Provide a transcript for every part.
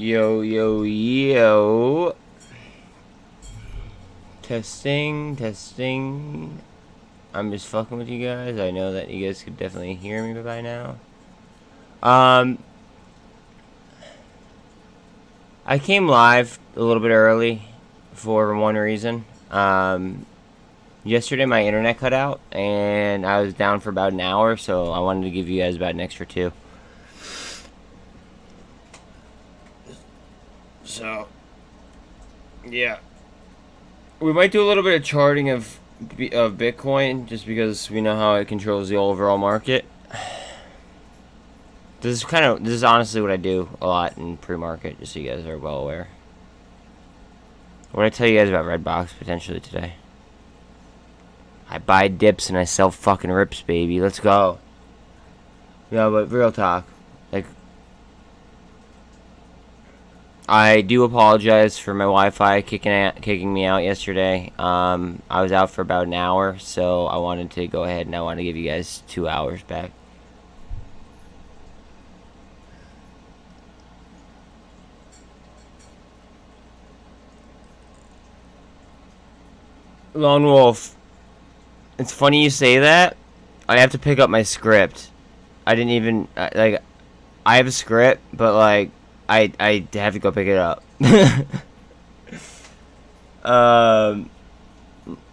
Yo, yo, yo. Testing, testing. I'm just fucking with you guys. I know that you guys could definitely hear me by now. I came live a little bit early for one reason. Yesterday my internet cut out and I was down for about an hour, so I wanted to give you guys about an extra 2. So, yeah. We might do a little bit of charting of Bitcoin, just because we know how it controls the overall market. This is honestly what I do a lot in pre-market, just so you guys are well aware. What did I tell you guys about Redbox potentially today? I buy dips and I sell fucking rips, baby. Let's go. No, but real talk. Like, I do apologize for my Wi-Fi kicking me out yesterday. I was out for about an hour, so I wanted to go ahead and I want to give you guys 2 hours back. Lone Wolf. It's funny you say that. I have to pick up my script. I didn't even I have a script, but like I have to go pick it up. No,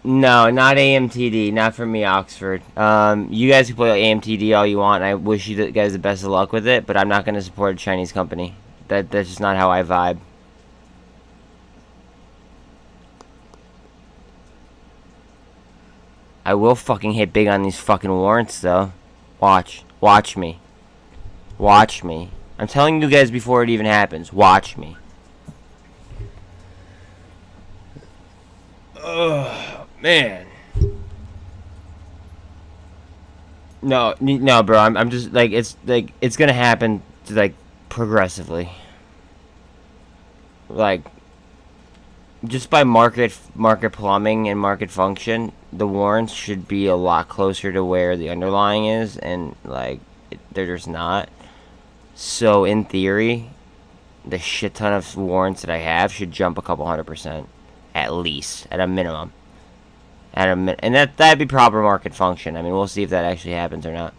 not AMTD, not from me, Oxford. You guys can play AMTD all you want, and I wish you guys the best of luck with it, but I'm not going to support a Chinese company. That's just not how I vibe. I will fucking hit big on these fucking warrants, though. Watch me. Watch me. I'm telling you guys before it even happens. Watch me. Oh, man. No, bro. I'm just like it's gonna happen like progressively. Like, just by market plumbing and market function, the warrants should be a lot closer to where the underlying is, and like they're just not. So in theory, the shit ton of warrants that I have should jump a couple 100%, at least, at a minimum. And that'd be proper market function. I mean, we'll see if that actually happens or not.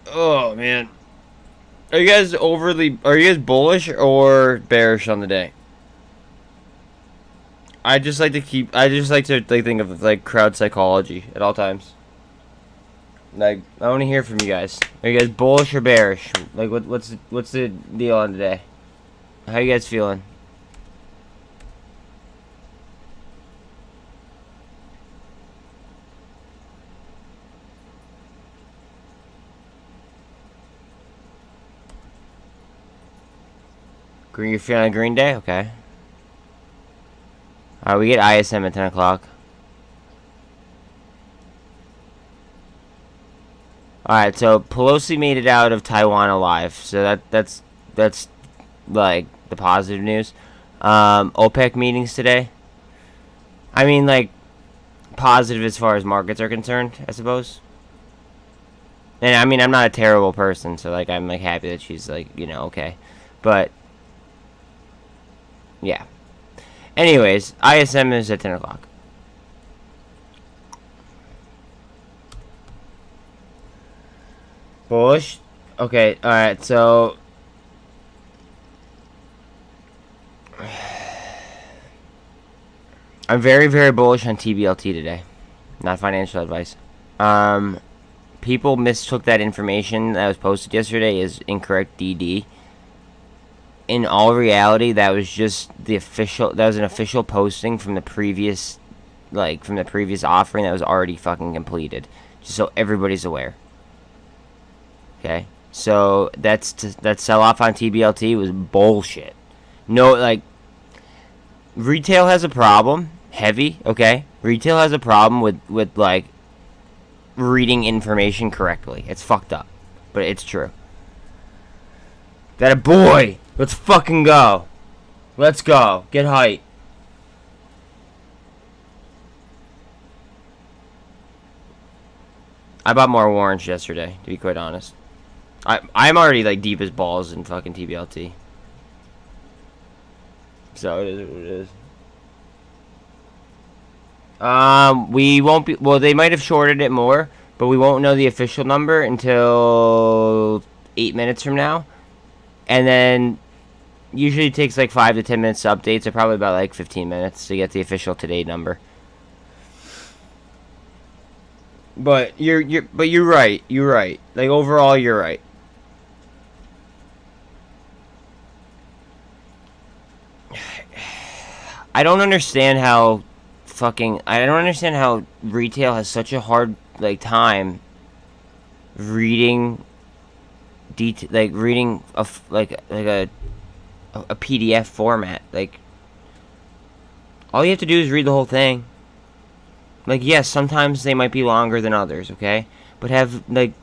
Oh man, are you guys bullish or bearish on the day? I just like to think of like crowd psychology at all times. Like, I want to hear from you guys. Are you guys bullish or bearish? Like, what's the deal on today? How you guys feeling? You're feeling a green day? Okay. Alright, we get ISM at 10 o'clock. Alright, so Pelosi made it out of Taiwan alive. So that's like the positive news. OPEC meetings today. I mean, like, positive as far as markets are concerned, I suppose. And I mean, I'm not a terrible person, so like I'm like happy that she's like, you know, okay. But yeah. Anyways, ISM is at 10 o'clock. Bullish? Okay, alright, so I'm very, very bullish on TBLT today. Not financial advice. People mistook that information that was posted yesterday as incorrect DD. In all reality, that was just the official. That was an official posting from the previous, offering that was already fucking completed, just so everybody's aware. Okay, so that sell off on TBLT was bullshit. No, like, retail has a problem. Heavy, okay. Retail has a problem with like reading information correctly. It's fucked up, but it's true. That a boy. Let's fucking go. Let's go. Get height. I bought more warrants yesterday, to be quite honest. I'm already like deep as balls in fucking TBLT. So it is what it is. We won't be. Well, they might have shorted it more, but we won't know the official number until 8 minutes from now. And then usually it takes like 5 to 10 minutes to update, so probably about like 15 minutes to get the official today number. But you're right. You're right. Like overall, you're right. I don't understand how retail has such a hard like time reading reading a PDF format. Like all you have to do is read the whole thing. Like yes, sometimes they might be longer than others, okay? But have like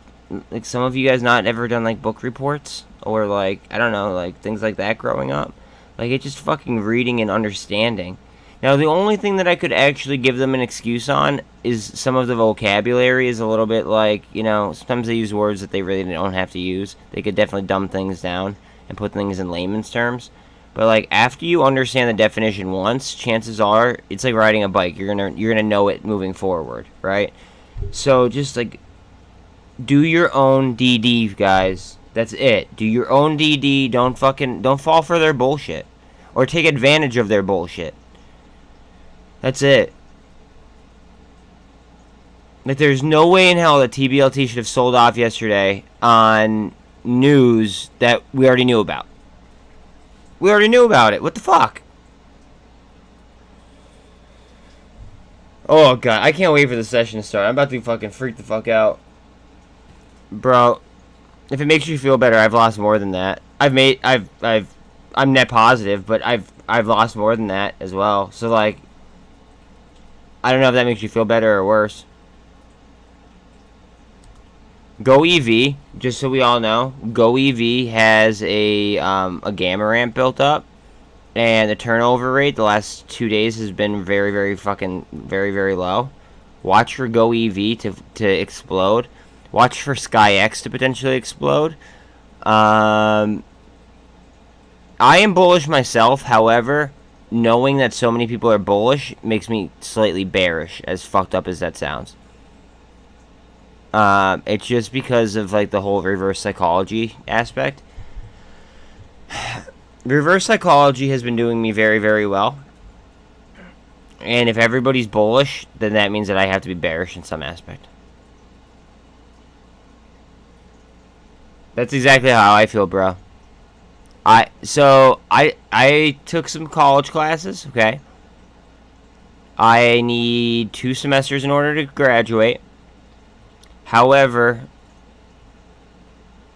some of you guys not ever done like book reports or like I don't know, like things like that growing up? Like it's just fucking reading and understanding. Now the only thing that I could actually give them an excuse on is some of the vocabulary is a little bit like, you know, sometimes they use words that they really don't have to use. They could definitely dumb things down and put things in layman's terms. But like after you understand the definition once, chances are it's like riding a bike. You're gonna know it moving forward, right? So just like do your own DD, guys. That's it. Do your own DD. Don't fall for their bullshit or take advantage of their bullshit. That's it. Like there's no way in hell that TBLT should have sold off yesterday on news that we already knew about. We already knew about it. What the fuck? Oh god, I can't wait for the session to start. I'm about to fucking freak the fuck out. Bro, if it makes you feel better, I've lost more than that. I'm net positive, but I've lost more than that as well. So like I don't know if that makes you feel better or worse. Go EV, just so we all know, Go EV has a gamma ramp built up, and the turnover rate the last 2 days has been very, very fucking very low. Watch for Go EV to explode. Watch for SkyX to potentially explode. I am bullish myself, however, knowing that so many people are bullish makes me slightly bearish, as fucked up as that sounds. It's just because of like the whole reverse psychology aspect. Reverse psychology has been doing me very, very well. And if everybody's bullish, then that means that I have to be bearish in some aspect. That's exactly how I feel, bro. I took some college classes, okay? I need 2 semesters in order to graduate. However,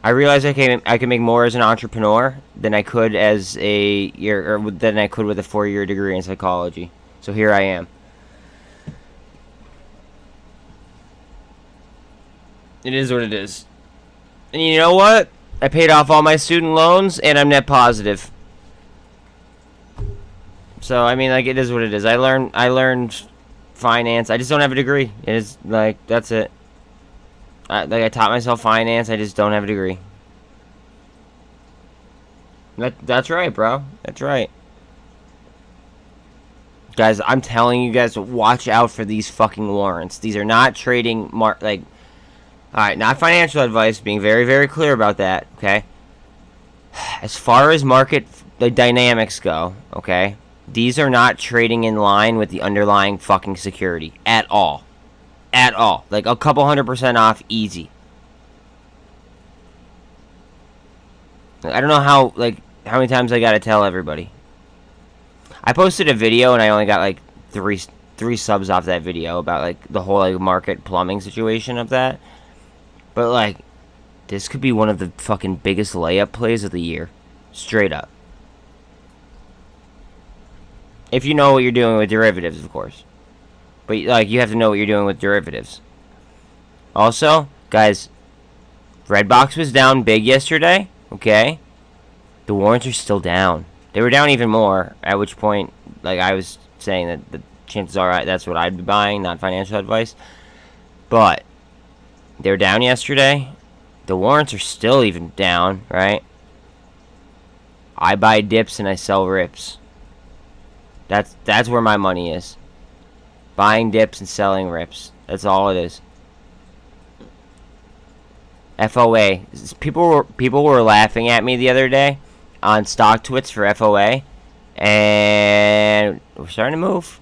I realize I can make more as an entrepreneur than I could as than I could with a 4-year degree in psychology. So here I am. It is what it is. And you know what? I paid off all my student loans and I'm net positive. So I mean, like, it is what it is. I learned finance. I just don't have a degree. It is like that's it. I taught myself finance. I just don't have a degree. That's right, bro. That's right. Guys, I'm telling you guys, watch out for these fucking warrants. These are not trading alright, not financial advice, being very, very clear about that, okay? As far as market dynamics go, okay? These are not trading in line with the underlying fucking security at all. At all. Like a couple 100% off easy. I don't know how many times I gotta tell everybody. I posted a video and I only got like three subs off that video about like the whole like market plumbing situation of that. But like this could be one of the fucking biggest layup plays of the year. Straight up. If you know what you're doing with derivatives, of course. But like you have to know what you're doing with derivatives. Also, guys, Redbox was down big yesterday, okay? The warrants are still down. They were down even more, at which point, like I was saying that the chances are that's what I'd be buying, not financial advice. But they were down yesterday, The warrants are still even down, right? I buy dips and I sell rips. That's where my money is. Buying dips and selling rips. That's all it is. FOA. People were laughing at me the other day on stock twits for FOA, and we're starting to move.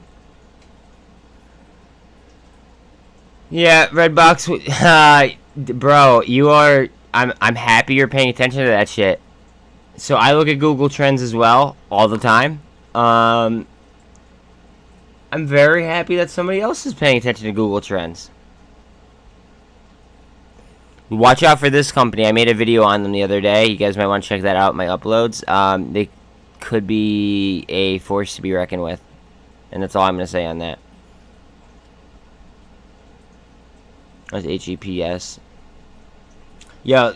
Yeah, Redbox. Bro, you are. I'm happy you're paying attention to that shit. So I look at Google Trends as well all the time. I'm very happy that somebody else is paying attention to Google Trends. Watch out for this company. I made a video on them the other day. You guys might want to check that out, my uploads. They could be a force to be reckoned with. And that's all I'm going to say on that. That's HEPS. Yo,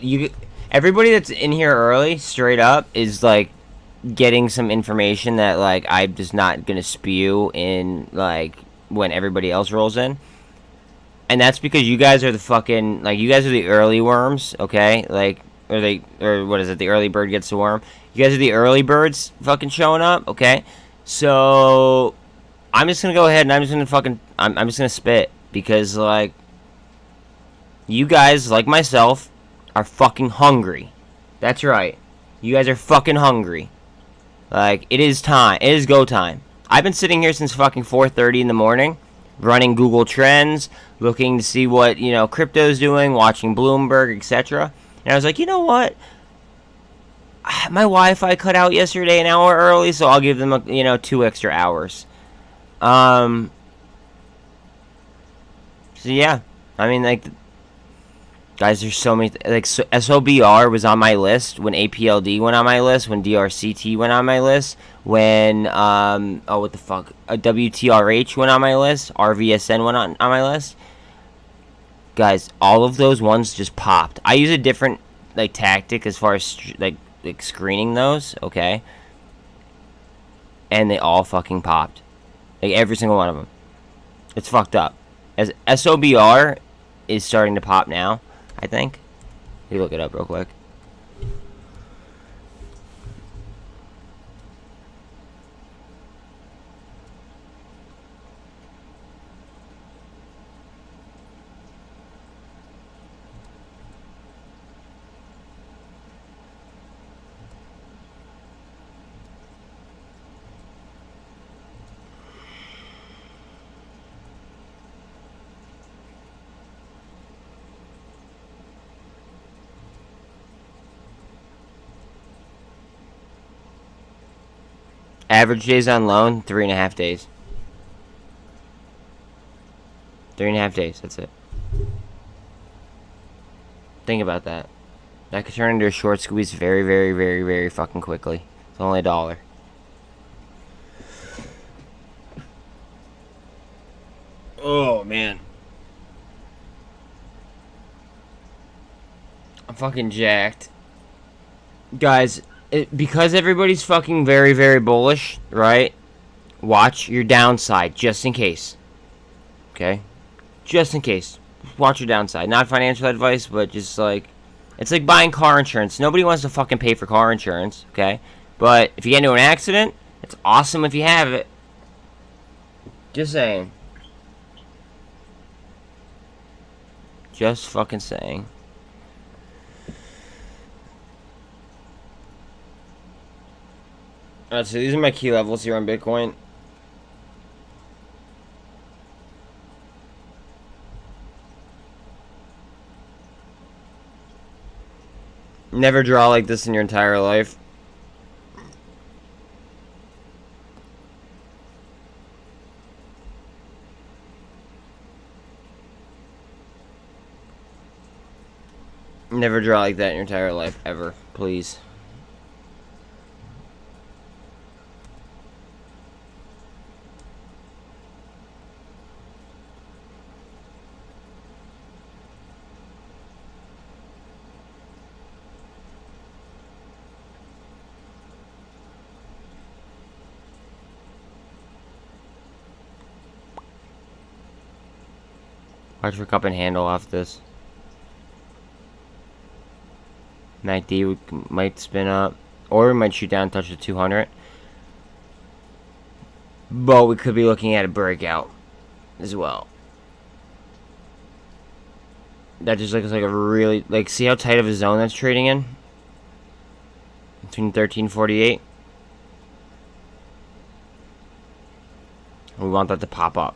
everybody that's in here early, straight up, is like getting some information that like I'm just not gonna spew in like when everybody else rolls in. And that's because you guys are the fucking like you guys are the early worms, okay? Like or what is it? The early bird gets the worm. You guys are the early birds fucking showing up, okay? So I'm just gonna go ahead and I'm just gonna spit because like you guys, like myself, are fucking hungry. That's right. You guys are fucking hungry. Like, it is time. It is go time. I've been sitting here since fucking 4:30 in the morning, running Google Trends, looking to see what, you know, crypto's doing, watching Bloomberg, etc. And I was like, you know what? My Wi-Fi cut out yesterday an hour early, so I'll give them, 2 extra hours. So, yeah. I mean, like... Guys, there's so many... SOBR was on my list when APLD went on my list, when DRCT went on my list, when, what the fuck? WTRH went on my list, RVSN went on my list. Guys, all of those ones just popped. I use a different, tactic as far as, screening those, okay? And they all fucking popped. Every single one of them. It's fucked up. As SOBR is starting to pop now. I think. Let me look it up real quick. Average days on loan, 3.5 days. 3.5 days, that's it. Think about that. That could turn into a short squeeze very, very, very, very fucking quickly. It's only $1. Oh, man. I'm fucking jacked. Guys... because everybody's fucking very, very bullish, right? Watch your downside, just in case. Okay? Just in case. Watch your downside. Not financial advice, but just like... It's like buying car insurance. Nobody wants to fucking pay for car insurance, okay? But if you get into an accident, it's awesome if you have it. Just saying. Just fucking saying. Alright, so these are my key levels here on Bitcoin. Never draw like this in your entire life. Never draw like that in your entire life, ever. Please. Watch for cup and handle off this. MACD might spin up, or we might shoot down and touch the 200. But we could be looking at a breakout as well. That just looks like a really, like, see how tight of a zone that's trading in? Between 1348. We want that to pop up.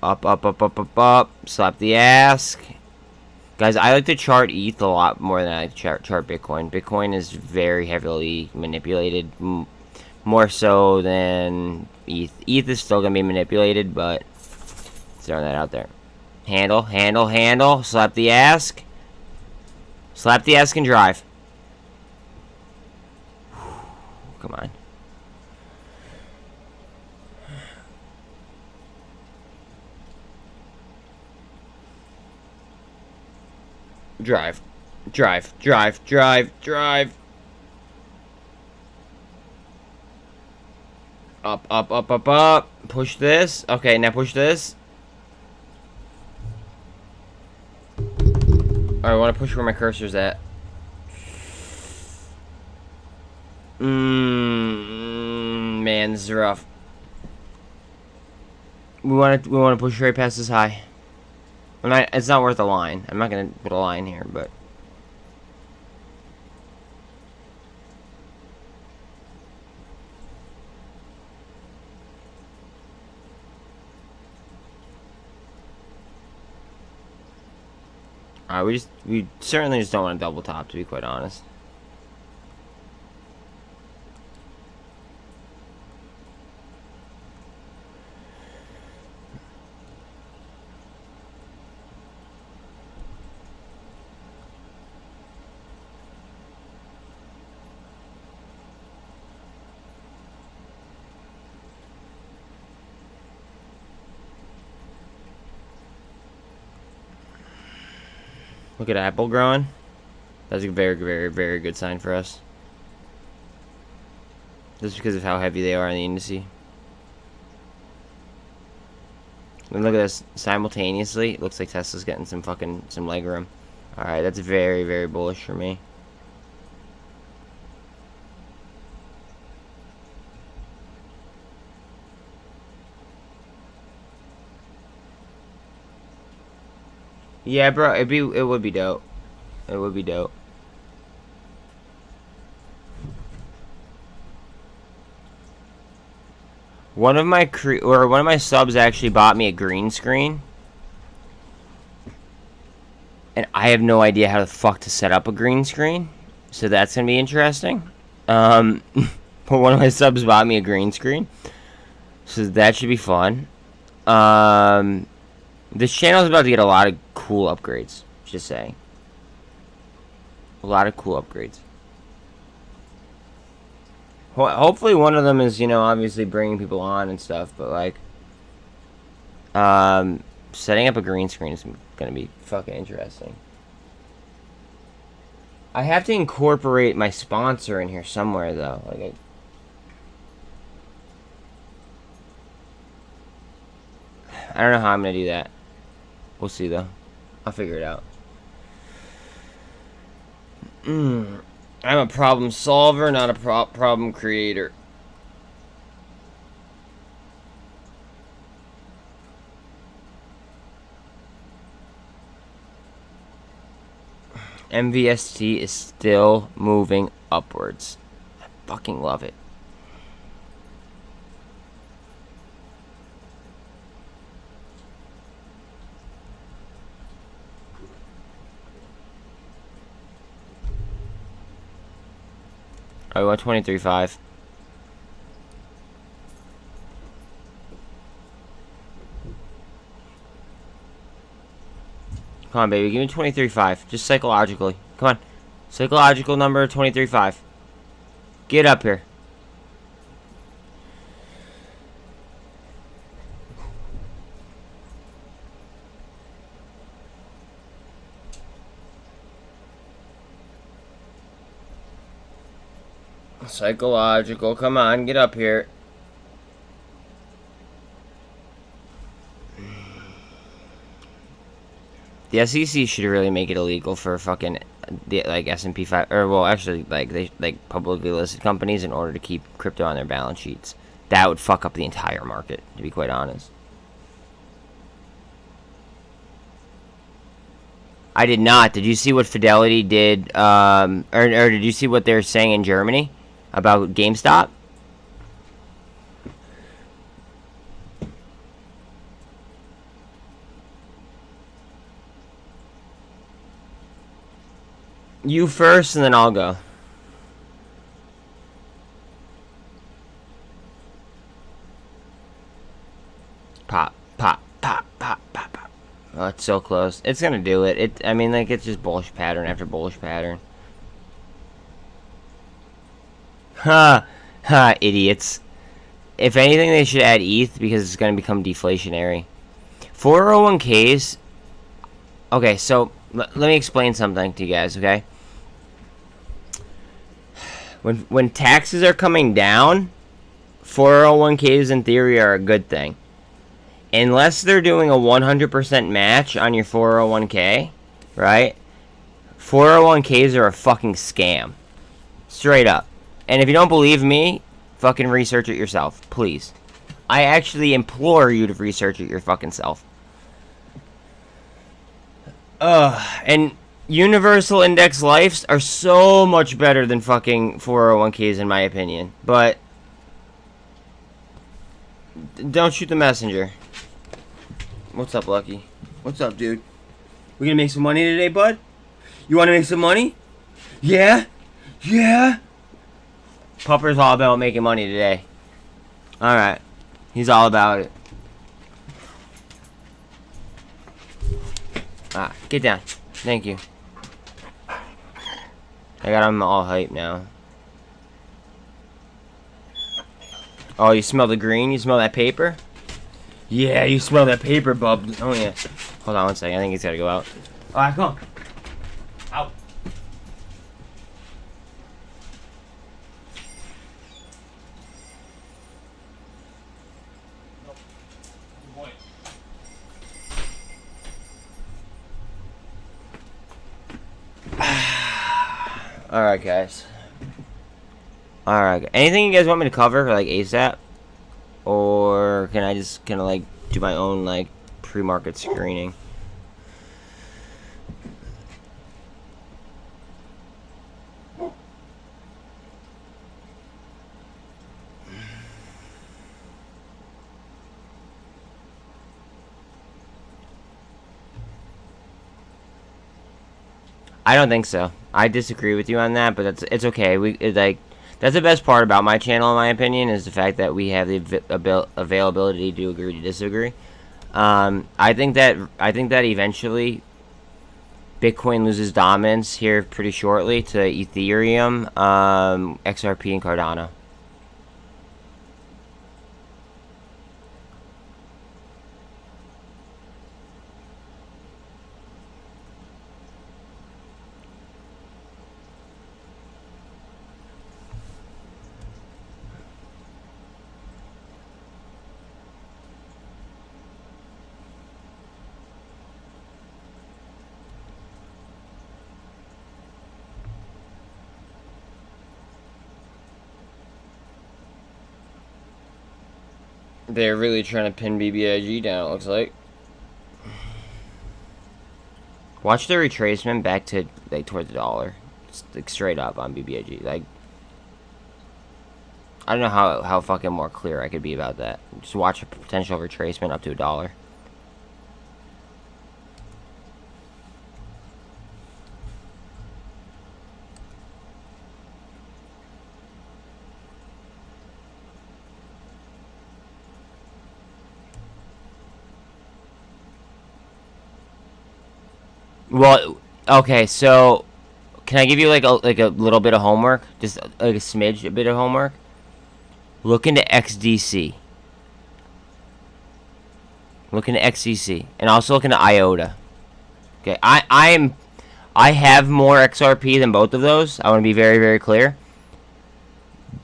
Up, up, up, up, up, up. Slap the ass. Guys, I like to chart ETH a lot more than I like to chart Bitcoin. Bitcoin is very heavily manipulated. More so than ETH. ETH is still going to be manipulated, but throwing that out there. Handle, handle, handle. Slap the ass. Slap the ass and drive. Come on. Drive. Drive. Drive. Drive. Drive. Up, up, up, up, up. Push this. Okay, now push this. Alright, I want to push where my cursor's at. Man, this is rough. We want to push right past this high. It's not worth a line. I'm not gonna put a line here, but we certainly just don't want to double top, to be quite honest. Look at Apple growing. That's a very, very, very good sign for us. Just because of how heavy they are in the indice. And look at this. Simultaneously, it looks like Tesla's getting some leg room. Alright, that's very, very bullish for me. Yeah, bro, it would be dope. It would be dope. One of my subs actually bought me a green screen, and I have no idea how the fuck to set up a green screen, so that's gonna be interesting. But one of my subs bought me a green screen, so that should be fun. This channel is about to get a lot of cool upgrades. Just saying. A lot of cool upgrades. Hopefully one of them is, obviously bringing people on and stuff, but like, setting up a green screen is gonna be fucking interesting. I have to incorporate my sponsor in here somewhere, though. Like, I don't know how I'm gonna do that. We'll see, though. I'll figure it out. I'm a problem solver, not a problem creator. MVST is still moving upwards. I fucking love it. I want 23.5. Come on, baby. Give me 23.5. Just psychologically. Come on. Psychological number 23.5. Get up here. Psychological. Come on. Get up here. The SEC should really make it illegal for fucking the like S&P 5, or well, actually, like they like publicly listed companies in order to keep crypto on their balance sheets. That would fuck up the entire market, to be quite honest. I did not. Did you see what Fidelity did, or did you see what they're saying in Germany about GameStop? You first, and then I'll go. Pop, pop, pop, pop, pop, pop. Oh, it's so close. It's gonna do it. I mean, like, it's just bullish pattern after bullish pattern. Ha, ha, idiots. If anything, they should add ETH because it's gonna become deflationary. 401ks. Okay, so let me explain something to you guys. Okay. When taxes are coming down, 401ks in theory are a good thing. Unless they're doing a 100% match on your 401k, right? 401ks are a fucking scam. Straight up. And if you don't believe me, fucking research it yourself, please. I actually implore you to research it your fucking self. And universal index lifes are so much better than fucking 401ks in my opinion. But don't shoot the messenger. What's up, Lucky? What's up, dude? We gonna make some money today, bud? You wanna make some money? Yeah? Yeah? Pupper's all about making money today. Alright. He's all about it. Ah, get down. Thank you. I got him all hyped now. Oh, you smell the green? You smell that paper? Yeah, you smell that paper, bub. Oh, yeah. Hold on one second. I think he's got to go out. Alright, come on. Out. Alright, guys. Alright. Anything you guys want me to cover, like, ASAP? Or can I just kind of, like, do my own, like, pre-market screening? I don't think so. I disagree with you on that, but it's okay. That's the best part about my channel, in my opinion, is the fact that we have the availability to agree to disagree. I think that eventually Bitcoin loses dominance here pretty shortly to Ethereum, XRP, and Cardano. They're really trying to pin BBIG down, it looks like. Watch the retracement back to, like, towards the dollar. It's, like, straight up on BBIG. Like, I don't know how fucking more clear I could be about that. Just watch a potential retracement up to $1. Well, okay, so can I give you like a little bit of homework? Just like a smidge, a bit of homework? Look into XDC. Look into XDC. And also look into IOTA. Okay, I have more XRP than both of those. I want to be very, very clear.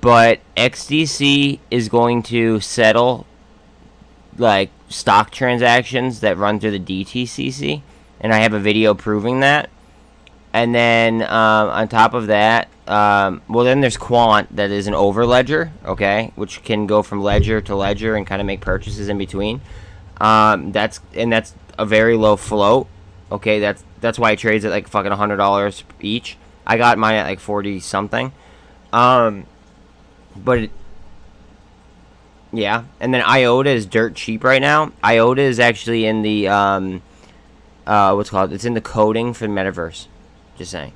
But XDC is going to settle like stock transactions that run through the DTCC. And I have a video proving that. And then on top of that, well, then there's Quant that is an over ledger, okay, which can go from ledger to ledger and kind of make purchases in between. That's a very low float. Okay, that's why it trades at like fucking $100 each. I got mine at like 40 something. Yeah, and then IOTA is dirt cheap right now. IOTA is actually in the what's called? It's in the coding for the metaverse. Just saying.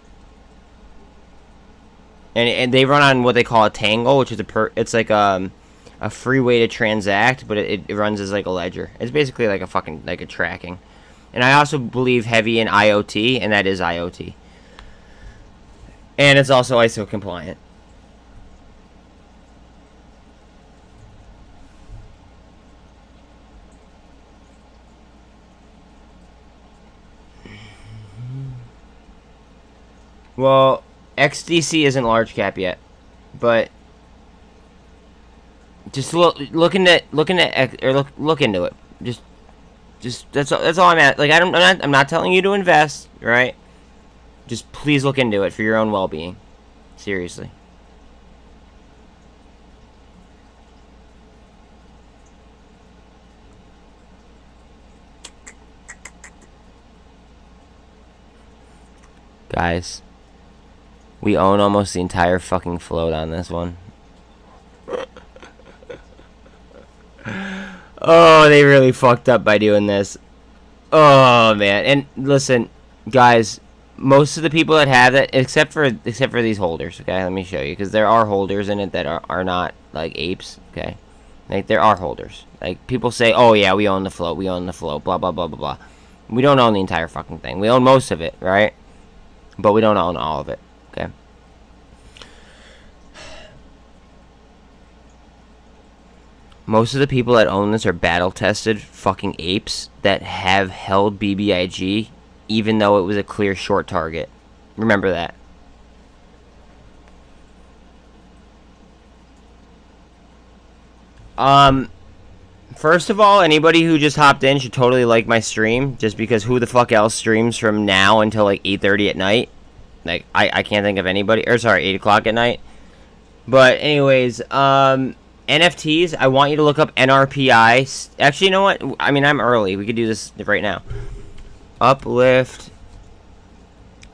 And they run on what they call a Tangle, which is it's like a free way to transact, but it runs as like a ledger. It's basically like a fucking like a tracking. And I also believe heavy in IoT, and that is IoT. And it's also ISO compliant. Well, XDC isn't large cap yet, but just look into it. Just that's all I'm at. Like I'm not telling you to invest, right? Just please look into it for your own well-being. Seriously. Guys, we own almost the entire fucking float on this one. Oh, they really fucked up by doing this. Oh, man. And listen, guys, most of the people that have it, except for these holders, okay? Let me show you, because there are holders in it that are not, like, apes, okay? Like, there are holders. Like, people say, oh, yeah, we own the float, blah, blah, blah, blah, blah. We don't own the entire fucking thing. We own most of it, right? But we don't own all of it, okay? Most of the people that own this are battle-tested fucking apes that have held BBIG even though it was a clear short target. Remember that. First of all, anybody who just hopped in should totally like my stream, just because who the fuck else streams from now until like 8:30 at night? Like, I can't think of anybody. Or sorry, 8 o'clock at night. But anyways, NFTs, I want you to look up NRPI. Actually, you know what? I mean, I'm early. We could do this right now. Uplift.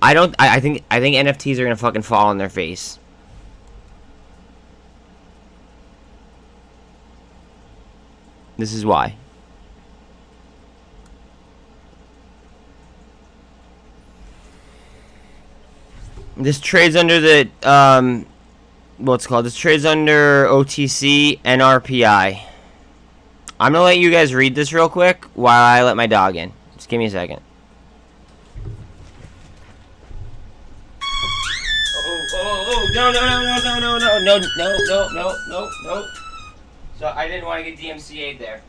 I think NFTs are gonna fucking fall on their face. This is why. This trades under the what's called? This trades under OTC NRPI. I'm gonna let you guys read this real quick while I let my dog in. Just give me a second. Oh, no. So I didn't want to get DMCA'd there.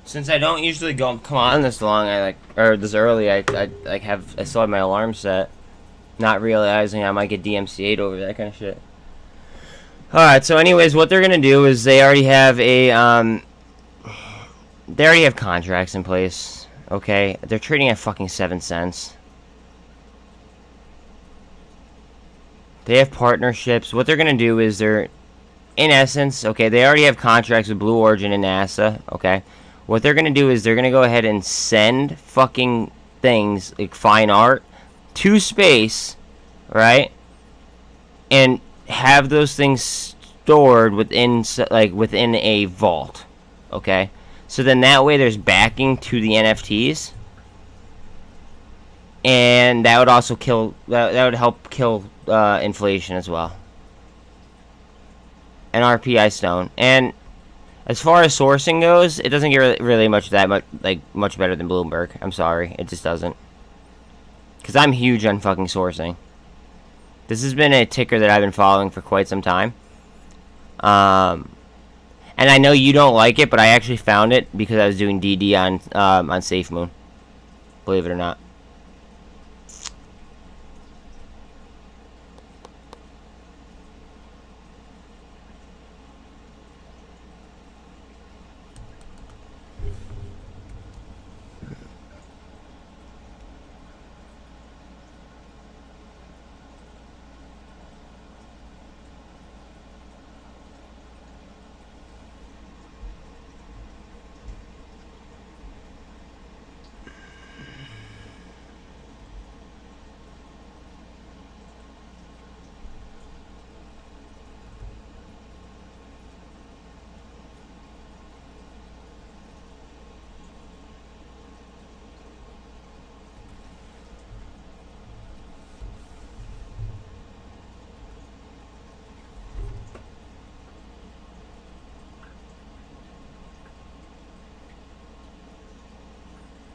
Since I don't usually come on this long, or this early, I still have my alarm set, not realizing I might get DMCA'd over that kind of shit. Alright, so anyways, what they're gonna do is they already have contracts in place, okay? They're trading at fucking 7 cents. They have partnerships. What they're gonna do is in essence, okay, they already have contracts with Blue Origin and NASA, okay? What they're going to do is they're going to go ahead and send fucking things, like fine art, to space, right? And have those things stored within a vault, okay? So then that way there's backing to the NFTs. And that would also that would help kill inflation as well. An RPI stone. And as far as sourcing goes, it doesn't get really much better than Bloomberg. I'm sorry, it just doesn't. Because I'm huge on fucking sourcing. This has been a ticker that I've been following for quite some time. And I know you don't like it, but I actually found it because I was doing DD on SafeMoon. Believe it or not.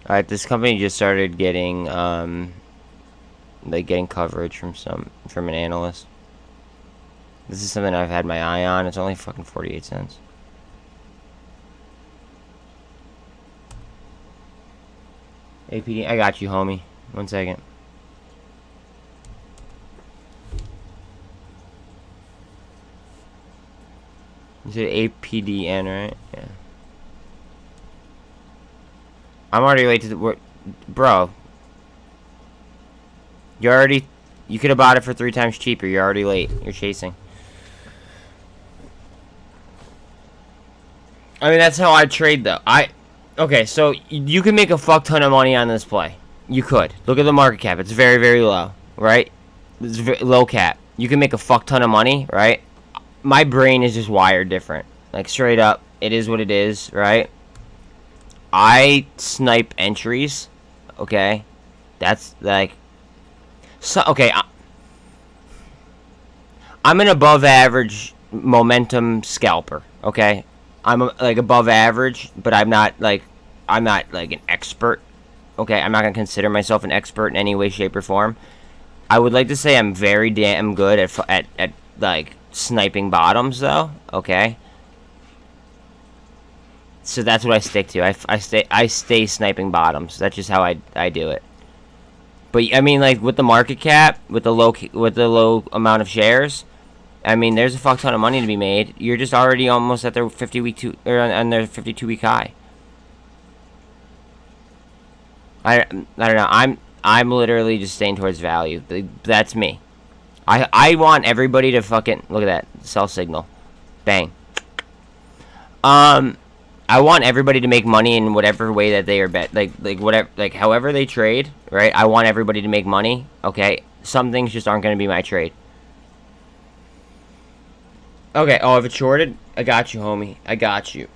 Alright, this company just started getting, getting coverage from an analyst. This is something I've had my eye on. It's only fucking 48 cents. APD, I got you, homie. 1 second. You said APDN, right? Yeah. I'm already late to the work. Bro. You could have bought it for 3 times cheaper. You're already late. You're chasing. I mean, that's how I trade, though. Okay, so you can make a fuck ton of money on this play. You could. Look at the market cap. It's very, very low, right? It's very low cap. You can make a fuck ton of money, right? My brain is just wired different. Like, straight up, it is what it is, right? I snipe entries, okay? That's, like... So, okay, I'm an above-average momentum scalper, okay? I'm, like, above average, but I'm not, like, an expert, okay? I'm not going to consider myself an expert in any way, shape, or form. I would like to say I'm very damn good at like, sniping bottoms, though, okay? So that's what I stick to. I stay sniping bottoms. That's just how I do it. But I mean, like with the market cap, with the low amount of shares, I mean, there's a fuck ton of money to be made. You're just already almost at their on their 52-week high. I don't know. I'm literally just staying towards value. That's me. I want everybody to fucking look at that sell signal, bang. I want everybody to make money in whatever way that they are however they trade, right? I want everybody to make money, okay? Some things just aren't going to be my trade. Okay, oh, if it's shorted, I got you, homie. I got you.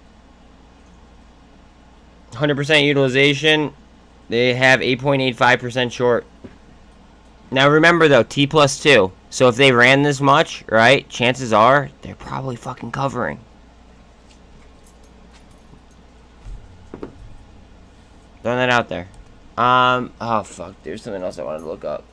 100% utilization, they have 8.85% short. Now remember though, T+2. So if they ran this much, right, chances are they're probably fucking covering. Throwing that out there. Oh fuck, there's something else I wanted to look up.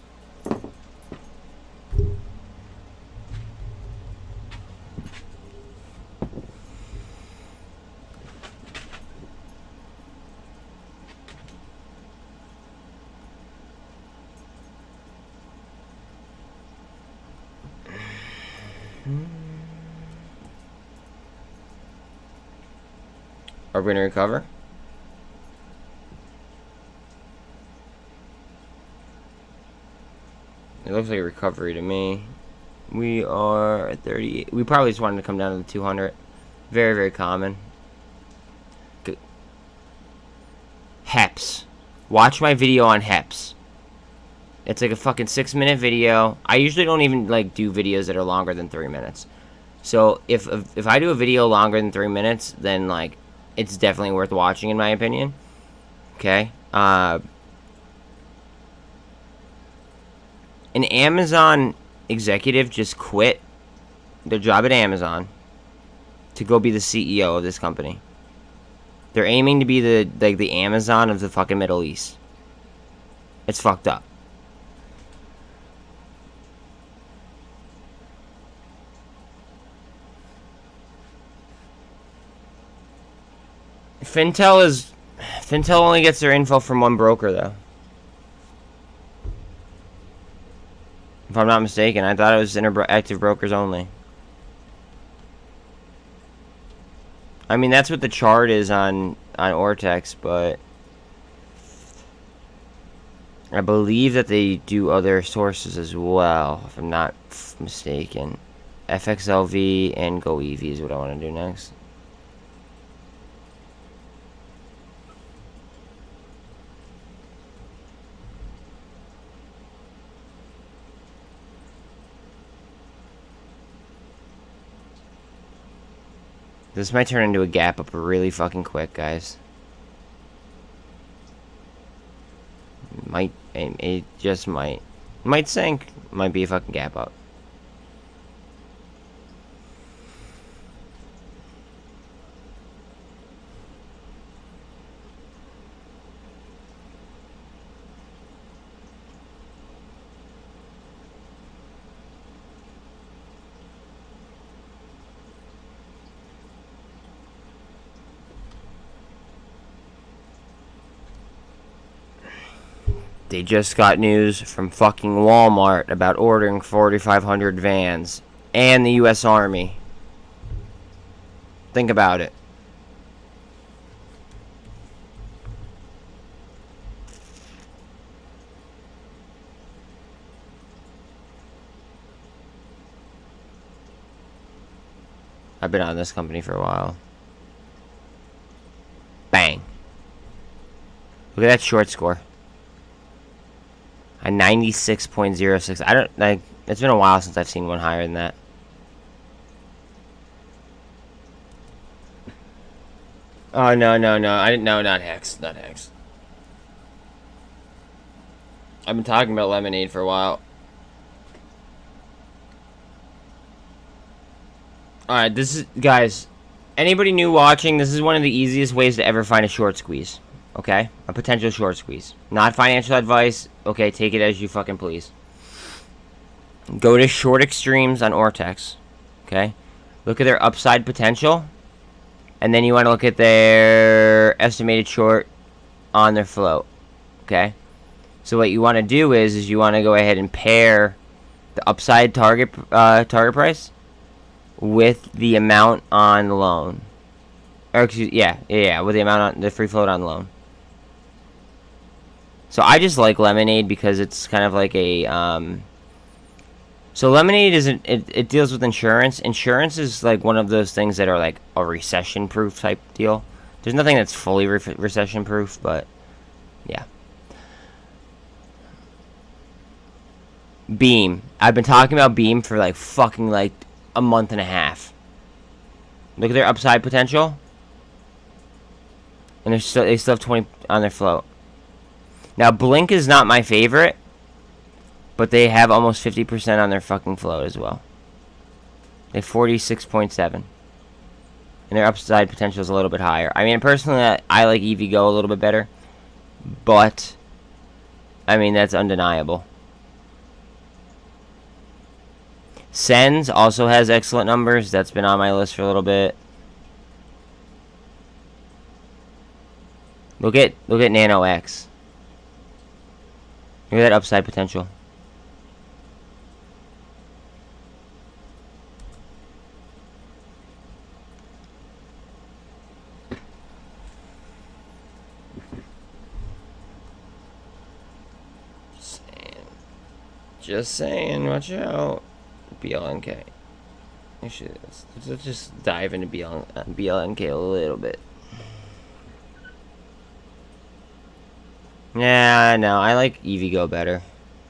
Are we gonna recover? It looks like a recovery to me. We are at 38. We probably just wanted to come down to the 200. Very, very common. Good. HEPS. Watch my video on HEPS. It's like a fucking 6-minute video. I usually don't even like do videos that are longer than 3 minutes. So if I do a video longer than 3 minutes, then like it's definitely worth watching in my opinion. Okay. An Amazon executive just quit their job at Amazon to go be the CEO of this company. They're aiming to be the Amazon of the fucking Middle East. It's fucked up. Fintel only gets their info from one broker though. If I'm not mistaken, I thought it was active brokers only. I mean, that's what the chart is on Ortex, but I believe that they do other sources as well, if I'm not mistaken. FXLV and GoEV is what I want to do next. This might turn into a gap up really fucking quick, guys. It just might. Might sink. Might be a fucking gap up. They just got news from fucking Walmart about ordering 4,500 vans and the U.S. Army. Think about it. I've been on this company for a while. Bang. Look at that short score. A 96.06. I don't like. It's been a while since I've seen one higher than that. Oh no. I didn't know. Not Hex. Not Hex. I've been talking about Lemonade for a while. All right, this is guys. Anybody new watching? This is one of the easiest ways to ever find a short squeeze. Okay? A potential short squeeze. Not financial advice. Okay, take it as you fucking please. Go to short extremes on Ortex. Okay? Look at their upside potential. And then you want to look at their estimated short on their float. Okay? So what you want to do is you want to go ahead and pair the upside target price with the amount on loan. Or excuse, yeah, with the amount on the free float on loan. So I just like Lemonade because it's kind of like a so Lemonade isn't it deals with insurance. Insurance is like one of those things that are like a recession proof type deal. There's nothing that's fully recession proof, but yeah. Beam. I've been talking about Beam for like fucking like a month and a half. Look at their upside potential. And they still have 20 on their float. Now, Blink is not my favorite, but they have almost 50% on their fucking float as well. They have 46.7. And their upside potential is a little bit higher. I mean, personally, I like EVgo a little bit better. But, I mean, that's undeniable. Sens also has excellent numbers. That's been on my list for a little bit. Look at Nano X. Look at that upside potential. Just saying, watch out. BLNK. Let's just dive into BLNK a little bit. Yeah, no, I like EVgo better.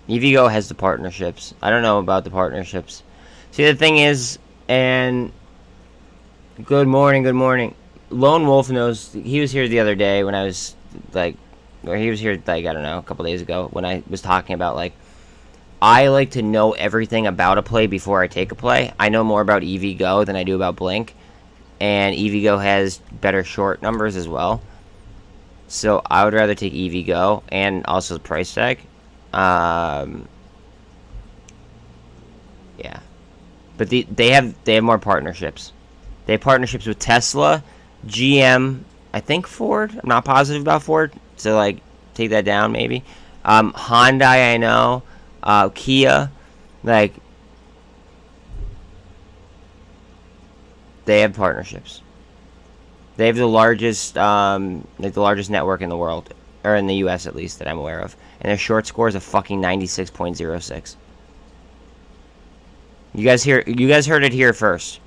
EVgo has the partnerships. I don't know about the partnerships. See, the thing is, and good morning. Lone Wolf knows. He was here the other day when I was like, or he was here like I don't know, a couple days ago when I was talking about like. I like to know everything about a play before I take a play. I know more about EVgo than I do about Blink. And EVgo has better short numbers as well. So I would rather take EVgo and also the price tag. Yeah. But they have more partnerships. They have partnerships with Tesla, GM, I think Ford. I'm not positive about Ford, so like take that down maybe. Hyundai, I know. Kia, like they have partnerships. They have the largest, like the largest network in the world, or in the U.S. at least that I'm aware of, and their short score is a fucking 96.06. You guys heard it here first.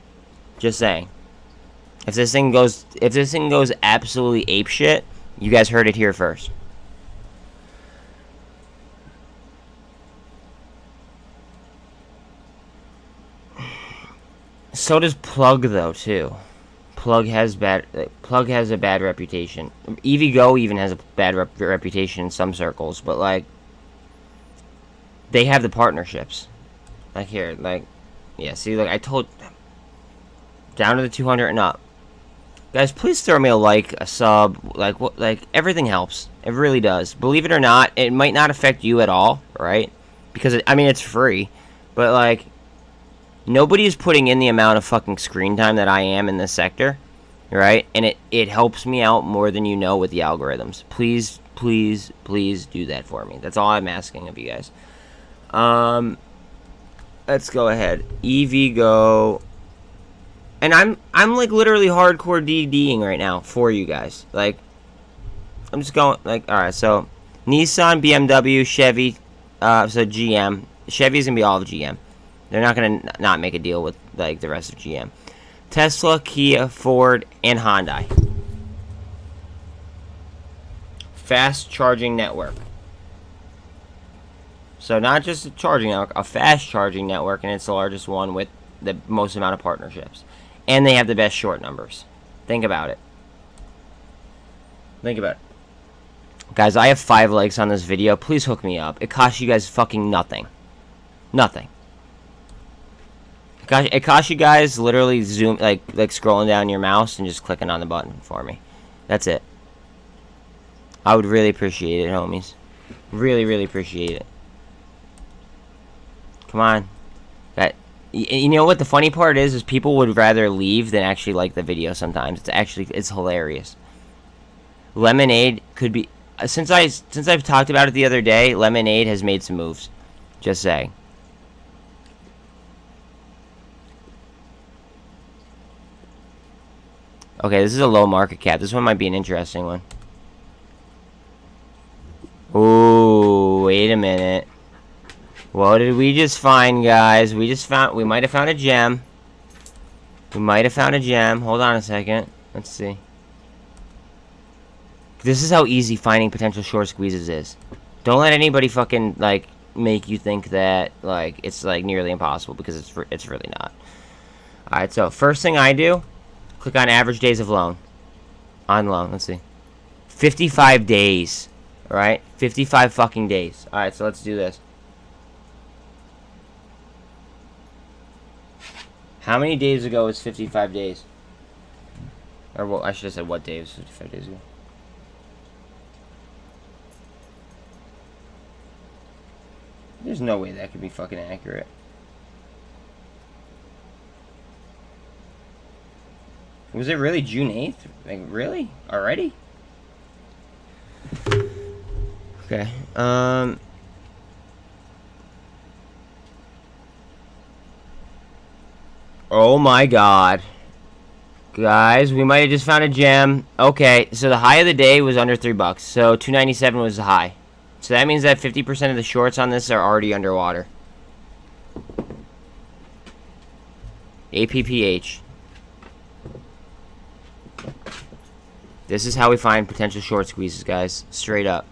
Just saying. If this thing goes absolutely apeshit, you guys heard it here first. So does Plug though too. Plug has a bad reputation. EVgo even has a bad reputation in some circles, but like they have the partnerships. Like here, like yeah. See, like I told, down to the 200 and up. Guys, please throw me a like, a sub, like what, like everything helps. It really does. Believe it or not, it might not affect you at all, right? Because I mean, it's free, but like nobody is putting in the amount of fucking screen time that I am in this sector, right? And it helps me out more than you know with the algorithms. Please, please, please do that for me. That's all I'm asking of you guys. Let's go ahead. EVgo. And I'm like literally hardcore DDing right now for you guys. Like I'm just going like alright, so Nissan, BMW, Chevy, so GM. Chevy's gonna be all of GM. They're not gonna not make a deal with like the rest of GM. Tesla, Kia, Ford, and Hyundai. Fast charging network. So not just a charging network, a fast charging network, and it's the largest one with the most amount of partnerships. And they have the best short numbers. Think about it. Think about it. Guys, I have 5 likes on this video. Please hook me up. It costs you guys fucking nothing. Nothing. It costs you guys literally zoom, like scrolling down your mouse and just clicking on the button for me. That's it. I would really appreciate it, homies. Really, really appreciate it. Come on. You know what the funny part is people would rather leave than actually like the video sometimes. It's hilarious. Lemonade could be, since I've talked about it the other day, Lemonade has made some moves. Just saying. Okay, this is a low market cap. This one might be an interesting one. Ooh, wait a minute. What did we just find, guys? We might have found a gem. We might have found a gem. Hold on a second. Let's see. This is how easy finding potential short squeezes is. Don't let anybody fucking, like, make you think that, like, it's, like, nearly impossible, because it's really not. Alright, so, first thing I do, click on average days of loan. On loan, let's see. 55 days. Alright? 55 fucking days. Alright, so let's do this. How many days ago was 55 days? Or, well, I should have said what day was 55 days ago. There's no way that could be fucking accurate. Was it really June 8th? Like, really? Already? Okay, oh my god. Guys, we might have just found a gem. Okay, so the high of the day was under $3. So 297 was the high. So that means that 50% of the shorts on this are already underwater. APPH. This is how we find potential short squeezes, guys. Straight up.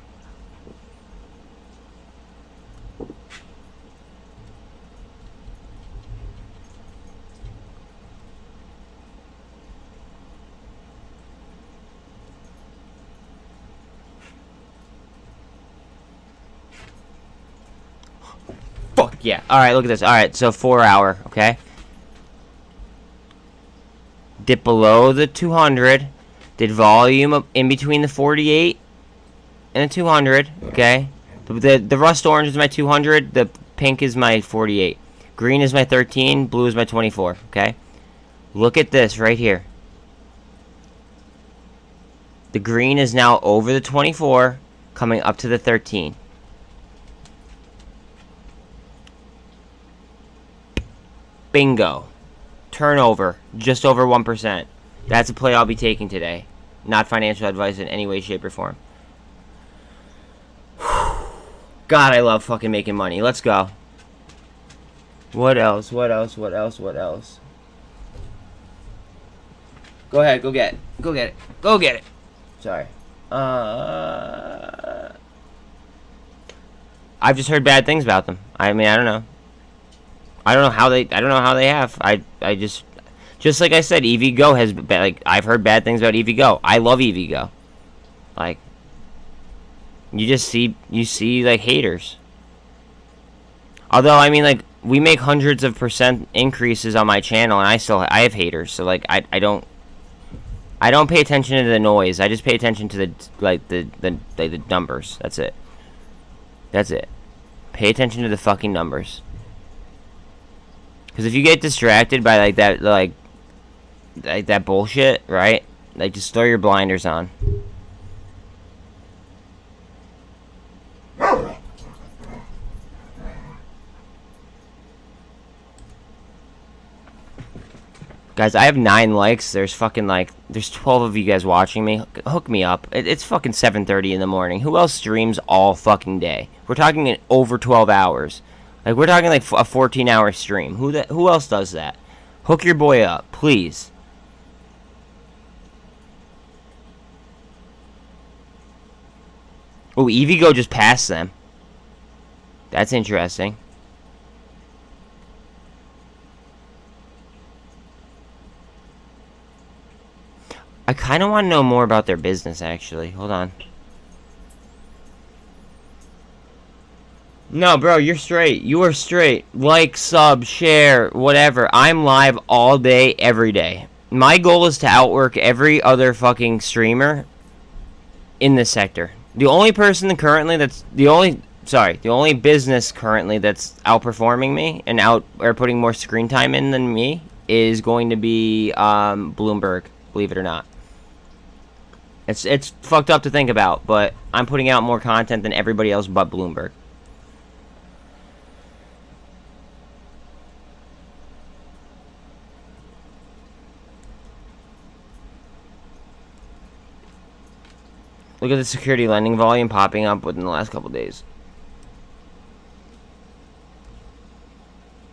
Fuck yeah. Alright, look at this. Alright, so 4 hour, okay? Dip below the 200. Did volume in between the 48 and the 200, okay? The rust orange is my 200. The pink is my 48. Green is my 13. Blue is my 24, okay? Look at this right here. The green is now over the 24, coming up to the 13. Bingo. Turnover, just over 1%. That's a play I'll be taking today. Not financial advice in any way, shape, or form. God, I love fucking making money. Let's go. What else? What else? What else? What else? Go ahead. Go get it. Go get it. Go get it. Sorry. I've just heard bad things about them. I mean, I don't know. I don't know how they have. I just like I said, EVgo has like I've heard bad things about EVgo. I love EVgo. Like you see like haters. Although I mean like we make hundreds of % increases on my channel and I have haters. So like I don't pay attention to the noise. I just pay attention to the numbers. That's it. That's it. Pay attention to the fucking numbers. Because if you get distracted by like that bullshit, right? Like just throw your blinders on. Guys, I have 9 likes. There's 12 of you guys watching me. Hook me up. It's fucking 7:30 in the morning. Who else streams all fucking day? We're talking in over 12 hours. Like we're talking like a 14-hour stream. Who else does that? Hook your boy up, please. Oh, EVgo just passed them. That's interesting. I kind of want to know more about their business, actually. Hold on. No, bro, you're straight. You are straight. Like, sub, share, whatever. I'm live all day, every day. My goal is to outwork every other fucking streamer in this sector. The only person currently that's... The only business currently that's outperforming me and putting more screen time in than me is going to be Bloomberg, believe it or not. It's fucked up to think about, but I'm putting out more content than everybody else but Bloomberg. Look at the security lending volume popping up within the last couple days.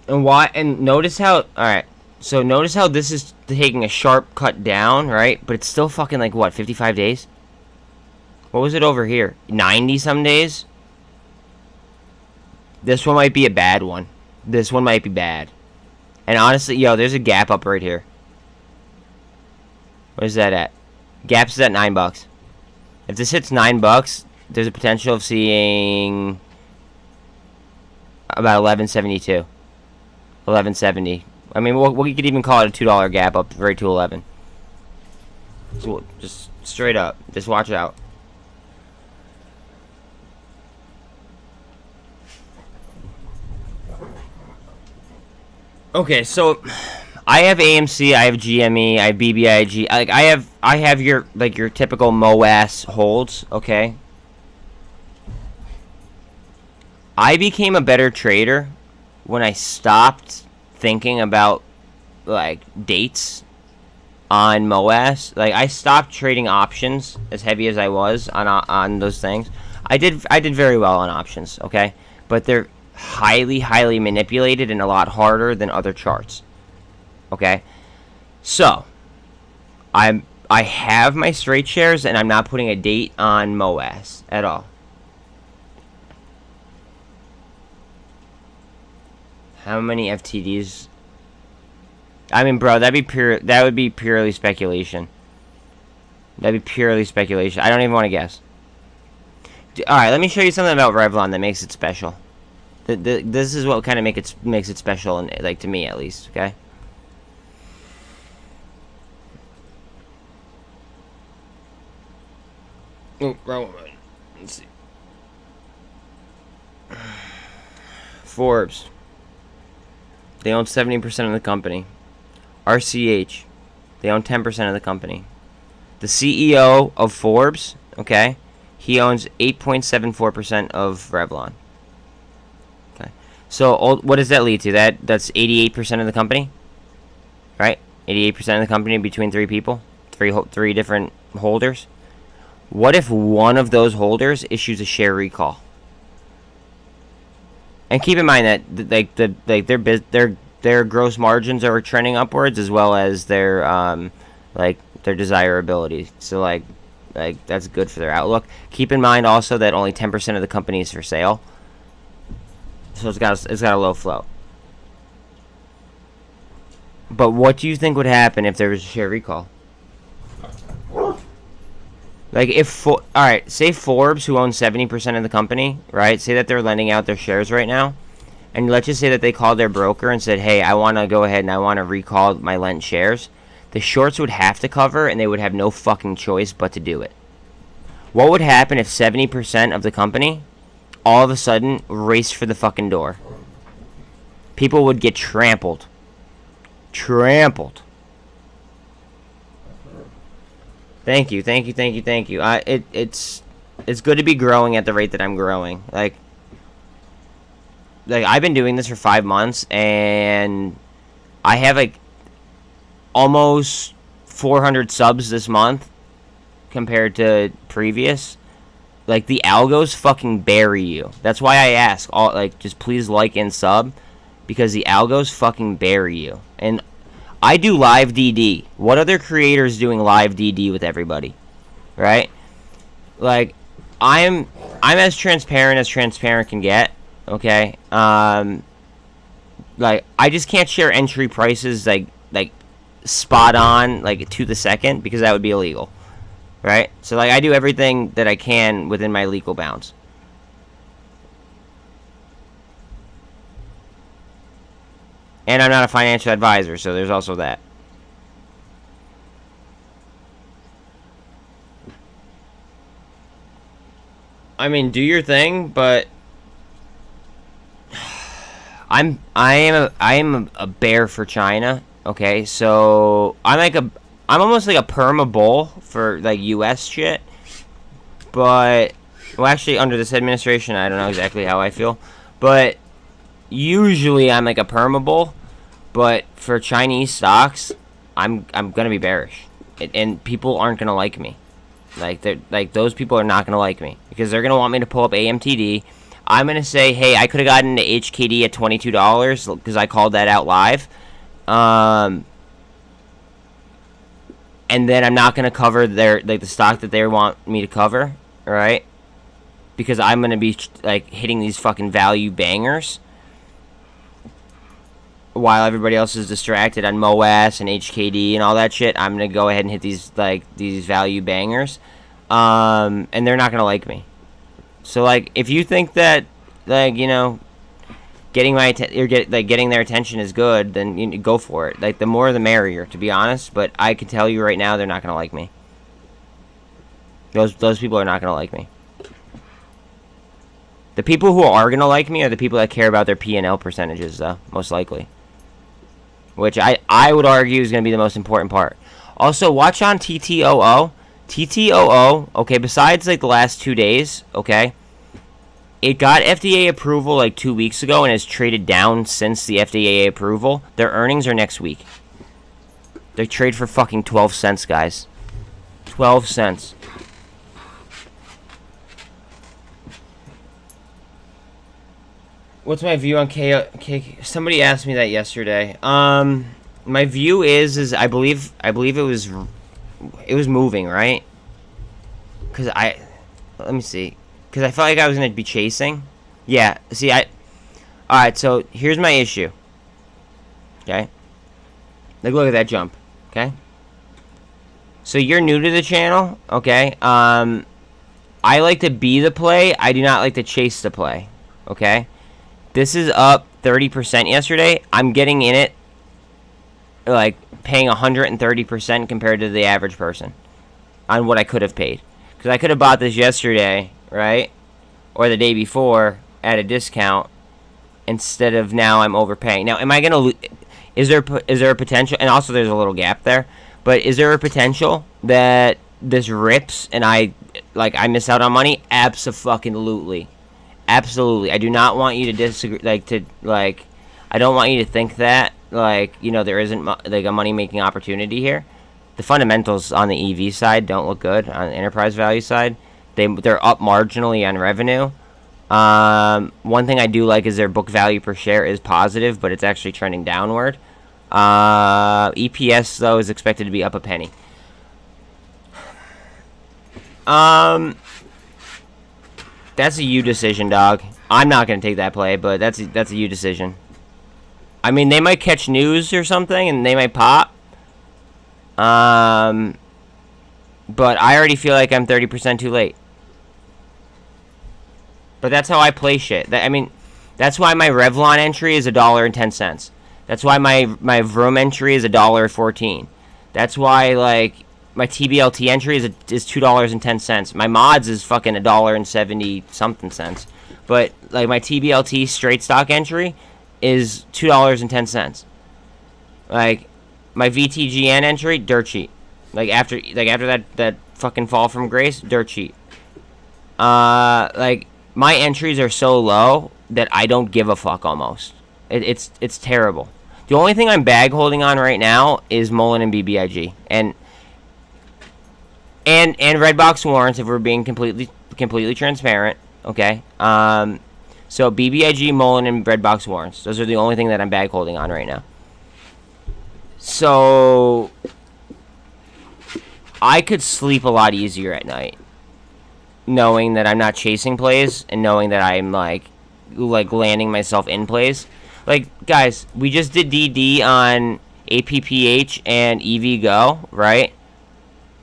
And notice how, alright, so notice how this is taking a sharp cut down, right? But it's still fucking like, what, 55 days? What was it over here? 90 some days? This one might be a bad one. This one might be bad. And honestly, yo, there's a gap up right here. What is that at? Gap's at $9. If this hits $9, there's a potential of seeing about 1172, 1170. I mean, we could even call it a $2 gap up right to 11. So just straight up, just watch out. Okay, so I have AMC, I have GME, I have BBIG. Like I have your typical MOAS holds, okay? I became a better trader when I stopped thinking about like dates on MOAS. Like I stopped trading options as heavy as I was on those things. I did very well on options, okay? But they're highly manipulated and a lot harder than other charts. Okay, so I have my straight shares and I'm not putting a date on MOAS at all. How many FTDs? I mean, bro, that would be purely speculation. That'd be purely speculation. I don't even want to guess. All right, let me show you something about Revlon that makes it special. This is what kind of makes it special, and like to me at least. Okay. Oh, wrong one. Let's see. Forbes. They own 70% of the company. RCH. They own 10% of the company. The CEO of Forbes, okay, he owns 8.74% of Revlon. Okay, so what does that lead to? That's 88% of the company, right? 88% of the company between three people, three different holders. What if one of those holders issues a share recall? And keep in mind that their gross margins are trending upwards, as well as their their desirability. So like that's good for their outlook. Keep in mind also that only 10% of the company is for sale, so it's got a low float. But what do you think would happen if there was a share recall? Like alright, say Forbes, who owns 70% of the company, right? Say that they're lending out their shares right now, and let's just say that they called their broker and said, "Hey, I want to go ahead and I want to recall my lent shares." The shorts would have to cover, and they would have no fucking choice but to do it. What would happen if 70% of the company all of a sudden raced for the fucking door? People would get trampled. Trampled. Thank you. It's good to be growing at the rate that I'm growing. Like I've been doing this for 5 months, and I have like almost 400 subs this month compared to previous. Like, the algos fucking bury you. That's why I ask just please like and sub, because the algos fucking bury you. And I do live DD. What other creators doing live DD with everybody? Right? Like, I'm as transparent can get, okay? Like, I just can't share entry prices like spot on, like to the second, because that would be illegal. Right? So like, I do everything that I can within my legal bounds. And I'm not a financial advisor, so there's also that. I mean, do your thing, but I am a bear for China. Okay, so I'm almost like a perma bull for like US shit. But well, actually, under this administration, I don't know exactly how I feel, but usually I'm like a perma bull. But for Chinese stocks, I'm gonna be bearish, and people aren't gonna like me. Those people are not gonna like me, because they're gonna want me to pull up AMTD. I'm gonna say, hey, I could have gotten into HKD at $22 because I called that out live. And then I'm not gonna cover the stock that they want me to cover, right? Because I'm gonna be like hitting these fucking value bangers, while everybody else is distracted on MOAS and HKD and all that shit. I'm gonna go ahead and hit these value bangers, and they're not gonna like me. So like, if you think that getting getting their attention is good, then you go for it. Like, the more the merrier, to be honest. But I can tell you right now, they're not gonna like me. Those people are not gonna like me. The people who are gonna like me are the people that care about their P&L percentages, though, most likely. Which I would argue is gonna be the most important part. Also, watch on TTOO. TTOO, okay, besides like the last 2 days, okay, it got FDA approval like 2 weeks ago and has traded down since the FDA approval. Their earnings are next week. They trade for fucking 12 cents, guys. 12 cents. What's my view on K? Somebody asked me that yesterday. My view is I believe it was moving, right? Let me see. Because I felt like I was going to be chasing. Yeah, see, alright, so here's my issue. Okay? Like, look at that jump. Okay? So you're new to the channel, okay? I like to be the play. I do not like to chase the play. Okay? This is up 30% yesterday. I'm getting in it, like, paying 130% compared to the average person on what I could have paid. Because I could have bought this yesterday, right? Or the day before at a discount, instead of now I'm overpaying. Now, am I going to... Is there a potential... And also, there's a little gap there. But is there a potential that this rips and I miss out on money, abso-fucking-lutely. Absolutely. I do not want you to disagree, I don't want you to think that, there isn't, a money-making opportunity here. The fundamentals on the EV side don't look good. On the enterprise value side, they're up marginally on revenue. One thing I do like is their book value per share is positive, but it's actually trending downward. EPS, though, is expected to be up a penny. That's a you decision, dog. I'm not going to take that play, but that's a you decision. I mean, they might catch news or something, and they might pop. But I already feel like I'm 30% too late. But that's how I play shit. That's why my Revlon entry is $1.10. That's why my VRM entry is $1.14. That's why, my TBLT entry is $2.10. My mods is fucking $1.70 something cents. But my TBLT straight stock entry is $2.10. My VTGN entry, dirt cheap. After that fucking fall from grace, dirt cheap. My entries are so low that I don't give a fuck almost. It's terrible. The only thing I'm bag holding on right now is MULN and BBIG. And Redbox warrants, if we're being completely transparent, okay? So BBIG, MULN, and Redbox warrants. Those are the only thing that I'm bag holding on right now. So I could sleep a lot easier at night, knowing that I'm not chasing plays and knowing that I'm landing myself in plays. Guys, we just did DD on APPH and EVGO, right?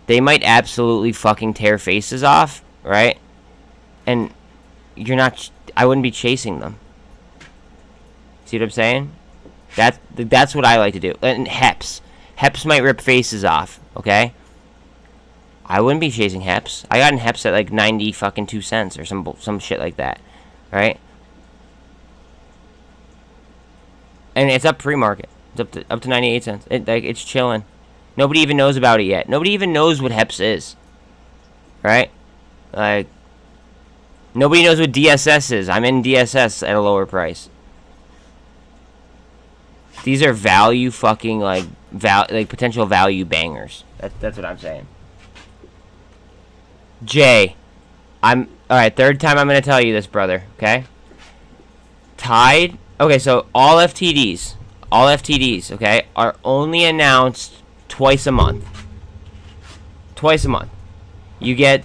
They might absolutely fucking tear faces off, right? And I wouldn't be chasing them. See what I'm saying? That's what I like to do. And HEPs might rip faces off, okay? I wouldn't be chasing HEPs. I got in HEPs at 90 fucking 2 cents or some shit like that, right? And it's up pre-market. It's up to 98 cents. It's chilling. Nobody even knows about it yet. Nobody even knows what HEPs is, right? Nobody knows what DSS is. I'm in DSS at a lower price. These are value fucking potential value bangers. That's what I'm saying. Jay, all right. Third time I'm gonna tell you this, brother. Okay. TYDE. Okay, so all FTDs, okay, are only announced twice a month. Twice a month. You get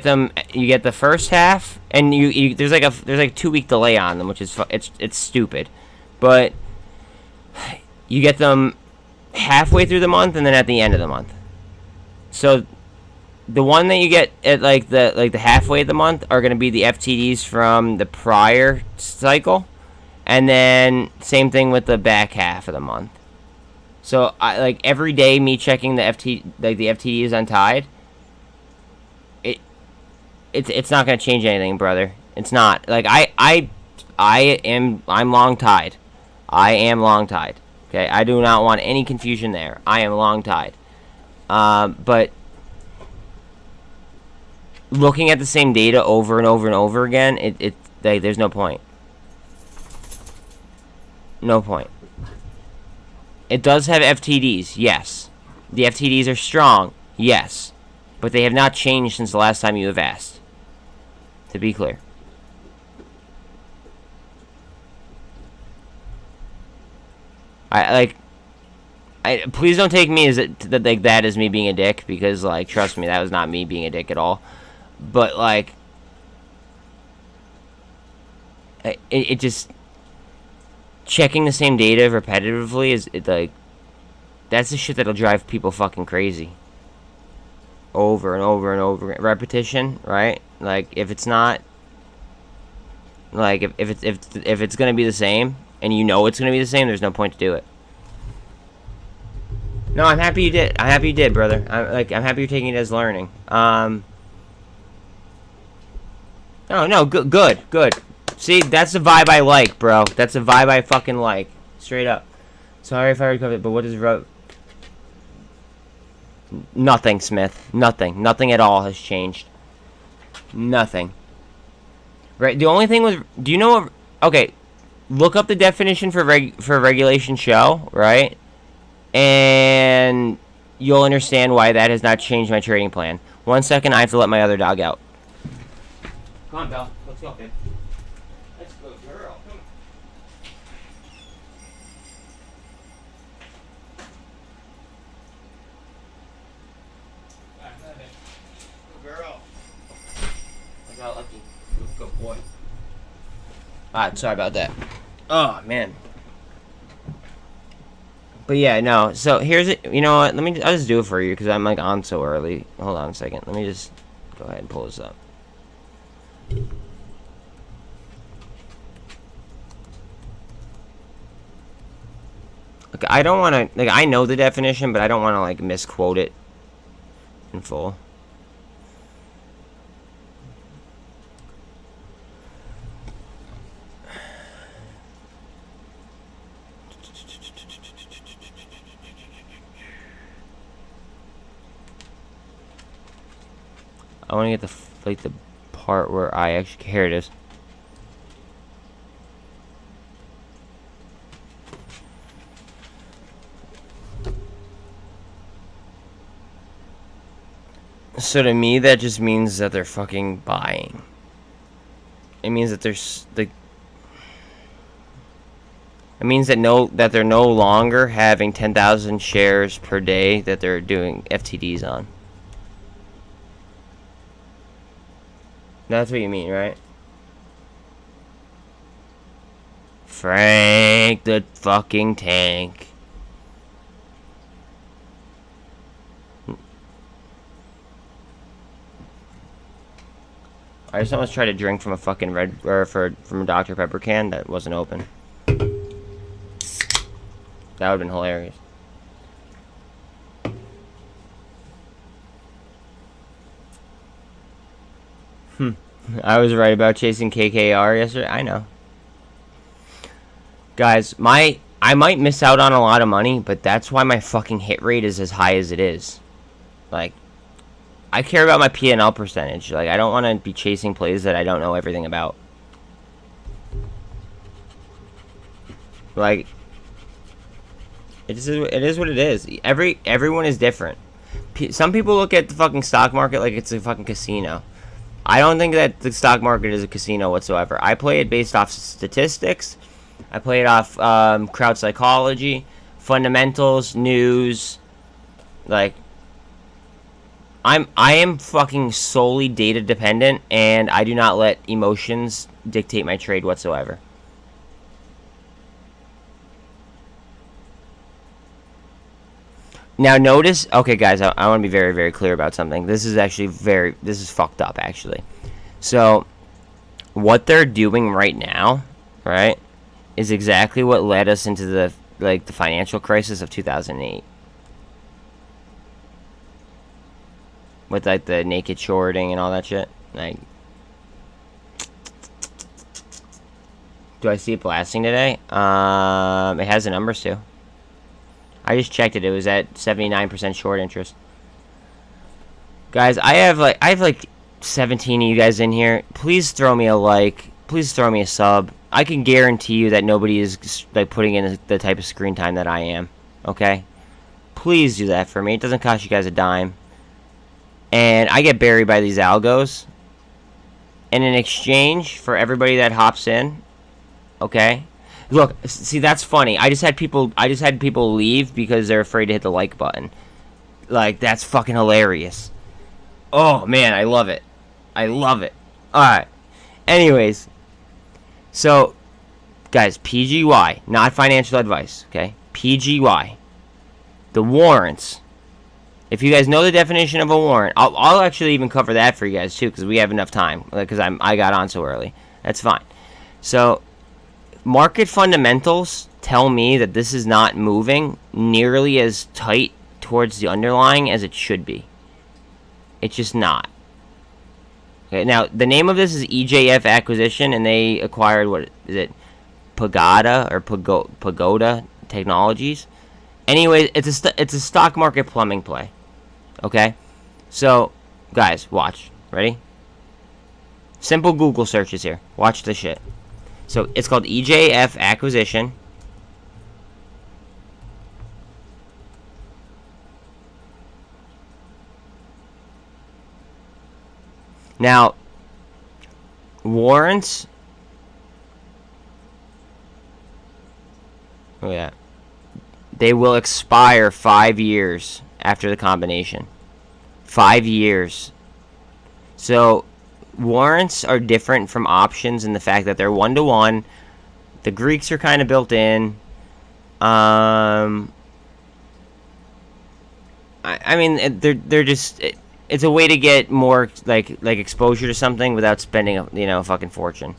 them. You get the first half, and there's a 2-week delay on them, which is it's stupid, but you get them halfway through the month and then at the end of the month. So the one that you get at the halfway of the month are going to be the FTDs from the prior cycle, and then same thing with the back half of the month. So I every day me checking the FTDs on TYDE. It's not going to change anything, brother. It's not. I'm long TYDE. I am long TYDE. Okay, I do not want any confusion there. I am long TYDE. But looking at the same data over and over and over again, there's no point. No point. It does have FTDs, yes. The FTDs are strong, yes. But they have not changed since the last time you have asked. To be clear. Please don't take me as that as me being a dick, because trust me, that was not me being a dick at all. But it just checking the same data repetitively is that's the shit that'll drive people fucking crazy. Over and over and over again. Repetition, right? If it's not if it's gonna be the same and you know it's gonna be the same, there's no point to do it. No, I'm happy you did. I'm happy you did, brother. I'm happy you're taking it as learning. Oh no, good. See, that's the vibe I like, bro. That's the vibe I fucking like. Straight up. Sorry if I recovered, but what is Nothing, Smith. Nothing. Nothing at all has changed. Nothing. Right? The only thing was, do you know? Okay, look up the definition for regulation show, right? And you'll understand why that has not changed my trading plan. 1 second, I have to let my other dog out. Come on, Belle. Let's go, babe. Let's go, girl. Come on. Good girl. I got lucky. Good boy. Alright, sorry about that. Oh, man. But yeah, no. So here's it. You know what? I'll just do it for you because I'm like on so early. Hold on a second. Let me just go ahead and pull this up. Okay, I don't want to, like, I know the definition, but I don't want to, like, misquote it in full. I want to get the part where I actually, here it is. So to me, that just means that they're fucking buying. It means that there's the. It means that they're no longer having 10,000 shares per day that they're doing FTDs on. That's what you mean, right? Frank the fucking tank. I just almost tried to drink from a fucking from a Dr. Pepper can that wasn't open. That would have been hilarious. I was right about chasing KKR yesterday. I know. Guys, I might miss out on a lot of money, but that's why my fucking hit rate is as high as it is. Like, I care about my P&L percentage. Like, I don't want to be chasing plays that I don't know everything about. Like, it is what it is. Everyone is different. Some people look at the fucking stock market like it's a fucking casino. I don't think that the stock market is a casino whatsoever. I play it based off statistics. I play it off crowd psychology, fundamentals, news. Like, I am fucking solely data dependent, and I do not let emotions dictate my trade whatsoever. Now notice, okay guys, I want to be very, very clear about something. This is actually this is fucked up actually. So, what they're doing right now, right, is exactly what led us into the financial crisis of 2008. With like the naked shorting and all that shit. Like, do I see it blasting today? It has the numbers too. I just checked it. It was at 79% short interest. Guys, I have like 17 of you guys in here. Please throw me a like. Please throw me a sub. I can guarantee you that nobody is like putting in the type of screen time that I am. Okay? Please do that for me. It doesn't cost you guys a dime. And I get buried by these algos. And in exchange for everybody that hops in, okay? Look, see, that's funny. I just had people leave because they're afraid to hit the like button. Like, that's fucking hilarious. Oh man, I love it. I love it. All right. Anyways, so guys, PGY, not financial advice, okay? PGY. The warrants. If you guys know the definition of a warrant, I'll actually even cover that for you guys too, because we have enough time. Because I got on so early. That's fine. So, market fundamentals tell me that this is not moving nearly as tight towards the underlying as it should be. It's just not. Okay, now, the name of this is EJF Acquisition, and they acquired, what is it, Pagoda Technologies. Anyway, it's a stock market plumbing play. Okay? So, guys, watch. Ready? Simple Google searches here. Watch this shit. So, it's called EJF acquisition. Now, warrants. Oh, yeah. They will expire 5 years after the combination. 5 years. So, warrants are different from options in the fact that they're 1-to-1. The Greeks are kind of built in. I mean, they're just. It's a way to get more like exposure to something without spending a fucking fortune,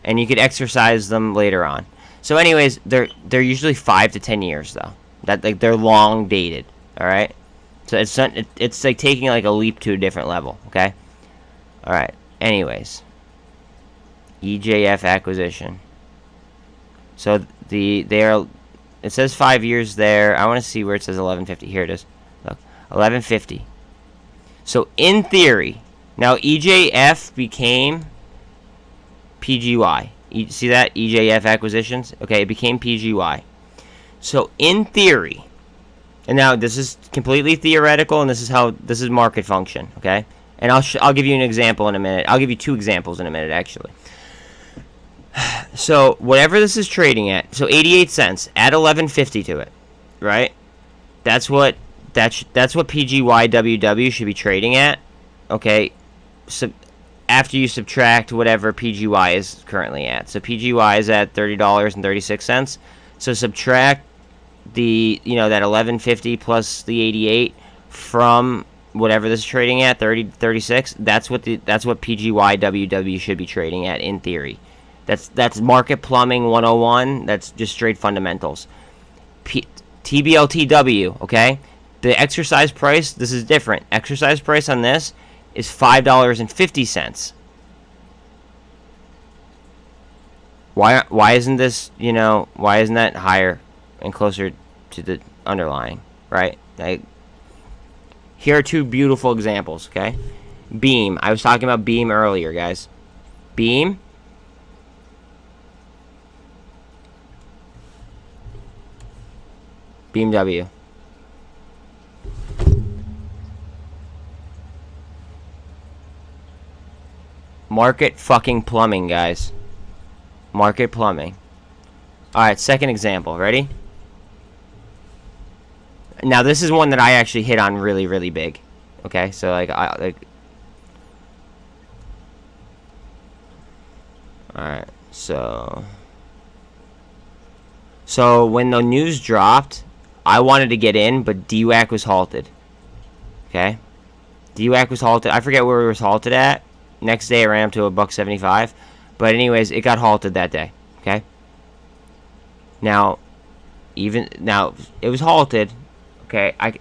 and you could exercise them later on. So, anyways, they're usually 5 to 10 years though. That like they're long dated. All right. So it's like taking like a leap to a different level. Okay. All right. Anyways, EJF acquisition. So it says 5 years there. I want to see where it says 1150. Here it is. Look, 1150. So in theory, now EJF became PGY. You see that? EJF acquisitions? Okay, it became PGY. So in theory, and now this is completely theoretical, and this is market function, okay? And I'll give you an example in a minute. I'll give you 2 examples in a minute, actually. So whatever this is trading at, so 88 cents, add 11.50 to it, right? That's what PGYWW should be trading at, okay? So after you subtract whatever PGY is currently at. So PGY is at $30.36. So subtract the that 11.50 plus the 88 from whatever this is trading at, 36. That's what PGYWW should be trading at in theory. That's market plumbing 101. That's just straight fundamentals. TBLTW, okay? The exercise price, this is different. Exercise price on this is $5.50. Why isn't this, why isn't that higher and closer to the underlying, right? Here are 2 beautiful examples, okay? Beam. I was talking about Beam earlier, guys. Beam. Beam W. Market fucking plumbing, guys. Market plumbing. Alright, second example. Ready? Now, this is one that I actually hit on really, really big. Okay? So, Alright, so when the news dropped, I wanted to get in, but DWAC was halted. Okay? DWAC was halted. I forget where it was halted at. Next day, it ran up to $1.75. But anyways, it got halted that day. Okay? Now, it was halted. Okay? I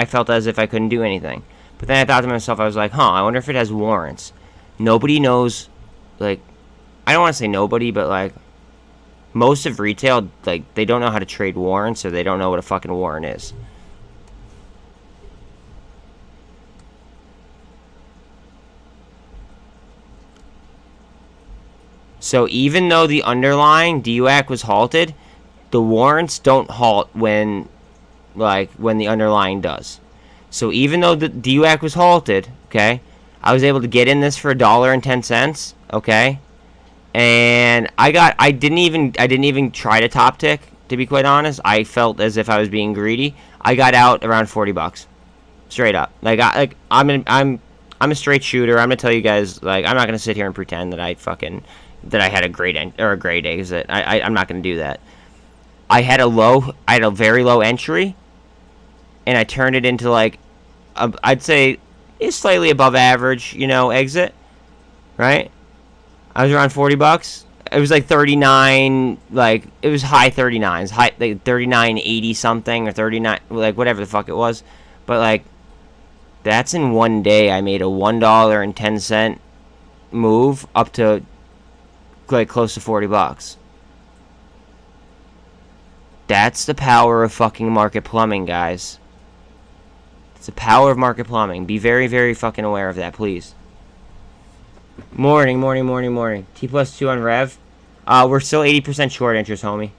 felt as if I couldn't do anything. But then I thought to myself, I was like, I wonder if it has warrants. Nobody knows, I don't want to say nobody, but, most of retail, they don't know how to trade warrants, or they don't know what a fucking warrant is. So even though the underlying DWAC was halted, the warrants don't halt when the underlying does. So even though the DWAC was halted, okay, I was able to get in this for $1.10, okay, and I didn't even try to top tick, to be quite honest. I felt as if I was being greedy. I got out around $40, straight up. I'm a straight shooter. I'm gonna tell you guys, I'm not gonna sit here and pretend that I had a great exit. I'm not gonna do that. I had a very low entry, and I turned it into I'd say it's slightly above average, exit, right? I was around $40. It was 39, it was high 39s, high 39.80 something, or 39, whatever the fuck it was. But that's in one day. I made a $1.10 move up to close to $40. That's the power of fucking market plumbing, guys. It's the power of market plumbing. Be very, very fucking aware of that, please. Morning. T+2 on Rev. We're still 80% short interest, homie.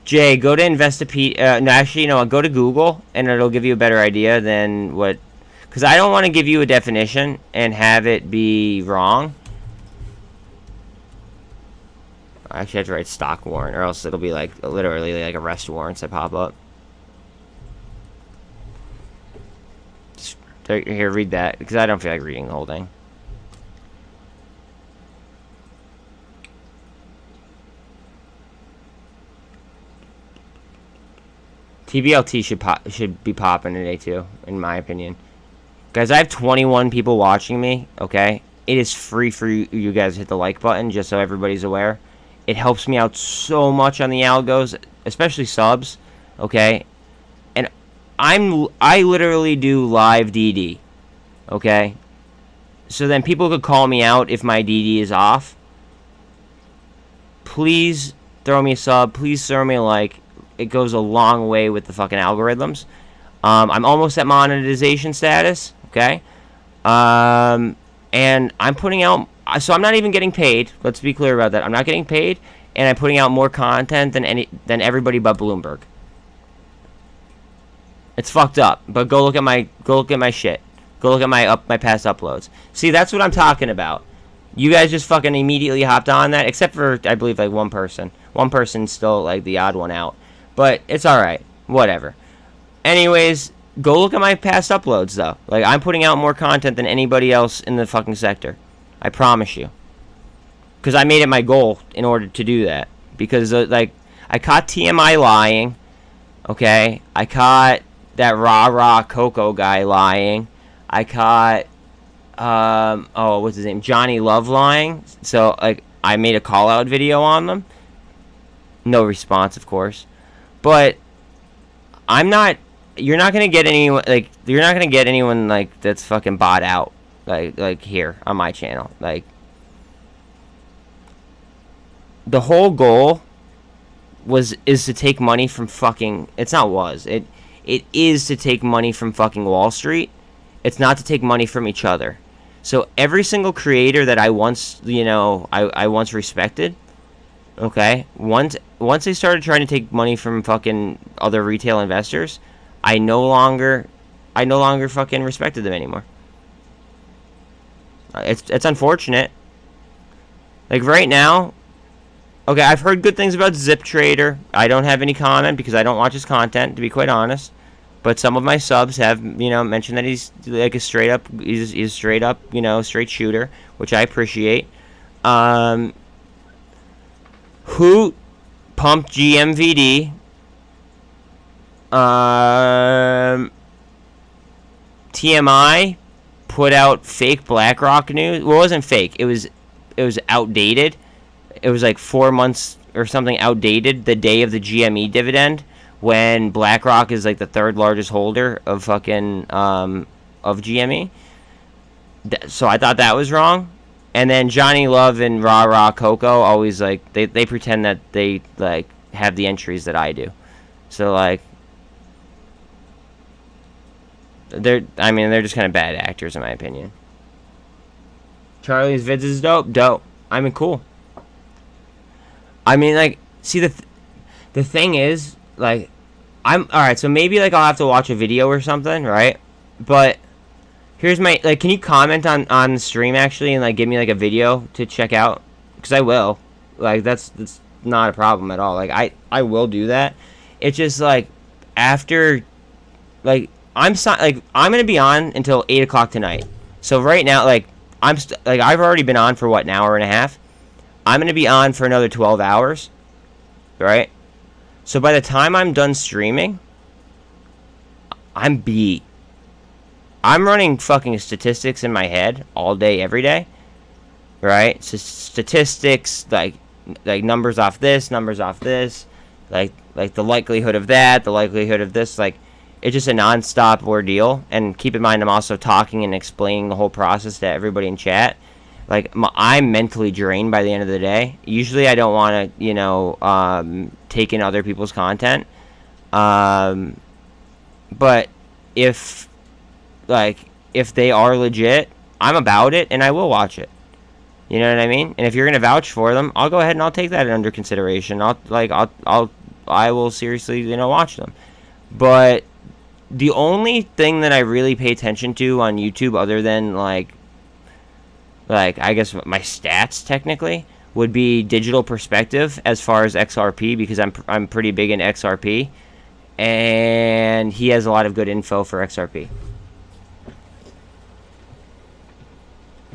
Jay, go to Investopedia. No, actually, you know what? Go to Google, and it'll give you a better idea than what... Because I don't want to give you a definition and have it be wrong. I actually have to write stock warrant, or else it'll be like literally like arrest warrants that pop up. Just, here, read that, because I don't feel like reading the whole thing. TBLT should be popping today too, in my opinion. Guys, I have 21 people watching me, okay? It is free for you guys to hit the like button, just so everybody's aware. It helps me out so much on the algos, especially subs, okay? And I literally do live DD, okay? So then people could call me out if my DD is off. Please throw me a sub. Please throw me a like. It goes a long way with the fucking algorithms. I'm almost at monetization status, okay? And I'm putting out... So I'm not even getting paid. Let's be clear about that. I'm not getting paid, and I'm putting out more content than everybody but Bloomberg. It's fucked up. But go look at my shit. Go look at my past uploads. See, that's what I'm talking about. You guys just fucking immediately hopped on that, except for I believe like one person. One person's still like the odd one out. But it's all right. Whatever. Anyways, go look at my past uploads though. Like I'm putting out more content than anybody else in the fucking sector. I promise you. Because I made it my goal in order to do that. Because, like, I caught TMI lying. Okay? I caught that rah-rah Coco guy lying. I caught, what's his name? Johnny Love lying. So, like, I made a call-out video on them. No response, of course. But, you're not going to get anyone, like, that's fucking bought out. Like here on my channel. Like the whole goal is to take money from fucking... It is to take money from fucking Wall Street. It's not to take money from each other. So every single creator that I once, I once respected, okay, once they started trying to take money from fucking other retail investors, I no longer fucking respected them anymore. It's unfortunate. Like right now, okay, I've heard good things about Zip Trader. I don't have any comment because I don't watch his content, to be quite honest. But some of my subs have, mentioned that he's like a straight up, he's straight up, straight shooter, which I appreciate. Who pumped GMVD? TMI put out fake BlackRock news. Well, it wasn't fake. It was outdated. It was like 4 months or something outdated the day of the GME dividend, when BlackRock is like the third largest holder of fucking of GME. So I thought that was wrong. And then Johnny Love and Rah Rah Coco always like they pretend that they like have the entries that I do. So like they're just kind of bad actors in my opinion. Charlie's vids is dope. I mean, cool. I mean, like, see, the thing is, like, alright, so maybe, like, I'll have to watch a video or something, right? But, here's my, like, can you comment on the stream, actually, and, like, give me, like, a video to check out? Because I will. Like, that's not a problem at all. Like, I will do that. It's just, like, after, like, I'm going to be on until 8 o'clock tonight. So, right now, like, I've already been on for, what, an hour and a half? I'm going to be on for another 12 hours, right? So by the time I'm done streaming, I'm beat. I'm running fucking statistics in my head all day, every day, right? So statistics, like numbers off this, like the likelihood of that, the likelihood of this, like, it's just a non-stop ordeal. And keep in mind, I'm also talking and explaining the whole process to everybody in chat. like I'm mentally drained by the end of the day. Usually I don't want to, take in other people's content. But if they are legit, I'm about it and I will watch it. You know what I mean? And if you're gonna vouch for them, I'll go ahead and I'll take that under consideration. I will seriously, watch them. But the only thing that I really pay attention to on YouTube, other than like I guess my stats technically, would be digital perspective as far as XRP, because I'm pretty big in XRP, and he has a lot of good info for XRP.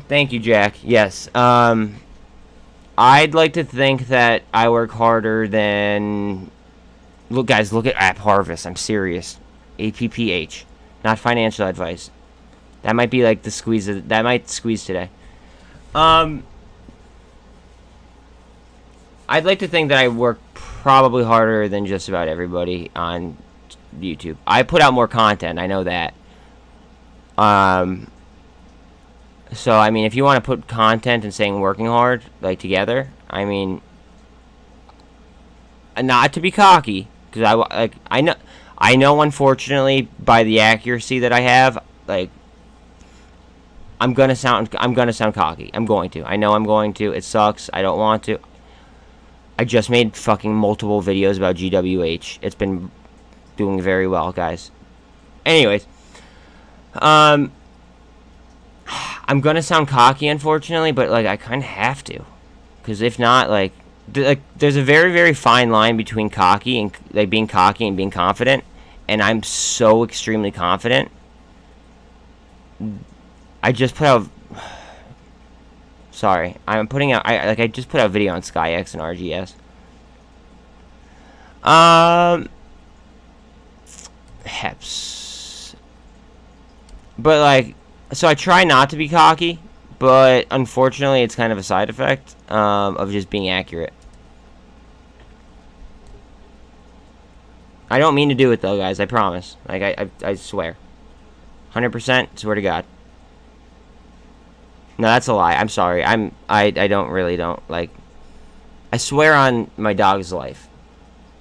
Thank you, Jack. Yes. I'd like to think that I work harder than... Look, guys, look at App Harvest. I'm serious. APPH. Not financial advice. That might be like the squeeze. That might squeeze today. I'd like to think that I work probably harder than just about everybody on YouTube. I put out more content. I know that. So, I mean, if you want to put content and saying working hard, like, together, I mean, not to be cocky, because I know, unfortunately, by the accuracy that I have, like, I'm gonna sound cocky. I'm going to. I know I'm going to. It sucks. I don't want to. I just made fucking multiple videos about GWH. It's been doing very well, guys. Anyways, I'm gonna sound cocky, unfortunately, but like I kind of have to, because if not, there's a very, very fine line between cocky and like being cocky and being confident, and I'm so extremely confident. I just put out. Sorry, I'm putting out. I just put out a video on SkyX and RGS. Heps. But like. So I try not to be cocky, but unfortunately it's kind of a side effect of just being accurate. I don't mean to do it though, guys. I promise. Like I swear, 100%. Swear to God. No, that's a lie. I'm sorry. I don't like. I swear on my dog's life.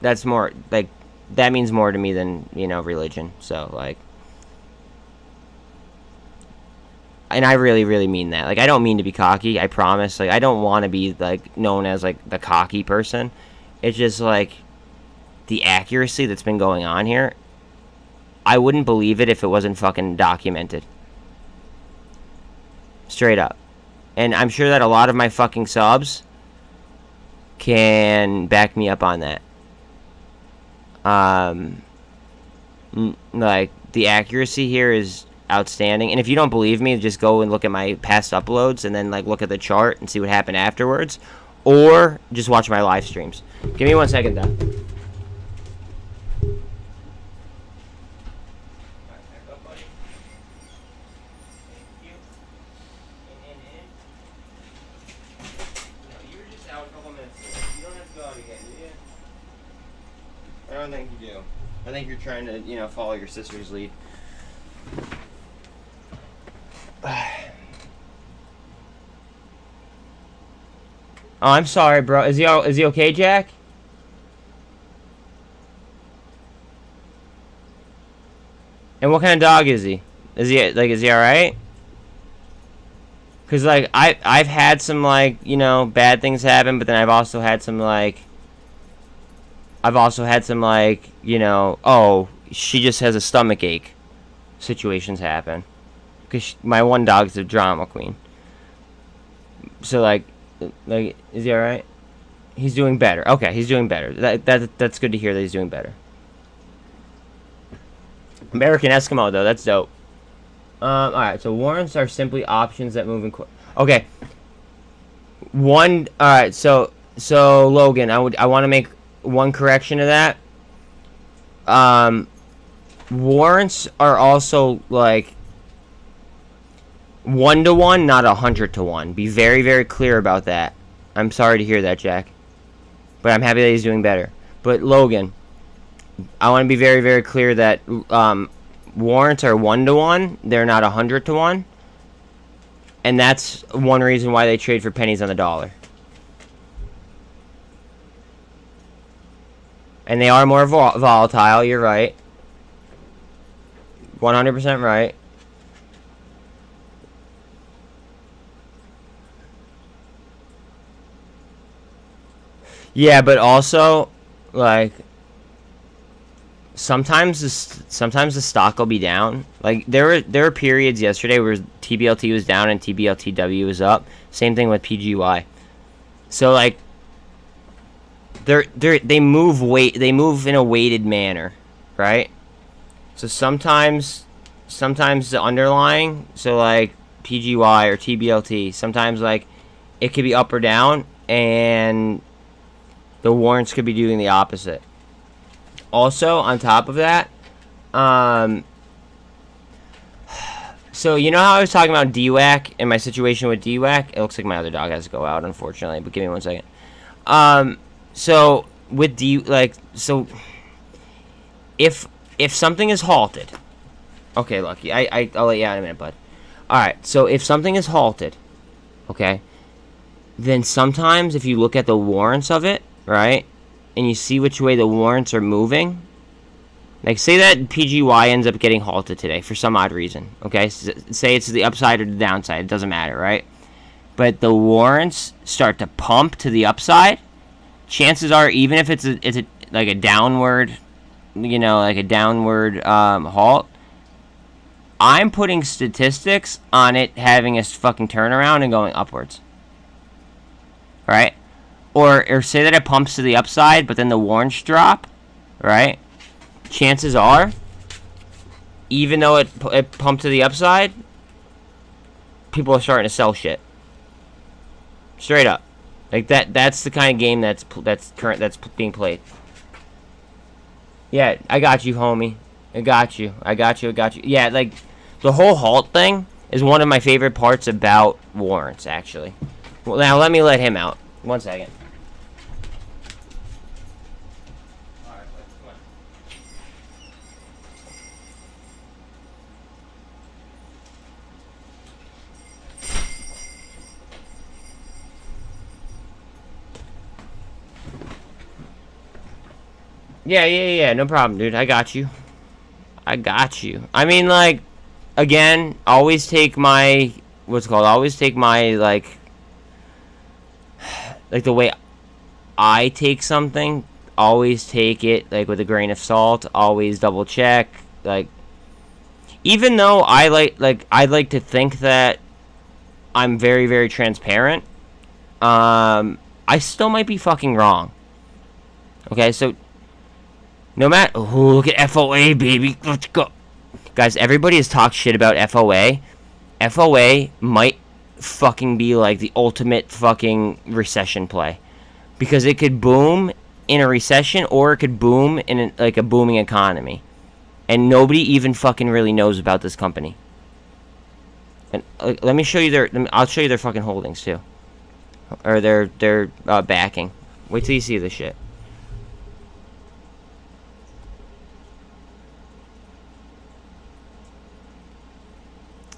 That's more like that means more to me than religion. So like. And I really, really mean that. Like, I don't mean to be cocky. I promise. Like, I don't want to be, like, known as, like, the cocky person. It's just, like, the accuracy that's been going on here. I wouldn't believe it if it wasn't fucking documented. Straight up. And I'm sure that a lot of my fucking subs can back me up on that. Like, the accuracy here is... outstanding. And if you don't believe me, just go and look at my past uploads and then like look at the chart and see what happened afterwards, or just watch my live streams. Give me 1 second though. I don't think you do. I think you're trying to, follow your sister's lead. Oh, I'm sorry, bro. Is he okay, Jack? And what kind of dog is he? Is he all right? Cause like I've had some like bad things happen, but then I've also had some oh, she just has a stomach ache situations happen. Cause my one dog's a drama queen. So like, is he all right? He's doing better. Okay, he's doing better. That's good to hear that he's doing better. American Eskimo though, that's dope. All right. So warrants are simply options that move in. Okay. All right. So Logan, I want to make one correction to that. Warrants are also like 1-to-1, not 100-to-1. Be very, very clear about that. I'm sorry to hear that, Jack. But I'm happy that he's doing better. But Logan, I want to be very, very clear that warrants are 1-to-1. They're not 100-to-1. And that's one reason why they trade for pennies on the dollar. And they are more volatile, you're right. 100% right. Yeah, but also, like, sometimes the stock will be down. Like, there were periods yesterday where TBLT was down and TBLTW was up. Same thing with PGY. So, like, they move in a weighted manner, right? So sometimes the underlying, so like PGY or TBLT, sometimes like it could be up or down, and the warrants could be doing the opposite. Also, on top of that, so you know how I was talking about DWAC and my situation with DWAC? It looks like my other dog has to go out, unfortunately, but give me 1 second. So with if something is halted, okay, Lucky, I'll let you out in a minute, bud. All right, so if something is halted, okay, then sometimes if you look at the warrants of it, right, and you see which way the warrants are moving, like say that PGY ends up getting halted today for some odd reason, okay, say it's the upside or the downside, it doesn't matter, right, but the warrants start to pump to the upside, chances are, even if it's like a downward, you know, like a downward halt, I'm putting statistics on it having a fucking turnaround and going upwards. Right? Or say that it pumps to the upside, but then the warrants drop, right? Chances are, even though it pumped to the upside, people are starting to sell shit. Straight up. Like that's the kind of game that's being played. Yeah, I got you, homie. I got you. Yeah, like the whole halt thing is one of my favorite parts about warrants, actually. Well, now let me let him out. 1 second. Yeah, no problem, dude. I got you. I mean, like, again, always take my, always take my, like the way I take something, always take it, like, with a grain of salt, always double check, like, even though I like to think that I'm very, very transparent, I still might be fucking wrong. Okay, so no matter... Oh, look at FOA, baby. Let's go. Guys, everybody has talked shit about FOA. FOA might fucking be like the ultimate fucking recession play. Because it could boom in a recession, or it could boom in like a booming economy. And nobody even fucking really knows about this company. And let me show you their... I'll show you their fucking holdings, too. Or their backing. Wait till you see this shit.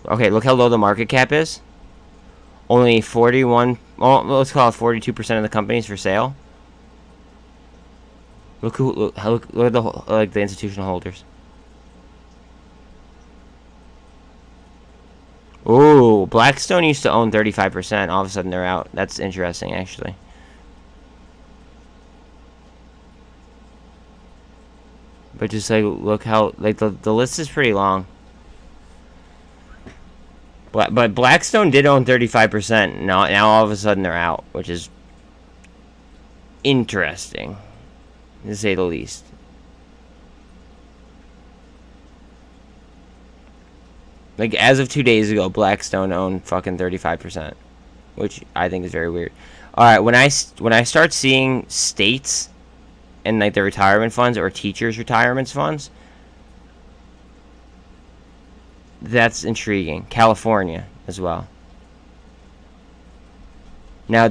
Okay, look how low the market cap is. Only 41, well, let's call it 42% of the companies for sale. Look at the institutional holders. Ooh, Blackstone used to own 35%. All of a sudden they're out. That's interesting, actually. But just like, look how, like, the list is pretty long. But Blackstone did own 35%. Now all of a sudden they're out, which is interesting, to say the least. Like, as of 2 days ago, Blackstone owned fucking 35%, which I think is very weird. All right, when I start seeing states and like the retirement funds or teachers' retirement funds, that's intriguing. California as well. Now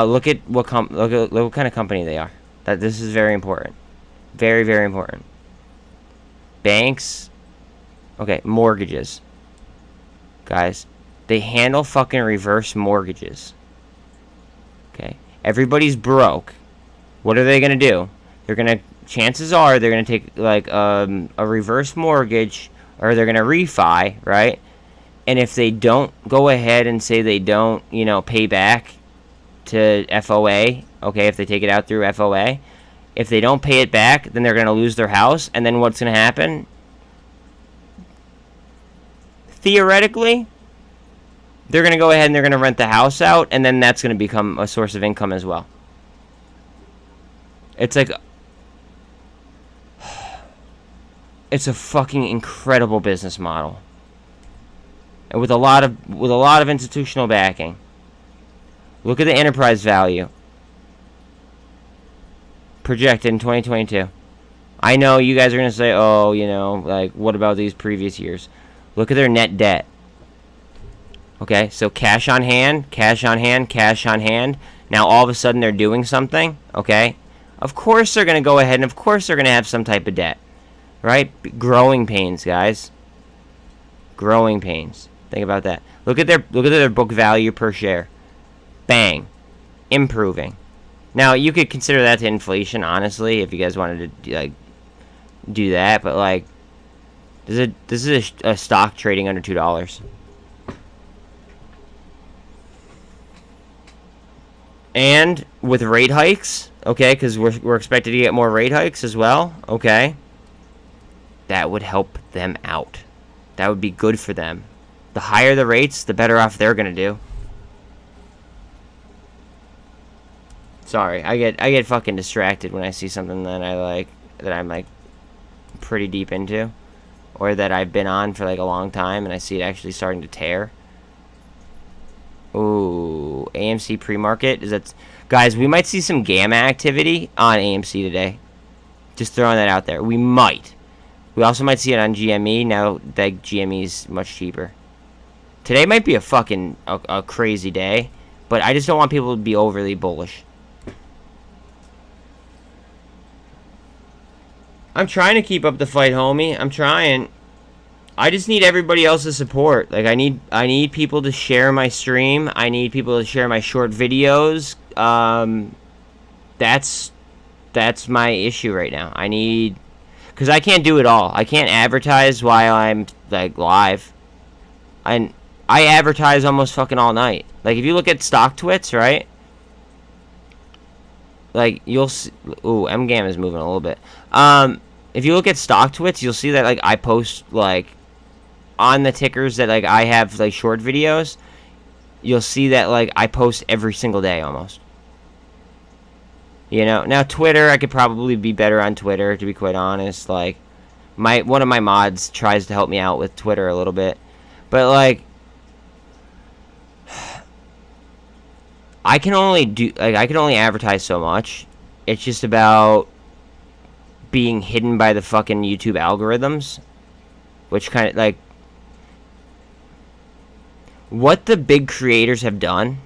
look at what kind of company they are. This is very important. Very, very important. Banks. Okay, mortgages. Guys, They handle fucking reverse mortgages. Okay? Everybody's broke. What are they going to do? Chances are they're going to take, like, a reverse mortgage, or they're going to refi, right? And if they don't go ahead and say they don't, pay back to FOA, okay, if they take it out through FOA, if they don't pay it back, then they're going to lose their house. And then what's going to happen? Theoretically, they're going to go ahead and they're going to rent the house out, and then that's going to become a source of income as well. It's like, it's a fucking incredible business model, and with a lot of institutional backing. Look at the enterprise value projected in 2022. I know you guys are going to say, oh, like, what about these previous years? Look at their net debt. Okay, so cash on hand, cash on hand, cash on hand. Now all of a sudden they're doing something, okay? Of course they're going to go ahead and of course they're going to have some type of debt. Right? Growing pains, guys. Growing pains. Think about that. Look at their book value per share. Bang. Improving. Now, you could consider that to inflation, honestly, if you guys wanted to like do that, but like this is a stock trading under $2. And with rate hikes, okay, because we're expected to get more rate hikes as well, okay, that would help them out. That would be good for them. The higher the rates, the better off they're gonna do. Sorry, I get fucking distracted when I see something that I'm like pretty deep into, or that I've been on for like a long time, and I see it actually starting to tear. Ooh, AMC pre-market. Guys, we might see some gamma activity on AMC today. Just throwing that out there. We might. We also might see it on GME now that GME is much cheaper. Today might be a fucking a crazy day, but I just don't want people to be overly bullish. I'm trying to keep up the fight, homie. I'm trying. I just need everybody else's support. Like, I need people to share my stream. I need people to share my short videos. That's my issue right now. Because I can't do it all. I can't advertise while I'm like live. I advertise almost fucking all night. Like, if you look at stock twits, right? Like, you'll see. Ooh, MGAM is moving a little bit. If you look at stock twits, you'll see that like I post like on the tickers that like I have like short videos. You'll see that like I post every single day almost. Now Twitter, I could probably be better on Twitter, to be quite honest. Like, one of my mods tries to help me out with Twitter a little bit, but like I can only advertise so much. It's just about being hidden by the fucking YouTube algorithms, which kind of like what the big creators have done.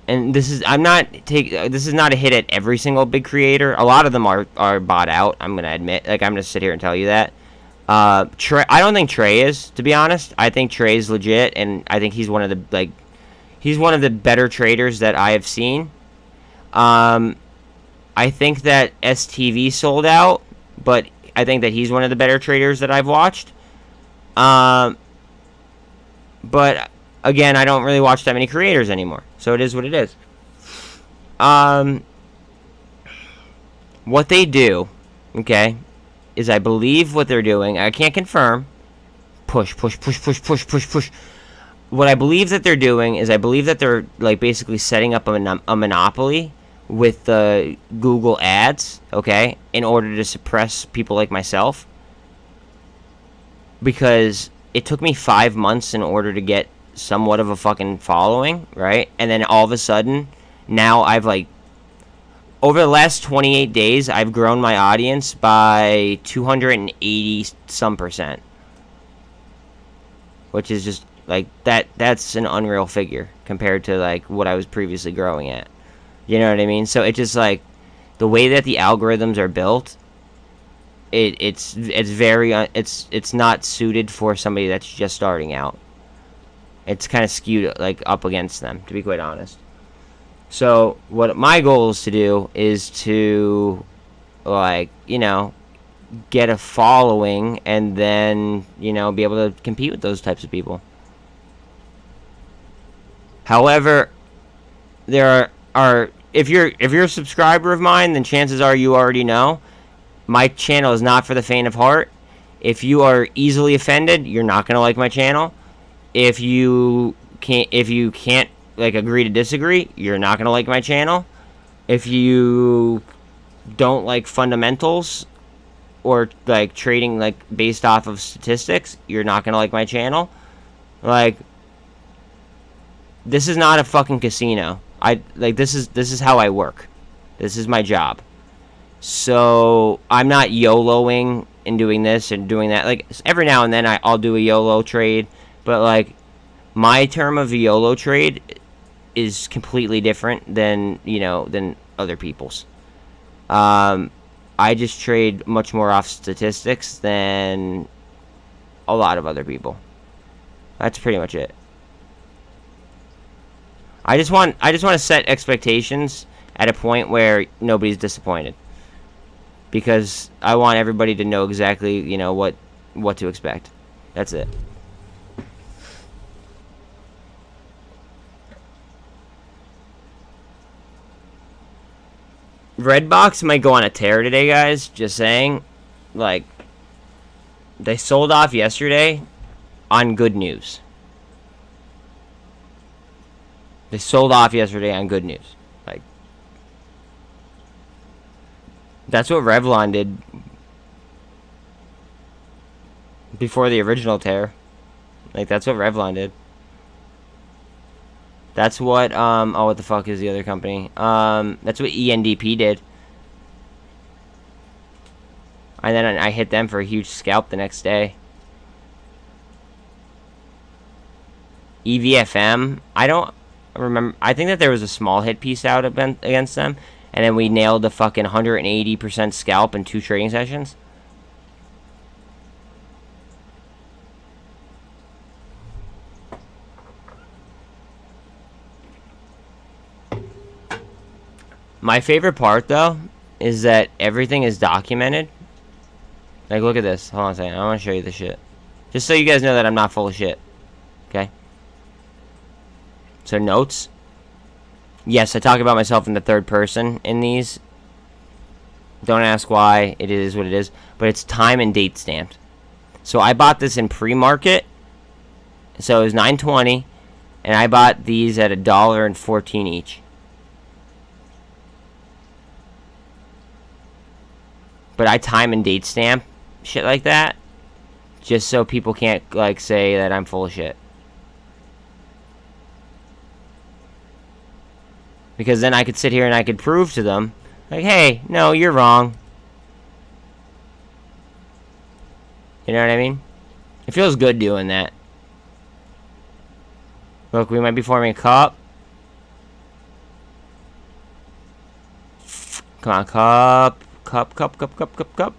And this is not a hit at every single big creator. A lot of them are bought out. I'm gonna admit. Like, I'm gonna sit here and tell you that. Trey, I don't think Trey is, to be honest. I think Trey's legit, and I think he's one of the better traders that I have seen. I think that STV sold out, but I think that he's one of the better traders that I've watched. But again, I don't really watch that many creators anymore, so it is what it is. What they do, okay, is I believe what they're doing. I can't confirm. Push. What I believe that they're doing is I believe that they're like basically setting up a monopoly with the Google ads, okay, in order to suppress people like myself. Because it took me 5 months in order to get somewhat of a fucking following, right? And then all of a sudden, now I've like, over the last 28 days, I've grown my audience by 280 some %. Which is just like that's an unreal figure compared to like what I was previously growing at. You know what I mean? So it's just like the way that the algorithms are built, it's not suited for somebody that's just starting out. It's kind of skewed like up against them, to be quite honest. So what my goal is to do is to, like, you know, get a following and then, you know, be able to compete with those types of people. However, there are if you're a subscriber of mine, then chances are you already know my channel is not for the faint of heart. If you are easily offended, you're not going to like my channel. If you can't like agree to disagree, you're not going to like my channel. If you don't like fundamentals or like trading like based off of statistics, you're not going to like my channel. Like, this is not a fucking casino. This is how I work. This is my job. So I'm not YOLOing and doing this and doing that. Like, every now and then I'll do a YOLO trade, but like my term of a YOLO trade is completely different than, you know, than other people's. I just trade much more off statistics than a lot of other people. That's pretty much it. I just want to set expectations at a point where nobody's disappointed, because I want everybody to know exactly, you know, what to expect. That's it. Redbox might go on a tear today, guys. Just saying. Like, they sold off yesterday on good news. They sold off yesterday on good news. Like, that's what Revlon did before the original tear. Like, that's what Revlon did. That's what, oh, what the fuck is the other company? That's what ENDP did. And then I hit them for a huge scalp the next day. EVFM, I don't remember. I think that there was a small hit piece out against them, and then we nailed the fucking 180% scalp in 2 trading sessions. My favorite part, though, is that everything is documented. Like, look at this. Hold on a second. I want to show you this shit. Just so you guys know that I'm not full of shit. Okay? So, notes. Yes, I talk about myself in the third person in these. Don't ask why. It is what it is. But it's time and date stamped. So, I bought this in pre-market. So, it was $9.20. And I bought these at $1.14 each. But I time and date stamp shit like that, just so people can't, like, say that I'm full of shit. Because then I could sit here and I could prove to them, like, hey, no, you're wrong. You know what I mean? It feels good doing that. Look, we might be forming a cup. Come on, cup. Cup.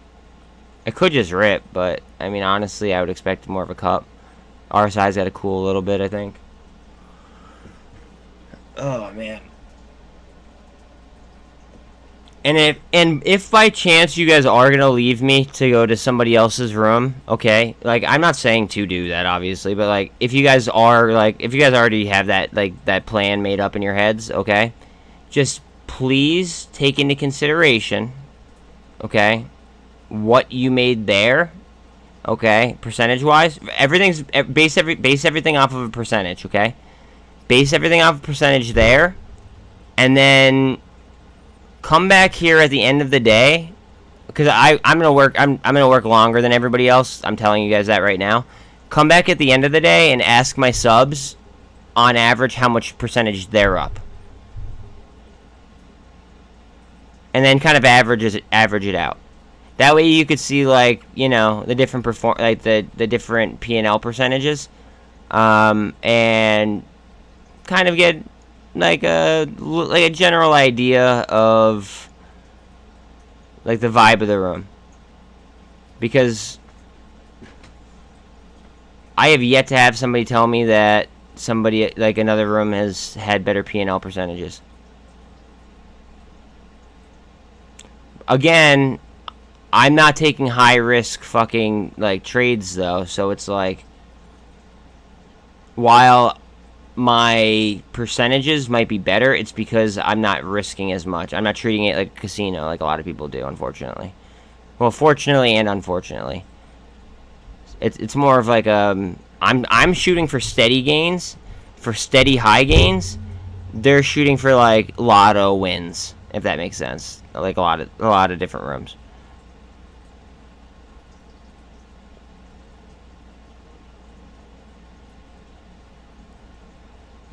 It could just rip, but, I mean, honestly, I would expect more of a cup. RSI's got to cool a little bit, I think. Oh, man. And if by chance you guys are going to leave me to go to somebody else's room, okay? Like, I'm not saying to do that, obviously, but, like, if you guys are, like, if you guys already have that, like, that plan made up in your heads, okay? Just please take into consideration, okay, what you made there, okay, percentage-wise. Everything's base everything off of a percentage, okay? Base everything off of a percentage there, and then come back here at the end of the day, because I'm gonna work longer than everybody else. I'm telling you guys that right now. Come back at the end of the day and ask my subs, on average, how much percentage they're up. And then kind of average it out. That way you could see, like, you know, the different the different P&L percentages, and kind of get like a general idea of, like, the vibe of the room. Because I have yet to have somebody tell me that somebody, like another room, has had better P&L percentages. Again, I'm not taking high risk fucking like trades though, so it's like, while my percentages might be better, it's because I'm not risking as much. I'm not treating it like a casino like a lot of people do, unfortunately. Well, fortunately and unfortunately. It's more of like I'm shooting for steady gains, for steady high gains. They're shooting for like lotto wins, if that makes sense. Like a lot of different rooms.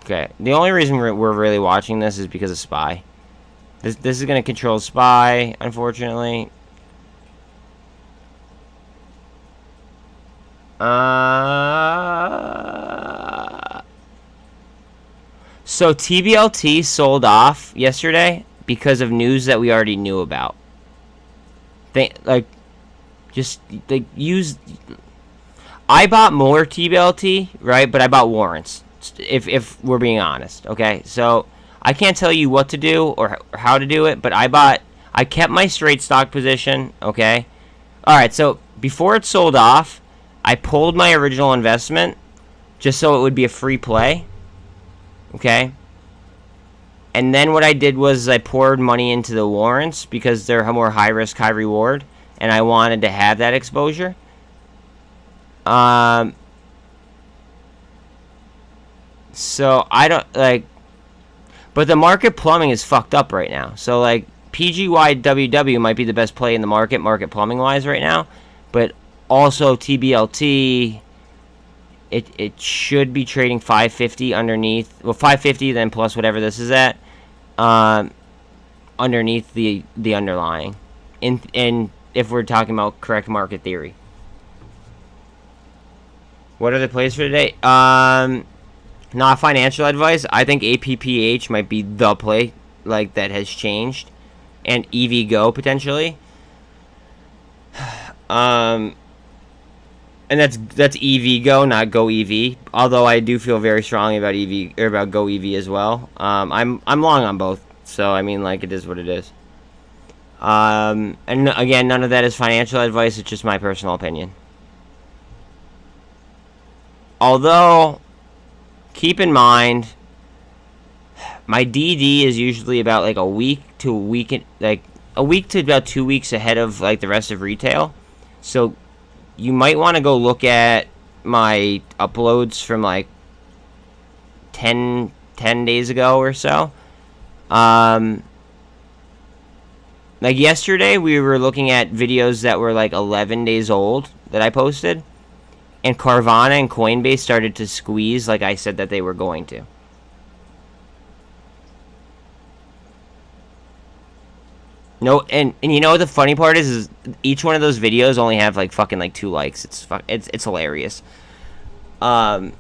Okay, the only reason we're really watching this is because of SPY. This is going to control SPY, unfortunately. So TBLT sold off yesterday because of news that we already knew about. I bought more TBLT, right? But I bought warrants. If we're being honest, okay? So I can't tell you what to do or how to do it, but I kept my straight stock position, okay? All right, so before it sold off, I pulled my original investment just so it would be a free play, okay? And then what I did was I poured money into the warrants because they're more high risk, high reward, and I wanted to have that exposure. So I don't like, but the market plumbing is fucked up right now. So like PGYWW might be the best play in the market plumbing wise right now, but also TBLT, it should be trading 550 underneath. Well, 550 then plus whatever this is at, underneath the underlying, in if we're talking about correct market theory. What are the plays for today? Not financial advice. I think APPH might be the play, like, that has changed. And EVGO, potentially. And that's EVGO, not GoEV. Although I do feel very strongly about EV, or about GoEV as well. I'm long on both. So, I mean, like, it is what it is. And again, none of that is financial advice. It's just my personal opinion. Although, keep in mind, my DD is usually about like a week to about 2 weeks ahead of like the rest of retail. So you might want to go look at my uploads from like 10 days ago or so. Like yesterday, we were looking at videos that were like 11 days old that I posted. And Carvana and Coinbase started to squeeze like I said that they were going to. No, and you know what the funny part is each one of those videos only have like fucking like 2 likes. It's hilarious. But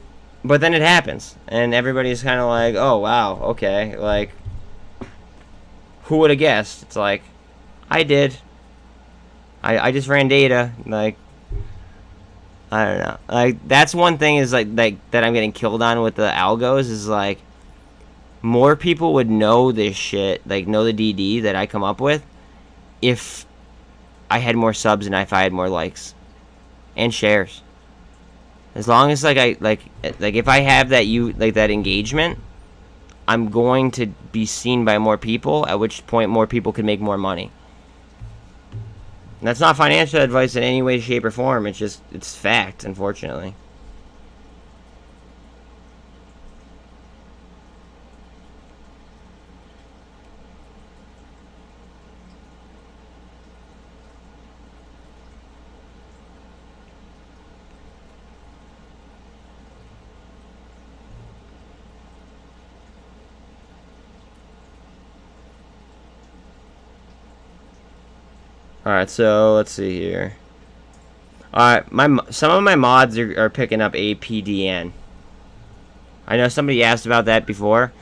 then it happens, and everybody's kind of like, oh wow, okay, like, who would have guessed? It's like, I did. I just ran data, like. I don't know. Like, that's one thing is like that I'm getting killed on with the algos is like more people would know this shit, like know the DD that I come up with if I had more subs and if I had more likes and shares. As long as like if I have that that engagement, I'm going to be seen by more people, at which point more people can make more money. And that's not financial advice in any way, shape, or form. It's fact, unfortunately. Alright, so let's see here. Alright, some of my mods are picking up APDN. I know somebody asked about that before.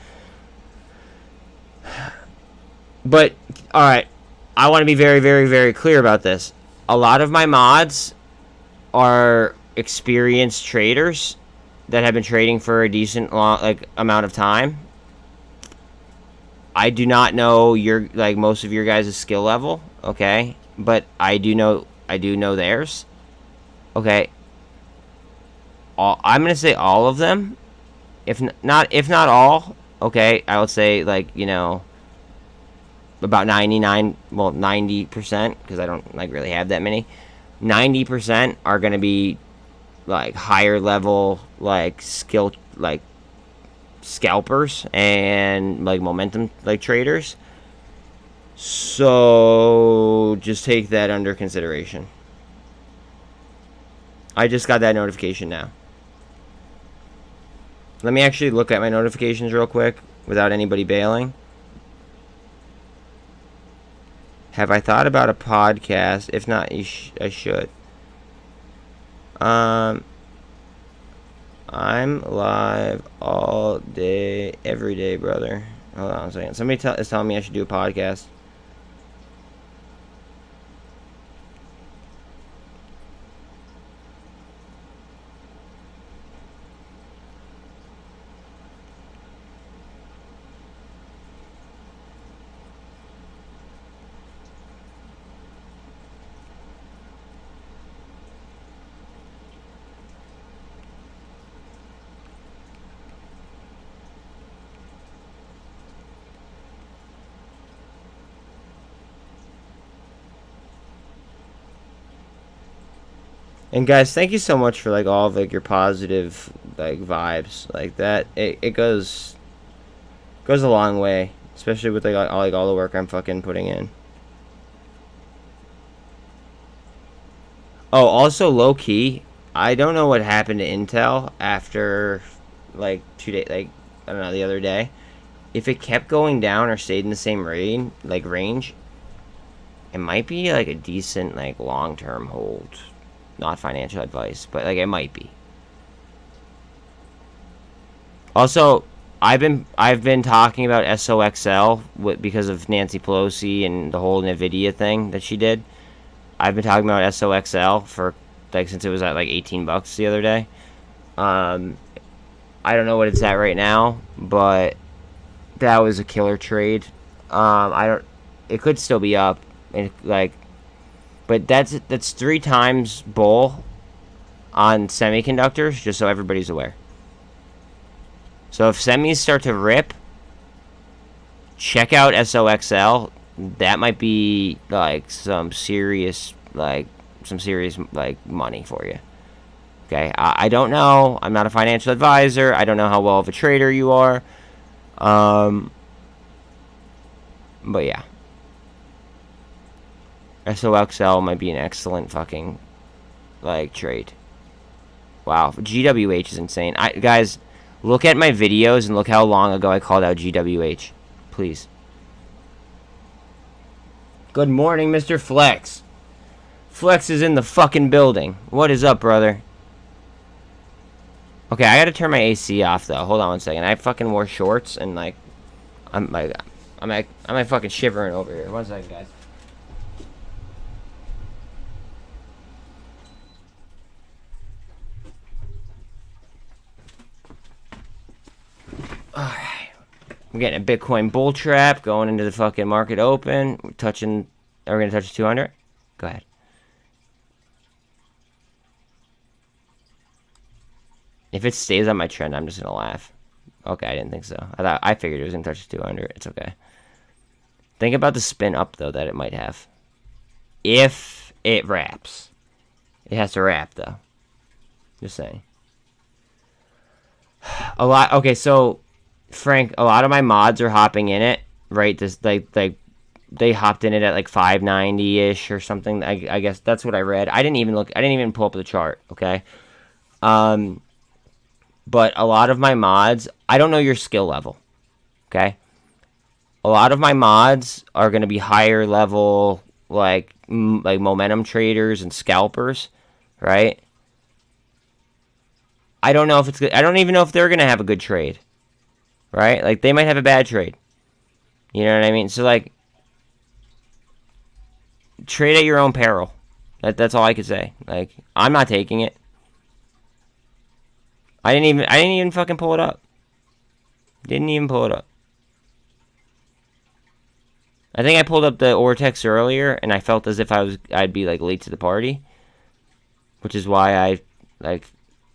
But, alright, I want to be very, very, very clear about this. A lot of my mods are experienced traders that have been trading for a decent amount of time. I do not know your most of your guys' skill level, okay? But I do know theirs. Okay. I'm gonna say all of them. If not all, okay, I would say about 90%, because I don't really have that many. 90% are gonna be higher level skill scalpers and momentum traders. So just take that under consideration. I just got that notification now. Let me actually look at my notifications real quick without anybody bailing. Have I thought about a podcast? If not, I should. I'm live all day, every day, brother. Hold on a second. Somebody is telling me I should do a podcast. And guys, thank you so much for all of your positive vibes that. It goes a long way, especially with all the work I'm fucking putting in. Oh, also low key, I don't know what happened to Intel after 2 days, I don't know, the other day. If it kept going down or stayed in the same range, it might be a decent long-term hold. Not financial advice, but it might be. Also, I've been talking about SOXL because of Nancy Pelosi and the whole Nvidia thing that she did. I've been talking about SOXL for since it was at $18 the other day. I don't know what it's at right now, but that was a killer trade. It could still be up, and but that's 3 times bull on semiconductors, just so everybody's aware. So if semis start to rip, check out SOXL. That might be some serious money for you. Okay, I don't know. I'm not a financial advisor. I don't know how well of a trader you are. But yeah. SOXL might be an excellent fucking trade. Wow, GWH is insane. Guys, look at my videos and look how long ago I called out GWH, please. Good morning, Mr. Flex. Flex is in the fucking building. What is up, brother? Okay, I gotta turn my AC off though. Hold on one second. I fucking wore shorts and I'm fucking shivering over here. One second, guys. Alright. I'm getting a Bitcoin bull trap going into the fucking market open. Are we gonna touch 200? Go ahead. If it stays on my trend, I'm just gonna laugh. Okay, I didn't think so. I figured it was gonna touch 200. It's okay. Think about the spin up though that it might have. If it wraps. It has to wrap though. Just saying. Okay, so Frank, a lot of my mods are hopping in it, right? This they hopped in it at 590-ish or something. I guess that's what I read. I didn't even pull up the chart, okay? But a lot of my mods, I don't know your skill level, okay? A lot of my mods are going to be higher level like momentum traders and scalpers, right? I don't know if it's good. I don't even know if they're going to have a good trade. Right? They might have a bad trade. You know what I mean? So, trade at your own peril. That's all I could say. I'm not taking it. I didn't even fucking pull it up. Didn't even pull it up. I think I pulled up the Ortex earlier, and I felt as if I'd be like late to the party, which is why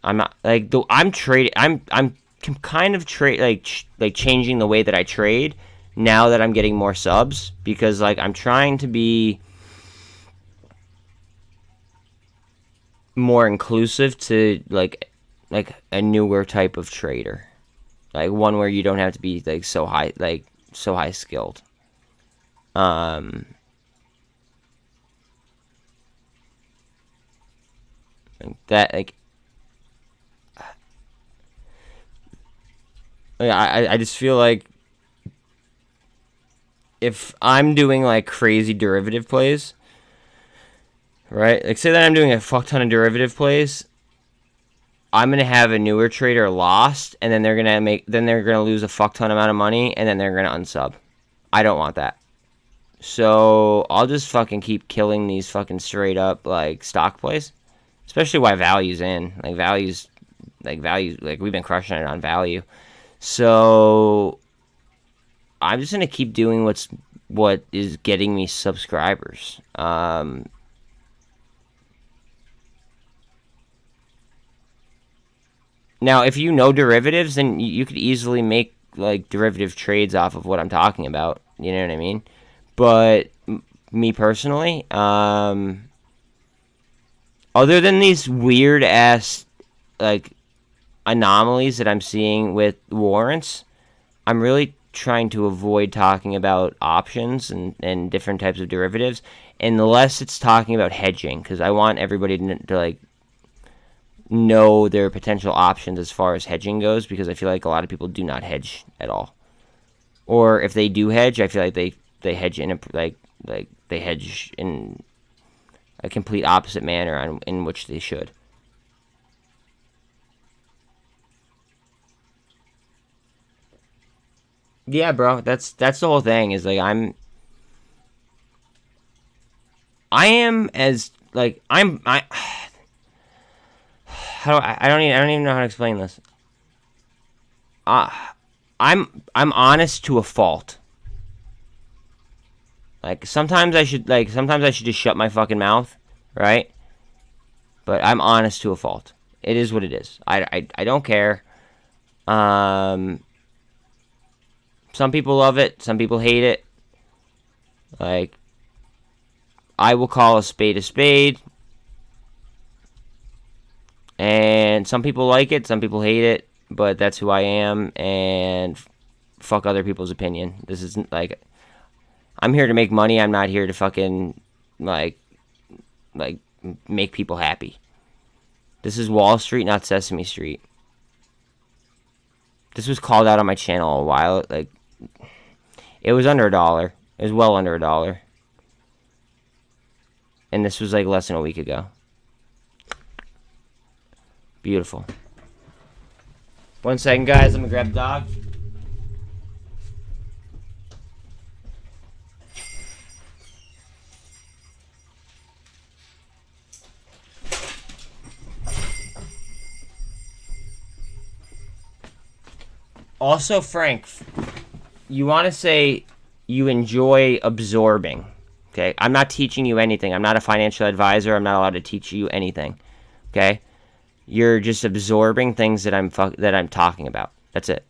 I'm not like I'm trading. I'm kind of like changing the way that I trade now that I'm getting more subs, because like I'm trying to be more inclusive to like a newer type of trader, like one where you don't have to be like so high skilled. That like I just feel like if I'm doing like crazy derivative plays, right? Like say that I'm doing a fuck ton of derivative plays, I'm gonna have a newer trader lost, and then they're gonna lose a fuck ton amount of money, and then they're gonna unsub. I don't want that. So I'll just fucking keep killing these fucking straight up like stock plays, especially while value's in. Like value's like we've been crushing it on value. So I'm just gonna keep doing what is getting me subscribers. Now, if you know derivatives, then you could easily make like derivative trades off of what I'm talking about. You know what I mean? But me personally, other than these weird ass like anomalies that I'm seeing with warrants, I'm really trying to avoid talking about options and different types of derivatives, unless it's talking about hedging, because I want everybody to like know their potential options as far as hedging goes, because I feel like a lot of people do not hedge at all, or if they do hedge, I feel like they hedge in a they hedge in a complete opposite manner in which they should. Yeah, bro, that's the whole thing. Is like I am as like I how do I don't even know how to explain this. I'm honest to a fault. Like sometimes I should just shut my fucking mouth, right? But I'm honest to a fault. It is what it is. I don't care. Some people love it, some people hate it. Like I will call a spade, and some people like it, some people hate it, but that's who I am, and fuck other people's opinion. This isn't like I'm here to make money. I'm not here to fucking like make people happy. This is Wall Street, not Sesame Street. This was called out on my channel a while. Like it was under $1. It was well under $1. And this was like less than a week ago. Beautiful. 1 second, guys. Let me grab the dog. Also, Frank, you want to say you enjoy absorbing. Okay? I'm not teaching you anything. I'm not a financial advisor. I'm not allowed to teach you anything. Okay? You're just absorbing things that I'm talking about. That's it.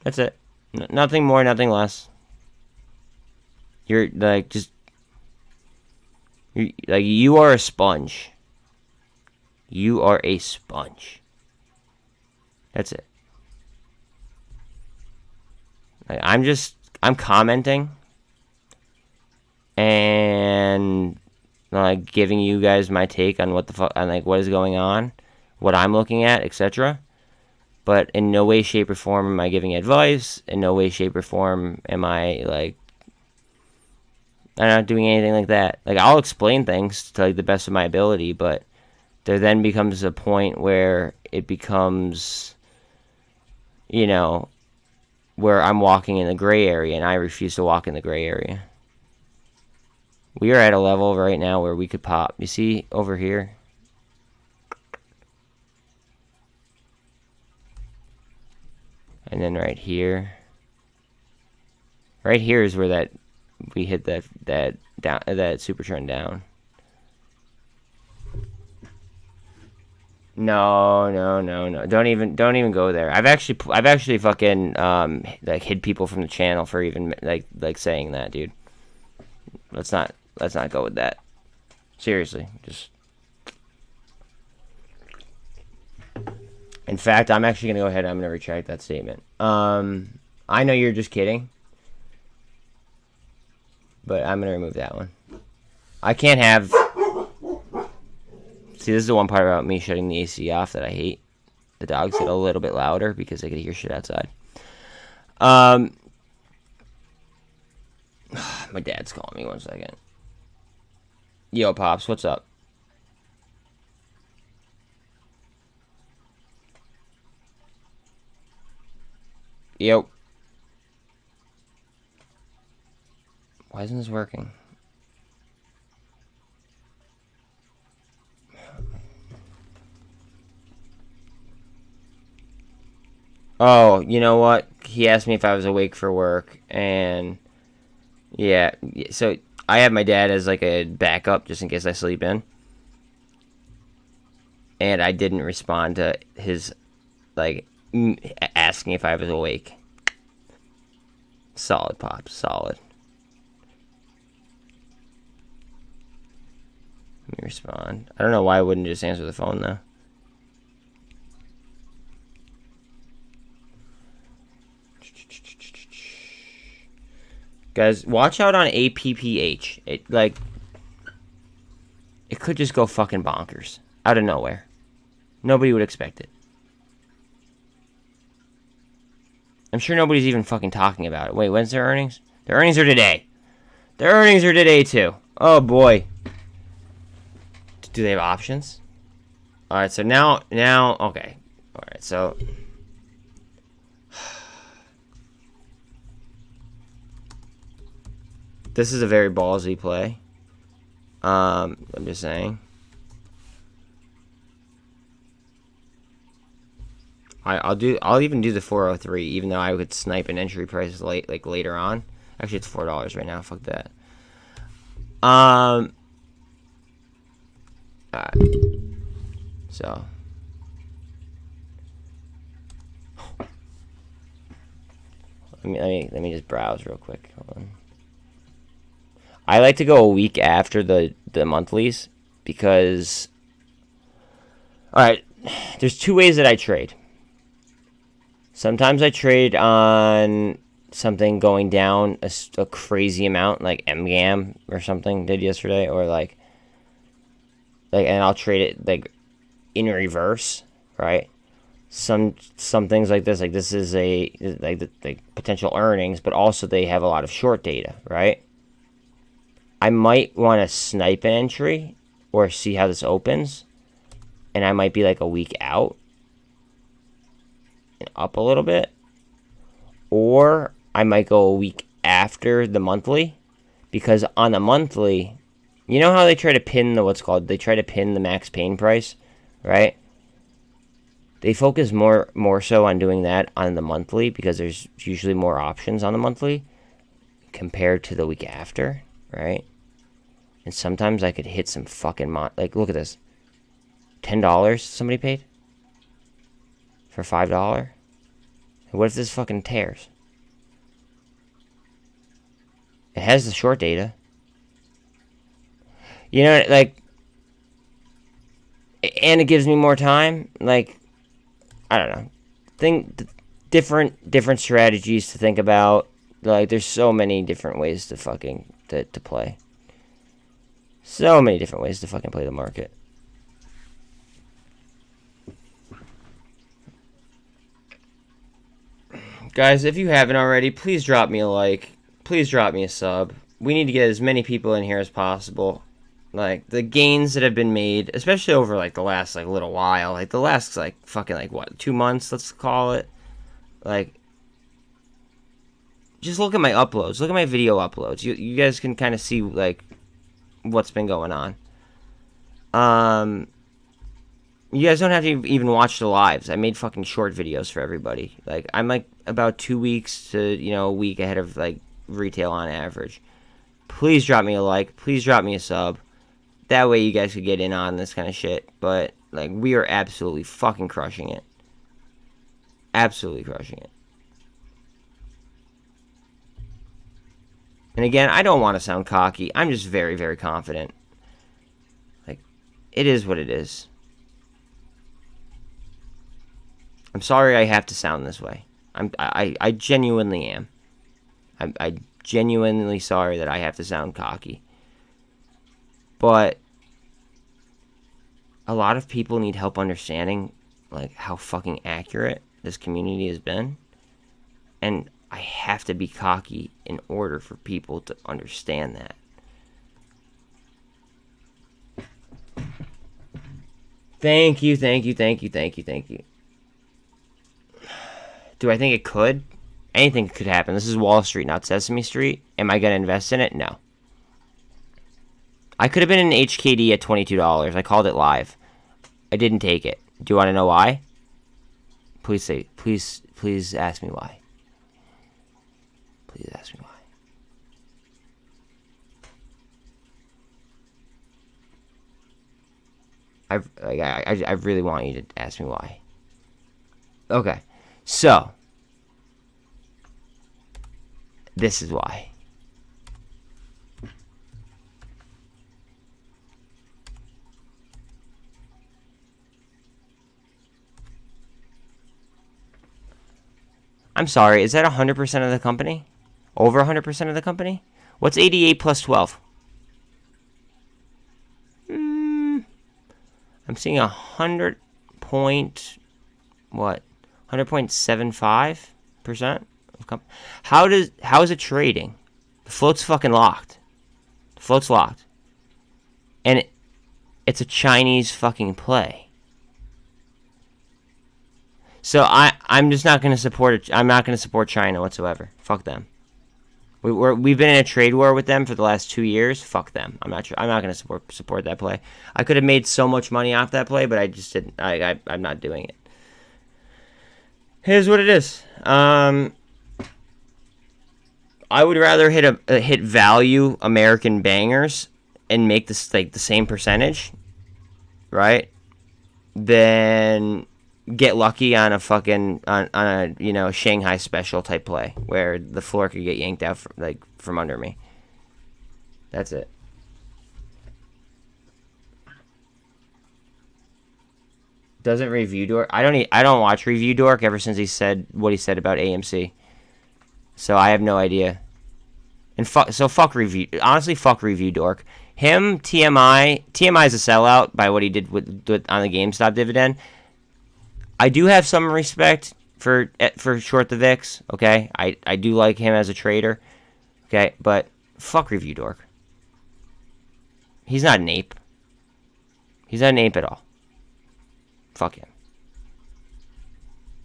That's it. Nothing more, nothing less. You're like you are a sponge. You are a sponge. That's it. Like, I'm commenting and like giving you guys my take on what the fuck, on like what is going on, what I'm looking at, etc. But in no way, shape, or form am I giving advice. In no way, shape, or form am I like I'm not doing anything like that. Like I'll explain things to like the best of my ability, but there then becomes a point where it becomes, you know, where I'm walking in the gray area, and I refuse to walk in the gray area. We are at a level right now where we could pop. You see over here? And then right here. Right here is where that we hit that super trend down. No. Don't even go there. I've actually fucking like hid people from the channel for even like saying that, dude. Let's not go with that. Seriously, just. In fact, I'm actually gonna go ahead and I'm gonna retract that statement. I know you're just kidding, but I'm gonna remove that one. I can't have. See, this is the one part about me shutting the AC off that I hate. The dogs get a little bit louder because they could hear shit outside. My dad's calling me. 1 second. Yo, Pops, what's up? Yo. Why isn't this working? Oh, you know what? He asked me if I was awake for work, and yeah, so I have my dad as like a backup just in case I sleep in. And I didn't respond to his like asking if I was awake. Solid, Pops, solid. Let me respond. I don't know why I wouldn't just answer the phone though. Guys, watch out on APPH. It could just go fucking bonkers out of nowhere. Nobody would expect it. I'm sure nobody's even fucking talking about it. Wait, when's their earnings? Their earnings are today. Their earnings are today too. Oh boy. Do they have options? All right, so now, okay. All right, so. This is a very ballsy play. I'm just saying. I'll even do the 403, even though I would snipe an entry price later on. Actually, it's $4 right now. Fuck that. Alright. So. Let me just browse real quick. Hold on. I like to go a week after the monthlies because, alright, there's two ways that I trade. Sometimes I trade on something going down a crazy amount, like MGAM or something did yesterday, or like, and I'll trade it like in reverse, right? Some things like this is like potential earnings, but also they have a lot of short data, right? I might want to snipe an entry or see how this opens, and I might be like a week out and up a little bit, or I might go a week after the monthly, because on the monthly, you know how they try to pin they try to pin the max pain price, right? They focus more so on doing that on the monthly because there's usually more options on the monthly compared to the week after, right? And sometimes I could hit some fucking like, look at this. $10 somebody paid for $5. What if this fucking tears? It has the short data. You know, like, and it gives me more time. Like, I don't know. Different strategies to think about. Like, there's so many different ways to fucking to play. So many different ways to fucking play the market. Guys, if you haven't already, please drop me a like. Please drop me a sub. We need to get as many people in here as possible. Like, the gains that have been made, especially over, like, the last, like, little while. Like, the last, like, fucking, like, what, 2 months, let's call it. Like, just look at my uploads. Look at my video uploads. You guys can kind of see, like, what's been going on. You guys don't have to even watch the lives. I made fucking short videos for everybody. Like, I'm like about 2 weeks to, a week ahead of like retail on average. Please drop me a like. Please drop me a sub. That way you guys could get in on this kind of shit. But, like, we are absolutely fucking crushing it. Absolutely crushing it. And again, I don't want to sound cocky. I'm just very, very confident. Like, it is what it is. I'm sorry I have to sound this way. I genuinely am. I genuinely sorry that I have to sound cocky. But a lot of people need help understanding, like, how fucking accurate this community has been. And I have to be cocky in order for people to understand that. Thank you, thank you, thank you, thank you, thank you. Do I think it could? Anything could happen. This is Wall Street, not Sesame Street. Am I going to invest in it? No. I could have been in HKD at $22. I called it live. I didn't take it. Do you want to know why? Please ask me why. Please ask me why. I really want you to ask me why. Okay. So, this is why. I'm sorry, is that 100% of the company? Over 100% of the company? What's 88 plus 12? I'm seeing 100 point... What? 100.75% of company. How is it trading? The float's fucking locked. The float's locked. And it's a Chinese fucking play. So I'm just not going to support it. I'm not going to support China whatsoever. Fuck them. We've been in a trade war with them for the last 2 years. Fuck them. I'm not going to support that play. I could have made so much money off that play, but I just didn't. I'm not doing it. Here's what it is. I would rather hit value American bangers and make this like the same percentage, right? Than get lucky on a fucking on a Shanghai special type play where the floor could get yanked out from under me. That's it. Doesn't Review Dork? I don't watch Review Dork ever since he said what he said about AMC. So I have no idea. And fuck Review. Honestly, fuck Review Dork. Him, TMI is a sellout by what he did with on the GameStop dividend. I do have some respect for Short the VIX. Okay, I do like him as a trader. Okay, but fuck Review Dork. He's not an ape. He's not an ape at all. Fuck him.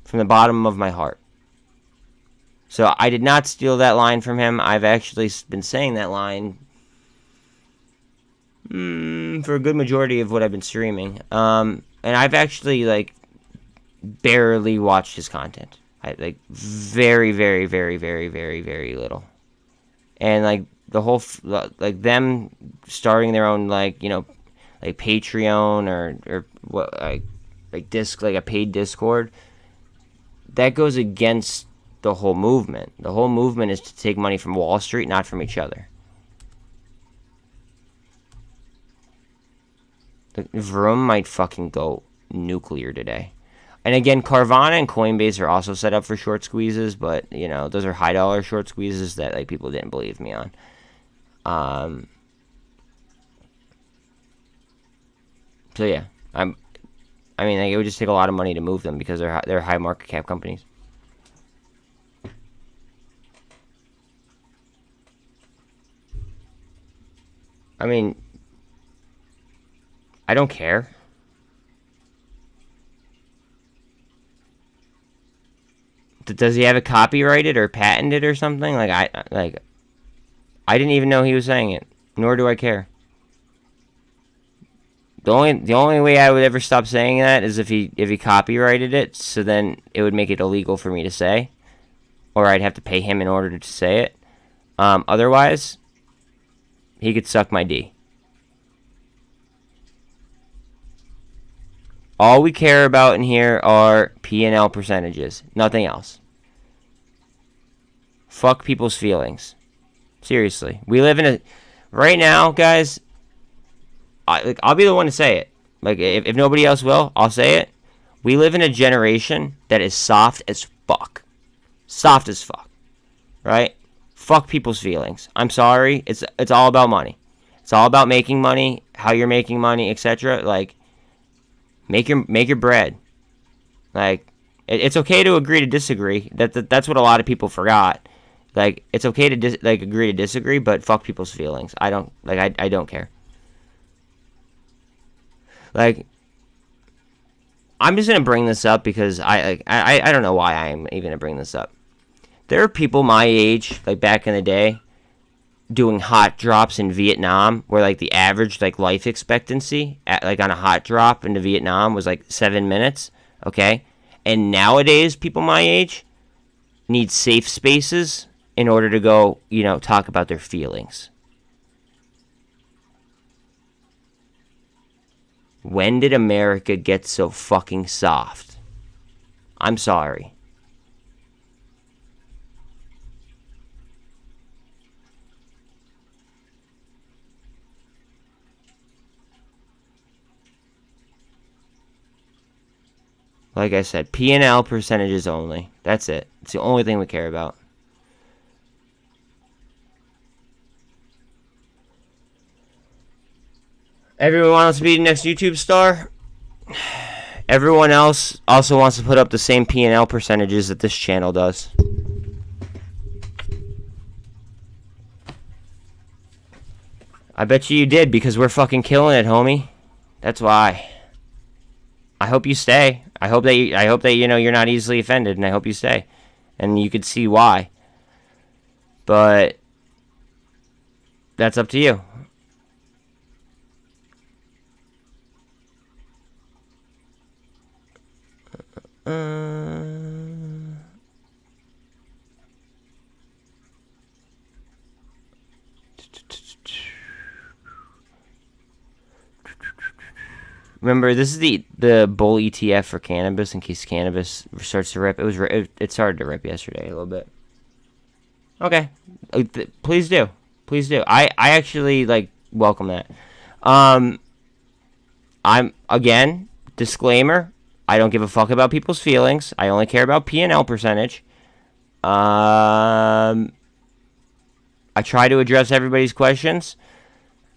From the bottom of my heart. So I did not steal that line from him. I've actually been saying that line for a good majority of what I've been streaming. And I've actually barely watched his content. I very, very, very, very, very, very little. And the whole them starting their own Patreon or what a paid Discord, that goes against the whole movement. The whole movement is to take money from Wall Street, not from each other. The Vroom might fucking go nuclear today. And again, Carvana and Coinbase are also set up for short squeezes, but those are high dollar short squeezes that people didn't believe me on. So yeah, it would just take a lot of money to move them because they're high market cap companies. I don't care. Does he have it copyrighted or patented or something? I didn't even know he was saying it, nor do I care. The only way I would ever stop saying that is if he copyrighted it, so then it would make it illegal for me to say, or I'd have to pay him in order to say it. Otherwise, he could suck my D. All we care about in here are P&L percentages, nothing else. Fuck people's feelings. Seriously, we live in a right now, guys. I'll be the one to say it. Like, if nobody else will, I'll say it. We live in a generation that is soft as fuck. Soft as fuck. Right? Fuck people's feelings. I'm sorry. It's all about money. It's all about making money, how you're making money, etc. Like, make your bread. Like, it's okay to agree to disagree. That's what a lot of people forgot. Like, it's okay to agree to disagree, but fuck people's feelings. I don't care. Like, I'm just gonna bring this up because I don't know why I'm even gonna bring this up. There are people my age, like back in the day, doing hot drops in Vietnam, where like the average like life expectancy like on a hot drop into Vietnam was like 7 minutes. Okay, and nowadays people my age need safe spaces in order to go, talk about their feelings. When did America get so fucking soft? I'm sorry. Like I said, P&L percentages only. That's it. It's the only thing we care about. Everyone wants to be the next YouTube star. Everyone else also wants to put up the same P&L percentages that this channel does. I bet you did, because we're fucking killing it, homie. That's why. I hope you stay. I hope that you're not easily offended, and I hope you stay. And you could see why. But that's up to you. Remember, this is the bull ETF for cannabis, in case cannabis starts to rip. It started to rip yesterday a little bit. Okay, please do. I actually welcome that. I'm again, disclaimer. I don't give a fuck about people's feelings. I only care about P&L percentage. I try to address everybody's questions.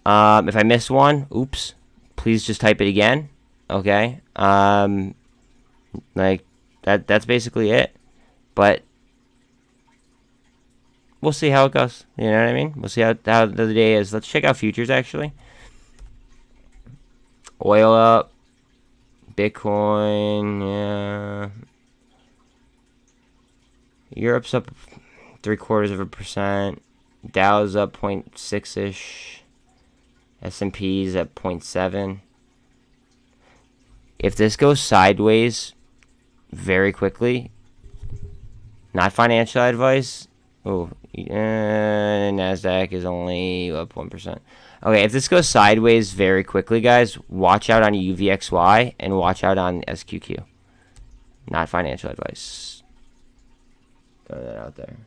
If I missed one, oops. Please just type it again. Okay. That's basically it. But we'll see how it goes. You know what I mean? We'll see how the day is. Let's check out futures actually. Oil up. Bitcoin, yeah. Europe's up 0.75%. Dow's up 0.6-ish. S&P's at 0.7. If this goes sideways very quickly, not financial advice. Oh, NASDAQ is only up 1%. Okay, if this goes sideways very quickly, guys, watch out on UVXY and watch out on SQQ. Not financial advice. Throw that out there.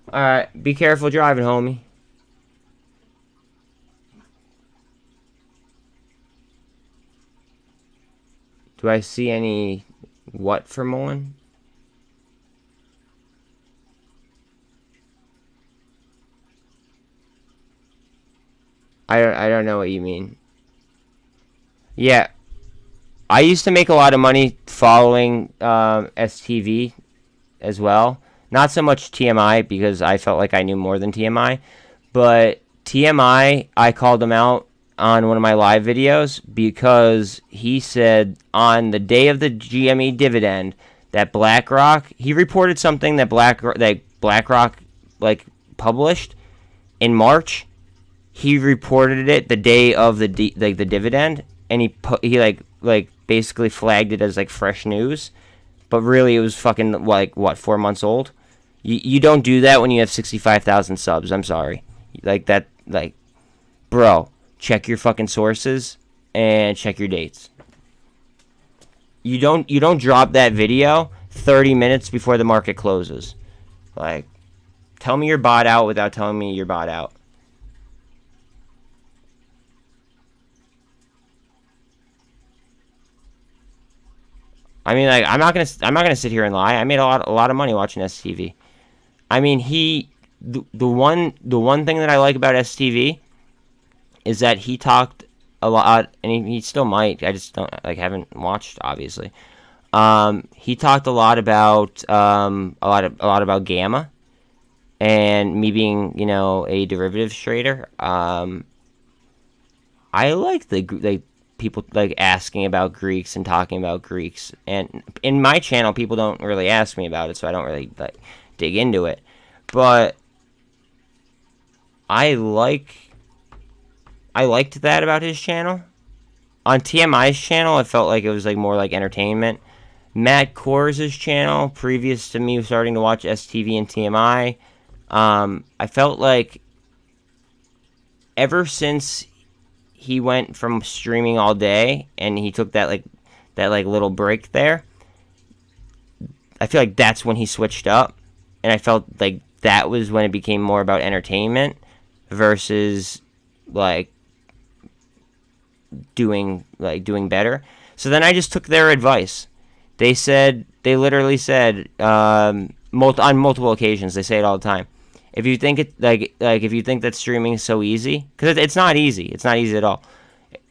Alright, be careful driving, homie. Do I see any what for MULN? I don't know what you mean. Yeah. I used to make a lot of money following STV as well. Not so much TMI, because I felt like I knew more than TMI. But TMI, I called him out on one of my live videos because he said on the day of the GME dividend that BlackRock, he reported something that BlackRock published in March, he reported it the day of the the dividend, and he like basically flagged it as like fresh news, but really it was fucking like what 4 months old. You don't do that when you have 65,000 subs. I'm sorry, like that, like, bro, check your fucking sources and check your dates. You don't drop that video 30 minutes before the market closes. Like, tell me you're bought out without telling me you're bought out. I mean, like, I'm not gonna sit here and lie. I made a lot of money watching STV. I mean, the one thing that I like about STV is that he talked a lot, and he still might. I just don't haven't watched, obviously. He talked a lot about a lot about gamma, and me being, you know, a derivatives trader. I like the people like asking about Greeks and talking about Greeks, and in my channel people don't really ask me about it, so I don't really like dig into it. But I liked that about his channel. On TMI's channel, it felt like it was like more like entertainment. Matt Kors' channel, previous to me starting to watch STV and TMI, I felt like ever since he went from streaming all day and he took that little break there, I feel like that's when he switched up, and I felt like that was when it became more about entertainment versus like doing better. So then I just took their advice. They literally said on multiple occasions, they say it all the time. If you think it if you think that streaming is so easy, because it's not easy. It's not easy at all.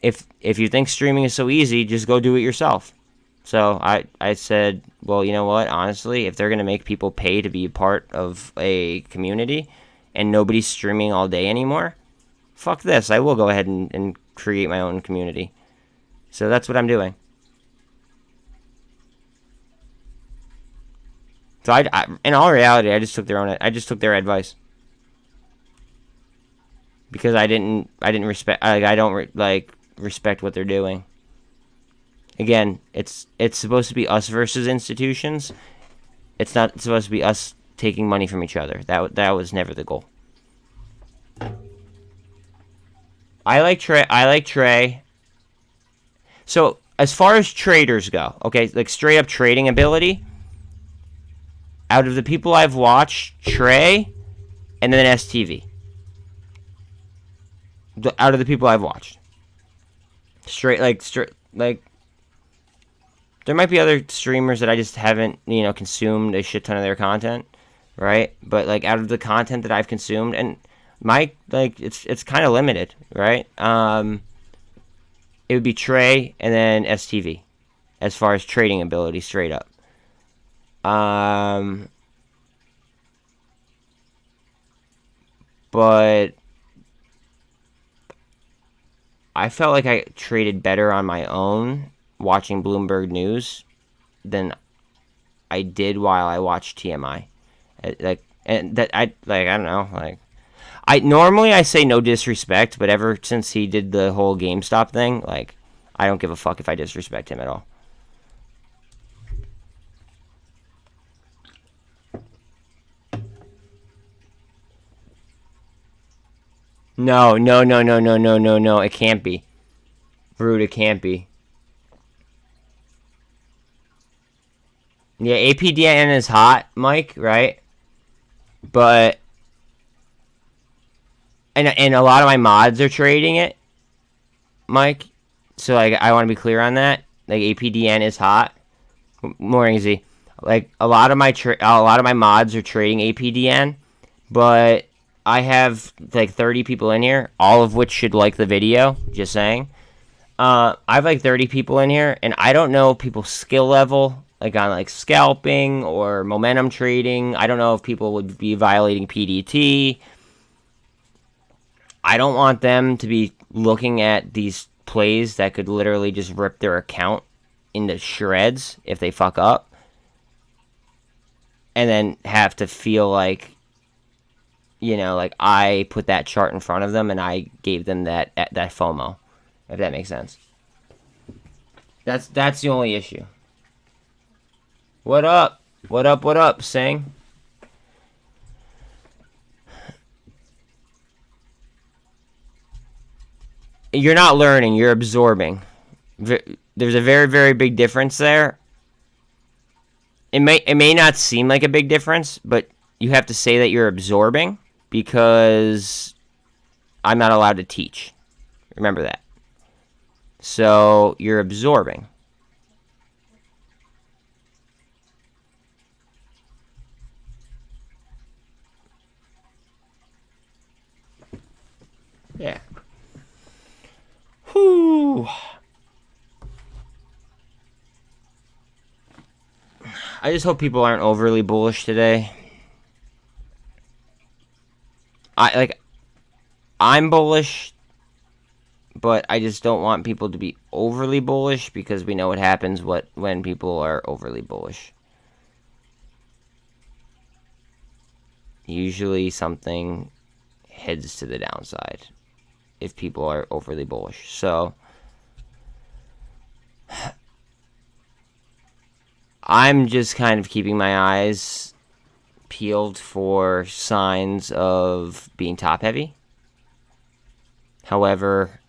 If you think streaming is so easy, just go do it yourself. So I said, well, you know what? Honestly, if they're gonna make people pay to be a part of a community, and nobody's streaming all day anymore, fuck this. I will go ahead and create my own community. So that's what I'm doing. So I in all reality, I just took their advice, because I don't respect what they're doing. Again, it's supposed to be us versus institutions. It's not supposed to be us taking money from each other. That was never the goal. I like Trey. So as far as traders go, okay, like straight up trading ability, out of the people I've watched, Trey, and then STV. Out of the people I've watched, straight like, there might be other streamers that I just haven't, you know, consumed a shit ton of their content, right? But like, out of the content that I've consumed, and my it's kind of limited, right? It would be Trey and then STV, as far as trading ability, straight up. But I felt like I traded better on my own watching Bloomberg News than I did while I watched TMI. I don't know, like, I normally say no disrespect, but ever since he did the whole GameStop thing, like, I don't give a fuck if I disrespect him at all. No. It can't be. Rude, it can't be. Yeah, APDN is hot, Mike, right? But and a lot of my mods are trading it, Mike. So like, I want to be clear on that. Like, APDN is hot. More easy. Like, a lot of my mods are trading APDN, but I have like 30 people in here, all of which should like the video. Just saying. I have like 30 people in here, and I don't know people's skill level, like on like scalping or momentum trading. I don't know if people would be violating PDT. I don't want them to be looking at these plays that could literally just rip their account into shreds if they fuck up, and then have to feel like, you know, like I put that chart in front of them and I gave them that FOMO, if that makes sense. That's the only issue. What up? What up? What up, Sing? You're not learning, you're absorbing. There's a very, very big difference there. It may not seem like a big difference, but you have to say that you're absorbing because I'm not allowed to teach. Remember that. So you're absorbing. Yeah. Whew. I just hope people aren't overly bullish today. I'm bullish, but I just don't want people to be overly bullish because we know what happens when people are overly bullish. Usually something heads to the downside if people are overly bullish. So I'm just kind of keeping my eyes peeled for signs of being top heavy. However,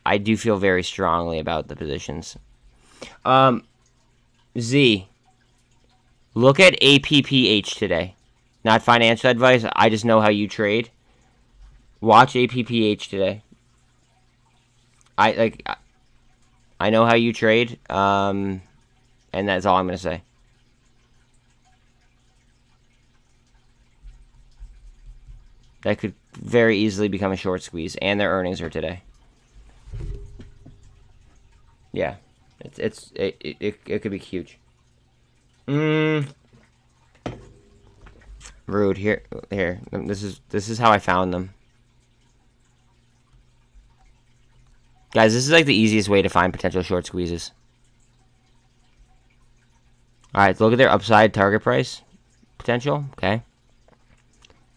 I do feel very strongly about the positions. Z, look at APPH today. Not financial advice. I just know how you trade. Watch APPH today. I know how you trade, and that's all I'm going to say. That could very easily become a short squeeze, and their earnings are today. Yeah, it could be huge. Rude. Here. This is how I found them. Guys, this is like the easiest way to find potential short squeezes. Alright, look at their upside target price potential. Okay.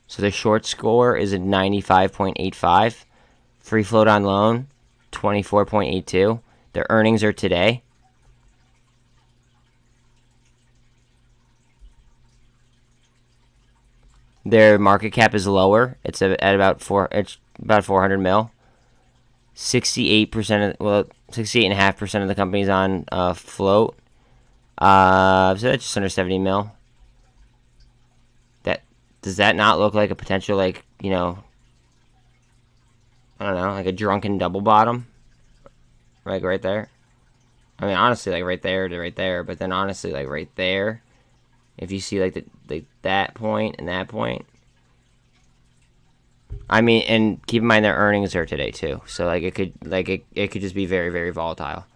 So their short score is at 95.85. Free float on loan, 24.82. Their earnings are today. Their market cap is lower. It's at about 400 mil. 68.5% of the company's on float. So that's just under 70 mil. Does that not look like a potential, like, you know, I don't know, like a drunken double bottom? Like right there. I mean, honestly, like right there to right there, but then honestly, like right there, if you see like that point and that point. I mean, and keep in mind their earnings are today too, so like it could just be very, very volatile.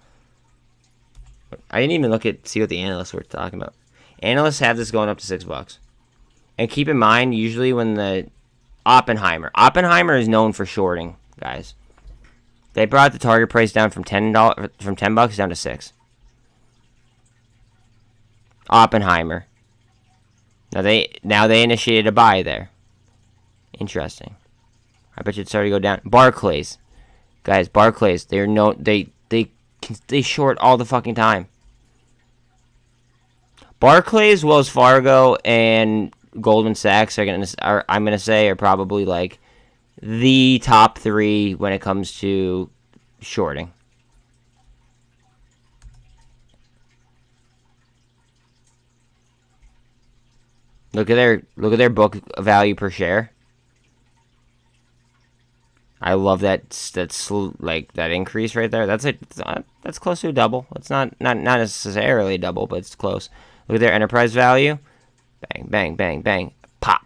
I didn't even see what the analysts were talking about. Analysts have this going up to $6. And keep in mind, usually when the Oppenheimer is known for shorting, guys. They brought the target price down from $10 down to $6. Oppenheimer. Now they initiated a buy there. Interesting. I bet you it started to go down. Barclays, guys. Barclays. They short all the fucking time. Barclays, Wells Fargo, and Goldman Sachs I'm gonna say are probably like the top three when it comes to shorting. Look at their book value per share. I love that's like that increase right there. That's close to a double. It's not necessarily a double, but it's close. Look at their enterprise value. Bang, bang, bang, bang. Pop.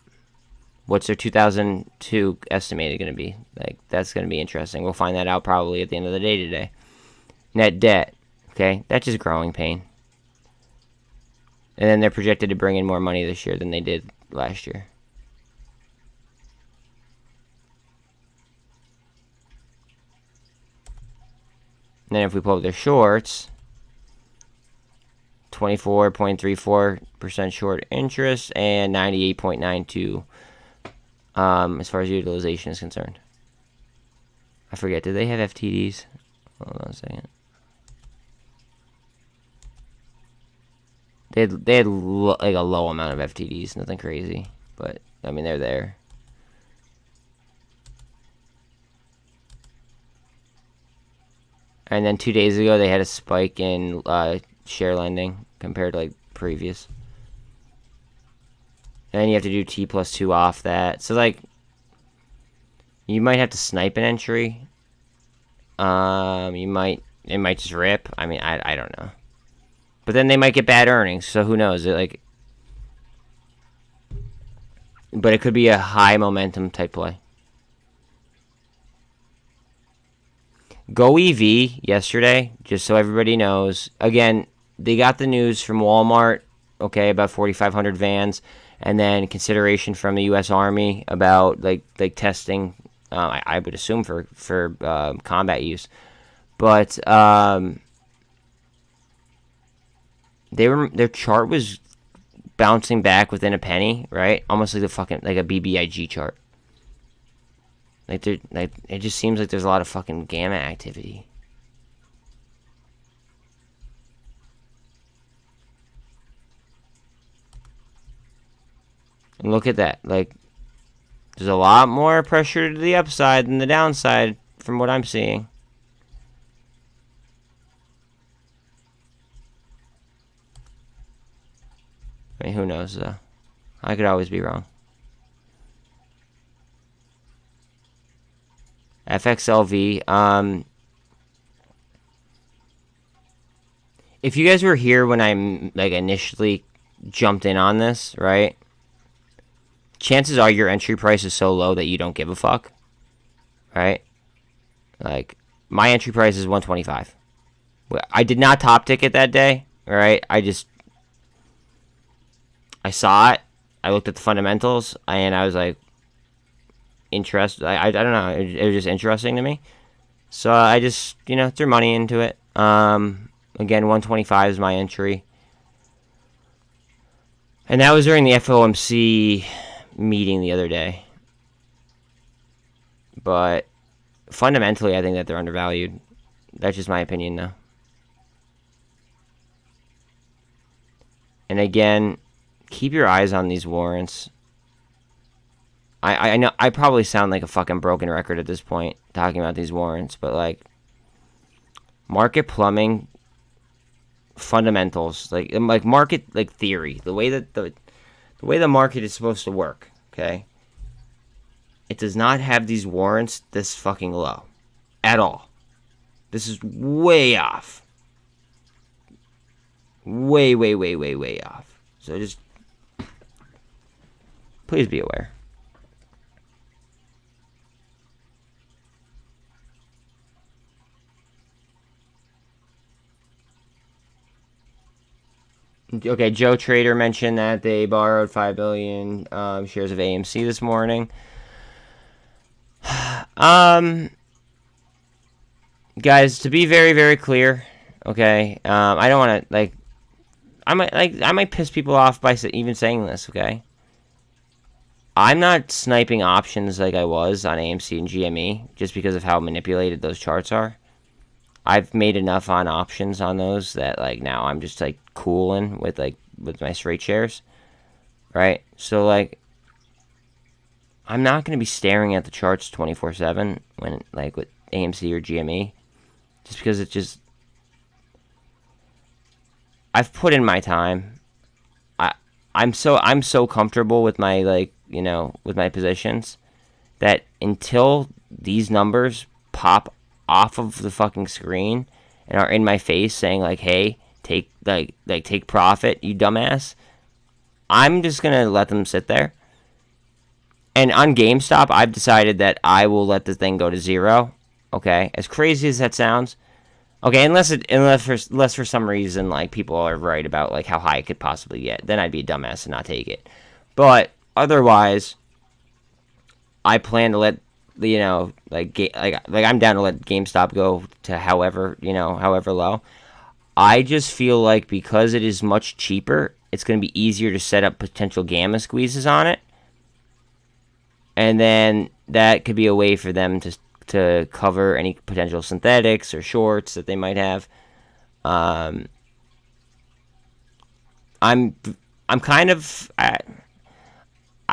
What's their 2002 estimated going to be? Like, that's going to be interesting. We'll find that out probably at the end of the day today. Net debt. Okay, that's just growing pain. And then they're projected to bring in more money this year than they did last year. And then if we pull up their shorts, 24.34 short interest and 98.92 as far as utilization is concerned. I forget, did they have FTDs? Hold on a second. They had like a low amount of FTDs, nothing crazy, but I mean they're there. And then 2 days ago they had a spike in share lending compared to like previous. And you have to do T+2 off that. So like you might have to snipe an entry. It might just rip. I mean, I don't know. But then they might get bad earnings, so who knows? But it could be a high momentum type play. Go EV yesterday, just so everybody knows. Again, they got the news from Walmart, okay, about 4,500 vans, and then consideration from the U.S. Army about like testing. I would assume for combat use, but their chart was bouncing back within a penny, right? Almost like a BBIG chart. It just seems like there's a lot of fucking gamma activity. And look at that. Like, there's a lot more pressure to the upside than the downside from what I'm seeing. I mean, who knows, though? I could always be wrong. FXLV. If you guys were here when I like initially jumped in on this, right? Chances are your entry price is so low that you don't give a fuck, right? Like my entry price is 125. I did not top ticket that day, right? I saw it. I looked at the fundamentals, and I was like, interested. I don't know. It was just interesting to me. So I just, threw money into it. Again, 125 is my entry. And that was during the FOMC meeting the other day. But fundamentally, I think that they're undervalued. That's just my opinion, though. And again, keep your eyes on these warrants. I know I probably sound like a fucking broken record at this point talking about these warrants, but like market plumbing fundamentals, like market like theory, the way that the market is supposed to work, okay? It does not have these warrants this fucking low at all. This is way off. Way off. So just please be aware. Okay, Joe Trader mentioned that they borrowed 5 billion shares of AMC this morning. Guys, to be very, very clear, okay, I don't want to I might piss people off by even saying this, okay? I'm not sniping options like I was on AMC and GME just because of how manipulated those charts are. I've made enough on options on those that like now I'm just like cooling with my straight shares, right? So like I'm not going to be staring at the charts 24/7 when like with AMC or GME, just because it's just I've put in my time. I'm so comfortable with my with my positions that until these numbers pop off of the fucking screen and are in my face saying like, hey, take profit, you dumbass, I'm just gonna let them sit there. And on GameStop, I've decided that I will let the thing go to zero. Okay, as crazy as that sounds. Okay, unless for some reason like people are right about like how high it could possibly get, then I'd be a dumbass and not take it. But otherwise, I plan to let I'm down to let GameStop go to however low. I just feel like because it is much cheaper it's going to be easier to set up potential gamma squeezes on it. And then that could be a way for them to cover any potential synthetics or shorts that they might have. I'm kind of, I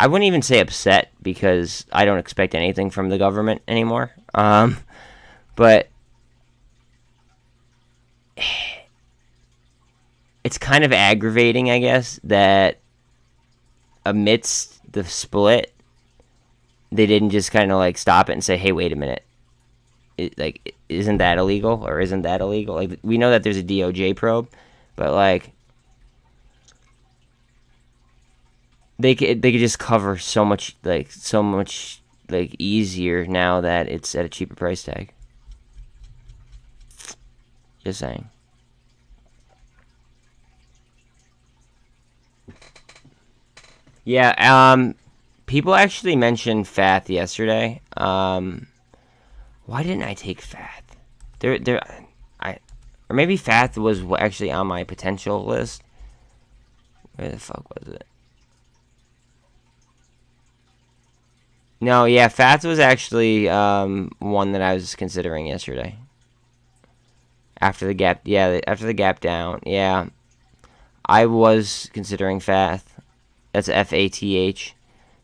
wouldn't even say upset, because I don't expect anything from the government anymore. But it's kind of aggravating, I guess, that amidst the split, they didn't just kind of like stop it and say, hey, wait a minute. Isn't that illegal, or isn't that illegal? Like, we know that there's a DOJ probe, but like, they could just cover so much easier now that it's at a cheaper price tag. Just saying. Yeah, people actually mentioned FATH yesterday. Why didn't I take FATH? Or maybe FATH was actually on my potential list. Where the fuck was it? No, yeah, FATH was actually one that I was considering yesterday. After the gap, after the gap down, yeah, I was considering FATH. That's FATH.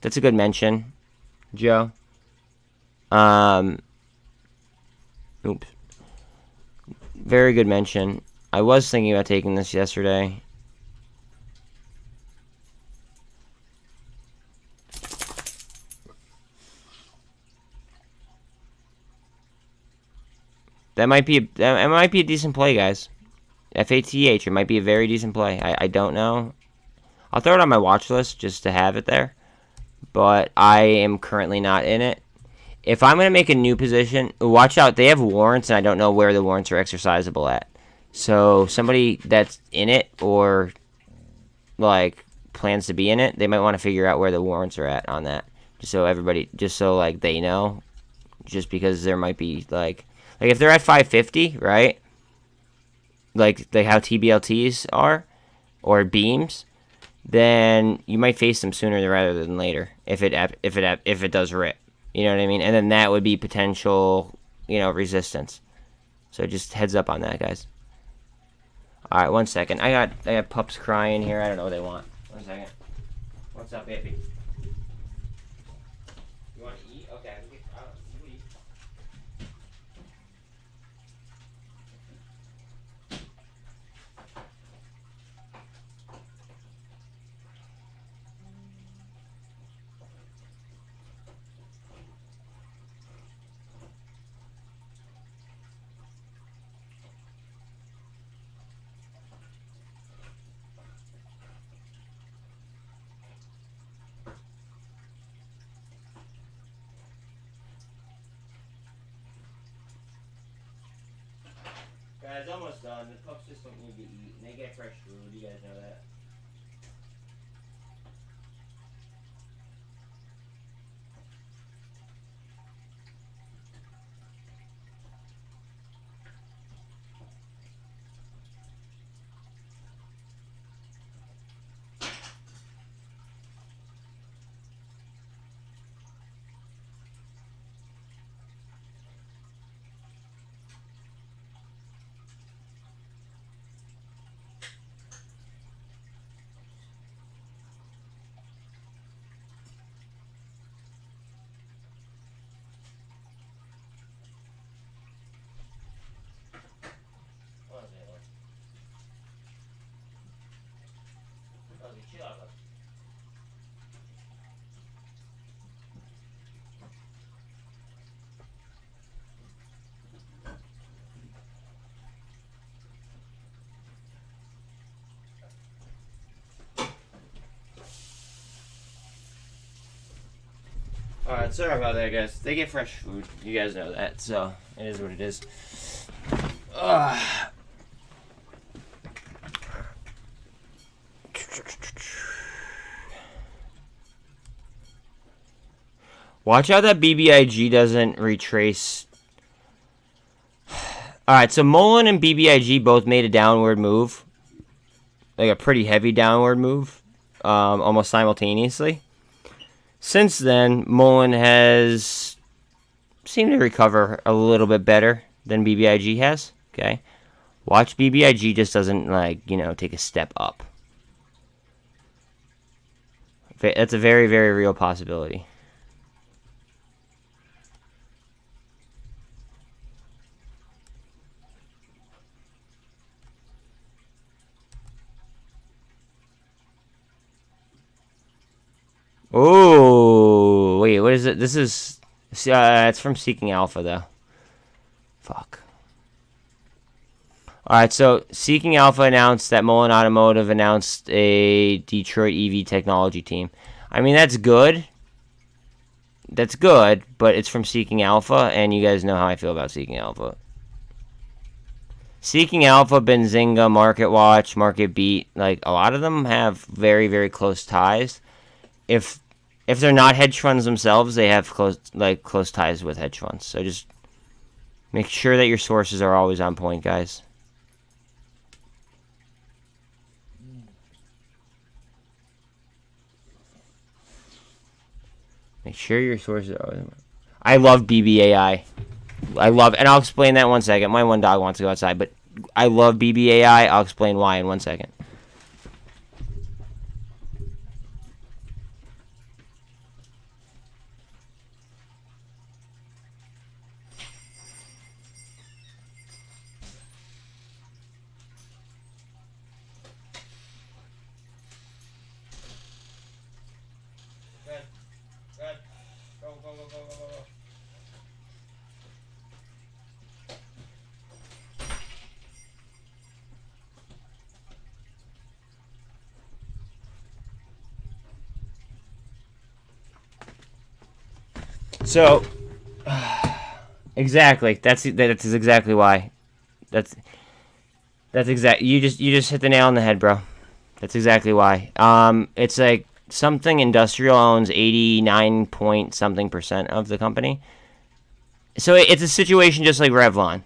That's a good mention, Joe. Oops. Very good mention. I was thinking about taking this yesterday. That might be a decent play, guys. FATH. It might be a very decent play. I don't know. I'll throw it on my watch list just to have it there. But I am currently not in it. If I'm going to make a new position, watch out. They have warrants, and I don't know where the warrants are exercisable at. So somebody that's in it, or like plans to be in it, they might want to figure out where the warrants are at on that. Just so like they know. Just because there might be like if they're at 550, right? Like how TBLTs are, or beams, then you might face them sooner rather than later if it does rip. You know what I mean? And then that would be potential, resistance. So just heads up on that, guys. All right, 1 second. I got pups crying here. I don't know what they want. 1 second. What's up, baby? You want to eat? Okay. You eat. Guys, almost done. The pups just don't need to eat, and they get fresh food. You guys know that. Alright, sorry about that, guys. They get fresh food. You guys know that, so it is what it is. Watch out that BBIG doesn't retrace. Alright, so MULN and BBIG both made a downward move. like a pretty heavy downward move, almost simultaneously. Since then, MULN has seemed to recover a little bit better than BBIG has. Okay, watch BBIG just doesn't take a step up. That's a very, very real possibility. Oh, wait, what is it? This is, it's from Seeking Alpha, though. Fuck. Alright, so Seeking Alpha announced that MULN Automotive announced a Detroit EV technology team. I mean, that's good. That's good, but it's from Seeking Alpha, and you guys know how I feel about Seeking Alpha. Seeking Alpha, Benzinga, Market Watch, Market Beat, like, a lot of them have very, very close ties. If they're not hedge funds themselves, they have close ties with hedge funds. So just make sure that your sources are always on point, guys. Make sure your sources are always on point. I love BBAI. And I'll explain that in 1 second. My one dog wants to go outside, but I love BBAI. I'll explain why in 1 second. So, exactly. That's exactly why. That's exactly. You just hit the nail on the head, bro. That's exactly why. It's like something industrial owns 89 point something % of the company. So it's a situation just like Revlon,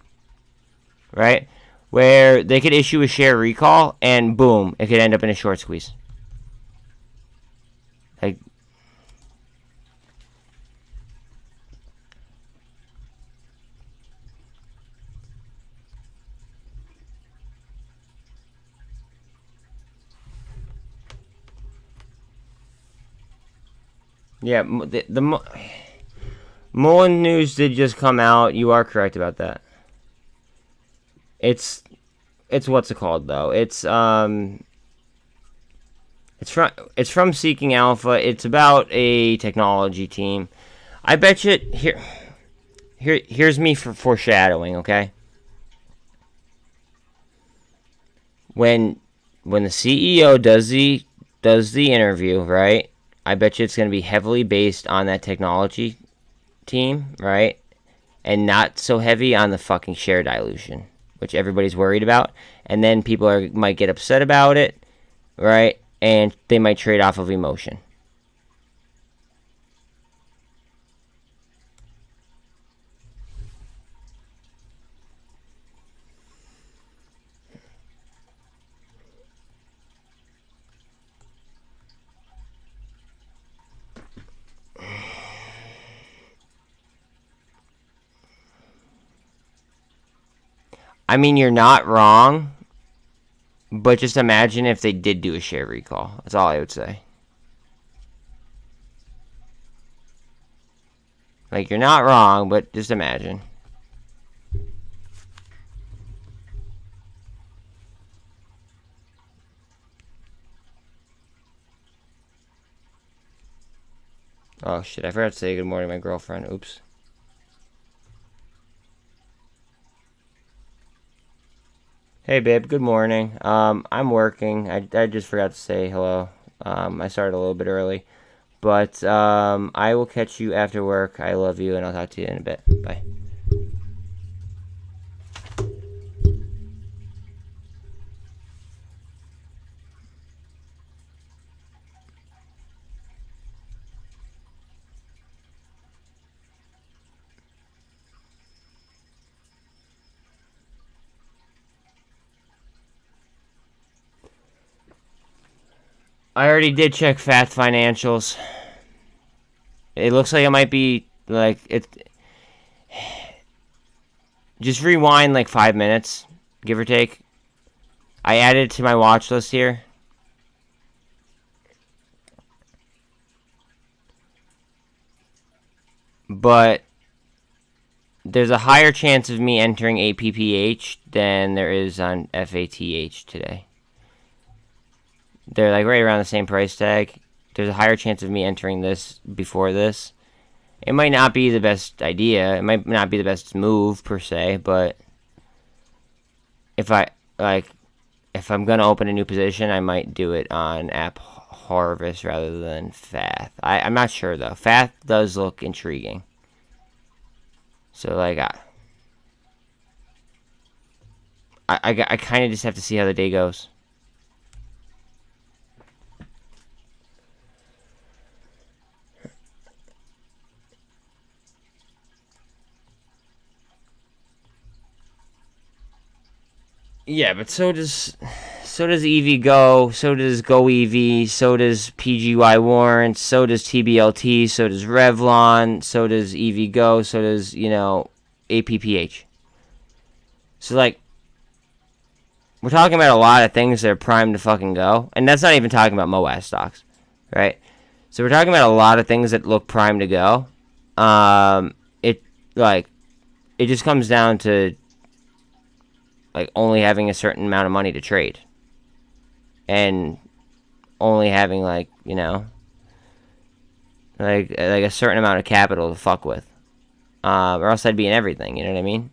right? Where they could issue a share recall and boom, it could end up in a short squeeze. Like, yeah, the MULN news did just come out. You are correct about that. It's what's it called though? It's from Seeking Alpha. It's about a technology team. I bet you here's me for foreshadowing, okay? When the CEO does the interview, right? I bet you it's going to be heavily based on that technology team, right? And not so heavy on the fucking share dilution, which everybody's worried about. And then people might get upset about it, right? And they might trade off of emotion. I mean, you're not wrong, but just imagine if they did do a share recall. That's all I would say. Like, you're not wrong, but just imagine. Oh, shit, I forgot to say good morning to my girlfriend. Oops. Hey, babe, good morning. I'm working. I just forgot to say hello. I started a little bit early. But I will catch you after work. I love you, and I'll talk to you in a bit. Bye. I already did check Fat Financials. It looks like it might be like it. Just rewind like 5 minutes, give or take. I added it to my watch list here. But there's a higher chance of me entering APPH than there is on FATH today. They're like right around the same price tag. There's a higher chance of me entering this before this. It might not be the best idea. It might not be the best move per se, but if I'm gonna open a new position, I might do it on App Harvest rather than FATH. I'm not sure though. FATH does look intriguing. So like I kind of just have to see how the day goes. Yeah, but so does EV Go, so does Go EV, so does PGY Warrants, so does TBLT, so does Revlon, so does EV Go, so does, APPH. So like we're talking about a lot of things that are primed to fucking go, and that's not even talking about MOAS stocks, right? So we're talking about a lot of things that look primed to go. It just comes down to like only having a certain amount of money to trade, and only having like like a certain amount of capital to fuck with, or else I'd be in everything. You know what I mean?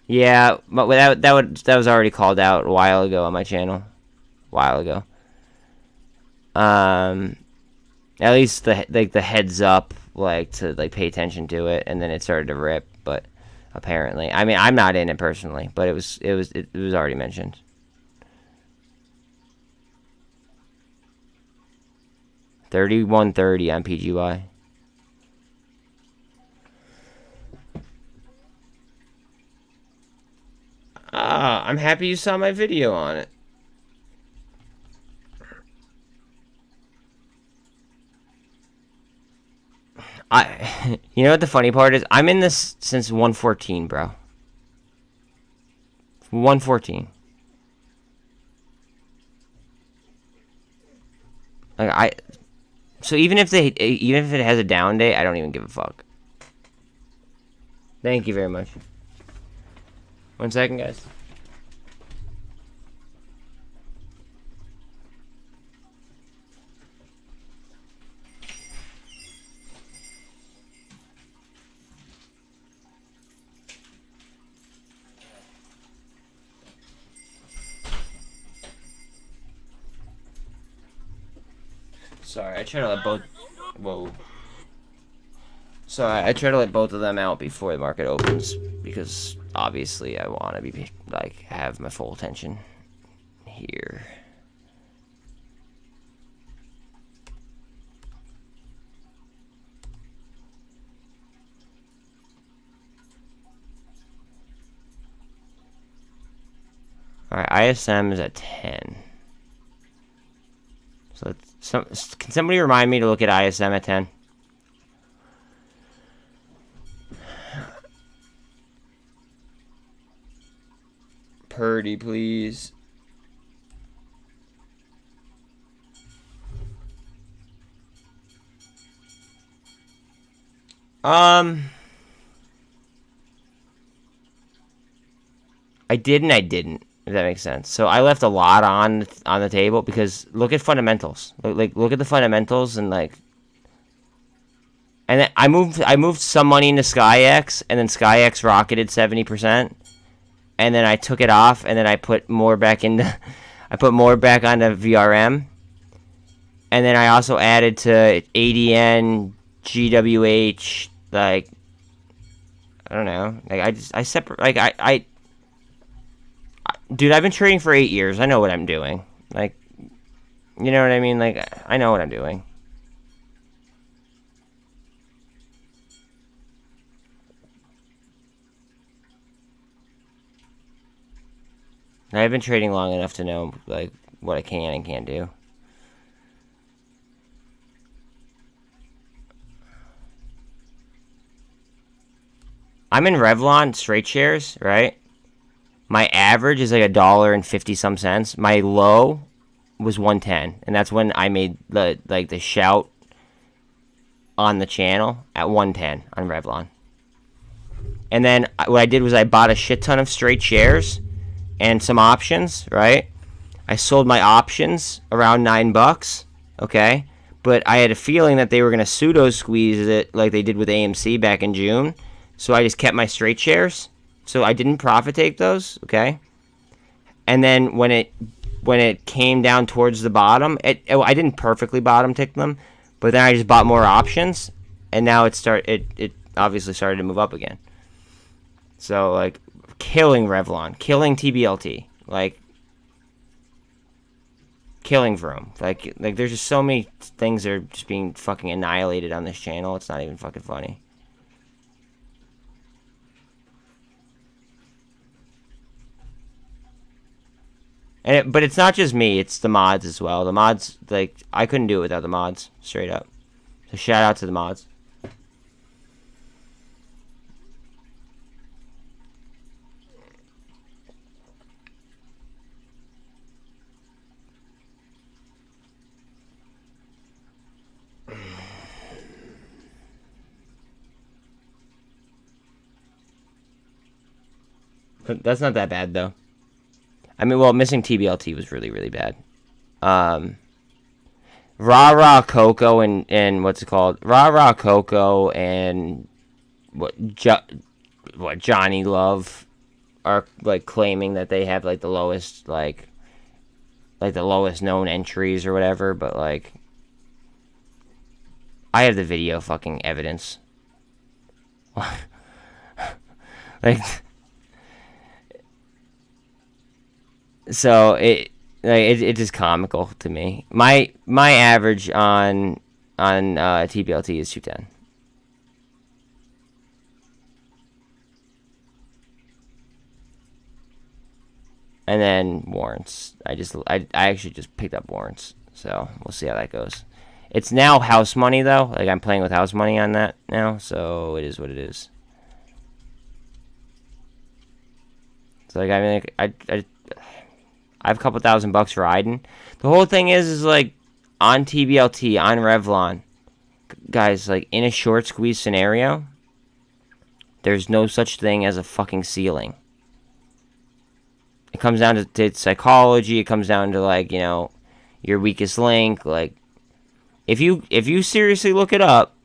Yeah, but that was already called out a while ago on my channel, a while ago. At least the heads up, like to like pay attention to it, and then it started to rip. But apparently, I mean, I'm not in it personally, but it was already mentioned. $31.30 on PGY. I'm happy you saw my video on it. You know what the funny part is? I'm in this since 114, bro. 114. So even if it has a down day, I don't even give a fuck. Thank you very much. 1 second, guys. Sorry, I try to let both. Whoa. Sorry, I try to let both of them out before the market opens because obviously I want to be like have my full attention here. All right, ISM is at 10. So can somebody remind me to look at ISM at 10? Purdy, please. I did and I didn't. If that makes sense. So I left a lot on the table because look at fundamentals. Look at the fundamentals and like. And then I moved some money into SkyX, and then SkyX rocketed 70%, and then I took it off, and then I put more back into. I put more back onto VRM, and then I also added to ADN, GWH, like. I don't know. Like I separate. Like dude, I've been trading for 8 years. I know what I'm doing. Like, you know what I mean? Like, I know what I'm doing. I've been trading long enough to know like what I can and can't do. I'm in Revlon straight shares, right? My average is like $1.50 some. My low was 110, and that's when I made the shout on the channel at 110 on Revlon. And then what I did was I bought a shit ton of straight shares and some options, right? I sold my options around $9, okay? But I had a feeling that they were gonna pseudo squeeze it like they did with AMC back in June, so I just kept my straight shares. So I didn't profit take those, okay? And then when it came down towards the bottom, I didn't perfectly bottom tick them, but then I just bought more options, and now it obviously started to move up again. So like killing Revlon, killing TBLT, like killing Vroom. Like there's just so many things that are just being fucking annihilated on this channel. It's not even fucking funny. But it's not just me, it's the mods as well. The mods, like, I couldn't do it without the mods, straight up. So shout out to the mods. That's not that bad, though. I mean, well, missing TBLT was really, really bad. Rah Coco and what's it called? Rah Coco and what Johnny Love are like claiming that they have like the lowest like the lowest known entries or whatever, but like I have the video fucking evidence. Like, so it's just comical to me. My average on TBLT is 210. And then warrants. I actually just picked up warrants, so we'll see how that goes. It's now house money though. Like I'm playing with house money on that now, so it is what it is. So like I mean, like, I have a couple $1,000 riding. The whole thing is like on TBLT, on Revlon, guys, like in a short squeeze scenario, there's no such thing as a fucking ceiling. It comes down to psychology. It comes down to like, you know, your weakest link. Like if you seriously look it up,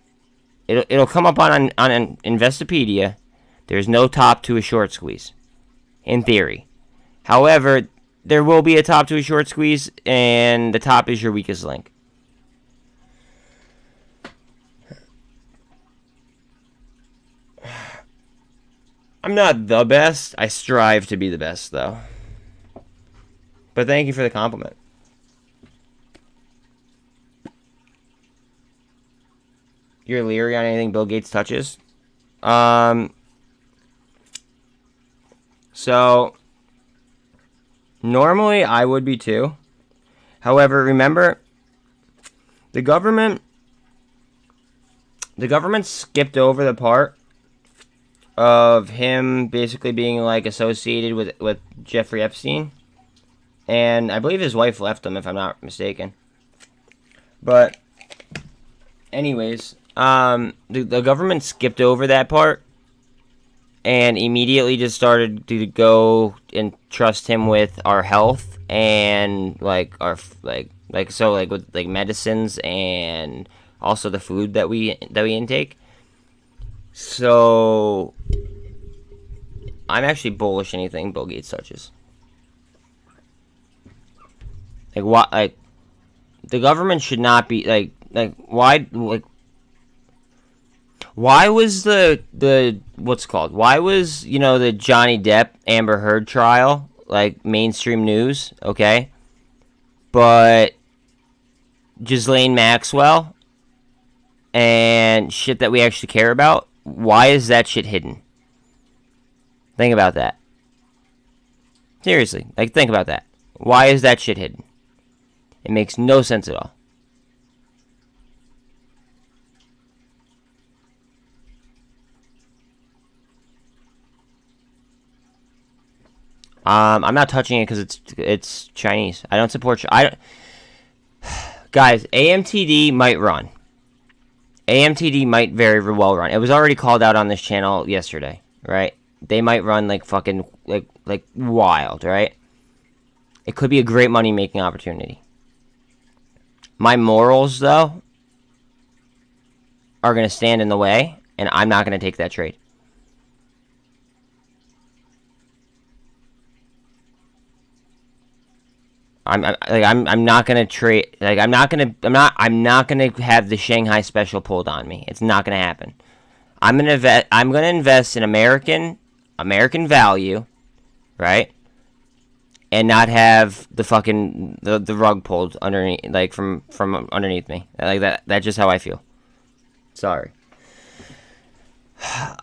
it'll come up on Investopedia. There's no top to a short squeeze, in theory. However, there will be a top to a short squeeze, and the top is your weakest link. I'm not the best. I strive to be the best, though. But thank you for the compliment. You're leery on anything Bill Gates touches? So normally I would be too. However, remember, the government skipped over the part of him basically being like associated with Jeffrey Epstein. And I believe his wife left him, if I'm not mistaken. But anyways, the government skipped over that part and immediately just started to go and trust him with our health and like our with like medicines and also the food that we intake. So I'm actually bullish anything Bill Gates touches. Like what? Like the government should not be why was the what's it called? Why was, you know, the Johnny Depp Amber Heard trial like mainstream news, okay? But Ghislaine Maxwell and shit that we actually care about, why is that shit hidden? Think about that. Seriously, like, think about that. Why is that shit hidden? It makes no sense at all. I'm not touching it because it's Chinese. I don't support. Guys, AMTD might run. AMTD might very well run. It was already called out on this channel yesterday, right? They might run like fucking like wild, right? It could be a great money making opportunity. My morals, though, are gonna stand in the way, and I'm not gonna take that trade. I'm not gonna trade. Like, I'm not gonna have the Shanghai special pulled on me. It's not gonna happen. I'm gonna invest in American value, right? And not have the fucking the rug pulled underneath, like from underneath me. Like that. That's just how I feel. Sorry.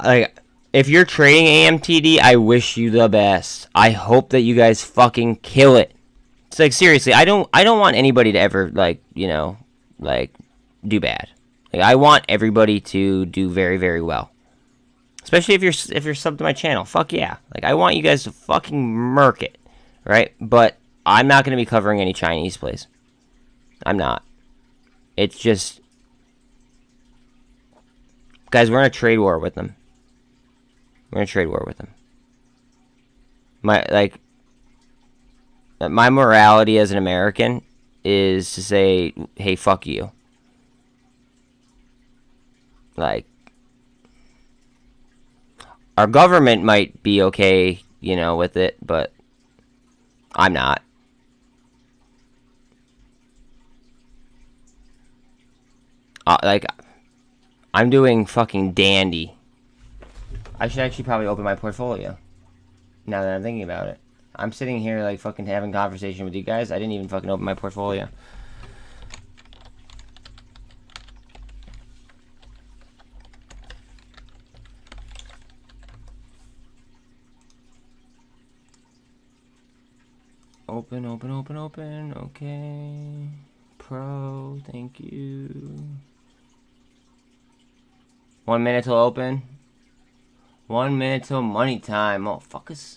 Like, if you're trading AMTD, I wish you the best. I hope that you guys fucking kill it. It's like, seriously, I don't want anybody to ever, like, you know, like, do bad. Like, I want everybody to do very, very well. Especially if you're subbed to my channel. Fuck yeah. Like, I want you guys to fucking murk it, right? But I'm not going to be covering any Chinese plays. I'm not. It's just, guys, we're in a trade war with them. We're in a trade war with them. My morality as an American is to say, hey, fuck you. Like, our government might be okay, you know, with it, but I'm not. Like, I'm doing fucking dandy. I should actually probably open my portfolio, now that I'm thinking about it. I'm sitting here, like, fucking having conversation with you guys. I didn't even fucking open my portfolio. Open. Okay. Pro, thank you. 1 minute till open. 1 minute till money time. Oh, fuckers.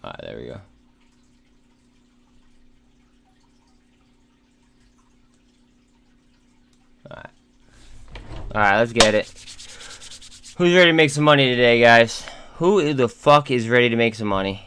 Alright, there we go. Alright, let's get it. Who's ready to make some money today, guys? Who the fuck is ready to make some money?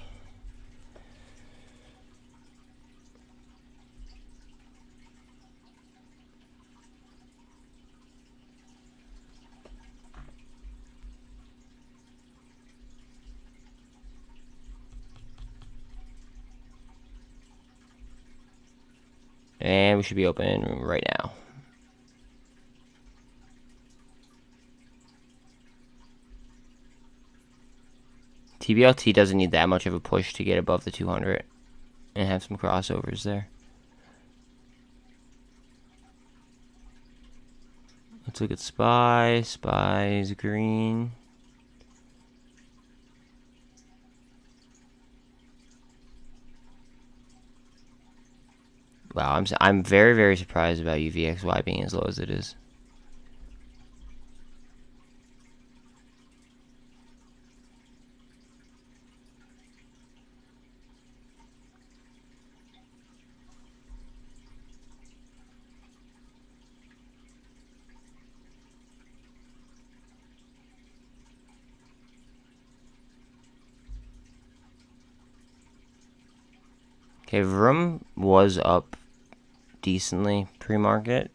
And we should be open right now. TBLT doesn't need that much of a push to get above the 200 and have some crossovers there. Let's look at SPY. SPY's green. Wow, I'm very, very surprised about UVXY being as low as it is. Okay, VRM was up decently pre-market.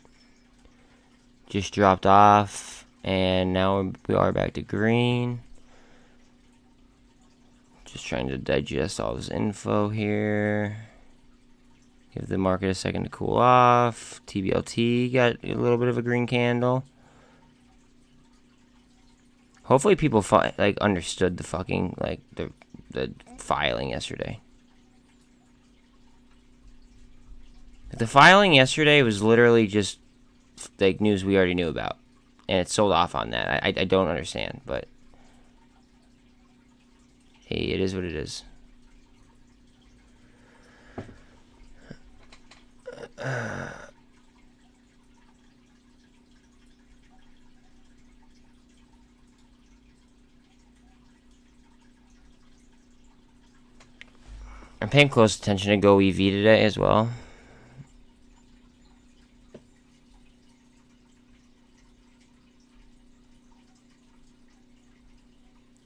Just dropped off, and now we are back to green. Just trying to digest all this info here. Give the market a second to cool off. TBLT got a little bit of a green candle. Hopefully people like understood the fucking, like, the filing yesterday. The filing yesterday was literally just like news we already knew about, and it sold off on that. I don't understand, but hey, it is what it is. I'm paying close attention to Go EV today as well.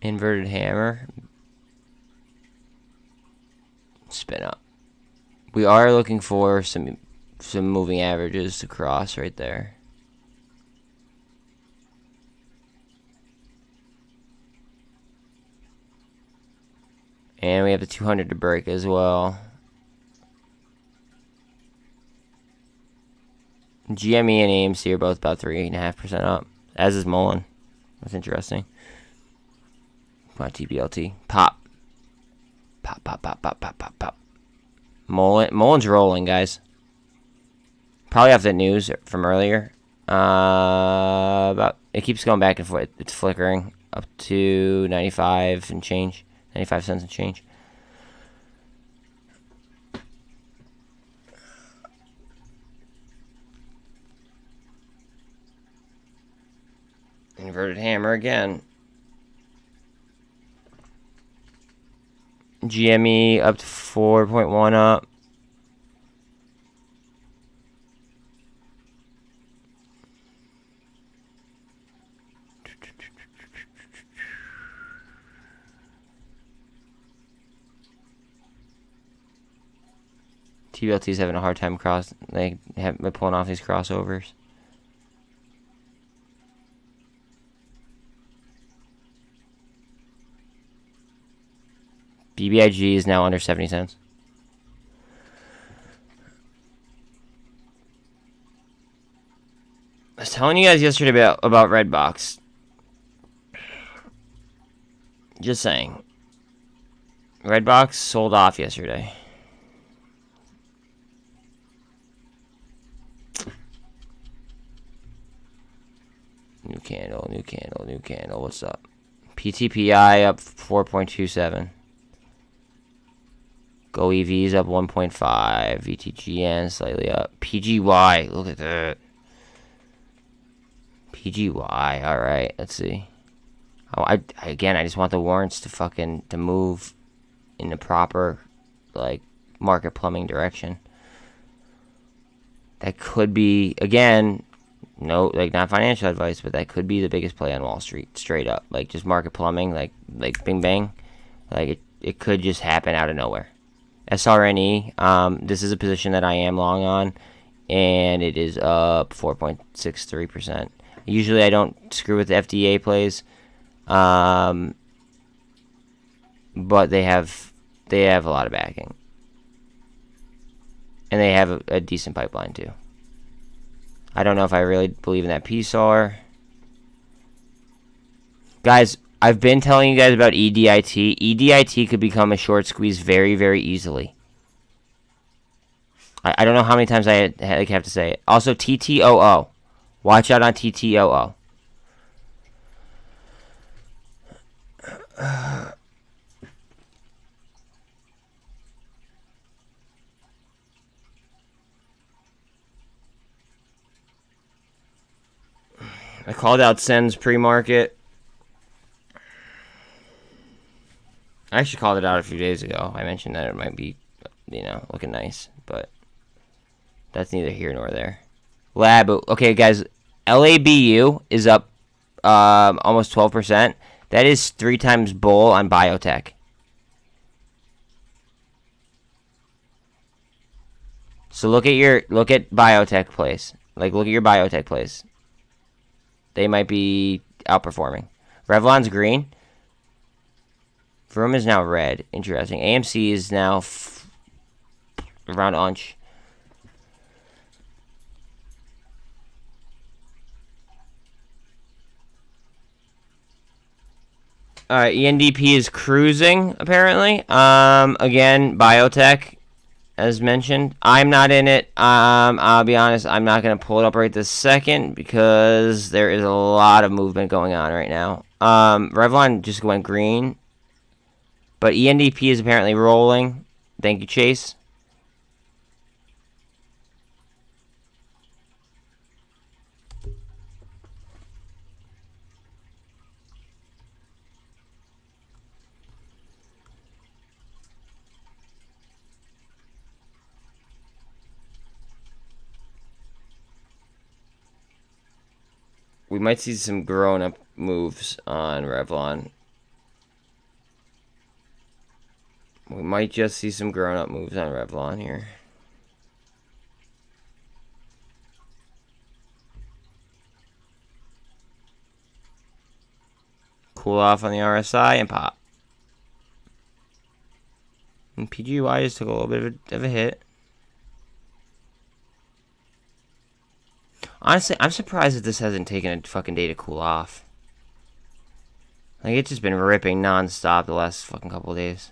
Inverted hammer. Spin up. We are looking for some moving averages to cross right there. And we have the 200 to break as well. GME and AMC are both about 3.5% up, as is MULN. That's interesting. Come on, Tblt. Pop. Pop, pop, pop, pop, pop, pop, pop. MULN's rolling, guys. Probably off that news from earlier. It keeps going back and forth. It's flickering up to 95 and change. 95 cents and change. Inverted hammer again. GME up to 4.1 up. TBLT's having a hard time pulling off these crossovers. BBIG is now under 70 cents. I was telling you guys yesterday about Redbox. Just saying. Redbox sold off yesterday. New candle, new candle, new candle. What's up? PTPI up 4.27. Go EVs up 1.5. VTGN slightly up. PGY, look at that. PGY, alright, let's see. Oh, I just want the warrants to move in the proper, like, market plumbing direction. That could be, again, no, like, not financial advice, but that could be the biggest play on Wall Street, straight up. Like, just market plumbing, like bing bang. Like, it could just happen out of nowhere. SRNE, this is a position that I am long on, and it is up 4.63%. Usually I don't screw with the FDA plays, but they have a lot of backing, and they have a decent pipeline too. I don't know if I really believe in that PSAR. Guys, I've been telling you guys about EDIT. EDIT could become a short squeeze very, very easily. I don't know how many times I have to say it. Also, TTOO. Watch out on TTOO. I called out Sen's pre-market. I actually called it out a few days ago. I mentioned that it might be, looking nice, but that's neither here nor there. Lab, okay, guys, LABU is up almost 12%. That is 3 times bull on biotech. So look at biotech plays. Like, look at your biotech plays. They might be outperforming. Revlon's green. VRM is now red. Interesting. AMC is now around unch. ENDP is cruising, apparently. Again, biotech. as mentioned. I'm not in it. I'll be honest, I'm not going to pull it up right this second because there is a lot of movement going on right now. Revlon just went green, but ENDP is apparently rolling. Thank you, Chase. We might see some grown-up moves on Revlon. We might just see some grown-up moves on Revlon here. Cool off on the RSI and pop. And PGY just took a little bit of a hit. Honestly, I'm surprised that this hasn't taken a fucking day to cool off. Like, it's just been ripping non-stop the last fucking couple of days.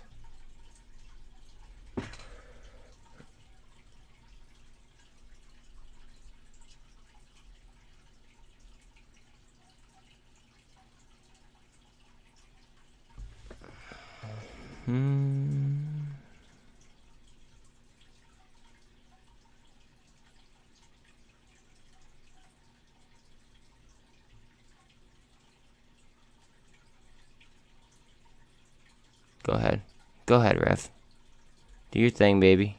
Go ahead. Go ahead, Rev. Do your thing, baby.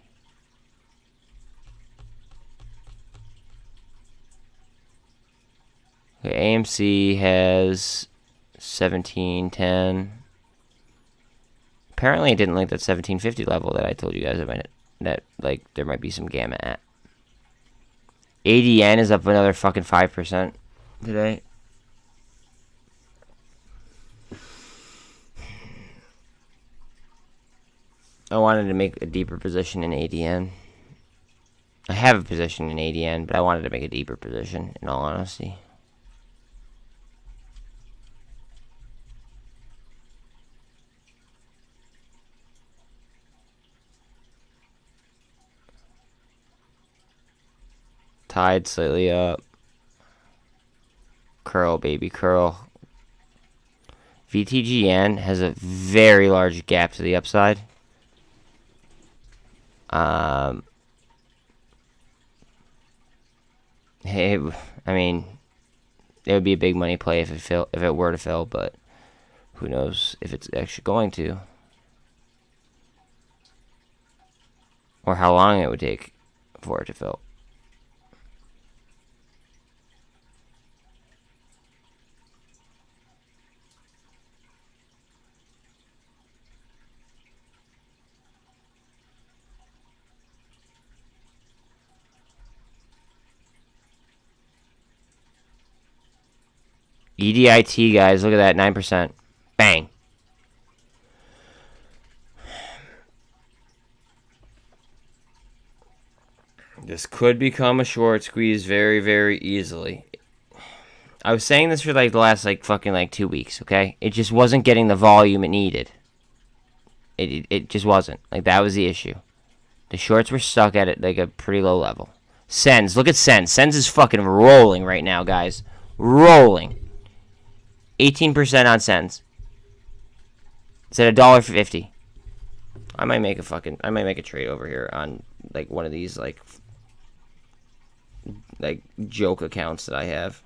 Okay, AMC has 1710. Apparently, it didn't like that 1750 level that I told you guys about. That like there might be some gamma at. ADN is up another fucking 5% today. I wanted to make a deeper position in ADN. I have a position in ADN, but I wanted to make a deeper position, in all honesty. TYDE slightly up. Curl, baby, curl. VTGN has a very large gap to the upside. Hey, I mean, it would be a big money play if it were to fill, but who knows if it's actually going to, or how long it would take for it to fill. EDIT, guys, look at that, 9%. Bang. This could become a short squeeze very, very easily. I was saying this for like the last fucking 2 weeks, okay? It just wasn't getting the volume it needed. It just wasn't. Like, that was the issue. The shorts were stuck at it like a pretty low level. Sens, look at Sens. Sens is fucking rolling right now, guys. Rolling. 18% on Sens. It's at $1.50. I might make a trade over here on like one of these like joke accounts that I have.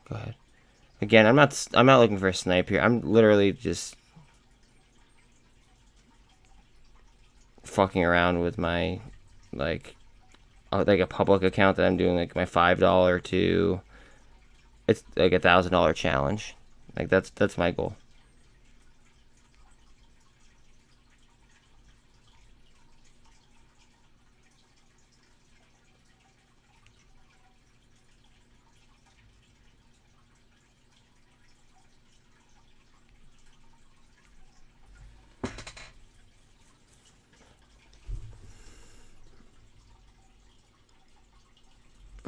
Go ahead. Again, I'm not looking for a snipe here. I'm literally just fucking around with my like a public account that I'm doing like my $5 to it's like $1,000 challenge. Like that's my goal.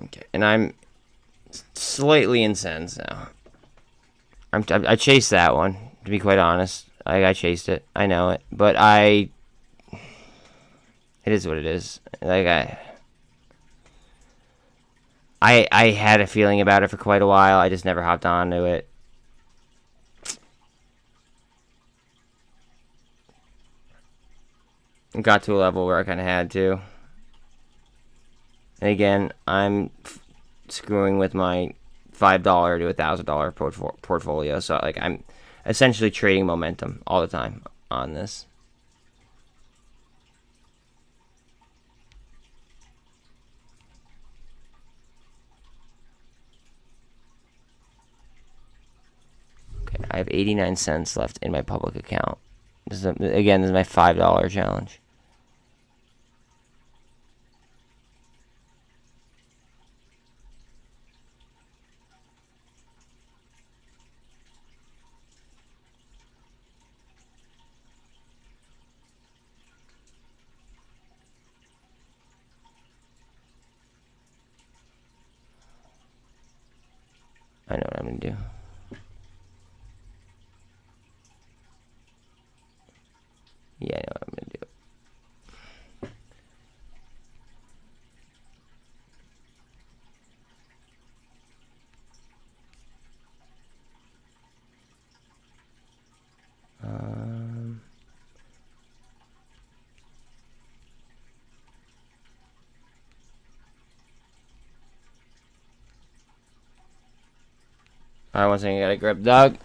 Okay, and I'm slightly incensed now. I chased that one, to be quite honest. I chased it. I know it, but it is what it is. Like I had a feeling about it for quite a while. I just never hopped onto it. Got to a level where I kind of had to. And again, I'm screwing with my $5 to $1,000 portfolio. So like I'm essentially trading momentum all the time on this. Okay, I have 89 cents left in my public account. This is my $5 challenge. I know what I'm gonna do. Yeah, I know what I'm gonna do. Alright, one second, I gotta grab Doug.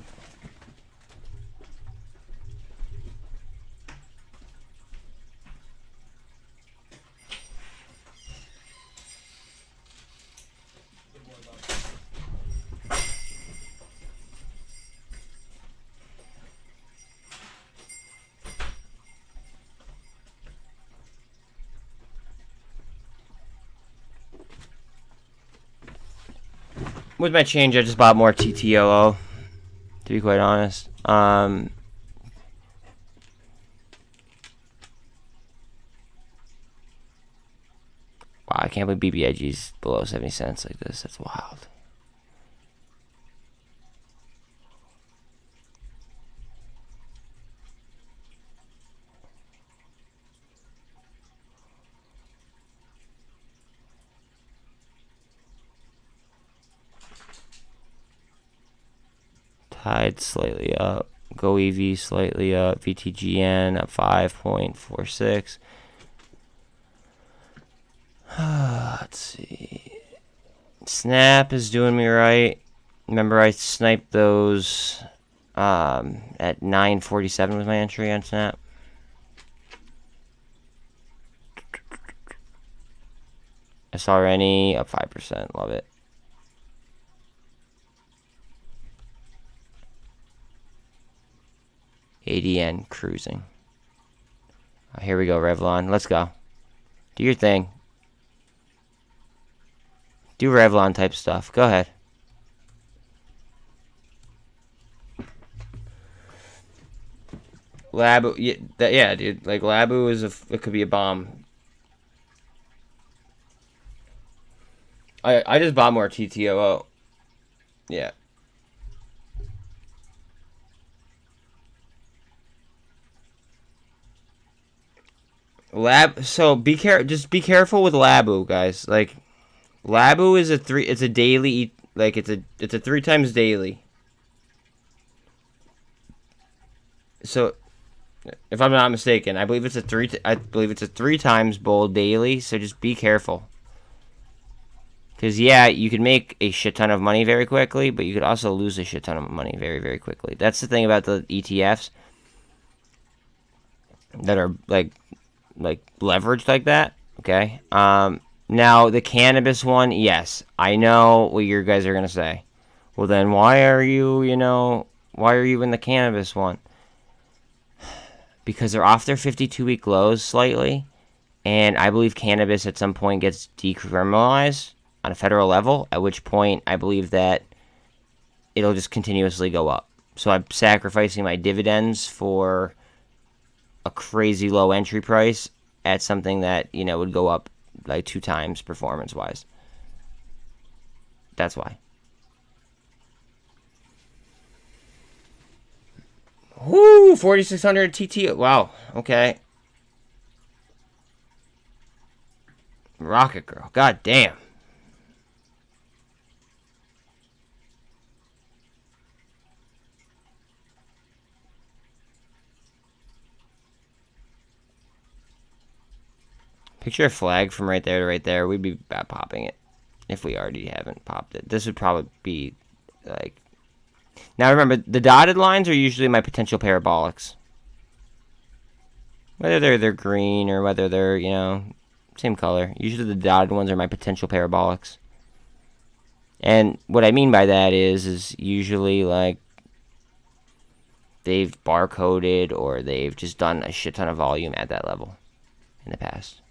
With my change, I just bought more TTOO, to be quite honest. Wow, I can't believe BBIG's below 70 cents like this. That's wild. TYDE slightly up. Go EV slightly up. VTGN up 5.46. Let's see. Snap is doing me right. Remember, I sniped those at 9.47 was my entry on Snap. SRNE up 5%. Love it. ADN cruising. Here we go, Revlon. Let's go. Do your thing. Do Revlon type stuff. Go ahead. Labu, yeah, dude. Like Labu it could be a bomb. I just bought more TTOO. Yeah. So just be careful with Labu, guys. Like Labu is it's a daily, like it's a 3 times daily. So if I'm not mistaken, I believe it's a 3 times bold daily, so just be careful. Because, yeah, you could make a shit ton of money very quickly, but you could also lose a shit ton of money very, very quickly. That's the thing about the ETFs that are, like leveraged like that, okay? Now, the cannabis one, yes, I know what you guys are going to say. Well, then why are you in the cannabis one? Because they're off their 52-week lows slightly, and I believe cannabis at some point gets decriminalized on a federal level, at which point I believe that it'll just continuously go up. So I'm sacrificing my dividends for a crazy low entry price at something that, would go up like 2 times performance-wise. That's why. Whoo, 4,600 TT. Wow, okay. Rocket Girl, god damn. Picture a flag from right there to right there. We'd be popping it if we already haven't popped it. This would probably be like... Now remember, the dotted lines are usually my potential parabolics. Whether they're green or whether they're, same color. Usually the dotted ones are my potential parabolics. And what I mean by that is usually like they've barcoded or they've just done a shit ton of volume at that level in the past.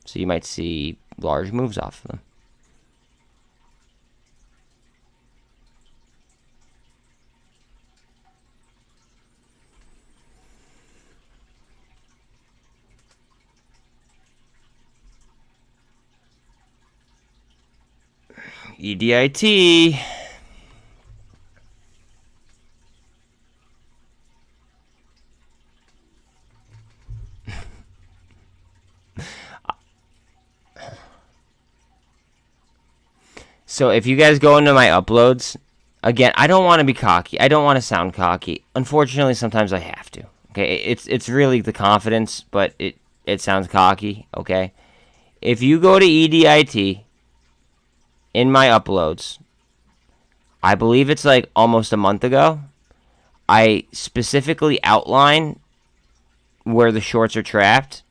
So you might see large moves off of them. EDIT. So if you guys go into my uploads, again, I don't want to be cocky. I don't want to sound cocky. Unfortunately, sometimes I have to. Okay, it's really the confidence, but it sounds cocky. Okay, if you go to EDIT in my uploads, I believe it's like almost a month ago, I specifically outline where the shorts are trapped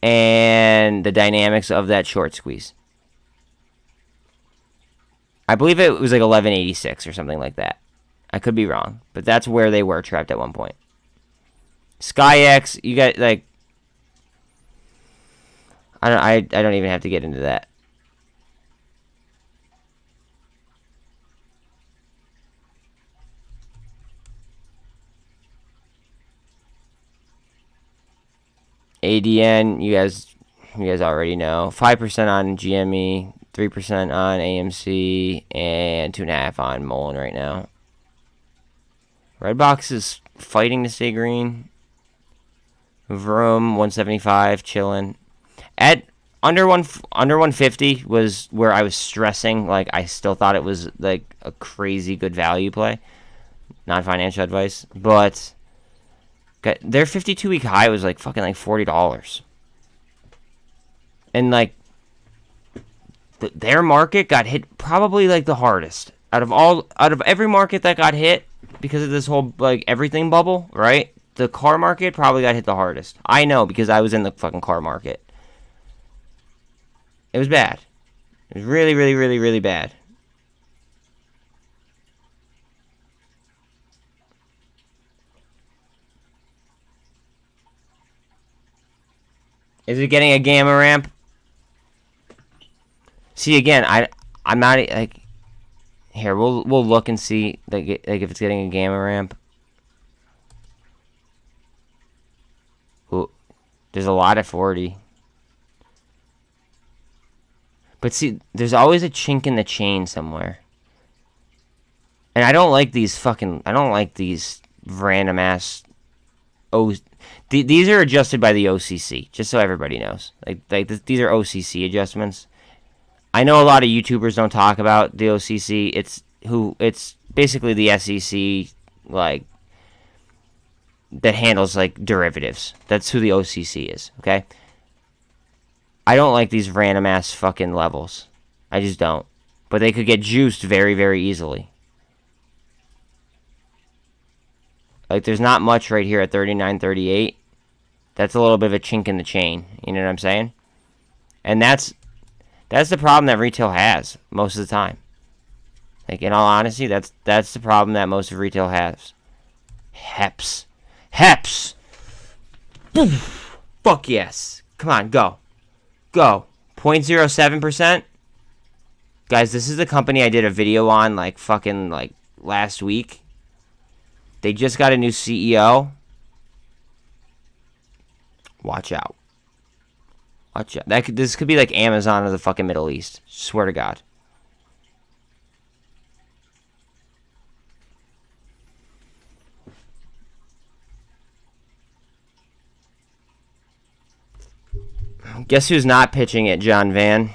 and the dynamics of that short squeeze. I believe it was like 1186 or something like that. I could be wrong, but that's where they were trapped at one point. SkyX, you got like I don't even have to get into that. ADN, you guys already know. 5% on GME, 3% on AMC, and 2.5% on MULN right now. Redbox is fighting to stay green. VRM 175 chilling. At under 150 was where I was stressing. Like I still thought it was like a crazy good value play. Not financial advice, but their 52-week high was like fucking like $40. And like their market got hit probably like the hardest out of every market that got hit because of this whole like everything bubble, right? The car market probably got hit the hardest. I know because I was in the fucking car market. It was bad. It was really, really, really, really bad. Is it getting a gamma ramp? See, again, I'm not like here. We'll look and see like if it's getting a gamma ramp. Ooh, there's a lot at 40. But see, there's always a chink in the chain somewhere. And I don't like these random ass these are adjusted by the OCC, just so everybody knows. These are OCC adjustments. I know a lot of YouTubers don't talk about the OCC. It's basically the SEC, like, that handles like derivatives. That's who the OCC is. Okay. I don't like these random ass fucking levels. I just don't. But they could get juiced very, very easily. Like, there's not much right here at 39.38. That's a little bit of a chink in the chain. You know what I'm saying? And that's the problem that retail has most of the time. Like, in all honesty, that's the problem that most of retail has. Heps. Fuck yes. Come on, go. 0.07%. Guys, this is the company I did a video on like fucking like last week. They just got a new CEO. Watch out. This could be like Amazon of the fucking Middle East. Swear to God. Guess who's not pitching it, John Van?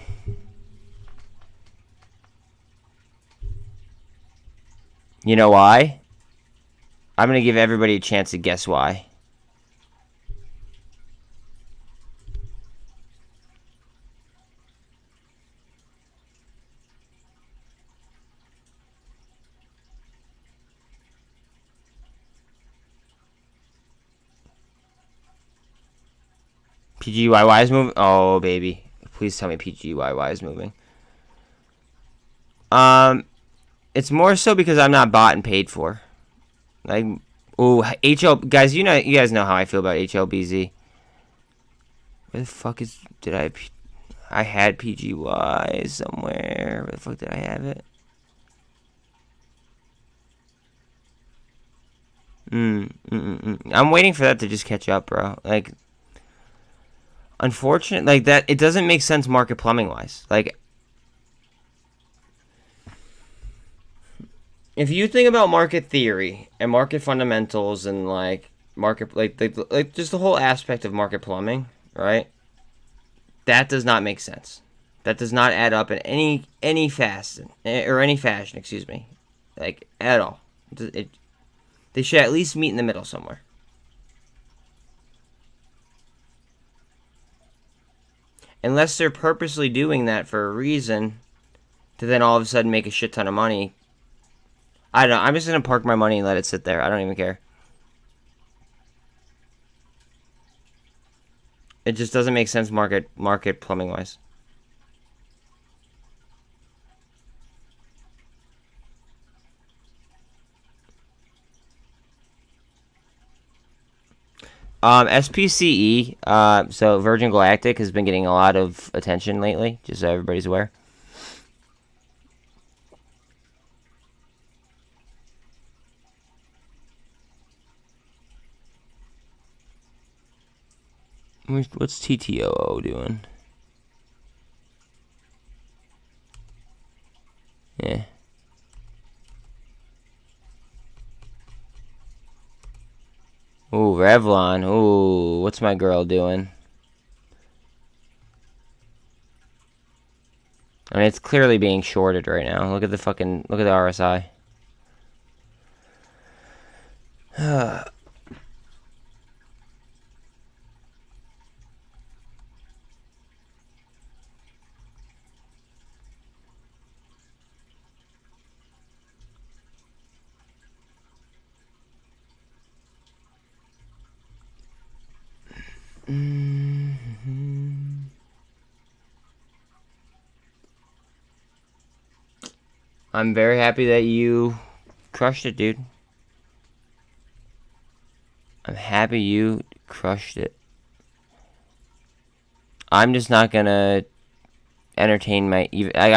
You know why? I'm going to give everybody a chance to guess why. PGYY is moving? Oh, baby. Please tell me PGYY is moving. It's more so because I'm not bought and paid for. Like, oh, guys, you guys know how I feel about HLBZ. Where the fuck I had PGY somewhere. Where the fuck did I have it? I'm waiting for that to just catch up, bro. Like, unfortunate, like that, it doesn't make sense market plumbing wise. Like, if you think about market theory and market fundamentals and like market, like just the whole aspect of market plumbing, right? That does not make sense. That does not add up in any fashion, excuse me, like at all. They should at least meet in the middle somewhere. Unless they're purposely doing that for a reason to then all of a sudden make a shit ton of money. I don't know. I'm just going to park my money and let it sit there. I don't even care. It just doesn't make sense market plumbing wise. SPCE, so Virgin Galactic has been getting a lot of attention lately, just so everybody's aware. What's TTOO doing? Yeah. Ooh, Revlon. Ooh, what's my girl doing? I mean, it's clearly being shorted right now. Look at the RSI. I'm very happy that you crushed it, dude. I'm happy you crushed it. I'm just not gonna entertain I'm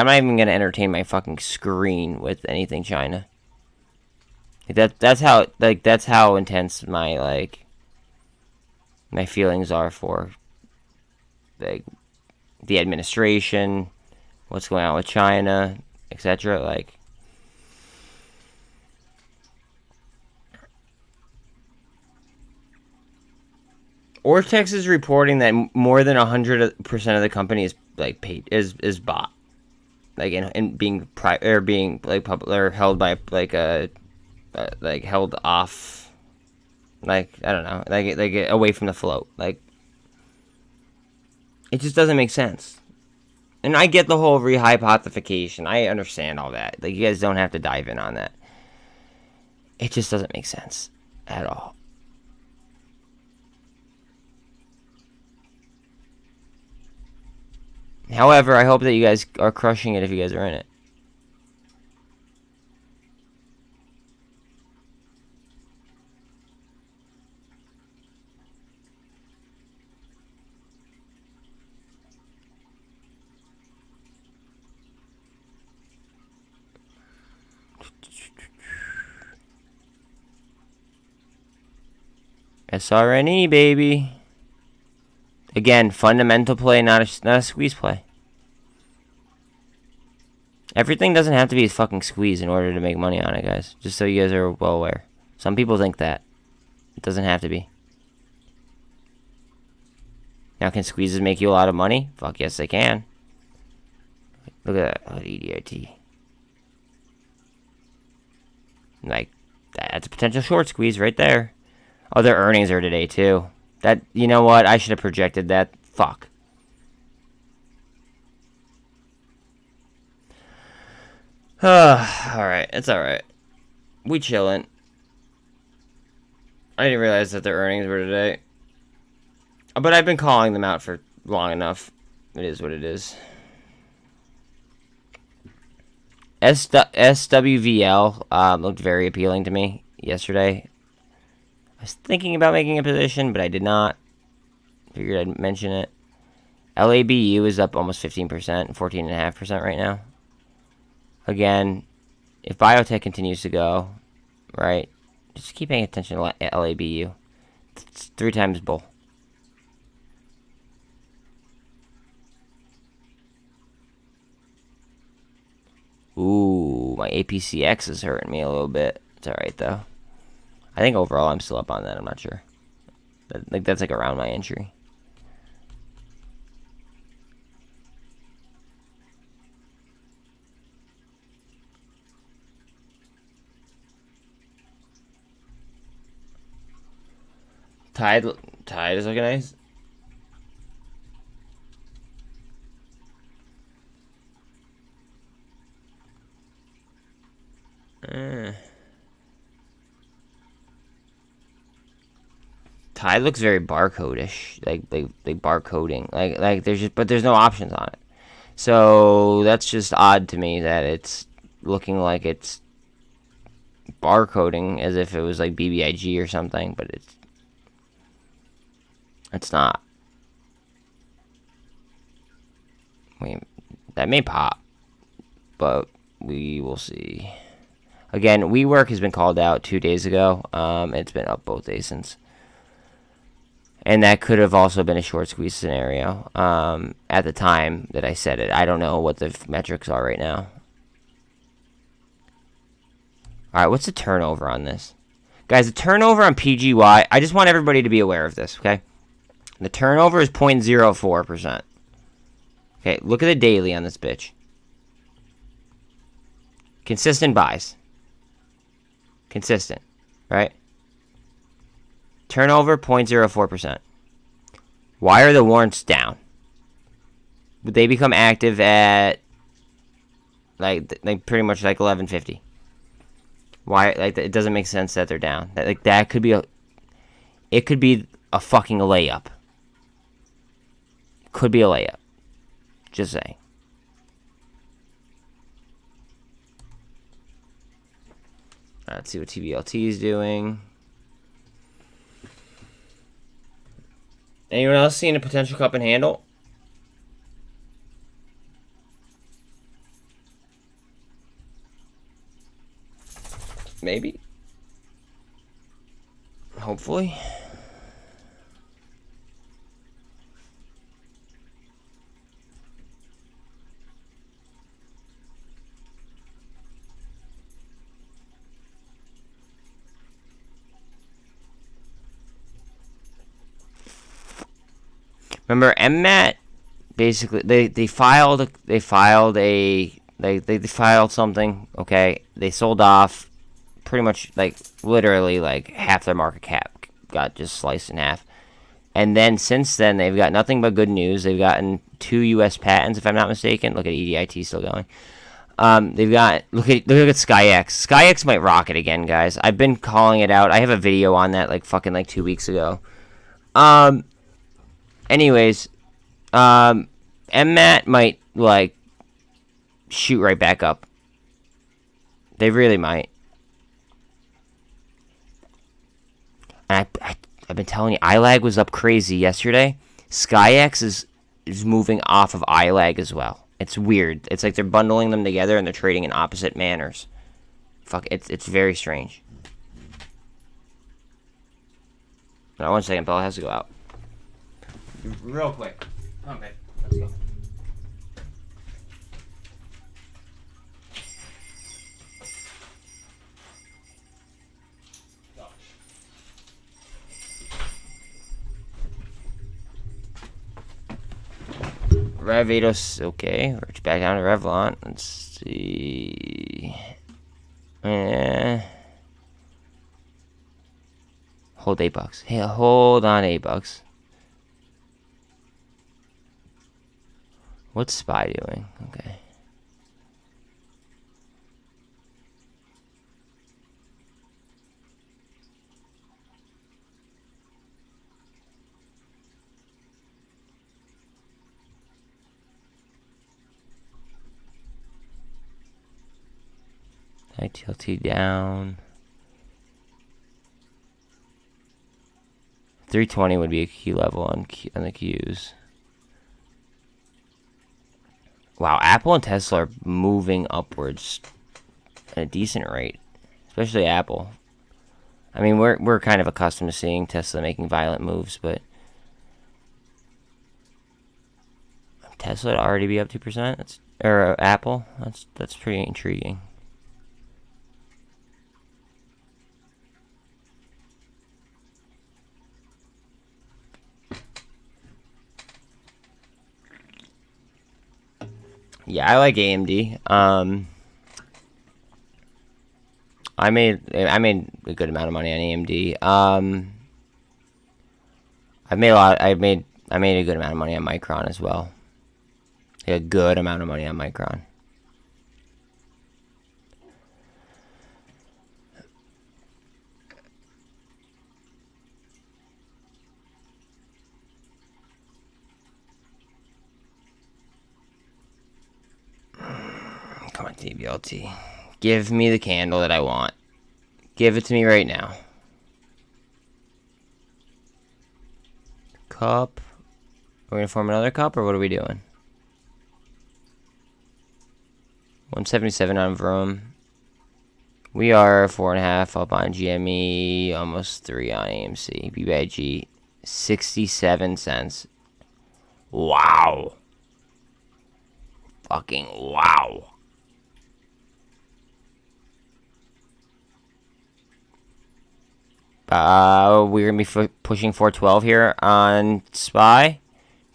not even gonna entertain my fucking screen with anything China. That's how intense my my feelings are for like the administration, what's going on with China, etc. Like, Ortex is reporting that more than 100% of the company is like paid is bought, like and being being like public or held by like held off, like I don't know, like away from the float. Like, it just doesn't make sense. And I get the whole rehypothecation. I understand all that. Like, you guys don't have to dive in on that. It just doesn't make sense at all. However, I hope that you guys are crushing it if you guys are in it. SRNE, baby. Again, fundamental play, not a squeeze play. Everything doesn't have to be a fucking squeeze in order to make money on it, guys. Just so you guys are well aware. Some people think that. It doesn't have to be. Now, can squeezes make you a lot of money? Fuck yes, they can. Look at that. Oh, EDIT. Like, that's a potential short squeeze right there. Oh, their earnings are today, too. That, you know what? I should have projected that. Fuck. Alright, it's alright. We chillin'. I didn't realize that their earnings were today. But I've been calling them out for long enough. It is what it is. SWVL looked very appealing to me yesterday. I was thinking about making a position, but I did not. Figured I'd mention it. LABU is up almost 15%, 14.5% right now. Again, if biotech continues to go, right, just keep paying attention to LABU. It's 3 times bull. Ooh, my APCX is hurting me a little bit. It's alright, though. I think overall I'm still up on that. I'm not sure. That's like around my entry. TYDE is looking nice. TYDE looks very barcode-ish, like barcoding, like there's no options on it. So that's just odd to me that it's looking like it's barcoding as if it was like BBIG or something, but it's not. I mean, that may pop, but we will see. Again, WeWork has been called out 2 days ago. It's been up both days since. And that could have also been a short squeeze scenario at the time that I said it. I don't know what the metrics are right now. Alright, what's the turnover on this? Guys, the turnover on PGY, I just want everybody to be aware of this, okay? The turnover is 0.04%. Okay, look at the daily on this bitch. Consistent buys. Consistent, right? Turnover, 0.04%. Why are the warrants down? Would they become active at like pretty much like 11:50? Why? Like, it doesn't make sense that they're down. That could be it could be a fucking layup. Could be a layup. Just saying. Let's see what TBLT is doing. Anyone else seeing a potential cup and handle? Maybe. Hopefully. Remember, MMAT basically they filed something, okay? They sold off pretty much like literally like half their market cap got just sliced in half. And then since then, they've got nothing but good news. They've gotten 2 U.S. patents, if I'm not mistaken. Look at EDIT still going. They've got look at SkyX. SkyX might rock it again, guys. I've been calling it out. I have a video on that like 2 weeks ago. Anyways, MMAT might like shoot right back up. They really might. And I've been telling you, iLag was up crazy yesterday. SkyX is moving off of iLag as well. It's weird. It's like they're bundling them together and they're trading in opposite manners. Fuck, it's very strange. Now, 1 second, Bella has to go out. Real quick. Okay, let's go. Revados, okay. We're back down to Revlon. Let's see. Hold $8. Hey, hold on $8. What's SPY doing? Okay. TLT down. 320 would be a key level on the Qs. Wow, Apple and Tesla are moving upwards at a decent rate, especially Apple. I mean, we're kind of accustomed to seeing Tesla making violent moves, but Tesla would already be up 2%. Or Apple. That's pretty intriguing. Yeah, I like AMD. I made a good amount of money on AMD. I made a good amount of money on Micron as well. A good amount of money on Micron. Come on, Tblt. Give me the candle that I want. Give it to me right now. Cup. We're going to form another cup, or what are we doing? 177 on VRM. We are 4.5 up on GME, almost 3 on AMC. BBIG, 67 cents. Wow. Fucking wow. We're going to be pushing 412 here on SPY.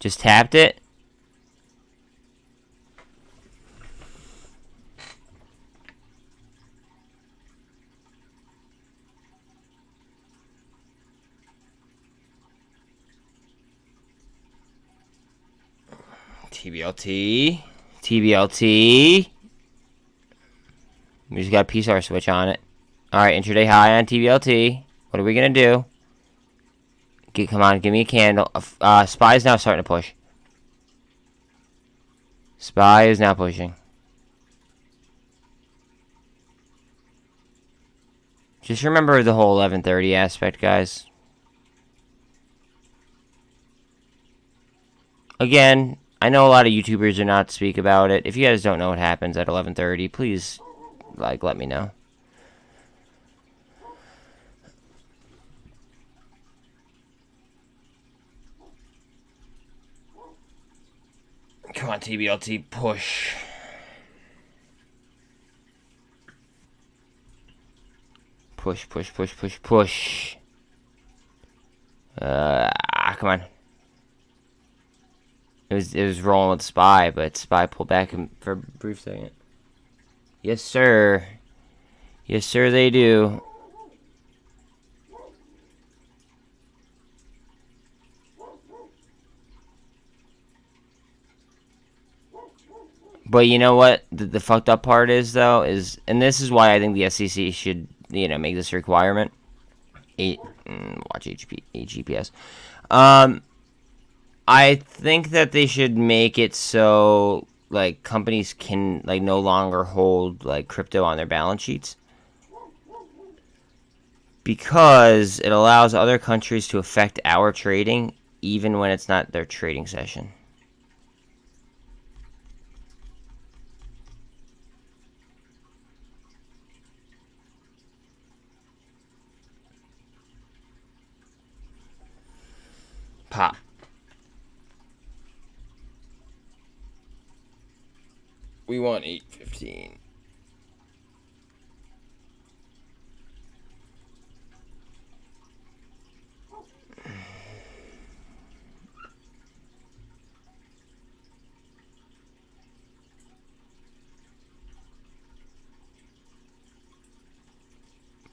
Just tapped it. Tblt. Tblt. We just got a PCR switch on it. Alright, intraday high on Tblt. What are we going to do? Come on, give me a candle. SPY is now starting to push. SPY is now pushing. Just remember the whole 11:30 aspect, guys. Again, I know a lot of YouTubers do not speak about it. If you guys don't know what happens at 11:30, please, let me know. Come on, Tblt, push. Push, push, push, push, push. Come on. It was rolling with SPY, but SPY pulled back for a brief second. Yes, sir. Yes, sir, they do. But you know what? The fucked up part is, though, and this is why I think the SEC should, make this a requirement. Watch HGPS. I think that they should make it so, like, companies can, like, no longer hold, like, crypto on their balance sheets. Because it allows other countries to affect our trading, even when it's not their trading session. Pop. We want 815.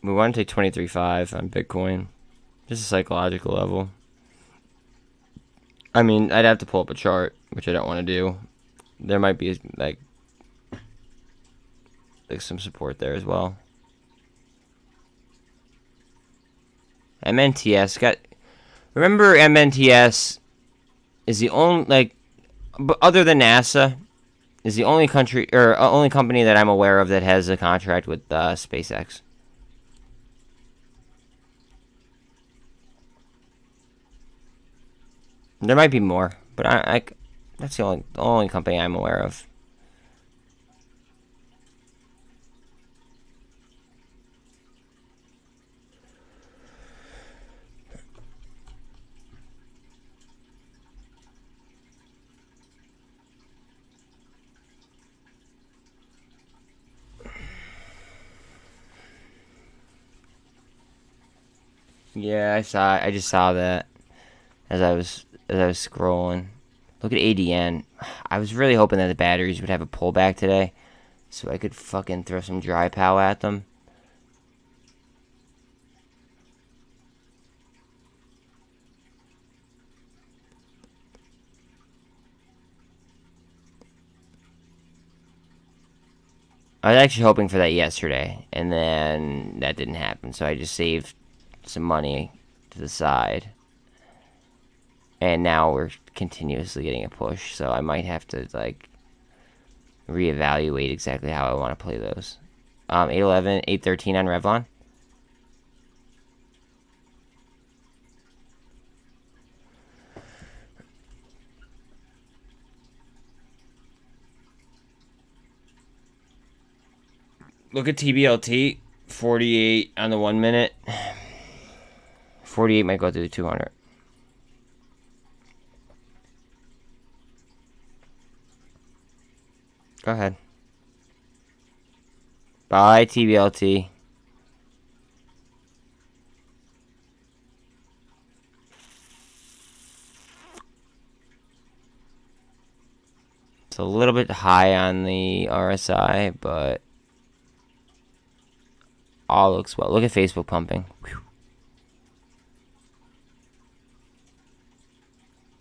We want to take 23.5 on Bitcoin. Just a psychological level. I mean, I'd have to pull up a chart, which I don't want to do. There might be, like some support there as well. MNTS got... Remember, MNTS is the only, other than NASA, is the only country, or only company that I'm aware of that has a contract with SpaceX. There might be more, but that's the only company I'm aware of. Yeah, I just saw that as I was scrolling. Look at ADN. I was really hoping that the batteries would have a pullback today, so I could fucking throw some dry pow at them. I was actually hoping for that yesterday, and then that didn't happen, so I just saved some money to the side. And now we're continuously getting a push, so I might have to, reevaluate exactly how I want to play those. 811, 813 on Revlon. Look at TBLT, 48 on the 1 minute. 48 might go through the 200. Go ahead. Buy TBLT. It's a little bit high on the RSI, but all looks well. Look at Facebook pumping. Whew.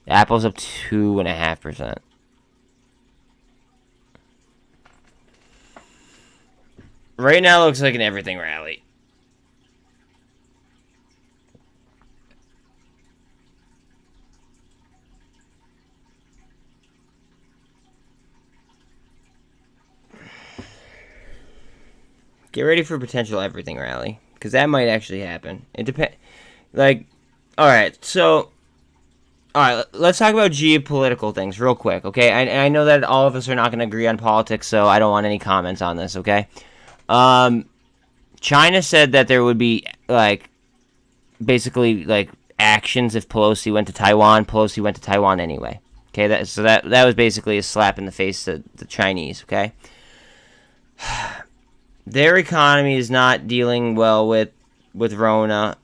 Apple's up 2.5%. Right now it looks like an everything rally. Get ready for a potential everything rally, because that might actually happen. It depends. Alright, so... Alright, let's talk about geopolitical things real quick, okay? I know that all of us are not going to agree on politics, so I don't want any comments on this, okay? China said that there would be, basically, actions if Pelosi went to Taiwan. Pelosi went to Taiwan anyway. Okay, that was basically a slap in the face to the Chinese, okay? Their economy is not dealing well with Rona,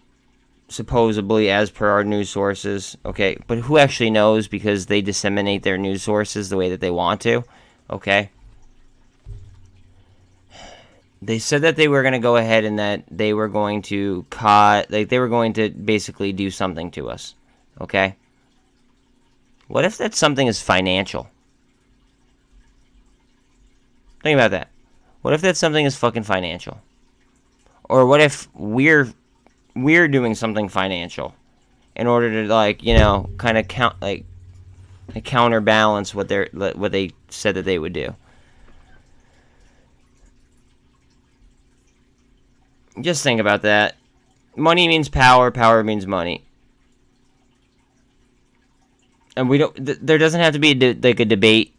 supposedly, as per our news sources, okay? But who actually knows, because they disseminate their news sources the way that they want to, okay? They said that they were going to go ahead and that they were going to they were going to basically do something to us, okay? What if that something is financial? Think about that. What if that something is fucking financial? Or what if we're doing something financial in order to, like, you know, kind of counterbalance what they said that they would do? Just think about that. Money means power. Power means money. And we don't. There doesn't have to be a debate,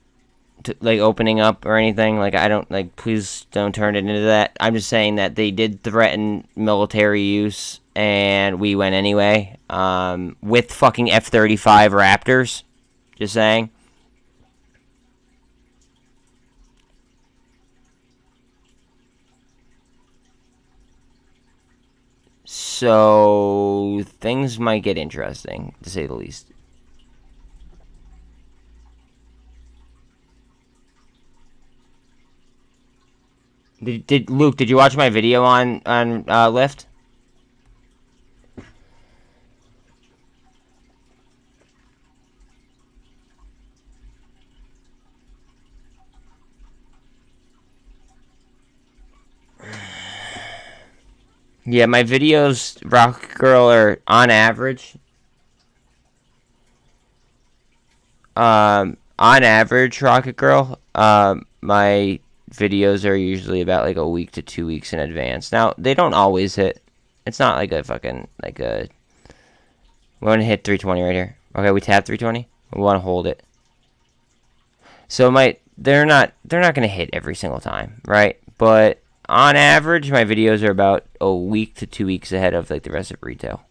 like opening up or anything. Like, I don't like. Please don't turn it into that. I'm just saying that they did threaten military use, and we went anyway. With fucking F-35 Raptors. Just saying. So things might get interesting, to say the least. Luke, did you watch my video on Lyft? Yeah, my videos, Rocket Girl, are on average. On average, Rocket Girl, my videos are usually about like a week to 2 weeks in advance. Now, they don't always hit. It's not like a fucking, like a... We want to hit 320 right here. Okay, we tap 320. We want to hold it. So they're not going to hit every single time, right? But on average, my videos are about a week to 2 weeks ahead of like the rest of retail.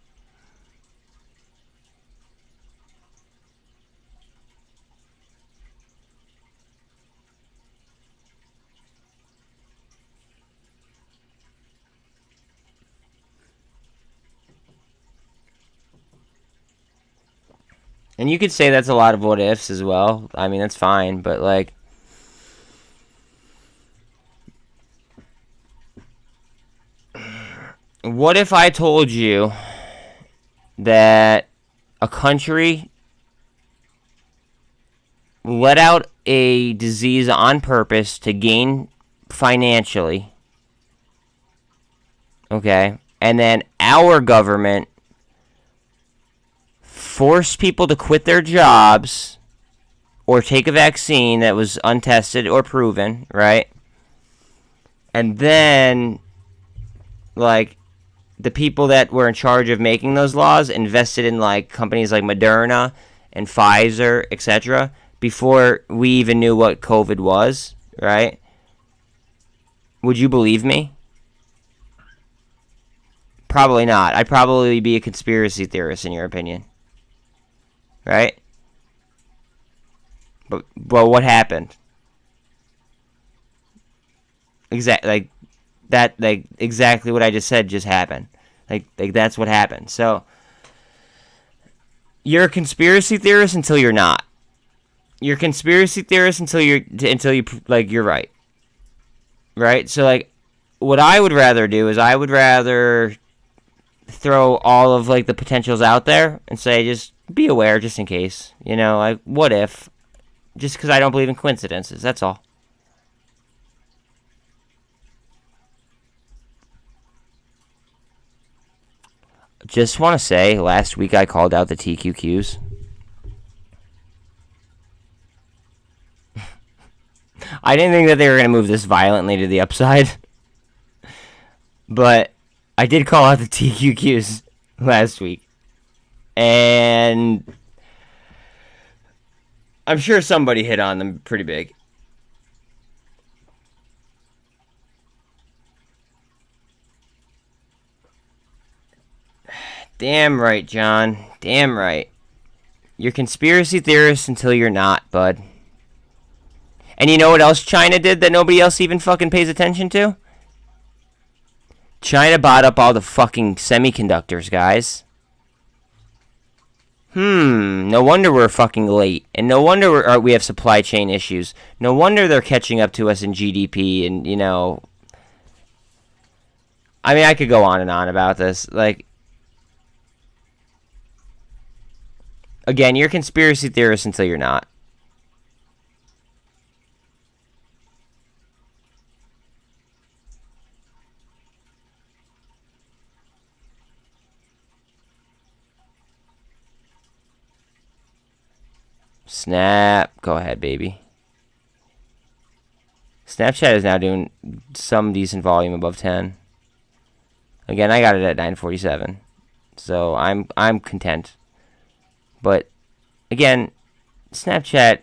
And you could say that's a lot of what ifs as well. I mean, that's fine, but like, what if I told you that a country let out a disease on purpose to gain financially, okay, and then our government forced people to quit their jobs or take a vaccine that was untested or proven, right? And then, like, the people that were in charge of making those laws invested in, like, companies like Moderna and Pfizer, etc., before we even knew what COVID was, right? Would you believe me? Probably not. I'd probably be a conspiracy theorist, in your opinion. Right? But what happened? Exactly what I just said just happened. Like that's what happened. So you're a conspiracy theorist until you're not. You're a conspiracy theorist until you like you're right. Right? So like what I would rather do is I would rather throw all of like the potentials out there and say just be aware just in case. You know, like what if? Just because I don't believe in coincidences, that's all. Just want to say, last week I called out the TQQs. I didn't think that they were going to move this violently to the upside. But I did call out the TQQs last week. And I'm sure somebody hit on them pretty big. Damn right, John. Damn right. You're conspiracy theorists until you're not, bud. And you know what else China did that nobody else even fucking pays attention to? China bought up all the fucking semiconductors, guys. No wonder we're fucking late. And no wonder we have supply chain issues. No wonder they're catching up to us in GDP and, you know... I mean, I could go on and on about this. Like... Again, you're a conspiracy theorist until you're not. Snap. Go ahead, baby. Snapchat is now doing some decent volume above 10. Again, I got it at 947. So I'm content. But again, Snapchat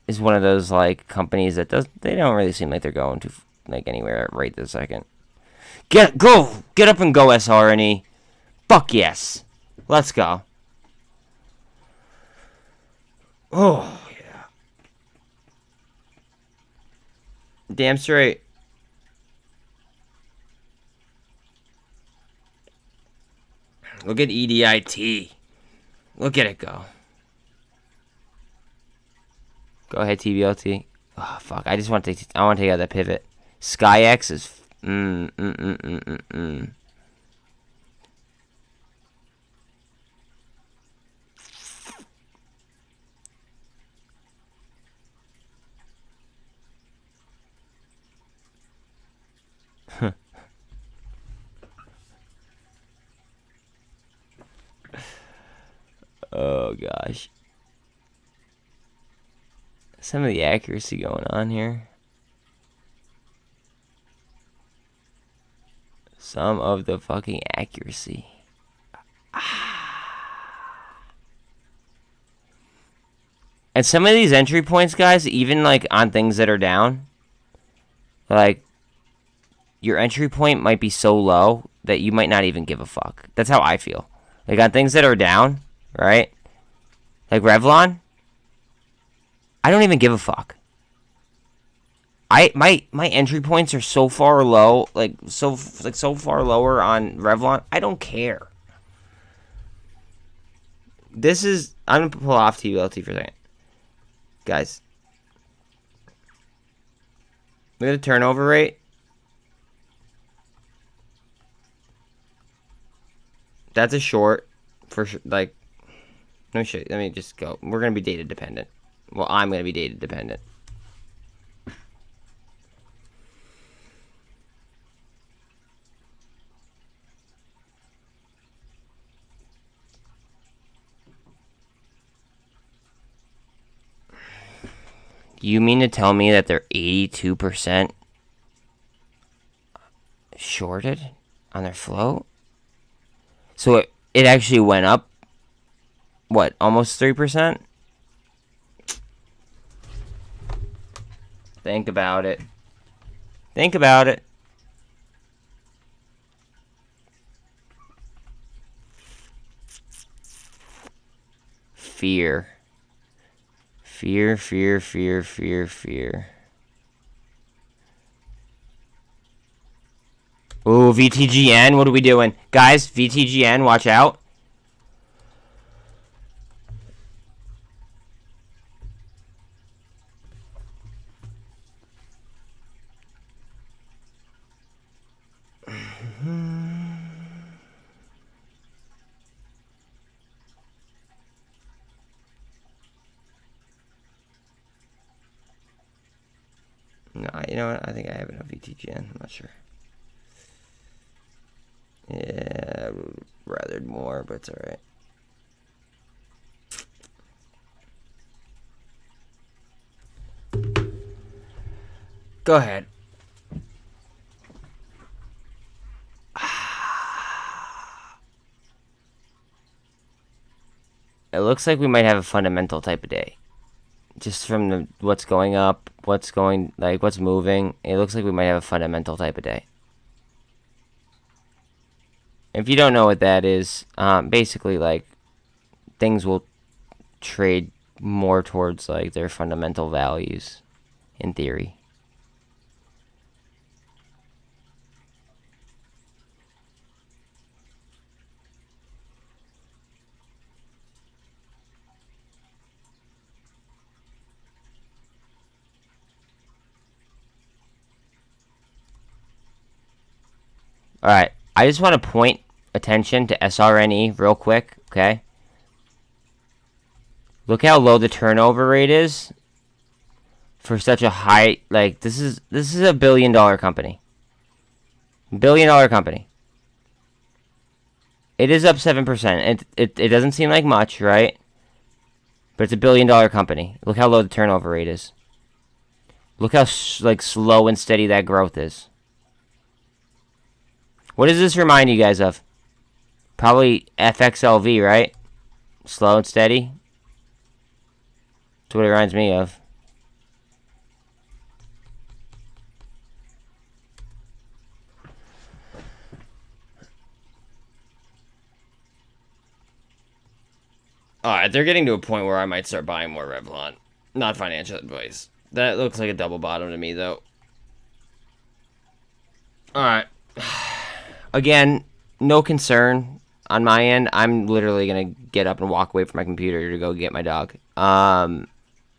is one of those like companies that they don't really seem like they're going to like anywhere right this second. Get up and go, SRNE. Fuck yes. Let's go. Oh yeah. Damn straight. Look at EDIT. Look at it go. Go ahead, TBLT. Oh fuck! I just want to take. I want to take out that pivot. SkyX is. Oh gosh. Some of the accuracy going on here. Some of the fucking accuracy. And some of these entry points, guys, even like on things that are down, like your entry point might be so low that you might not even give a fuck. That's how I feel. Like on things that are down, right? Like Revlon, I don't even give a fuck. My entry points are so far low, so far lower on Revlon. I don't care. I'm gonna pull off TBLT for a second, guys. Look at the turnover rate. That's a short for sure. Like, let me show you. Let me just go. We're gonna be data dependent. Well, I'm gonna be data dependent. You mean to tell me that they're 82% shorted on their float? So it actually went up, what, almost 3%? Think about it. Think about it. Fear. Fear, fear, fear, fear, fear. Ooh, VTGN, what are we doing? Guys, VTGN, watch out. No, you know what? I think I have enough VTGN. I'm not sure. Yeah, I would rather more, but it's alright. Go ahead. It looks like we might have a fundamental type of day. Just from what's going up, what's moving, it looks like we might have a fundamental type of day. If you don't know what that is, basically, like, things will trade more towards, like, their fundamental values, in theory. Alright, I just want to point attention to SRNE real quick, okay? Look how low the turnover rate is for such a high, like, this is a $1 billion company. $1 billion company. It is up 7%. It doesn't seem like much, right? But it's a billion-dollar company. Look how low the turnover rate is. Look how like slow and steady that growth is. What does this remind you guys of? Probably FXLV, right? Slow and steady. That's what it reminds me of. Alright, they're getting to a point where I might start buying more Revlon. Not financial advice. That looks like a double bottom to me, though. Alright. Again, no concern on my end. I'm literally going to get up and walk away from my computer to go get my dog.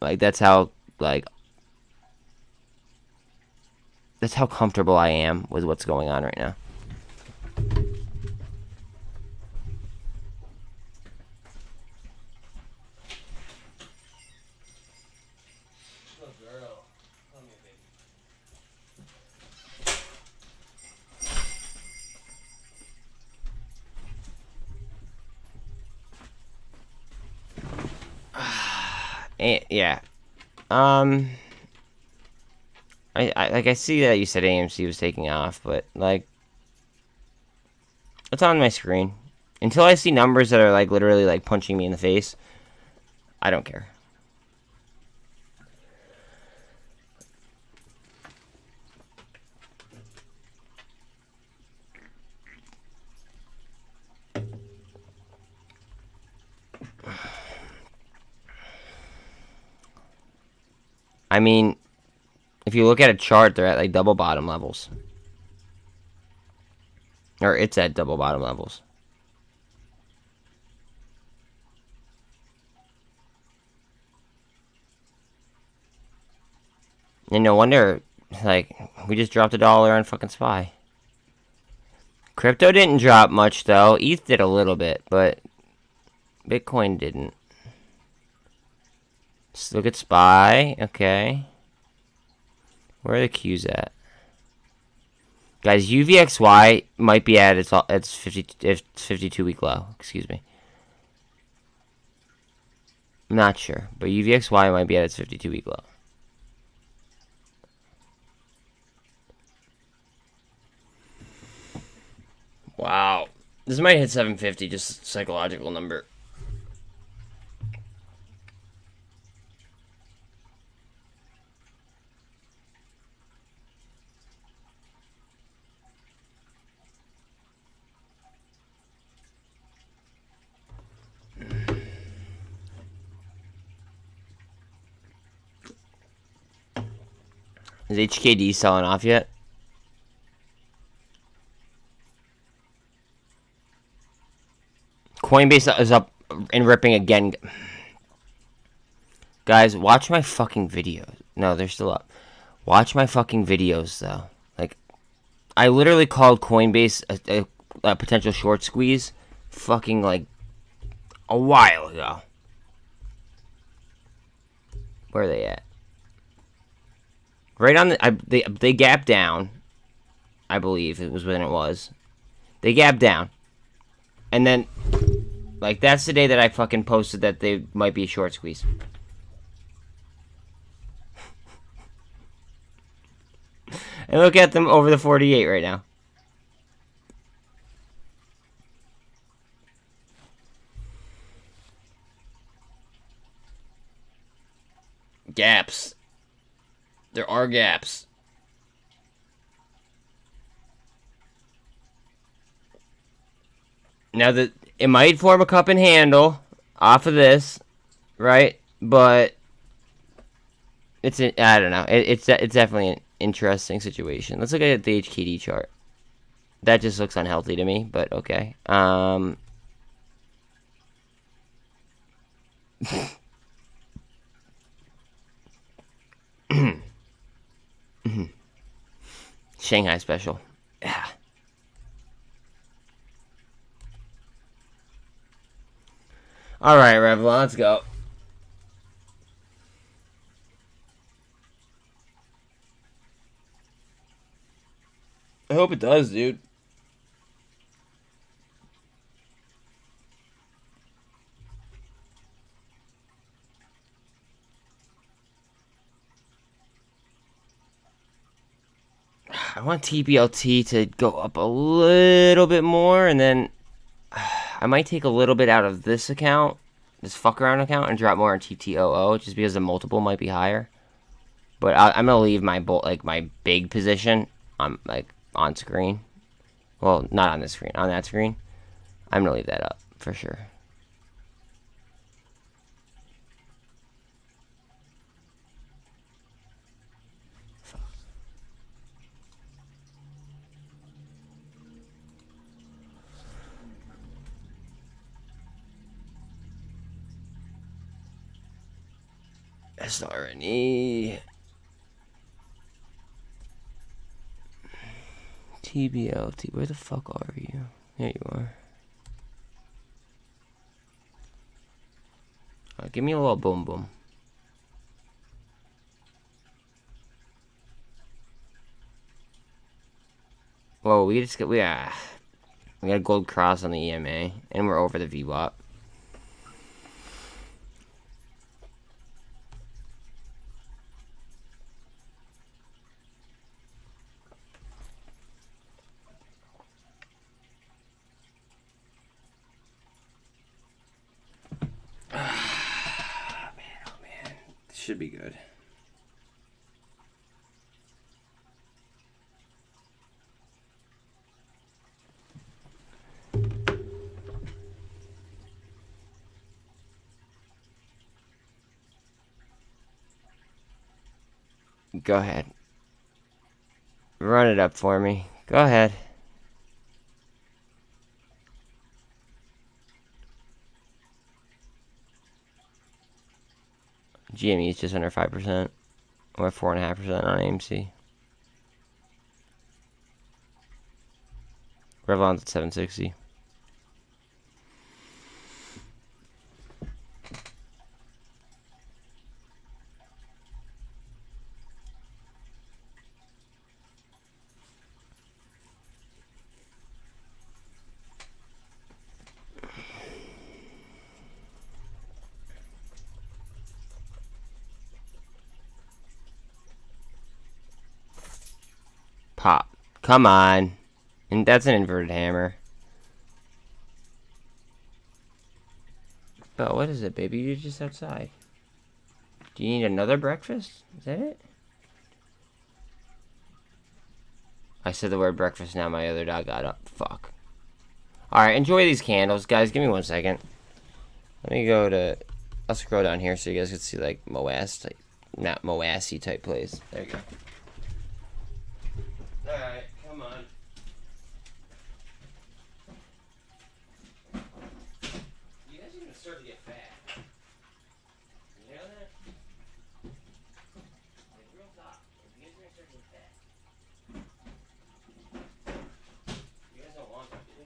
Like, that's how, like... That's how comfortable I am with what's going on right now. Yeah. I see that you said AMC was taking off, but like, it's on my screen. Until I see numbers that are like literally like punching me in the face, I don't care. I mean, if you look at a chart, they're at like double bottom levels. Or it's at double bottom levels. And no wonder, like, we just dropped $1 on fucking SPY. Crypto didn't drop much, though. ETH did a little bit, but Bitcoin didn't. Let's look at SPY. Okay. Where are the Qs at? Guys, UVXY might be at its 52-week low. Excuse me. I'm not sure, but UVXY might be at its 52-week low. Wow. This might hit 750, just a psychological number. Is HKD selling off yet? Coinbase is up and ripping again. Guys, watch my fucking videos. No, they're still up. Watch my fucking videos, though. Like, I literally called Coinbase a potential short squeeze fucking, like, a while ago. Where are they at? Right on the... They gapped down. I believe it was when it was. They gapped down. And then... Like, that's the day that I fucking posted that they might be a short squeeze. And look at them over the 48 right now. Gaps. There are gaps. Now that it might form a cup and handle off of this, right? But it's I don't know. It's definitely an interesting situation. Let's look at the HKD chart. That just looks unhealthy to me, but okay. Shanghai special. Yeah. All right, Revlon, let's go. I hope it does, dude. I want TBLT to go up a little bit more, and then I might take a little bit out of this account, this fuck around account, and drop more on TTOO, just because the multiple might be higher. But I'm gonna leave my my big position on on screen. Well, not on this screen, on that screen. I'm gonna leave that up for sure. SRNE. TBLT, where the fuck are you? There you are. Give me a little boom boom. Whoa, we got a gold cross on the EMA, and we're over the VWAP. Should be good. Go ahead. Run it up for me. Go ahead. GME is just under 5%. Or 4.5% on AMC. Revlon's at 760. Pop. Come on. And that's an inverted hammer. Oh, what is it, baby? You're just outside. Do you need another breakfast? Is that it? I said the word breakfast, now my other dog got up. Fuck. Alright, enjoy these candles. Guys, give me 1 second. Let me go to... I'll scroll down here so you guys can see, like, Moas type... Not Moassy type plays. There you go. Alright, come on. You guys are gonna start to get fat. You know that? Like, real talk. You guys are gonna start to get fat. You guys don't want that, do you?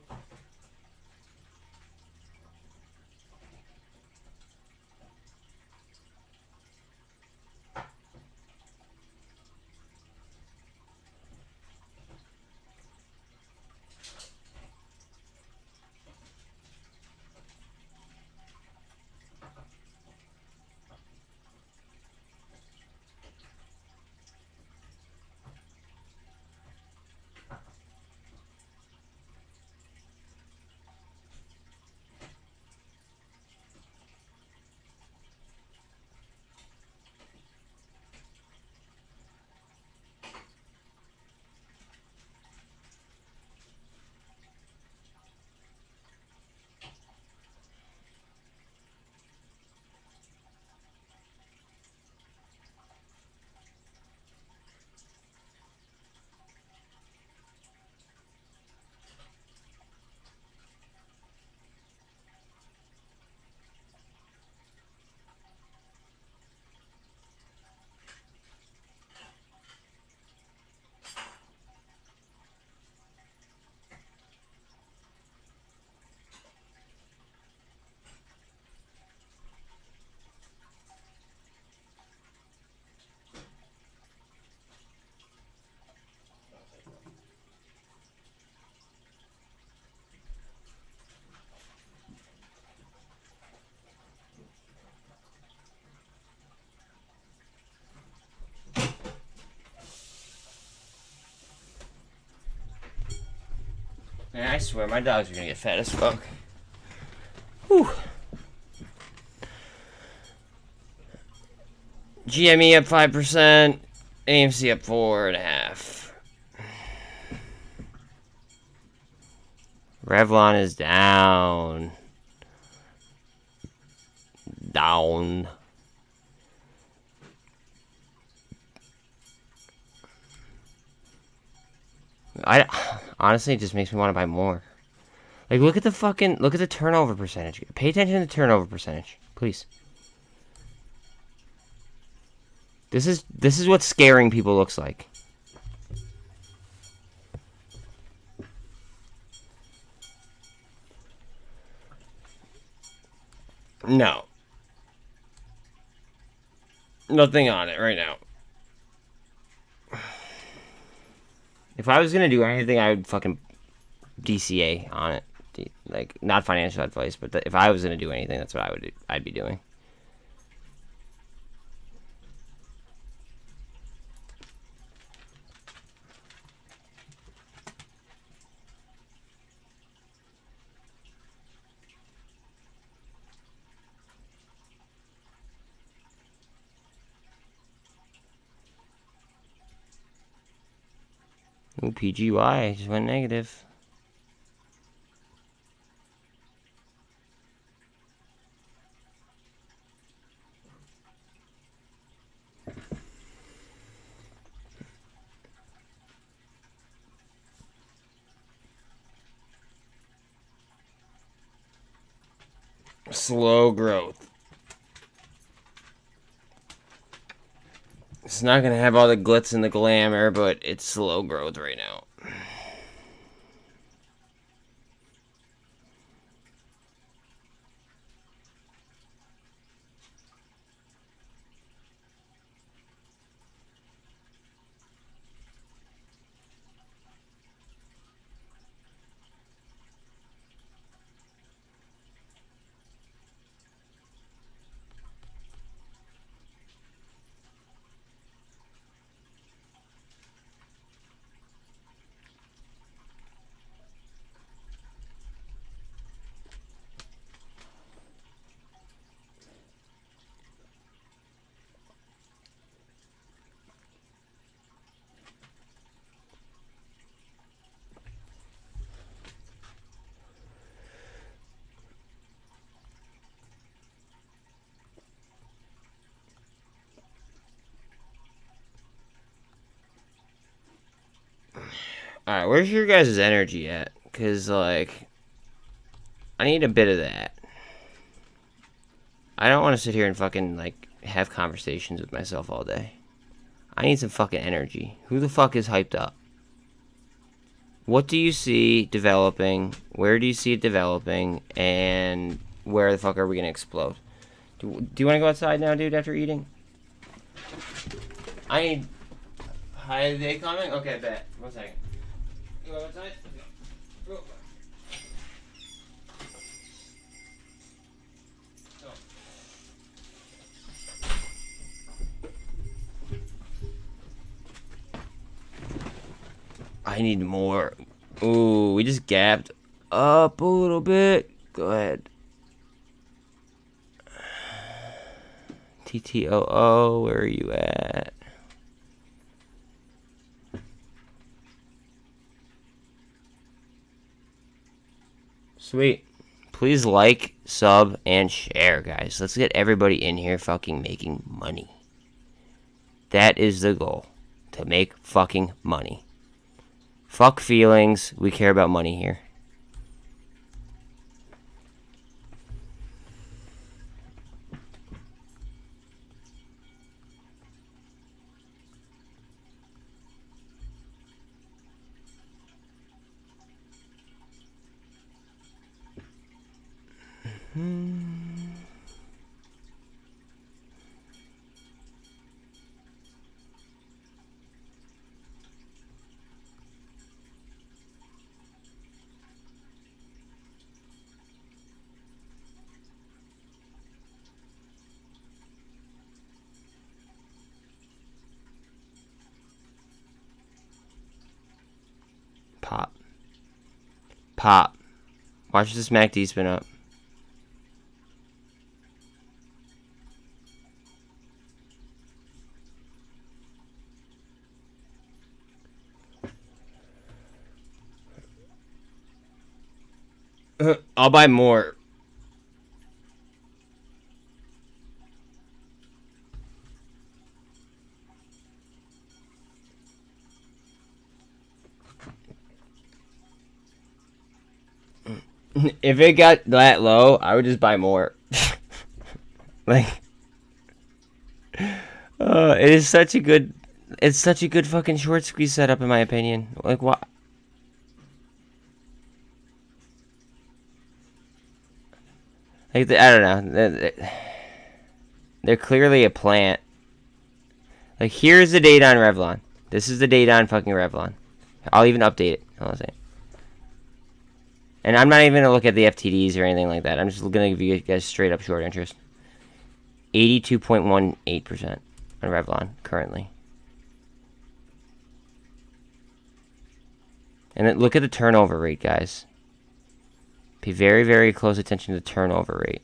And I swear my dogs are gonna get fat as fuck. Whew. GME up 5%, AMC up 4.5%. Revlon is down. Down. Honestly, it just makes me want to buy more. Like, look at the turnover percentage. Pay attention to the turnover percentage, please. This is what scaring people looks like. No. Nothing on it right now. If I was gonna do anything, I would fucking DCA on it. Like, not financial advice, but if I was gonna do anything, that's what I'd be doing. Ooh, PGY just went negative. Slow growth. It's not gonna have all the glitz and the glamour, but it's slow growth right now. Alright, where's your guys' energy at? Because, like, I need a bit of that. I don't want to sit here and fucking, like, have conversations with myself all day. I need some fucking energy. Who the fuck is hyped up? What do you see developing? Where do you see it developing? And where the fuck are we going to explode? Do you want to go outside now, dude, after eating? I need... Hi, are they coming? Okay, bet. 1 second. You go outside? Let's go. Go. I need more. Ooh, we just gapped up a little bit. Go ahead. TTOO, where are you at? Sweet. Please like, sub, and share, guys. Let's get everybody in here fucking making money. That is the goal. To make fucking money. Fuck feelings. We care about money here. Pop. Watch this MACD spin up. I'll buy more. If it got that low, I would just buy more. Like, it is such a good, it's such a good fucking short squeeze setup in my opinion. Like, what? Like, I don't know. They're clearly a plant. Like, here's the data on Revlon. This is the data on fucking Revlon. I'll even update it. Hold on a second. And I'm not even going to look at the FTDs or anything like that. I'm just going to give you guys straight up short interest. 82.18% on Revlon currently. And then look at the turnover rate, guys. Pay very, very close attention to the turnover rate.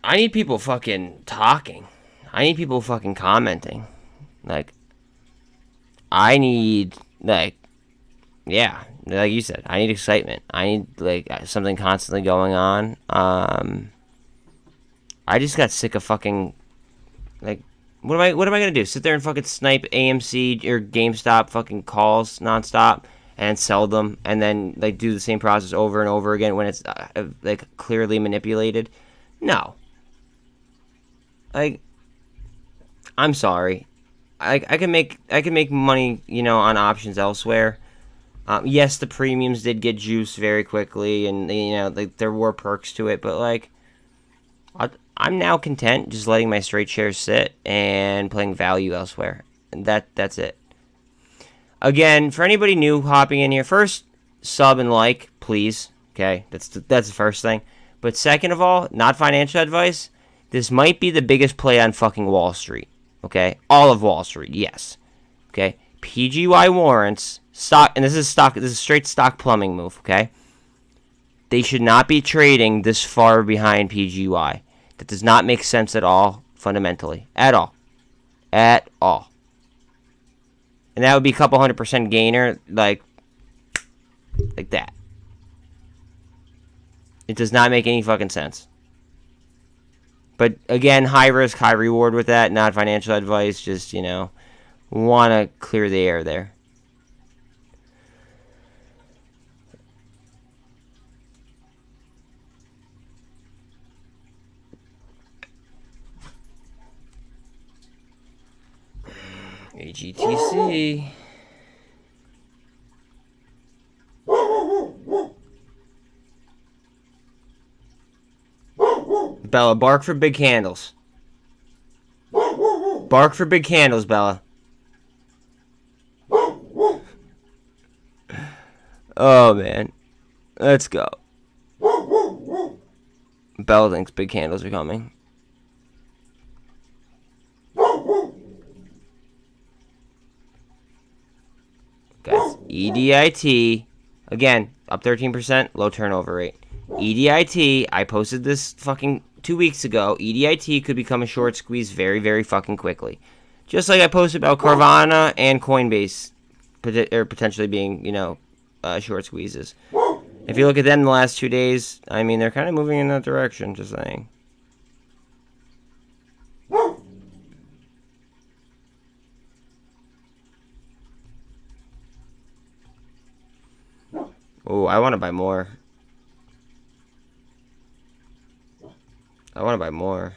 I need people fucking talking. I need people fucking commenting. Like, I need, like, yeah, like you said, I need excitement. I need, like, something constantly going on. I just got sick of fucking, like, what am I gonna do? Sit there and fucking snipe AMC or GameStop fucking calls nonstop and sell them, and then, like, do the same process over and over again when it's, like, clearly manipulated? No. Like, I'm sorry. I can make money, you know, on options elsewhere. Yes, the premiums did get juiced very quickly, and you know, like, there were perks to it, but like, I'm now content just letting my straight shares sit and playing value elsewhere. And that's it. Again, for anybody new hopping in here, first sub and like, please. Okay, that's the first thing. But second of all, not financial advice. This might be the biggest play on fucking Wall Street. Okay? All of Wall Street, yes. Okay? PGY warrants, stock, and this is straight stock plumbing move, okay? They should not be trading this far behind PGY. That does not make sense at all, fundamentally. At all. At all. And that would be a couple 100% gainer, like that. It does not make any fucking sense. But again, high risk, high reward with that. Not financial advice. Just, you know, want to clear the air there. AGTC. Bella, bark for big candles. Bark for big candles, Bella. Oh, man. Let's go. Bella thinks big candles are coming. Guys, EDIT. Again, up 13%, low turnover rate. EDIT, I posted this fucking 2 weeks ago. EDIT could become a short squeeze very, very fucking quickly. Just like I posted about Carvana and Coinbase potentially being, you know, short squeezes. If you look at them in the last 2 days, I mean, they're kind of moving in that direction, just saying. Oh, I want to buy more. I want to buy more.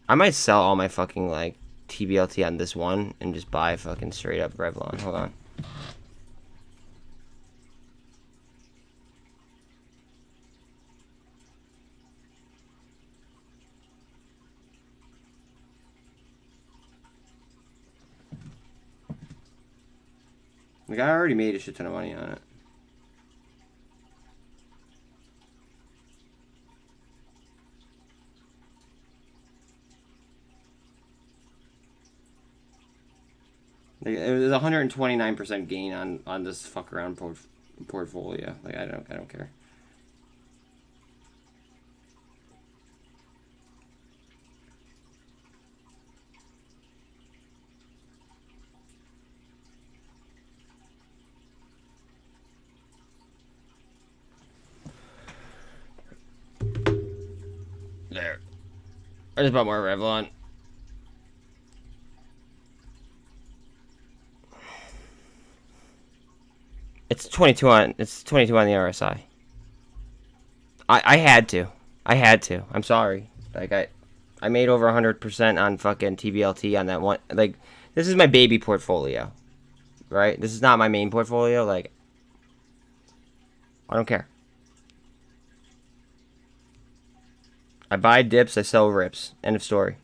I might sell all my fucking, like, TBLT on this one and just buy fucking straight up Revlon. Hold on. Like, I already made a shit ton of money on it. Like, it was 129% gain on this fuck around portfolio. Like, I don't care. There. I just bought more Revlon. It's 22 on the RSI. I had to. I'm sorry. Like I made over 100% on fucking TBLT on that one. Like, this is my baby portfolio, right? This is not my main portfolio. Like, I don't care. I buy dips, I sell rips. End of story.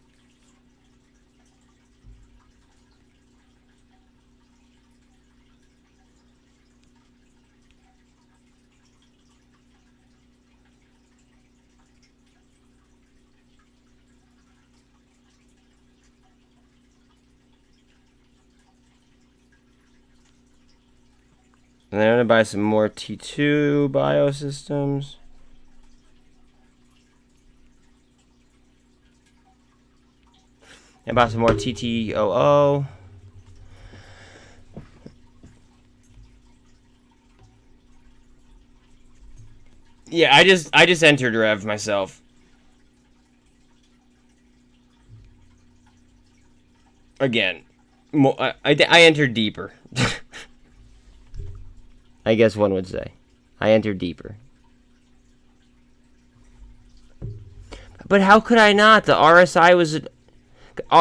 And then I'm gonna buy some more T2 biosystems. And buy some more TTOO. Yeah, I just entered Rev myself. Again, I entered deeper. I guess one would say. I entered deeper. But how could I not? The RSI was...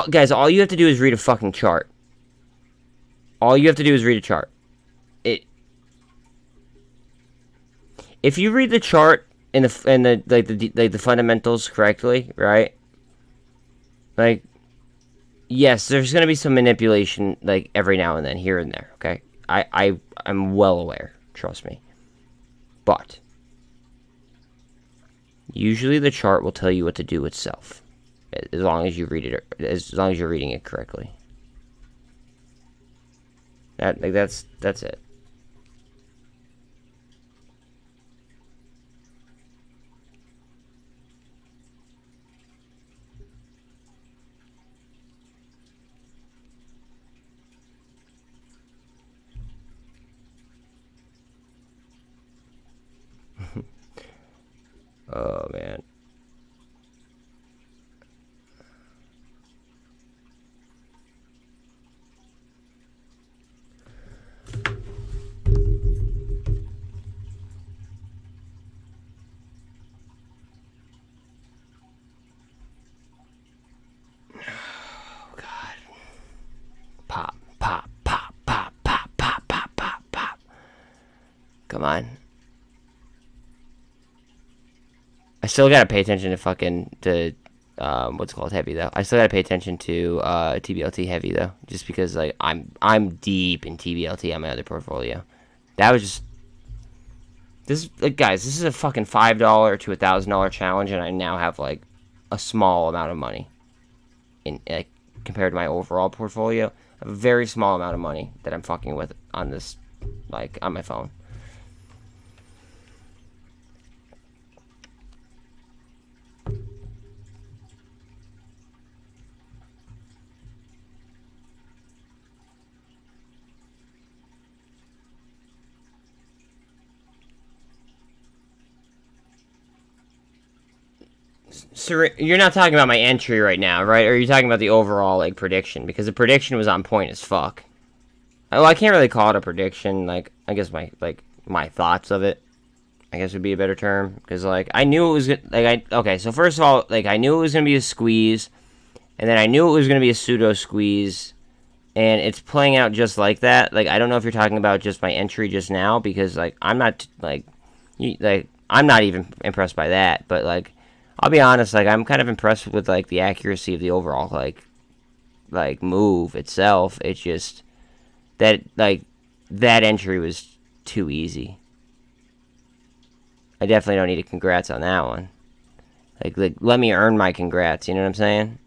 Guys, all you have to do is read a fucking chart. All you have to do is read a chart. If you read the chart and the fundamentals correctly, right? Like, yes, there's gonna be some manipulation, like, every now and then, here and there. Okay, I'm well aware. Trust me. But usually the chart will tell you what to do itself, as long as you read it, as long as you're reading it correctly. That's it. Oh man. Oh God. Pop, pop, pop, pop, pop, pop, pop, pop, pop. Come on. I still gotta pay attention to fucking what's it called, heavy though. I still gotta pay attention to TBLT heavy though, just because like I'm deep in TBLT on my other portfolio. That was just like, guys, this is a fucking $5 to $1,000 challenge, and I now have like a small amount of money in compared to my overall portfolio. A very small amount of money that I'm fucking with on this, like, on my phone. So you're not talking about my entry right now, right? Or are you talking about the overall, like, prediction? Because the prediction was on point as fuck. Well, I can't really call it a prediction. Like, I guess my thoughts of it, I guess, would be a better term. Because, like, I knew it was okay, so first of all, like, I knew it was going to be a squeeze. And then I knew it was going to be a pseudo squeeze. And it's playing out just like that. Like, I don't know if you're talking about just my entry just now. Because, like, I'm not, I'm not even impressed by that. But, like, I'll be honest, like, I'm kind of impressed with, like, the accuracy of the overall, like move itself. It's just that, like, that entry was too easy. I definitely don't need a congrats on that one. Like, let me earn my congrats, you know what I'm saying?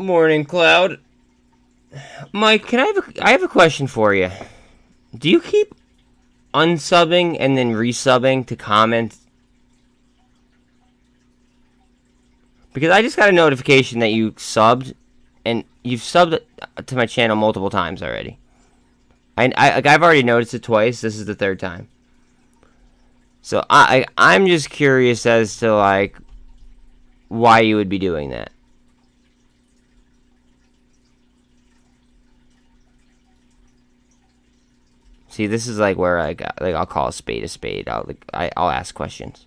Morning, Cloud. Mike, I have a question for you. Do you keep unsubbing and then resubbing to comment? Because I just got a notification that you subbed, and you've subbed to my channel multiple times already. I've already noticed it twice. This is the third time. So I'm just curious as to like why you would be doing that. See, this is like where I'll call a spade. I'll ask questions.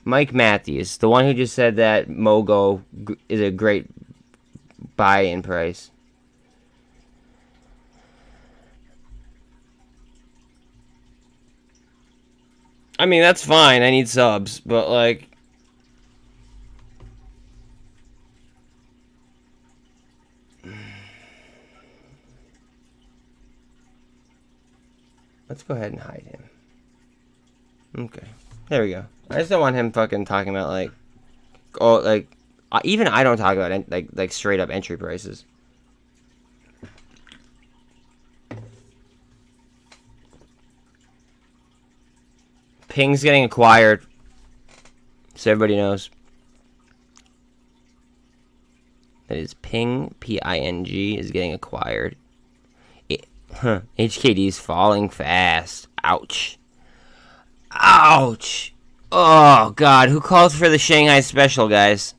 Mike Matthews, the one who just said that Mogo is a great buy-in price. I mean, that's fine. I need subs, but like, let's go ahead and hide him. Okay, there we go. I just don't want him fucking talking about like, oh, like, even I don't talk about like straight up entry prices. Ping's getting acquired, so everybody knows. That is Ping, P-I-N-G, is getting acquired. HKD's falling fast. Ouch. Ouch. Oh, God. Who calls for the Shanghai special, guys?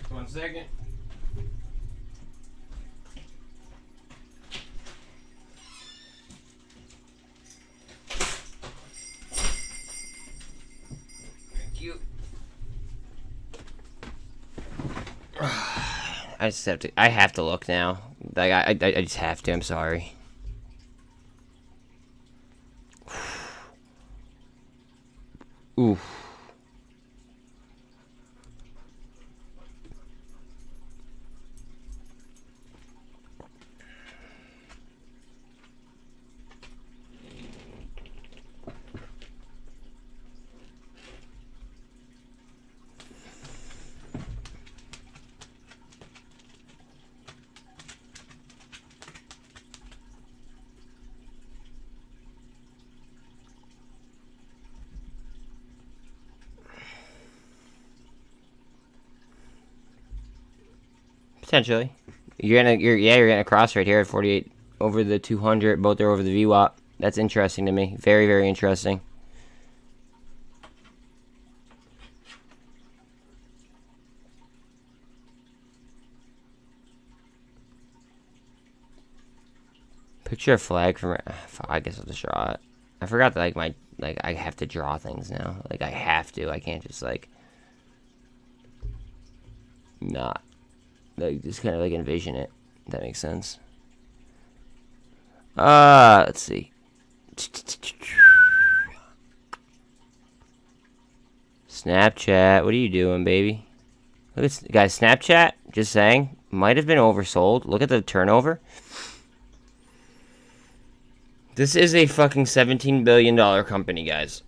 One second. I have to look now. Like I just have to. I'm sorry. Oof. Potentially. You're gonna cross right here at 48 over the 200. Both are over the VWAP. That's interesting to me. Very, very interesting. Picture a flag from. I guess I'll just draw it. I forgot that I have to draw things now. Like I have to. I can't just like not. Like, just kind of like envision it. If that makes sense. Let's see. Snapchat, what are you doing, baby? Look at guys, Snapchat, just saying, might have been oversold. Look at the turnover. This is a fucking $17 billion company, guys.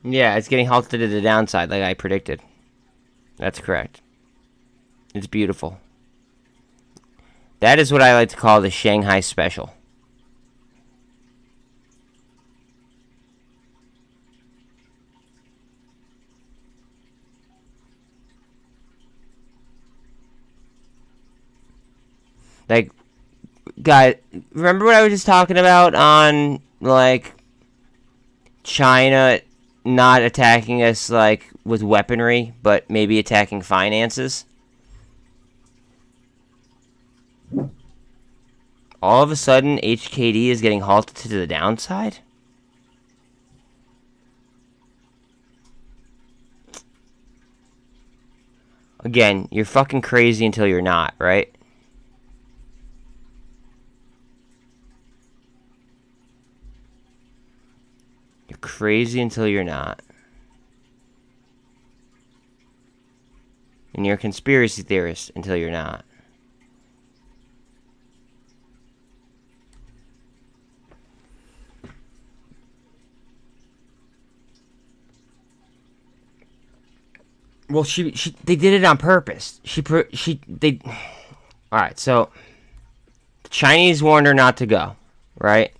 Yeah, it's getting halted to the downside like I predicted. That's correct. It's beautiful. That is what I like to call the Shanghai special. Like, guys, remember what I was just talking about on, like, China not attacking us like with weaponry, but maybe attacking finances? All of a sudden, HKD is getting halted to the downside? Again, you're fucking crazy until you're not, right? crazy until you're not. And you're a conspiracy theorist until you're not. Well, they did it on purpose. All right, so the Chinese warned her not to go, right?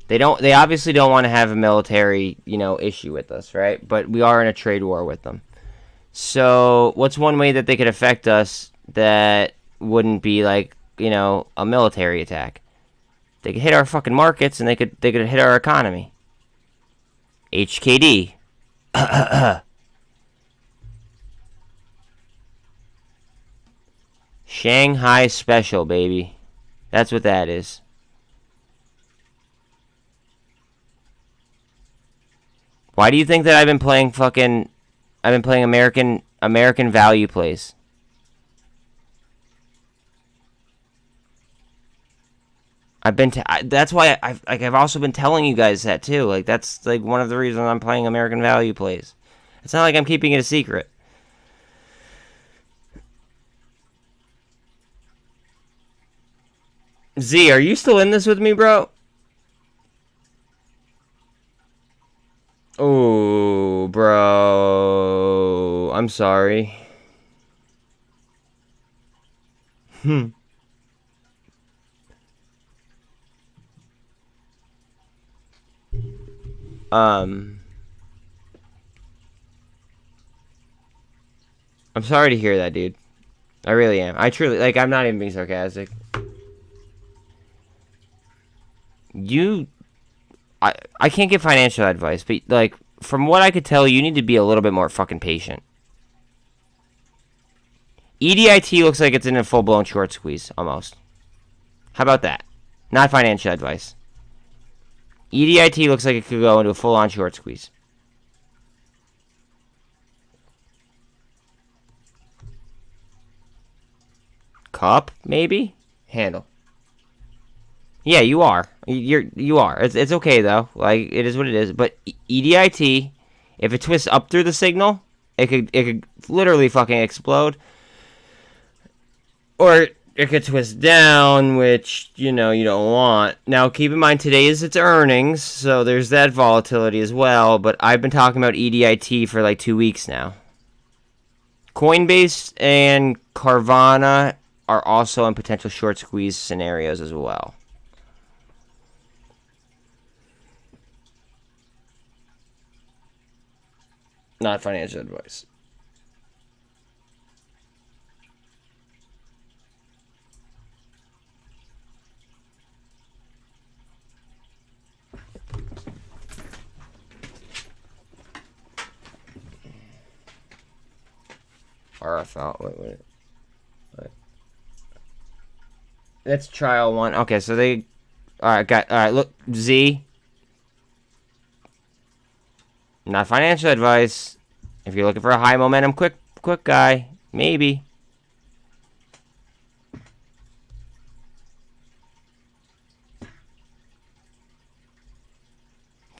They obviously don't want to have a military, issue with us, right? But we are in a trade war with them. So, what's one way that they could affect us that wouldn't be like, a military attack? They could hit our fucking markets and they could hit our economy. HKD. Shanghai Special, baby. That's what that is. Why do you think that I've been playing American value plays? That's why I've also been telling you guys that too. Like, that's like one of the reasons I'm playing American value plays. It's not like I'm keeping it a secret. Z, are you still in this with me, bro? Oh, bro. I'm sorry. I'm sorry to hear that, dude. I really am. I truly, I'm not even being sarcastic. I can't give financial advice, but, from what I could tell, you need to be a little bit more fucking patient. EDIT looks like it's in a full-blown short squeeze, almost. How about that? Not financial advice. EDIT looks like it could go into a full-on short squeeze. Cup, maybe? Handle. Yeah, you are. You are. It's okay though. Like, it is what it is. But EDIT, if it twists up through the signal, it could literally fucking explode. Or it could twist down, which you don't want. Now, keep in mind today is its earnings, so there's that volatility as well. But I've been talking about EDIT for like 2 weeks now. Coinbase and Carvana are also in potential short squeeze scenarios as well. Not financial advice. RFL. Wait. That's trial one. Okay, so they. All right. Look, Z. Not financial advice. If you're looking for a high momentum, quick guy, maybe.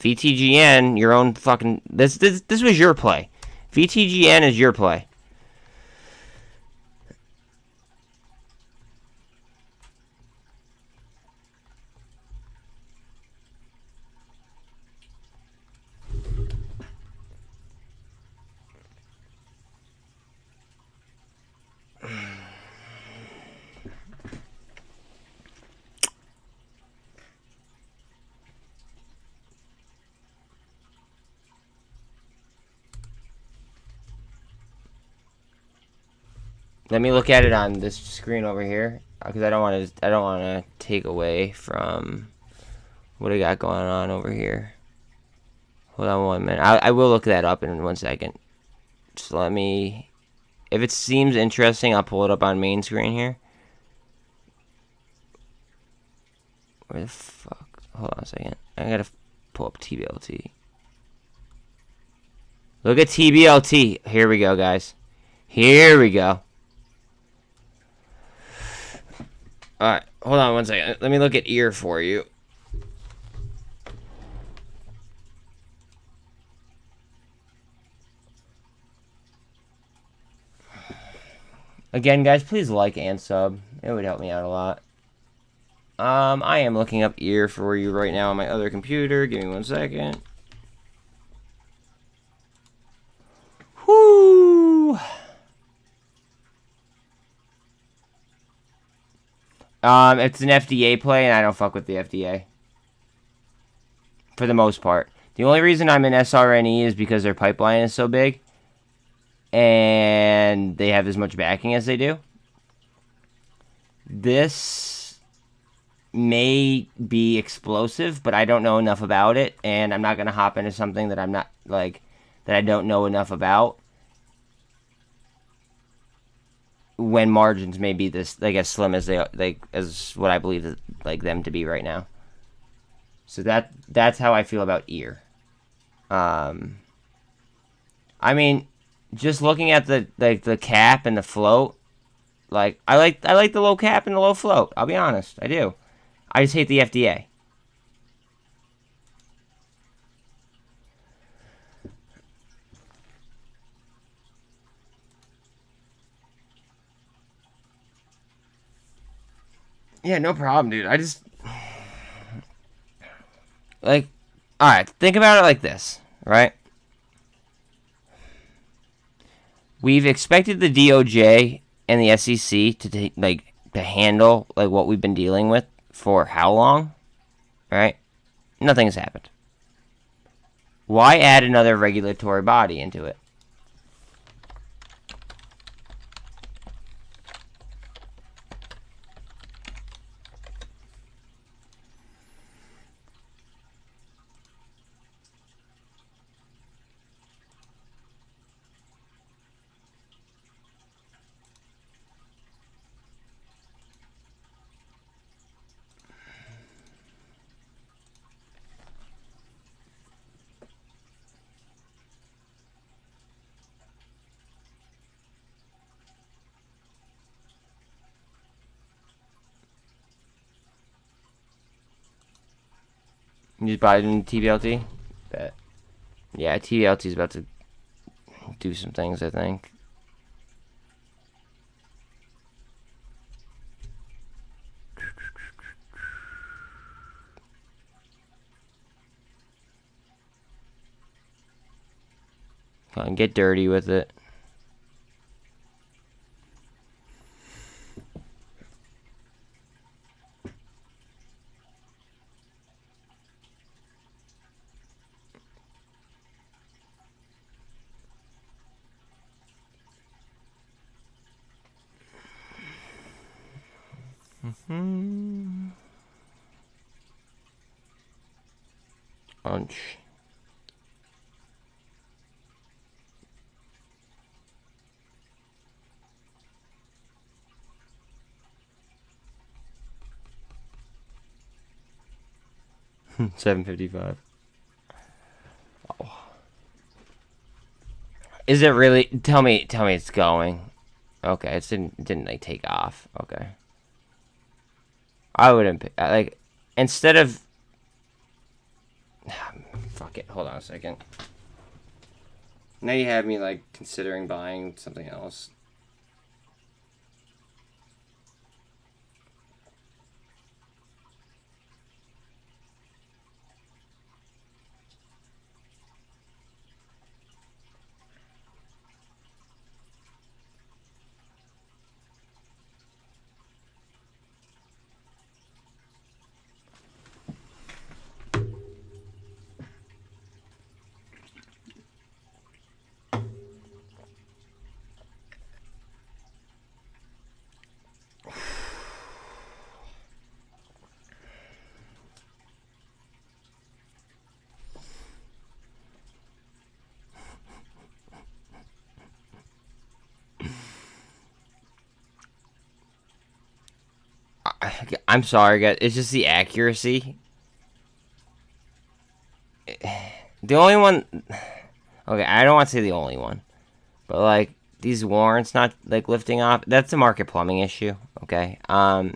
VTGN, your own fucking. This was your play. VTGN is your play. Let me look at it on this screen over here, because I don't want to take away from what I got going on over here. Hold on 1 minute. I will look that up in 1 second. Just let me. If it seems interesting, I'll pull it up on main screen here. Where the fuck? Hold on a second. I gotta pull up TBLT. Look at TBLT. Here we go, guys. Here we go. Alright, hold on 1 second. Let me look at ear for you. Again, guys, please like and sub. It would help me out a lot. I am looking up ear for you right now on my other computer. Give me 1 second. Whoo! It's an FDA play, and I don't fuck with the FDA. For the most part. The only reason I'm in SRNE is because their pipeline is so big. And they have as much backing as they do. This may be explosive, but I don't know enough about it. And I'm not going to hop into something that I'm not, like, that I don't know enough about. When margins may be this, like, as slim as they are, like, as what I believe like them to be right now. So that's how I feel about ear. I mean, just looking at the cap and the float, like I like the low cap and the low float. I'll be honest, I do. I just hate the FDA. Yeah, no problem, dude. I just like, all right. Think about it like this, right? We've expected the DOJ and the SEC to handle like what we've been dealing with for how long, right? Nothing has happened. Why add another regulatory body into it? You just buy it in TBLT? Bet. Yeah, TBLT is about to do some things, I think. Come on, get dirty with it. Lunch. $7.55. Oh. Is it really? Tell me it's going. Okay, it didn't like take off. Okay. I wouldn't like, instead of fuck it. Hold on a second. Now you have me like considering buying something else. I'm sorry, guys. It's just the accuracy. The only one. Okay, I don't want to say the only one, but like these warrants not like lifting off. That's a market plumbing issue. Okay. Other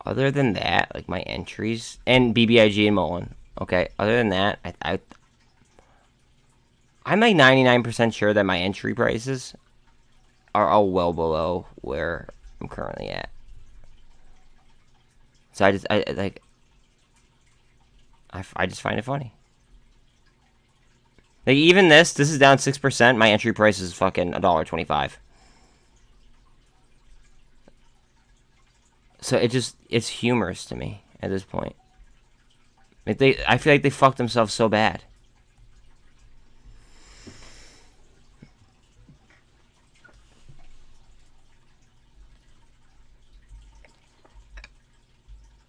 than that, like my entries and BBIG and MULN. Okay. Other than that, I'm like 99% sure that my entry prices are all well below where I'm currently at. So I just find it funny. Like, even this is down 6%. My entry price is fucking $1.25. So it's humorous to me at this point. Like, I feel like they fucked themselves so bad.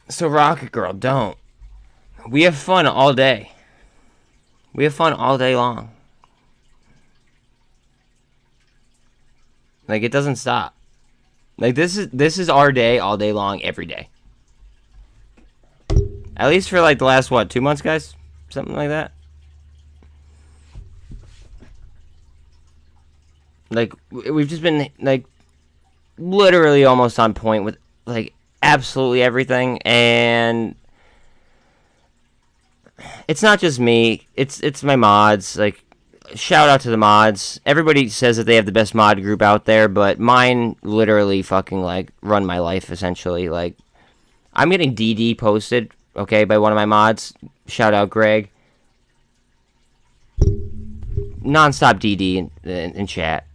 So Rocket Girl, don't. We have fun all day. We have fun all day long. Like, it doesn't stop. Like, this is our day all day long, every day. At least for, like, the last, 2 months, guys? Something like that. Like, we've just been, like, literally almost on point with, like, absolutely everything. And it's not just me. It's my mods. Like, shout out to the mods. Everybody says that they have the best mod group out there, but mine literally fucking, like, run my life, essentially. Like, I'm getting DD posted, okay, by one of my mods. Shout out Greg. Non-stop DD in chat.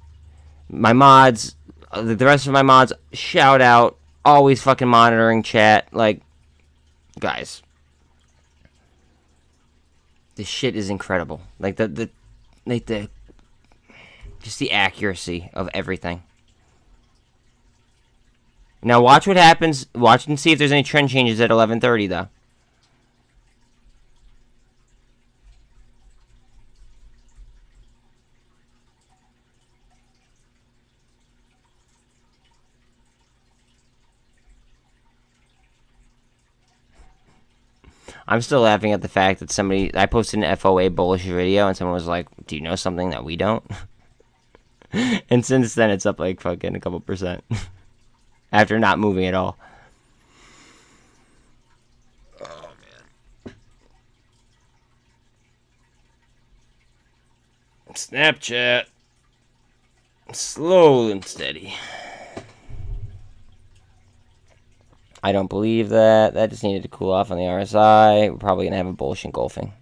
My mods, the rest of my mods, shout out. Always fucking monitoring chat. Like, guys, this shit is incredible. Like, just the accuracy of everything. Now watch what happens. Watch and see if there's any trend changes at 11:30 though. I'm still laughing at the fact that I posted an FOA bullish video and someone was like, "Do you know something that we don't?" And since then it's up like fucking a couple percent after not moving at all. Oh man. Snapchat. Slow and steady. I don't believe that. That just needed to cool off on the RSI. We're probably going to have a bullish engulfing.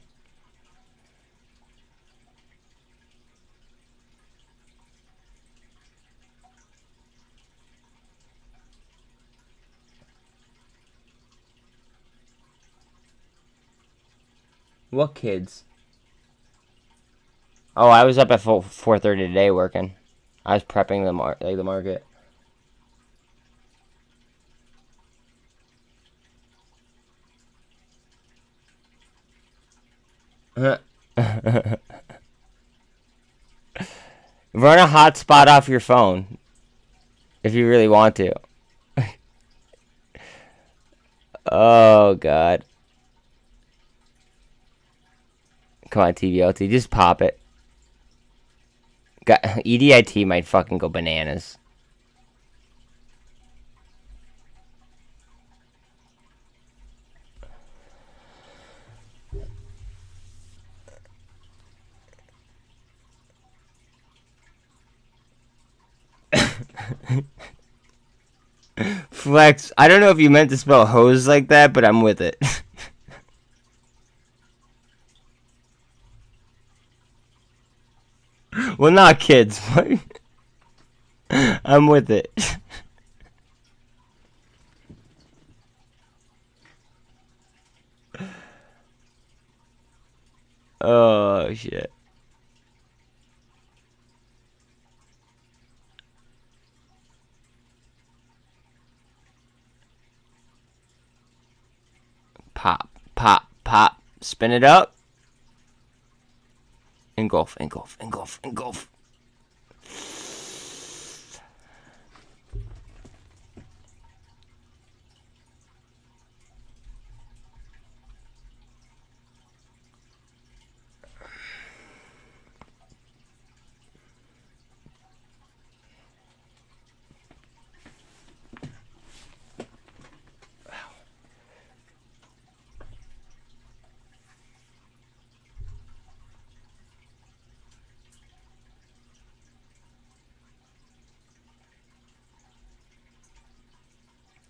What kids? Oh, I was up at 4:30 today working. I was prepping the market. Run a hotspot off your phone if you really want to. Oh god. Come on, TBLT, just pop it. EDIT might fucking go bananas. Flex, I don't know if you meant to spell hose like that, but I'm with it. Well, not kids, but I'm with it. Oh, shit. Pop, pop, pop. Spin it up. Engulf, engulf, engulf, engulf.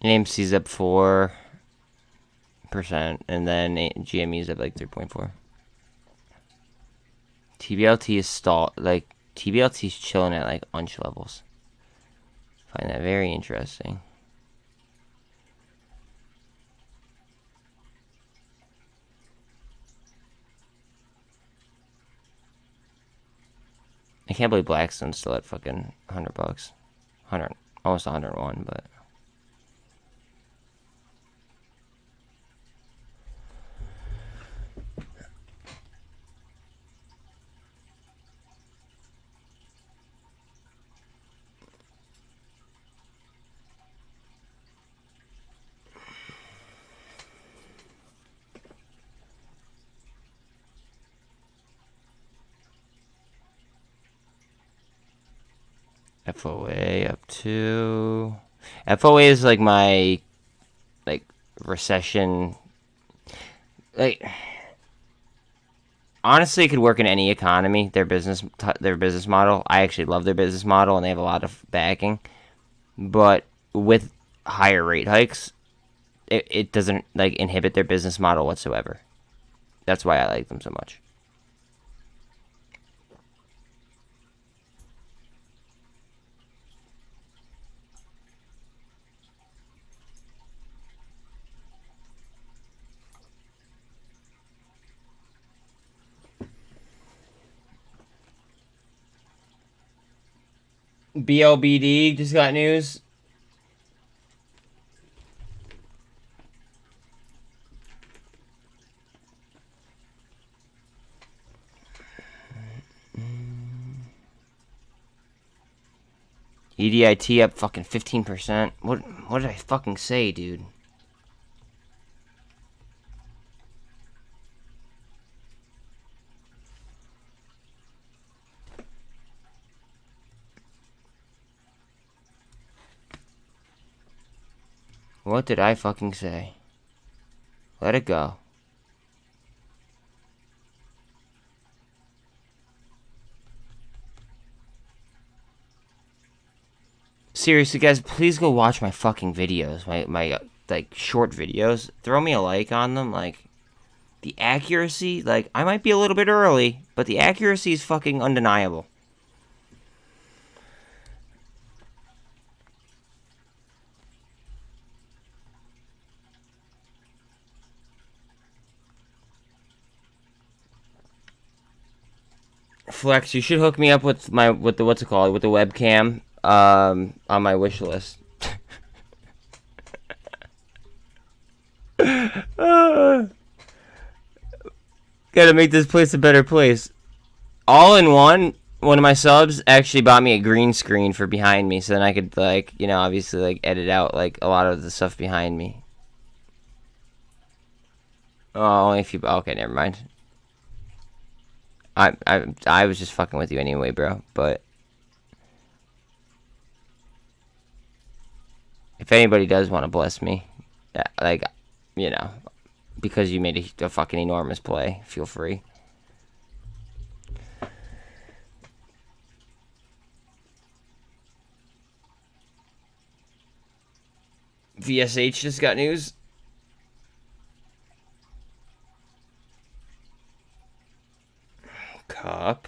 AMC's up 4%, and then GME's up like 3.4. TBLT is stalled. Like TBLT's chilling at like unch levels. Find that very interesting. I can't believe Blackstone's still at fucking $100. 100, almost 101, but. FOA up 2. FOA is like my recession. Like honestly, it could work in any economy. Their business model. I actually love their business model, and they have a lot of backing. But with higher rate hikes, it doesn't like inhibit their business model whatsoever. That's why I like them so much. BLBD just got news. EDIT up fucking 15%. What did I fucking say, dude? What did I fucking say? Let it go. Seriously, guys, please go watch my fucking videos. My like short videos. Throw me a like on them. Like the accuracy, like I might be a little bit early, but the accuracy is fucking undeniable. Flex, you should hook me up with the what's it called, with the webcam on my wish list. Gotta make this place a better place. All in one of my subs actually bought me a green screen for behind me, so then I could like, you know, obviously like edit out like a lot of the stuff behind me. Oh, only if you. Okay, never mind. I was just fucking with you anyway, bro. But if anybody does want to bless me, like, you know, because you made a fucking enormous play, feel free. VSH just got news. Cup.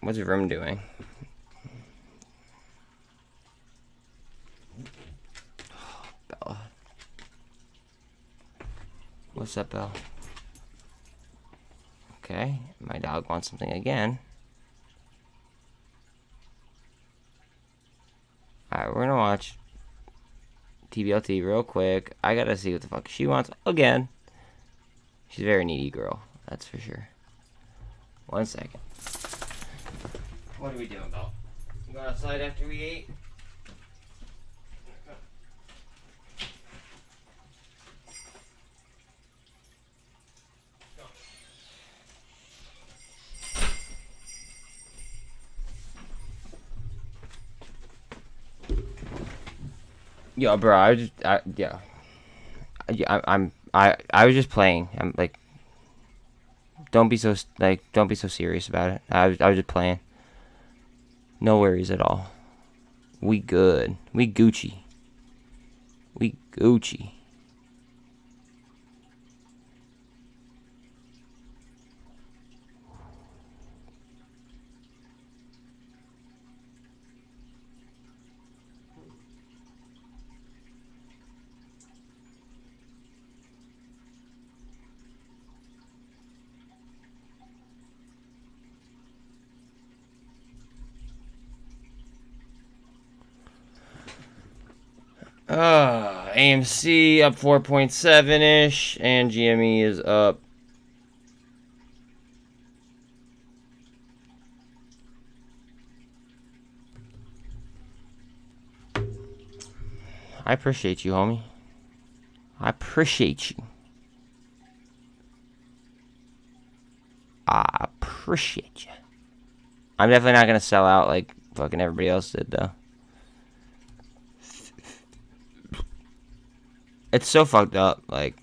What's Room doing? Oh, Bella. What's up, Bella? Okay, my dog wants something again. Alright, we're gonna watch TBLT real quick. I gotta see what the fuck she wants again. She's a very needy girl, that's for sure. 1 second. What are we doing, Belle? You going outside after we ate? Yo, bro, I was just playing. I'm like, don't be so serious about it. I was just playing. No worries at all. We good. We Gucci. We Gucci. AMC up 4.7-ish, and GME is up. I appreciate you, homie. I appreciate you. I appreciate you. I'm definitely not gonna sell out like fucking everybody else did, though. It's so fucked up. Like,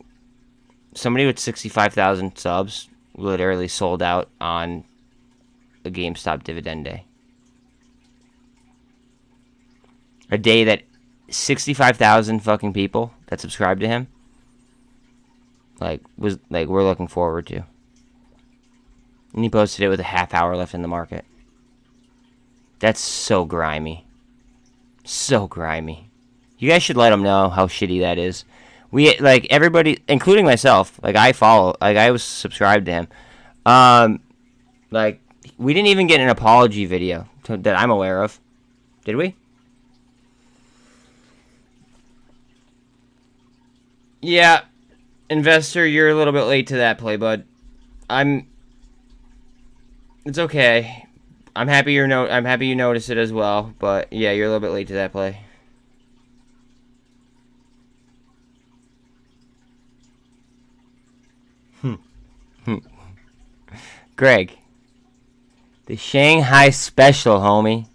somebody with 65,000 subs literally sold out on a GameStop dividend day. A day that 65,000 fucking people that subscribed to him, like, we're looking forward to. And he posted it with a half hour left in the market. That's so grimy. So grimy. You guys should let him know how shitty that is. We, like, everybody, including myself, like, I was subscribed to him. Like, we didn't even get an apology video that I'm aware of. Did we? Yeah, investor, you're a little bit late to that play, bud. It's okay. I'm happy you noticed it as well, but yeah, you're a little bit late to that play. Greg, the Shanghai Special, homie.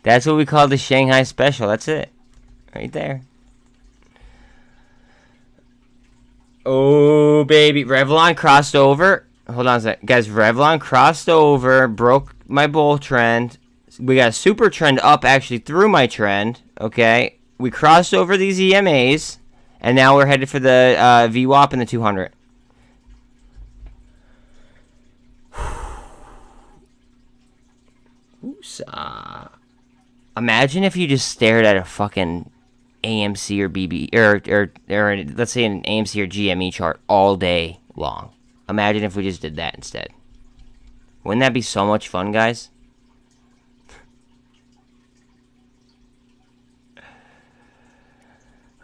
That's what we call the Shanghai Special. That's it. Right there. Oh, baby. Revlon crossed over. Hold on a sec. Guys, Revlon crossed over, broke my bull trend. We got a super trend up, actually, through my trend. Okay. We crossed over these EMAs, and now we're headed for the VWAP and the 200. Imagine if you just stared at a fucking AMC or or let's say an AMC or GME chart all day long. Imagine if we just did that instead. Wouldn't that be so much fun, guys?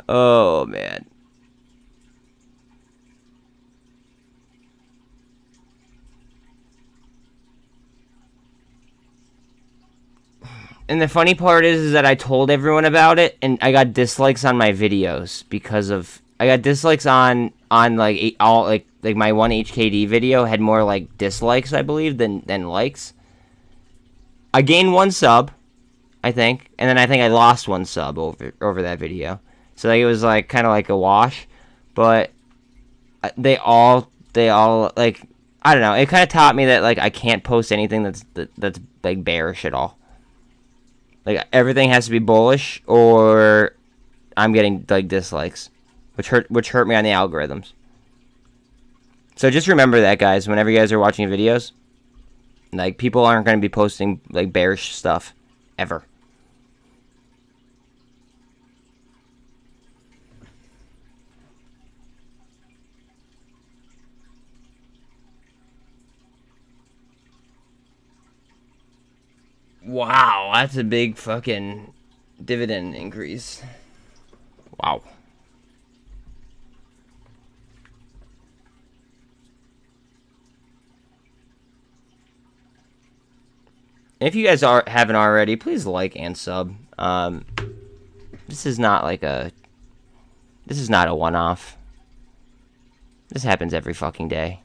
Oh, man. And the funny part is that I told everyone about it, and I got dislikes on my videos because of... I got dislikes on like all like my one HKD video had more like dislikes, I believe, than likes. I gained 1 sub, I think, and then I think I lost 1 sub over that video. So like, it was like kind of like a wash, but they all like, I don't know. It kind of taught me that like I can't post anything that's like bearish at all. Like, everything has to be bullish, or I'm getting like dislikes, which hurt me on the algorithms. So just remember that, guys. Whenever you guys are watching videos, like, people aren't going to be posting like bearish stuff ever. Wow, that's a big fucking dividend increase. Wow. If you guys haven't already, please like and sub. This is not a one-off. This happens every fucking day.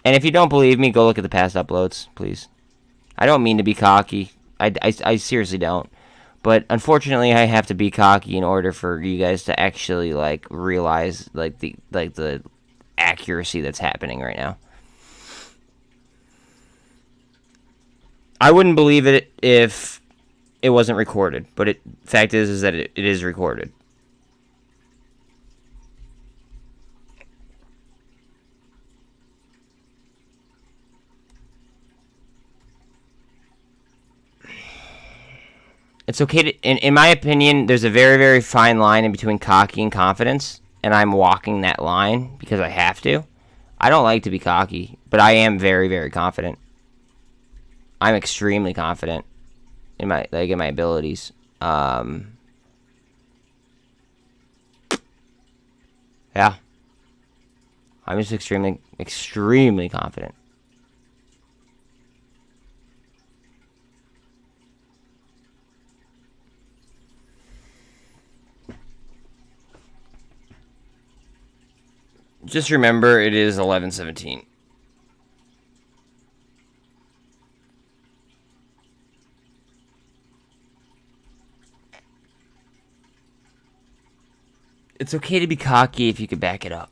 And if you don't believe me, go look at the past uploads, please. I don't mean to be cocky. I seriously don't. But unfortunately, I have to be cocky in order for you guys to actually like realize like the accuracy that's happening right now. I wouldn't believe it if it wasn't recorded, but fact is that it is recorded. It's okay to, in my opinion, there's a very, very fine line in between cocky and confidence, and I'm walking that line because I have to. I don't like to be cocky, but I am very, very confident. I'm extremely confident in my abilities. Yeah. I'm just extremely, extremely confident. Just remember, it is 11:17. It's okay to be cocky if you could back it up.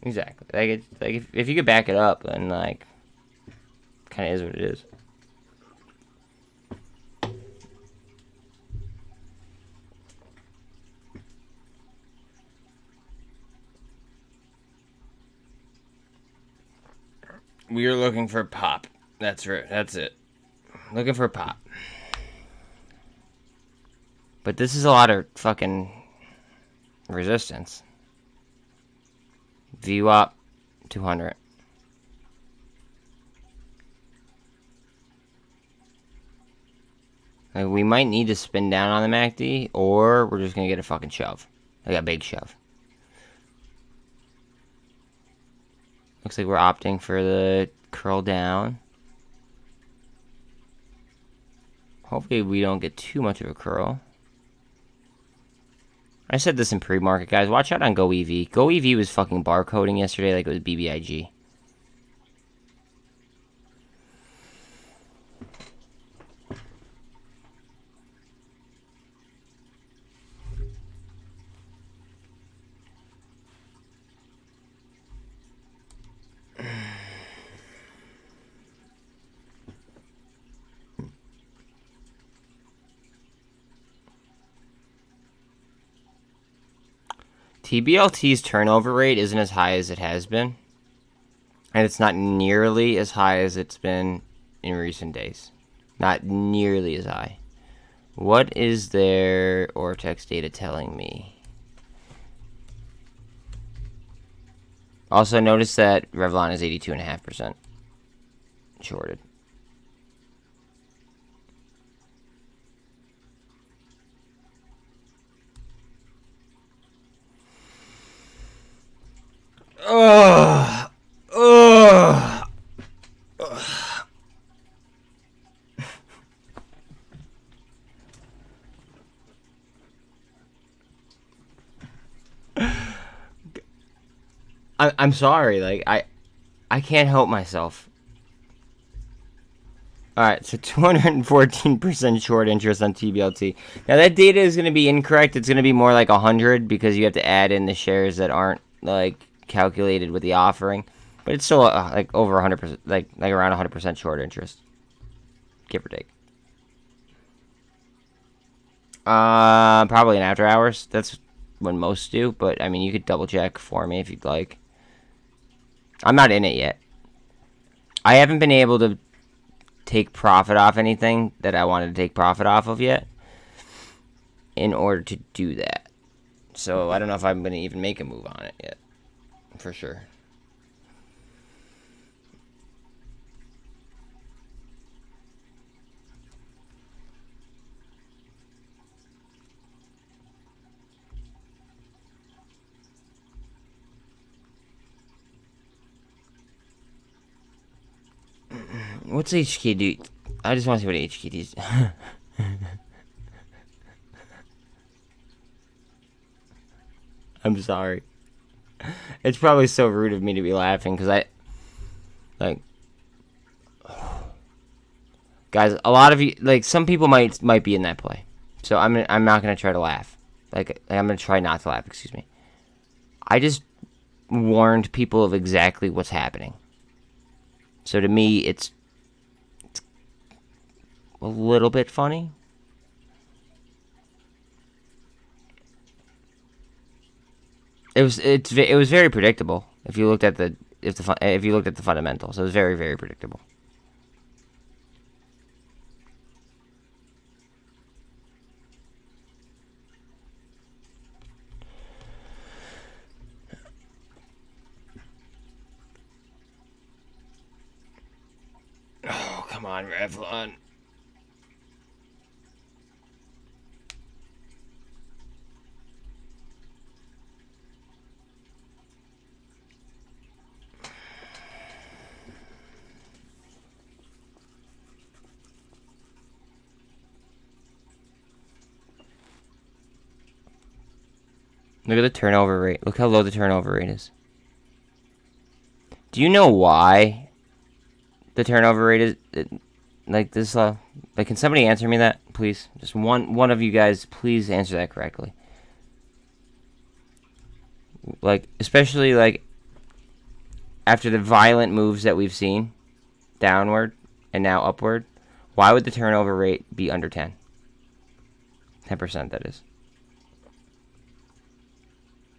Exactly. If you could back it up, then kind of is what it is. We are looking for pop. That's right. That's it. Looking for pop. But this is a lot of fucking resistance. VWAP 200. We might need to spin down on the MACD, or we're just gonna get a fucking shove. Like a big shove. Looks like we're opting for the curl down. Hopefully we don't get too much of a curl. I said this in pre-market, guys. Watch out on GoEV. GoEV was fucking barcoding yesterday like it was BBIG. TBLT's turnover rate isn't as high as it has been. And it's not nearly as high as it's been in recent days. Not nearly as high. What is their Ortex data telling me? Also, notice that Revlon is 82.5% shorted. Ugh. Ugh. Ugh. I'm sorry, like I can't help myself. Alright, so 214% short interest on TBLT. Now that data is going to be incorrect. It's going to be more like 100 because you have to add in the shares that aren't like calculated with the offering. But it's still like over 100%, like around 100% short interest. Give or take. Probably in after hours. That's when most do, but I mean, you could double check for me if you'd like. I'm not in it yet. I haven't been able to take profit off anything that I wanted to take profit off of yet in order to do that. So I don't know if I'm going to even make a move on it yet. For sure. What's HK do? I just want to see what HK does. I'm sorry. It's probably so rude of me to be laughing because like, guys, a lot of you, like, some people might be in that play, so I'm not gonna try to laugh. Like, I'm gonna try not to laugh. Excuse me. I just warned people of exactly what's happening. So to me, it's a little bit funny. It was very predictable if you looked at the fundamentals. It was very, very predictable. Oh, come on, Revlon. Look at the turnover rate. Look how low the turnover rate is. Do you know why the turnover rate is like this low? Like, can somebody answer me that, please? Just one of you guys, please answer that correctly. Like, especially like after the violent moves that we've seen downward and now upward, why would the turnover rate be under 10? 10%, that is.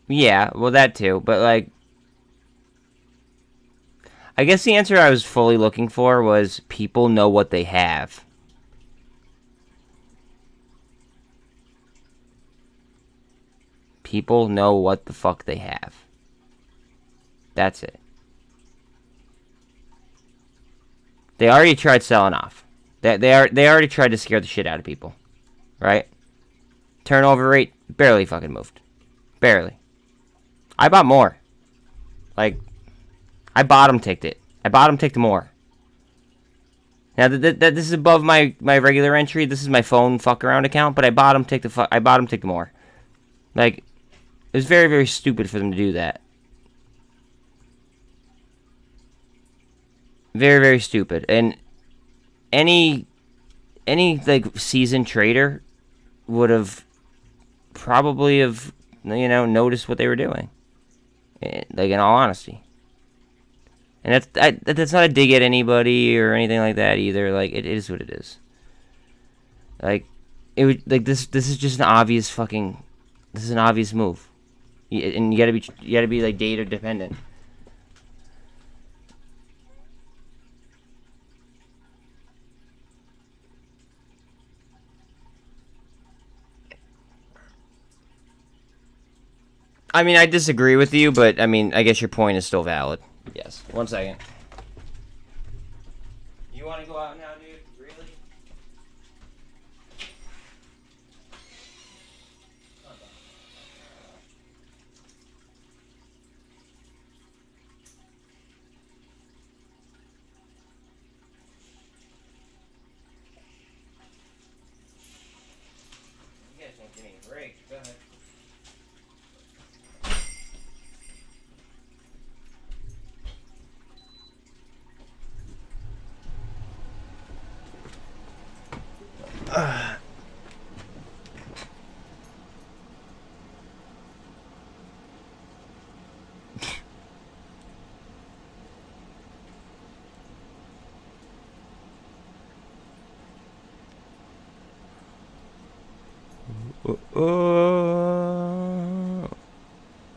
Yeah, well, that too, but like, I guess the answer I was fully looking for was people know what they have. People know what the fuck they have. That's it. They already tried selling off. They already tried to scare the shit out of people, right? Turnover rate barely fucking moved, barely. I bought more. Like, I bottom ticked it. I bottom ticked more. Now that this is above my regular entry. This is my phone fuck around account, but I bottom ticked more. Like, it was very, very stupid for them to do that. Very, very stupid. And any like seasoned trader would have probably noticed what they were doing. Like, in all honesty. And that's not a dig at anybody or anything like that either. Like, it is what it is. Like, it would, like, this is just an obvious fucking, this is an obvious move. And you gotta be like data dependent. I mean, I disagree with you, but I mean, I guess your point is still valid. Yes. 1 second. You want to go out now, dude? Really? You guys don't give me a break. Go ahead.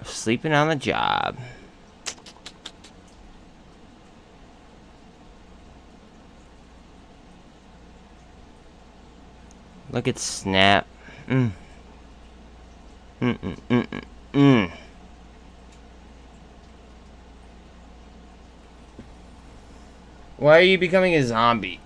Sleeping on the job. Look at Snap. Why are you becoming a zombie?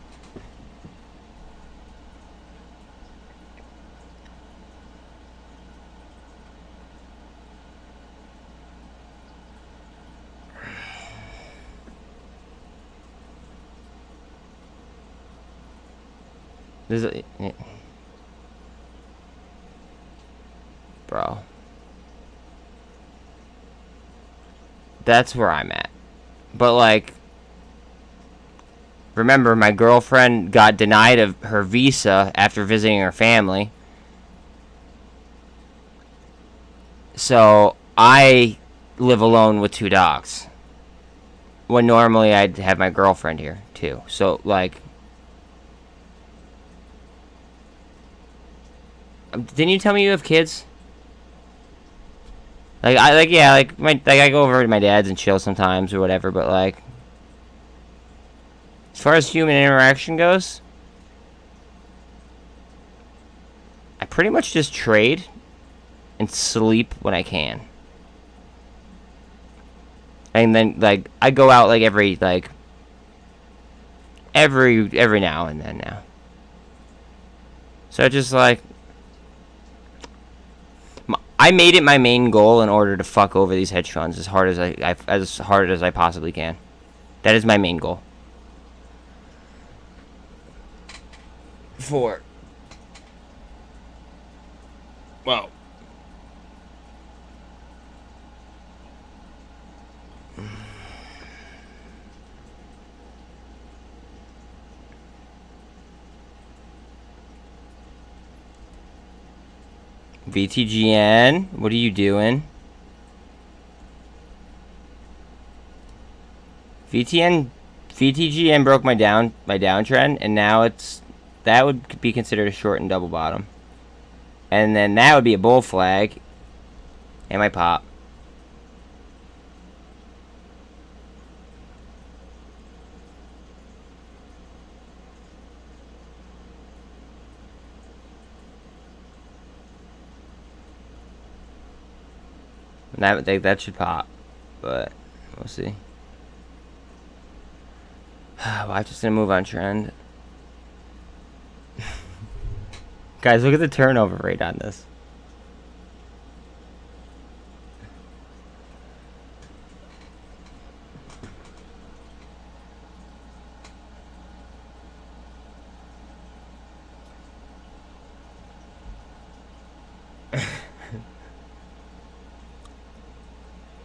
Bro. That's where I'm at. But, like, remember, my girlfriend got denied of her visa after visiting her family. So, I live alone with 2 dogs. When normally I'd have my girlfriend here, too. So, like... Didn't you tell me you have kids? Like, I go over to my dad's and chill sometimes or whatever, but, like... As far as human interaction goes... I pretty much just trade... and sleep when I can. And then, like, I go out, like, every now and then now. So, just, like... I made it my main goal in order to fuck over these hedge funds as hard as I possibly can. That is my main goal. Well... VTGN, what are you doing? VTGN broke my downtrend, and now that would be considered a short and double bottom. And then that would be a bull flag, and my pop. That should pop, but we'll see. Well, I'm just gonna move on trend. Guys, look at the turnover rate on this.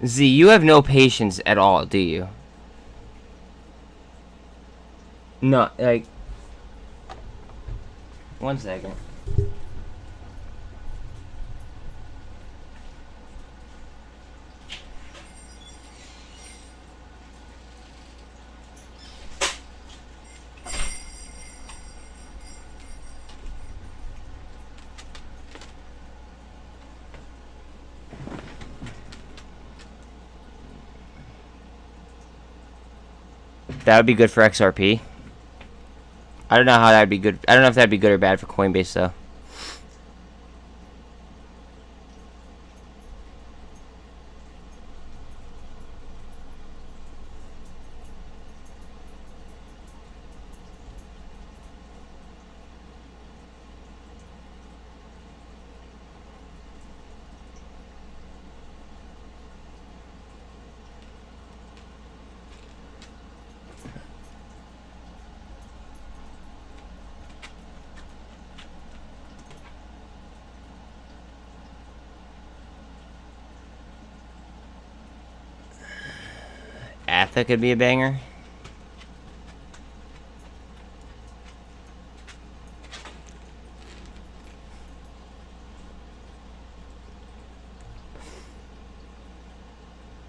Z, you have no patience at all, do you? No, like... One second. That would be good for XRP. I don't know how that would be good. I don't know if that would be good or bad for Coinbase, though. Atha could be a banger.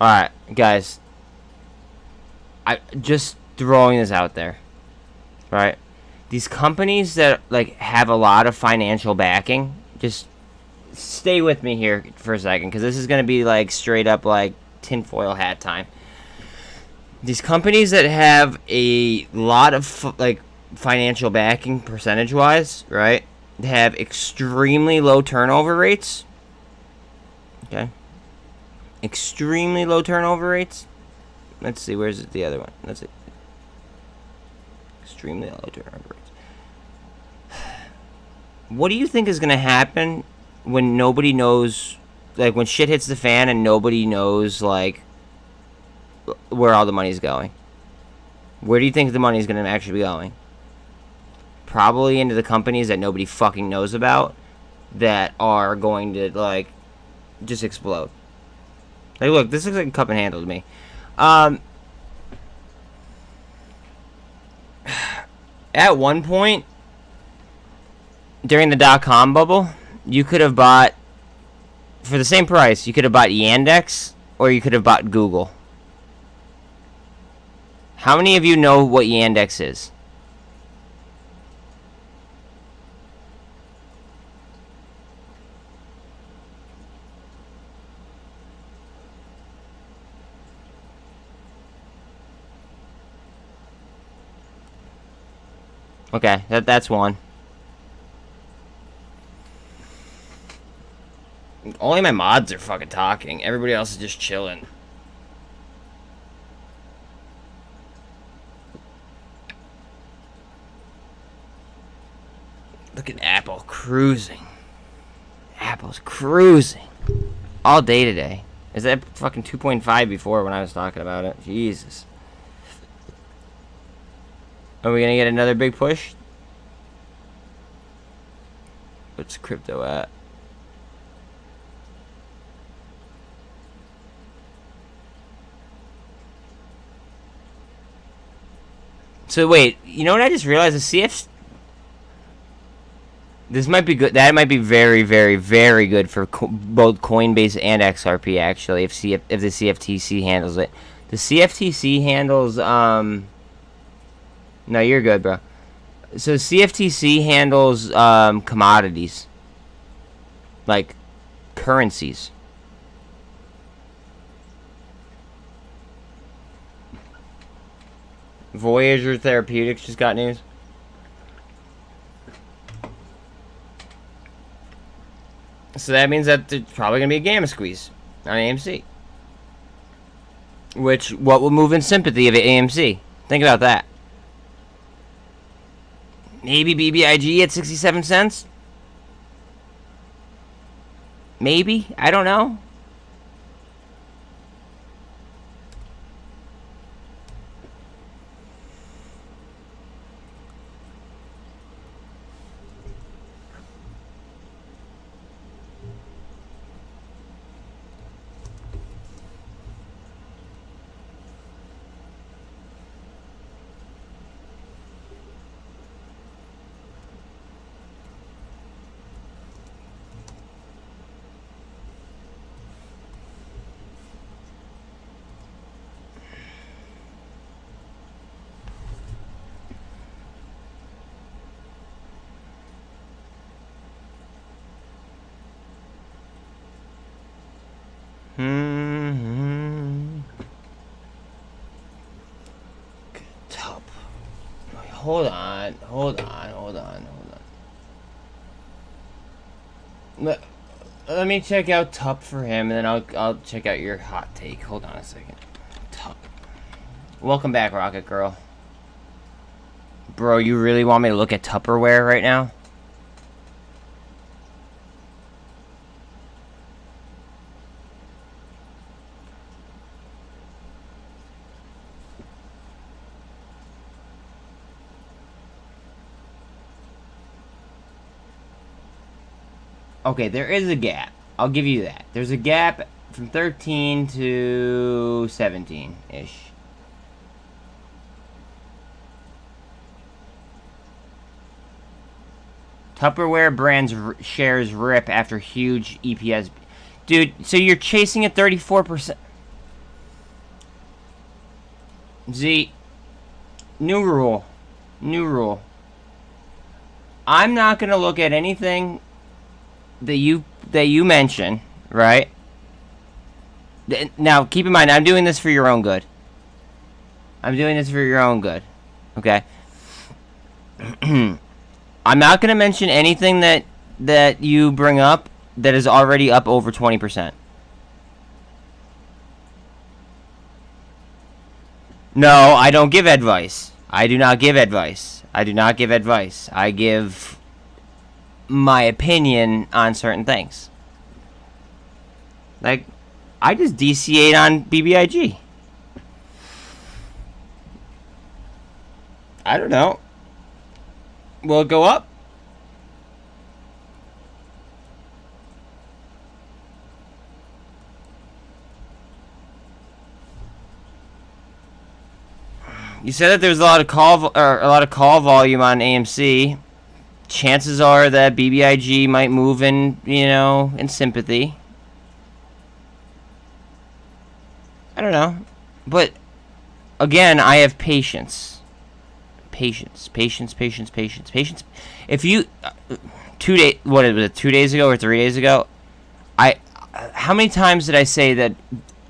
Alright, guys. I just throwing this out there. Right? These companies that like have a lot of financial backing, just stay with me here for a second, because this is going to be like straight up like tinfoil hat time. These companies that have a lot of like financial backing percentage wise, right? They have extremely low turnover rates. Okay. Extremely low turnover rates. Let's see, where's the other one? Let's see. Extremely low turnover rates. What do you think is going to happen when nobody knows, like when shit hits the fan and nobody knows like where all the money's going? Where do you think the money's going to actually be going? Probably into the companies that nobody fucking knows about that are going to like just explode. Like, look, this looks like a cup and handle to me. At one point, during the .com bubble, you could have bought, for the same price, you could have bought Yandex, or you could have bought Google. How many of you know what Yandex is? Okay, that's one. Only my mods are fucking talking. Everybody else is just chilling. Look at Apple cruising. Apple's cruising. All day today. Is that fucking 2.5 before when I was talking about it? Jesus. Are we gonna get another big push? What's crypto at? So wait, you know what I just realized? The CF... This might be good. That might be very, very, very good for both Coinbase and XRP, actually, if the CFTC handles it. The CFTC handles... No, you're good, bro. So CFTC handles commodities. Like currencies. Voyager Therapeutics just got news. So that means that there's probably going to be a gamma squeeze on AMC. What will move in sympathy of AMC? Think about that. Maybe BBIG at 67 cents? Maybe? I don't know. Top. Hold on. Let me check out Tup for him, and then I'll check out your hot take. Hold on a second. Tup. Welcome back, Rocket Girl. Bro, you really want me to look at Tupperware right now? Okay, there is a gap. I'll give you that. There's a gap from 13 to 17-ish. Tupperware brands shares rip after huge EPS. Dude, so you're chasing at 34%. Z, new rule. I'm not going to look at anything that you mention, right? Now, keep in mind, I'm doing this for your own good. Okay? I'm not going to mention anything that you bring up that is already up over 20%. No, I don't give advice. I do not give advice. I give my opinion on certain things. Like, I just DCA'd on BBIG. I don't know. Will it go up? You said that there's a lot of call volume on AMC. Chances are that BBIG might move in, in sympathy. I don't know, but again, I have patience. Patience. If you 2 days, what was it? 2 days ago or 3 days ago? How many times did I say that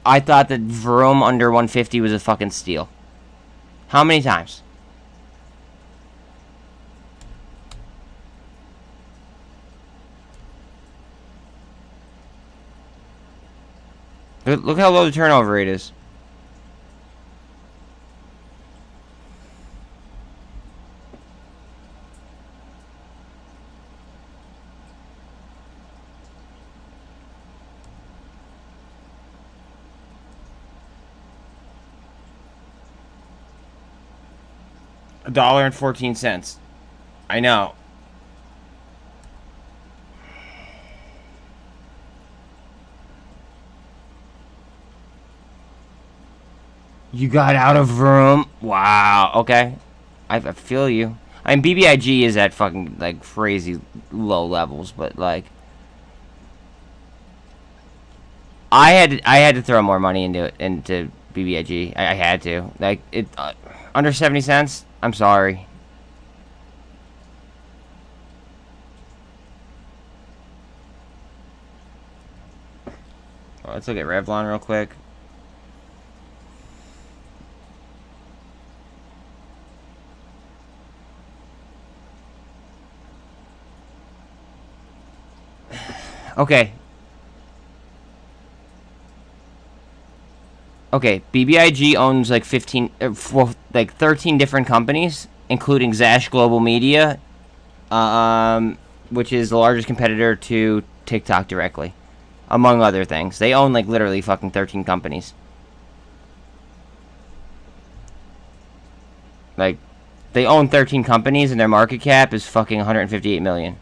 I thought that VRM under 150 was a fucking steal? How many times? Look how low the turnover rate is. $1.14. I know. You got out of room. Wow. Okay. I feel you. I mean, BBIG is at fucking, like, crazy low levels, but, like, I had to throw more money into BBIG. I had to. Like, it under 70 cents. I'm sorry. Let's look at Revlon real quick. Okay. Okay, BBIG owns like 13 different companies, including Zash Global Media, which is the largest competitor to TikTok directly, among other things. They own like literally fucking 13 companies. Like, they own 13 companies and their market cap is fucking 158 million.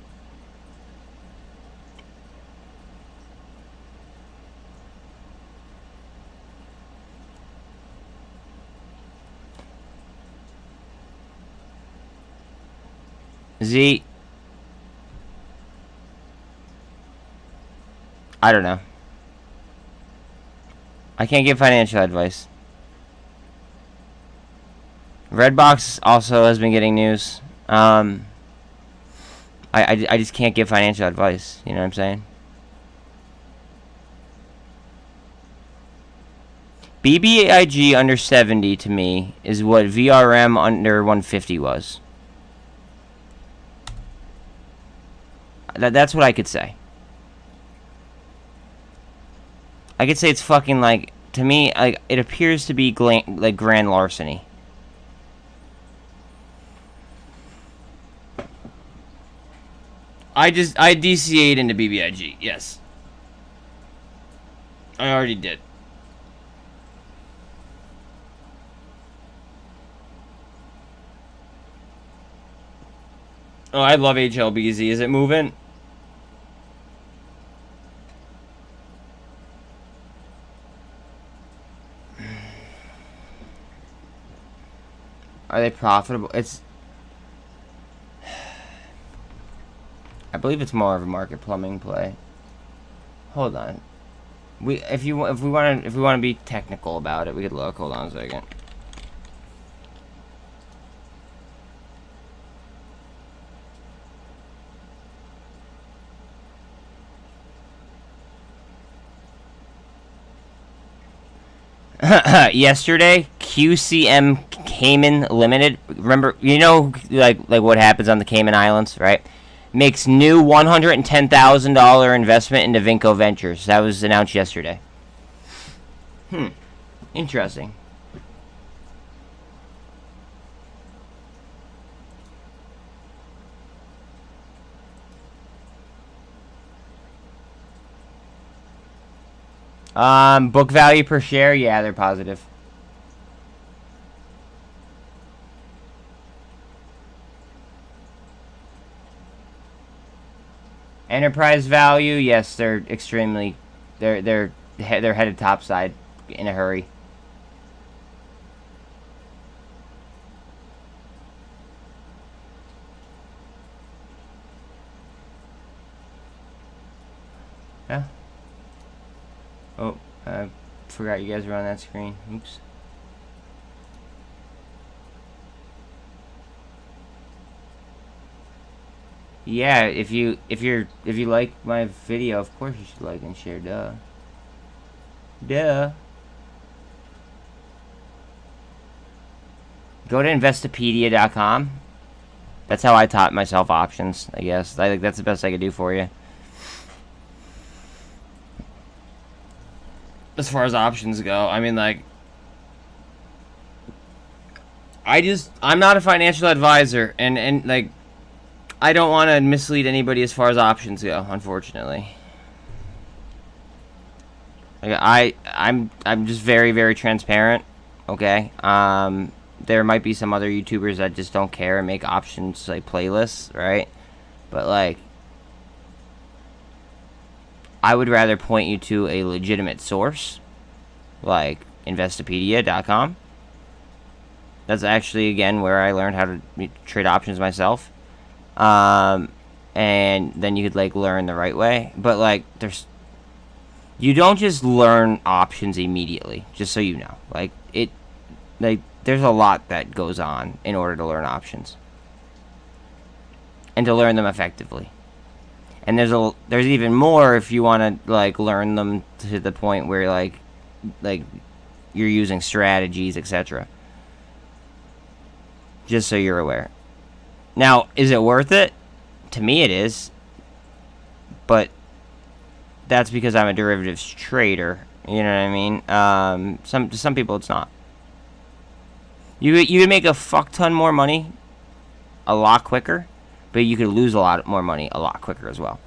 Z. I don't know. I can't give financial advice. Redbox also has been getting news. I just can't give financial advice. You know what I'm saying? BBIG under 70 to me is what VRM under 150 was. That's what I could say. I could say it's fucking like, to me, like, it appears to be like grand larceny. I DCA'd into BBIG, yes. I already did. Oh, I love HLBZ. Is it moving? Are they profitable? I believe it's more of a market plumbing play. Hold on. If we want to be technical about it, we could look. Hold on a second. Yesterday, QCM Cayman Limited. Remember, like what happens on the Cayman Islands, right? Makes new $110,000 investment into Vinco Ventures. That was announced yesterday. Interesting. Book value per share, yeah, they're positive. Enterprise value, yes, they're extremely, they're headed topside in a hurry. Oh, I forgot you guys were on that screen. Oops. Yeah, if you like my video, of course you should like and share. Duh. Go to Investopedia.com. That's how I taught myself options, I guess. I think that's the best I could do for you. As far as options go, I mean, like, I'm not a financial advisor, and like, I don't want to mislead anybody as far as options go, unfortunately. Like, I'm just very, very transparent, okay? There might be some other YouTubers that just don't care and make options, like, playlists, right? But, like, I would rather point you to a legitimate source, like Investopedia.com. That's actually, again, where I learned how to trade options myself. And then you could, like, learn the right way. But, like, you don't just learn options immediately, just so you know. Like, there's a lot that goes on in order to learn options. And to learn them effectively. And there's even more if you want to, like, learn them to the point where, like you're using strategies, etc. Just so you're aware. Now, is it worth it? To me, it is. But that's because I'm a derivatives trader. You know what I mean? To some people, it's not. You can make a fuck ton more money a lot quicker, but you could lose a lot more money a lot quicker as well.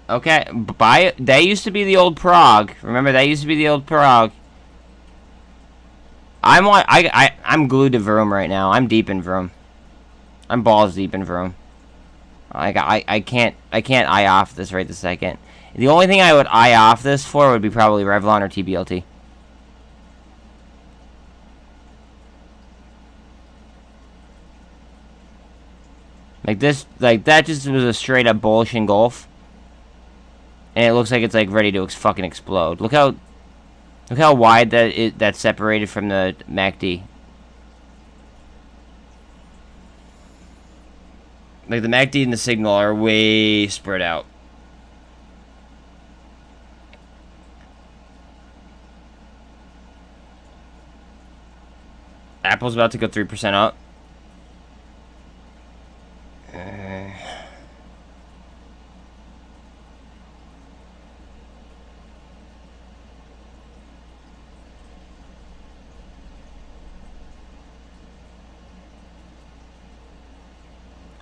Okay, buy it. That used to be the old Prague. Remember, that used to be the old Prague. I'm glued to Vroom right now. I'm deep in Vroom. I'm balls deep in Vroom. I can't eye off this right this second. The only thing I would eye off this for would be probably Revlon or Tblt. Like this, like that just was a straight up bullish engulf. And it looks like it's like ready to fucking explode. Look how wide that's separated from the MACD. Like the MACD and the signal are way spread out. Apple's about to go 3% up.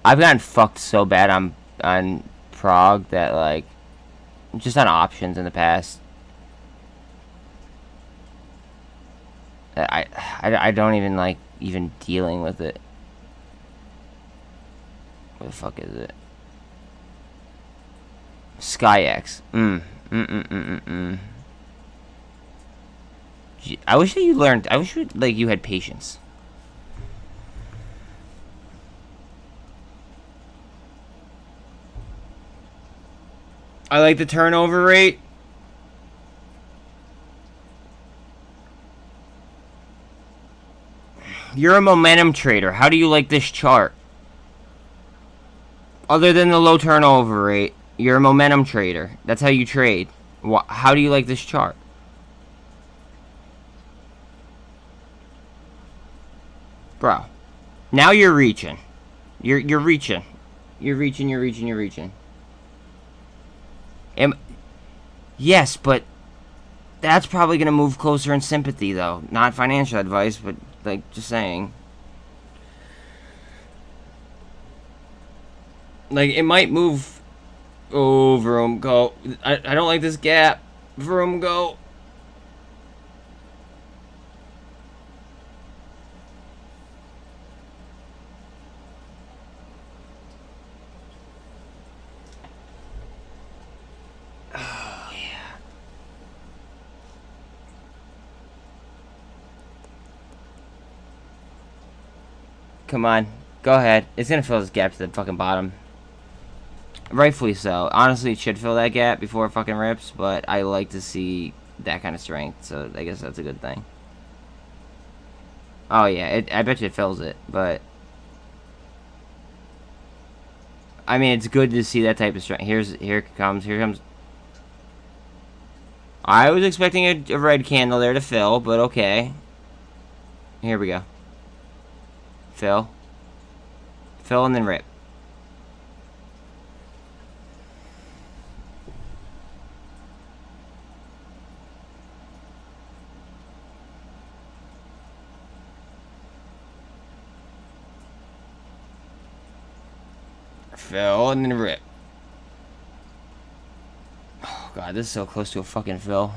I've gotten fucked so bad on Prague that, like, just on options in the past. I don't even like even dealing with it. What the fuck is it? SkyX. I wish that you learned. I wish you had patience. I like the turnover rate. You're a momentum trader. How do you like this chart? Other than the low turnover rate, you're a momentum trader. That's how you trade. How do you like this chart? Bro. Now you're reaching. You're reaching. You're reaching. Yes, but that's probably going to move closer in sympathy, though. Not financial advice, but, like, just saying. Like, it might move Oh, Vroom, go. I don't like this gap. Vroom, go. Oh, yeah. Come on. Go ahead. It's going to fill this gap to the fucking bottom. Rightfully so. Honestly, it should fill that gap before it fucking rips, but I like to see that kind of strength, so I guess that's a good thing. Oh, yeah. I bet you it fills it, but... I mean, it's good to see that type of strength. Here comes. I was expecting a red candle there to fill, but okay. Here we go. Fill. Fill and then rip. Fill and then rip. Oh god, this is so close to a fucking fill.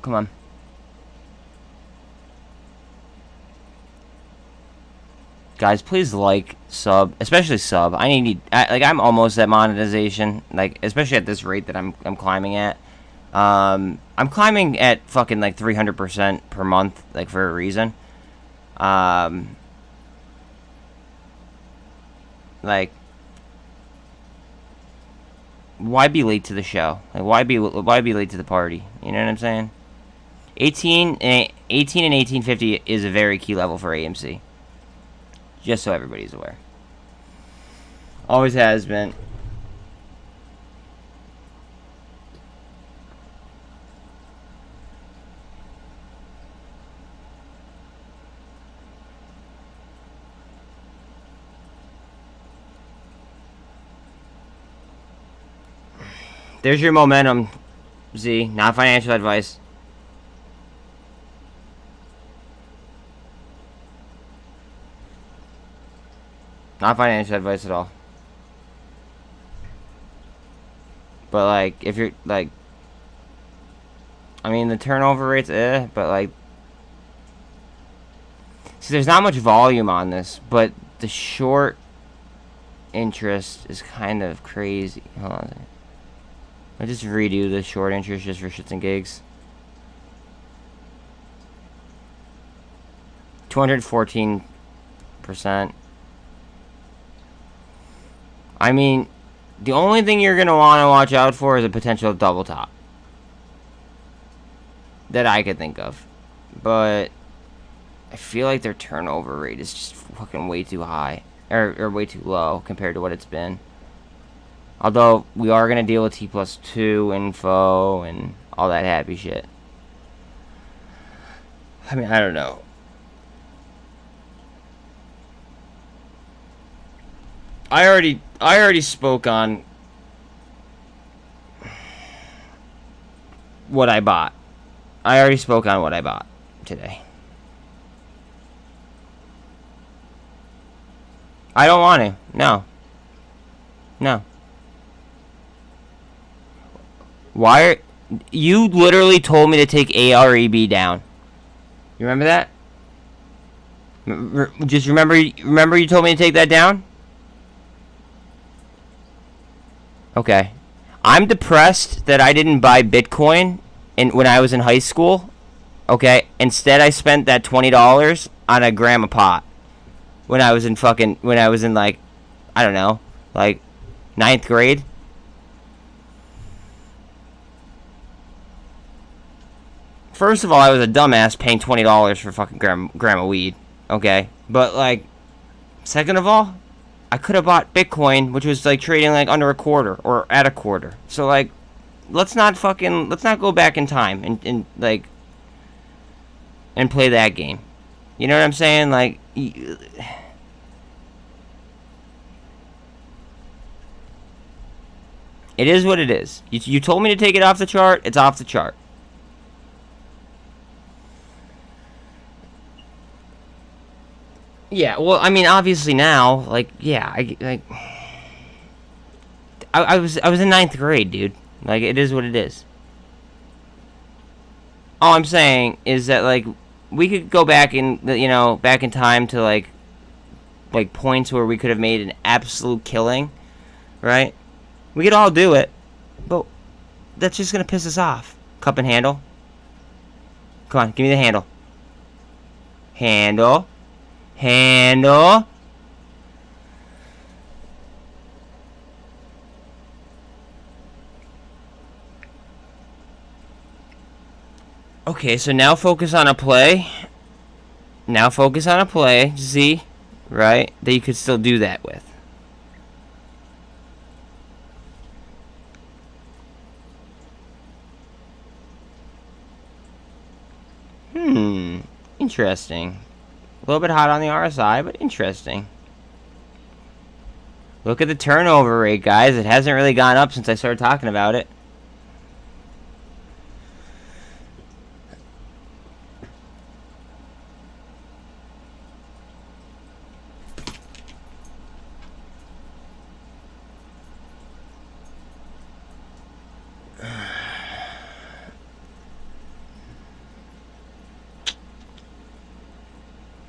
Come on. Guys, please like, sub, especially sub. I'm almost at monetization, like especially at this rate that I'm climbing at. I'm climbing at fucking like 300% per month, like for a reason. Like, why be late to the show? Like, why be late to the party? You know what I'm saying? 18 and 1850 is a very key level for AMC. Just so everybody's aware. Always has been. There's your momentum, Z. Not financial advice. Not financial advice at all. But, like, if you're, like... I mean, the turnover rate's but, like... See, there's not much volume on this, but the short interest is kind of crazy. Hold on a second. I'll just redo the short interest just for shits and gigs. 214%. I mean, the only thing you're going to want to watch out for is a potential double top. That I could think of. But I feel like their turnover rate is just fucking way too high. Or way too low compared to what it's been. Although, we are going to deal with T+2 info and all that happy shit. I mean, I don't know. I already spoke on what I bought. I already spoke on what I bought today. I don't want to. No. No. Why are... You literally told me to take AREB down. You remember that? Just remember you told me to take that down? Okay. I'm depressed that I didn't buy Bitcoin when I was in high school. Okay. Instead, I spent that $20 on a gram of pot. When I was in like, I don't know, like 9th grade. First of all, I was a dumbass paying $20 for fucking gram of weed. Okay. But, like, second of all, I could have bought Bitcoin, which was, like, trading, like, under a quarter or at a quarter. So, like, let's not go back in time and play that game. You know what I'm saying? Like, it is what it is. You told me to take it off the chart. It's off the chart. Yeah, well, I mean, obviously now, like, yeah, I was in 9th grade, dude. Like, it is what it is. All I'm saying is that, like, we could go back in, back in time to, like points where we could have made an absolute killing, right? We could all do it, but that's just gonna piss us off. Cup and handle. Come on, give me the handle. Handle. Handle. Okay, so now focus on a play. Now focus on a play, Z, right? That you could still do that with. Interesting. A little bit hot on the RSI, but interesting. Look at the turnover rate, guys. It hasn't really gone up since I started talking about it.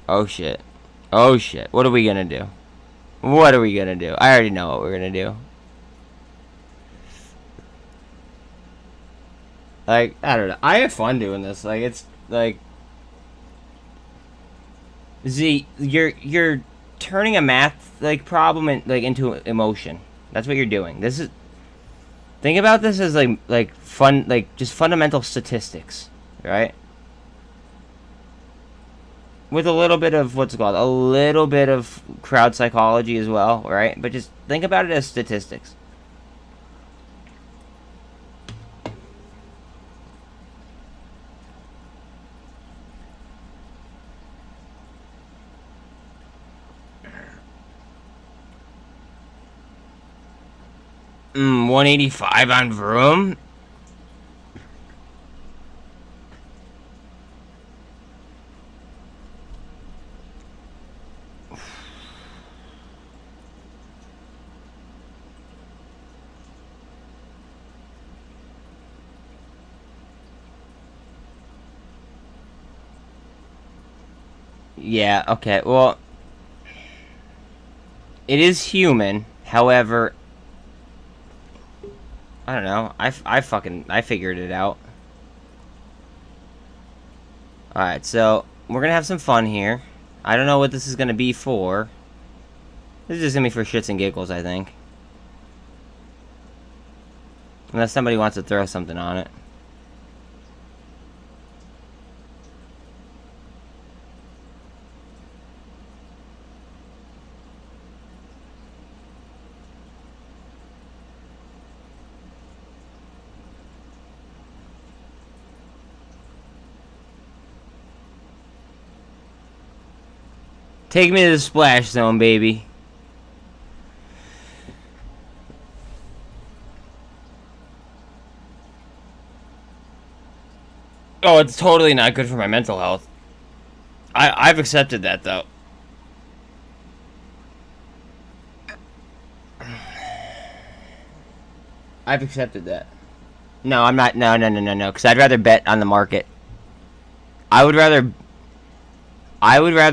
Oh shit. Oh shit. What are we gonna do? What are we gonna do? I already know what we're gonna do. Like, I don't know. I have fun doing this. Like, it's like, Z, you're turning a math problem into emotion. That's what you're doing. This is, think about this as like fun, just fundamental statistics, right? With a little bit of a little bit of crowd psychology as well, right? But just think about it as statistics. $185 on Vroom. Yeah, okay, well, it is human, however, I don't know, I figured it out. Alright, so, we're gonna have some fun here. I don't know what this is gonna be for. This is just gonna be for shits and giggles, I think. Unless somebody wants to throw something on it. Take me to the splash zone, baby. Oh, it's totally not good for my mental health. I've accepted that, though. I've accepted that. No, I'm not. No, because I'd rather bet on the market. I would rather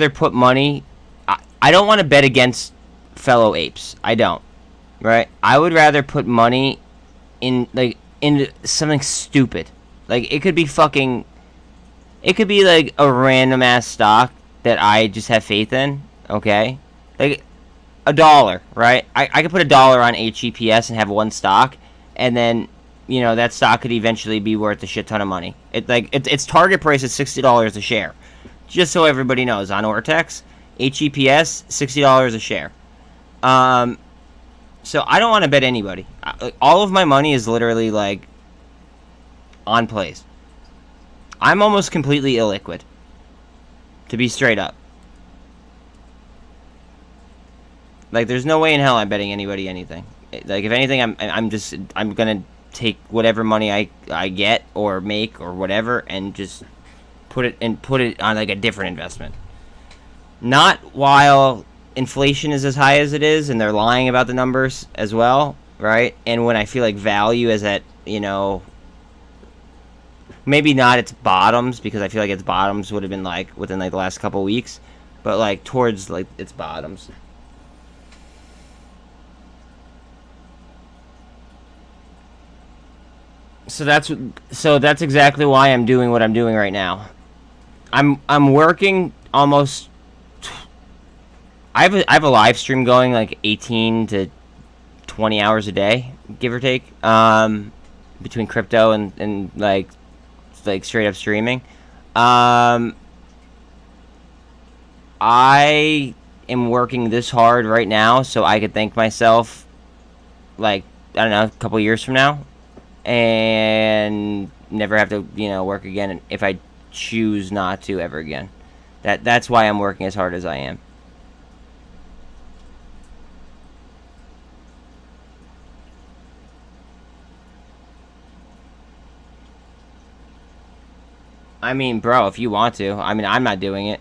put money. I don't want to bet against fellow apes. I don't. Right? I would rather put money into something stupid. Like, it could be like a random ass stock that I just have faith in. Okay? Like $1, right? I could put $1 on HEPS and have one stock, and then, that stock could eventually be worth a shit ton of money. Its target price is $60 a share. Just so everybody knows, on Ortex, HEPS, $60 a share. So I don't want to bet anybody. All of my money is literally, on plays. I'm almost completely illiquid, to be straight up. There's no way in hell I'm betting anybody anything. If anything, I'm gonna take whatever money I get or make or whatever and just put it on a different investment. Not while inflation is as high as it is and they're lying about the numbers as well. right? And when I feel like value is at, you know, maybe not its bottoms, because I feel like its bottoms would have been like within like the last couple weeks, but like towards like its bottoms. So that's exactly why I'm doing what I'm doing right now. I'm working almost. I have a live stream going like 18 to 20 hours a day, give or take, between crypto and like straight up streaming. I am working this hard right now so I could thank myself, like, I don't know, a couple years from now, and never have to, you know, work again if I choose not to ever again. That's why I'm working as hard as I am. I mean, bro, if you want to. I mean, I'm not doing it.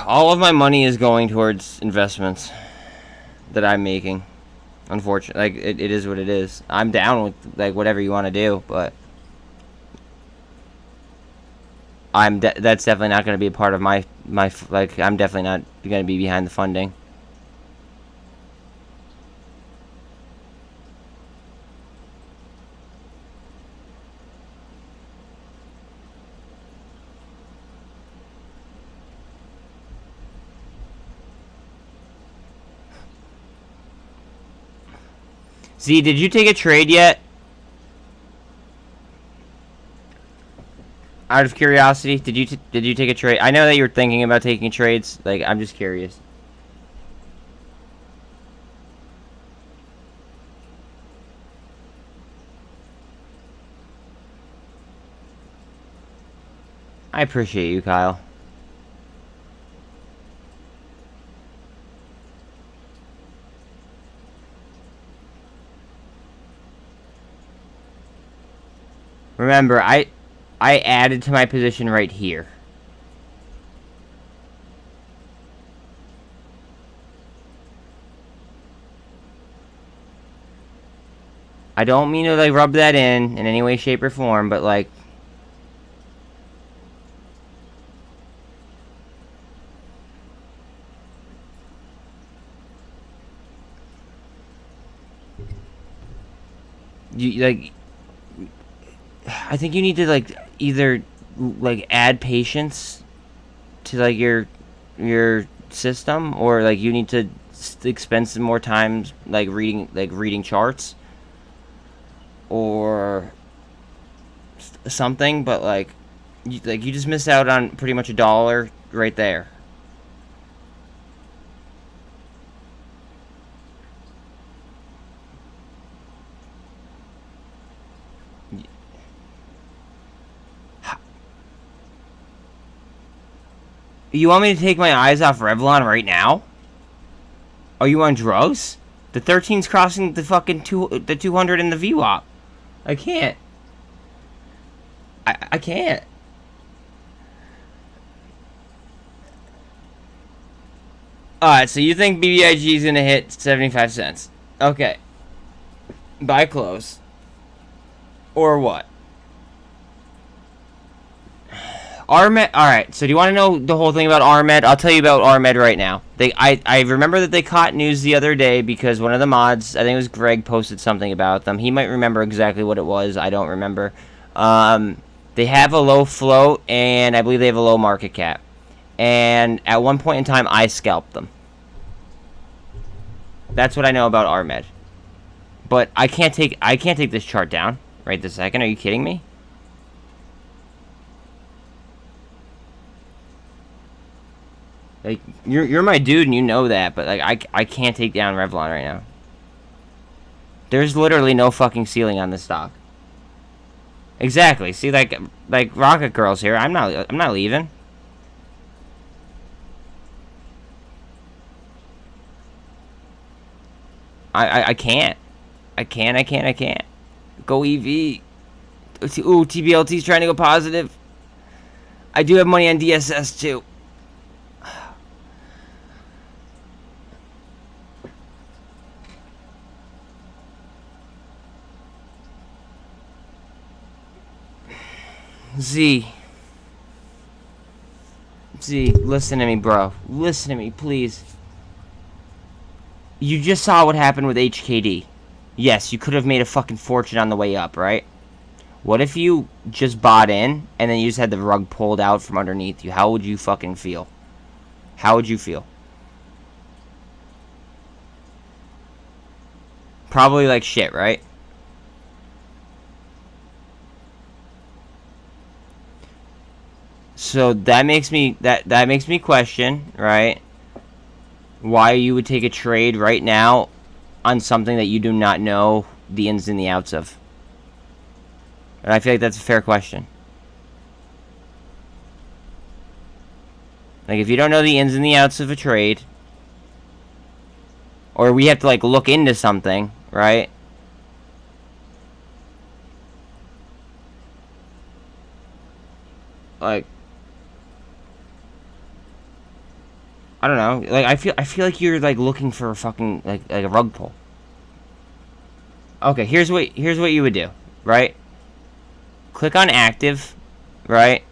All of my money is going towards investments that I'm making. Unfortunately, like, it is what it is. I'm down with like whatever you want to do, but that's definitely not going to be a part of my like. I'm definitely not going to be behind the funding. Z, did you take a trade yet? Out of curiosity, did you take a trade? I know that you were thinking about taking trades. Like, I'm just curious. I appreciate you, Kyle. Remember, I added to my position right here. I don't mean to like rub that in any way, shape, or form, but like, you like, I think you need to like either like add patience to like your system, or like you need to spend some more time like reading charts or something. But like you just missed out on pretty much $1 right there. You want me to take my eyes off Revlon right now? Are you on drugs? The 13's crossing the fucking the 200 in the VWAP. I can't. I can't. Alright, so you think BBIG is going to hit 75 cents. Okay. Buy close. Or what? RMed. Alright, so do you want to know the whole thing about RMed? I'll tell you about RMed right now. I remember that they caught news the other day because one of the mods, I think it was Greg, posted something about them. He might remember exactly what it was. I don't remember. They have a low float, and I believe they have a low market cap. And at one point in time, I scalped them. That's what I know about RMed. But I can't take this chart down right this second. Are you kidding me? Like, you're my dude and you know that, but like I can't take down Revlon right now. There's literally no fucking ceiling on this stock. Exactly. See, like Rocket Girl's here. I'm not leaving. I can't. I can't. Go EV. Ooh, TBLT's trying to go positive. I do have money on DSS too. Z, listen to me, bro. Listen to me, please. You just saw what happened with HKD. Yes, you could have made a fucking fortune on the way up, right? What if you just bought in, and then you just had the rug pulled out from underneath you? How would you fucking feel? How would you feel? Probably like shit, right? So that makes me that makes me question, right? Why you would take a trade right now on something that you do not know the ins and the outs of. And I feel like that's a fair question. Like, if you don't know the ins and the outs of a trade, or we have to, like, look into something, right? Like, I don't know. Like, I feel like you're, like, looking for a fucking, like a rug pull. Okay, here's what you would do, right? Click on active, right?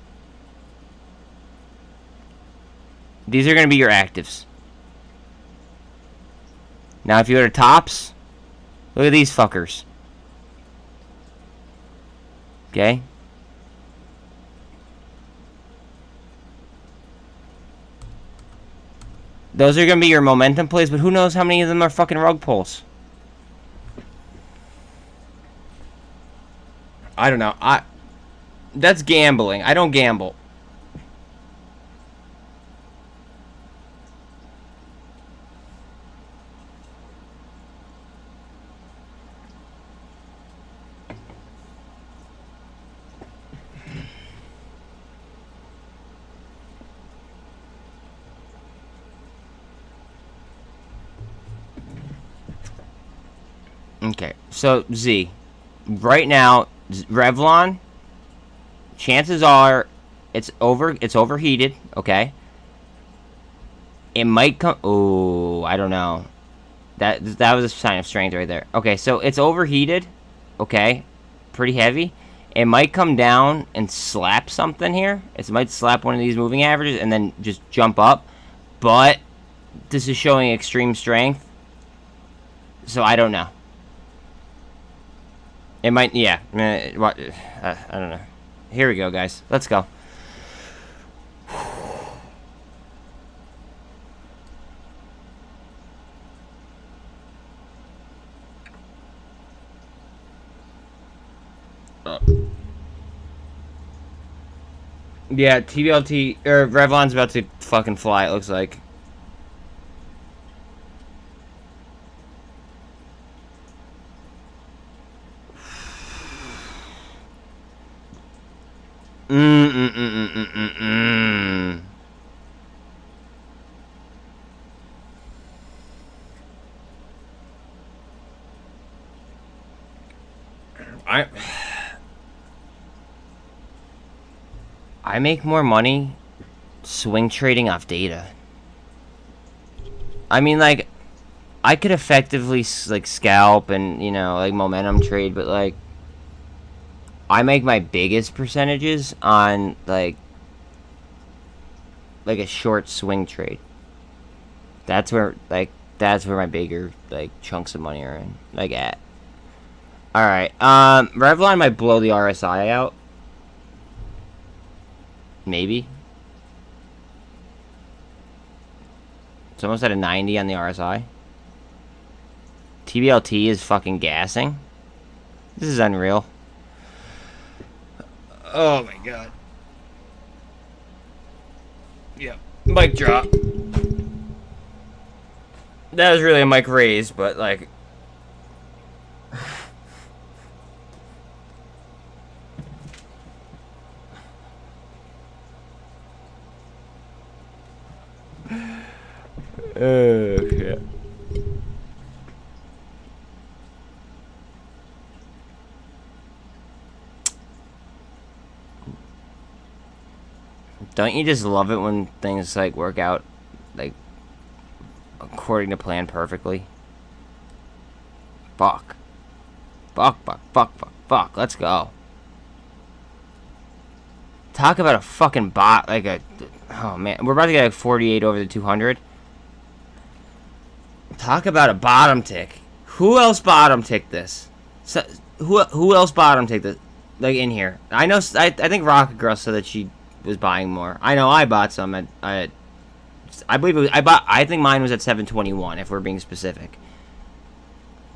These are going to be your actives. Now, if you go to tops, look at these fuckers. Okay? Those are going to be your momentum plays, but who knows how many of them are fucking rug pulls? I don't know. That's gambling. I don't gamble. Okay, so Z, right now, Revlon, chances are it's overheated, okay? It might come, oh, I don't know. That was a sign of strength right there. Okay, so it's overheated, okay? Pretty heavy. It might come down and slap something here. It might slap one of these moving averages and then just jump up. But this is showing extreme strength, so I don't know. It might, yeah. I don't know. Here we go, guys. Let's go. Yeah, TBLT, or Revlon's about to fucking fly, it looks like. I make more money swing trading off data. I mean, like, I could effectively, like, scalp and, you know, like, momentum trade, but, like, I make my biggest percentages on, like a short swing trade. That's where my bigger, like, chunks of money are in, like, at. Alright, Revlon might blow the RSI out. Maybe. It's almost at a 90 on the RSI. TBLT is fucking gassing. This is unreal. Oh my god. Yep. Mic drop. That was really a mic raise, but like... yeah. Don't you just love it when things like work out like according to plan perfectly? Fuck. Fuck. Let's go. Talk about a fucking bot, like a... Oh, man. We're about to get like 48 over the 200. Talk about a bottom tick. Who else bottom ticked this? So, who else bottom ticked this? Like, in here. I know... I think Rocket Girl said that she was buying more. I know I bought some. I believe it was... I think mine was at 721, if we're being specific.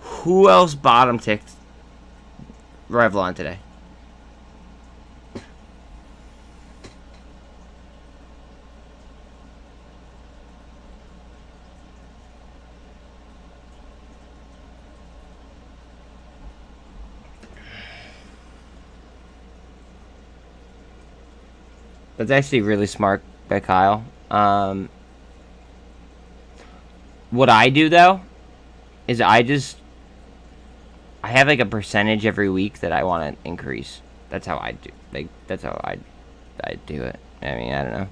Who else bottom ticked Revlon today? That's actually really smart by Kyle. What I do, though, is I have like a percentage every week that I want to increase. That's how I do. Like, that's how I do it. I mean, I don't know.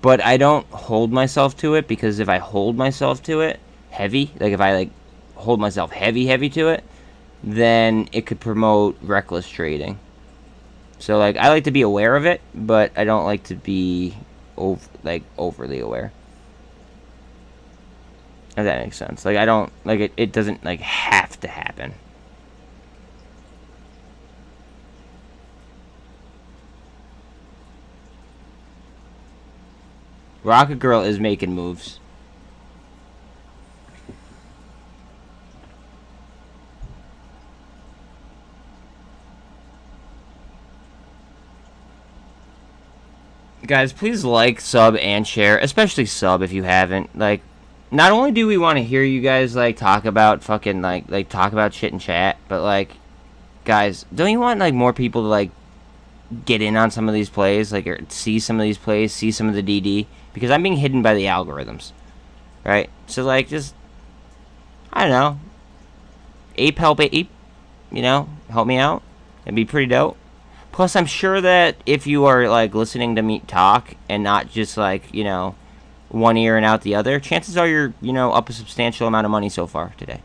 But I don't hold myself to it, because if I hold myself to it heavy, like if I like hold myself heavy to it, then it could promote reckless trading. So like I like to be aware of it, but I don't like to be overly aware. If that makes sense. Like I don't like it doesn't like have to happen. Rocket Girl is making moves. Guys, please like, sub, and share. Especially sub if you haven't. Like, not only do we want to hear you guys, like, talk about fucking, like, talk about shit in chat, but, like, guys, don't you want, like, more people to, like, get in on some of these plays? Like, or see some of these plays, see some of the DD? Because I'm being hidden by the algorithms. Right? So, like, just, I don't know. Help ape, you know, help me out. It'd be pretty dope. Plus, I'm sure that if you are, like, listening to me talk and not just, like, you know, one ear and out the other, chances are you're, you know, up a substantial amount of money so far today.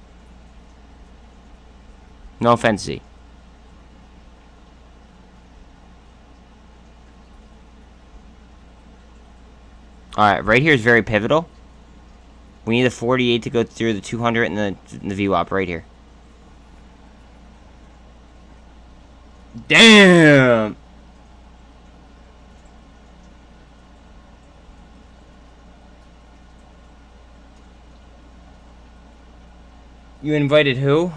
No offense, Z. Alright, right here is very pivotal. We need the 48 to go through the 200 and the VWAP right here. Damn! You invited who?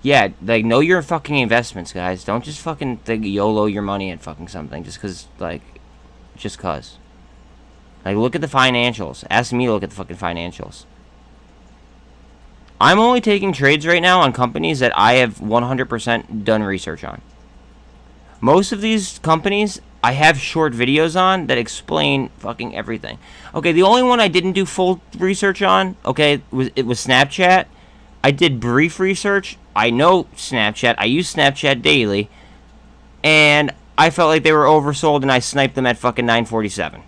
Yeah, like, know your fucking investments, guys. Don't just fucking think YOLO your money at fucking something just cause, like, just cause. Like, look at the financials. Ask me to look at the fucking financials. I'm only taking trades right now on companies that I have 100% done research on. Most of these companies, I have short videos on that explain fucking everything. Okay, the only one I didn't do full research on, okay, it was Snapchat. I did brief research. I know Snapchat. I use Snapchat daily. And I felt like they were oversold, and I sniped them at fucking 947.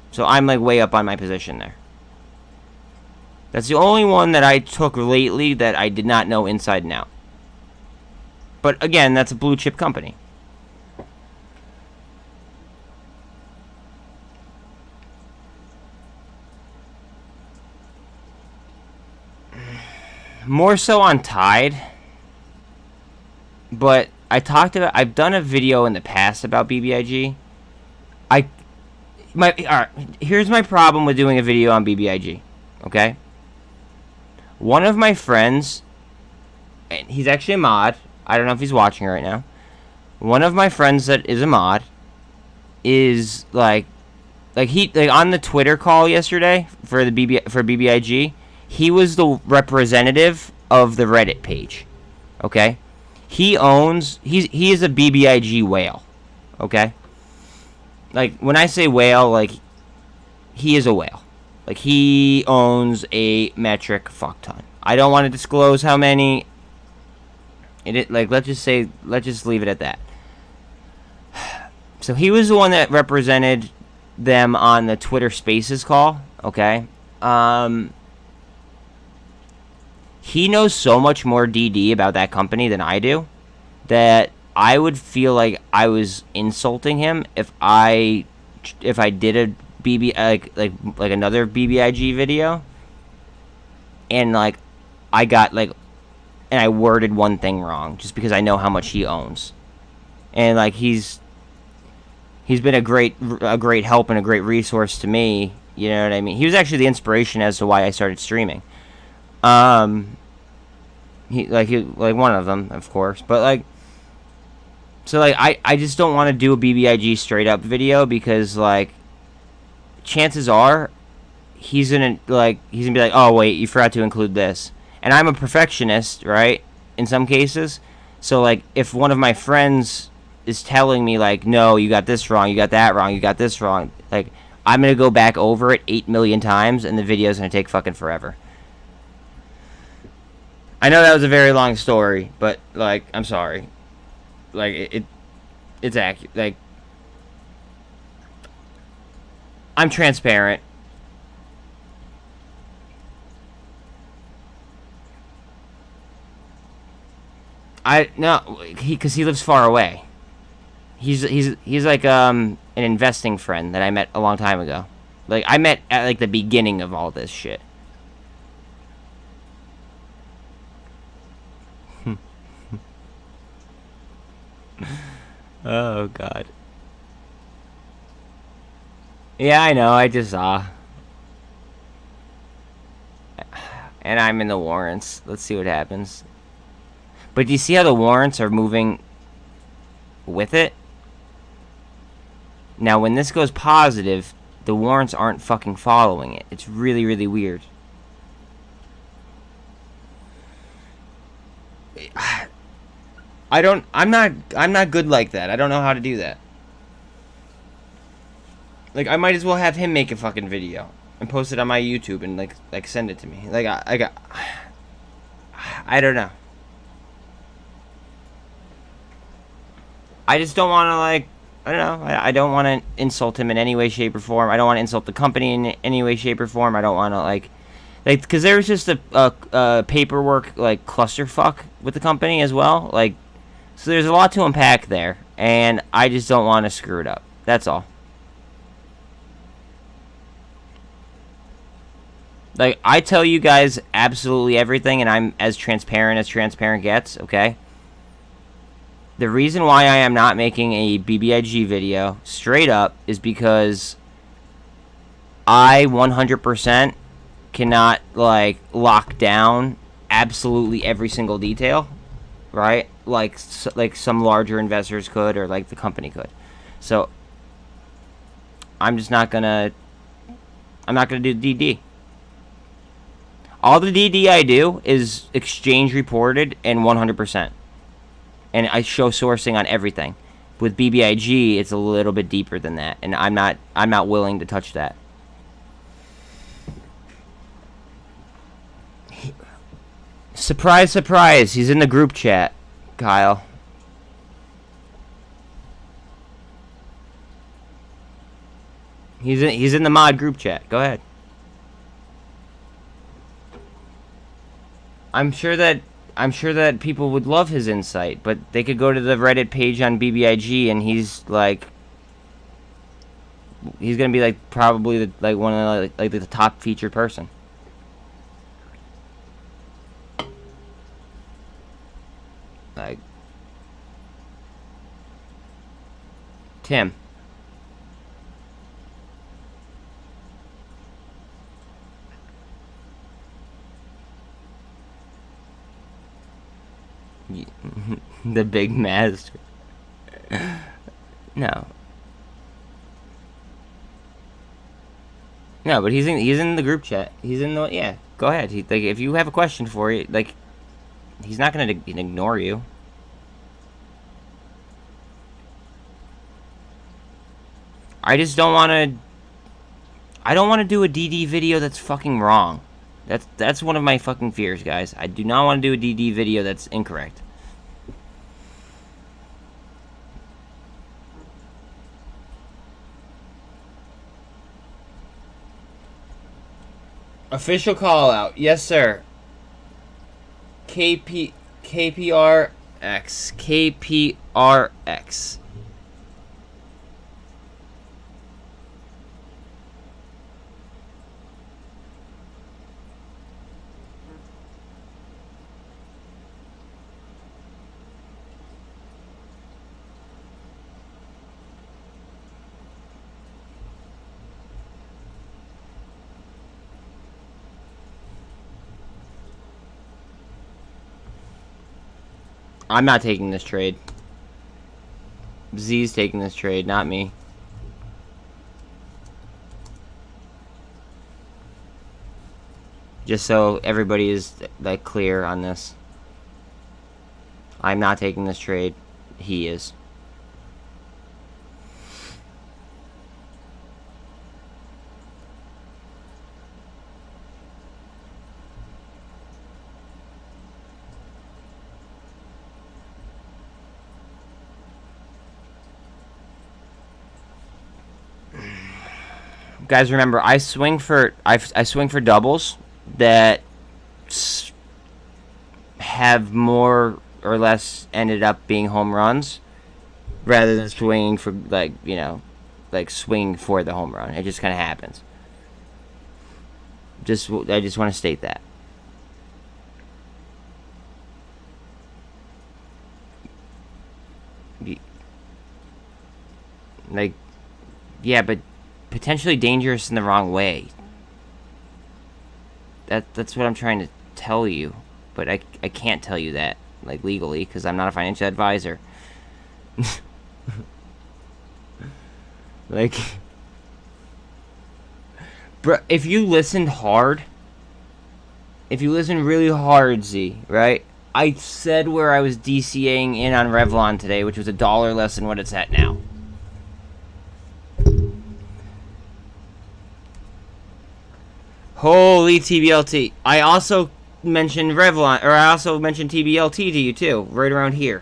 So I'm, like, way up on my position there. That's the only one that I took lately that I did not know inside and out. But, again, that's a blue-chip company. More so on TYDE. But I've done a video in the past about BBIG. Alright, here's my problem with doing a video on BBIG. Okay? One of my friends, and he's actually a mod. I don't know if he's watching right now. One of my friends that is a mod is like on the Twitter call yesterday for BBIG. He was the representative of the Reddit page. Okay? He is a BBIG whale. Okay? Like, when I say whale, like, he is a whale. Like, he owns a metric fuck ton. I don't want to disclose how many. Like, let's just leave it at that. So he was the one that represented them on the Twitter Spaces call, okay? He knows so much more DD about that company than I do that I would feel like I was insulting him if I did a like another BBIG video and like I got like and I worded one thing wrong just because I know how much he owns. And like he's been a great help and a great resource to me, you know what I mean? He was actually the inspiration as to why I started streaming. He one of them, of course, but like so like I just don't want to do a BBIG straight up video because like chances are he's gonna be like, oh wait, you forgot to include this. And I'm a perfectionist, right? In some cases. So like if one of my friends is telling me like, no, you got this wrong, you got that wrong, you got this wrong, like I'm gonna go back over it 8 million times and the video's gonna take fucking forever. I know that was a very long story, but like I'm sorry. Like it's accurate. Like I'm transparent. Because he lives far away. He's like an investing friend that I met a long time ago. Like I met at like the beginning of all this shit. Oh god. Yeah, I know. I just saw. And I'm in the warrants. Let's see what happens. But do you see how the warrants are moving with it? Now, when this goes positive, the warrants aren't fucking following it. It's really, really weird. I'm not good like that. I don't know how to do that. Like, I might as well have him make a fucking video and post it on my YouTube and like send it to me. Like I don't know. I just don't want to like, I don't know. I don't want to insult him in any way, shape, or form. I don't want to insult the company in any way, shape, or form. I don't want to like, because there was just a paperwork like clusterfuck with the company as well. Like, so there's a lot to unpack there, and I just don't want to screw it up. That's all. Like, I tell you guys absolutely everything, and I'm as transparent gets, okay? The reason why I am not making a BBIG video, straight up, is because I 100% cannot, like, lock down absolutely every single detail, right? Like some larger investors could, or like the company could. So, I'm just not gonna... I'm not gonna do DD. All the DD I do is exchange reported and 100%. And I show sourcing on everything. With BBIG, it's a little bit deeper than that, and I'm not willing to touch that. Surprise, surprise! He's in the group chat, Kyle. He's in the mod group chat. Go ahead. I'm sure that people would love his insight, but they could go to the Reddit page on BBIG, and he's gonna be like probably one of the top featured person. Like Tim. The big master. No, but he's in the group chat. He's in the, yeah. Go ahead. Like, if you have a question for you, like, he's not gonna ignore you. I just don't want to. I don't want to do a DD video that's fucking wrong. That's one of my fucking fears, guys. I do not want to do a DD video that's incorrect. Official call out. Yes, sir. KPRX. KPRX. I'm not taking this trade. Z's taking this trade, not me. Just so everybody is like clear on this. I'm not taking this trade. He is. Guys, remember, I swing for doubles that have more or less ended up being home runs, rather than swinging for like swinging for the home run. It just kind of happens. I just want to state that. Like, yeah, but potentially dangerous in the wrong way. That's what I'm trying to tell you, but I can't tell you that like legally because I'm not a financial advisor. Like, bro, if you listened really hard, Z, right? I said where I was DCAing in on Revlon today, which was $1 less than what it's at now. Holy TBLT. I also mentioned Revlon, or I also mentioned TBLT to you too, right around here.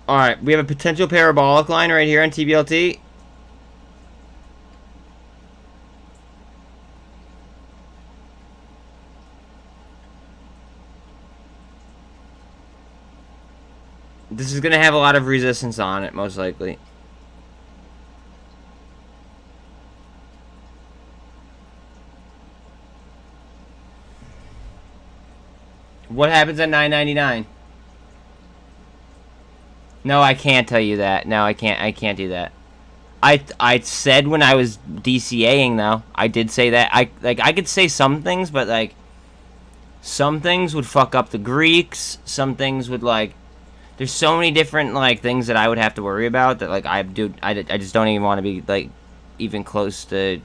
Alright, we have a potential parabolic line right here on TBLT. This is going to have a lot of resistance on it, most likely. What happens at $9.99? No, I can't tell you that. No, I can't do that. I said when I was DCAing though, I did say that. I could say some things, but like some things would fuck up the Greeks, some things would like there's so many different like things that I would have to worry about that like I just don't even want to be like even close to,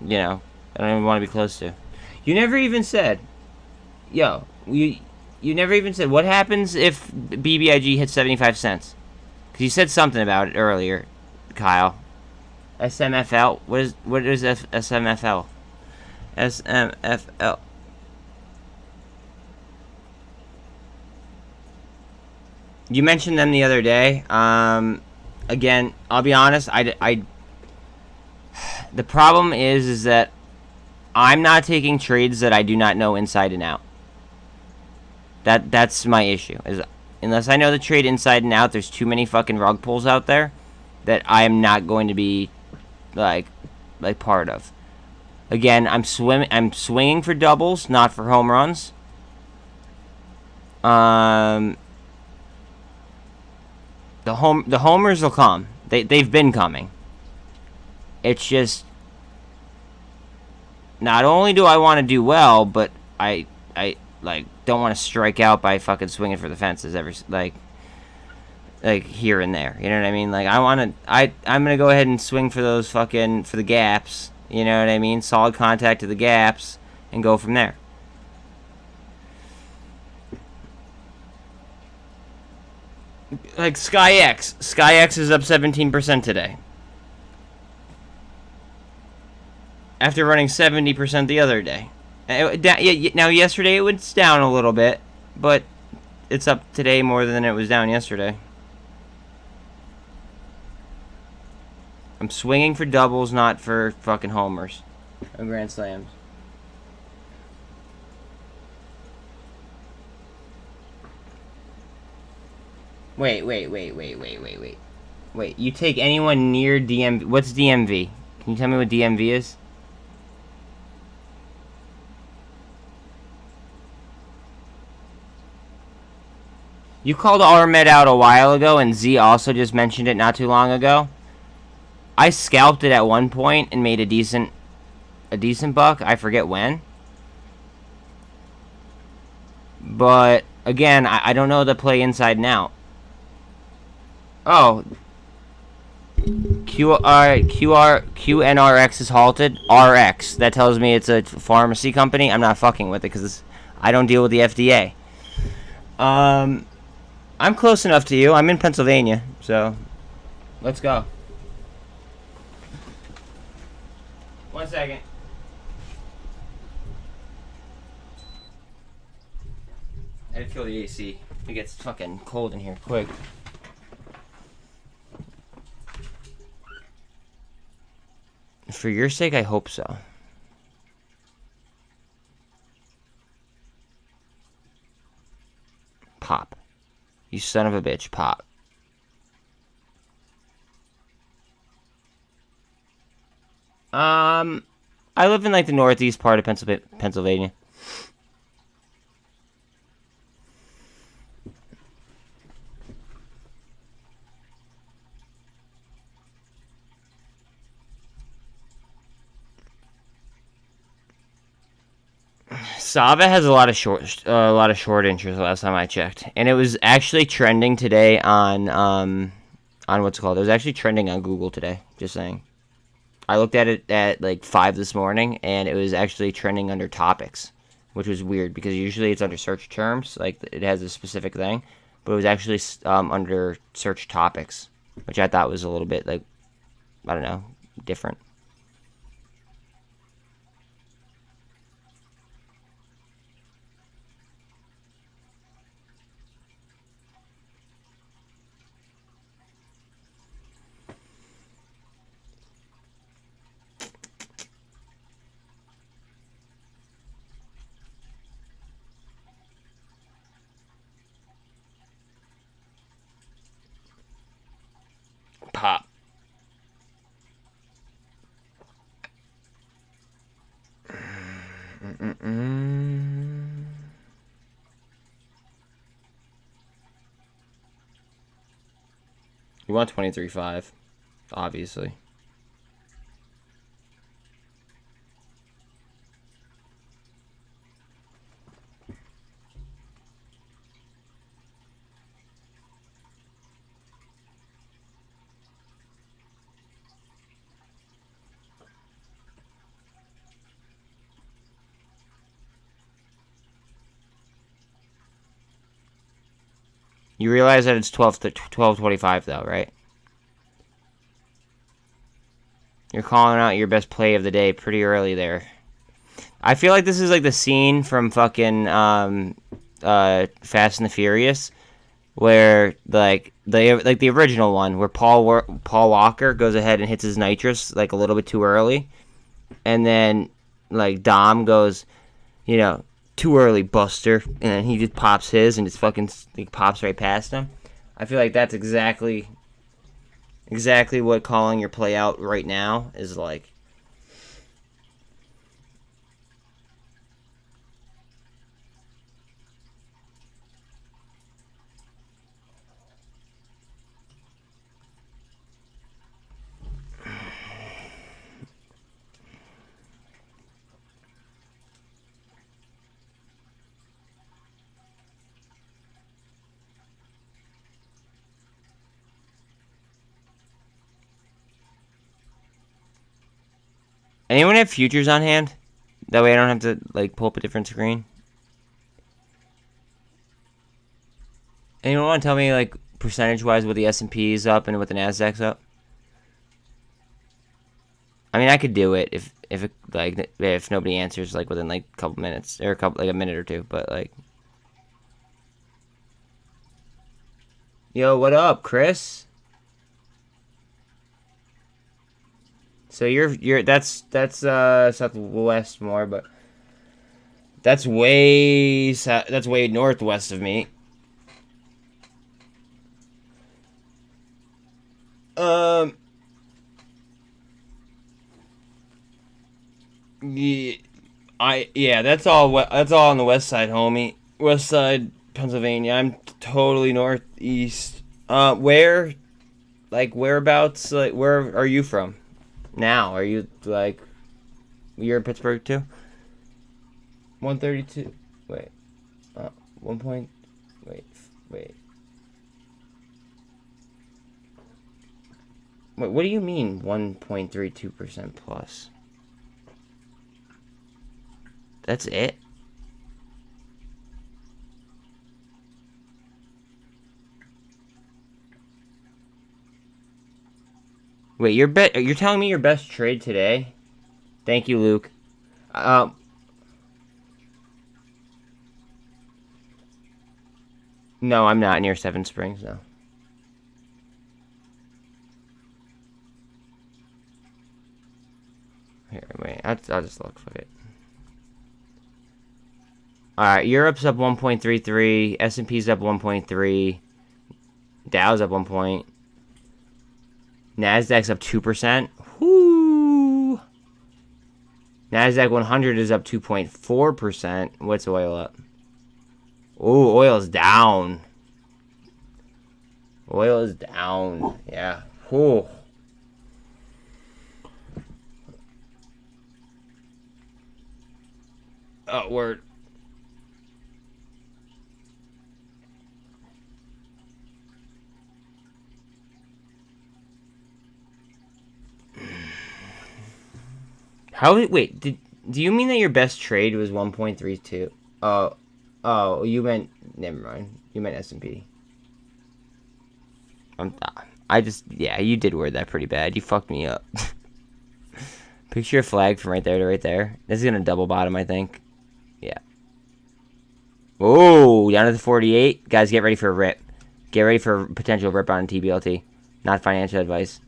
you know, I don't even want to be close to. You never even said, yo, you never even said what happens if BBIG hits 75 cents. Because you said something about it earlier, Kyle. SMFL? What is SMFL? SMFL. You mentioned them the other day. Again, I'll be honest. The problem is that I'm not taking trades that I do not know inside and out. That's my issue. Is unless I know the trade inside and out, there's too many fucking rug pulls out there that I am not going to be like part of. Again, I'm swinging for doubles, not for home runs. The homers will come. They've been coming. It's just not only do I want to do well, but I like don't want to strike out by fucking swinging for the fences every like here and there. You know what I mean? Like I'm gonna go ahead and swing for those for the gaps. You know what I mean? Solid contact to the gaps and go from there. Like SkyX is up 17% today. After running 70% the other day. Now yesterday it was down a little bit, but it's up today more than it was down yesterday. I'm swinging for doubles, not for fucking homers or grand slams. Wait. Wait, you take anyone near DMV. What's DMV? Can you tell me what DMV is? You called Armed out a while ago, and Z also just mentioned it not too long ago. I scalped it at one point and made a decent buck. I forget when. But again, I don't know the play inside and out. Oh, QNRX is halted. RX. That tells me it's a pharmacy company. I'm not fucking with it because I don't deal with the FDA. I'm close enough to you. I'm in Pennsylvania, so let's go. 1 second. I had to kill the AC. It gets fucking cold in here quick. For your sake, I hope so. Pop. You son of a bitch, pop. I live in like the northeast part of Pennsylvania. Sava has a lot of short interest last time I checked, and it was actually trending today on what's it called? It was actually trending on Google today. Just saying. I looked at it at like 5 this morning, and it was actually trending under topics, which was weird because usually it's under search terms, like it has a specific thing, but it was actually under search topics, which I thought was a little bit like, I don't know, different. Pop. You want 23.5, obviously. You realize that it's 12:25 though, right? You're calling out your best play of the day pretty early there. I feel like this is like the scene from fucking Fast and the Furious, where like the original one, where Paul Walker goes ahead and hits his nitrous like a little bit too early, and then like Dom goes, you know, too early, Buster, and then he just pops his and just fucking like, pops right past him. I feel like that's exactly what calling your play out right now is like. Anyone have futures on hand? That way I don't have to like pull up a different screen. Anyone want to tell me like percentage-wise what the S&P is up and what the Nasdaq's up? I mean, I could do it if nobody answers like within like a couple minutes or a minute or two, but like. Yo, what up, Chris? So that's southwest more, but that's way northwest of me. Yeah, that's all on the west side, homie. West side, Pennsylvania. I'm totally northeast. Whereabouts? Like, where are you from? Now, are you like, you're in Pittsburgh too? 132. Wait, 1 point. Wait. What do you mean 1.32% plus? That's it? Wait, you're telling me your best trade today? Thank you, Luke. No, I'm not near Seven Springs, no. Here, wait, I'll just look, fuck it. Alright, Europe's up 1.33, S&P's up 1.3, Dow's up 1 point, NASDAQ's up 2%. Whoo! NASDAQ 100 is up 2.4%. What's oil up? Ooh, oil's down. Oil is down. Yeah. Whew. Oh, word. Wait, do you mean that your best trade was 1.32? Oh, you meant, never mind. You meant S&P. Yeah, you did word that pretty bad. You fucked me up. Picture a flag from right there to right there. This is gonna double bottom, I think. Yeah. Oh, down to the 48. Guys, get ready for a rip. Get ready for a potential rip on TBLT. Not financial advice.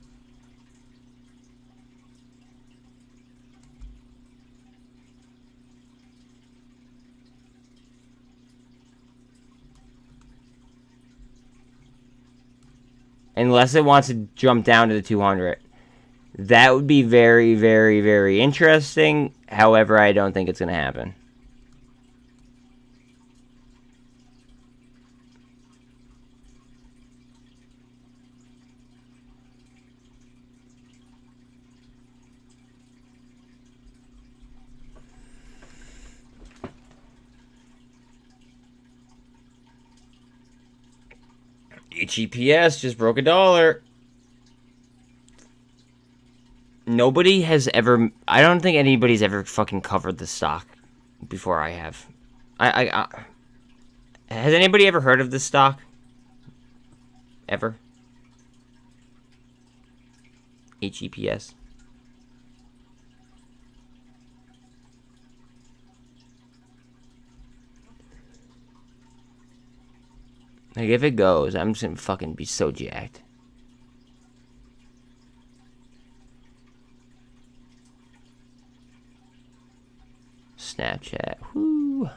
Unless it wants to jump down to the 200. That would be very, very, very interesting. However, I don't think it's going to happen. HEPS just broke $1. Nobody has ever... I don't think anybody's ever fucking covered the stock before I have. Has anybody ever heard of this stock? Ever? HEPS. Like, if it goes, I'm just gonna fucking be so jacked. Snapchat. Whoo.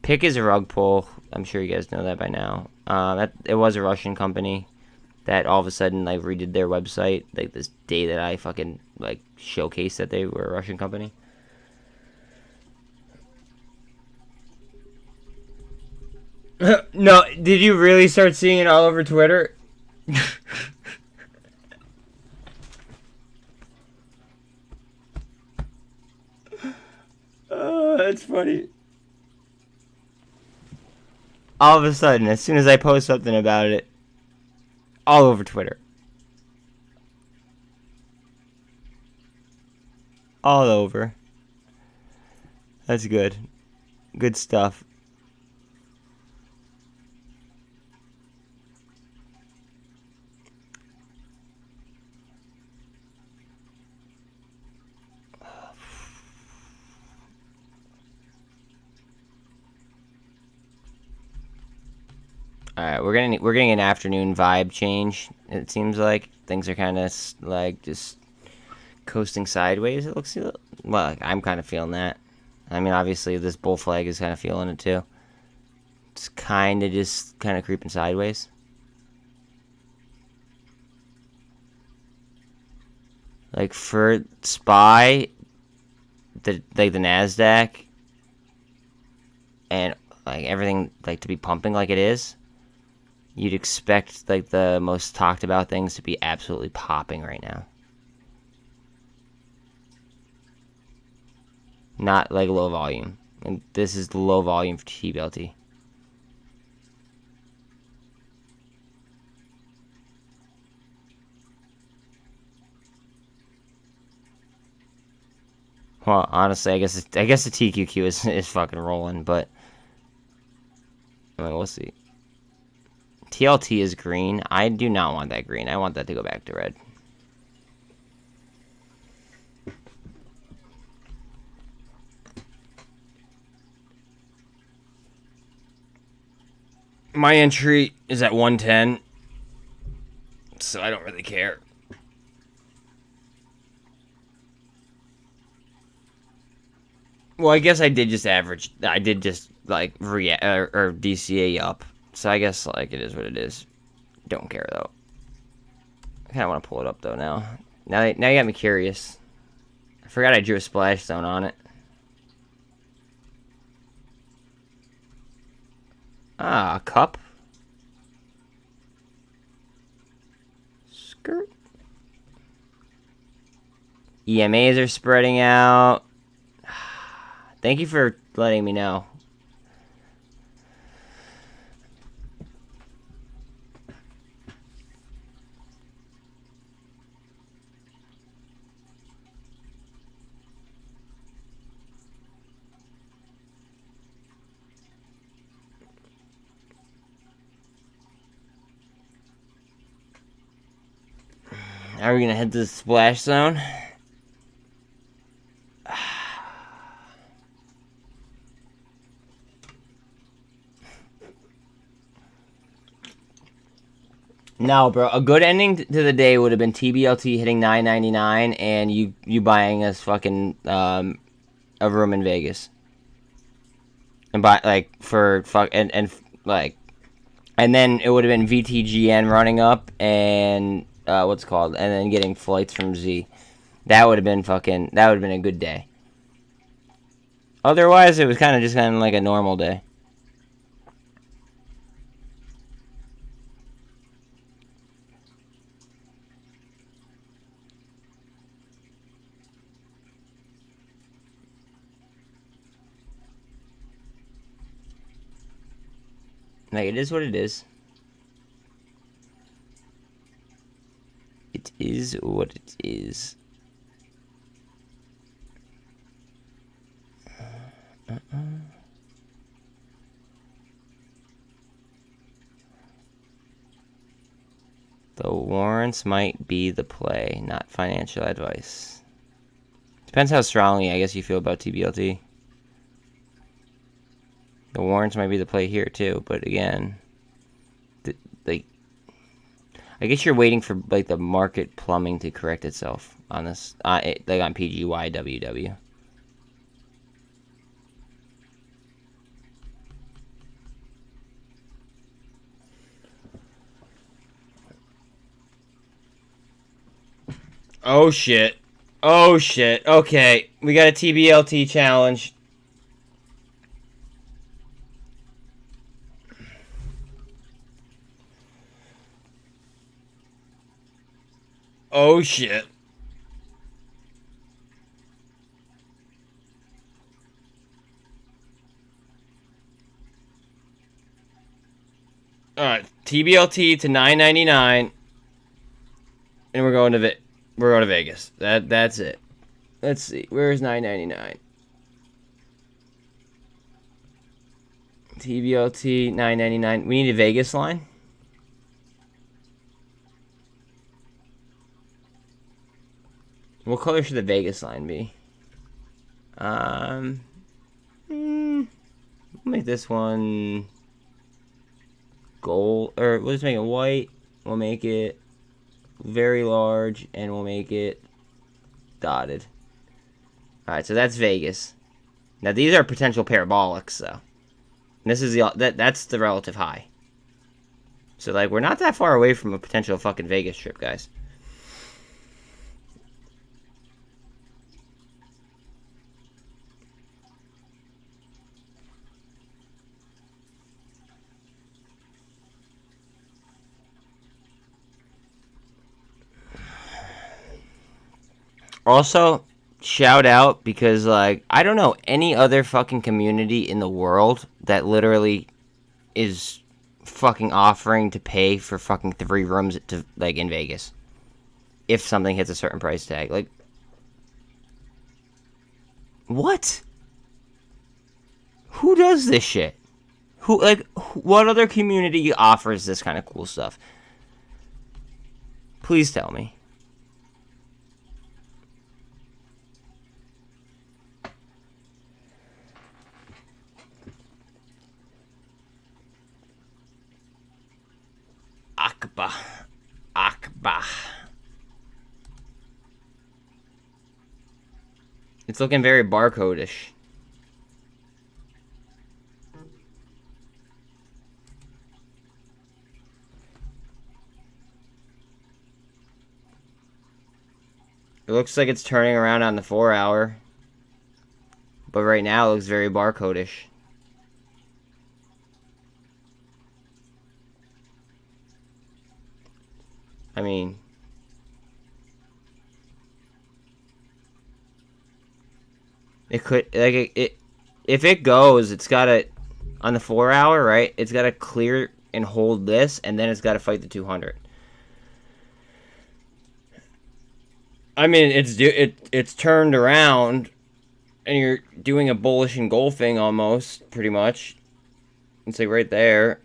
Pick is a rug pull. I'm sure you guys know that by now. It was a Russian company that all of a sudden like redid their website like this day that I fucking like showcased that they were a Russian company. No, did you really start seeing it all over Twitter? Oh, that's funny. All of a sudden, as soon as I post something about it, all over Twitter. All over. That's good. Good stuff. All right, we're getting an afternoon vibe change. It seems like things are kind of like just coasting sideways. It looks well. Like, I'm kind of feeling that. I mean, obviously this bull flag is kind of feeling it too. It's kind of creeping sideways. Like for SPY, the Nasdaq, and like everything like to be pumping like it is, you'd expect like the most talked about things to be absolutely popping right now. Not like low volume. And this is the low volume for Tblt. Well, honestly, I guess the TQQ is fucking rolling, but I mean, we'll see. TLT is green. I do not want that green. I want that to go back to red. My entry is at 110, so I don't really care. Well, I guess I did just average. I did just like or DCA up. So I guess like it is what it is. Don't care though. I kind of want to pull it up though now. Now you got me curious. I forgot I drew a splash zone on it. Ah, a cup. Skirt. EMAs are spreading out. Thank you for letting me know. Are we gonna hit the splash zone? No, bro. A good ending to the day would have been TBLT hitting $9.99 and you buying us fucking a room in Vegas. And buy like for fuck and like, and then it would have been VTGN running up and what's it called, and then getting flights from Z. That would have been a good day. Otherwise, it was kind of like a normal day. Like, it is what it is. It is what it is. The warrants might be the play, not financial advice. Depends how strongly, I guess, you feel about TBLT. The warrants might be the play here too, but again, like, I guess you're waiting for like the market plumbing to correct itself on this, like on PGYWW. Oh shit! Oh shit! Okay, we got a TBLT challenge. Oh shit. Alright, TBLT to $9.99. And we're going to Vegas. That's it. Let's see. Where's $9.99? TBLT $9.99. We need a Vegas line. What color should the Vegas line be? We'll make this one gold, or we'll just make it white. We'll make it very large, and we'll make it dotted. Alright, so that's Vegas. Now, these are potential parabolics, though. This is that's the relative high. So, like, we're not that far away from a potential fucking Vegas trip, guys. Also, shout out because, like, I don't know any other fucking community in the world that literally is fucking offering to pay for fucking 3 rooms to, like, in Vegas. If something hits a certain price tag. Like, what? Who does this shit? Who, like, what other community offers this kind of cool stuff? Please tell me. Akba. It's looking very barcode-ish. It looks like it's turning around on the 4-hour. But right now it looks very barcode-ish. I mean, it could, like, if it goes, it's gotta, on the 4-hour, right? It's gotta clear and hold this, and then it's gotta fight the 200. I mean, it's turned around, and you're doing a bullish engulfing almost, pretty much. It's like right there.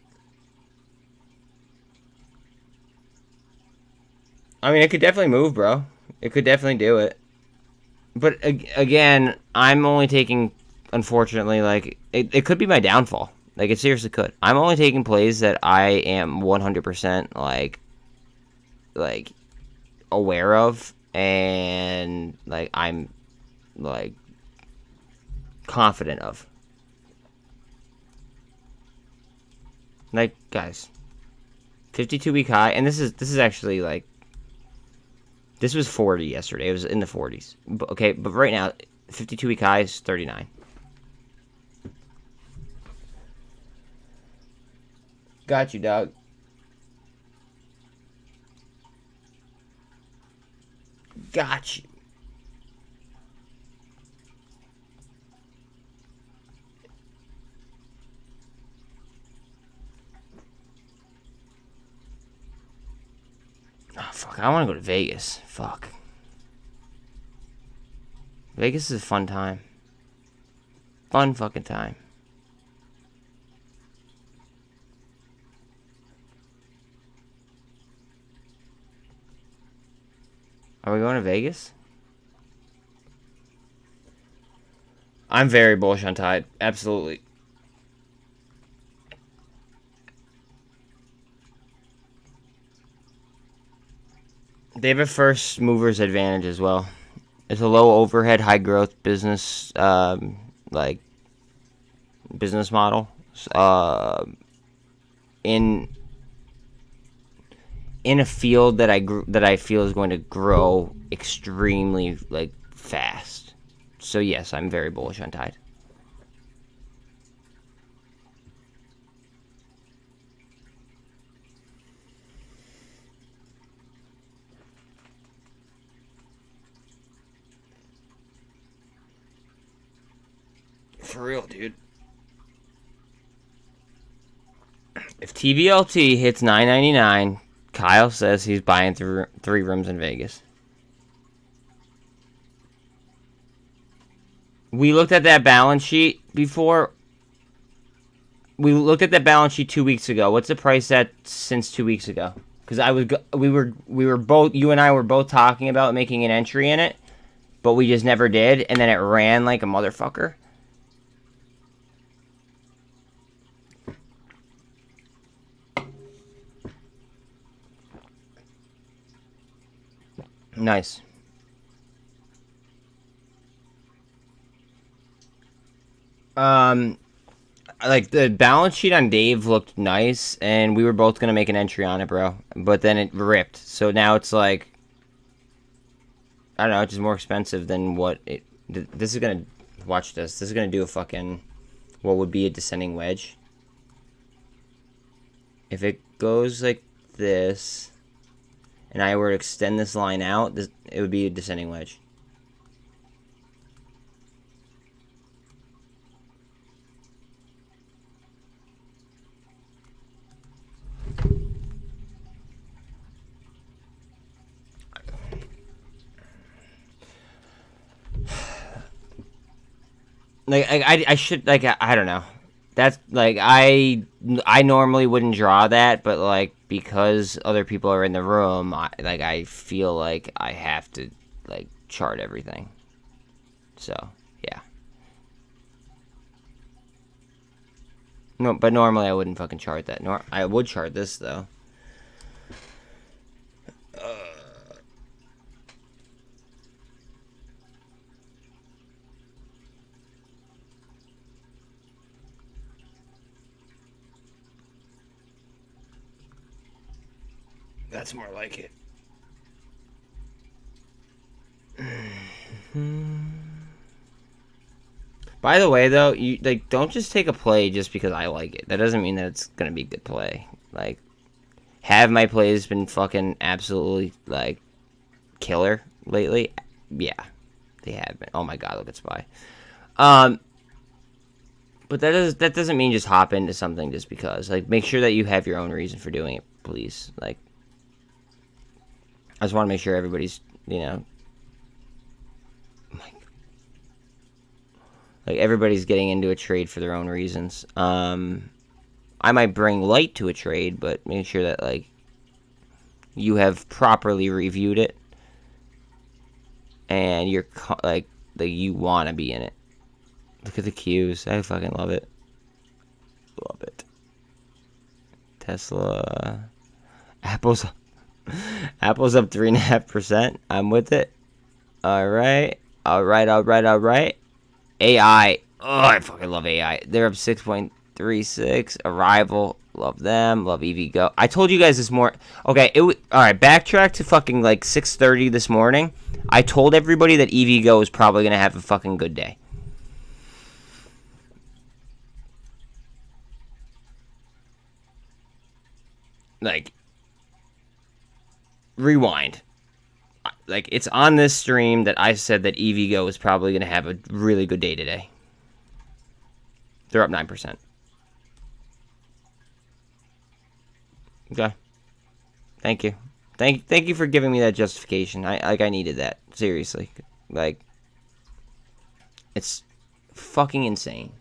I mean, it could definitely move, bro. It could definitely do it. But again, I'm only taking, unfortunately, like, it could be my downfall. Like, it seriously could. I'm only taking plays that I am 100% like aware of, and like I'm like confident of. Like, guys, 52-week high, and this is actually like, this was 40 yesterday. It was in the 40s. Okay, but right now, 52-week high is 39. Got you, dog. Got you. Oh, fuck. I want to go to Vegas. Fuck. Vegas is a fun time. Fun fucking time. Are we going to Vegas? I'm very bullish on TYDE. Absolutely. They have a first mover's advantage as well. It's a low overhead, high growth business, like business model. In a field that I feel is going to grow extremely like fast. So yes, I'm very bullish on TYDE. For real, dude. If TBLT hits $9.99, Kyle says he's buying 3 rooms in Vegas. We looked at that balance sheet before. We looked at that balance sheet 2 weeks ago. What's the price at since 2 weeks ago? Because we were both, you and I were both talking about making an entry in it, but we just never did, and then it ran like a motherfucker. Nice. Like the balance sheet on Dave looked nice, and we were both gonna make an entry on it, bro. But then it ripped, so now it's like, I don't know, it's just more expensive than what it. This is gonna watch this. This is gonna do a fucking what would be a descending wedge. If it goes like this, and I were to extend this line out, it would be a descending wedge. Like I should, like, I don't know. That's like I normally wouldn't draw that, but like because other people are in the room, I feel like I have to like chart everything. So yeah. No, but normally I wouldn't fucking chart that. I would chart this though. That's more like it. By the way, though, you like don't just take a play just because I like it. That doesn't mean that it's gonna be a good play. Like, have my plays been fucking absolutely like killer lately? Yeah, they have been. Oh my god, look at Spy. But that doesn't mean just hop into something just because. Like, make sure that you have your own reason for doing it, please. Like, I just want to make sure everybody's, like everybody's getting into a trade for their own reasons. I might bring light to a trade, but make sure that like you have properly reviewed it and you're like you want to be in it. Look at the cues. I fucking love it. Love it. Tesla. Apple's up 3.5%. I'm with it. All right. AI. Oh, I fucking love AI. They're up 6.36. Arrival. Love them. Love EVgo. I told you guys this more. Okay. All right. Backtrack to fucking like 6:30 this morning. I told everybody that EVgo is probably gonna have a fucking good day. Like, rewind. Like, it's on this stream that I said that EVgo is probably going to have a really good day today. They're up 9%. Okay. Thank you. Thank you for giving me that justification. I needed that. Seriously. Like, it's fucking insane.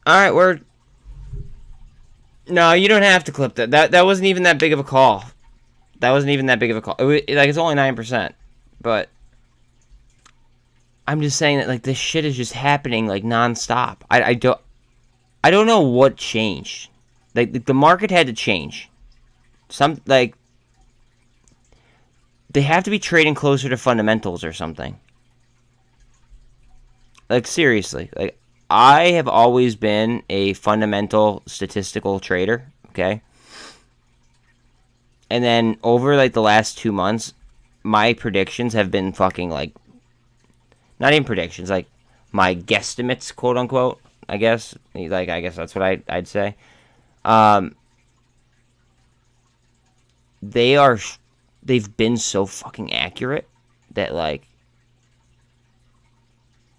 Alright, we're... No, you don't have to clip that. That wasn't even that big of a call. That wasn't even that big of a call. It's only 9%. But I'm just saying that like this shit is just happening like nonstop. I don't know what changed. Like the market had to change. Like they have to be trading closer to fundamentals or something. Like seriously, like I have always been a fundamental statistical trader, okay? And then over like the last 2 months, my predictions have been fucking like, not even predictions, like my guesstimates, quote unquote, I guess. Like, I guess that's what I'd say. They've been so fucking accurate that like,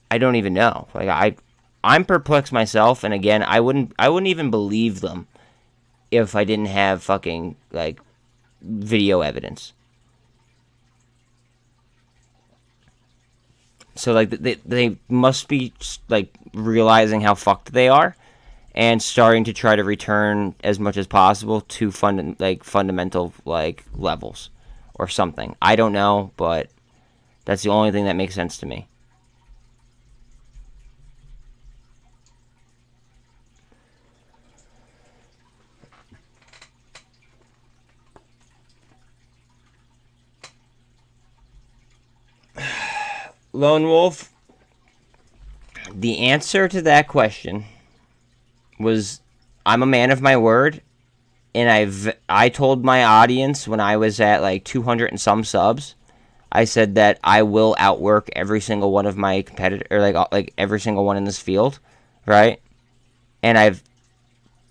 I don't even know. Like I'm perplexed myself, and again, I wouldn't even believe them if I didn't have fucking like video evidence. So like they must be like realizing how fucked they are, and starting to try to return as much as possible to fundamental like levels or something. I don't know, but that's the only thing that makes sense to me. Lone Wolf, the answer to that question was, I'm a man of my word, and I told my audience when I was at like 200 and some subs, I said that I will outwork every single one of my competitors, or like every single one in this field, right? And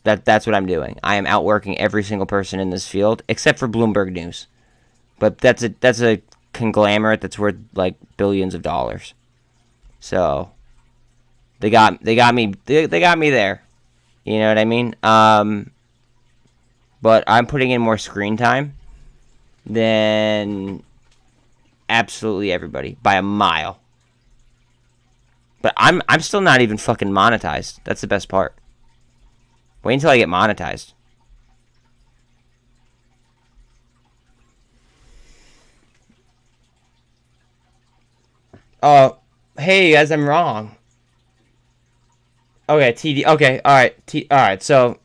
that's what I'm doing. I am outworking every single person in this field except for Bloomberg News. But that's a conglomerate that's worth like billions of dollars. So they got me there. You know what I mean? But I'm putting in more screen time than absolutely everybody by a mile. But I'm still not even fucking monetized. That's the best part. Wait until I get monetized. Oh, hey guys, I'm wrong. Okay, TD. Okay, all right. All right. So,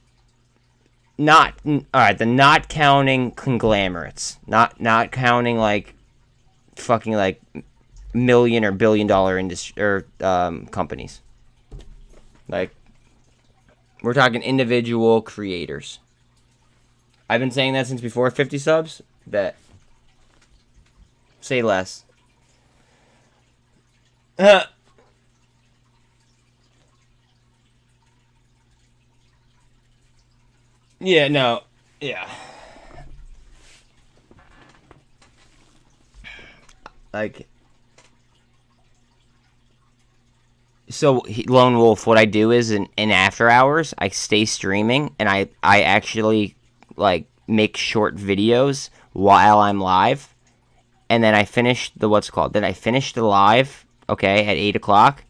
all right. The not counting conglomerates, not counting like fucking like million or billion-dollar industry or companies. Like, we're talking individual creators. I've been saying that since before 50 subs. Bet. Say less. Yeah, no. Yeah. Like, so Lone Wolf, what I do is in after hours, I stay streaming, and I actually like make short videos while I'm live, and then I finish then I finish the live, okay, at 8 o'clock,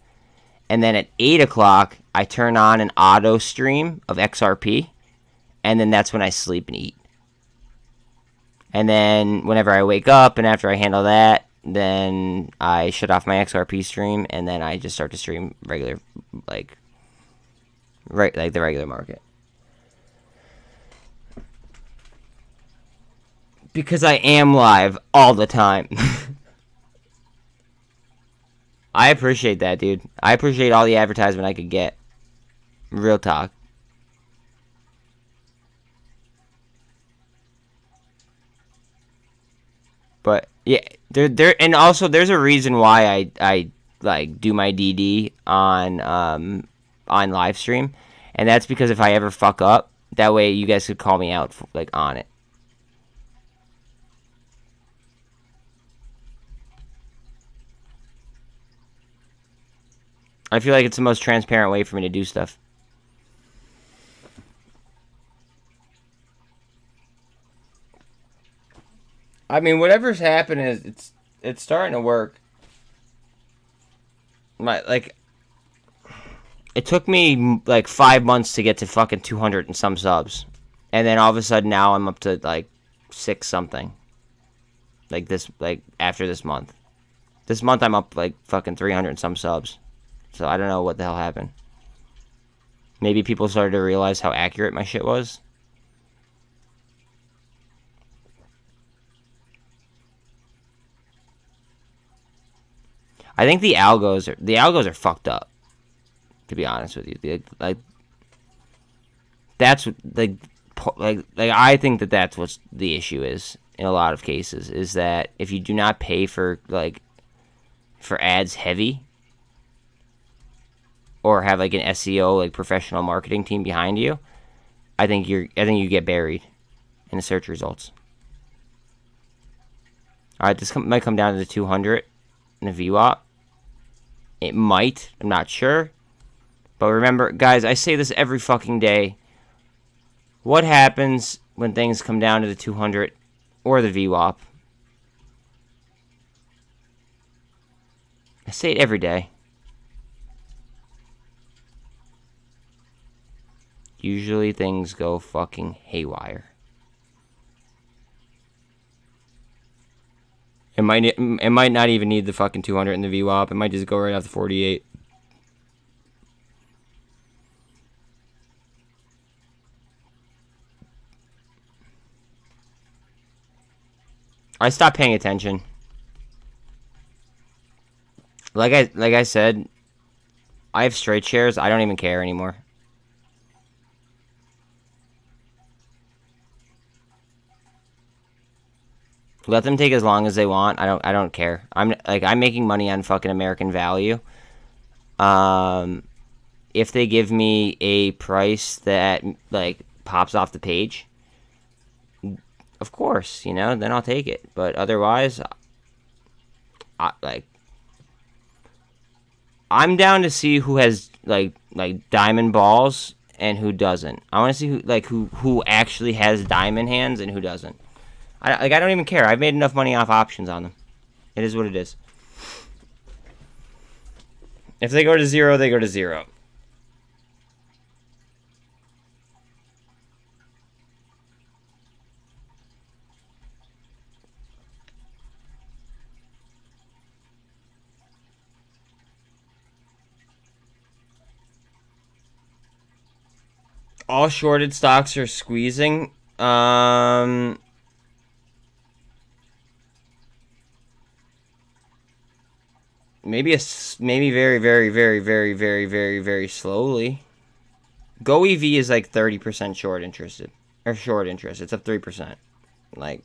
and then at 8 o'clock I turn on an auto stream of XRP, and then that's when I sleep and eat. And then whenever I wake up and after I handle that, then I shut off my XRP stream, and then I just start to stream regular, like the regular market. Because I am live all the time. I appreciate that, dude. I appreciate all the advertisement I could get. Real talk. But yeah, and also there's a reason why I like do my DD on live stream, and that's because if I ever fuck up, that way you guys could call me out for, like on it. I feel like it's the most transparent way for me to do stuff. I mean, whatever's happening is it's starting to work. It took me like 5 months to get to fucking 200 and some subs, and then all of a sudden now I'm up to like 6 something. Like after this month. This month I'm up like fucking 300 and some subs. So I don't know what the hell happened. Maybe people started to realize how accurate my shit was. I think the algos are fucked up. To be honest with you, like that's like I think that's what the issue is in a lot of cases, is that if you do not pay for ads heavy, or have like an SEO, like professional marketing team behind you, I think you get buried in the search results. All right, this might come down to the 200 in the VWAP. It might. I'm not sure. But remember, guys, I say this every fucking day. What happens when things come down to the 200 or the VWAP? I say it every day. Usually things go fucking haywire. It might not even need the fucking 200 in the VWAP. It might just go right off the 48. I stopped paying attention. like I said, I have straight shares. I don't even care anymore. Let them take as long as they want. I don't care. I'm making money on fucking American value. If they give me a price that like pops off the page, of course, then I'll take it. But otherwise, I'm down to see who has like diamond balls and who doesn't. I want to see who actually has diamond hands and who doesn't. I don't even care. I've made enough money off options on them. It is what it is. If they go to zero, they go to zero. All shorted stocks are squeezing. Maybe very, very, very, very, very, very, very slowly. Go EV is like 30% short interest. It's up 3%. Like,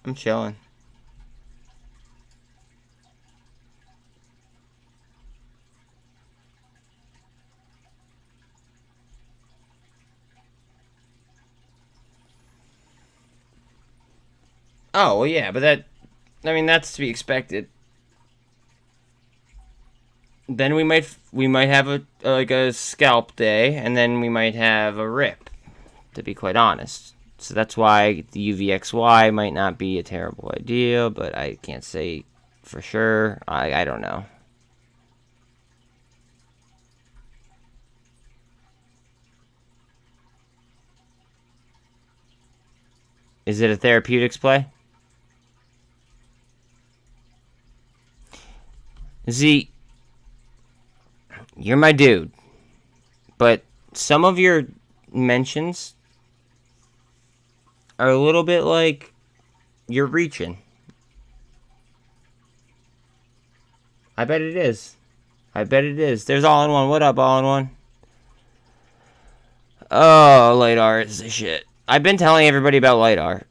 I'm chilling. Oh, well, yeah, but that's to be expected. Then we might have a scalp day, and then we might have a rip, to be quite honest. So that's why the UVXY might not be a terrible idea, but I can't say for sure. I don't know. Is it a therapeutics play? Z, you're my dude, but some of your mentions are a little bit like you're reaching. I bet it is. There's all-in-one. What up, all-in-one? Oh, LiDAR is the shit. I've been telling everybody about LiDAR.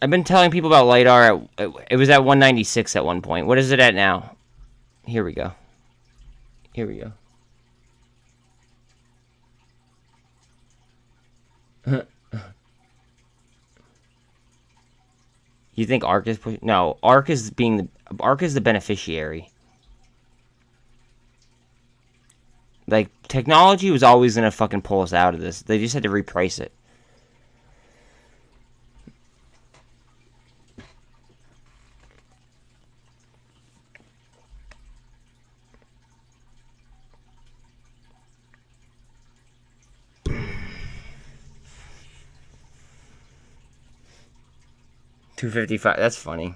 I've been telling people about LiDAR. It was at 196 at one point. What is it at now? Here we go. You think ARK is pushing? No, ARK is the beneficiary. Like, technology was always gonna fucking pull us out of this. They just had to reprice it. $255. That's funny.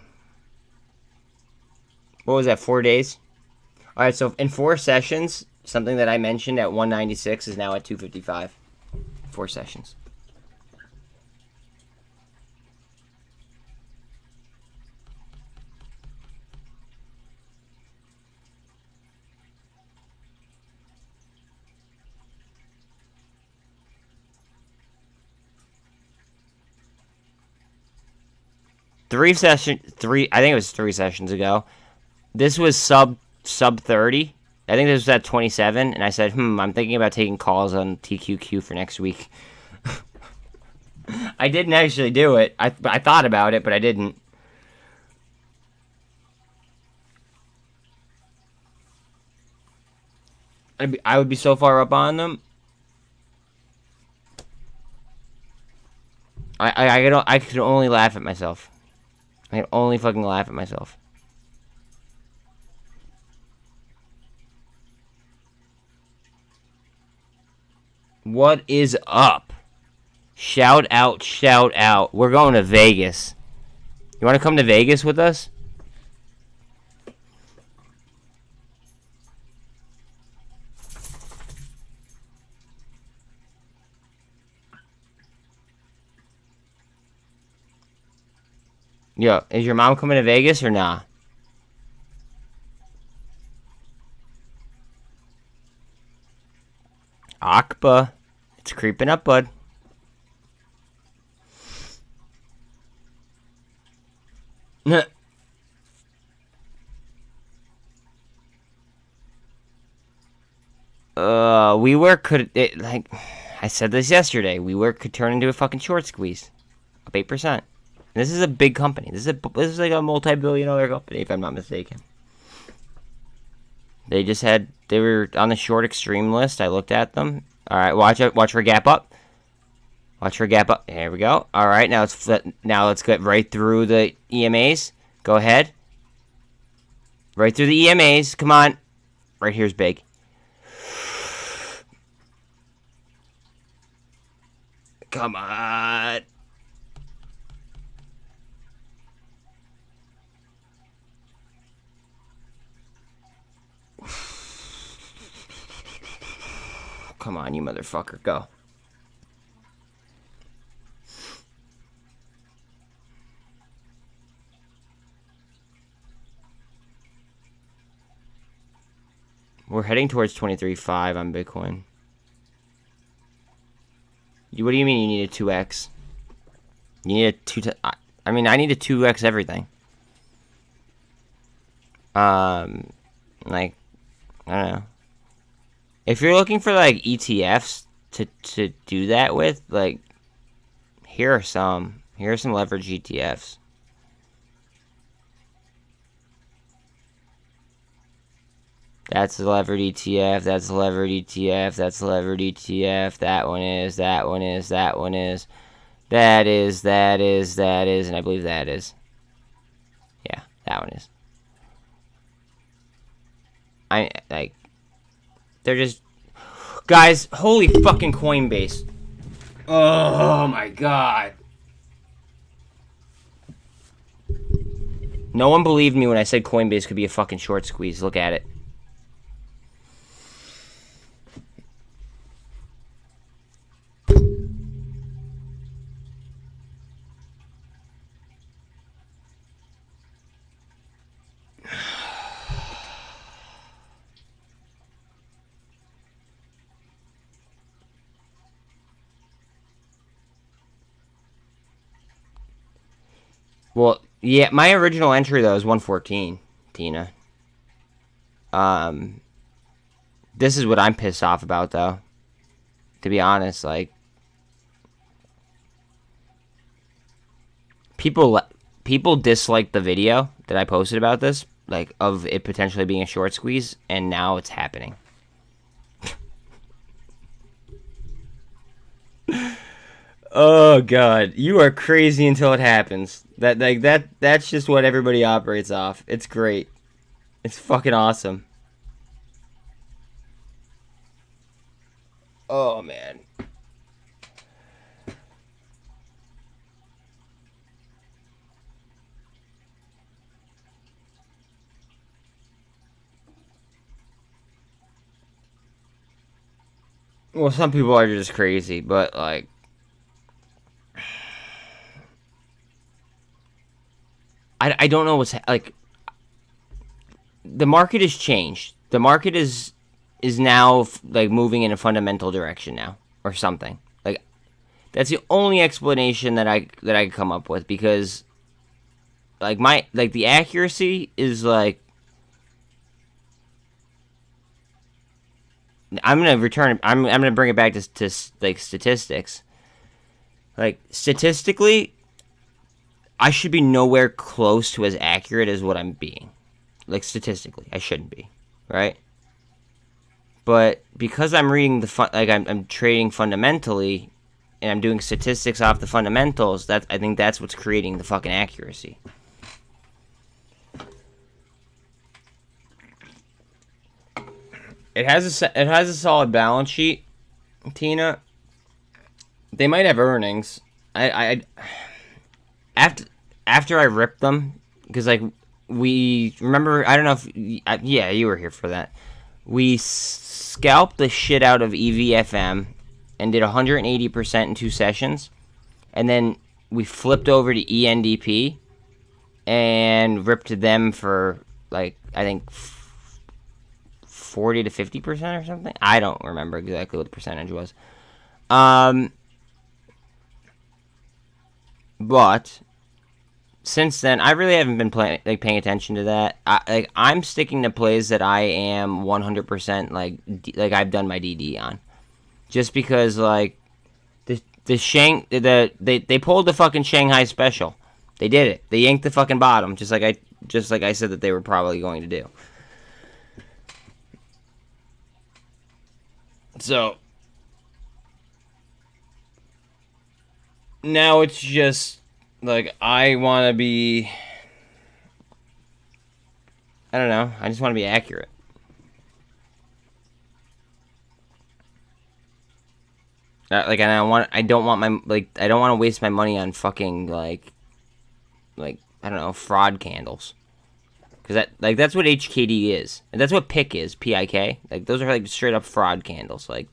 What was that? 4 days? All right. So in 4 sessions, something that I mentioned at 196 is now at 255. 4 sessions. I think it was 3 sessions ago. This was sub 30. I think this was at 27, and I said, I'm thinking about taking calls on TQQ for next week. I didn't actually do it. I thought about it, but I didn't. I would be so far up on them. I could only laugh at myself. I can only fucking laugh at myself. What is up? Shout out, shout out. We're going to Vegas. You want to come to Vegas with us? Yo, is your mom coming to Vegas or nah? Akba. It's creeping up, bud. WeWork could, like, I said this yesterday, WeWork could turn into a fucking short squeeze. Up 8%. This is a big company. This is like a multi-billion-dollar company, if I'm not mistaken. They were on the short extreme list. I looked at them. All right, watch for gap up. Watch for gap up. Here we go. All right, now let's get right through the EMAs. Go ahead. Right through the EMAs. Come on. Right here's big. Come on. Come on, you motherfucker. Go. We're heading towards 23.5 on Bitcoin. What do you mean you need a 2x? You need a 2... I mean, I need a 2x everything. Like, I don't know. If you're looking for, like, ETFs to do that with, like, here are some leverage ETFs. That's the levered ETF, that's the levered ETF, that's the levered ETF, that one is, that one is, that one is, that is, that is, that is, and I believe that is. Yeah, that one is. They're just... Guys, holy fucking Coinbase. Oh my god. No one believed me when I said Coinbase could be a fucking short squeeze. Look at it. Well, yeah, my original entry, though, is 114, Tina. This is what I'm pissed off about, though. To be honest, like... People disliked the video that I posted about this, like, of it potentially being a short squeeze, and now it's happening. Oh god, you are crazy until it happens. That's just what everybody operates off. It's great. It's fucking awesome. Oh man. Well, some people are just crazy, but like I don't know what's like. The market has changed. The market is now like moving in a fundamental direction now, or something. Like that's the only explanation that I could come up with, because like the accuracy is like I'm gonna bring it back to like statistics. Like statistically, I should be nowhere close to as accurate as what I'm being. Like, statistically, I shouldn't be, right? But because I'm reading I'm trading fundamentally, and I'm doing statistics off the fundamentals, I think that's what's creating the fucking accuracy. It has a solid balance sheet, Tina. They might have earnings. After I ripped them, because like we remember, I don't know if yeah, you were here for that. We scalped the shit out of EVFM and did 180% in 2 sessions, and then we flipped over to ENDP and ripped to them for, like, I think 40 to 50% or something. I don't remember exactly what the percentage was. But since then, I really haven't been paying attention to that. I'm sticking to plays that I am 100% like I've done my DD on, just because like they pulled the fucking Shanghai special. They did it. They yanked the fucking bottom, just like I said that they were probably going to do. So now it's just like I want to be. I don't know. I just want to be accurate. Like, and I don't want to waste my money on fucking like I don't know, fraud candles. Because that's what HKD is, and that's what PIK is, PIK. Like, those are like straight up fraud candles. Like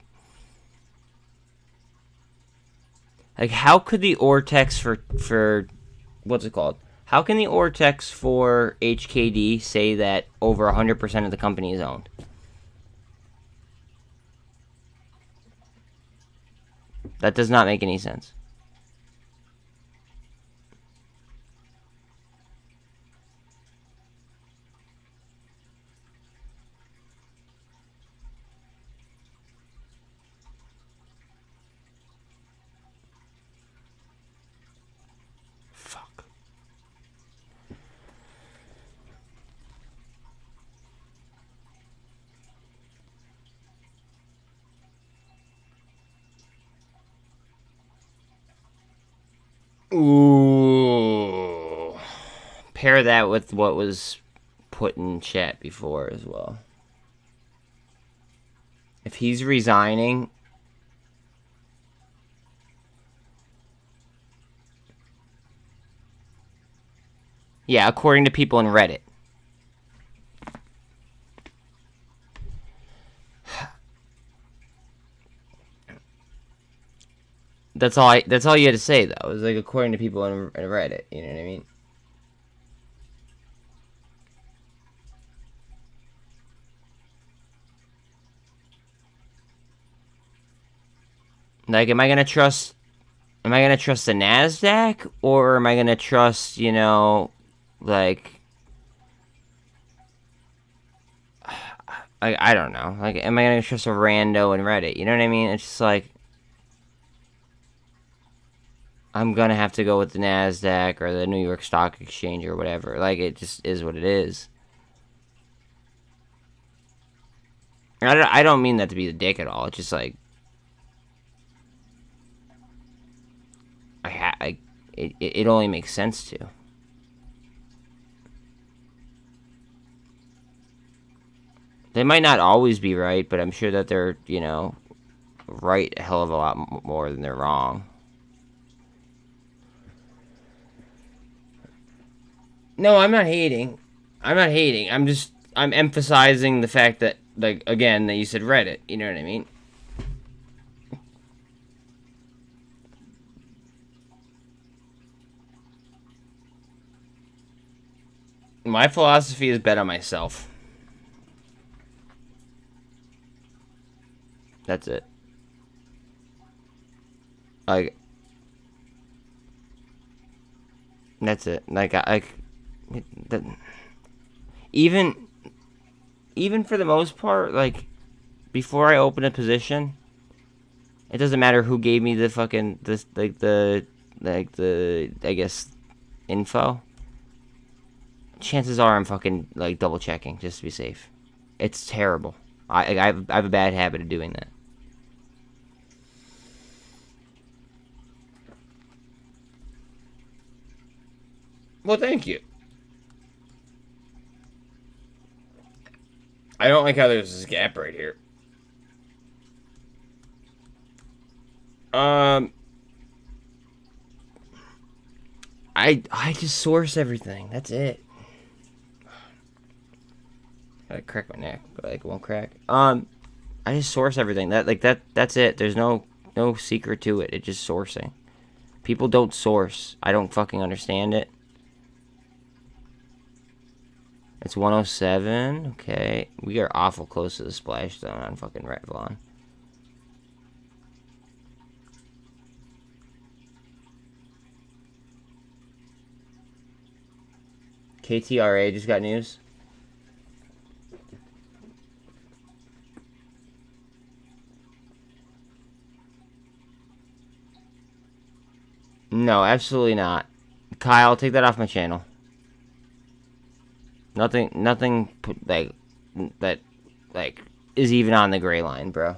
how could the Ortex for what's it called? How can the Ortex for HKD say that over 100% of the company is owned? That does not make any sense. Fuck. Ooh. Pair that with what was put in chat before as well. If he's resigning, yeah, according to people in Reddit. That's all you had to say, though. It was like according to people in Reddit. You know what I mean? Like, am I gonna trust the NASDAQ, or am I gonna trust, like, I don't know. Like, am I gonna trust a rando in Reddit? You know what I mean? It's just like, I'm gonna have to go with the NASDAQ or the New York Stock Exchange or whatever. Like, it just is what it is. I don't mean that to be the dick at all. It's just like, it only makes sense to. They might not always be right, but I'm sure that they're, right a hell of a lot more than they're wrong. No, I'm not hating. I'm emphasizing the fact that, like, again, that you said Reddit. You know what I mean? My philosophy is bet on myself. That's it. Like, that's it. Like, even for the most part, like, before I open a position, it doesn't matter who gave me the fucking I guess info. Chances are I'm fucking like double checking just to be safe. It's terrible. I have a bad habit of doing that. Well, thank you. I don't like how there's this gap right here. I just source everything. That's it. Gotta crack my neck, but like it won't crack. I just source everything. That's it. There's no secret to it. It's just sourcing. People don't source. I don't fucking understand it. It's 107. Okay. We are awful close to the splash zone on fucking Revlon. KTRA just got news. No, absolutely not. Kyle, take that off my channel. Nothing that is even on the gray line, bro.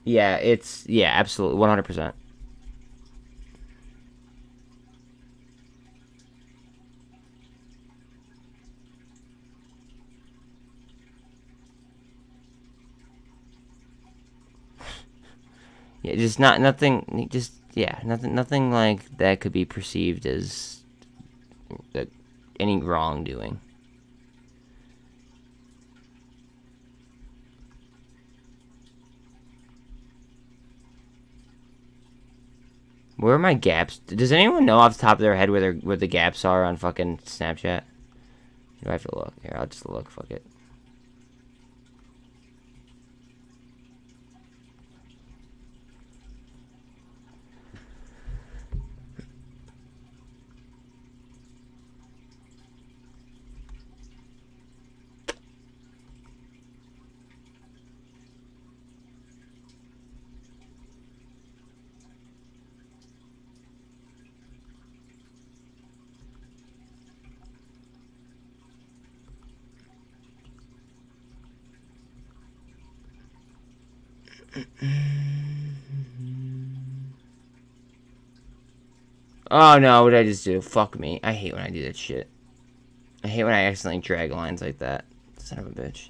Yeah, absolutely 100%. Yeah, just nothing like that could be perceived as any wrongdoing. Where are my gaps? Does anyone know off the top of their head where the gaps are on fucking Snapchat? Do I have to look? Here, I'll just look. Fuck it. Oh no, what did I just do? Fuck me. I hate when I do that shit. I hate when I accidentally drag lines like that. Son of a bitch.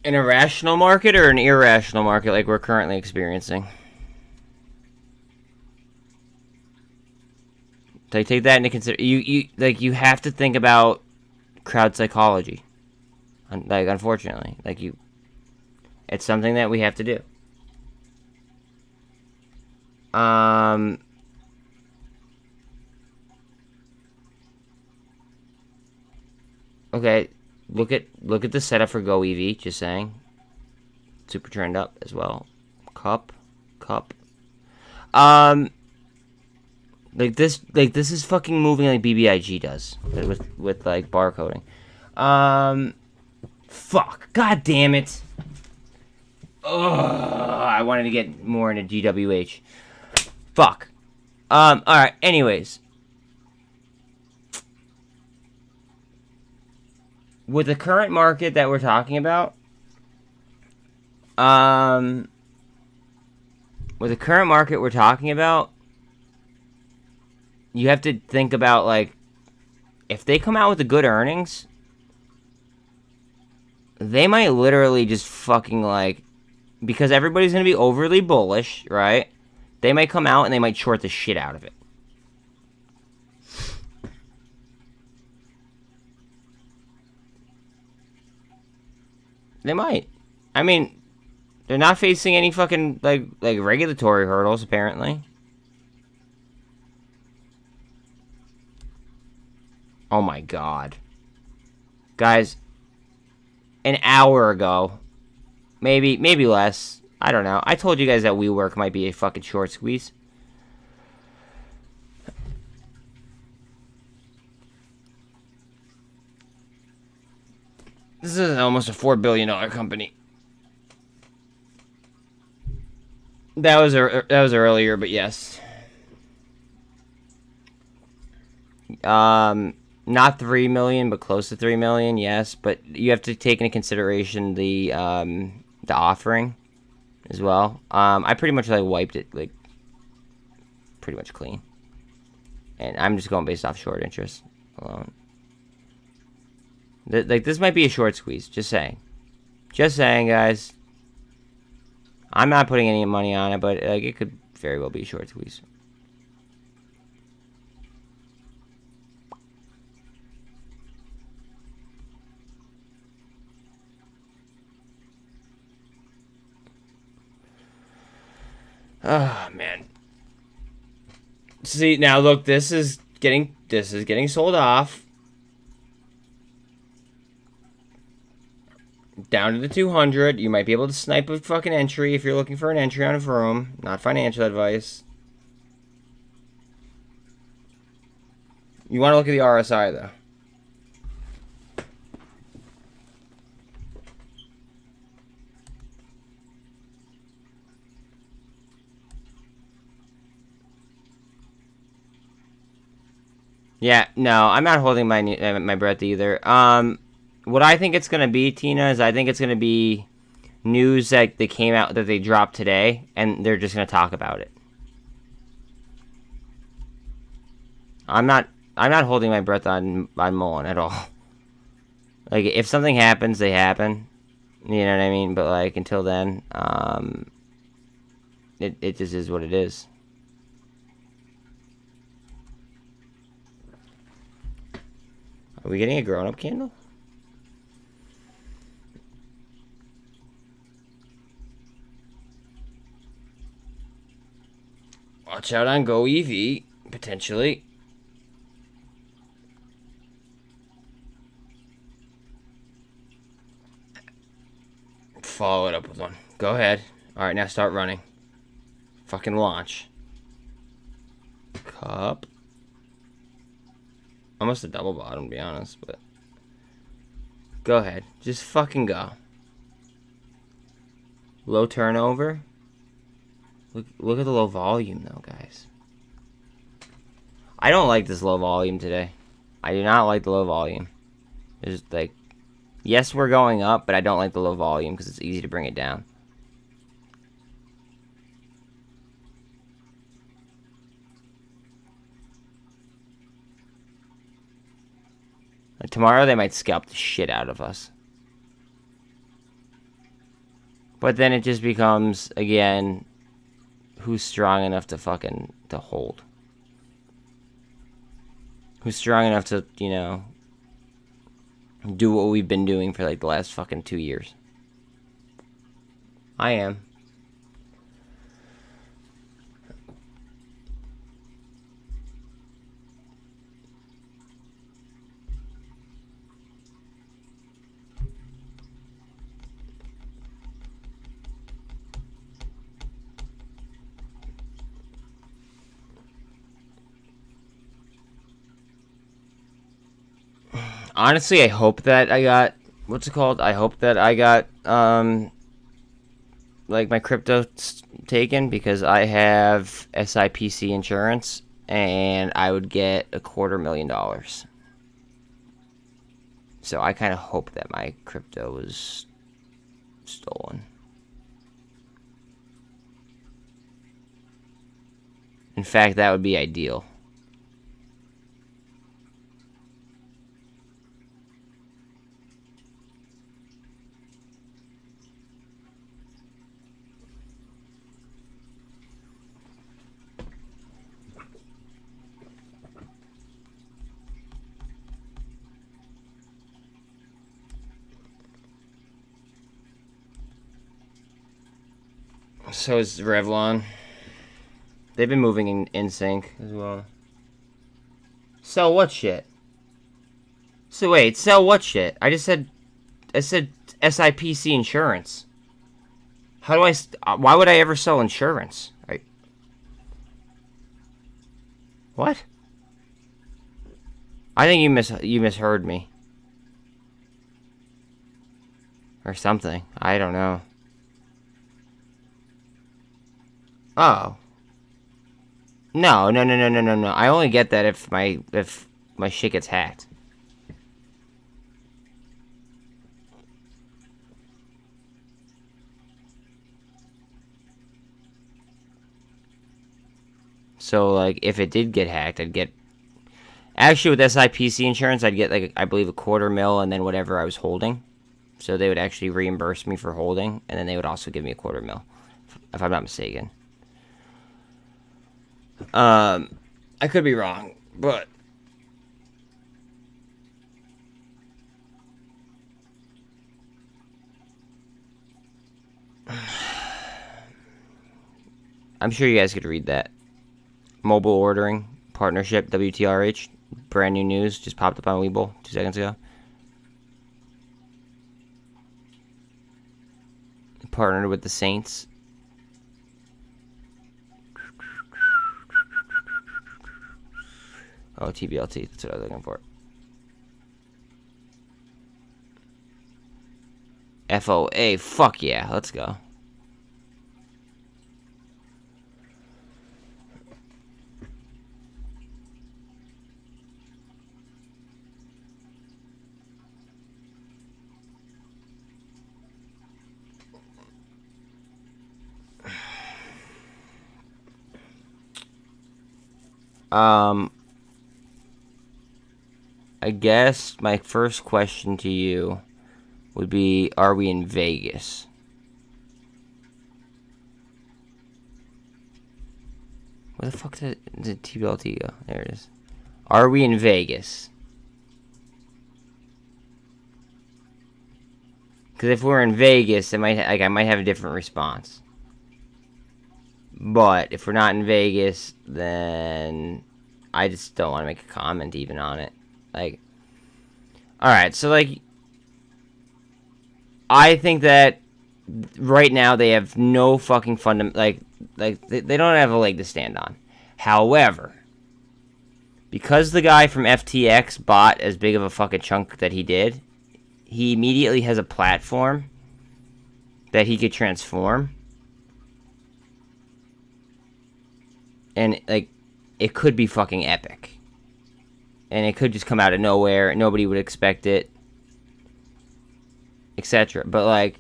An irrational market or an irrational market like we're currently experiencing? Like, take that into consideration. You have to think about crowd psychology. Like, unfortunately, it's something that we have to do. Okay. Look at the setup for Go EV. Just saying, super trend up as well. Cup. Like this is fucking moving like BBIG does with like barcoding. Fuck. God damn it. Ugh. I wanted to get more into GWH. Fuck. All right. Anyways. With the current market that we're talking about, you have to think about, like, if they come out with the good earnings, they might literally just fucking, like, because everybody's going to be overly bullish, right? They might come out and they might short the shit out of it. They might. I mean, they're not facing any fucking, like regulatory hurdles, apparently. Oh my god. Guys, an hour ago, maybe less, I don't know. I told you guys that WeWork might be a fucking short squeeze. This is almost a $4 billion company. That was earlier, but yes. Not 3 million, but close to 3 million, yes. But you have to take into consideration the offering as well. I pretty much like wiped it like pretty much clean, and I'm just going based off short interest alone. Like this might be a short squeeze. Just saying, guys. I'm not putting any money on it, but like it could very well be a short squeeze. Oh man. See, now look, this is getting sold off. Down to the 200. You might be able to snipe a fucking entry if you're looking for an entry on a VRM. Not financial advice. You want to look at the RSI though. Yeah, no, I'm not holding my breath either. What I think it's gonna be, Tina, is I think it's gonna be news that they came out that they dropped today, and they're just gonna talk about it. I'm not holding my breath on MULN at all. Like if something happens, they happen. You know what I mean? But like until then, it just is what it is. Are we getting a grown-up candle? Watch out on Go EV, potentially. Follow it up with one. Go ahead. Alright, now start running. Fucking launch. Cup. Almost a double bottom, to be honest, but... Go ahead. Just fucking go. Low turnover. Look at the low volume, though, guys. I don't like this low volume today. I do not like the low volume. It's like... Yes, we're going up, but I don't like the low volume because it's easy to bring it down. Like tomorrow they might scalp the shit out of us. But then it just becomes, again, who's strong enough to fucking to hold. Who's strong enough to, you know, do what we've been doing for like the last fucking 2 years. I am. Honestly, I hope that I got, what's it called? I hope that I got, like my crypto taken because I have SIPC insurance and I would get $250,000. So I kind of hope that my crypto was stolen. In fact, that would be ideal. So is Revlon. They've been moving in sync as well. Sell what shit? So wait, sell what shit? I said SIPC insurance. How do why would I ever sell insurance? What? I think you misheard me. Or something. I don't know. Oh. No. I only get that if my shit gets hacked. So, like, if it did get hacked, I'd get... Actually, with SIPC insurance, I'd get, like, I believe $250,000 and then whatever I was holding. So they would actually reimburse me for holding, and then they would also give me $250,000, if I'm not mistaken. I could be wrong, but... I'm sure you guys could read that. Mobile ordering partnership, WTRH, brand new news, just popped up on webull 2 seconds ago. Partnered with the Saints. Oh, TBLT, that's what I was looking for. FOA, fuck yeah, let's go. I guess my first question to you would be, are we in Vegas? Where the fuck did TBLT go? There it is. Are we in Vegas? Because if we're in Vegas, I might have a different response. But if we're not in Vegas, then I just don't want to make a comment even on it. Like, alright, so like, I think that right now they have no fucking they don't have a leg to stand on. However, because the guy from FTX bought as big of a fucking chunk that he did, he immediately has a platform that he could transform. And, like, it could be fucking epic. And it could just come out of nowhere. Nobody would expect it. Etc. But, like,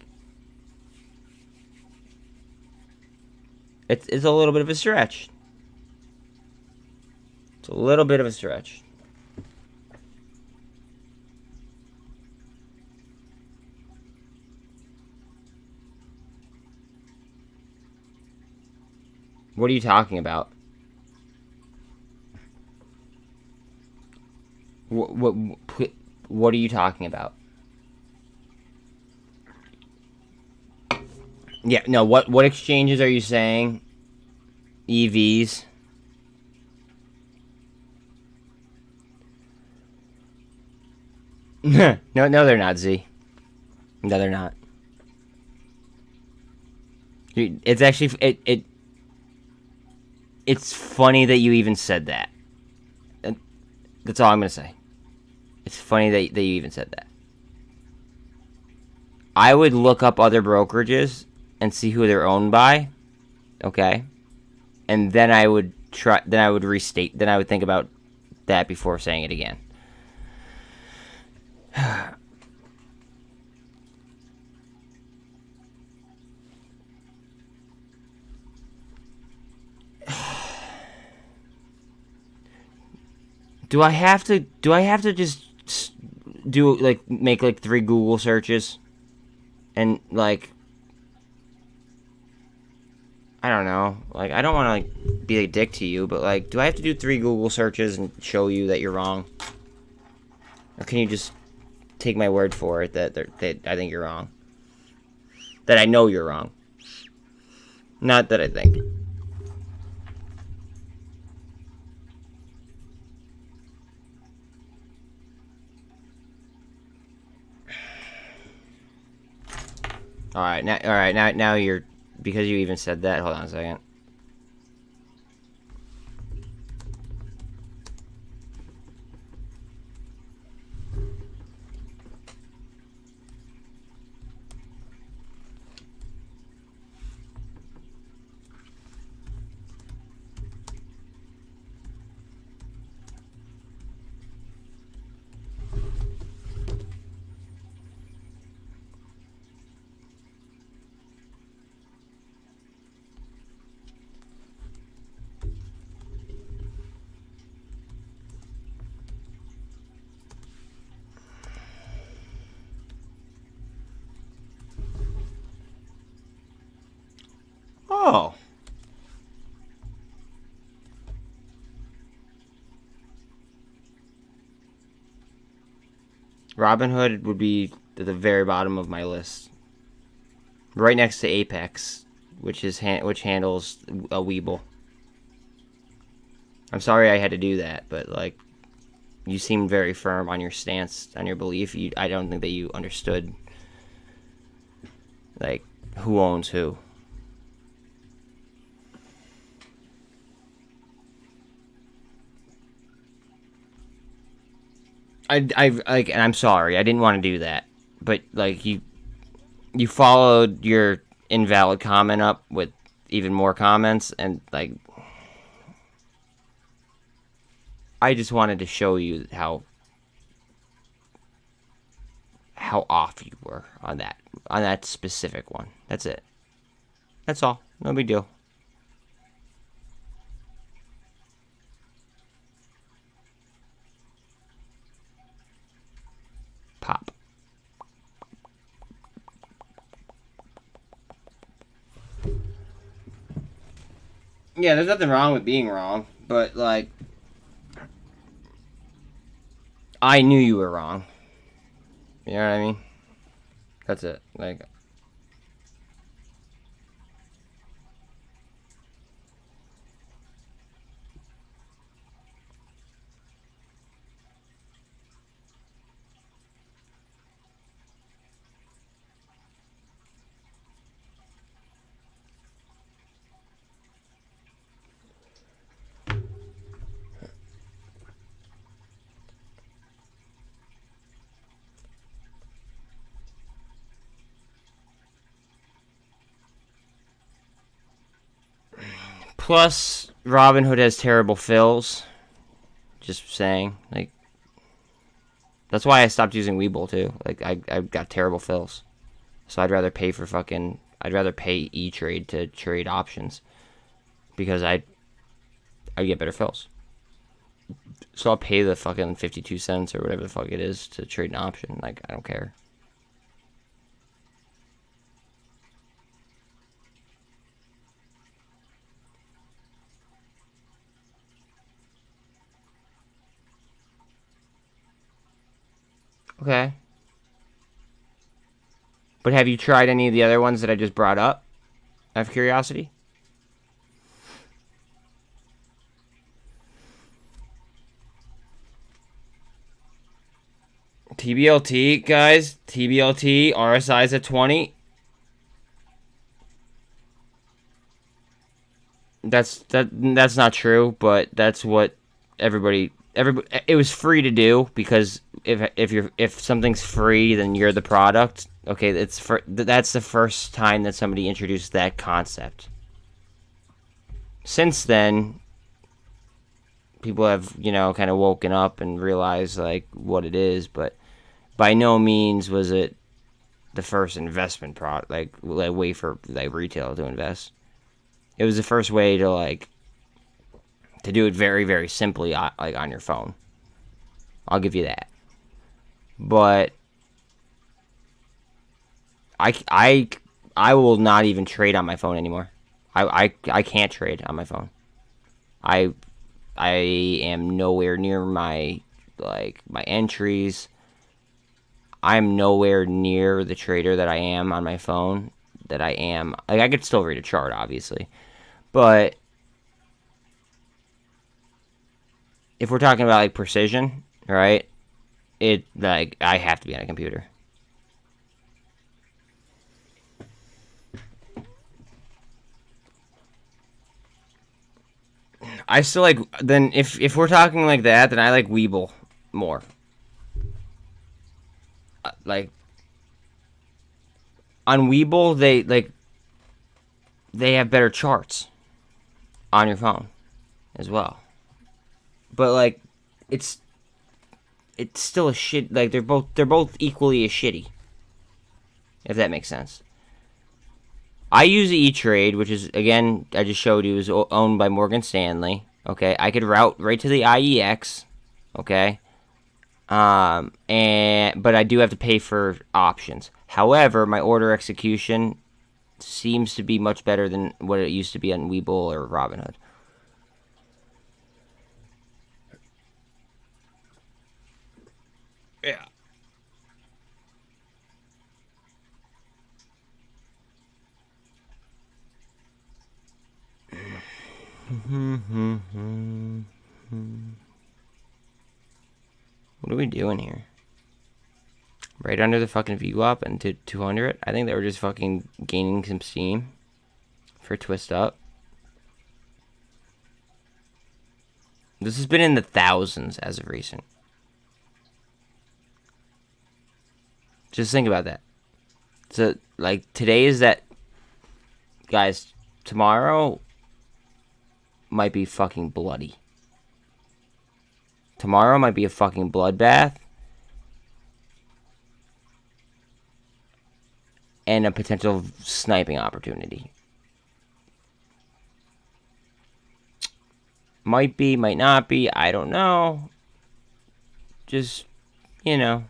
it's a little bit of a stretch. It's a little bit of a stretch. What are you talking about? What are you talking about? Yeah, no, what exchanges are you saying? EVs? No, they're not, Z. No, they're not. It's actually it's funny that you even said that. That's all I'm gonna say. It's funny that you even said that. I would look up other brokerages and see who they're owned by. Okay? And then I would restate, then I would think about that before saying it again. Do I have to just do, like, make, like, 3 Google searches? And, like, I don't know. Like, I don't want to, like, be a dick to you, but, like, do I have to do 3 Google searches and show you that you're wrong? Or can you just take my word for it that I think you're wrong? That I know you're wrong. Not that I think. Now you're, because you even said that. Hold on a second. Oh. Robinhood would be at the very bottom of my list. Right next to Apex, which handles a webull. I'm sorry I had to do that, but like, you seemed very firm on your stance, on your belief. I don't think that you understood, like, who owns who. Like, and I'm sorry, I didn't want to do that, but like, you followed your invalid comment up with even more comments, and like, I just wanted to show you how off you were on that specific one. That's it. That's all. No big deal. Pop. Yeah, there's nothing wrong with being wrong, but like, I knew you were wrong. You know what I mean? That's it. Like, plus, Robinhood has terrible fills. Just saying. Like, that's why I stopped using Webull, too. Like, I got terrible fills. So I'd rather pay E-Trade to trade options. Because I get better fills. So I'll pay the fucking 52 cents or whatever the fuck it is to trade an option. Like, I don't care. Okay. But have you tried any of the other ones that I just brought up? Out of curiosity? TBLT, guys. TBLT, RSI's at 20. That's not true, but that's what everybody it was free to do, because if something's free, then you're the product. Okay, that's the first time that somebody introduced that concept. Since then, people have, kind of woken up and realized like what it is, but by no means was it the first investment product, like way for like retail to invest. It was the first way to do it very, very simply, like on your phone. I'll give you that. But I will not even trade on my phone anymore. I can't trade on my phone. I am nowhere near my entries. I'm nowhere near the trader that I am on my phone. That I am, like, I could still read a chart, obviously, but if we're talking about like precision, right? I have to be on a computer. I still like, then if we're talking like that, then I like Webull more. Like, on Webull, they have better charts on your phone as well. But like, it's still a shit. Like, they're both equally as shitty, if that makes sense. I use E-Trade, which is, again, I just showed you, is owned by Morgan Stanley. Okay, I could route right to the IEX. Okay, but I do have to pay for options. However, my order execution seems to be much better than what it used to be on Webull or Robinhood. Yeah. What are we doing here? Right under the fucking VWAP and to 200. I think they were just fucking gaining some steam for twist up. This has been in the thousands as of recent. Just think about that. So, like, today is that... Guys, tomorrow might be fucking bloody. Tomorrow might be a fucking bloodbath. And a potential sniping opportunity. Might be, might not be, I don't know. Just, you know,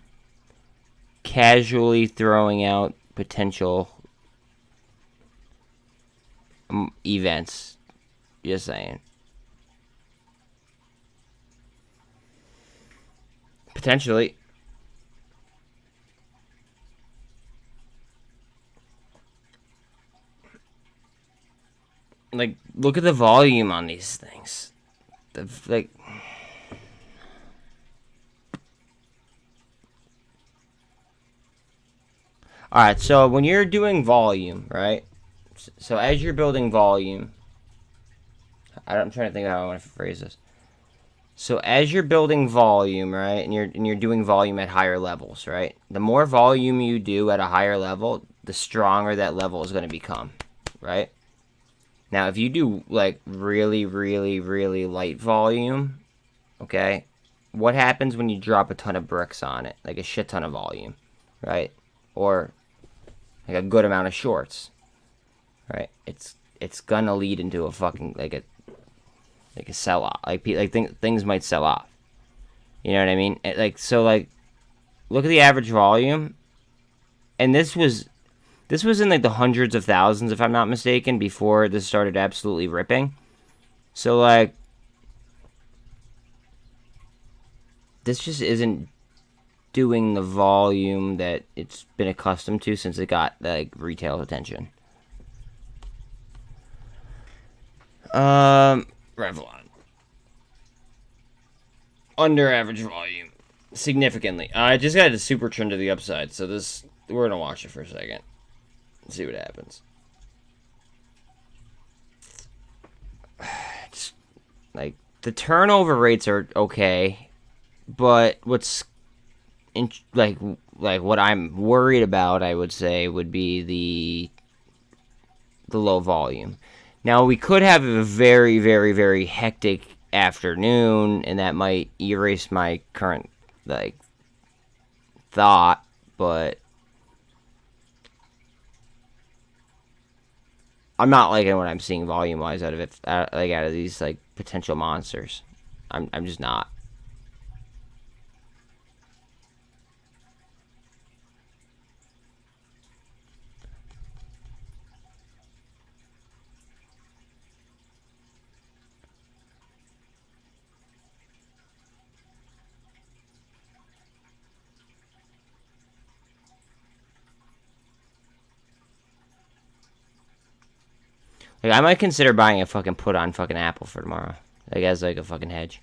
casually throwing out potential events. Just saying. Potentially. Like, look at the volume on these things. Like, alright, so when you're doing volume, right? So as you're building volume, I'm trying to think of how I want to phrase this. So as you're building volume, right, and you're doing volume at higher levels, right? The more volume you do at a higher level, the stronger that level is going to become, right? Now, if you do, like, really, really, really light volume, okay, what happens when you drop a ton of bricks on it? Like, a shit ton of volume, right? Or, like, a good amount of shorts, right? It's gonna lead into a fucking, like a sell-off. Things might sell off. You know what I mean? So, look at the average volume. And this was in, like, the hundreds of thousands, if I'm not mistaken, before this started absolutely ripping. So, like, this just isn't doing the volume that it's been accustomed to since it got, like, retail attention. Revlon. Under average volume. Significantly. I just got a super trend to the upside, so we're gonna watch it for a second. See what happens. Just, like, the turnover rates are okay, but what's what I'm worried about, I would say, would be the low volume. Now, we could have a very, very, very hectic afternoon, and that might erase my current, like, thought, but I'm not liking what I'm seeing volume-wise out of it, out of these, like, potential monsters. I'm just not. Like, I might consider buying a fucking put on fucking Apple for tomorrow. Like, as, like, a fucking hedge.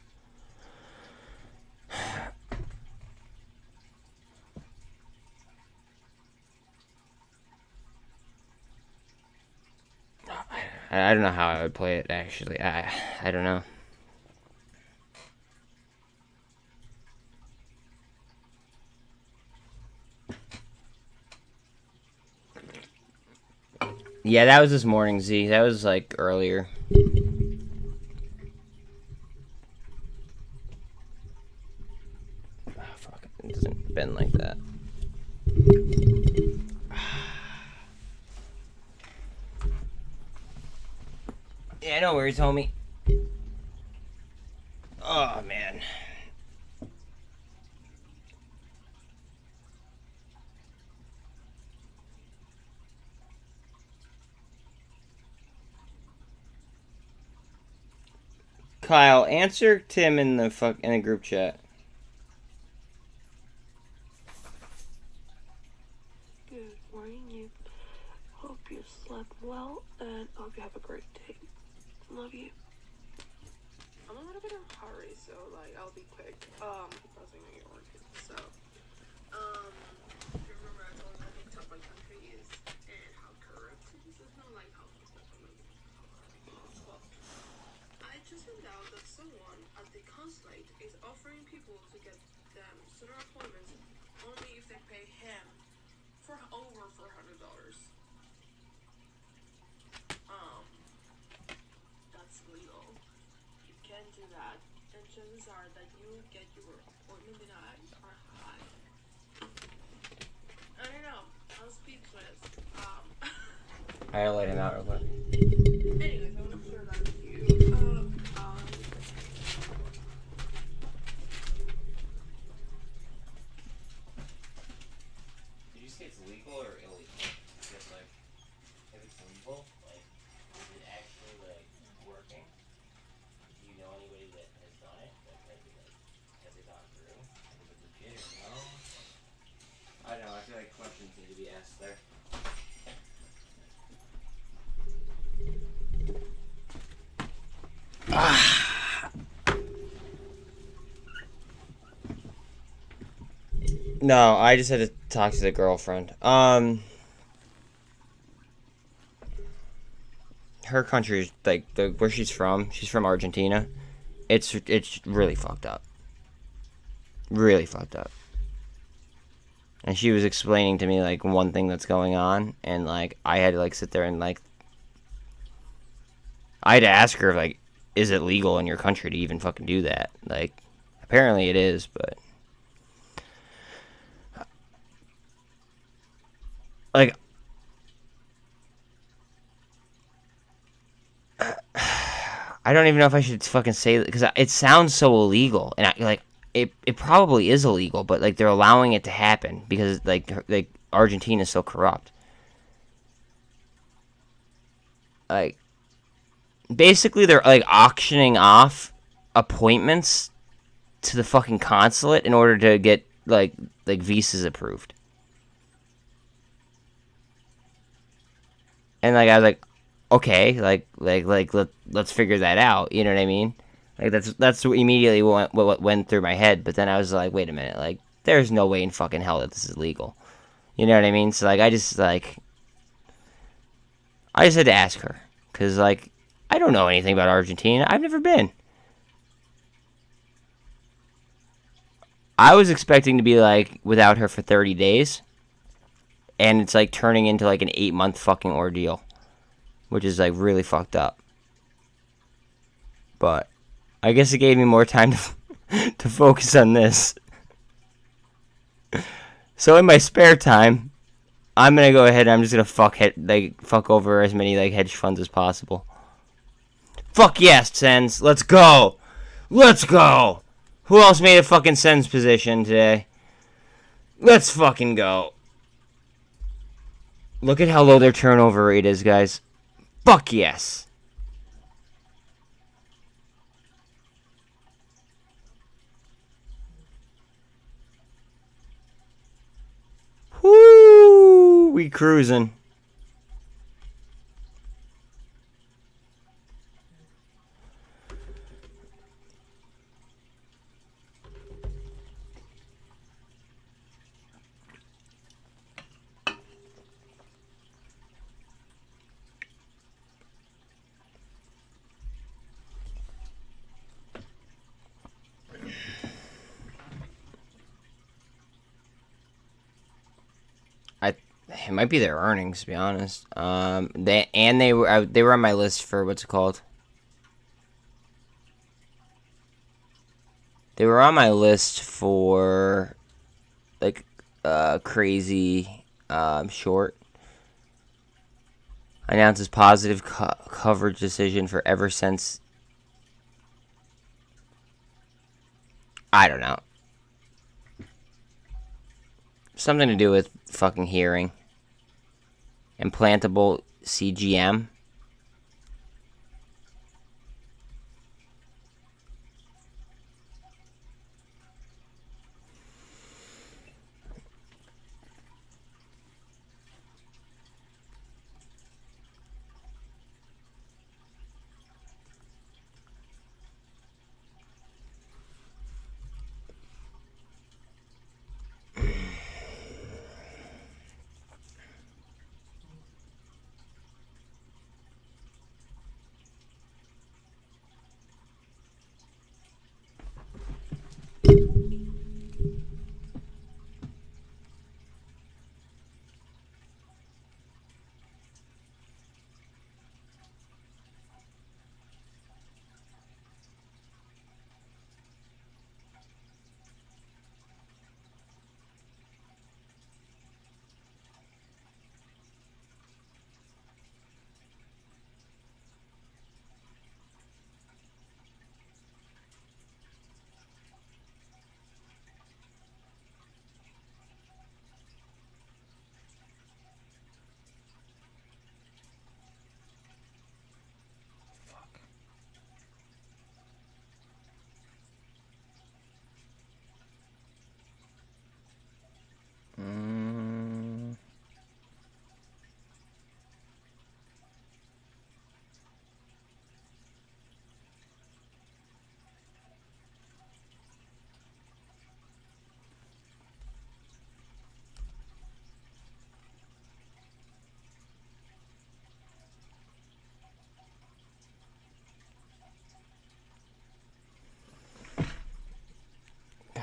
I don't know how I would play it, actually. I don't know. Yeah, that was this morning, Z. That was, like, earlier. Oh, fuck. It doesn't bend like that. Yeah, no worries, homie. Oh, man. Kyle, answer Tim in the group chat. Good morning, you. Hope you slept well and hope you have a great day. Love you. I'm a little bit in a hurry, so like I'll be quick. Pressing on your orchid. So, you remember I told you how big top my country is and how corrupt it is? It's not like how well, I just found out that someone at the consulate is offering people to get them sooner appointments only if they pay him for over $400. That's legal. You can do that, and chances are that you get your appointment denied are high. I don't know. I'm speechless. I gotta let him out real quick. Anyways, I want to share that with you. Did you say it's legal or illegal? Because, like, if it's legal, like, is it actually, like, working? Do you know anybody that has done it? Has it gone through? Is it legit or no? I don't know, I feel like questions need to be asked there. No, I just had to talk to the girlfriend. Her country is like where she's from. She's from Argentina. It's really fucked up. Really fucked up. And she was explaining to me like one thing that's going on, and like I had to like sit there and like I had to ask her like, is it legal in your country to even fucking do that? Like, apparently it is, but like I don't even know if I should fucking say it because it sounds so illegal, and it probably is illegal, but like they're allowing it to happen because like Argentina is so corrupt. Like basically they're like auctioning off appointments to the fucking consulate in order to get like visas approved. And like I was like, okay, let's figure that out. You know what I mean? Like that's immediately what went through my head. But then I was like, wait a minute, like there's no way in fucking hell that this is legal. You know what I mean? So like I just had to ask her because like I don't know anything about Argentina. I've never been. I was expecting to be like without her for 30 days. And it's like turning into like an 8-month fucking ordeal, which is like really fucked up. But I guess it gave me more time to focus on this. So in my spare time, I'm gonna go ahead and I'm just gonna fuck over as many like hedge funds as possible. Fuck yes, Sens. Let's go. Let's go. Who else made a fucking Sens position today? Let's fucking go. Look at how low their turnover rate is, guys. Fuck yes. Woo! We cruising. It might be their earnings, to be honest. They were on my list for what's it called? They were on my list for like crazy short. Announces positive coverage decision for ever since. I don't know. Something to do with fucking hearing. Implantable CGM.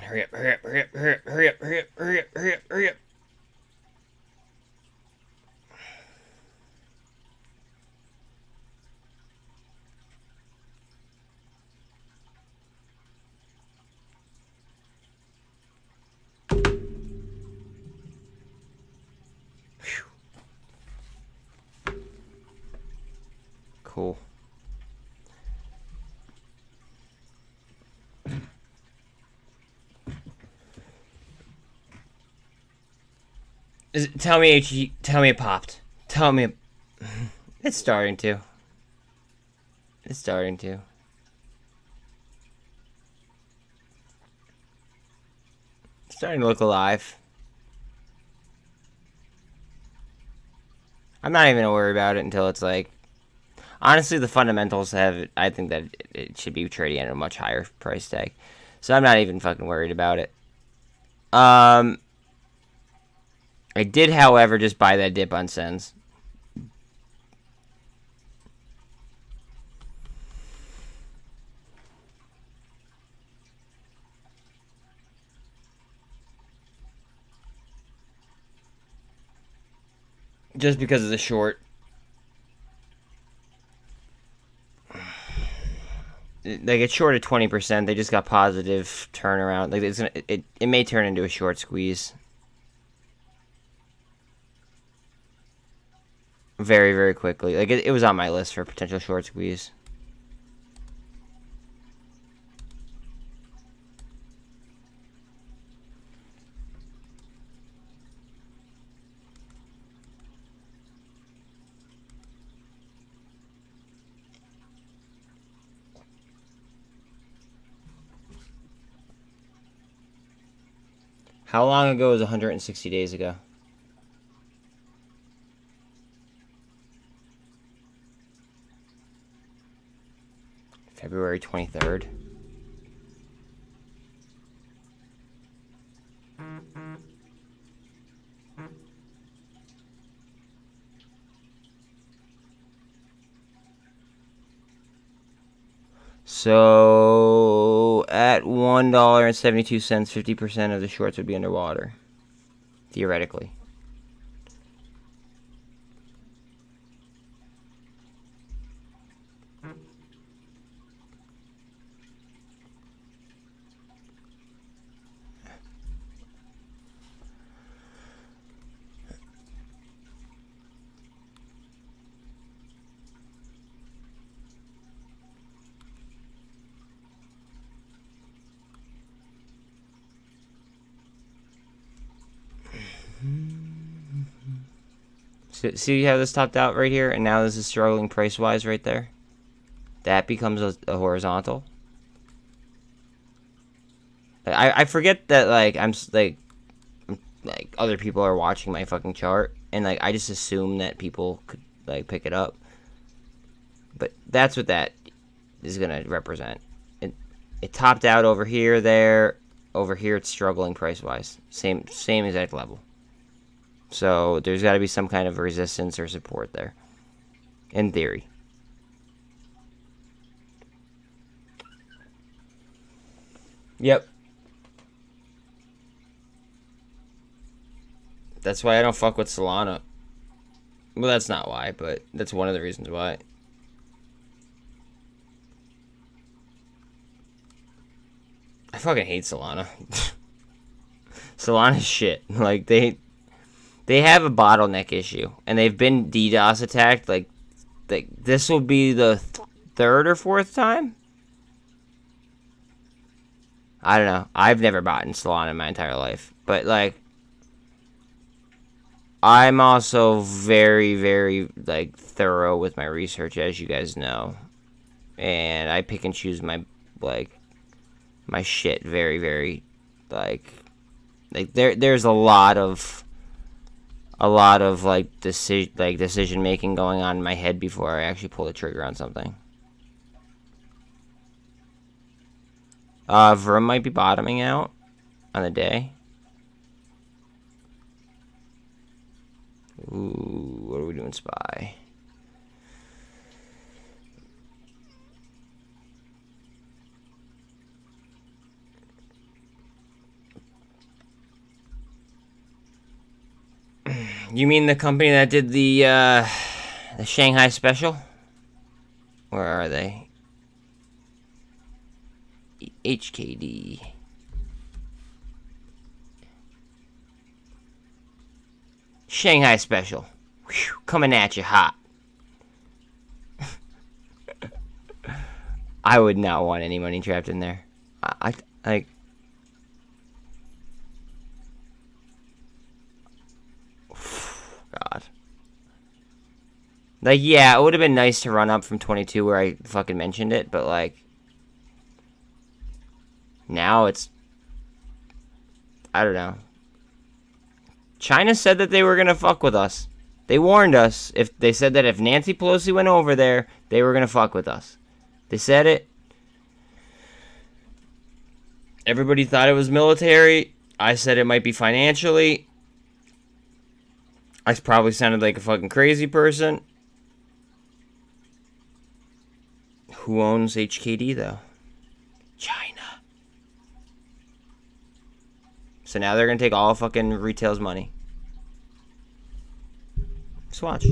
Hurry up, hurry up, hurry up, hurry up, hurry up, hurry up, hurry up, hurry up, hurry up. Cool. Tell me it popped. Tell me it's starting to. It's starting to. It's starting to look alive. I'm not even gonna worry about it until it's like, honestly, the fundamentals have, I think that it should be trading at a much higher price tag. So I'm not even fucking worried about it. I did, however, just buy that dip on Sens. Just because of the short. Like, it's short at 20%. They just got positive turnaround. Like, it may turn into a short squeeze. Very, very quickly. Like, it was on my list for potential short squeeze. How long ago was 160 days ago? February 23rd. So at $1.72, 50% of the shorts would be underwater, theoretically. So, see how this topped out right here, and now this is struggling price-wise right there? That becomes a horizontal. I forget that, like, like, other people are watching my fucking chart, and, like, I just assume that people could, like, pick it up. But that's what that is gonna represent. It topped out over here, there. Over here, it's struggling price-wise. Same exact level. So there's got to be some kind of resistance or support there, in theory. Yep. That's why I don't fuck with Solana. Well, that's not why, but that's one of the reasons why. I fucking hate Solana. Solana's shit. Like, they have a bottleneck issue, and they've been DDoS attacked. Like this will be the third or fourth time. I don't know. I've never bought in Solana in my entire life, but like, I'm also very, very like thorough with my research, as you guys know, and I pick and choose my my shit very, very like there's a lot of like decision making going on in my head before I actually pull the trigger on something. VRM might be bottoming out on the day. Ooh, what are we doing, SPY? You mean the company that did the Shanghai special? Where are they? HKD. Shanghai special. Whew, coming at you hot. I would not want any money trapped in there. I like. God. Like, yeah, it would have been nice to run up from 22 where I fucking mentioned it, but like, now it's, I don't know. China said that they were gonna fuck with us. They warned us. If they said that if Nancy Pelosi went over there, they were gonna fuck with us. They said it. Everybody thought it was military. I said it might be financially. I probably sounded like a fucking crazy person. Who owns HKD though? China. So now they're gonna take all fucking retail's money. Just watch.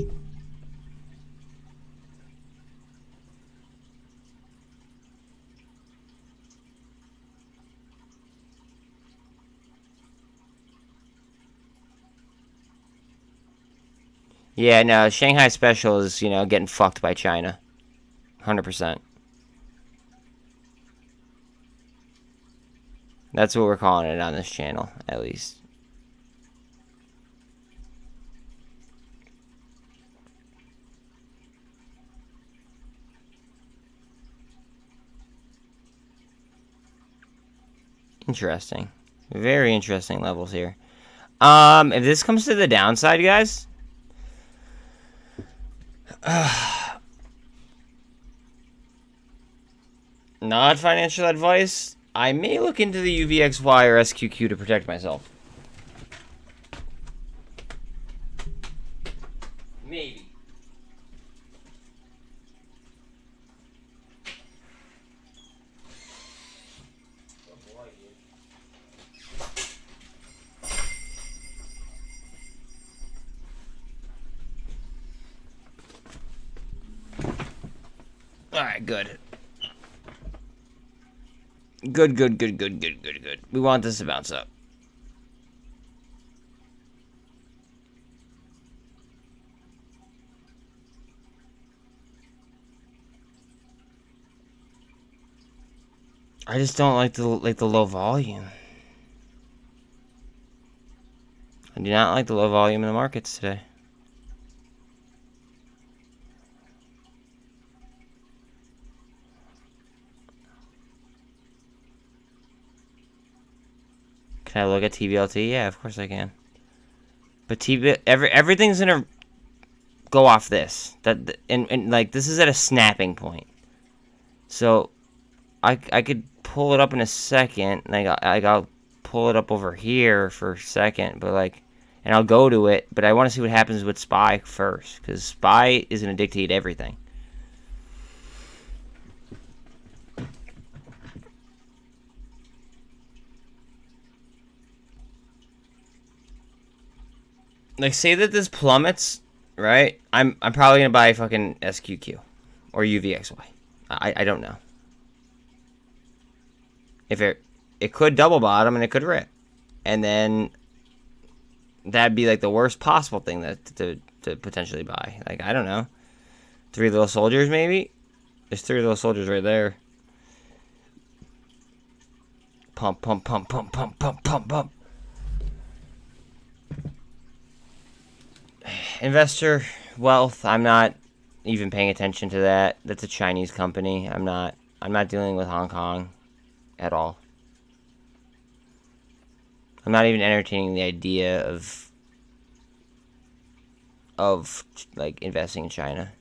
Yeah, no, Shanghai Special is, you know, getting fucked by China. 100%. That's what we're calling it on this channel, at least. Interesting. Very interesting levels here. If this comes to the downside, guys... not financial advice. I may look into the UVXY or SQQ to protect myself. Maybe. Alright, good. Good. We want this to bounce up. I just don't like the low volume. I do not like the low volume in the markets today. Can I look at TBLT? Yeah, of course I can. But everything's gonna go off this. And like this is at a snapping point. So I could pull it up in a second. Like I'll pull it up over here for a second, but like, and I'll go to it. But I want to see what happens with SPY first, because SPY is gonna dictate everything. Like, say that this plummets, right? I'm probably gonna buy fucking SQQ or UVXY. I don't know. If it could double bottom and it could rip, and then that'd be like the worst possible thing to potentially buy. Like, I don't know, 3 little soldiers maybe. There's 3 little soldiers right there. Pump. Investor wealth, I'm not even paying attention to that. That's a Chinese company. I'm not dealing with Hong Kong at all. I'm not even entertaining the idea of like investing in China.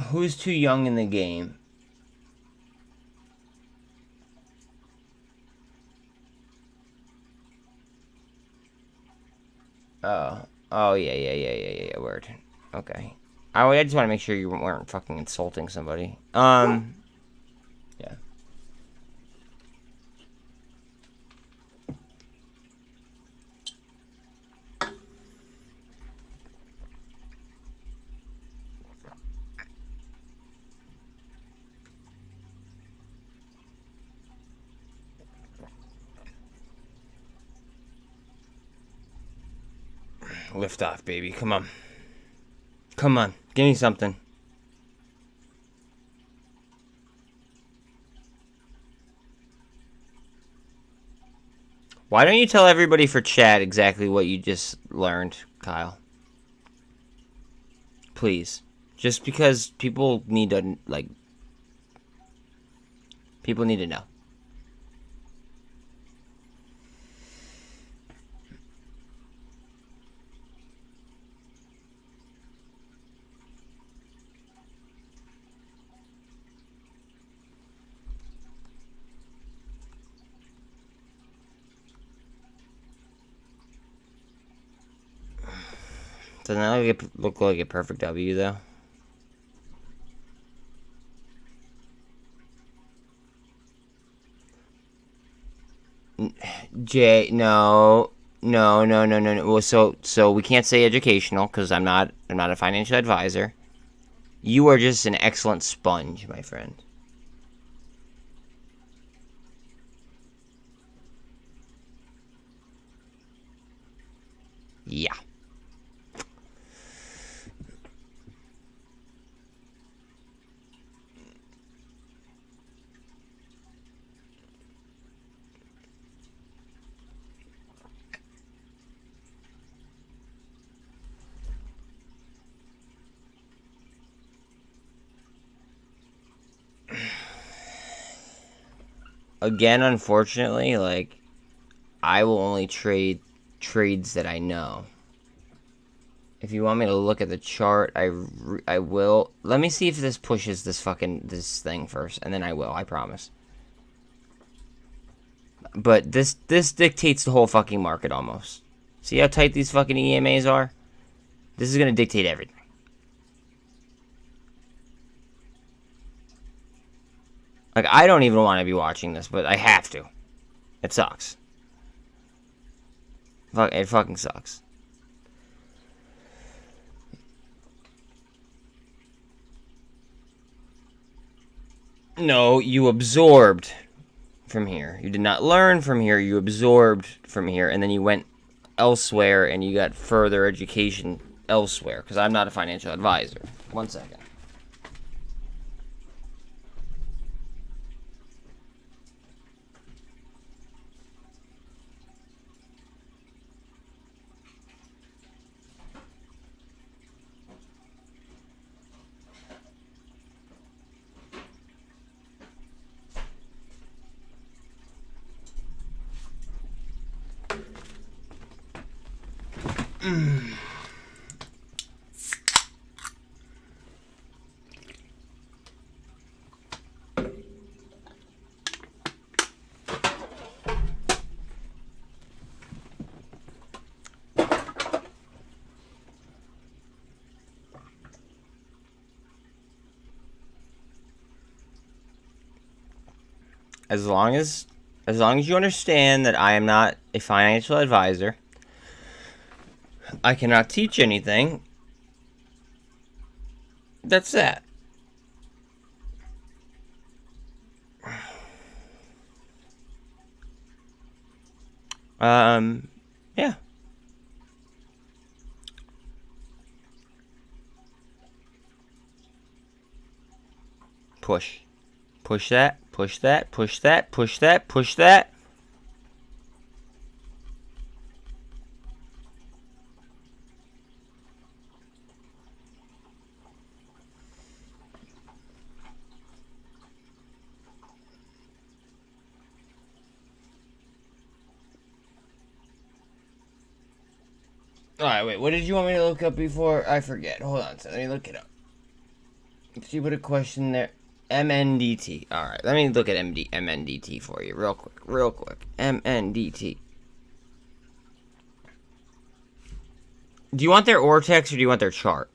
Who's too young in the game? Oh, yeah, word. Okay. I just want to make sure you weren't fucking insulting somebody. Yeah. Lift off, baby. Come on. Come on. Give me something. Why don't you tell everybody for chat exactly what you just learned, Kyle? Please. Just because people need to, like... People need to know. Doesn't that look like a perfect W, though? Jay, no. Well, so we can't say educational because I'm not a financial advisor. You are just an excellent sponge, my friend. Yeah. Again, unfortunately, like, I will only trade trades that I know. If you want me to look at the chart, I will. Let me see if this pushes this thing first, and then I will, I promise. But this dictates the whole fucking market almost. See how tight these fucking EMAs are? This is gonna dictate everything. Like, I don't even want to be watching this, but I have to. It sucks. It fucking sucks. No, you absorbed from here. You did not learn from here. You absorbed from here, and then you went elsewhere, and you got further education elsewhere. Because I'm not a financial advisor. 1 second. As long as you understand that I am not a financial advisor, I cannot teach anything. That's that. Yeah. Push. Push that, push that, push that, push that, push that. Alright, wait, what did you want me to look up before? I forget. Hold on, so let me look it up. See what a question there. MNDT. Alright, let me look at MNDT for you real quick. MNDT. Do you want their Ortex or do you want their chart?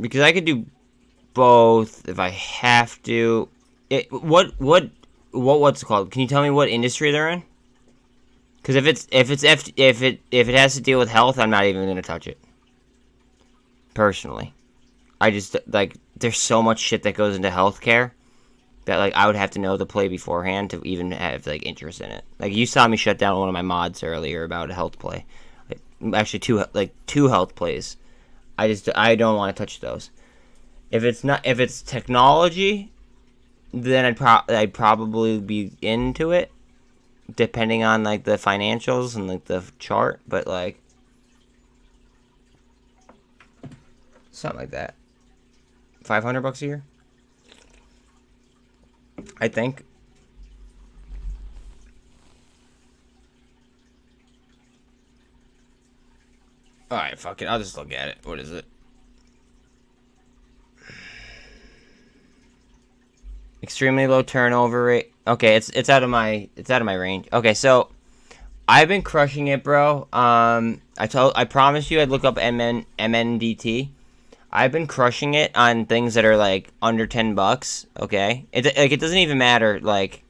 because I could do both if I have to. What's it called? Can you tell me what industry they're in? Because if it has to deal with health, I'm not even gonna touch it. Personally, I just like there's so much shit that goes into healthcare that like I would have to know the play beforehand to even have like interest in it. Like you saw me shut down one of my mods earlier about a health play. Actually, two health plays. I don't want to touch those. If it's technology, then I'd probably be into it, depending on like the financials and like the chart. But like something like that, $500 a year, I think. Alright, fuck it. I'll just look at it. What is it? Extremely low turnover rate. Okay, it's out of my range. Okay, so I've been crushing it, bro. I promised you I'd look up MNDT. I've been crushing it on things that are like under $10. Okay, it doesn't even matter. Like,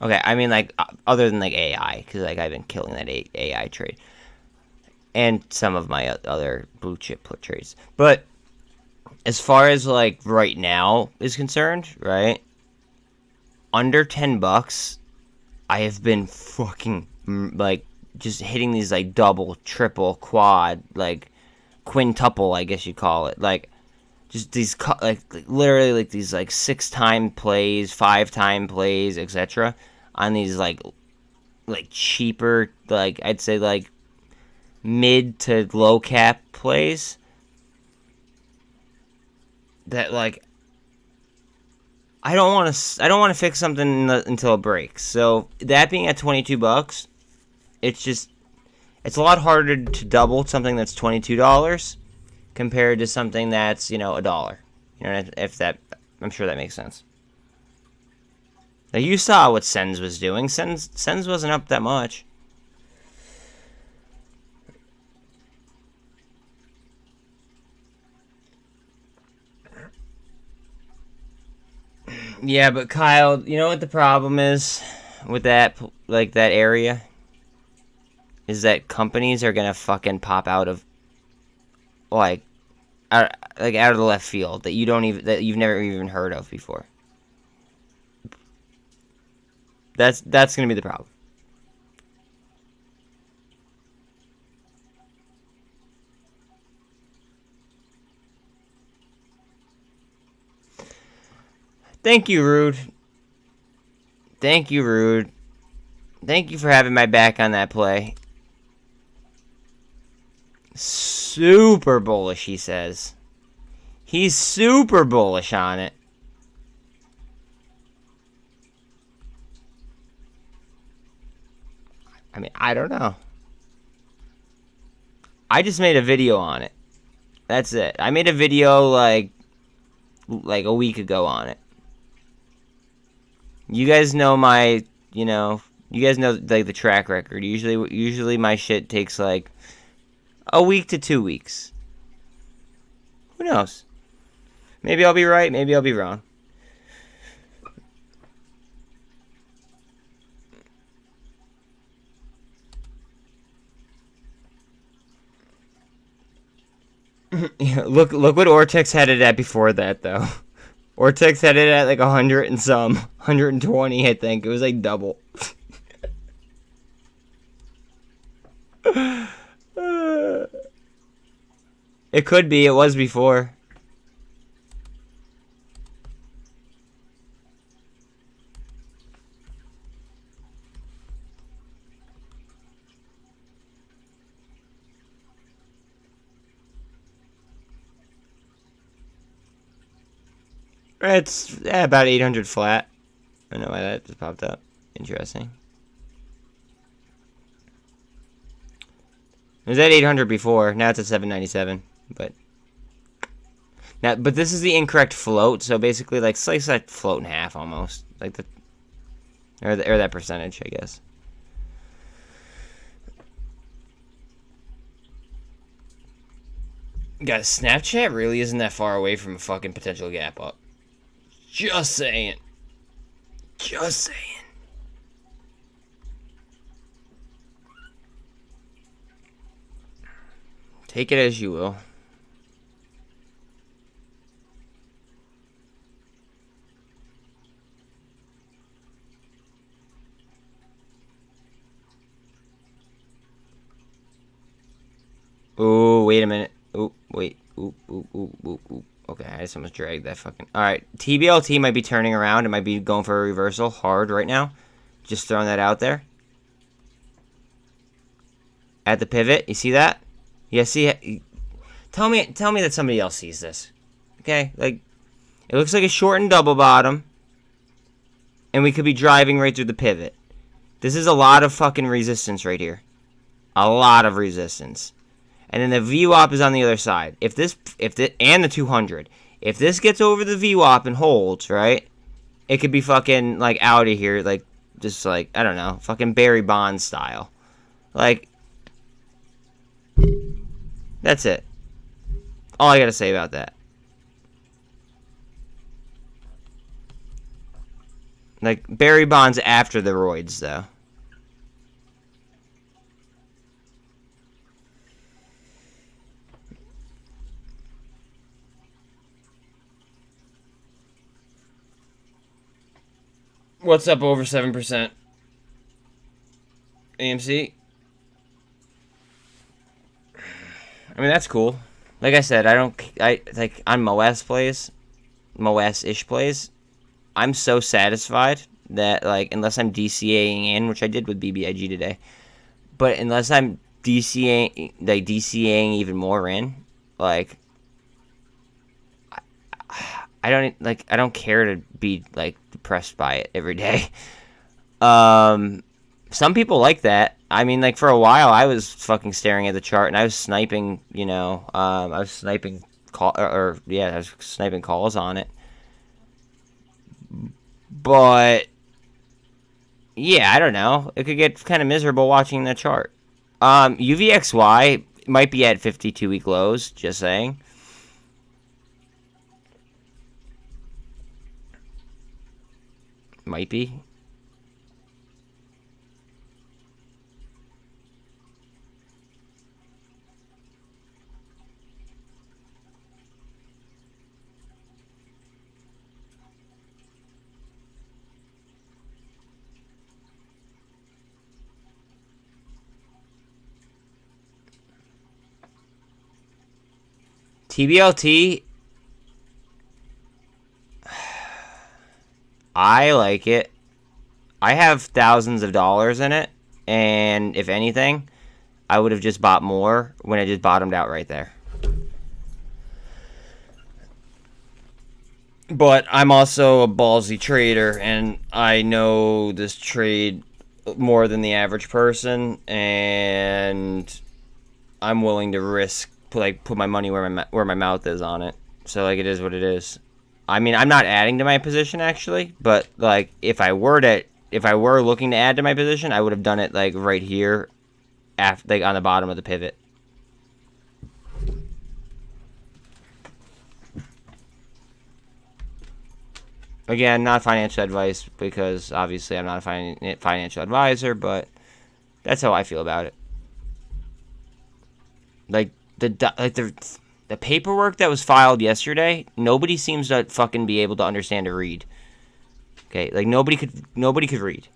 okay, I mean like other than like AI, because like I've been killing that AI trade. And some of my other blue chip trades. But as far as like right now is concerned, right? Under $10, I have been fucking like just hitting these like double, triple, quad, like quintuple, I guess you call it. Like just these like literally like these like 6-time plays, 5-time plays, etc. on these like cheaper, like I'd say like mid to low cap plays that like I don't want to fix something until it breaks. So that being at $22, it's a lot harder to double something that's $22 compared to something that's, $1. I'm sure that makes sense. Now you saw what Sens was doing. Sens wasn't up that much. Yeah, but Kyle, you know what the problem is with that, like that area? Is that companies are gonna fucking pop out of, like, out of the left field that you've never even heard of before. That's gonna be the problem. Thank you, Rude. Thank you, Rude. Thank you for having my back on that play. Super bullish, he says. He's super bullish on it. I mean, I don't know. I just made a video on it. That's it. I made a video like a week ago on it. You guys know my, you guys know like the track record. Usually my shit takes like a week to 2 weeks. Who knows? Maybe I'll be right, maybe I'll be wrong. Look what Ortex had it at before that though. Ortex had it at like 100 and some, 120 I think. It was like double. It could be. It was before. It's about 800 flat. I don't know why that just popped up. Interesting. It was at 800 before. Now it's at 797. But this is the incorrect float. So basically, like slice that float in half almost, like or that percentage, I guess. Guys, Snapchat really isn't that far away from a fucking potential gap up. Just saying. Just saying. Take it as you will. Oh, wait a minute. Oh, wait. Ooh. Okay, I just almost dragged that fucking... Alright, TBLT might be turning around. It might be going for a reversal hard right now. Just throwing that out there. At the pivot. You see that? Yeah, see it? Tell me that somebody else sees this. Okay? Like, it looks like a shortened double bottom. And we could be driving right through the pivot. This is a lot of fucking resistance right here. A lot of resistance. And then the VWAP is on the other side. And the 200. If this gets over the VWAP and holds, right? It could be fucking, like, out of here. Like, just like, I don't know. Fucking Barry Bonds style. Like, that's it. All I gotta say about that. Like, Barry Bonds after the roids, though. What's up over 7%? AMC? I mean, that's cool. Like I said, like, on Moes-ish plays, I'm so satisfied that, like, unless I'm DCAing in, which I did with BBIG today, but unless I'm DCAing even more in, like, I don't care to be, like, depressed by it every day. Some people like that. I mean, like, for a while, I was fucking staring at the chart, and I was sniping, you know, I was sniping sniping calls on it. But, yeah, I don't know. It could get kind of miserable watching the chart. UVXY might be at 52-week lows, just saying. Might be. TBLT, I like it. I have thousands of dollars in it, and if anything, I would have just bought more when I just bottomed out right there. But I'm also a ballsy trader, and I know this trade more than the average person, and I'm willing to risk, put my money where my mouth is on it. So, like, it is what it is. I mean, I'm not adding to my position, actually, but, like, if I were looking to add to my position, I would have done it, like, right here, like, on the bottom of the pivot. Again, not financial advice, because obviously I'm not a financial advisor, but that's how I feel about it. Like, the paperwork that was filed yesterday, nobody seems to fucking be able to understand or read. Okay, like, nobody could read.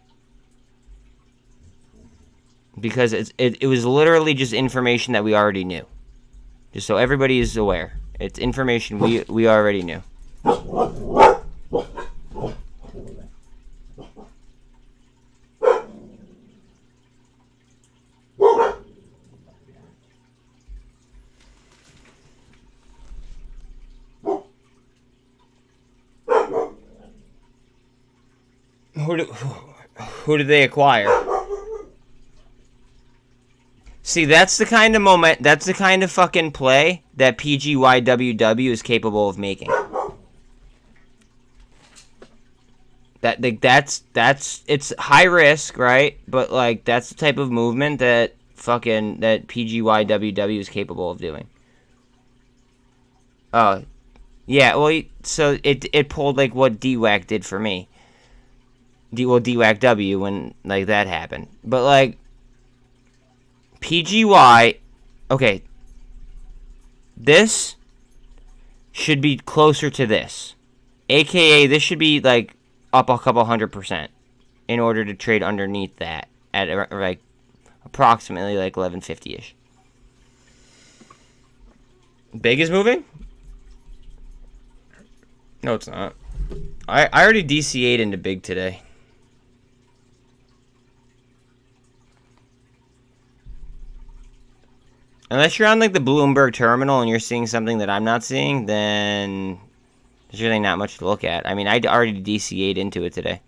Because it was literally just information that we already knew. Just so everybody is aware. It's information we already knew. Who did they acquire? See, that's the kind of fucking play that PGYWW is capable of making. It's high risk, right? But, like, that's the type of movement that PGYWW is capable of doing. Oh, yeah. Well, so it pulled like what DWAC did for me. DWAC W when like that happened. But like PGY, okay. This should be closer to this. AKA, this should be like up a couple 100% in order to trade underneath that at like approximately like 1150-ish. Big is moving? No, it's not. I already DCA'd into big today. Unless you're on like the Bloomberg terminal and you're seeing something that I'm not seeing, then there's really not much to look at. I mean, I already DCA'd into it today.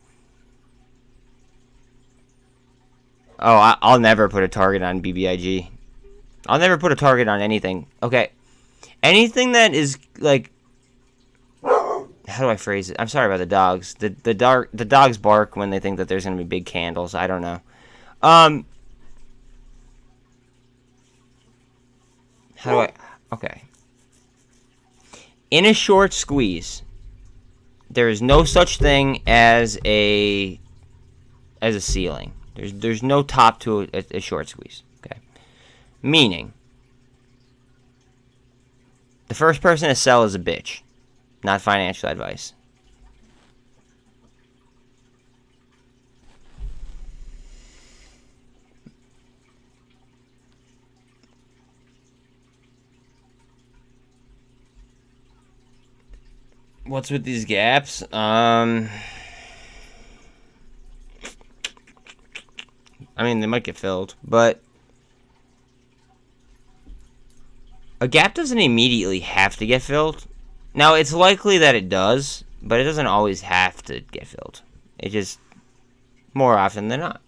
Oh, I'll never put a target on BBIG. I'll never put a target on anything. Okay. Anything that is like, how do I phrase it? I'm sorry about the dogs. The dogs bark when they think that there's gonna be big candles. I don't know. How do I? Okay. In a short squeeze, there is no such thing as a ceiling. There's no top to a short squeeze. Okay. Meaning, the first person to sell is a bitch. Not financial advice. What's with these gaps? I mean, they might get filled, but a gap doesn't immediately have to get filled. Now, it's likely that it does, but it doesn't always have to get filled. It just, more often than not.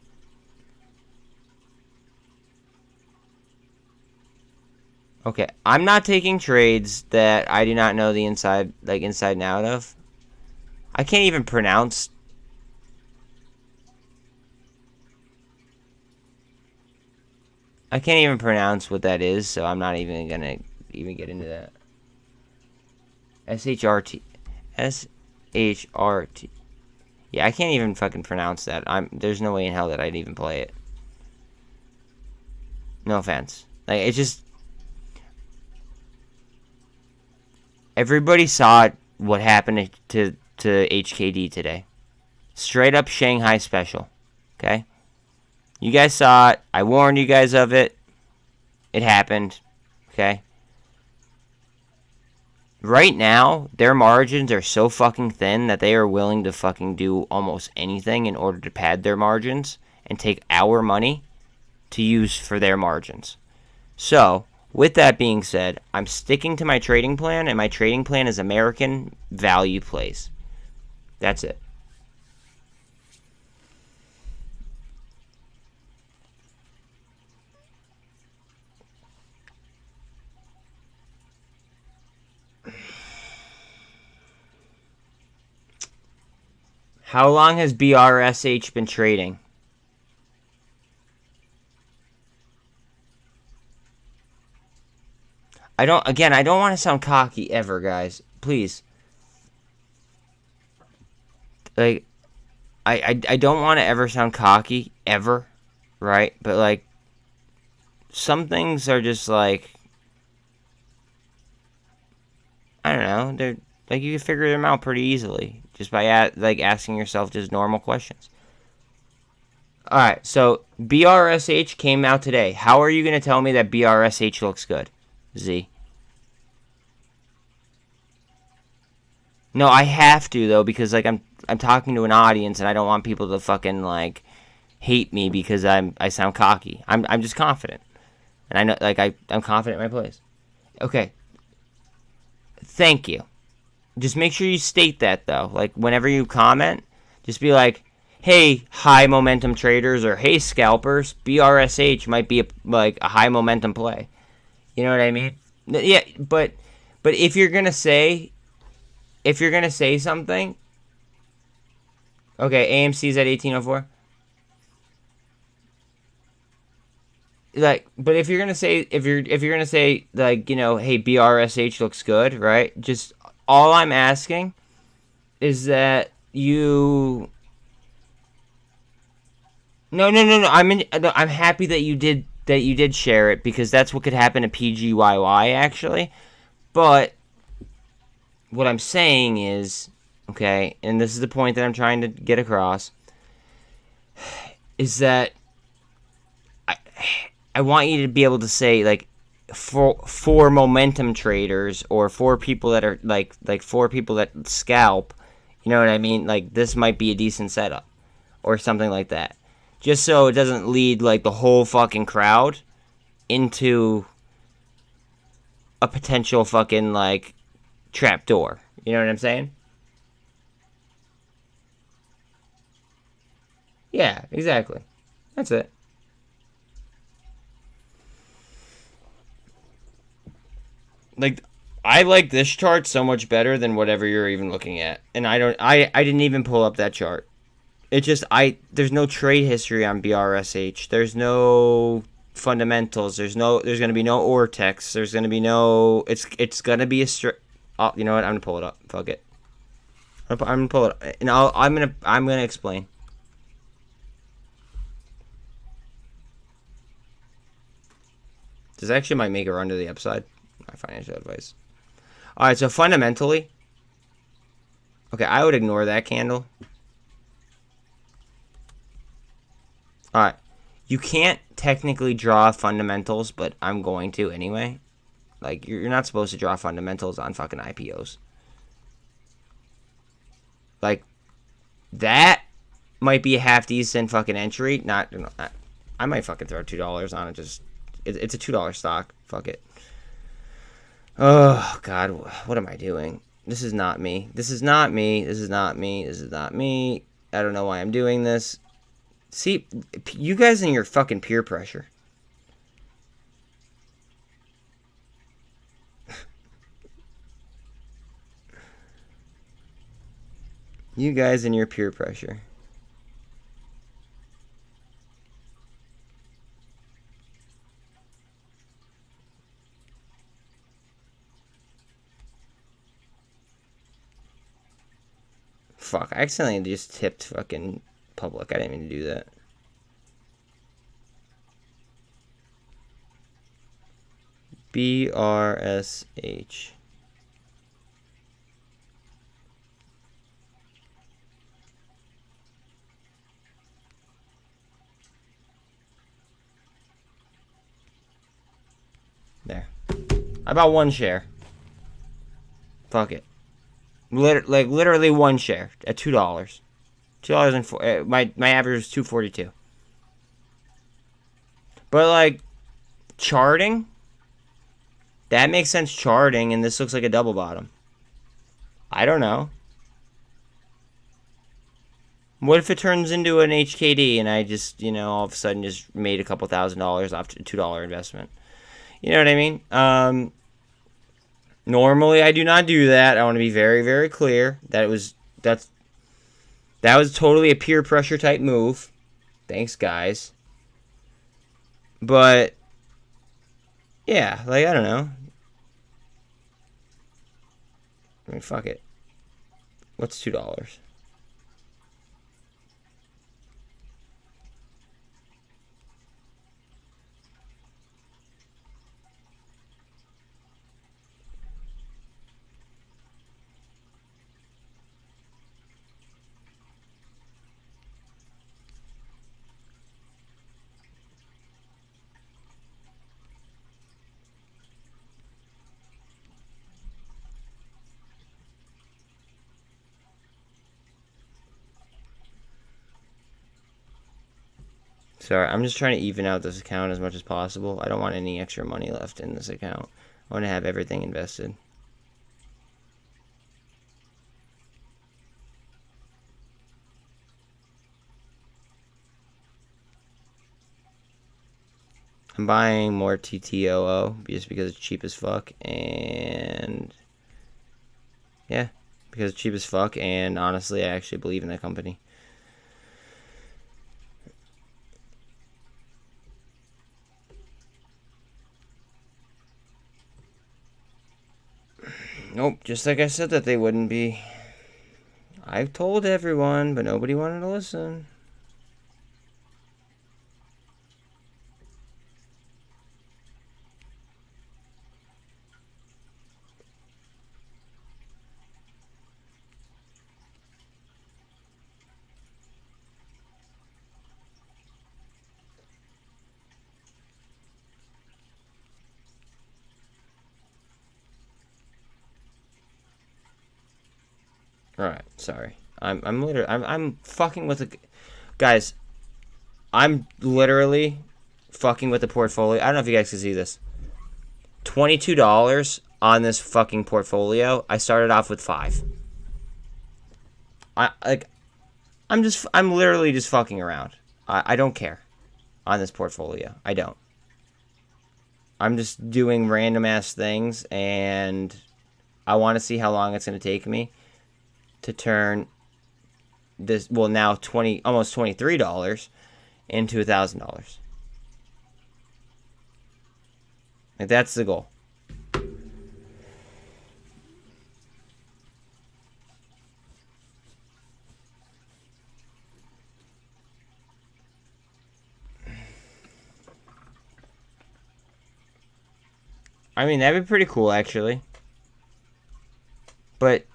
Okay, I'm not taking trades that I do not know the inside and out of. I can't even pronounce. I can't even pronounce what that is, so I'm not even gonna get into that. SHRT. SHRT. Yeah, I can't even fucking pronounce that. There's no way in hell that I'd even play it. No offense. Like, it's just, everybody saw what happened to HKD today. Straight up Shanghai special. Okay? You guys saw it. I warned you guys of it. It happened. Okay? Right now, their margins are so fucking thin that they are willing to fucking do almost anything in order to pad their margins and take our money to use for their margins. So, with that being said, I'm sticking to my trading plan, and my trading plan is American value plays. That's it. How long has BRSH been trading? I don't want to sound cocky ever, guys. Please. Like, I don't want to ever sound cocky, ever, right? But, like, some things are just, like, I don't know, they're, like, you can figure them out pretty easily. Just by, asking yourself just normal questions. Alright, so, BRSH came out today. How are you going to tell me that BRSH looks good? Z. No, I have to, though, because, like, I'm talking to an audience, and I don't want people to fucking, like, hate me because I sound cocky. I'm just confident. And I know, like, I'm confident in my place. Okay. Thank you. Just make sure you state that, though. Like, whenever you comment, just be like, hey, high momentum traders, or hey, scalpers, BRSH might be, a high momentum play. You know what I mean? Yeah, but if you're going to say something, okay, AMC's at 1804. like, but if you're gonna say, if you're gonna say, like, you know, hey, BRSH looks good, right? Just all I'm asking is that you. No. I'm happy that you did share it, because that's what could happen to PGYY actually. But what I'm saying is, okay, and this is the point that I'm trying to get across, is that I want you to be able to say, like, for momentum traders, or for people that are like for people that scalp, you know what I mean? Like, this might be a decent setup or something like that. Just so it doesn't lead, like, the whole fucking crowd into a potential fucking, like, trapdoor. You know what I'm saying? Yeah, exactly. That's it. Like, I like this chart so much better than whatever you're even looking at. And I didn't even pull up that chart. It just, there's no trade history on BRSH. There's no fundamentals. There's going to be no Ortex. There's going to be no, it's going to be a oh, you know what? I'm going to pull it up. Fuck it. I'm going to pull it up. And I'm going to explain. This actually might make a run to the upside. My financial advice. Alright, so fundamentally, okay, I would ignore that candle. Alright, you can't technically draw fundamentals, but I'm going to anyway. Like, you're not supposed to draw fundamentals on fucking IPOs. Like, that might be a half decent fucking entry. Not, you know, I might fucking throw $2 on it. Just, it's a $2 stock. Fuck it. Oh, God, what am I doing? This is not me. This is not me. This is not me. This is not me. I don't know why I'm doing this. See, you guys and your fucking peer pressure. You guys and your peer pressure. Fuck, I accidentally just tipped fucking public. I didn't mean to do that. BRSH. There. I bought one share. Fuck it. Literally one share at $2. $2 and my average was $2.42. But, like, charting, that makes sense charting, and this looks like a double bottom. I don't know. What if it turns into an HKD and I just, you know, all of a sudden just made a couple $1,000s off a $2 investment? You know what I mean? Normally I do not do that. I want to be very, very clear that that was totally a peer pressure type move. Thanks, guys. But yeah, like, I don't know. I mean, fuck it. What's $2? Sorry, I'm just trying to even out this account as much as possible. I don't want any extra money left in this account. I want to have everything invested. I'm buying more TTOO just because it's cheap as fuck, and yeah, because it's cheap as fuck, and honestly, I actually believe in that company. Nope, just like I said that they wouldn't be. I've told everyone, but nobody wanted to listen. Alright, sorry. I'm literally I'm fucking with the guys. I'm literally fucking with the portfolio. I don't know if you guys can see this. $22 on this fucking portfolio. I started off with 5. I'm literally just fucking around. I don't care on this portfolio. I don't. I'm just doing random ass things, and I want to see how long it's going to take me to turn this, well, now almost $23 into $1,000. Like, that's the goal. I mean, that'd be pretty cool, actually. But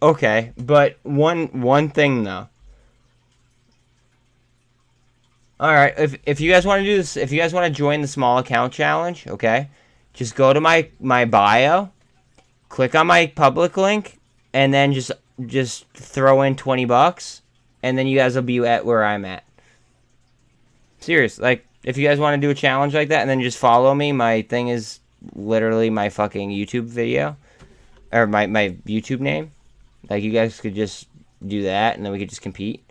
okay, but one thing though. All right, if you guys want to do this, if you guys want to join the small account challenge, okay, just go to my bio, click on my public link, and then just throw in $20, and then you guys will be at where I'm at. Serious, like, if you guys want to do a challenge like that, and then just follow me, my thing is literally my fucking YouTube video, or my YouTube name. Like, you guys could just do that, and then we could just compete.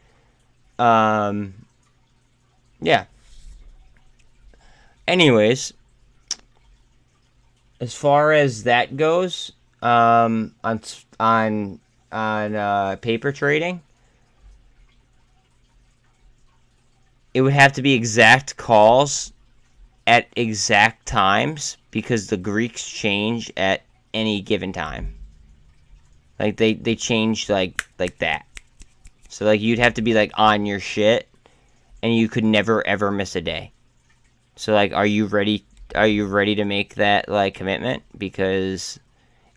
Yeah. Anyways, as far as that goes, on paper trading, it would have to be exact calls at exact times, because the Greeks change at any given time. Like, they change like that. So, like, you'd have to be, like, on your shit, and you could never, ever miss a day. So, like, are you ready to make that, like, commitment? Because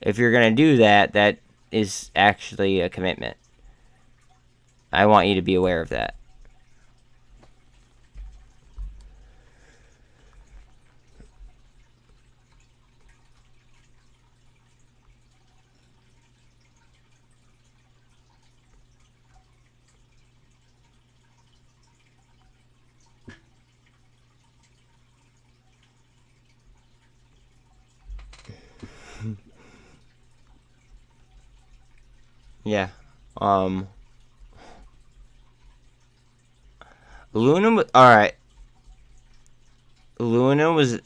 if you're gonna do that, that is actually a commitment. I want you to be aware of that. Yeah. Luna was alright. Luna was.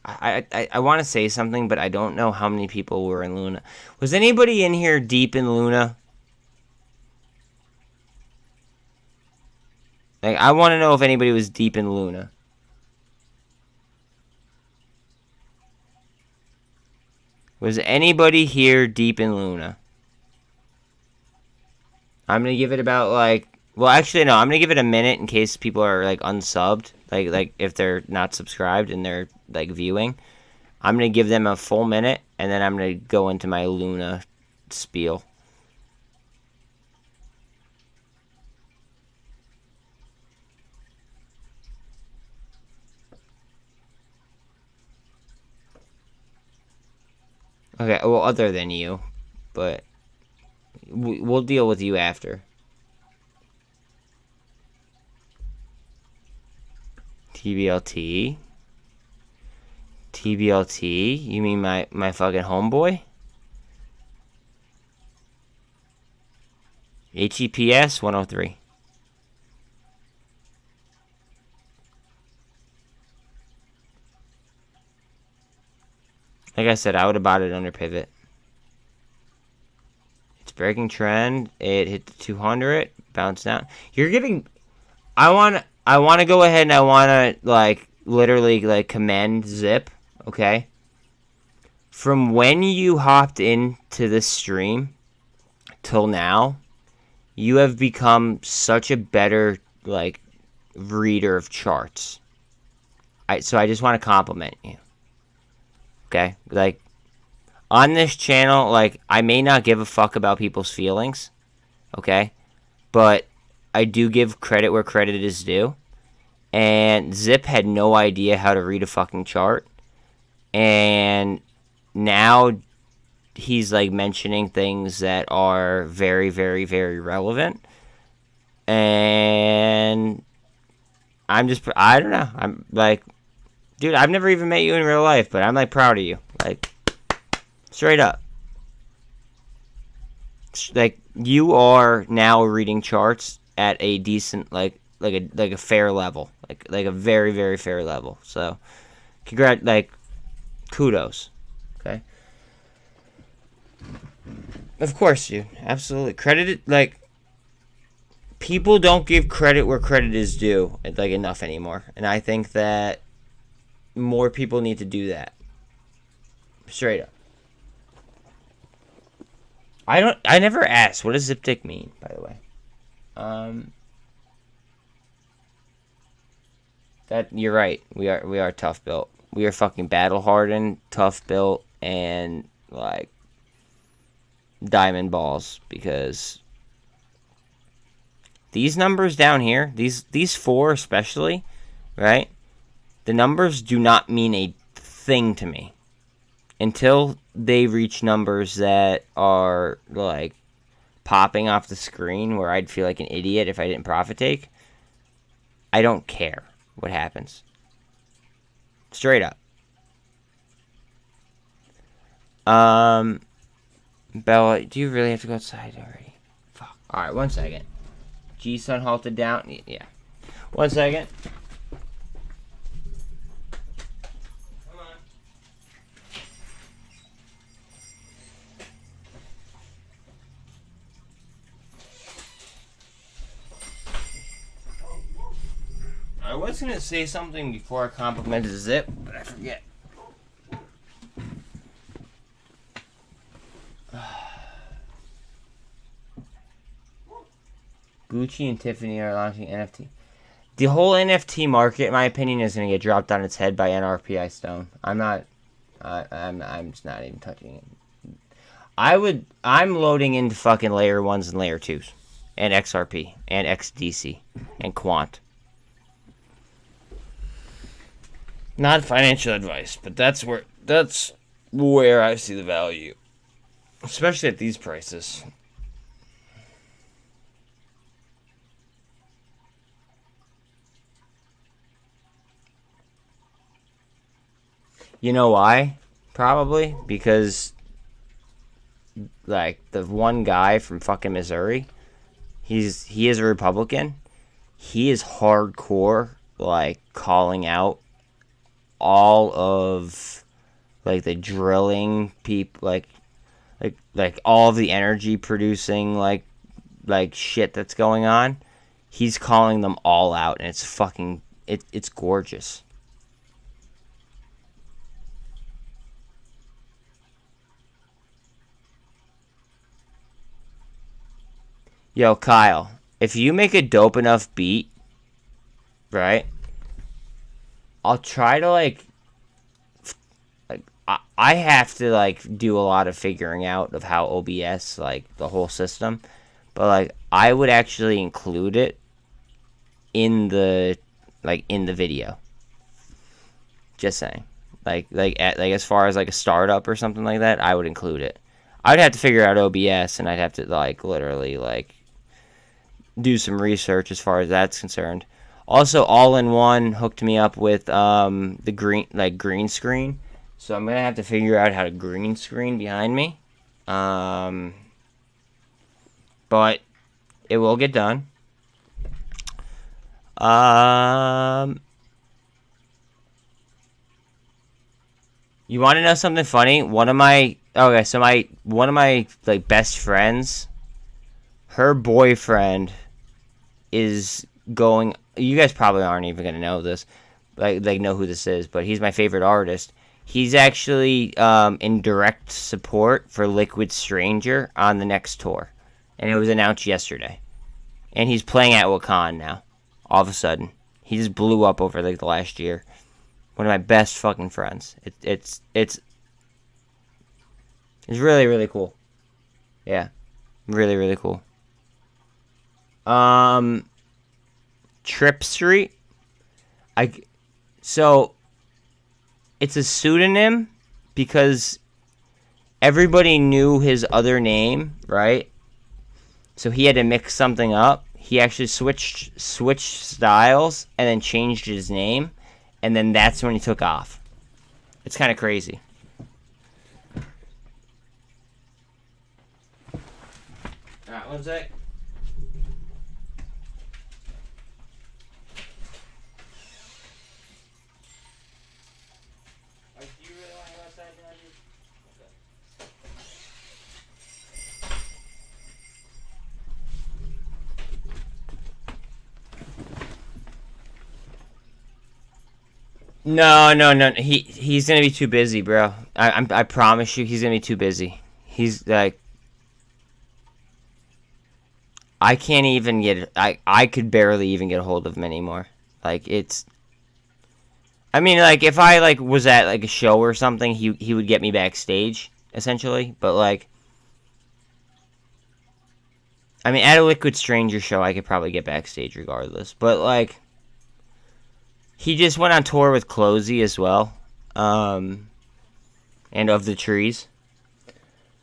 I want to say something, but I don't know how many people were in Luna. Was anybody in here deep in Luna? Like, I want to know if anybody was deep in Luna. Was anybody here deep in Luna? I'm gonna give it about, like, well, actually no, I'm gonna give it a minute in case people are, like, unsubbed, like if they're not subscribed and they're, like, viewing. I'm gonna give them a full minute, and then I'm gonna go into my Luna spiel. Okay, well, other than you, but we'll deal with you after. TBLT. TBLT? You mean my fucking homeboy? HEPS 103. Like I said, I would have bought it under pivot. It's breaking trend. It hit the 200. Bounced down. You're giving. I want to go ahead and I want to, like, literally like commend Zip, okay? From when you hopped into this stream till now, you have become such a better like reader of charts. So I just want to compliment you. Okay? Like on this channel, like I may not give a fuck about people's feelings, okay? But I do give credit where credit is due. And Zip had no idea how to read a fucking chart. And now he's like mentioning things that are very, very, very relevant. And I don't know. I'm like, dude, I've never even met you in real life, but I'm like proud of you. Like, straight up. Like, you are now reading charts at a decent, like a fair level. Like a very, very fair level. So, kudos. Okay? Of course, dude. Absolutely. Credit, like, people don't give credit where credit is due, like, enough anymore. And I think that more people need to do that. Straight up. I never asked, what does Ziptic mean, by the way? That, you're right. We are tough built. We are fucking battle hardened, tough built, and, like, diamond balls, because these numbers down here, these four especially, right? The numbers do not mean a thing to me until they reach numbers that are like popping off the screen where I'd feel like an idiot if I didn't profit take. I don't care what happens. Straight up. Bella, do you really have to go outside already? Fuck. Alright, 1 second. G-Sun halted down. Yeah. 1 second. Come on. I was going to say something before I complimented Zip, but I forget. Gucci and Tiffany are launching NFT. The whole NFT market, in my opinion, is going to get dropped on its head by NRPI Stone. I'm just not even touching it. I'm loading into fucking layer 1s and layer 2s. And XRP. And XDC. And Quant. Not financial advice, but that's where I see the value. Especially at these prices. You know why? Probably because, like, the one guy from fucking Missouri, he is a Republican. He is hardcore, like, calling out all of, like, the drilling people, like all of the energy producing, like shit that's going on. He's calling them all out, and it's fucking, it's gorgeous. Yo, Kyle, if you make a dope enough beat, right, I'll try to, like I have to, like, do a lot of figuring out of how OBS, like, the whole system, but, like, I would actually include it in the video. Just saying. Like as far as, like, a startup or something like that, I would include it. I'd have to figure out OBS, and I'd have to, like, literally, like, do some research as far as that's concerned. Also, All-in-One hooked me up with the green screen, so I'm gonna have to figure out how to green screen behind me. But it will get done. You want to know something funny? One of my like best friends, her boyfriend is going. You guys probably aren't even gonna know this. like know who this is, but he's my favorite artist. He's actually in direct support for Liquid Stranger on the next tour, and it was announced yesterday. And he's playing at Wakan now. All of a sudden, he just blew up over like the last year. One of my best fucking friends. It's really, really cool. Yeah, really, really cool. Trip Street. So it's a pseudonym because everybody knew his other name, right? So he had to mix something up. He actually switched styles and then changed his name, and then that's when he took off. It's kind of crazy. Alright, one sec. No. He's gonna be too busy, bro. I promise you, he's gonna be too busy. He's like, I can't even get. I could barely even get a hold of him anymore. Like it's. I mean, like if I like was at like a show or something, he would get me backstage essentially. But like, I mean, at a Liquid Stranger show, I could probably get backstage regardless. But like. He just went on tour with Closey as well, and Of the Trees.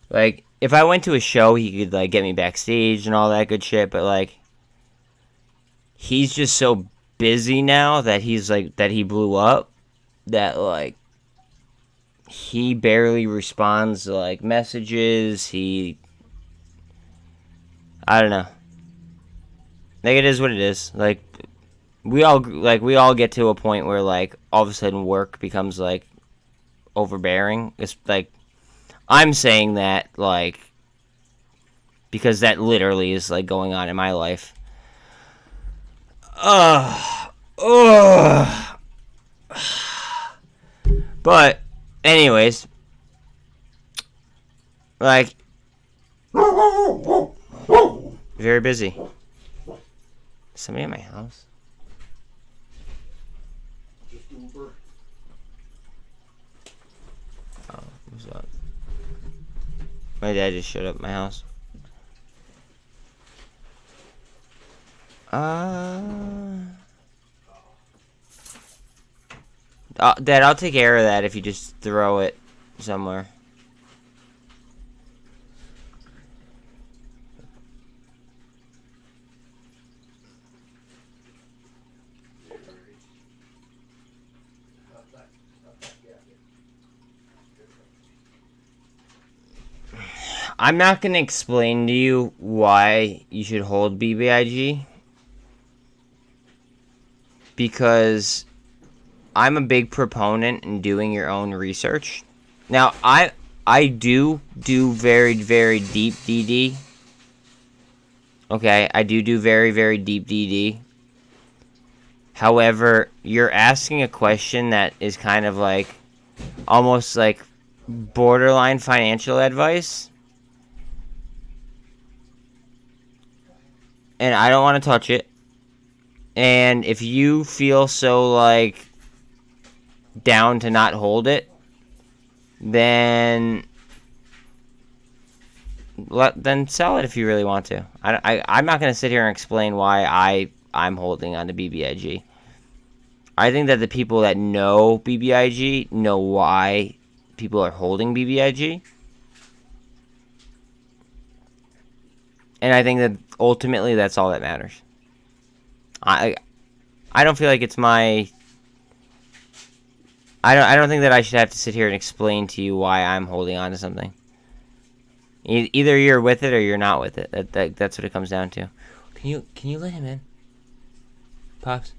Like, if I went to a show, he could, like, get me backstage and all that good shit, but, like, he's just so busy now that he's, like, that he blew up, that, like, he barely responds to, like, messages, I don't know. Like, it is what it is. Like, we all get to a point where like all of a sudden work becomes like overbearing. It's like I'm saying that like because that literally is like going on in my life. But anyways, like very busy. Somebody at my house? Oh, what's up? My dad just showed up at my house. Dad, I'll take care of that if you just throw it somewhere. I'm not going to explain to you why you should hold BBIG. Because I'm a big proponent in doing your own research. Now, I do very, very deep DD. Okay, I do very, very deep DD. However, you're asking a question that is kind of like, almost like borderline financial advice. And I don't want to touch it. And if you feel so, like, down to not hold it, then sell it if you really want to. I'm not going to sit here and explain why I'm holding on to BBIG. I think that the people that know BBIG know why people are holding BBIG. And I think that ultimately that's all that matters. I don't feel like it's my... I don't think that I should have to sit here and explain to you why I'm holding on to something. Either you're with it or you're not with it. That's what it comes down to. Can you let him in? Pops?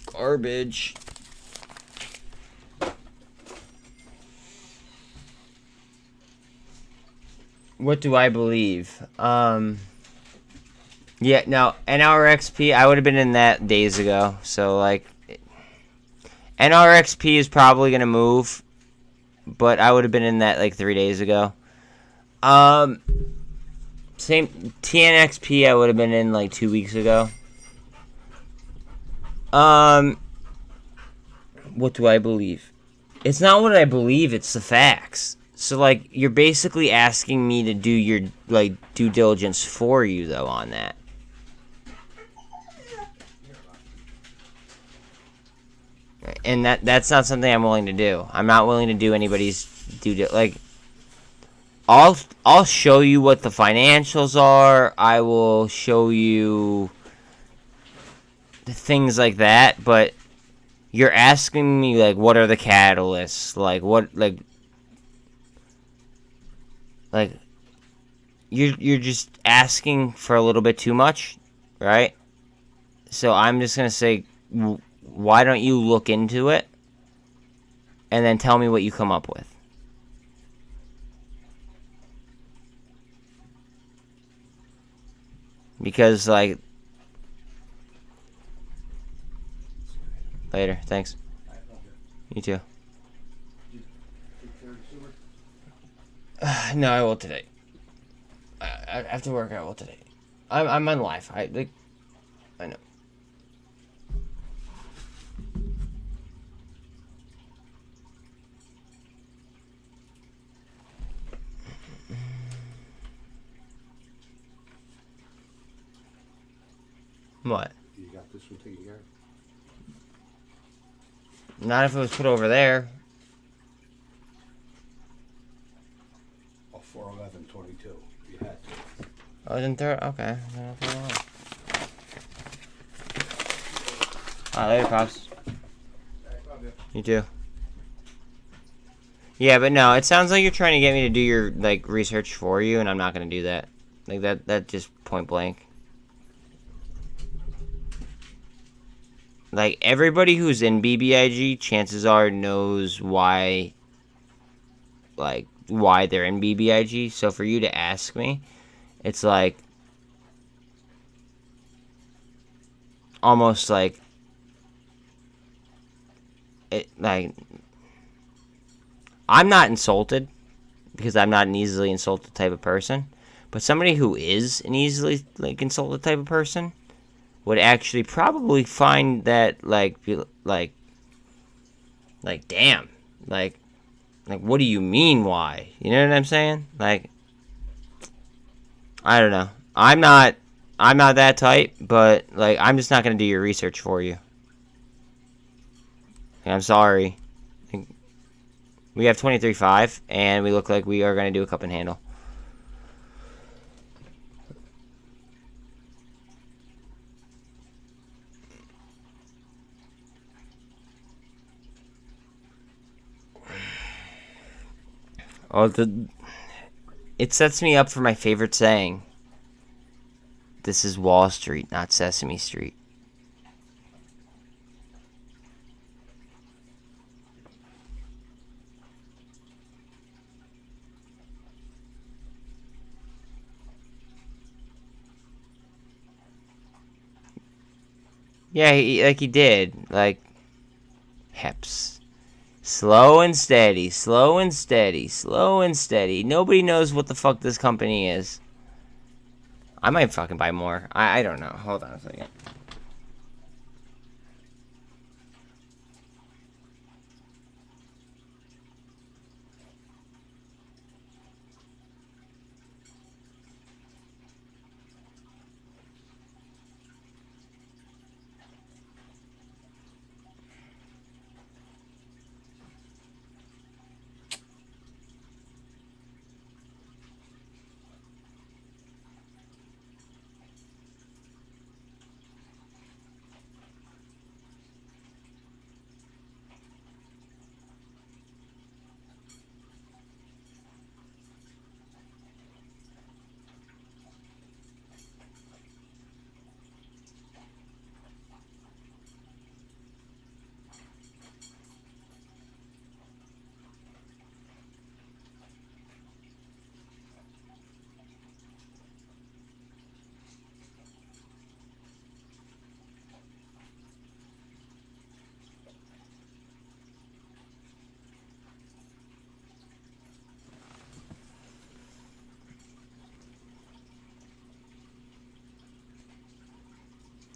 Garbage. What do I believe? Yeah, no, NRXP, I would have been in that days ago. So, like, NRXP is probably going to move, but I would have been in that, like, 3 days ago. Same, TNXP I would have been in, like, 2 weeks ago. What do I believe? It's not what I believe, it's the facts. So, like, you're basically asking me to do your, like, due diligence for you, though, on that. And that's not something I'm willing to do. I'm not willing to do anybody's like, I'll show you what the financials are. I will show you the things like that, but you're asking me, like, what are the catalysts? Like, what, like you're just asking for a little bit too much, right? So I'm just gonna say, why don't you look into it and then tell me what you come up with? Because, like, later, thanks. You too. No, I will today. After work, I will today. I'm on live. I know. What? You got this one taken care of? Not if it was put over there. Oh, 4/11/22. You had to. Oh, didn't there? Okay. Later, Pops. You too. Yeah, but no, it sounds like you're trying to get me to do your, like, research for you, and I'm not gonna do that. Like, that just point blank. Like, everybody who's in BBIG, chances are, knows why, like, why they're in BBIG. So for you to ask me, it's like, almost like, I'm not insulted, because I'm not an easily insulted type of person. But somebody who is an easily, like, insulted type of person would actually probably find that, like, damn, like, what do you mean, why? You know what I'm saying? Like, I don't know. I'm not that type, but, like, I'm just not gonna do your research for you. I'm sorry. We have 23.5, and we look like we are gonna do a cup and handle. Oh, it sets me up for my favorite saying. This is Wall Street, not Sesame Street. Yeah, he did. Like, Heps. Slow and steady, slow and steady, slow and steady. Nobody knows what the fuck this company is. I might fucking buy more. I don't know. Hold on a second.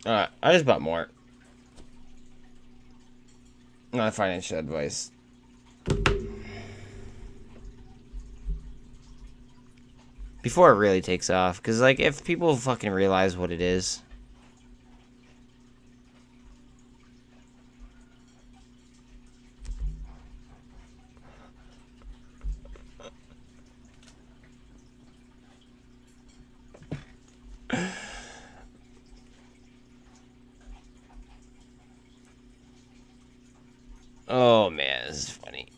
Alright, I just bought more. Not financial advice. Before it really takes off. Because, like, if people fucking realize what it is. Oh, man, this is funny.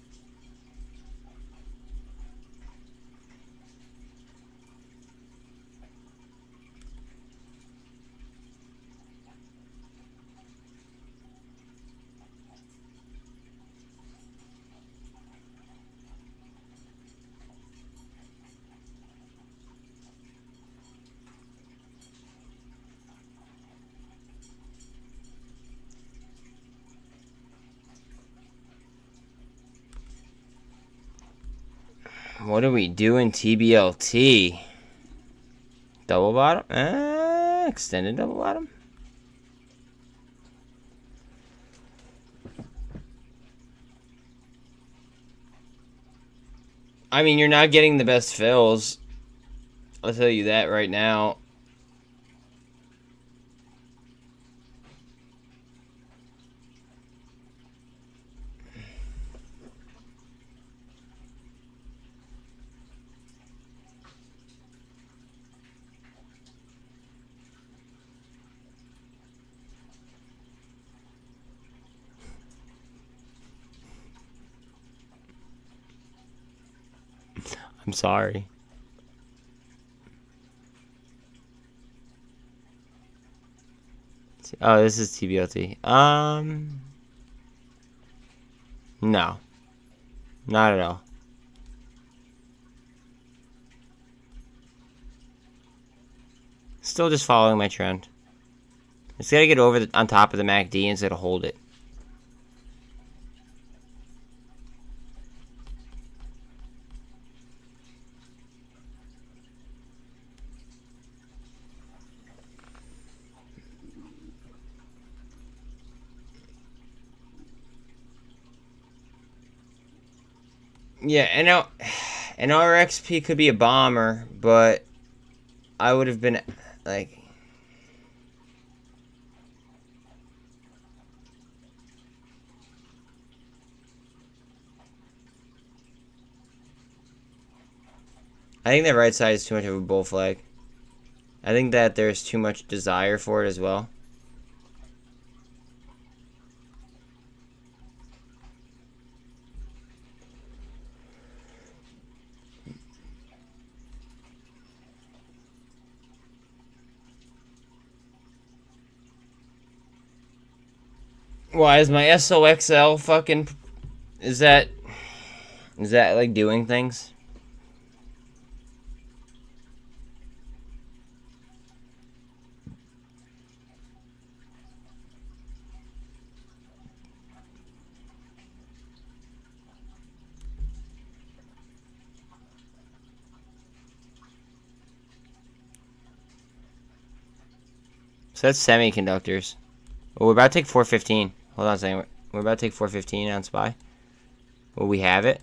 What do we do in TBLT? Double bottom? Extended double bottom? I mean, you're not getting the best fills. I'll tell you that right now. I'm sorry. Oh, this is TBLT. No. Not at all. Still just following my trend. It's gotta get over on top of the MACD instead of hold it. Yeah, an RXP could be a bomber, but I would have been like, I think that right side is too much of a bull flag. I think that there's too much desire for it as well. Why is my SOXL fucking... Is that like doing things? So that's semiconductors. Oh, we're about to take 415. Hold on a second. We're about to take 415 on SPY. Will we have it?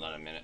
on a minute.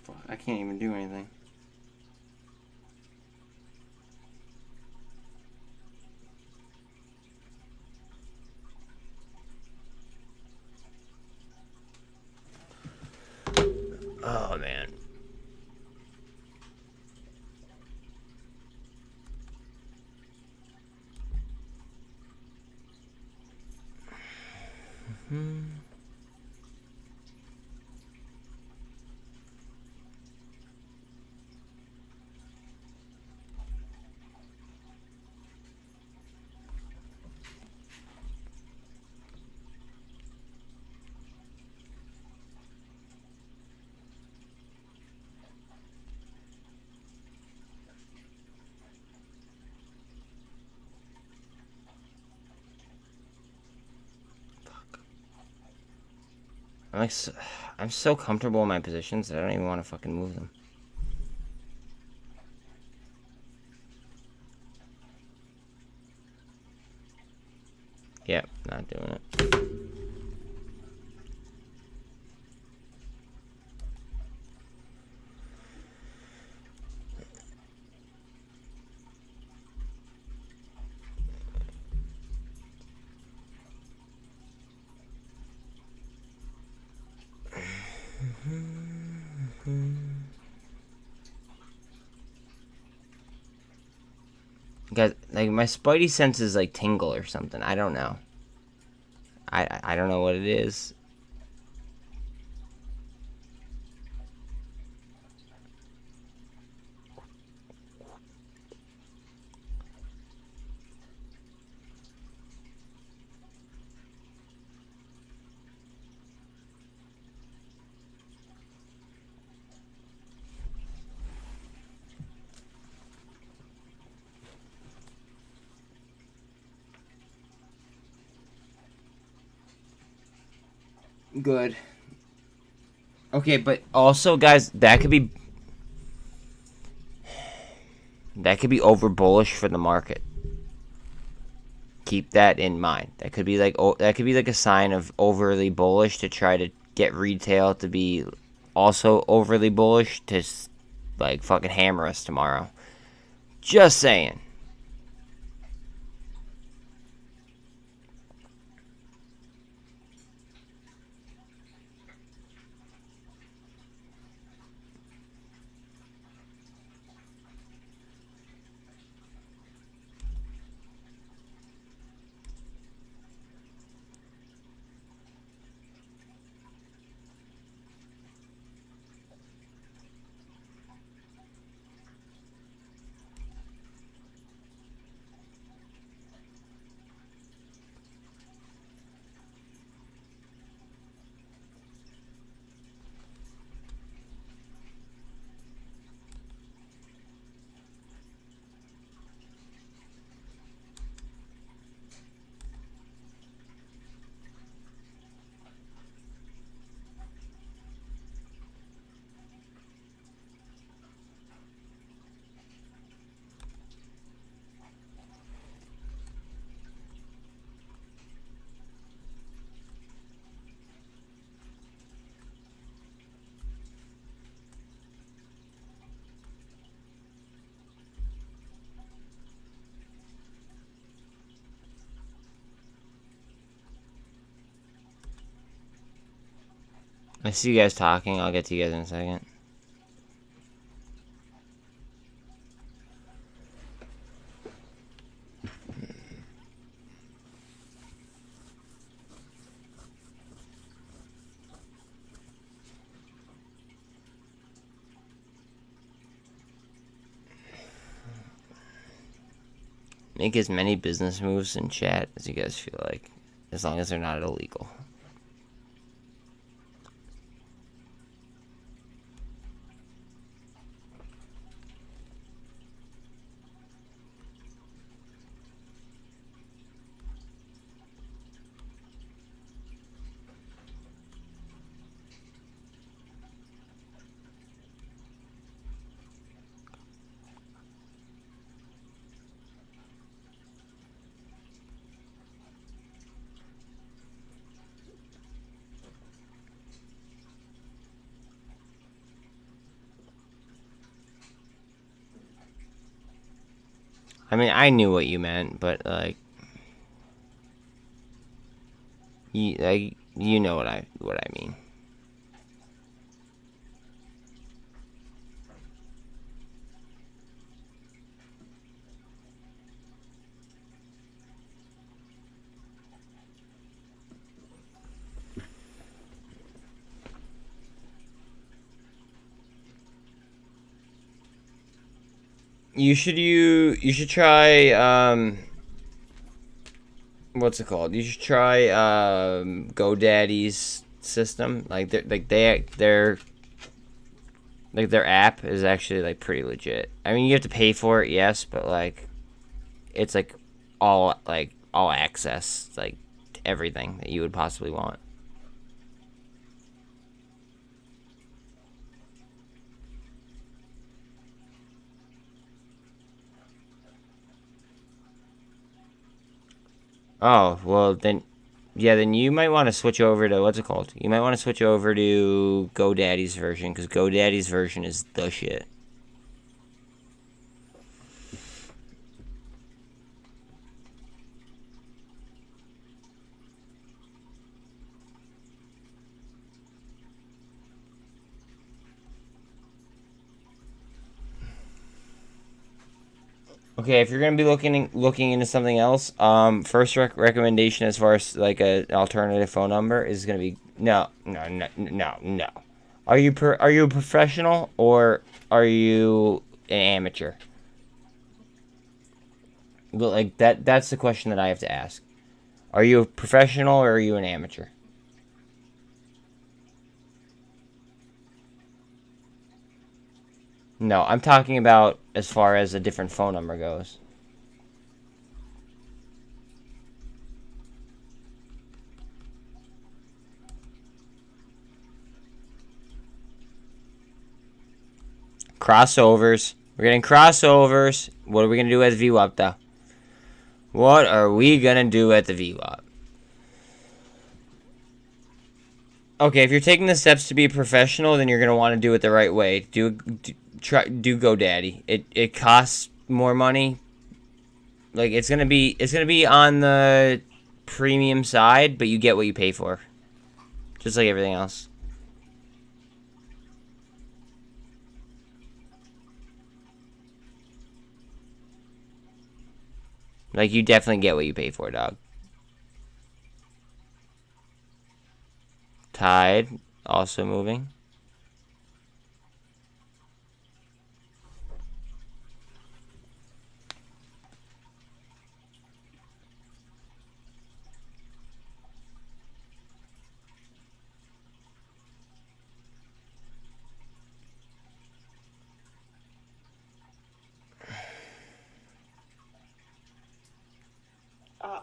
Fuck, I can't even do anything. Oh, man. I'm like, I'm so comfortable in my positions that I don't even want to fucking move them. Yep, not doing it. Guys, like, my spidey senses like tingle or something. I don't know. I don't know what it is. Good. Okay, but also, guys, that could be over bullish for the market. Keep that in mind. That could be like a sign of overly bullish to try to get retail to be also overly bullish to like fucking hammer us tomorrow. Just saying. I see you guys talking. I'll get to you guys in a second. Make as many business moves in chat as you guys feel like, as long as they're not illegal. I mean, I knew what you meant, but like, you know what I mean. You should try what's it called? You should try GoDaddy's system. Like their app is actually like pretty legit. I mean, you have to pay for it, yes, but like it's like all access, like everything that you would possibly want. Oh, well then, yeah, then you might want to switch over to, what's it called? You might want to switch over to GoDaddy's version, because GoDaddy's version is the shit. Okay, if you're gonna be looking into something else, first recommendation as far as like an alternative phone number is gonna be no. Are you a professional or are you an amateur? Like that's the question that I have to ask. Are you a professional or are you an amateur? No, I'm talking about as far as a different phone number goes. Crossovers. We're getting crossovers. What are we going to do at the VWAP, though? What are we going to do at the VWAP? Okay, if you're taking the steps to be a professional, then you're going to want to do it the right way. Do GoDaddy. It costs more money. Like it's gonna be on the premium side, but you get what you pay for. Just like everything else. Like you definitely get what you pay for, dog. TYDE also moving.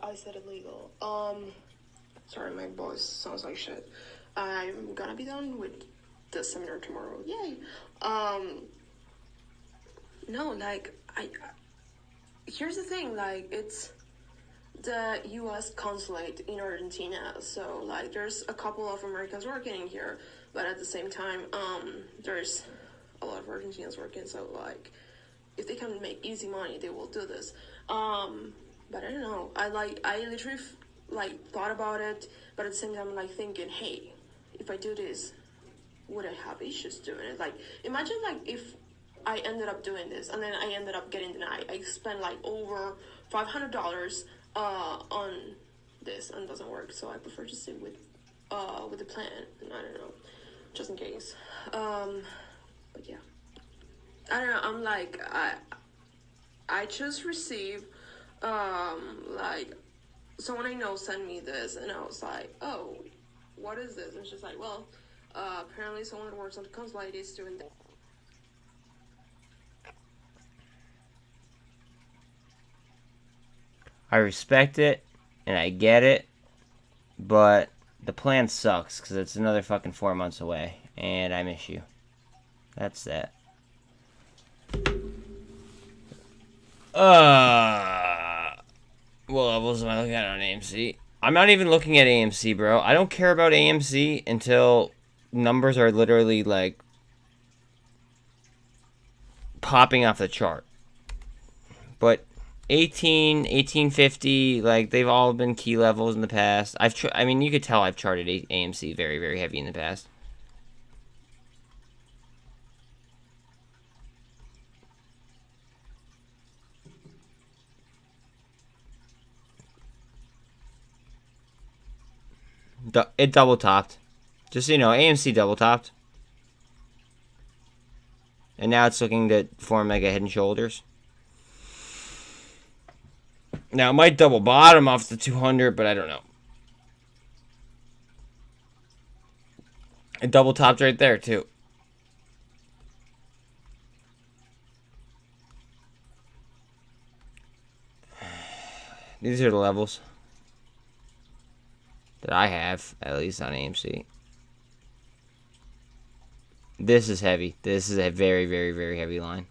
I said illegal. Sorry, my voice sounds like shit. I'm gonna be done with the seminar tomorrow. Yay. No, like, here's the thing, like, it's the U.S. consulate in Argentina, so, like, there's a couple of Americans working here, but at the same time, there's a lot of Argentinians working, so, like, if they can make easy money, they will do this. But I don't know. I literally thought about it, but at the same time, like thinking, hey, if I do this, would I have issues doing it? Like, imagine like if I ended up doing this and then I ended up getting denied. I spent like over $500 on this and it doesn't work. So I prefer to stick with the plan. And I don't know, just in case. But yeah, I don't know. I'm like I just received. Like, someone I know sent me this, and I was like, oh, what is this? And she's like, well, apparently someone that works on the consulate is doing that. I respect it, and I get it, but the plan sucks, because it's another fucking 4 months away, and I miss you. That's that. What levels am I looking at on AMC? I'm not even looking at AMC, bro. I don't care about AMC until numbers are literally, like, popping off the chart. But 18, 1850, like they've all been key levels in the past. I mean, you could tell I've charted AMC very, very heavy in the past. It double topped. Just so you know, AMC double topped. And now it's looking to form like a head and shoulders. Now it might double bottom off the 200, but I don't know. It double topped right there too. These are the levels that I have, at least on AMC. This is heavy. This is a very, very, very heavy line.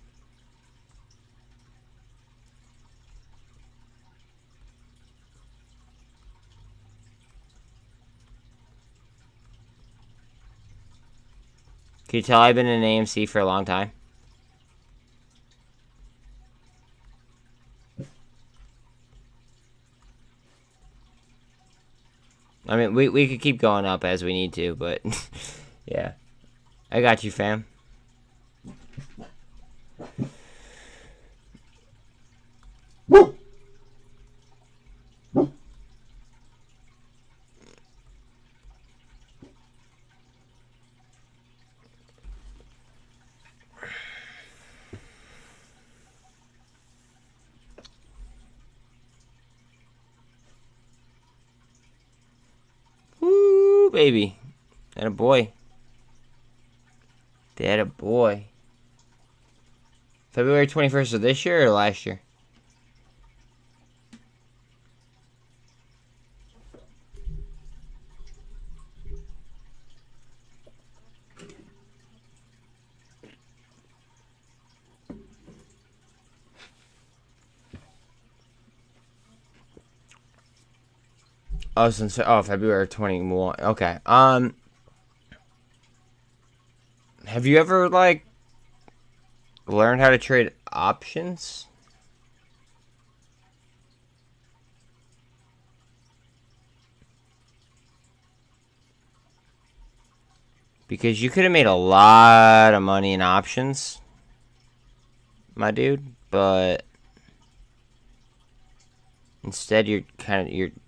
Can you tell I've been in AMC for a long time? I mean, we could keep going up as we need to, but yeah. I got you, fam. Woo, baby. That a boy. That a boy. February 21st of this year or last year? Oh, since February 21. Okay. Have you ever like learned how to trade options? Because you could have made a lot of money in options, my dude, but instead you're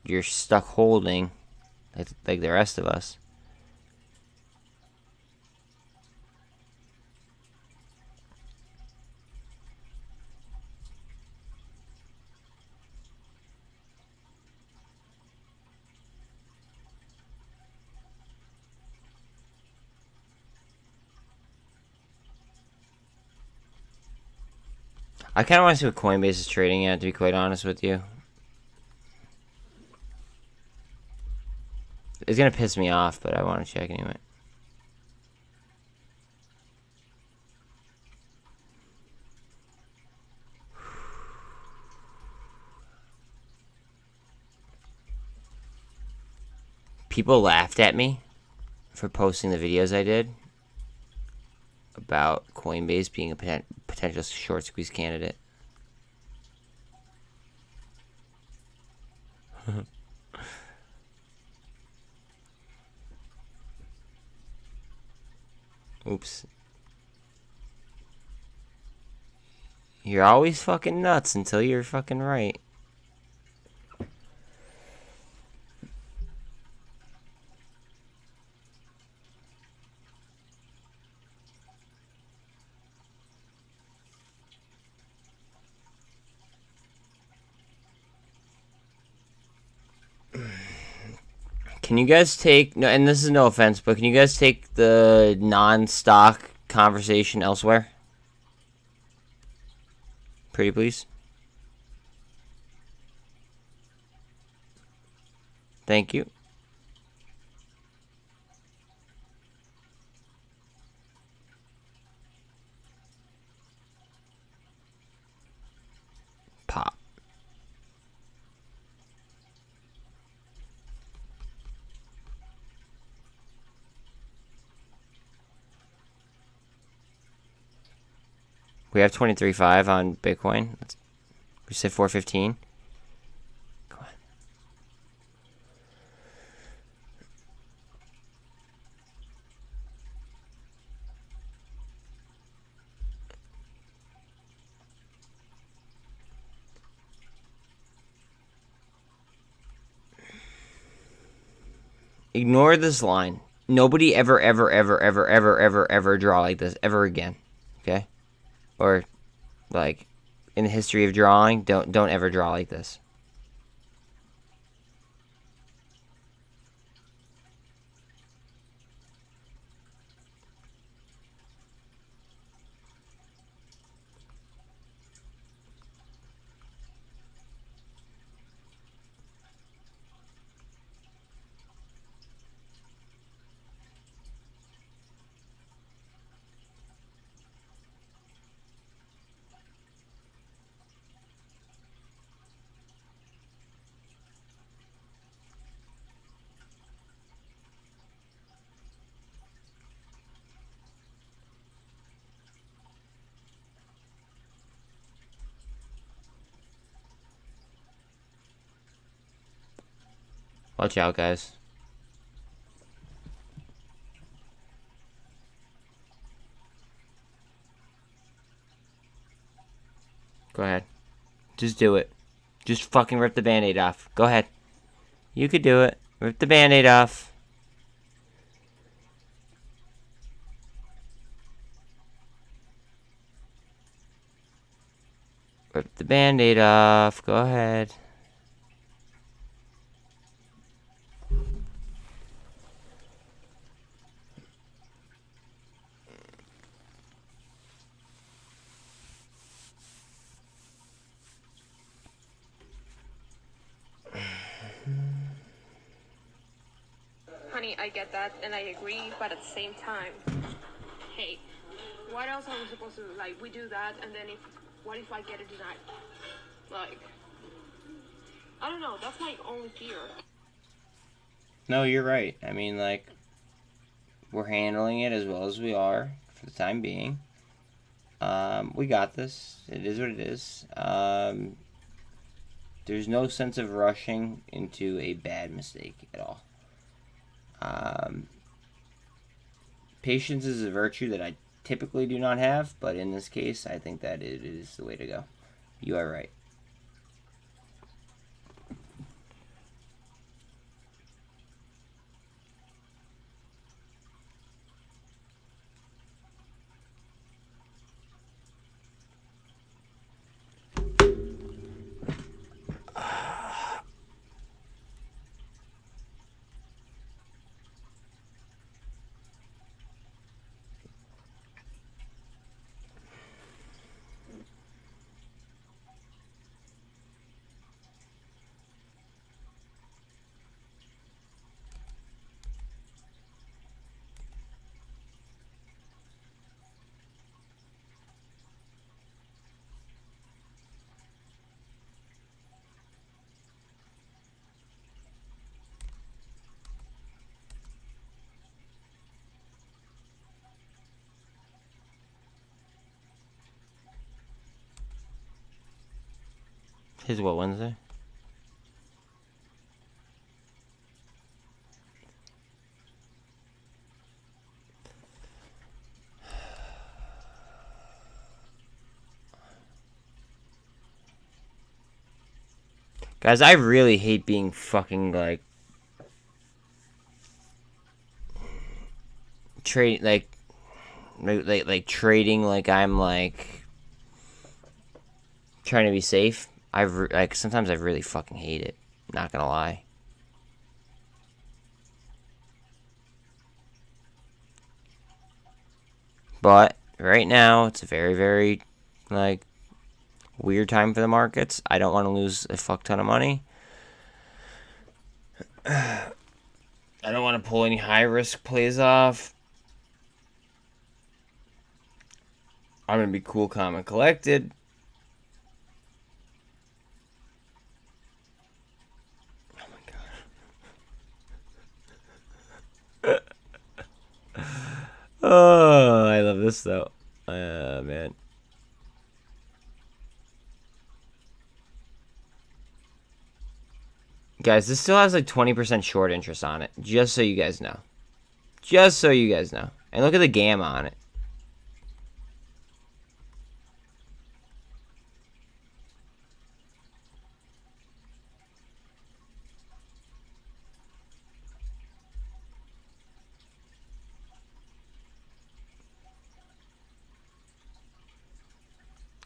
you're stuck holding like the rest of us. I kind of want to see what Coinbase is trading at, to be quite honest with you. It's going to piss me off, but I want to check anyway. People laughed at me for posting the videos I did about Coinbase being a potential short squeeze candidate. Oops. You're always fucking nuts until you're fucking right. Can you guys take, no, and this is no offense, but can you guys take the non-stock conversation elsewhere? Pretty please. Thank you. Pop. We have 23.5 on Bitcoin. Let's We said 4:15. Go on. Ignore this line. Nobody ever draw like this ever again. Okay? Or like in the history of drawing, don't ever draw like this. Watch out, guys. Go ahead. Just do it. Just fucking rip the band-aid off. Go ahead. You could do it. Rip the band-aid off. Rip the band-aid off. Go ahead. Honey, I get that and I agree, but at the same time, hey, what else are we supposed to do? Like, we do that and then what if I get it denied? Like, I don't know, that's my only fear. No, you're right. I mean, like, we're handling it as well as we are for the time being. We got this. It is what it is. There's no sense of rushing into a bad mistake at all. Patience is a virtue that I typically do not have, but in this case, I think that it is the way to go. You are right. His what, Wednesday? Guys, I really hate being fucking, like, trading, like trading like I'm, like, trying to be safe. Like, sometimes I really fucking hate it. Not gonna lie. But right now, it's a very, very, like, weird time for the markets. I don't want to lose a fuck ton of money. I don't want to pull any high risk plays off. I'm gonna be cool, calm, and collected. Oh my god. Oh, I love this though. Man. Guys, this still has like 20% short interest on it. Just so you guys know. Just so you guys know. And look at the gamma on it.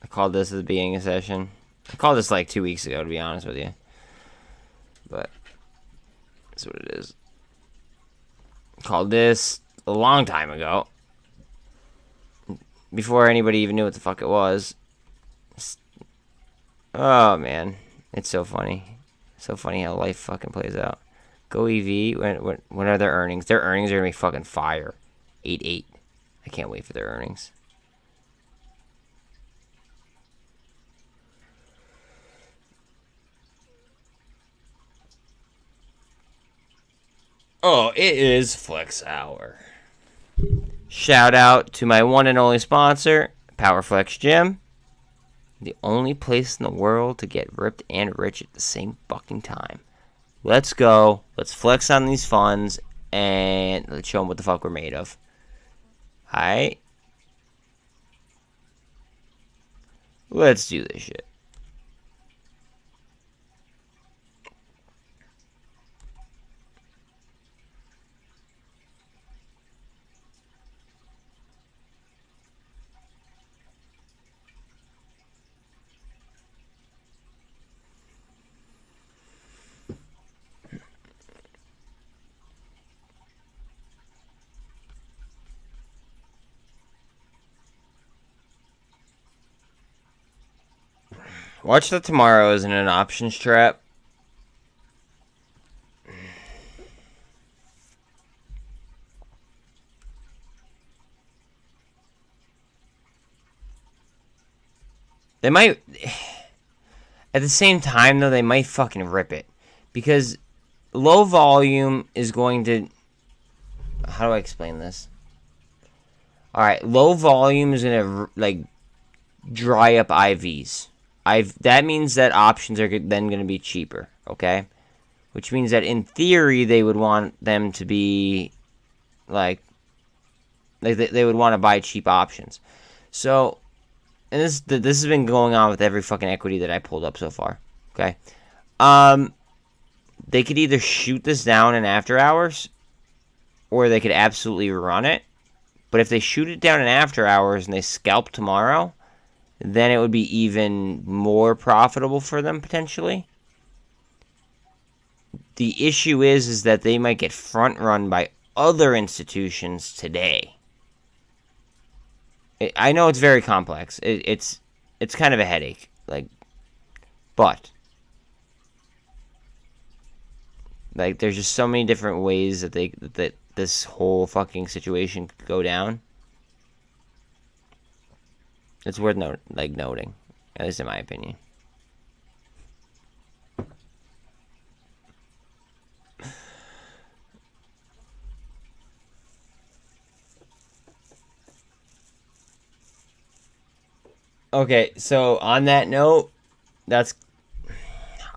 I called this at the beginning of the session. I called this like 2 weeks ago, to be honest with you. But that's what it is. I called this a long time ago. Before anybody even knew what the fuck it was. Oh, man. It's so funny. So funny how life fucking plays out. Go EV. When are their earnings? Their earnings are going to be fucking fire. 8.8. I can't wait for their earnings. Oh, it is Flex Hour. Shout out to my one and only sponsor, PowerFlex Gym. The only place in the world to get ripped and rich at the same fucking time. Let's go. Let's flex on these funds and let's show them what the fuck we're made of. Alright? Let's do this shit. Watch that tomorrow isn't an options trap. They might... At the same time, though, they might fucking rip it. Because low volume is going to... How do I explain this? Alright, low volume is going to, like, dry up IVs. That means that options are then going to be cheaper, okay? Which means that in theory they would want them to be like they would want to buy cheap options. So, and this has been going on with every fucking equity that I pulled up so far, okay? They could either shoot this down in after hours or they could absolutely run it. But if they shoot it down in after hours and they scalp tomorrow, then it would be even more profitable for them, potentially. The issue is that they might get front-run by other institutions today. I know it's very complex. It's kind of a headache. But there's just so many different ways that this whole fucking situation could go down. It's worth noting, at least in my opinion. Okay, so on that note, I'm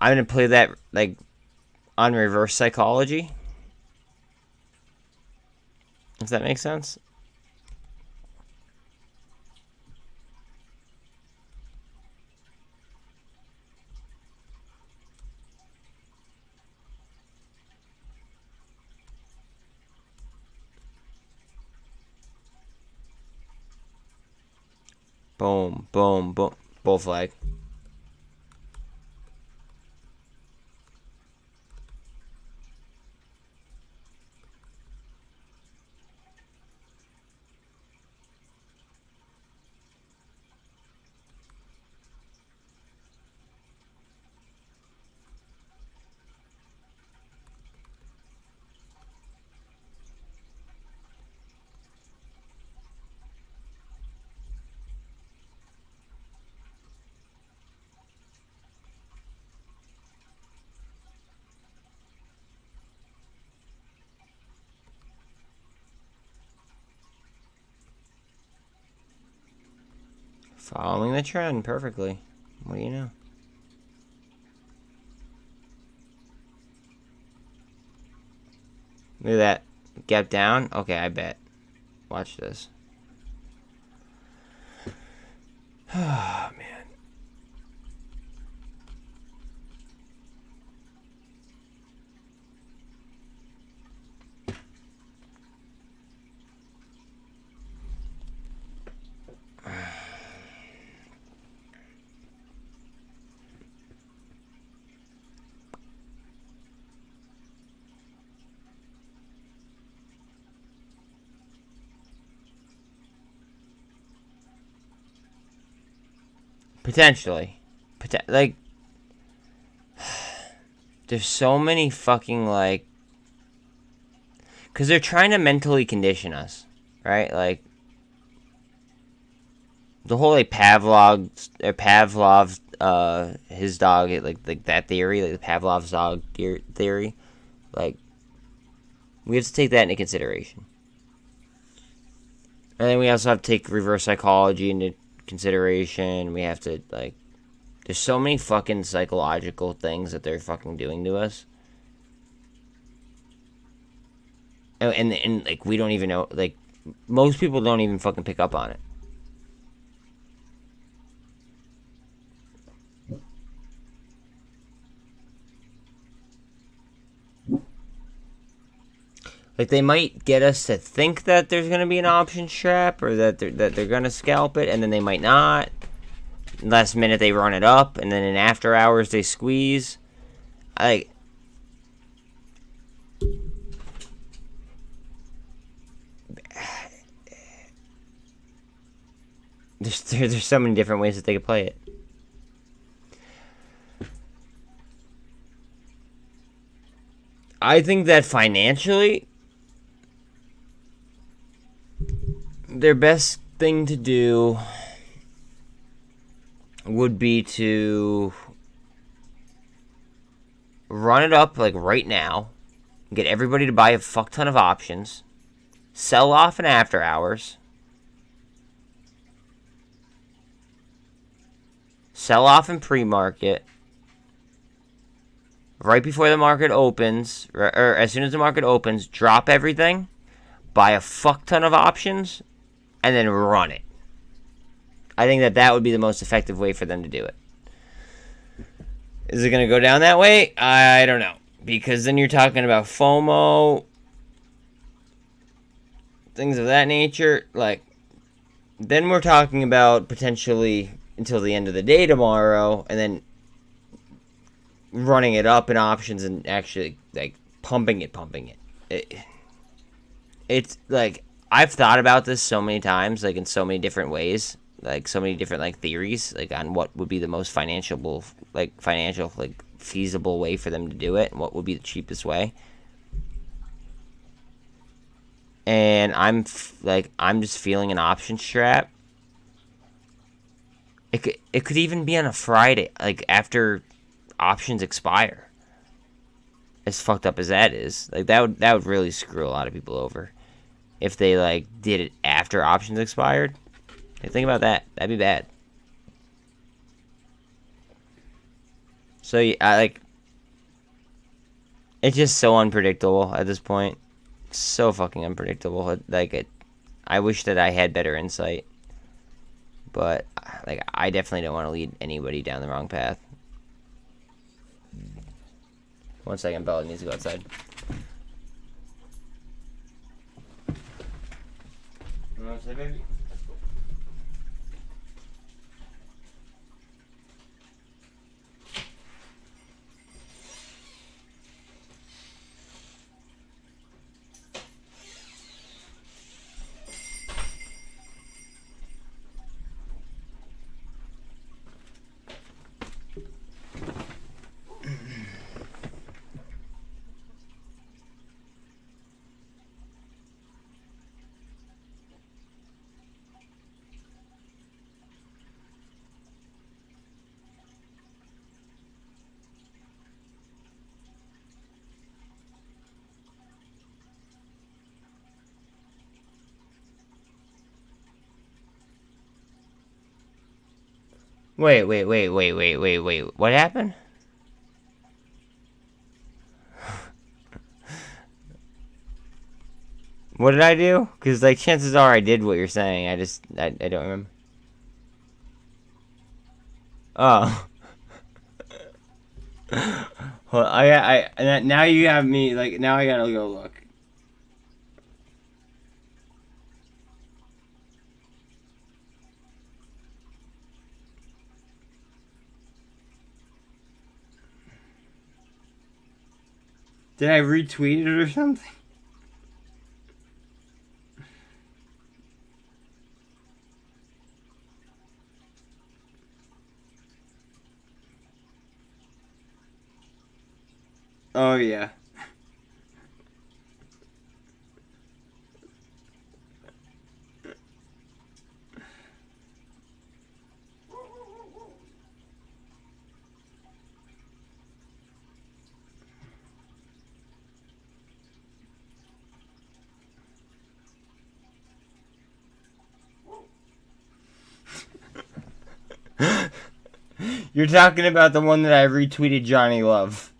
gonna play that on reverse psychology. If that makes sense. Boom, boom, boom. Bull flag. Following the trend perfectly. What do you know? Look at that. Gap down. Okay, I bet. Watch this. Oh, man. Potentially. Like, there's so many fucking, like, because they're trying to mentally condition us, right? Like, the whole, like, Pavlov's, his dog, like that theory, like the Pavlov's dog theory, like, we have to take that into consideration. And then we also have to take reverse psychology into consideration. We have to, like, there's so many fucking psychological things that they're fucking doing to us. And like, we don't even know, like, most people don't even fucking pick up on it. Like, they might get us to think that there's gonna be an option trap, or that they're gonna scalp it, and then they might not. Last minute they run it up, and then in after hours they squeeze. Like, there's so many different ways that they could play it. I think that financially, their best thing to do would be to run it up, like, right now, get everybody to buy a fuck ton of options, sell off in after hours, sell off in pre-market, right before the market opens, or as soon as the market opens, drop everything, buy a fuck ton of options, and then run it. I think that would be the most effective way for them to do it. Is it going to go down that way? I don't know. Because then you're talking about FOMO, things of that nature. Like, then we're talking about potentially until the end of the day tomorrow, and then running it up in options and actually, like, pumping it. It's like, I've thought about this so many times, like, in so many different ways, like, so many different, like, theories, like, on what would be the most financial, like, feasible way for them to do it, and what would be the cheapest way. And I'm just feeling an option trap. It could even be on a Friday, like, after options expire. As fucked up as that is, like, that would really screw a lot of people over if they, like, did it after options expired. Like, think about that. That'd be bad. So, like, it's just so unpredictable at this point. So fucking unpredictable. Like, I wish that I had better insight. But, like, I definitely don't want to lead anybody down the wrong path. 1 second, Bella needs to go outside. You want to say, baby? Wait. What happened? What did I do? Because, like, chances are I did what you're saying. I don't remember. Oh. Well, now you have me, like, now I gotta go look. Did I retweet it or something? Oh, yeah. You're talking about the one that I retweeted Johnny Love.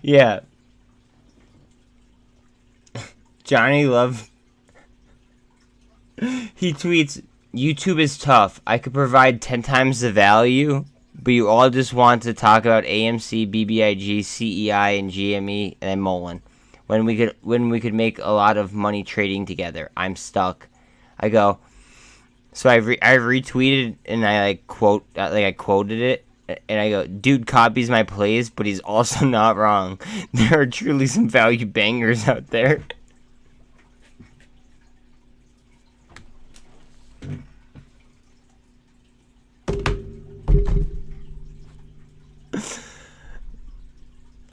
Yeah. Johnny Love. He tweets, YouTube is tough. I could provide 10 times the value, but you all just want to talk about AMC, BBIG, CEI, and GME, and then MULN. When we could make a lot of money trading together. I'm stuck. I go, so I retweeted and I quoted it. And I go, dude copies my plays, but he's also not wrong. There are truly some value bangers out there.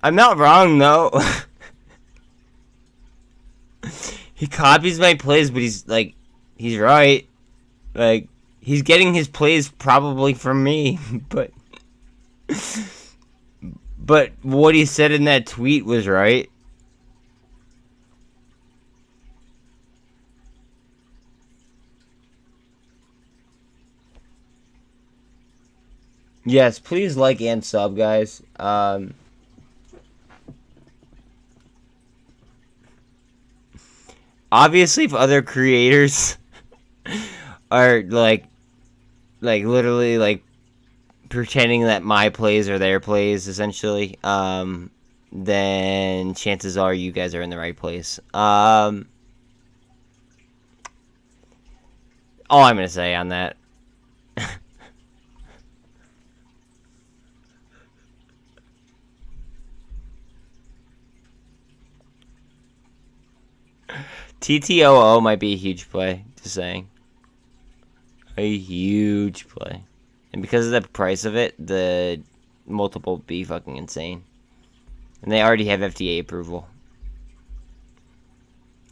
I'm not wrong, though. He copies my plays, but he's right. Like, he's getting his plays probably from me, but what he said in that tweet was right. Yes, please like and sub, guys. Obviously, if other creators are like literally like pretending that my plays are their plays, essentially, then chances are you guys are in the right place. All I'm gonna say on that. TTOO might be a huge play, just saying. A huge play. And because of the price of it, the multiple will be fucking insane. And they already have FDA approval.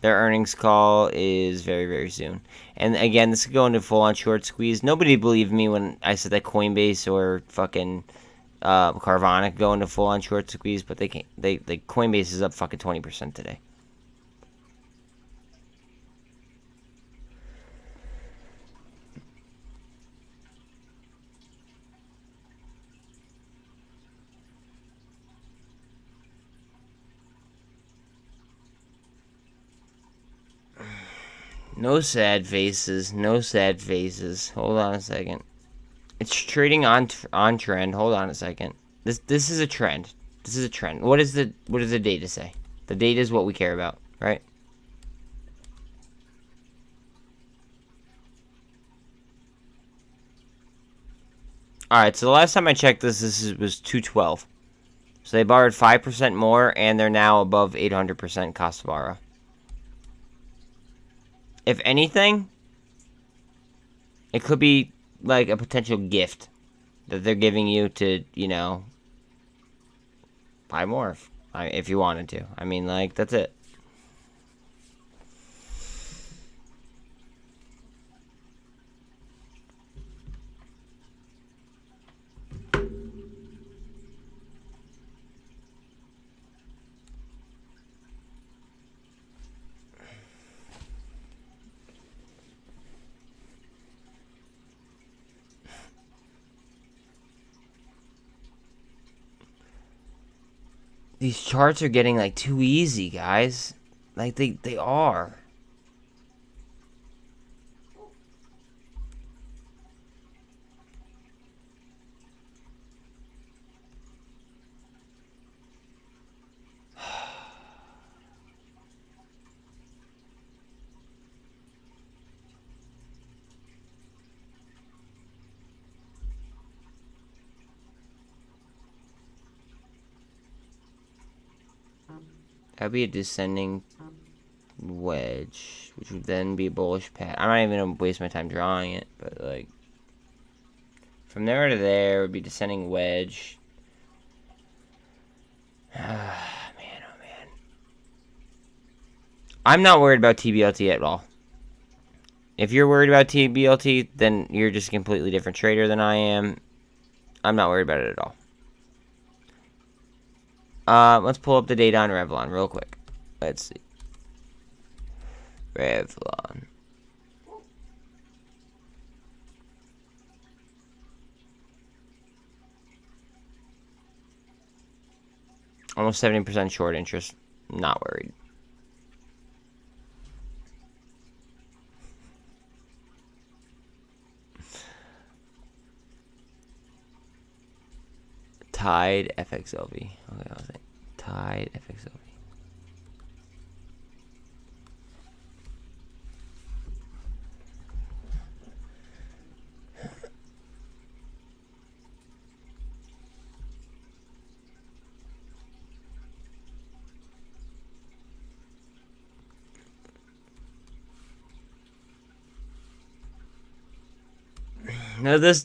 Their earnings call is very, very soon. And again, this could go into full-on short squeeze. Nobody believed me when I said that Coinbase or fucking Carvana could go into full-on short squeeze, but they can't. Coinbase is up fucking 20% today. No sad faces. No sad faces. Hold on a second. It's trading on trend. Hold on a second. This is a trend. This is a trend. What does the data say? The data is what we care about, right? All right. So the last time I checked this was 212. So they borrowed 5% more, and they're now above 800% cost to borrow. If anything, it could be like a potential gift that they're giving you to, you know, buy more if you wanted to. I mean, like, that's it. These charts are getting like too easy, guys. Like they are. That'd be a descending wedge, which would then be a bullish pattern. I'm not even gonna waste my time drawing it, but like from there to there would be descending wedge. Man, oh man. I'm not worried about TBLT at all. If you're worried about TBLT, then you're just a completely different trader than I am. I'm not worried about it at all. Let's pull up the data on Revlon real quick. Let's see. Revlon. Almost 70% short interest. Not worried. TYDE FXLV. Okay, I was like TYDE FXLV.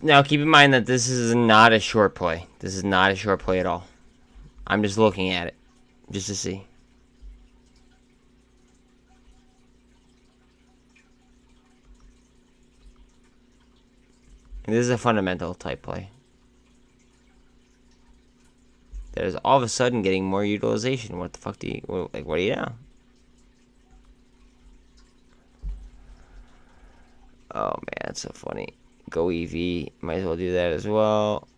Now keep in mind that this is not a short play. This is not a short play at all. I'm just looking at it just to see. And this is a fundamental type play. That is all of a sudden getting more utilization. What the fuck do you like? What do you know? Oh man, that's so funny. Go EV. Might as well do that as well.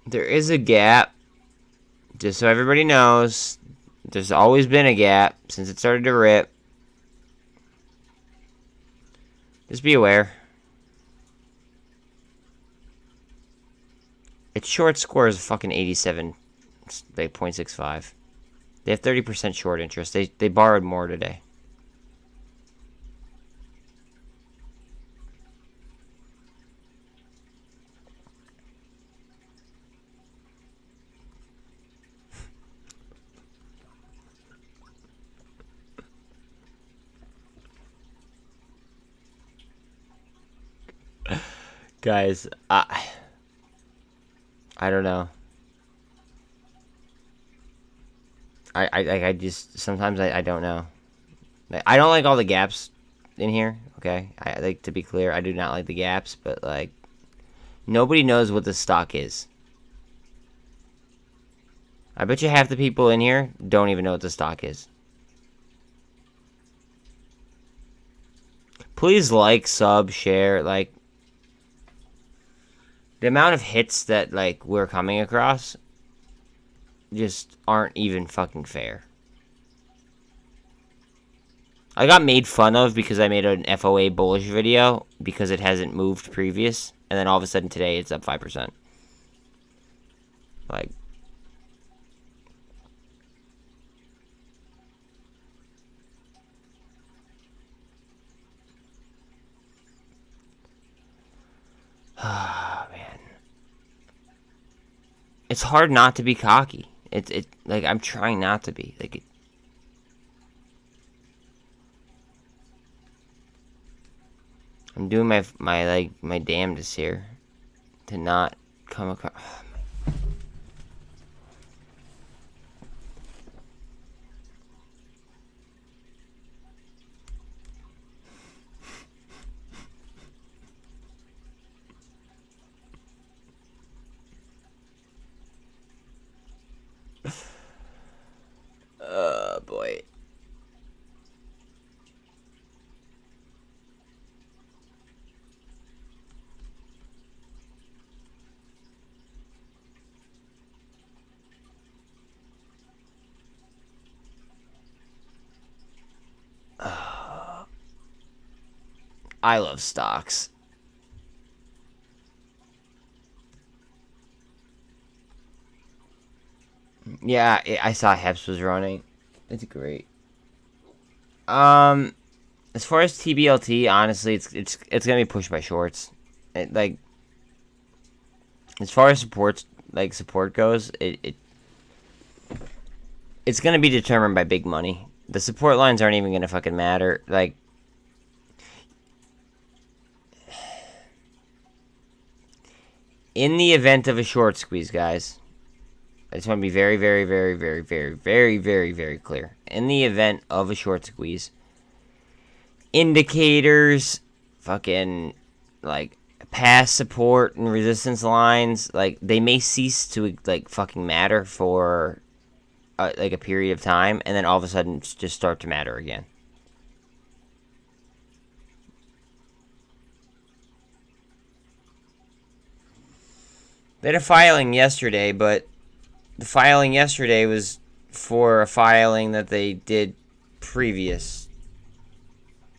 There is a gap. Just so everybody knows, there's always been a gap since it started to rip. Just be aware. Its short score is fucking 87, like 0.65. They have 30% short interest. They borrowed more today. Guys, I don't know. I just sometimes I don't know. Like, I don't like all the gaps in here. Okay, I like to be clear. I do not like the gaps, but like nobody knows what the stock is. I bet you half the people in here don't even know what the stock is. Please like, sub, share, like. The amount of hits that, like, we're coming across just aren't even fucking fair. I got made fun of because I made an FOA bullish video because it hasn't moved previous, and then all of a sudden today it's up 5%. Like... man. It's hard not to be cocky. It like I'm trying not to be. Like I'm doing my damnedest here to not come across. I love stocks. Yeah, I saw Heps was running. It's great. As far as TBLT, honestly, it's gonna be pushed by shorts. Like, as far as support goes, it's gonna be determined by big money. The support lines aren't even gonna fucking matter. Like, in the event of a short squeeze, guys, I just want to be very, very, very, very, very, very, very, very clear. In the event of a short squeeze, indicators, fucking, like, past support and resistance lines, like, they may cease to, like, fucking matter for, like, a period of time, and then all of a sudden just start to matter again. They had a filing yesterday, but the filing yesterday was for a filing that they did previous.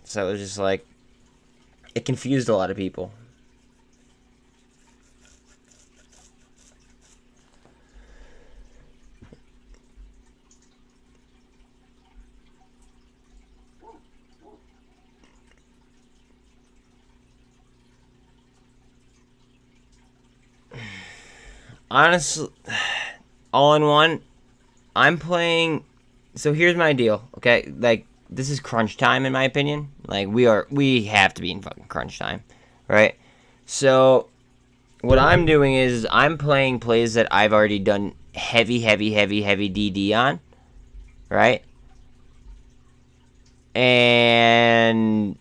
So it was just like, it confused a lot of people. Honestly, all in one, I'm playing. So here's my deal, okay? Like, this is crunch time in my opinion. Like, we have to be in fucking crunch time, right? So what I'm doing is I'm playing plays that I've already done heavy DD on, right? And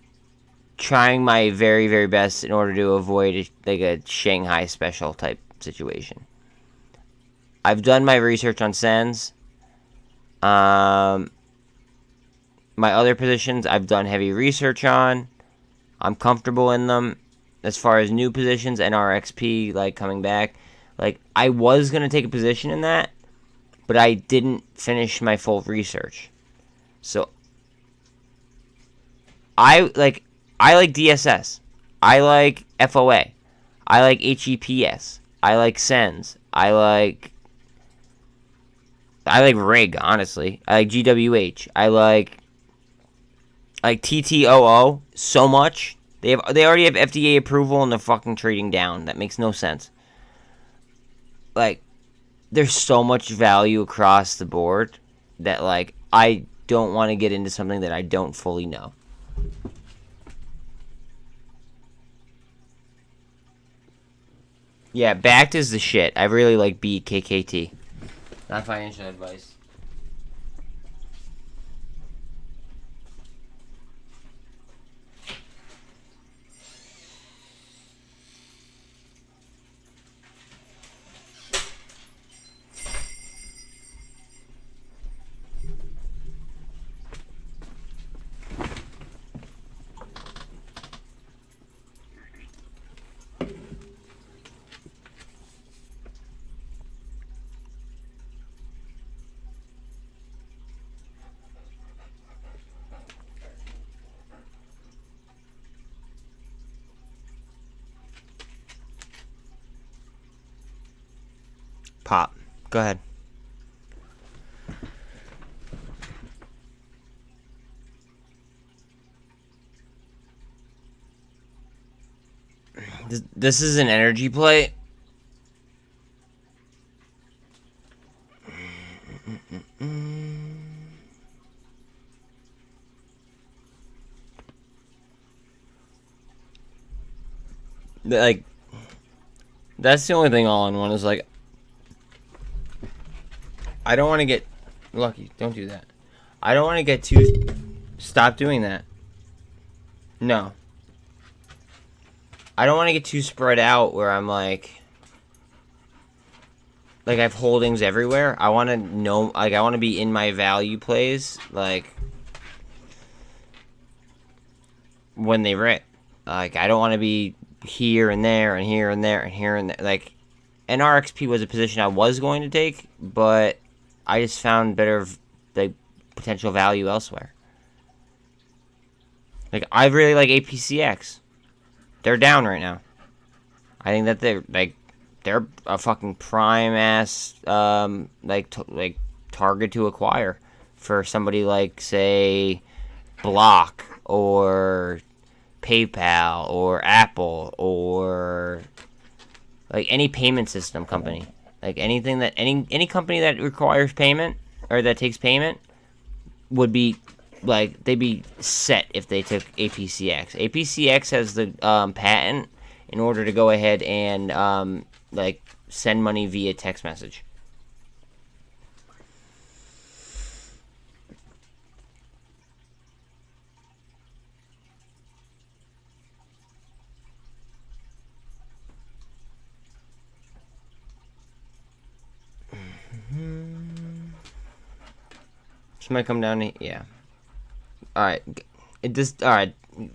trying my very, very best in order to avoid a Shanghai special type situation. I've done my research on Sens. My other positions I've done heavy research on. I'm comfortable in them. As far as new positions, NRXP, like, coming back. Like, I was going to take a position in that, but I didn't finish my full research. So, I like DSS. I like FOA. I like HEPS. I like Sens. I like RIG, honestly. I like GWH. I like TTOO so much. They already have FDA approval and they're fucking trading down. That makes no sense. Like, there's so much value across the board that, like, I don't want to get into something that I don't fully know. Yeah, backed is the shit. I really like BKKT. Not financial advice. Pop. Go ahead. This is an energy play. Like, that's the only thing all in one is, like, I don't want to get lucky. Don't do that. I don't want to get too. Stop doing that. No. I don't want to get too spread out where I'm like I have holdings everywhere. I want to know, like, I want to be in my value plays, like, when they rip. Like, I don't want to be here and there and here and there and here and there. Like, NRXP was a position I was going to take, but I just found better, like, potential value elsewhere. Like, I really like APCX. They're down right now. I think that they're a fucking prime ass target to acquire for somebody like, say, Block or PayPal or Apple or like any payment system company. Like anything that any company that requires payment or that takes payment would be like, they'd be set if they took APCX. APCX has the patent in order to go ahead and like send money via text message. Somebody come down here. Yeah. Alright. It just. Alright. Do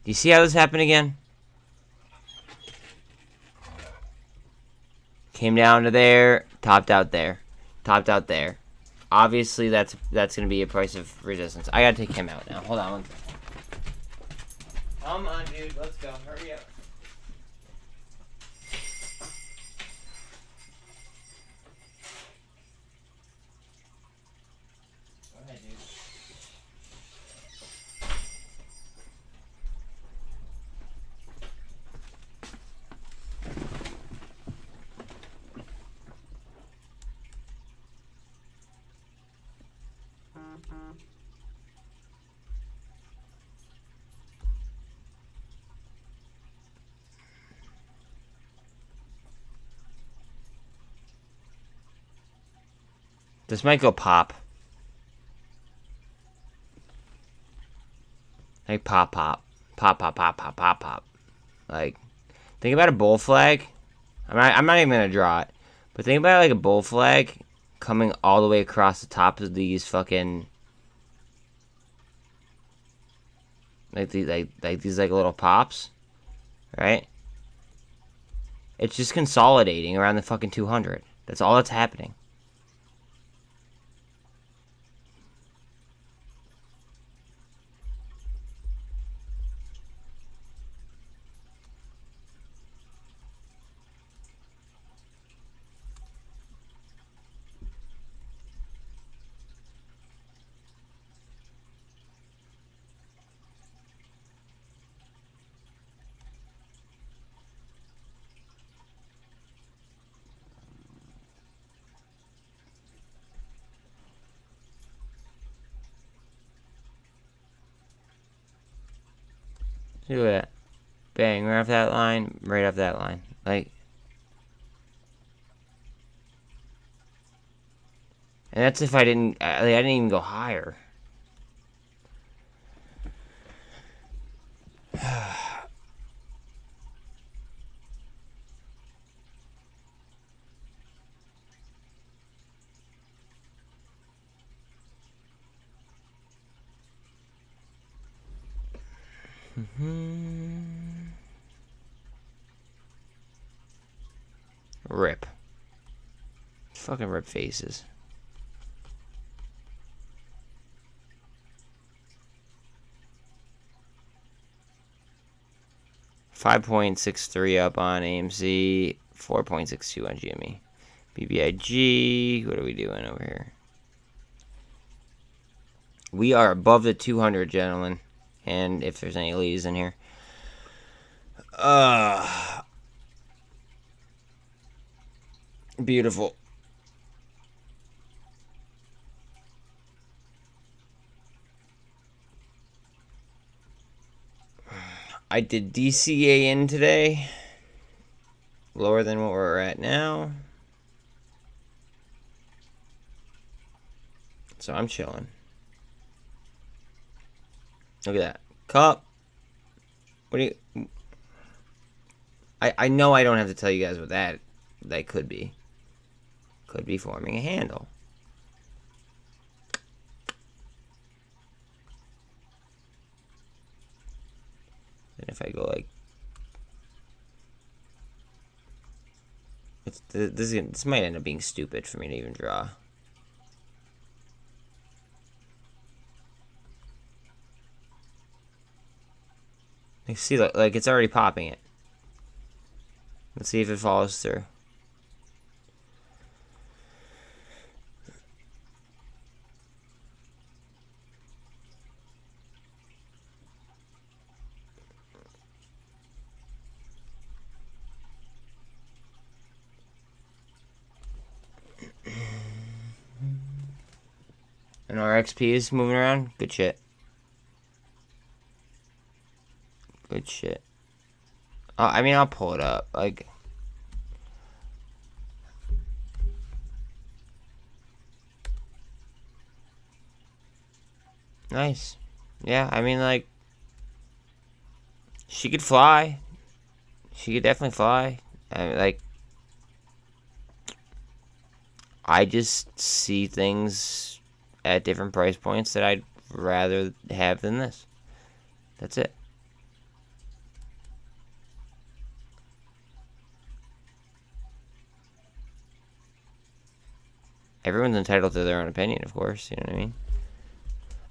you see how this happened again? Came down to there. Topped out there. Topped out there. Obviously, that's going to be a price of resistance. I got to take him out now. Hold on one second. Come on, dude. Let's go. Hurry up. This might go pop. Like pop, pop. Pop, pop, pop, pop, pop, pop. Like, think about a bull flag. I'm not even going to draw it. But think about it like a bull flag coming all the way across the top of these fucking... Like these little pops. Right? It's just consolidating around the fucking 200. That's all that's happening. Look at that. Bang, right off that line, right off that line. Like, and that's if I didn't even go higher. Rip. Fucking rip faces. $5.63 up on AMC, 4.62 on GME. BBIG, what are we doing over here? We are above the 200, gentlemen. And if there's any ladies in here. Beautiful. I did DCA in today. Lower than what we're at now. So I'm chilling. Look at that. Cup. What do you... I know I don't have to tell you guys what that could be. Could be forming a handle. And if I go like... This might end up being stupid for me to even draw. You see, like it's already popping it. Let's see if it follows through. And our XP is moving around. Good shit. Good shit. I mean, I'll pull it up. Like, nice. Yeah, I mean, like, she could fly. She could definitely fly. I mean, like, I just see things at different price points that I'd rather have than this. That's it. Everyone's entitled to their own opinion, of course. You know what I mean?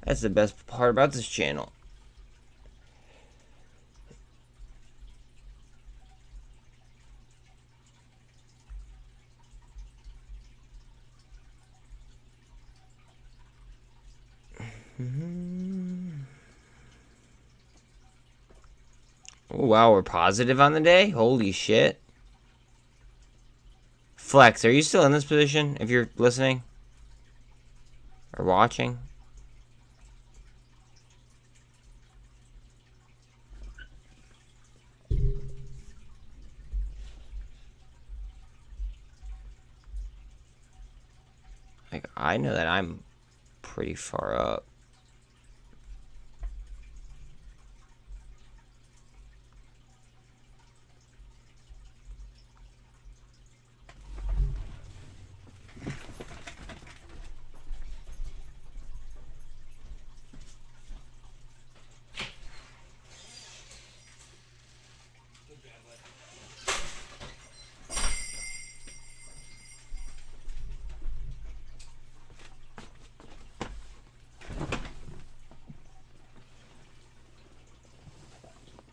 That's the best part about this channel. Oh, wow, we're positive on the day? Holy shit. Flex, are you still in this position if you're listening? Or watching? Like, I know that I'm pretty far up.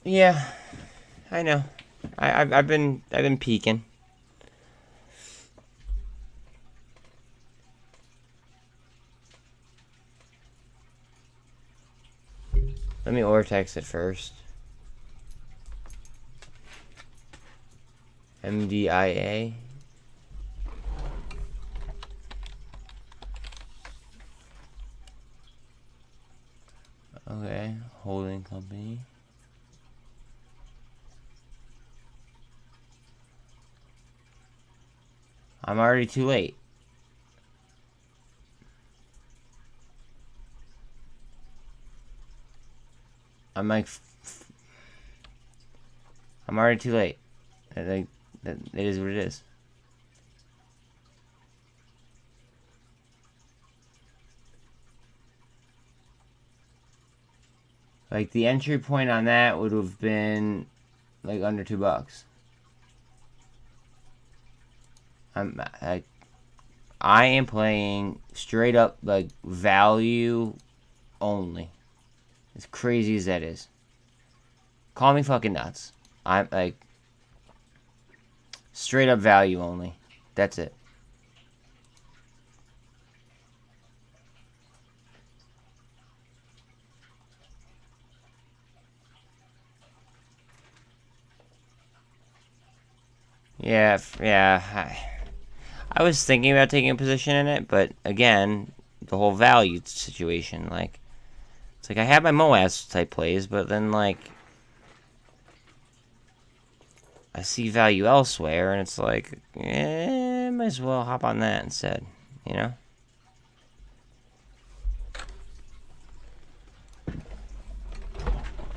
Yeah, I know. I've been peeking. Let me Ortex it first. MDIA. Okay, holding company. I'm already too late. I'm like, I'm already too late. I think that it is what it is. Like, the entry point on that would have been like under $2. I am playing straight up like value only. As crazy as that is. Call me fucking nuts. I'm like straight up value only. That's it. Yeah. I was thinking about taking a position in it, but again, the whole value situation, like, it's like I have my MOAS type plays, but then like I see value elsewhere, and it's like, might as well hop on that instead, you know?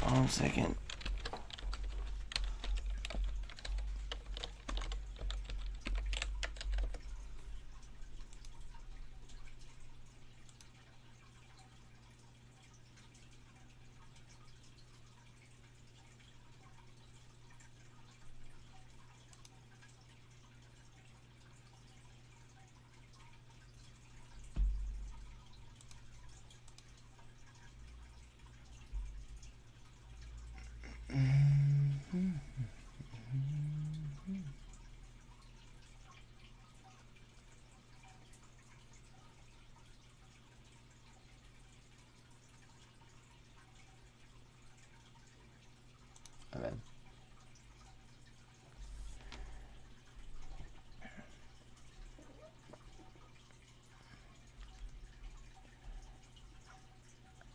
One second.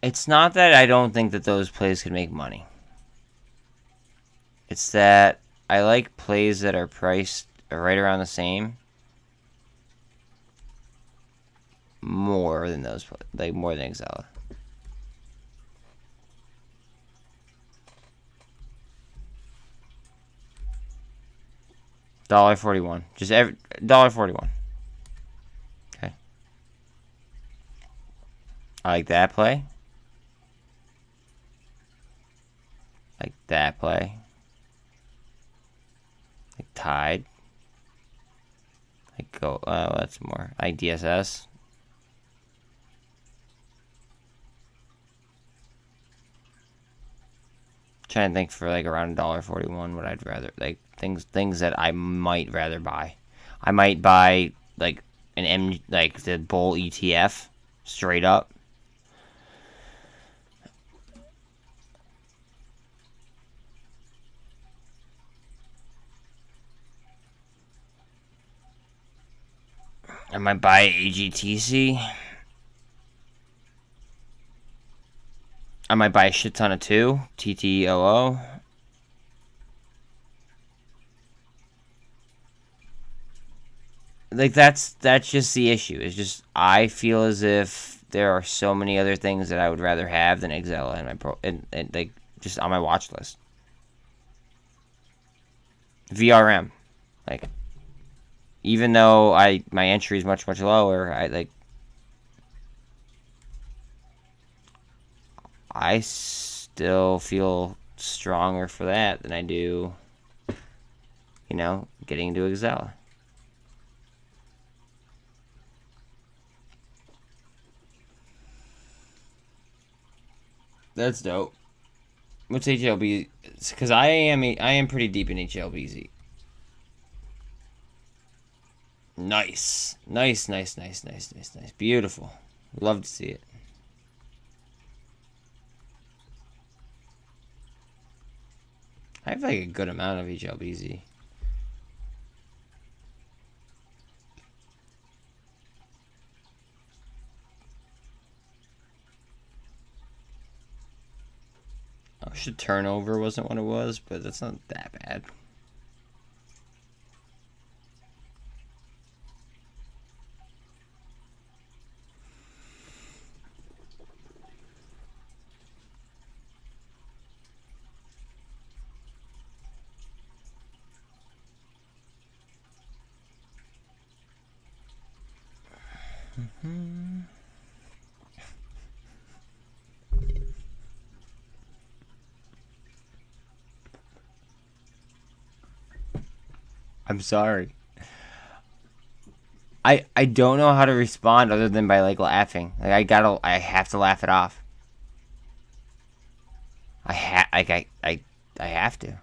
It's not that I don't think that those plays could make money. It's that I like plays that are priced right around the same more than those, like more than Exela. $1.41. Just $1.41. Okay. I like that play. Like that play. Like TYDE. Like go. That's more. Like DSS. Trying to think for like around $1.41 what I'd rather like things that I might rather buy. I might buy like like the Bull ETF straight up. I might buy AGTC. I might buy a shit ton of TTOO. Like that's just the issue. It's just I feel as if there are so many other things that I would rather have than Exela in my and like just on my watch list. VRM, like even though my entry is much lower, I still feel stronger for that than I do, getting into Exela. That's dope. What's HLB? Because I am pretty deep in HLBZ. Nice. Beautiful. Love to see it. I have like a good amount of HLBZ. I wish the turnover wasn't what it was, but that's not that bad. I'm sorry. I don't know how to respond other than by like laughing. Like I have to laugh it off. I have to.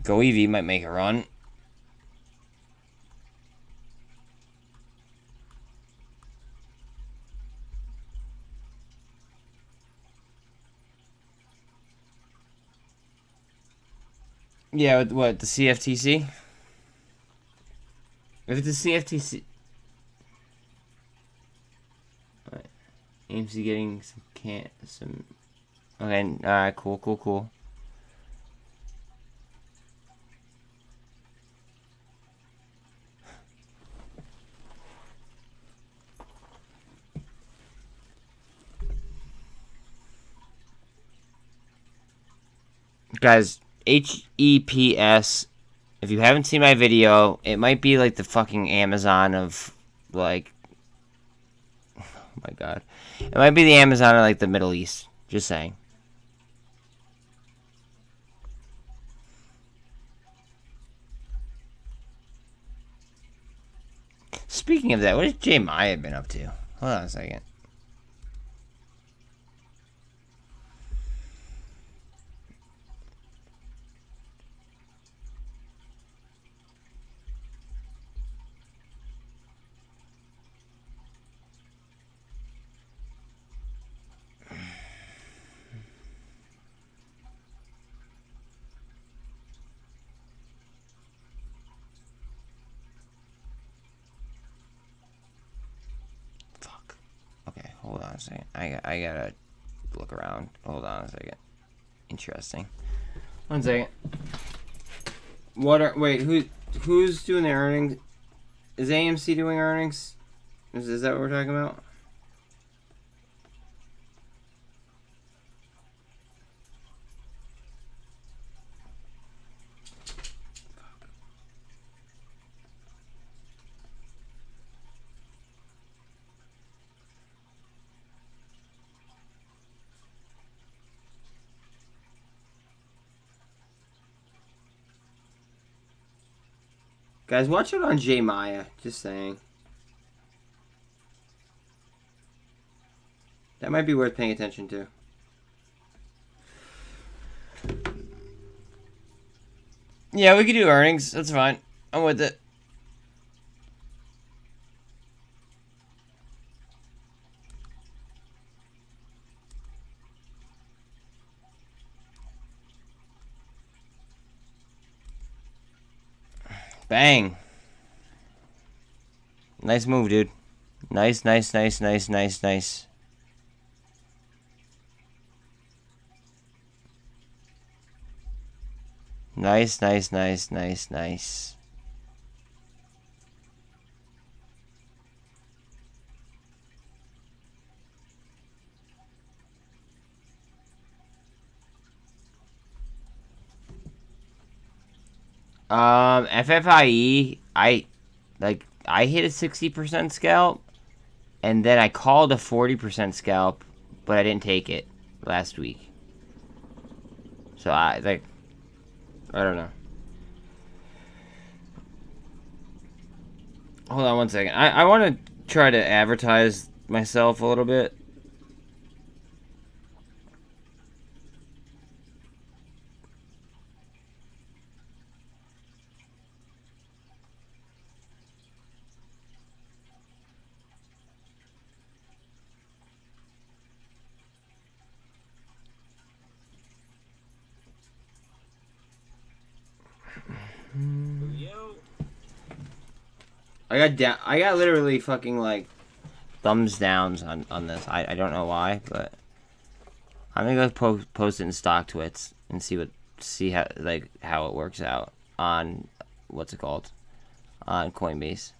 Go Eevee might make a run. Yeah, with what, the CFTC? If it's a CFTC... Right. AMC getting some... Okay, alright, cool. Guys, HEPS, if you haven't seen my video, it might be like the fucking Amazon of, like, oh my god. It might be the Amazon of, like, the Middle East. Just saying. Speaking of that, what has J Maya been up to? Hold on a second. on a second. I gotta look around. Hold on a second. Interesting. 1 second. Who's doing the earnings? Is AMC doing earnings? Is that what we're talking about? Guys, watch it on J Maya. Just saying. That might be worth paying attention to. Yeah, we could do earnings. That's fine. I'm with it. Bang. Nice move, dude. Nice, nice, nice, nice, nice, nice. Nice, nice, nice, nice, nice. FFIE, I hit a 60% scalp, and then I called a 40% scalp, but I didn't take it last week. So I don't know. Hold on 1 second. I want to try to advertise myself a little bit. I got literally fucking like thumbs downs on this. I don't know why, but I'm gonna go post it in stock twits and see how it works out on what's it called, on Coinbase.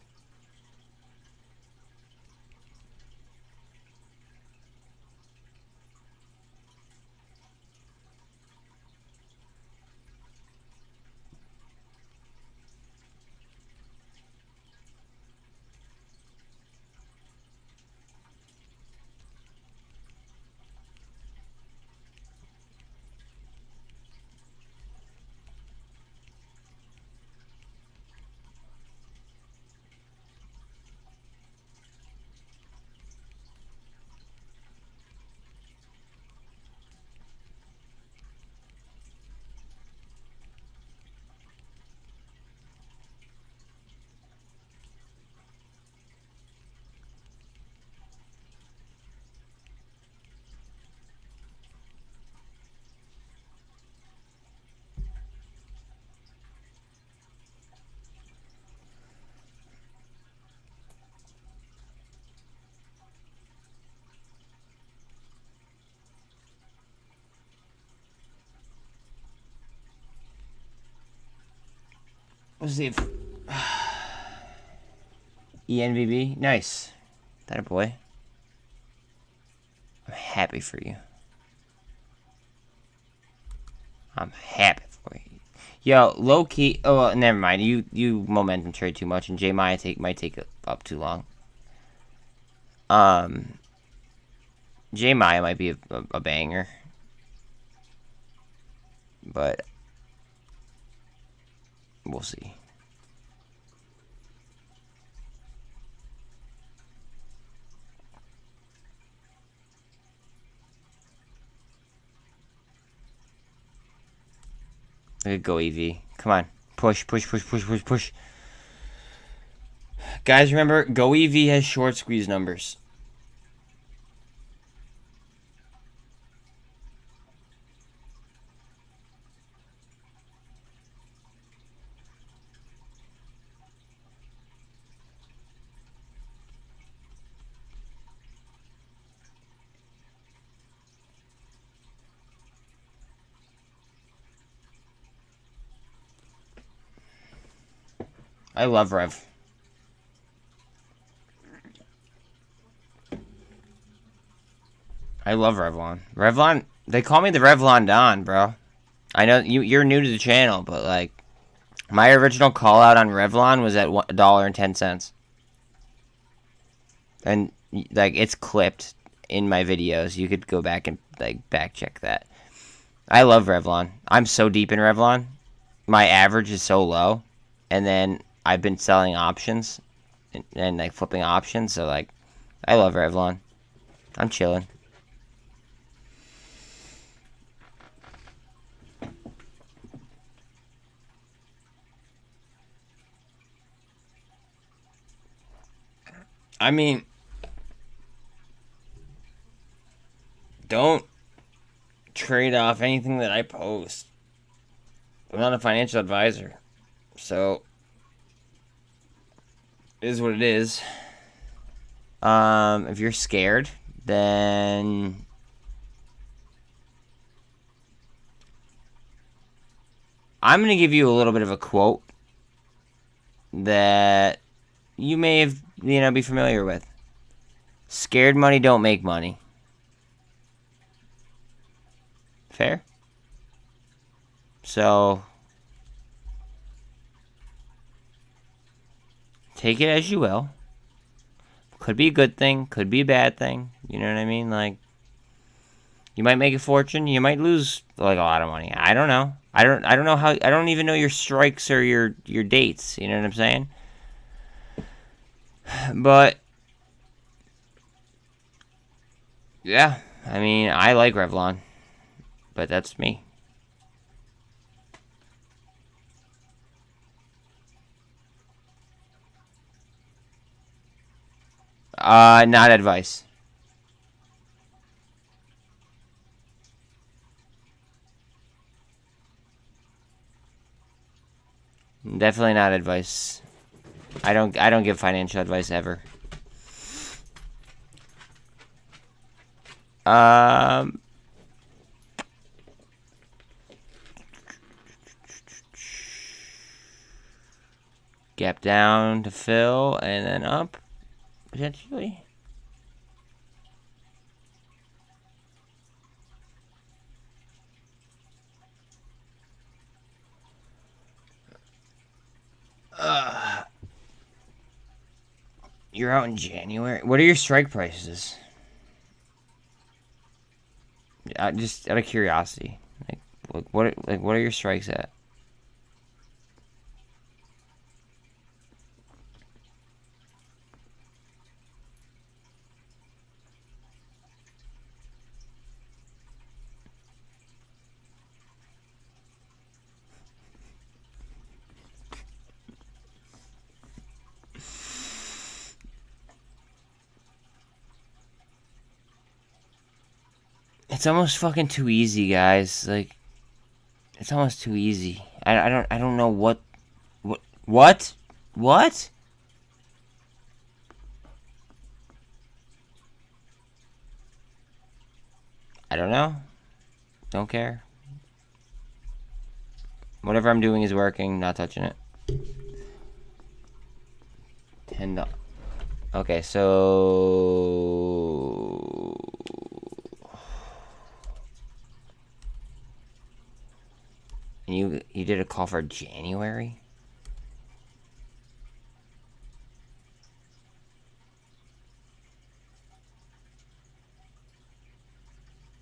Let's see if ENVB, nice. That a boy. I'm happy for you. I'm happy for you. Yo, low key. Oh, well, never mind. You momentum trade too much, and J might take up too long. J Maya might be a banger, but we'll see. Look at Go EV. Come on. Push, push, push, push, push, push. Guys, remember, Go EV has short squeeze numbers. I love Rev. I love Revlon. Revlon, they call me the Revlon Don, bro. I know you're new to the channel, but like, my original call out on Revlon was at $1.10. And like, it's clipped in my videos. You could go back and like back check that. I love Revlon. I'm so deep in Revlon. My average is so low, and then I've been selling options and like flipping options. So like, I love Revlon. I'm chilling. I mean, don't trade off anything that I post. I'm not a financial advisor, so it is what it is. If you're scared, then I'm gonna give you a little bit of a quote that you may have, be familiar with. Scared money don't make money. Fair? So, take it as you will. Could be a good thing, could be a bad thing. You know what I mean? Like, you might make a fortune, you might lose like a lot of money. I don't know. I don't know how. I don't even know your strikes or your dates. You know what I'm saying? But yeah, I mean, I like Revlon, but that's me. Not advice. Definitely not advice. I don't give financial advice ever. Gap down to fill and then up potentially. You're out in January. What are your strike prices? Just out of curiosity, what are your strikes at? It's almost fucking too easy, guys. Like, it's almost too easy. I don't know what. I don't know. Don't care. Whatever I'm doing is working. Not touching it. $10. Okay, so you did a call for January?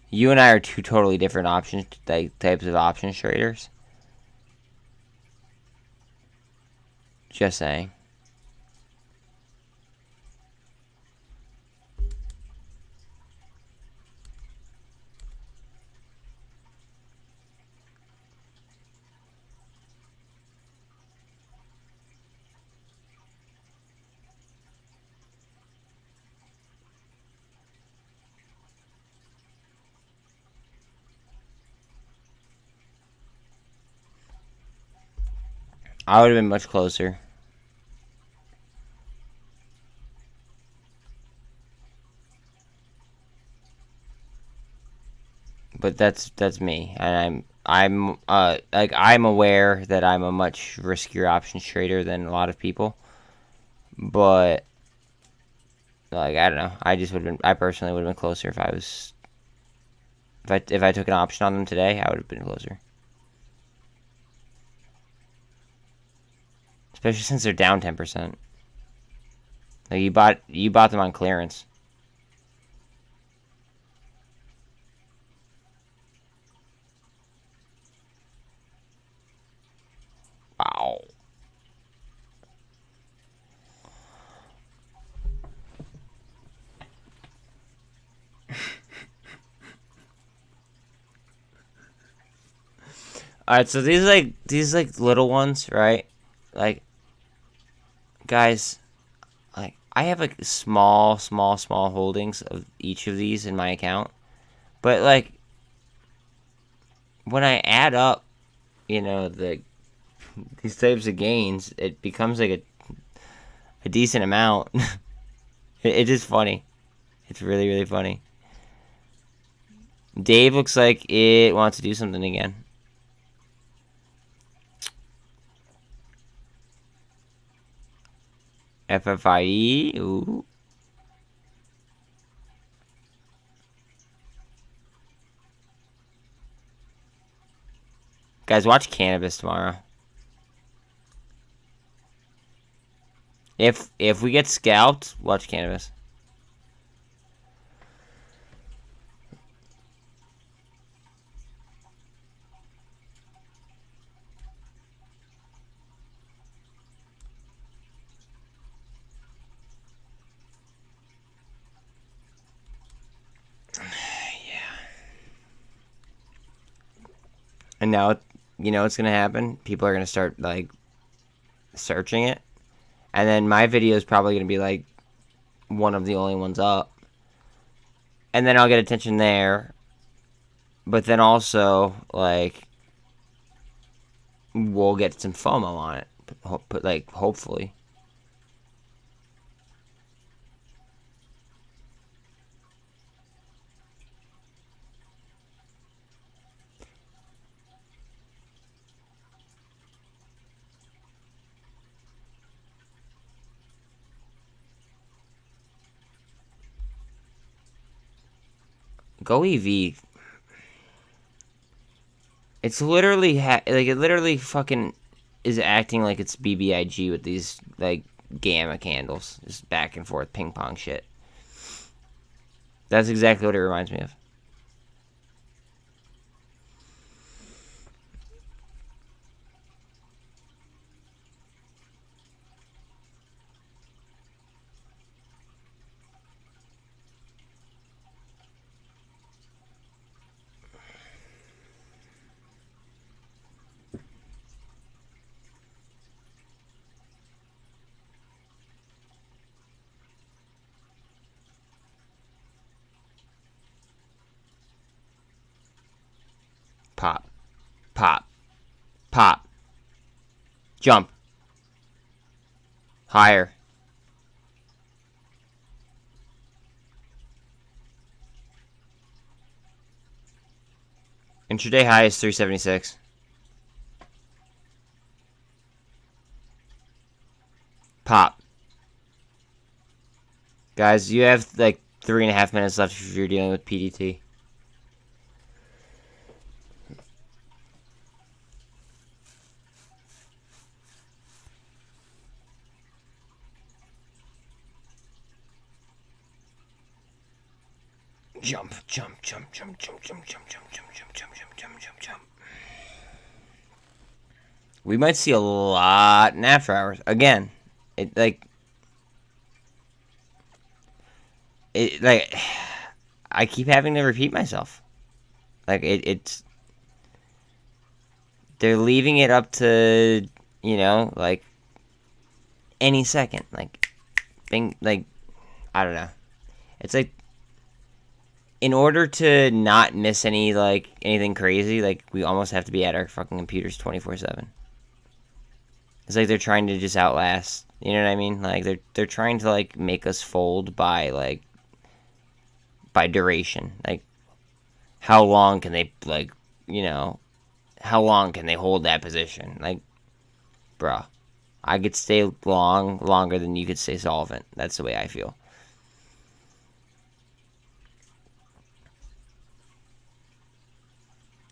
You and I are two totally different options, types of options traders. Just saying. I would have been much closer. But that's me, and I'm like I'm aware that I'm a much riskier options trader than a lot of people, but like I don't know. I personally would have been closer if I was if I took an option on them today. I would have been closer, especially since they're down 10%. Like you bought them on clearance. Wow. Alright, so these little ones, right? Like, guys, like I have like small holdings of each of these in my account. But like when I add up, these types of gains, it becomes like a decent amount. It's just funny. It's really, really funny. Dave looks like it wants to do something again. FFIE. Ooh. Guys, watch Cannabis tomorrow. If we get scalped, watch Cannabis. And now, what's going to happen? People are going to start, like, searching it. And then my video is probably going to be, like, one of the only ones up. And then I'll get attention there. But then also, like, we'll get some FOMO on it. But like, hopefully. Go EV. It's literally it literally fucking is acting like it's BBIG with these like gamma candles, just back and forth ping pong shit. That's exactly what it reminds me of. Pop. Pop. Pop. Jump. Higher. Intraday high is 376. Pop. Guys, you have like 3.5 minutes left if you're dealing with PDT. Jump, jump, jump, jump, jump, jump, jump, jump, jump, jump, jump, jump, jump, jump, jump. We might see a lot in after hours. Again, I keep having to repeat myself. Like it's they're leaving it up to, like any second. Like bing, like I don't know. It's like in order to not miss anything crazy, like we almost have to be at our fucking computers 24/7. It's like they're trying to just outlast, you know what I mean? Like they're trying to like make us fold by duration. Like how long can they how long can they hold that position? Like, bruh, I could stay longer than you could stay solvent. That's the way I feel.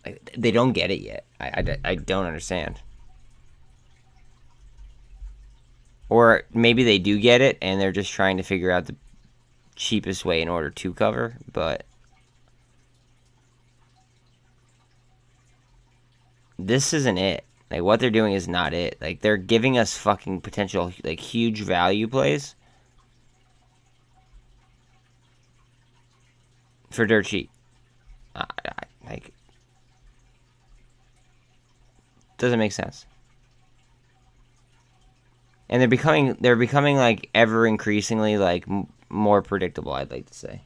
Like, they don't get it yet. I don't understand. Or maybe they do get it, and they're just trying to figure out the cheapest way in order to cover, but this isn't it. Like, what they're doing is not it. Like, they're giving us fucking potential, like, huge value plays for dirt cheap. Like, doesn't make sense. And they're becoming like ever increasingly like more predictable, I'd like to say.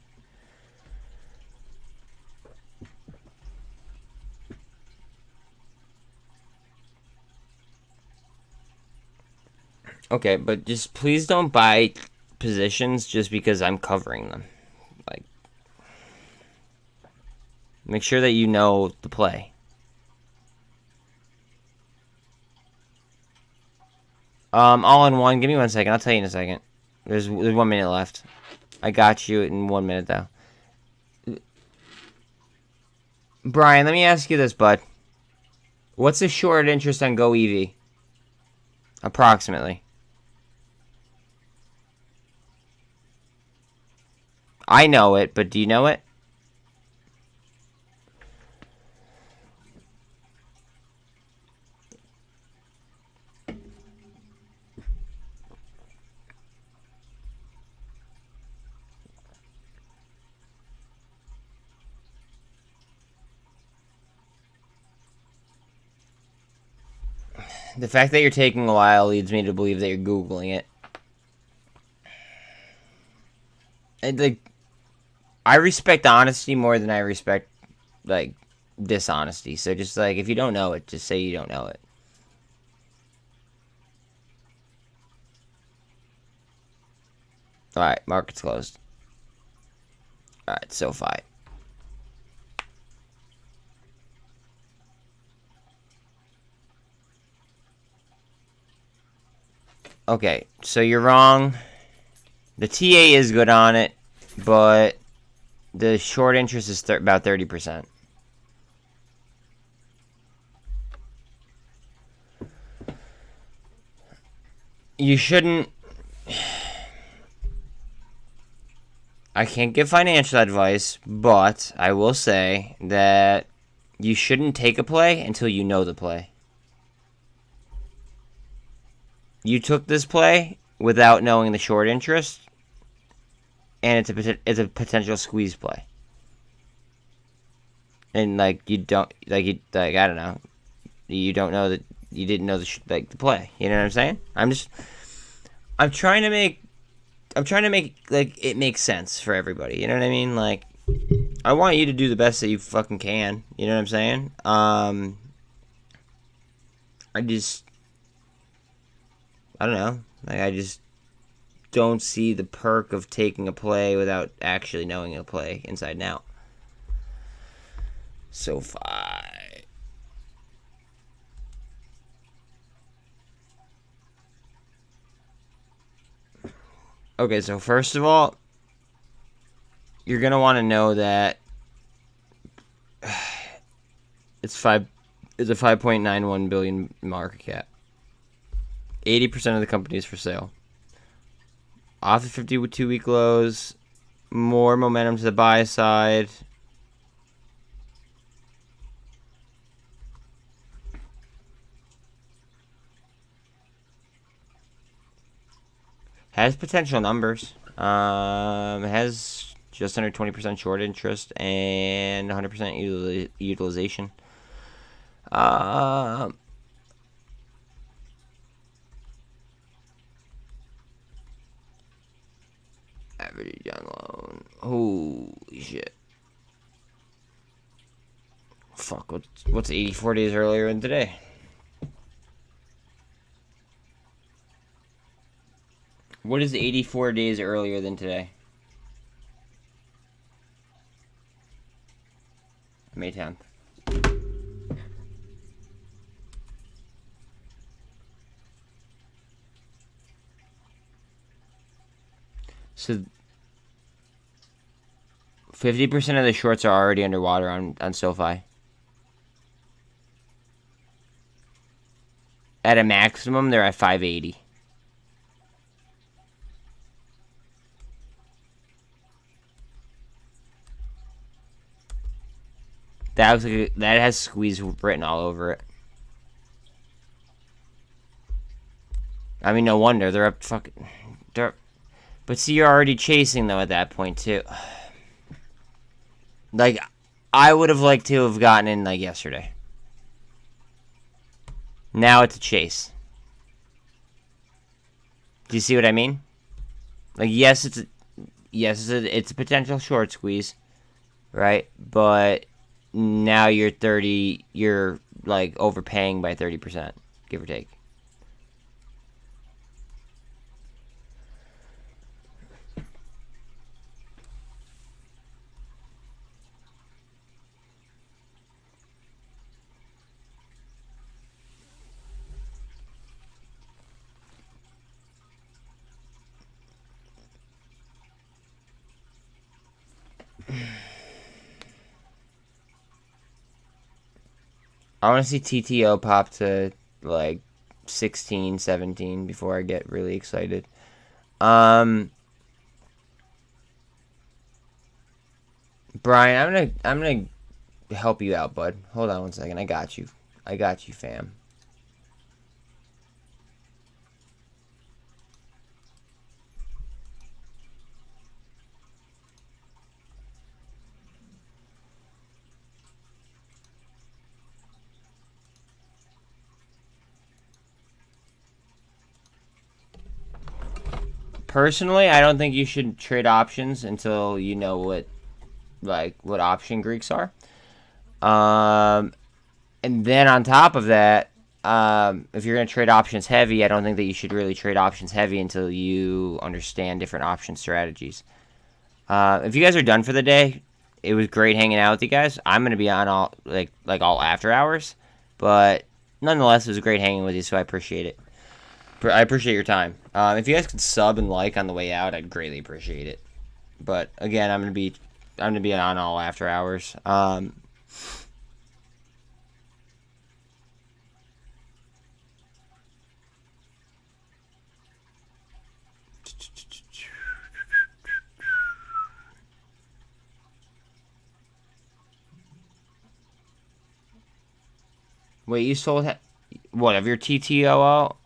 Okay, but just please don't buy positions just because I'm covering them. Like, make sure that you know the play. All in one. Give me 1 second. I'll tell you in a second. There's 1 minute left. I got you in 1 minute, though. Brian, let me ask you this, bud. What's the short interest on Go EV? Approximately. I know it, but do you know it? The fact that you're taking a while leads me to believe that you're Googling it. I respect honesty more than I respect, like, dishonesty. So just, like, if you don't know it, just say you don't know it. Alright, market's closed. Alright, SoFi. Okay, so you're wrong. The TA is good on it, but the short interest is about 30%. You shouldn't... I can't give financial advice, but I will say that you shouldn't take a play until you know the play. You took this play without knowing the short interest, and it's a potential squeeze play. And like you don't I don't know, you don't know that you didn't know the play. You know what I'm saying? I'm trying to make like it makes sense for everybody. You know what I mean? Like, I want you to do the best that you fucking can. You know what I'm saying? I don't know. Like, I just don't see the perk of taking a play without actually knowing a play inside and out. SoFi. Okay, so first of all, you're going to want to know that it's a 5.91 billion market cap. 80% of the company is for sale. Off the 52-week lows, more momentum to the buy side. Has potential numbers. It has just under 20% short interest and 100% utilization. Average down loan. Holy shit. Fuck, what's 84 days earlier than today? What is 84 days earlier than today? May 10th. So 50% of the shorts are already underwater on SoFi. At a maximum, they're at 580. That looks like that has squeeze written all over it. I mean, no wonder they're up fucking. But see, you're already chasing though at that point too. Like, I would have liked to have gotten in like yesterday. Now it's a chase. Do you see what I mean? Like, yes, it's a potential short squeeze, right? But now you're like overpaying by 30%, give or take. I want to see TTO pop to like 16, 17 before I get really excited. Brian, I'm gonna help you out, bud. Hold on one second. I got you, fam. Personally, I don't think you should trade options until you know what option Greeks are. And then on top of that, if you're going to trade options heavy, I don't think that you should really trade options heavy until you understand different option strategies. If you guys are done for the day, it was great hanging out with you guys. I'm going to be on all all after hours, but nonetheless, it was great hanging with you, so I appreciate it. I appreciate your time. If you guys could sub and like on the way out, I'd greatly appreciate it. But again, I'm gonna be on all after hours. Wait, you sold what of your TTO?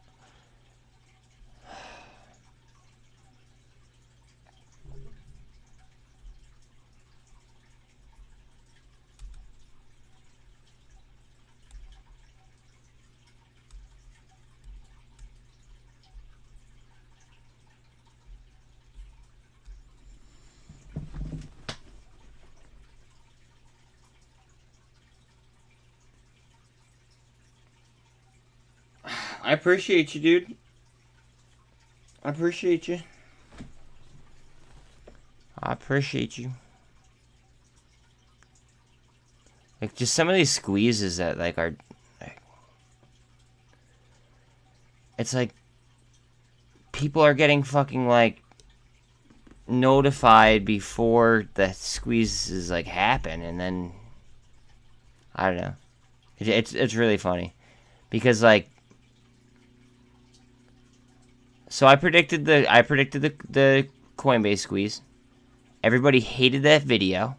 I appreciate you, dude. I appreciate you. Like, just some of these squeezes that, like, are... It's like... People are getting fucking, like... notified before the squeezes, like, happen, and then... I don't know. It's really funny. Because, like... So I predicted the Coinbase squeeze. Everybody hated that video.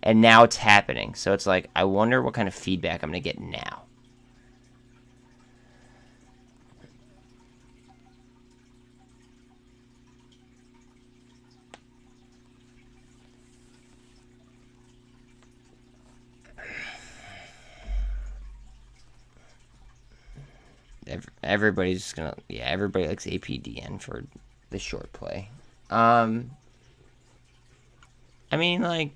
And now it's happening. So it's like, I wonder what kind of feedback I'm going to get now. Everybody's just gonna, everybody likes APDN for the short play. I mean, like,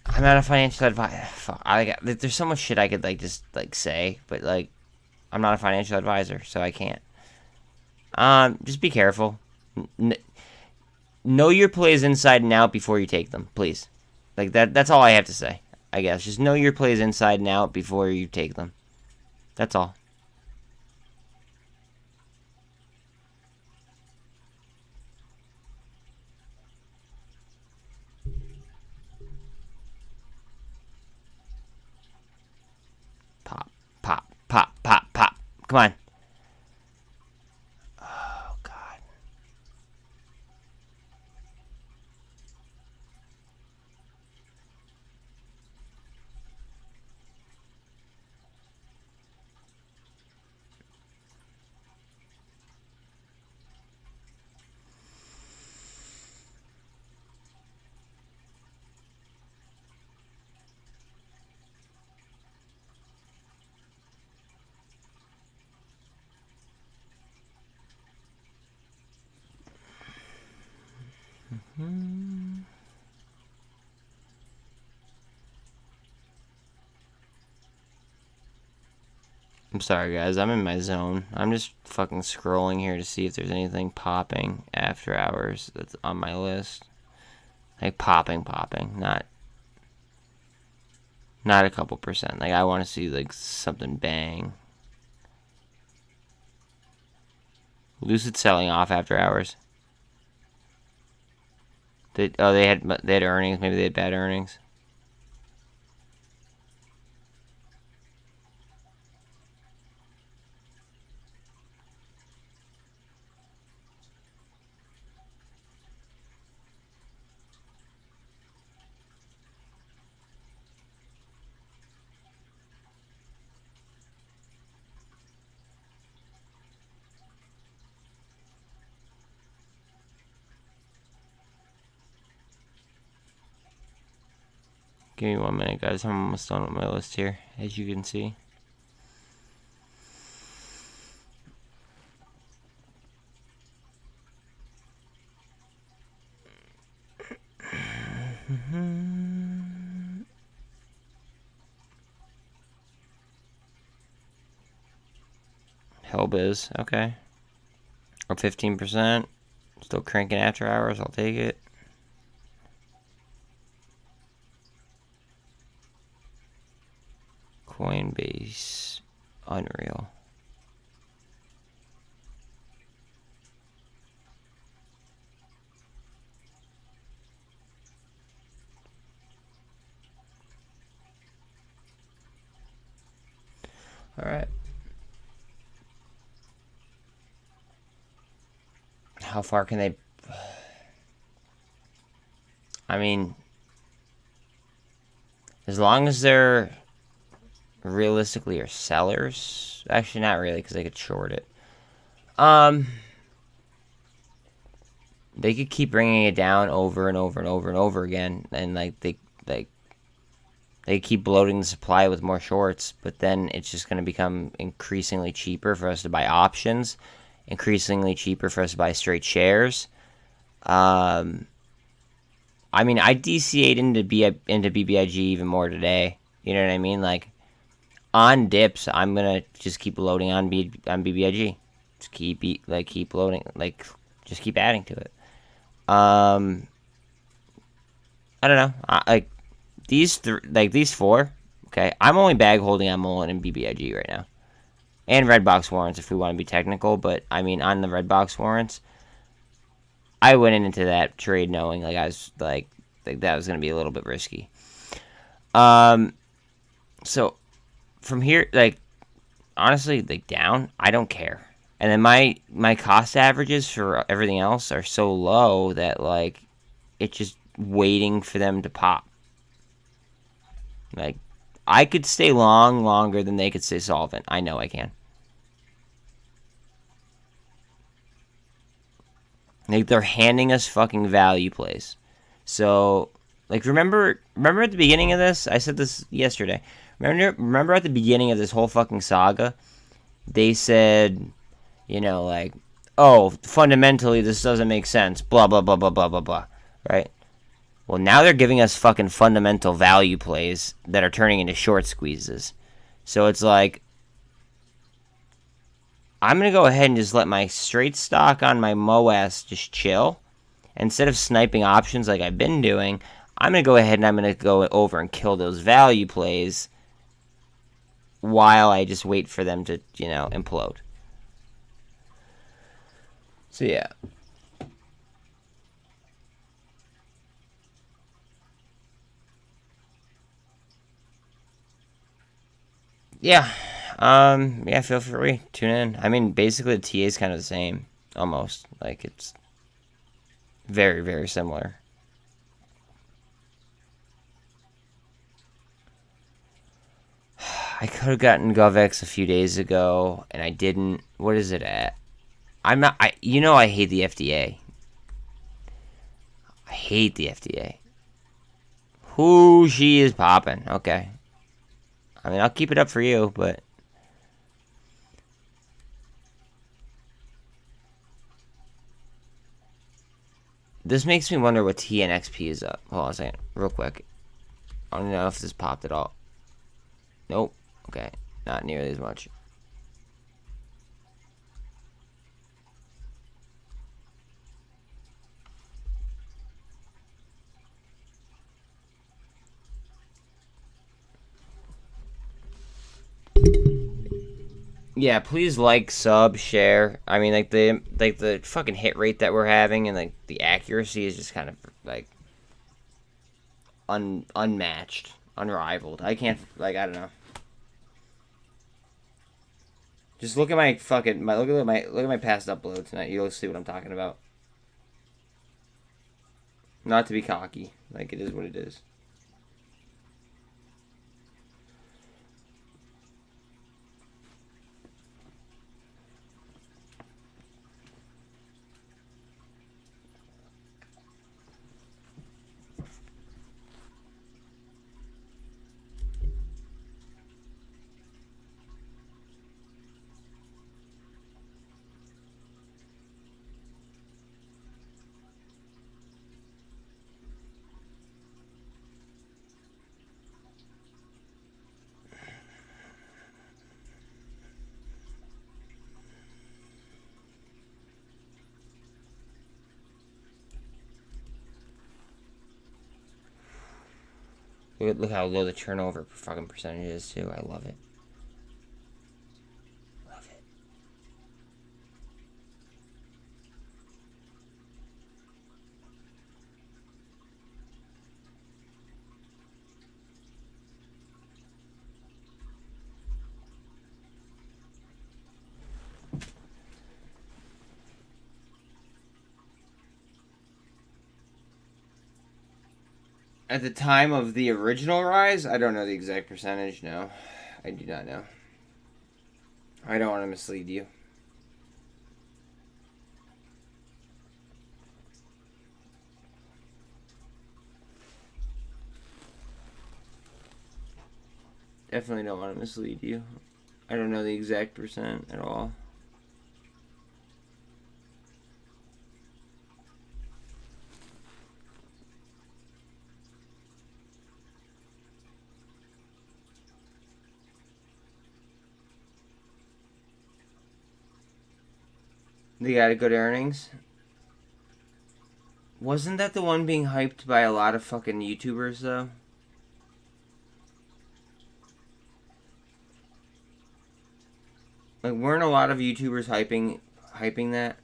I'm not a financial advisor. There's so much shit I could just say, but I'm not a financial advisor, so I can't. Just be careful. Know your plays inside and out before you take them, please. That's all I have to say, I guess. Just know your plays inside and out before you take them. That's all. Come on. Oh, God. I'm sorry, guys. I'm in my zone. I'm just fucking scrolling here to see if there's anything popping after hours that's on my list. Like popping, not a couple percent. Like I want to see like something bang. Lucid selling off after hours. They had earnings. Maybe they had bad earnings. Give me 1 minute, guys. I'm almost done with my list here, as you can see. Hellbiz, okay. Or 15%. Still cranking after hours, I'll take it. Coinbase, unreal. All right. How far can they? I mean, as long as they're realistically are sellers. Actually, not really, because they could short it. They could keep bringing it down over and over and over and over again, and they keep bloating the supply with more shorts. But then it's just going to become increasingly cheaper for us to buy options, increasingly cheaper for us to buy straight shares. I mean, I DCA'd into BBIG even more today. You know what I mean? Like, on dips, I'm gonna just keep loading on BBIG. Just keep loading, like just keep adding to it. I don't know. These four. Okay, I'm only bag holding on MULN and BBIG right now, and red box warrants if we want to be technical. But I mean, on the red box warrants, I went into that trade knowing like I was like that was gonna be a little bit risky. So from here, like honestly, like down, I don't care. And then my cost averages for everything else are so low that like it's just waiting for them to pop. Like I could stay longer than they could stay solvent. I know I can. Like they're handing us fucking value plays. So like remember at the beginning of this, I said this yesterday. Remember at the beginning of this whole fucking saga, they said, you know, like, oh, fundamentally this doesn't make sense, blah, blah, blah, blah, blah, blah, blah, right? Well, now they're giving us fucking fundamental value plays that are turning into short squeezes. So it's like, I'm going to go ahead and just let my straight stock on my MOAS just chill. Instead of sniping options like I've been doing, I'm going to go ahead and I'm going to go over and kill those value plays while I just wait for them to, you know, implode. So, yeah. Yeah. Yeah, feel free. Tune in. I mean, basically the TA is kind of the same. Almost. Like, it's very, very similar. I could have gotten GovX a few days ago, and I didn't. What is it at? I'm not. I hate the FDA. I hate the FDA. Who she is popping? Okay. I mean, I'll keep it up for you, but this makes me wonder what TNXP is up. Hold on a second, real quick. I don't know if this popped at all. Nope. Okay, not nearly as much. Yeah, please like, sub, share. I mean, like the fucking hit rate that we're having and like the accuracy is just kind of like unmatched, unrivaled. I can't I don't know. Just look at my fucking look at my past upload tonight. You'll see what I'm talking about. Not to be cocky, like it is what it is. Look how low the turnover fucking percentage is too. I love it. Love it. At the time of the original rise, I don't know the exact percentage. No, I do not know. I don't want to mislead you. Definitely don't want to mislead you. I don't know the exact percent at all. They got good earnings. Wasn't that the one being hyped by a lot of fucking YouTubers though? Like, weren't a lot of YouTubers hyping that?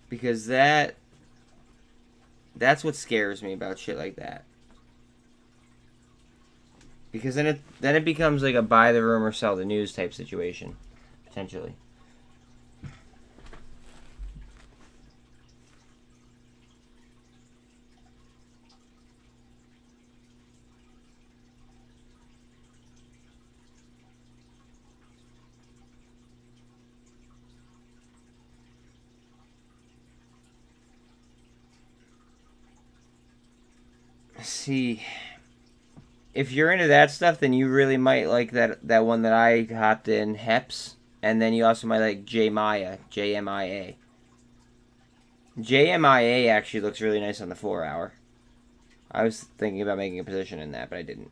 Because that's what scares me about shit like that. Because then it becomes like a buy the rumor, sell the news type situation, potentially. See, if you're into that stuff, then you really might like that one that I hopped in, Heps, and then you also might like JMIA, JMIA. JMIA actually looks really nice on the 4-hour. I was thinking about making a position in that, but I didn't.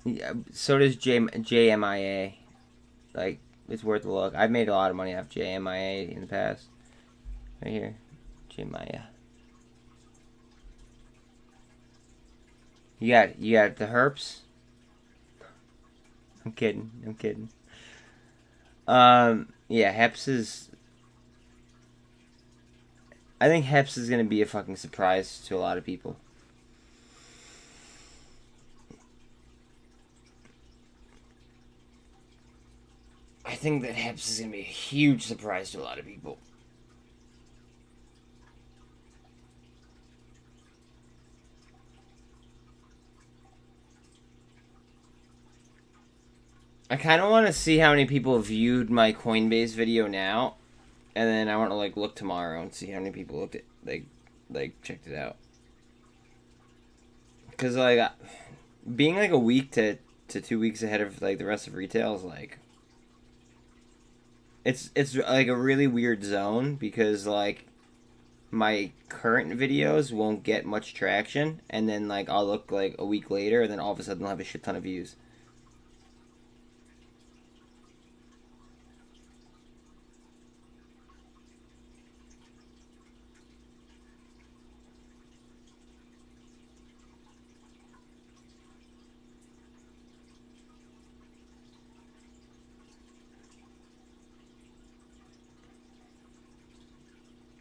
Yeah, so does JMIA. Like, it's worth a look. I've made a lot of money off JMIA in the past. Right here. JMIA. You got the herps? I'm kidding. Yeah, Heps is. I think Heps is gonna be a fucking surprise to a lot of people. I think that Heps is gonna be a huge surprise to a lot of people. I kind of want to see how many people viewed my Coinbase video now, and then I want to like look tomorrow and see how many people looked at like checked it out. Because like being like a week to 2 weeks ahead of like the rest of retail is like it's like a really weird zone because like my current videos won't get much traction, and then like I'll look like a week later, and then all of a sudden they'll have a shit ton of views.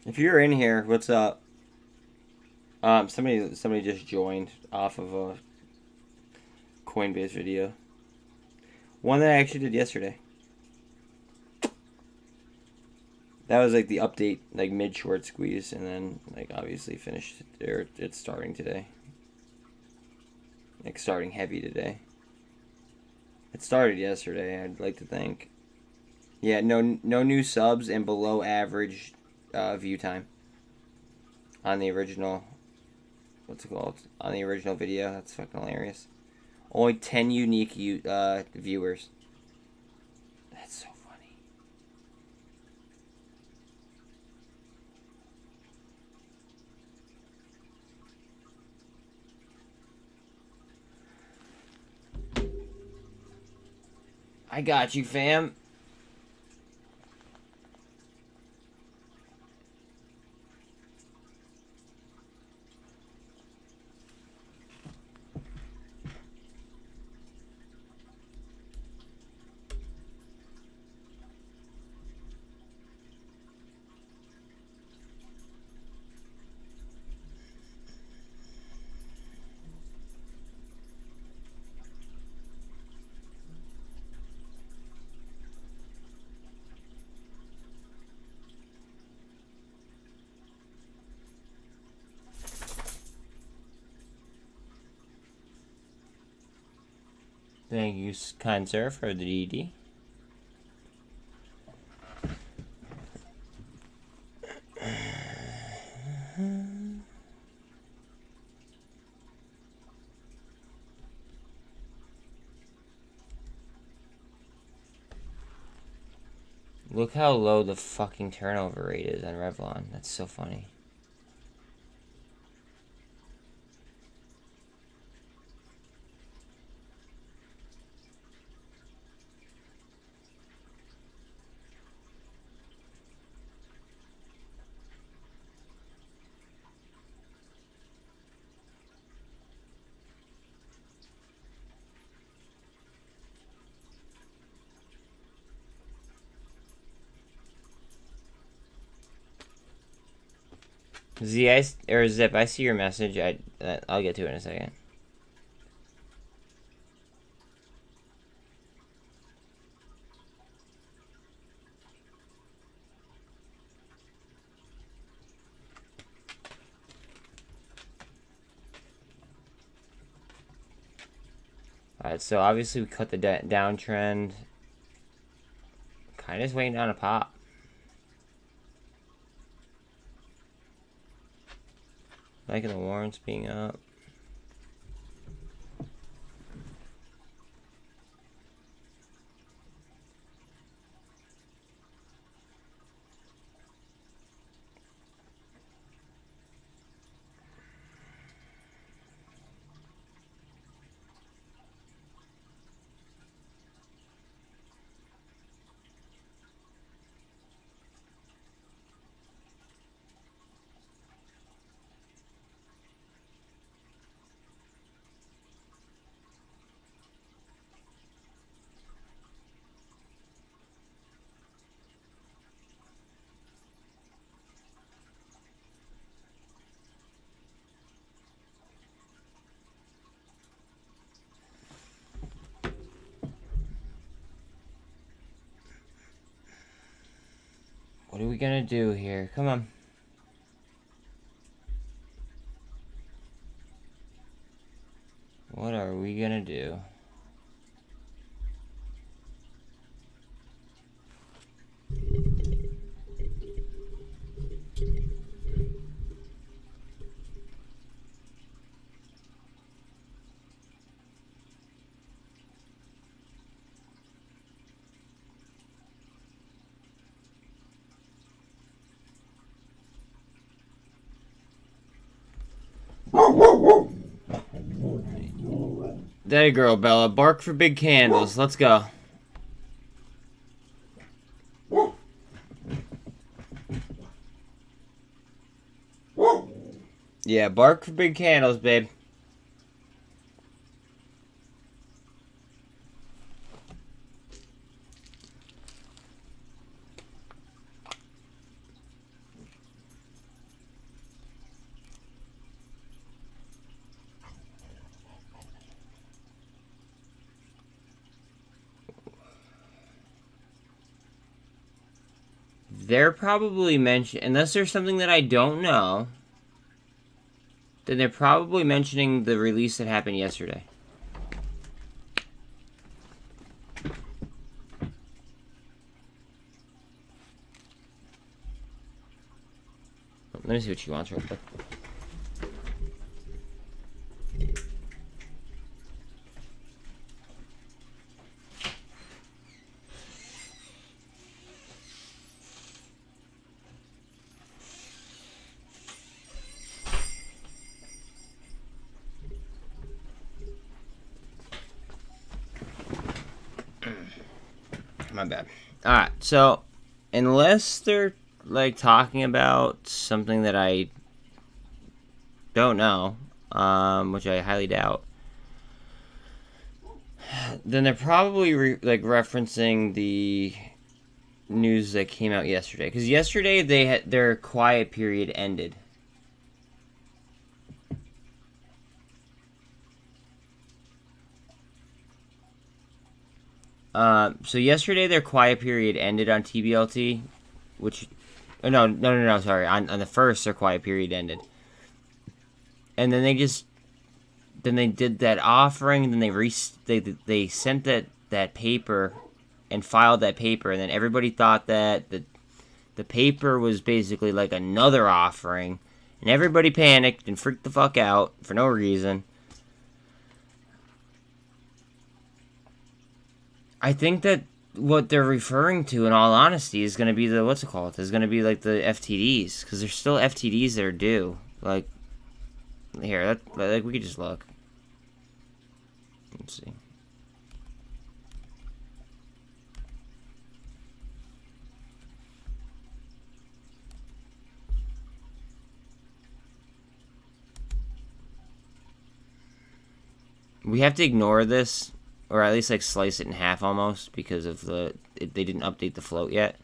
If you're in here, what's up? Somebody just joined off of a Coinbase video. One that I actually did yesterday. That was like the update, like mid Shortsqueeze, and then like obviously finished. It's starting today. Like starting heavy today. It started yesterday. I'd like to think. Yeah, no new subs and below average view time on the original. What's it called? On the original video. That's fucking hilarious. Only 10 unique viewers. That's so funny. I got you, fam. Thank you, kind sir, for the DD. Look how low the fucking turnover rate is on Revlon. That's so funny. Zip, I see your message. I'll get to it in a second. Alright, so obviously we cut the downtrend. Kind of just waiting on a pop. Liking the warrants being up. What are we gonna do here? Come on. What are we gonna do? There you go, Bella. Bark for big candles. Let's go. Yeah, bark for big candles, babe. They're probably mentioning, unless there's something that I don't know, then they're probably mentioning the release that happened yesterday. Let me see what she wants real quick. My bad. Alright, so unless they're like talking about something that I don't know, which I highly doubt, then they're probably referencing the news that came out yesterday. Because yesterday they had their quiet period ended. So yesterday their quiet period ended on TBLT, which, oh, no, sorry, on the 1st their quiet period ended, and then they did that offering, and then they sent that paper, and filed that paper, and then everybody thought that the paper was basically like another offering, and everybody panicked and freaked the fuck out for no reason. I think that what they're referring to, in all honesty, is going to be the, is going to be like the FTDs, because there's still FTDs that are due. Like, here, like we could just look. Let's see. We have to ignore this, or at least like slice it in half almost, because of they didn't update the float yet.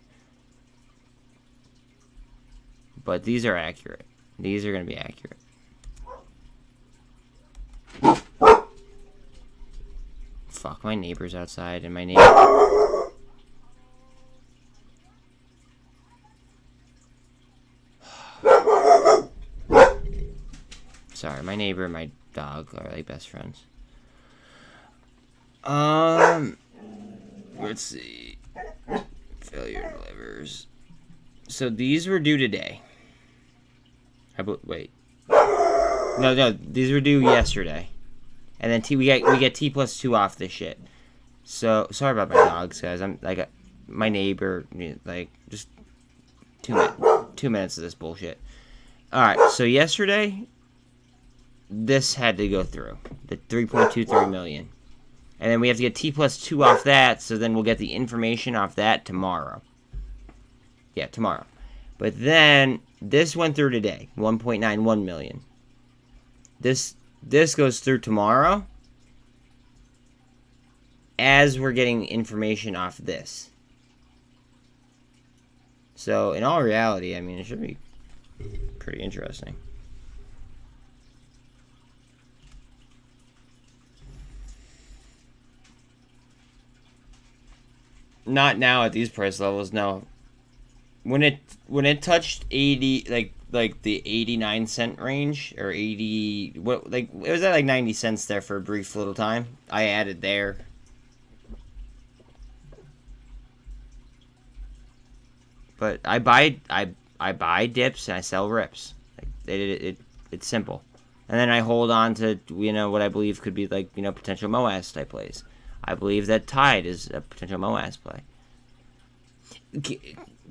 But these are accurate. These are going to be accurate. Fuck, my neighbor's outside, and my neighbor... Sorry, my neighbor and my dog are like best friends. Let's see. Failure delivers. So these were due today. Wait. No, these were due yesterday. And then we get T+2 off this shit. So sorry about my dogs, guys. I'm like my neighbor, like just 2 minutes of this bullshit. All right. So yesterday, this had to go through the 3.23 million. And then we have to get T+2 off that, so then we'll get the information off that tomorrow. Yeah, tomorrow. But then, this went through today, 1.91 million. This goes through tomorrow, as we're getting information off this. So, in all reality, I mean, it should be pretty interesting. Not now at these price levels, no. when it touched 80, like the 89 cent range, or 80, what, like, it was at like 90 cents there for a brief little time. I added there. But I buy dips and I sell rips. Like, it's simple. And then I hold on to, what I believe could be, like, potential MOAS type plays. I believe that TYDE is a potential MOAS play.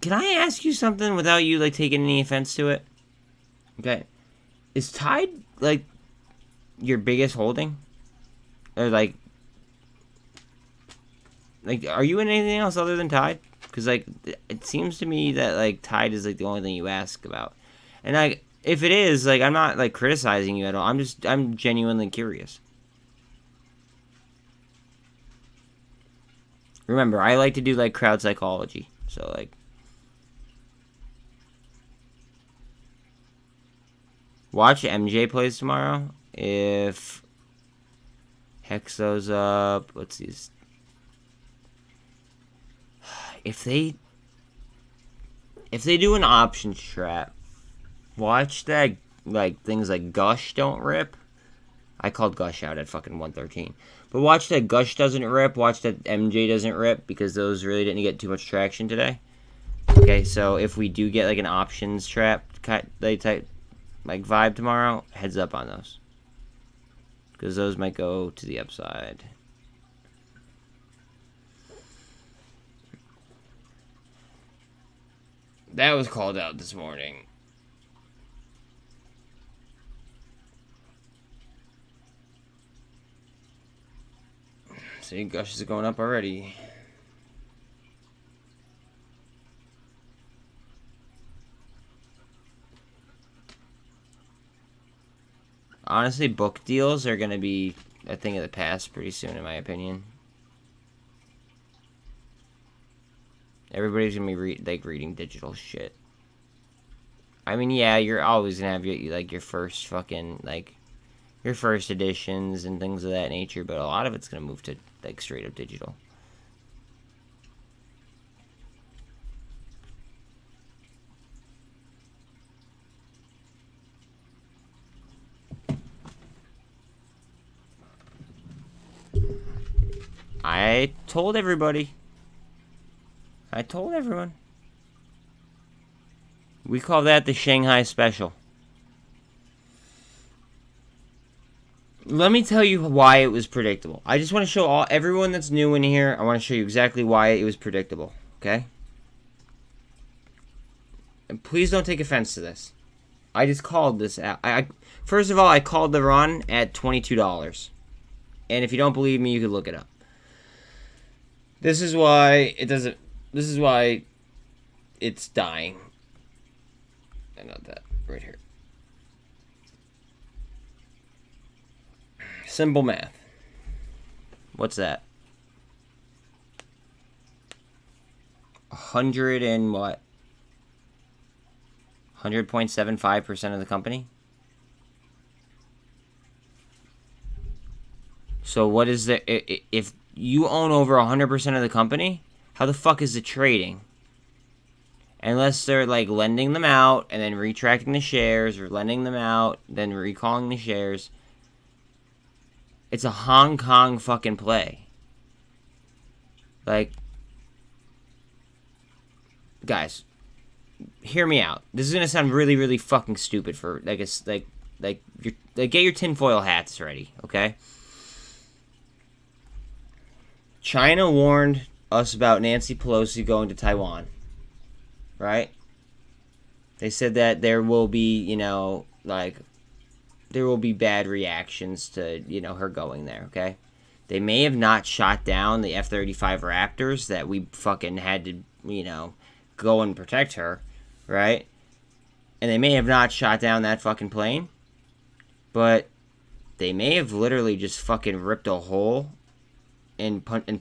Can I ask you something without you, like, taking any offense to it? Okay. Is TYDE, like, your biggest holding? Or, like, are you in anything else other than TYDE? Because, like, it seems to me that, like, TYDE is, like, the only thing you ask about. And, like, if it is, like, I'm not, like, criticizing you at all. I'm genuinely curious. Remember, I like to do, like, crowd psychology. So, like, watch MJ plays tomorrow. If Hexo's up, what's these? If they do an option trap, watch that, like, things like Gush don't rip. I called Gush out at fucking 113. But watch that Gush doesn't rip. Watch that MJ doesn't rip, because those really didn't get too much traction today. Okay, so if we do get, like, an options trap type, like, vibe tomorrow, heads up on those. Because those might go to the upside. That was called out this morning. See, Gush is going up already. Honestly, book deals are going to be a thing of the past pretty soon, in my opinion. Everybody's going to be reading digital shit. I mean, yeah, you're always going to have your first fucking, like, your first editions and things of that nature, but a lot of it's going to move to, like, straight up digital. I told everybody. I told everyone. We call that the Shanghai Special. Let me tell you why it was predictable. I just want to show everyone that's new in here, I want to show you exactly why it was predictable, okay? And please don't take offense to this. I just called this out. First of all, I called the run at $22. And if you don't believe me, you can look it up. This is why it doesn't. This is why it's dying. And not that. Right here. Simple math. What's that? 100 and what? 100.75% of the company? So what is the... If you own over 100% of the company, how the fuck is it trading? Unless they're, like, lending them out and then retracting the shares, or lending them out, then recalling the shares. It's a Hong Kong fucking play. Like, guys, hear me out. This is gonna sound really, really fucking stupid for, like, get your tinfoil hats ready, okay? China warned us about Nancy Pelosi going to Taiwan, right? They said that there will be, there will be bad reactions to, her going there, okay? They may have not shot down the F-35 Raptors that we fucking had to, go and protect her, right? And they may have not shot down that fucking plane, but they may have literally just fucking ripped a hole and fucking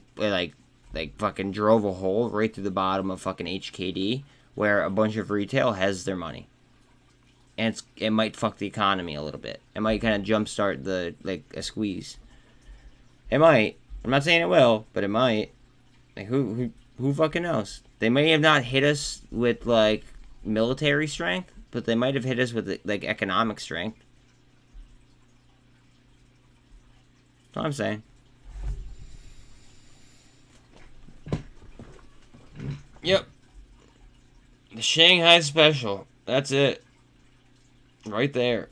drove a hole right through the bottom of fucking HKD, where a bunch of retail has their money. And it might fuck the economy a little bit. It might kind of jumpstart a squeeze. It might. I'm not saying it will, but it might. Like, who fucking knows? They may have not hit us with, like, military strength, but they might have hit us with, like, economic strength. That's all I'm saying. Yep. The Shanghai Special. That's it. Right there.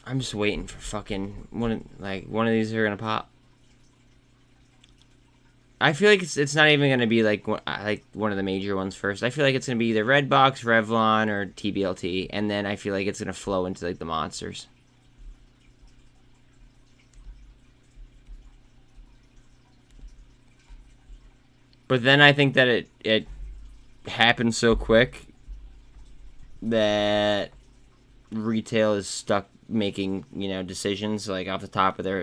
I'm just waiting for fucking one of these are gonna pop. I feel like it's not even gonna be like one of the major ones first. I feel like it's gonna be either Redbox, Revlon, or Tblt, and then I feel like it's gonna flow into like the monsters. But then I think that it happened so quick that retail is stuck making, you know, decisions like off the top of their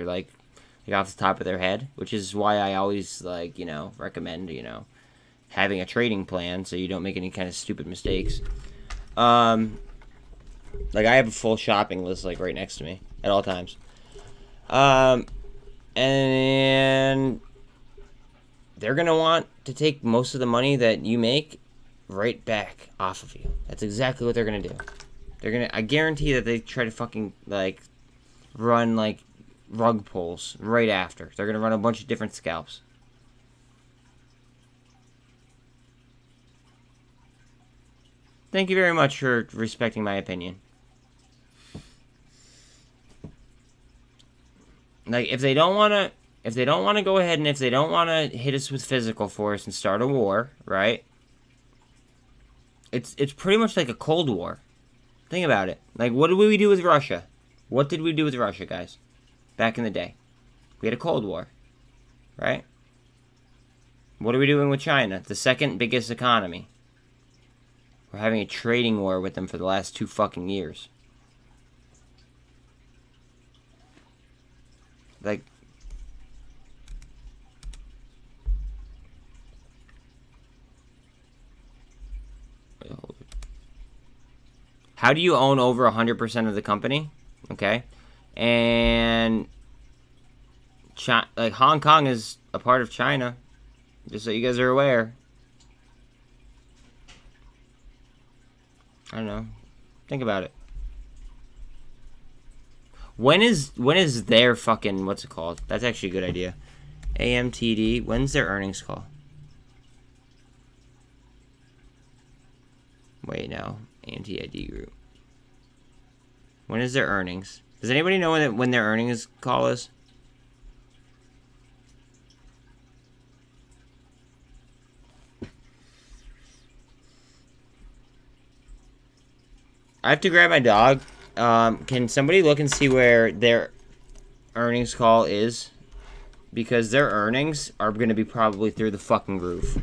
head, which is why I always, like, you know, recommend, you know, having a trading plan so you don't make any kind of stupid mistakes. Like, I have a full shopping list, like, right next to me at all times. And they're gonna want to take most of the money that you make right back off of you. That's exactly what they're gonna do. I guarantee that they try to fucking, like, run, like, rug pulls right after. They're gonna run a bunch of different scalps. Thank you very much for respecting my opinion. Like, if they don't want to go ahead and if they don't want to hit us with physical force and start a war, right? It's pretty much like a Cold War. Think about it. Like, what did we do with Russia? What did we do with Russia, guys? Back in the day. We had a Cold War. Right? What are we doing with China? The second biggest economy. We're having a trading war with them for the last 2 fucking years. Like... How do you own over 100% of the company? Okay. And like, Hong Kong is a part of China. Just so you guys are aware. I don't know. Think about it. When is their fucking, what's it called? That's actually a good idea. AMTD. When's their earnings call? Wait, no. AMTID group. When is their earnings? Does anybody know when their earnings call is? I have to grab my dog. Can somebody look and see where their earnings call is? Because their earnings are going to be probably through the fucking roof.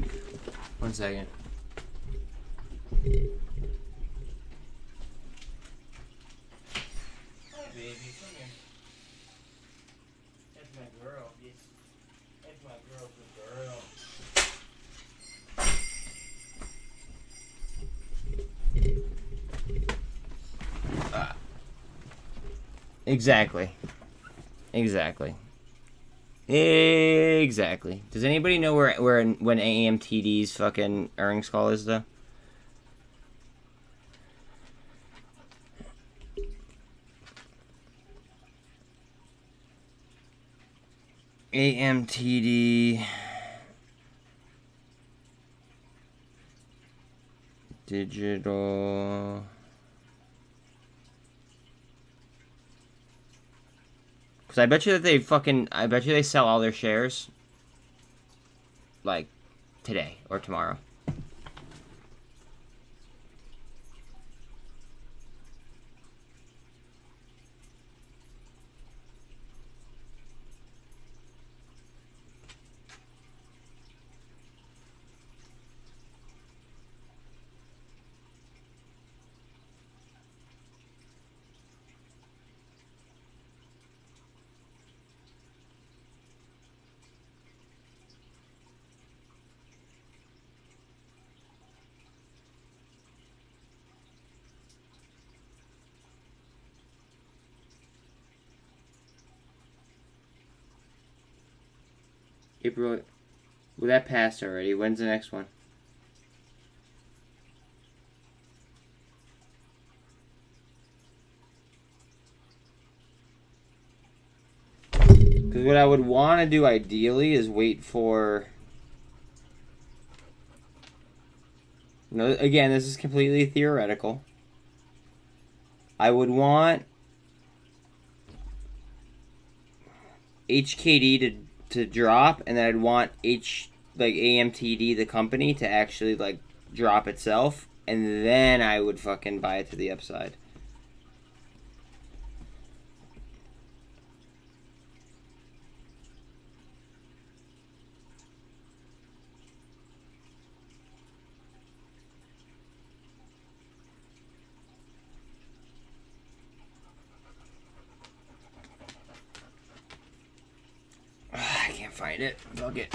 1 second. Exactly. Does anybody know when AMTD's fucking earnings call is, though? AMTD digital. Because I bet you they sell all their shares, like, today or tomorrow. April. Well, that passed already. When's the next one? Because what I would want to do ideally is wait for... No, again, this is completely theoretical. I would want HKD to drop, and then I'd want AMTD, the company, to actually like drop itself, and then I would fucking buy it to the upside. I can't find it. Fuck it.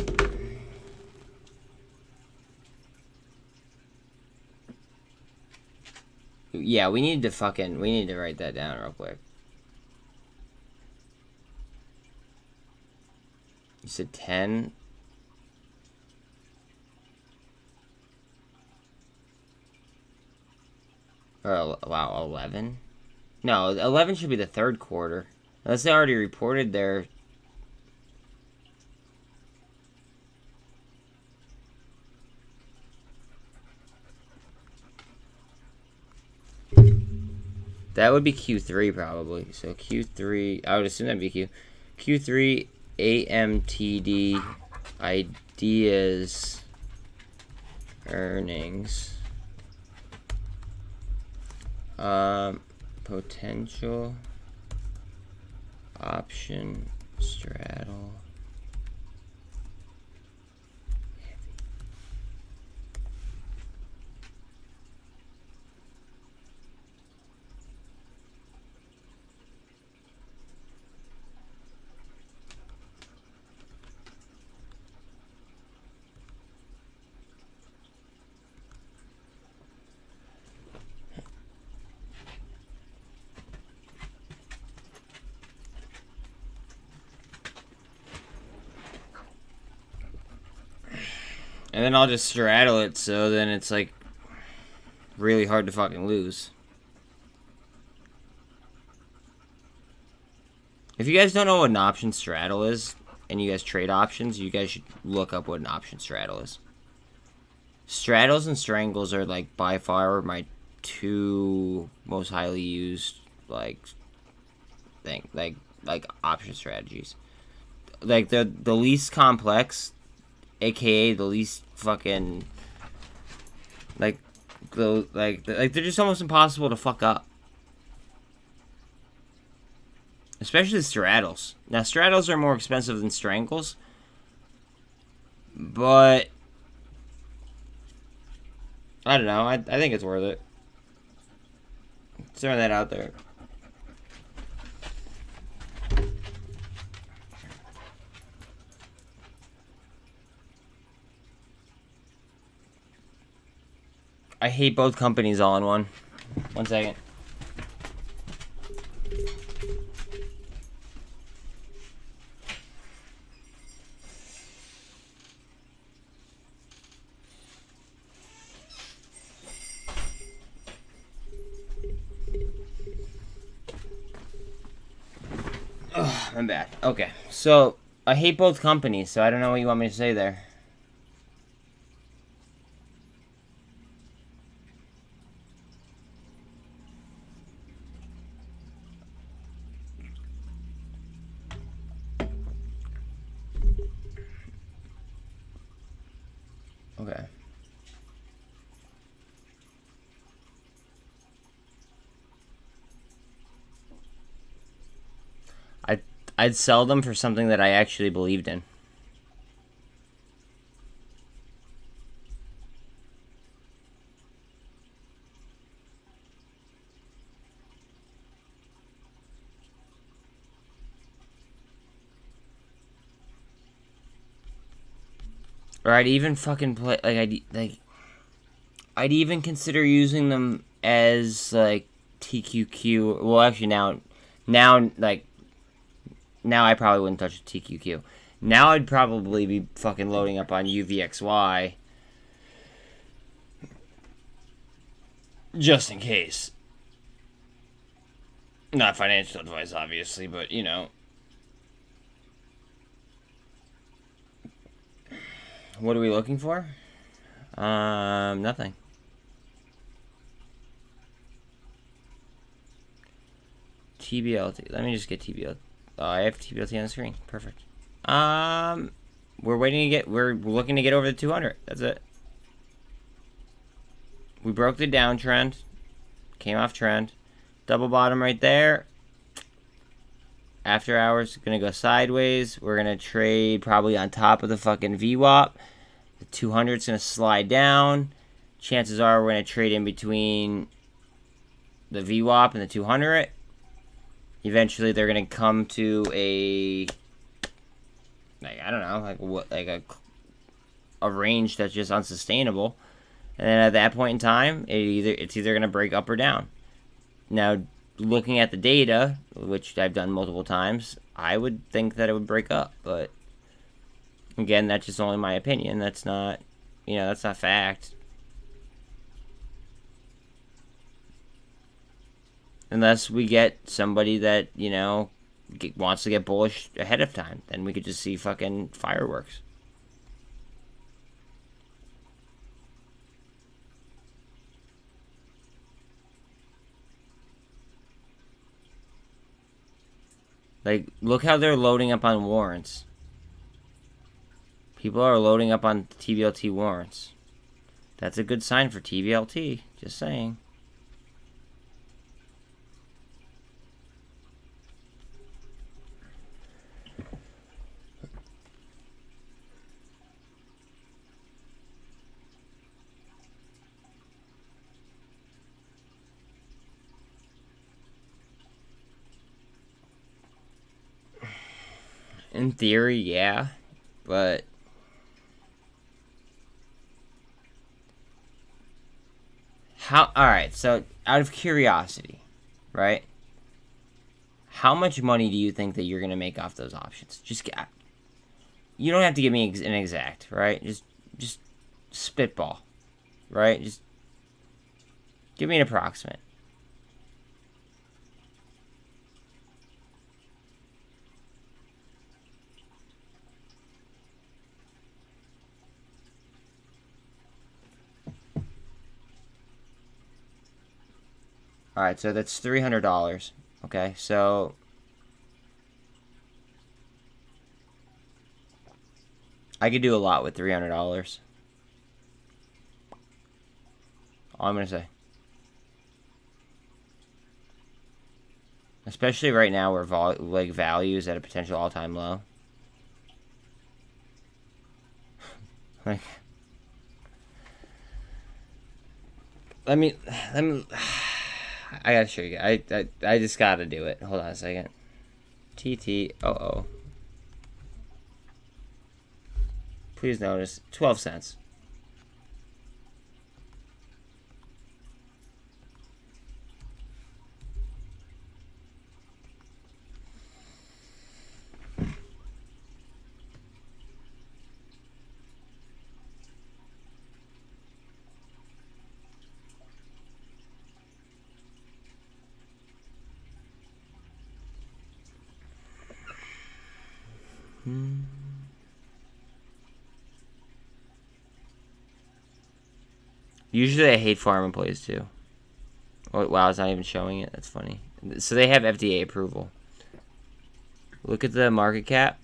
Yeah, we need to write that down real quick. You said 10? Or, wow, 11? No, 11 should be the third quarter. Unless they already reported their... That would be Q3 probably. So Q3, I would assume that'd be Q3 AMTD ideas earnings. Potential option straddle. And then I'll just straddle it, so then it's like really hard to fucking lose. If you guys don't know what an option straddle is, and you guys trade options, you guys should look up what an option straddle is. Straddles and strangles are like by far my two most highly used like option strategies. Like the least complex, aka the least fucking like they're just almost impossible to fuck up. Especially straddles. Now straddles are more expensive than strangles, but I don't know. I think it's worth it. Throwing that out there. I hate both companies all in one. 1 second. Ugh, I'm bad. Okay, so I hate both companies, so I don't know what you want me to say there. Okay. I'd sell them for something that I actually believed in. Or I'd even fucking play I'd even consider using them as like TQQ. Well, actually now I probably wouldn't touch a TQQ. Now I'd probably be fucking loading up on UVXY. Just in case. Not financial advice, obviously, but, you know. What are we looking for? Nothing. TBLT. Let me just get TBLT. I have TBLT on the screen. Perfect. We're looking to get over the 200. That's it. We broke the downtrend. Came off trend. Double bottom right there. After hours, gonna go sideways. We're gonna trade probably on top of the fucking VWAP. The 200's gonna slide down. Chances are we're gonna trade in between the VWAP and the 200. Eventually, they're gonna come to a, like, I don't know, like a range that's just unsustainable. And then at that point in time, it's either gonna break up or down. Now, looking at the data, which I've done multiple times, I would think that it would break up. But again, that's just only my opinion. That's not, that's not fact. Unless we get somebody that, wants to get bullish ahead of time. Then we could just see fucking fireworks. Like, look how they're loading up on warrants. People are loading up on TBLT warrants. That's a good sign for TBLT. Just saying. In theory, yeah, but alright, so out of curiosity, right? How much money do you think that you're going to make off those options? You don't have to give me an exact, right? Just spitball, right? Just give me an approximate. Alright, so that's $300. Okay, so I could do a lot with $300. All I'm going to say. Especially right now where value is at a potential all-time low. Like, let me I gotta show you. I just gotta do it. Hold on a second. TTOO. Please notice 12 cents. Usually I hate farm employees too. Oh, wow, it's not even showing it. That's funny. So they have FDA approval. Look at the market cap.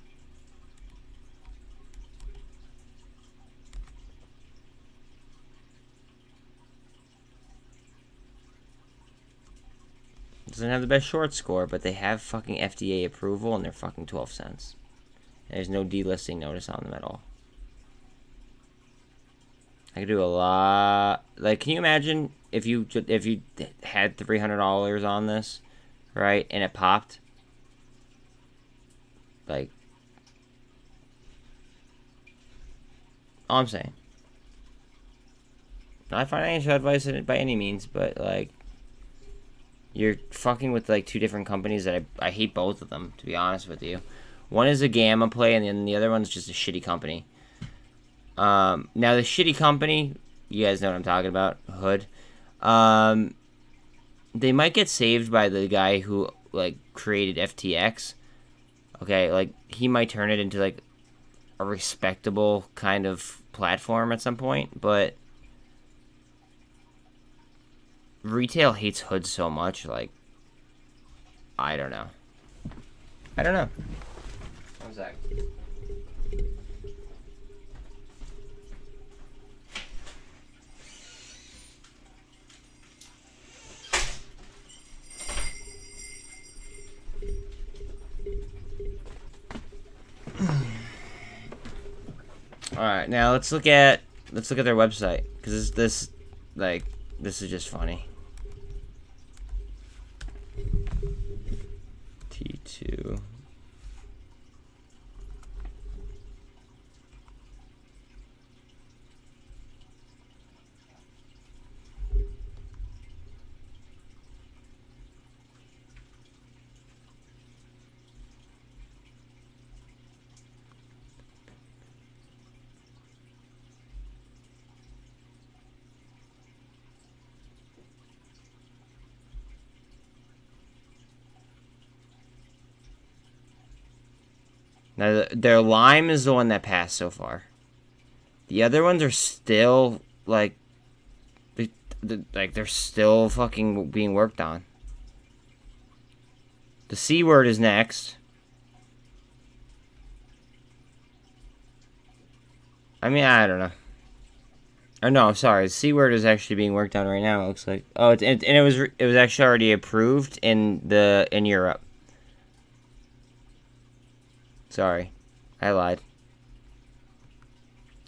Doesn't have the best short score, but they have fucking FDA approval and they're fucking 12 cents. And there's no delisting notice on them at all. I could do a lot. Like, can you imagine if you had $300 on this, right, and it popped? Like, all I'm saying. Not financial advice by any means, but like, you're fucking with like two different companies that I hate both of them, to be honest with you. One is a Gamma play, and then the other one's just a shitty company. Now the shitty company, you guys know what I'm talking about, Hood. They might get saved by the guy who like created FTX. Okay, like he might turn it into like a respectable kind of platform at some point, but retail hates Hood so much, like I don't know. One sec. All right, now let's look at their website, because this is just funny. T2. Now, their lime is the one that passed so far. The other ones are still, like, they're still fucking being worked on. The C word is next. I mean, I don't know. Or no, sorry. The C word is actually being worked on right now, it looks like. Oh, it was actually already approved in Europe. Sorry, I lied.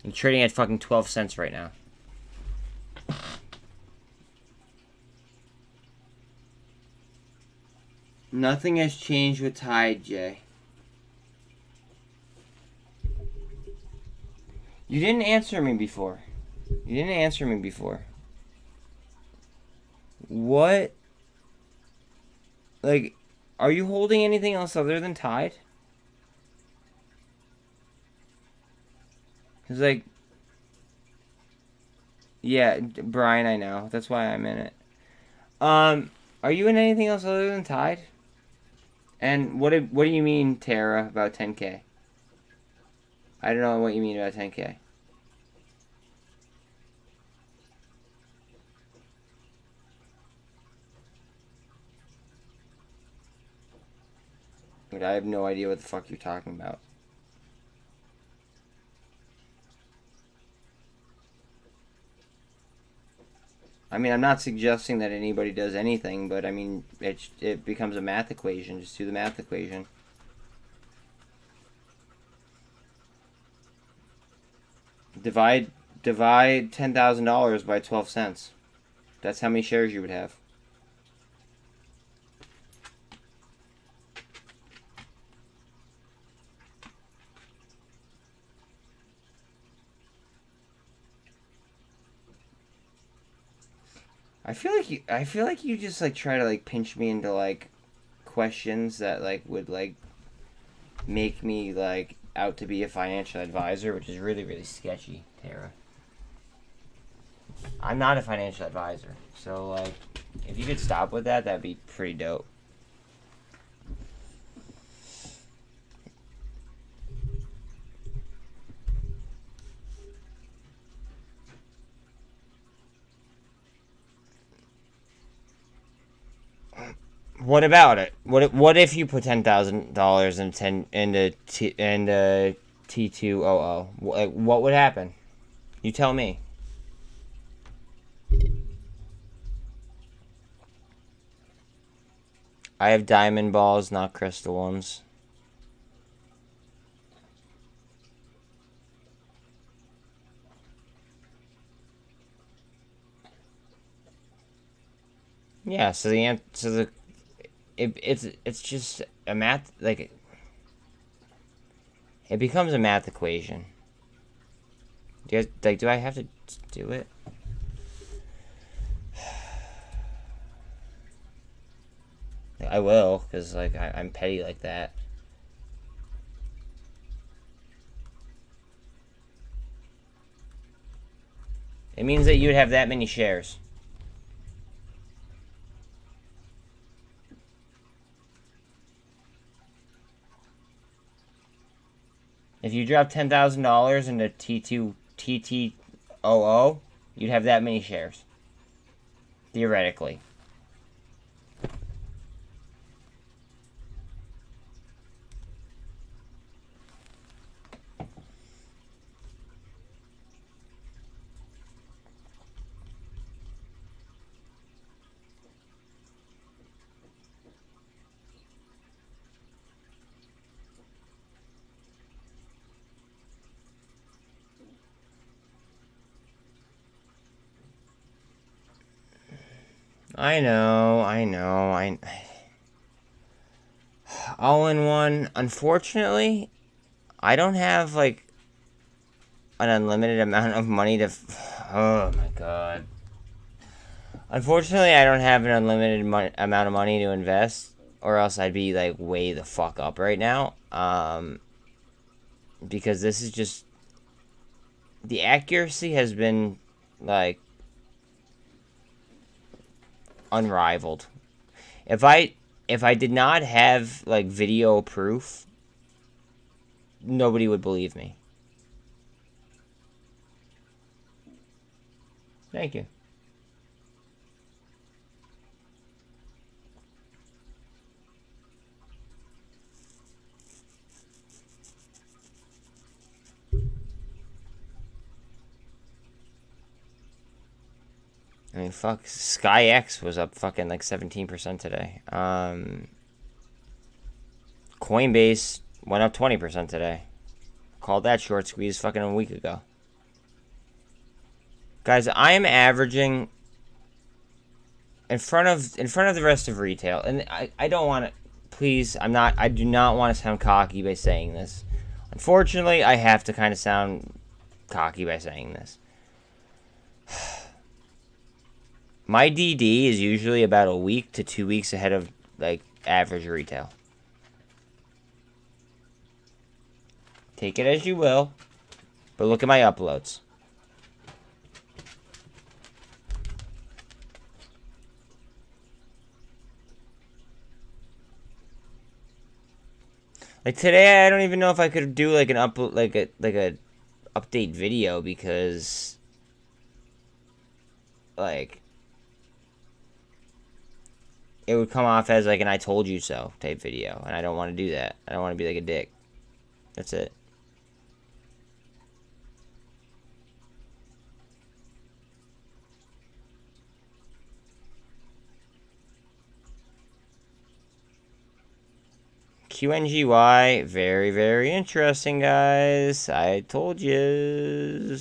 I'm trading at fucking 12 cents right now. Nothing has changed with TYDE, Jay. You didn't answer me before. What? Like, are you holding anything else other than TYDE? It's like, yeah, Brian, I know. That's why I'm in it. Are you in anything else other than TYDE? And what do you mean, Tara, about 10K? I don't know what you mean about 10K. Dude, I have no idea what the fuck you're talking about. I mean, I'm not suggesting that anybody does anything, but I mean, it becomes a math equation. Just do the math equation. Divide $10,000 by 12 cents. That's how many shares you would have. I feel like you just like try to like pinch me into like questions that like would like make me like out to be a financial advisor, which is really, really sketchy, Tara. I'm not a financial advisor, so like if you could stop with that, that'd be pretty dope. What about it? What if you put $10,000 into T200? What would happen? You tell me. I have diamond balls, not crystal ones. Yeah. So it's just a math, like, it becomes a math equation. Do I have to do it? I will, because like I'm petty like that. It means that you'd have that many shares. If you drop $10,000 into TTOO, you'd have that many shares. Theoretically. I know. All in one. Unfortunately, I don't have, like, an unlimited amount of money to... Oh, my God. Unfortunately, I don't have an unlimited amount of money to invest, or else I'd be, like, way the fuck up right now. Because this is just... The accuracy has been, like... unrivaled. If I did not have, like, video proof, nobody would believe me. Thank you. I mean, fuck, SkyX was up fucking like 17% today. Coinbase went up 20% today. Called that short squeeze fucking a week ago. Guys, I am averaging in front of the rest of retail, and I don't want to, please, I do not want to sound cocky by saying this. Unfortunately, I have to kind of sound cocky by saying this. My DD is usually about a week to 2 weeks ahead of, like, average retail. Take it as you will, but look at my uploads. Like, today, I don't even know if I could do, like, an upload, like a update video, because, like... it would come off as like an I told you so type video, and I don't want to do that. I don't want to be like a dick. That's it. QNGY, very, very interesting, guys. I told you.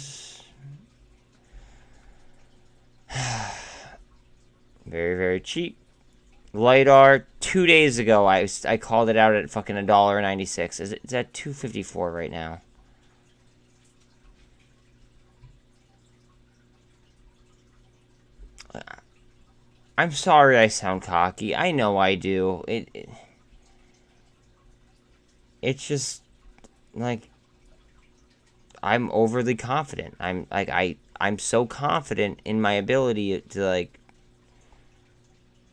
Very, very cheap. LiDAR, 2 days ago, I called it out at fucking $1.96. It's at $2.54 right now. I'm sorry I sound cocky. I know I do. It's just, like, I'm overly confident. I'm so confident in my ability to, like,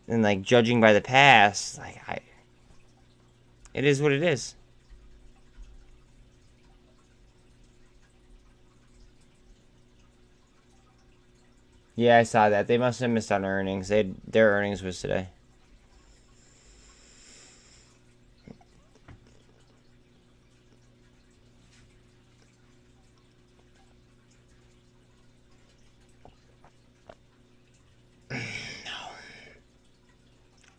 and, like, judging by the past, like, it is what it is. Yeah, I saw that. They must have missed on earnings. Their earnings was today.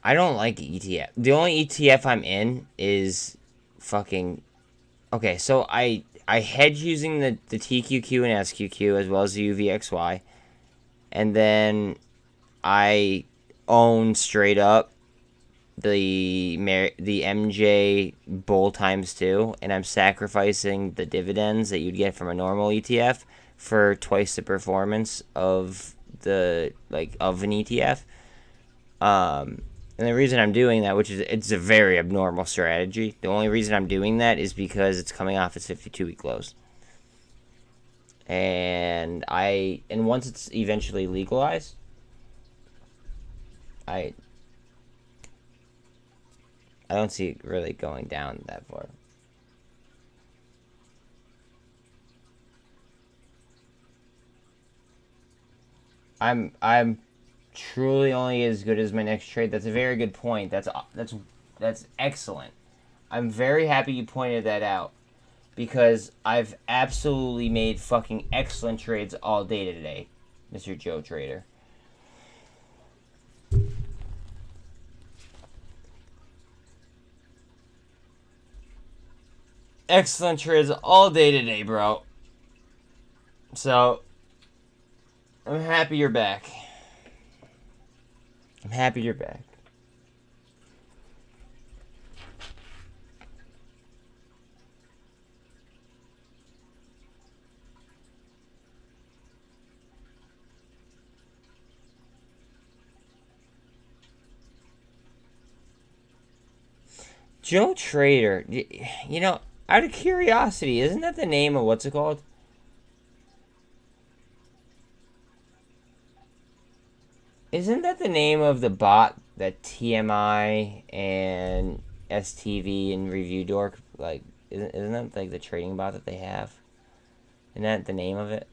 I don't like ETF. The only ETF I'm in is fucking... Okay, so I hedge using the TQQ and SQQ as well as the UVXY. And then I own straight up the MJ Bull × 2. And I'm sacrificing the dividends that you'd get from a normal ETF for twice the performance of an ETF. And the reason I'm doing that, which is, it's a very abnormal strategy. The only reason I'm doing that is because it's coming off its 52-week lows. And once it's eventually legalized, I don't see it really going down that far. I'm truly only as good as my next trade. That's a very good point. That's excellent. I'm very happy you pointed that out, because I've absolutely made fucking excellent trades all day today, Mr. Joe Trader. Excellent trades all day today, bro. So, I'm happy you're back. I'm happy you're back. Joe Trader, you know, out of curiosity, isn't that the name of what's it called? Isn't that the name of the bot that TMI and STV and Review Dork, like, isn't that like the trading bot that they have? Isn't that the name of it?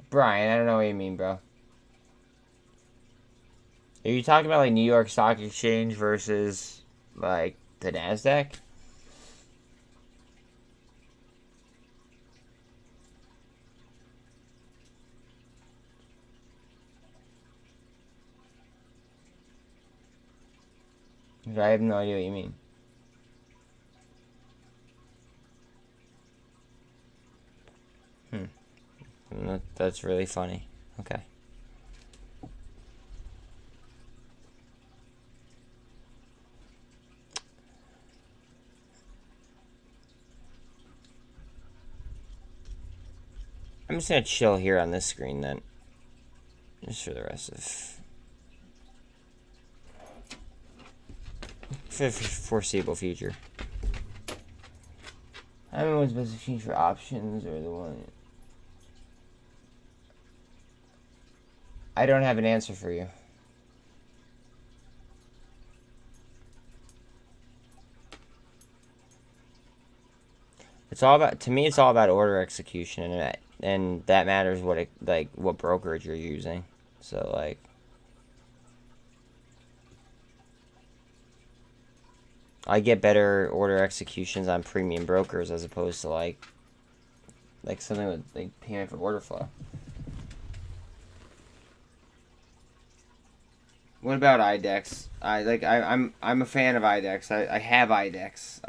Brian, I don't know what you mean, bro. Are you talking about like New York Stock Exchange versus like the NASDAQ? I have no idea what you mean. That's really funny. Okay. I'm just gonna chill here on this screen then. Just for the rest of... for the foreseeable future. I don't know what's best exchange for options or the one... I don't have an answer for you. It's all about, to me, it's all about order execution, and that matters what brokerage you're using. So like, I get better order executions on premium brokers as opposed to like something with like payment for order flow. What about IDEX? I'm a fan of IDEX. I have IDEX.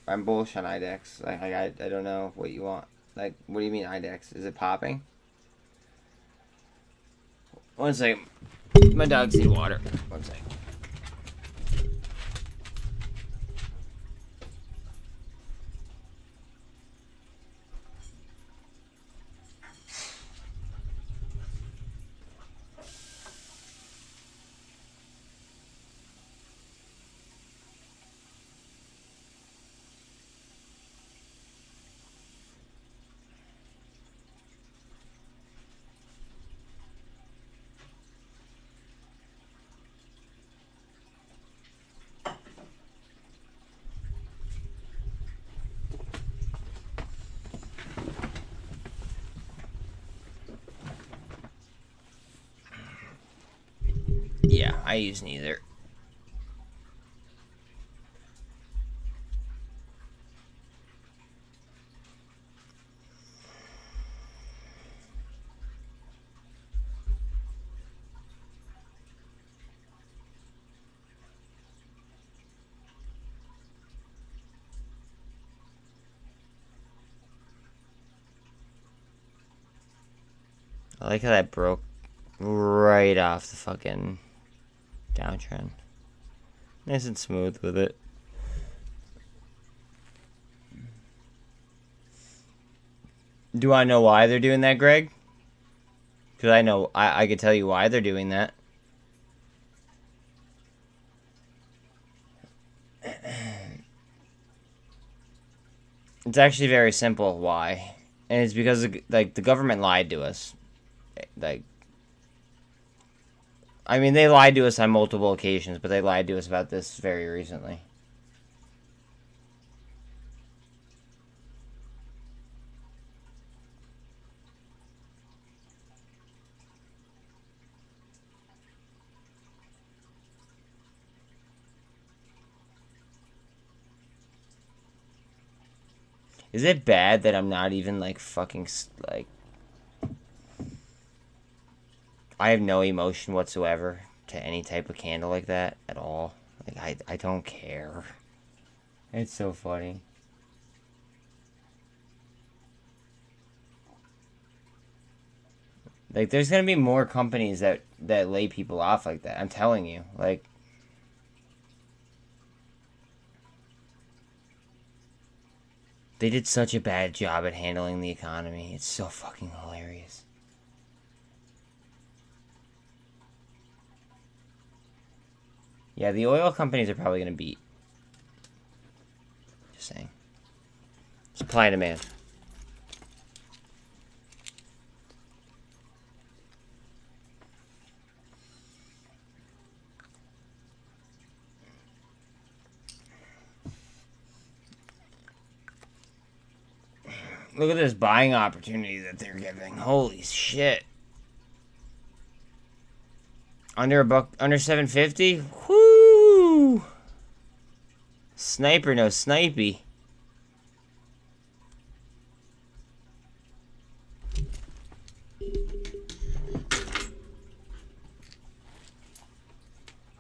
I'm bullish on IDEX. I don't know what you want. Like, what do you mean IDEX? Is it popping? One second. My dogs need water. One second. Yeah, I use neither. I like how that broke right off the fucking downtrend. Nice and smooth with it. Do I know why they're doing that, Greg? Because I know, I could tell you why they're doing that. It's actually very simple why. And it's because, like, the government lied to us. Like, I mean, they lied to us on multiple occasions, but they lied to us about this very recently. Is it bad that I'm not even, like, fucking, like... I have no emotion whatsoever to any type of candle like that at all. Like, I don't care. It's so funny. Like, there's gonna be more companies that lay people off like that. I'm telling you. Like... They did such a bad job at handling the economy. It's so fucking hilarious. Yeah, the oil companies are probably going to beat. Just saying. Supply and demand. Look at this buying opportunity that they're giving. Holy shit. Under $750? Whoo! Sniper, no snipey.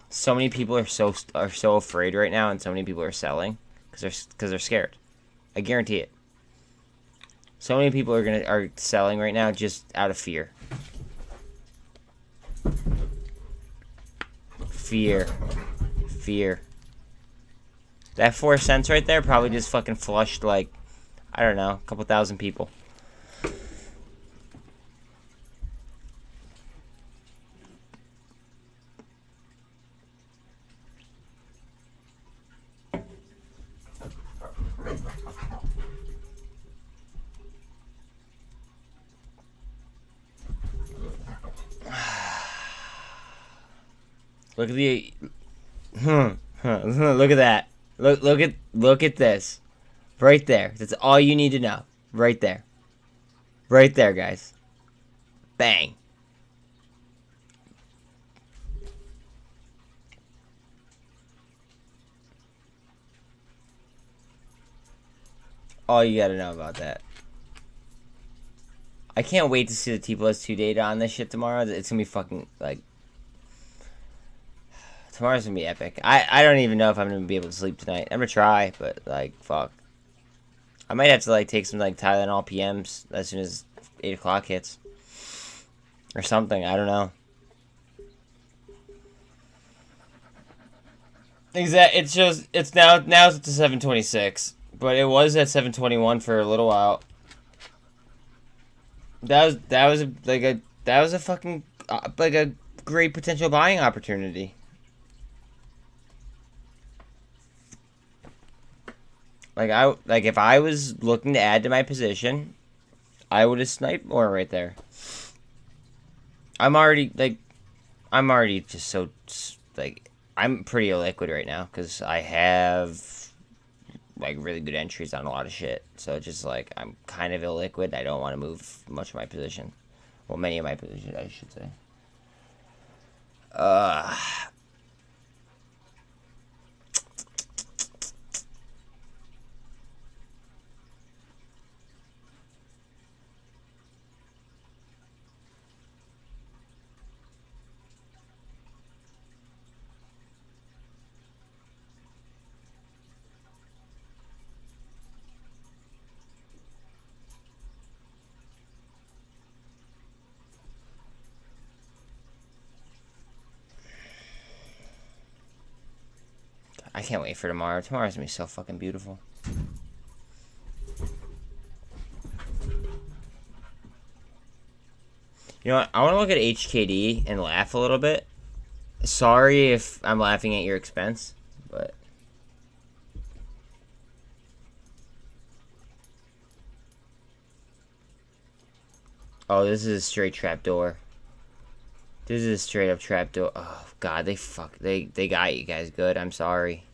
So many people are so afraid right now, and so many people are selling because they're scared. I guarantee it. So many people are selling right now just out of fear. Fear. That 4 cents right there probably just fucking flushed, like, I don't know, a couple thousand people. Look at the... Look at that. Look at this. Right there. That's all you need to know. Right there. Right there, guys. Bang. All you gotta know about that. I can't wait to see the Tblt data on this shit tomorrow. It's gonna be fucking, like... Tomorrow's gonna be epic. I don't even know if I'm gonna be able to sleep tonight. I'm gonna try, but, like, fuck. I might have to, like, take some, like, Tylenol PMs as soon as 8 o'clock hits. Or something, I don't know. It shows, it's now it's at 7:26. But it was at 7:21 for a little while. That was a fucking, like, a great potential buying opportunity. Like, if I was looking to add to my position, I would have sniped more right there. I'm already just so, like, I'm pretty illiquid right now, because I have, like, really good entries on a lot of shit. So it's just, like, I'm kind of illiquid. I don't want to move much of my position. Well, many of my positions, I should say. I can't wait for tomorrow. Tomorrow's gonna be so fucking beautiful. You know what? I want to look at HKD and laugh a little bit. Sorry if I'm laughing at your expense, but... Oh, this is a straight trapdoor. This is a straight up trapdoor. Oh, God, they got you guys good. I'm sorry.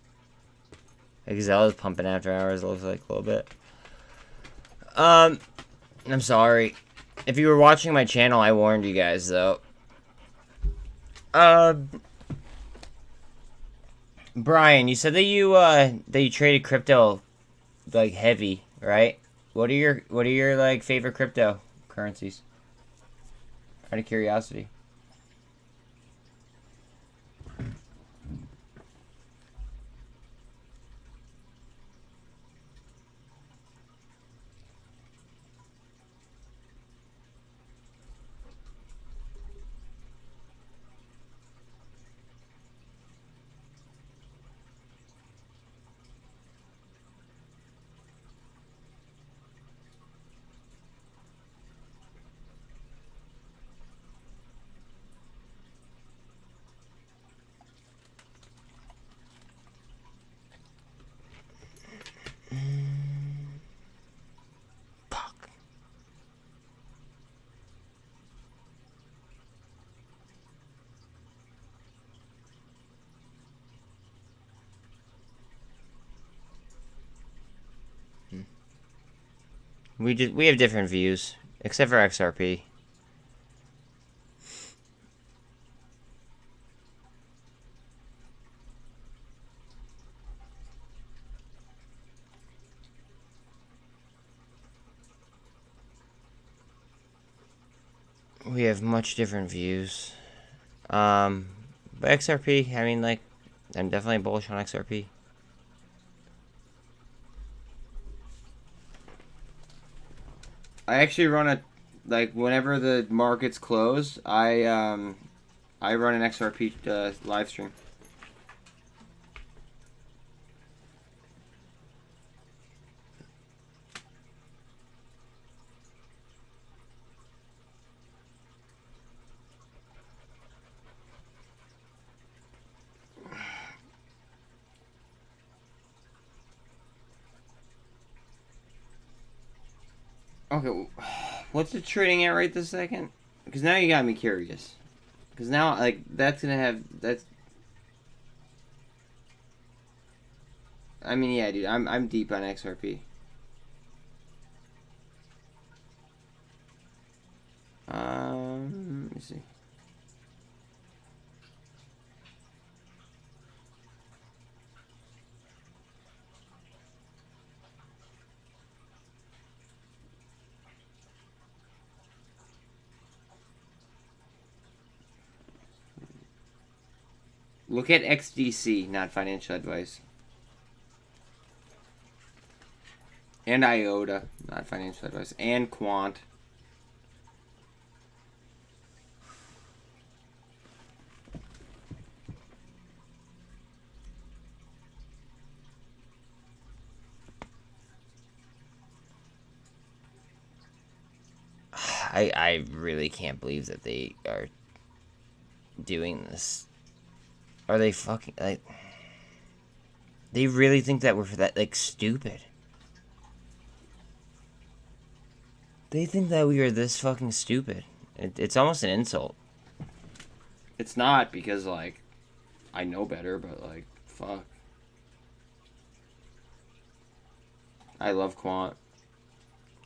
Excel's pumping after hours, it looks like a little bit. I'm sorry. If you were watching my channel, I warned you guys, though. Brian, you said that you traded crypto like heavy, right? What are your like favorite cryptocurrencies? Out of curiosity. Fuck. We have different views, except for XRP. We have much different views. But XRP, I mean, like, I'm definitely bullish on XRP. I actually run a, like, whenever the markets close, I run an XRP live stream. Okay, what's it trading at right this second? Because now you got me curious. Because now, like, that's gonna have, that's... I mean, yeah, dude, I'm deep on XRP. Let me see. Look at XDC, not financial advice. And IOTA, not financial advice. And Quant. I really can't believe that they are doing this. Are they fucking, like... They really think that we're that, like, stupid. They think that we are this fucking stupid. It's almost an insult. It's not, because, like, I know better, but, like, fuck. I love Quant.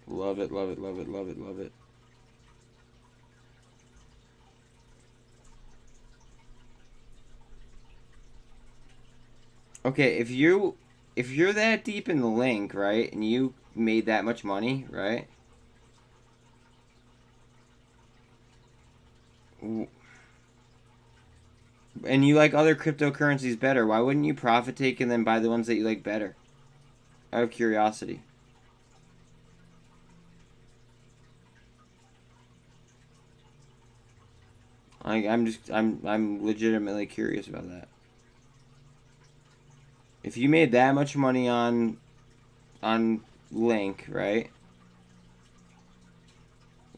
Love it, love it, love it, love it, love it. Okay, if you're that deep in the link, right, and you made that much money, right? And you like other cryptocurrencies better, why wouldn't you profit take and then buy the ones that you like better? Out of curiosity. I'm legitimately curious about that. If you made that much money on Link, right?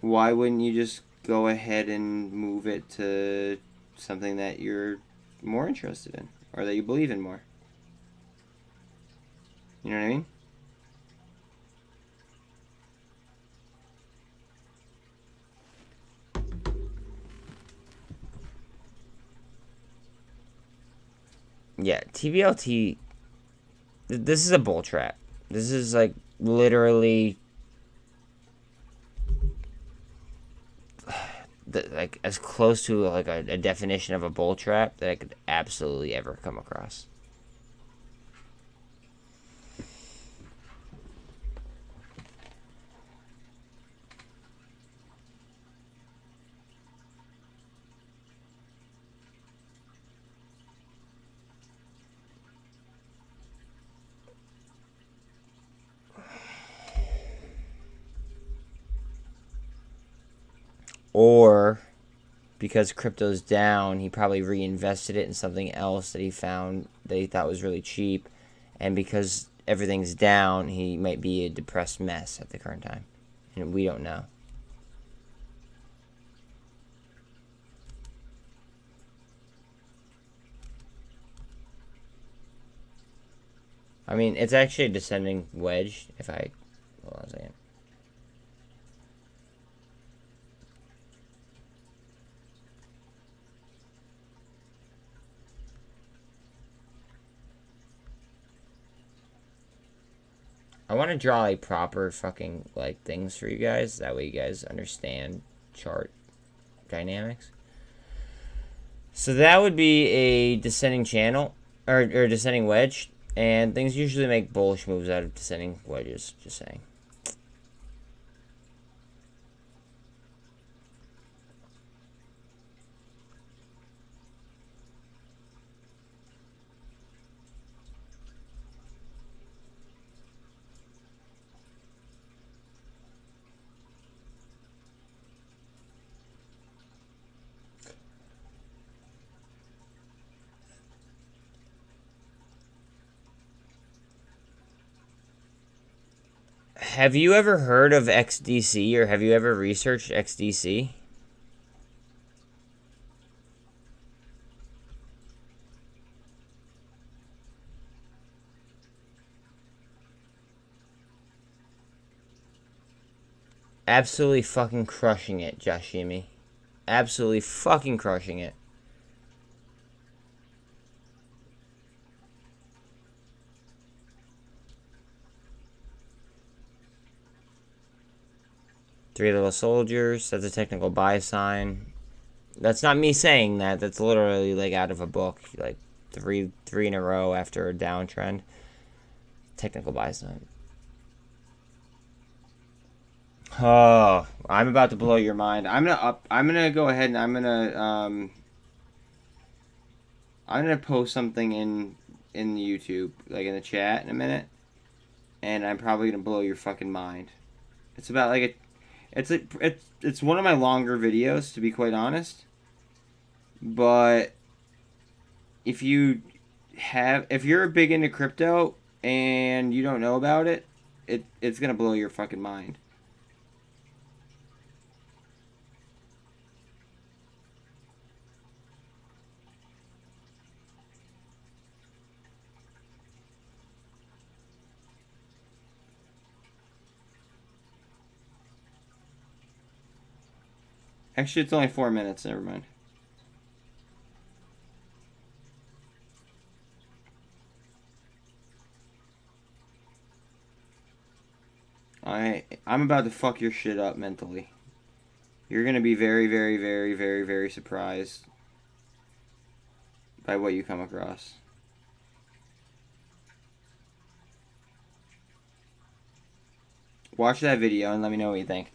Why wouldn't you just go ahead and move it to something that you're more interested in or that you believe in more. You know what I mean? Yeah, TBLT, this is a bull trap. This is like literally like as close to like a definition of a bull trap that I could absolutely ever come across. Or because crypto's down, he probably reinvested it in something else that he found that he thought was really cheap. And because everything's down, he might be a depressed mess at the current time. And we don't know. I mean, it's actually a descending wedge. If I... Hold on a second. I want to draw a proper fucking, like, things for you guys. That way you guys understand chart dynamics. So that would be a descending channel, or descending wedge. And things usually make bullish moves out of descending wedges, just saying. Have you ever heard of XDC, or have you ever researched XDC? Absolutely fucking crushing it, Joshimi. Absolutely fucking crushing it. Three little soldiers. That's a technical buy sign. That's not me saying that. That's literally like out of a book. Like three in a row after a downtrend. Technical buy sign. Oh, I'm about to blow your mind. I'm gonna go ahead and I'm gonna post something in YouTube, like in the chat in a minute, and I'm probably gonna blow your fucking mind. It's about like it's one of my longer videos, to be quite honest. But if you're big into crypto and you don't know about it, it's gonna blow your fucking mind. Actually, it's only 4 minutes. Never mind. I'm about to fuck your shit up mentally. You're gonna be very, very, very, very, very surprised by what you come across. Watch that video and let me know what you think.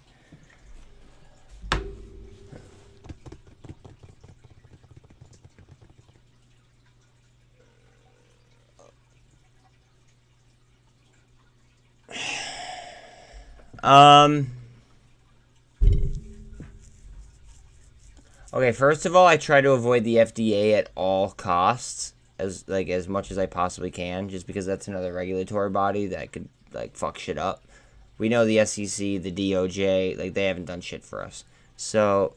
Okay, first of all, I try to avoid the FDA at all costs, as much as I possibly can, just because that's another regulatory body that could like fuck shit up. We know the SEC, the DOJ, like they haven't done shit for us. So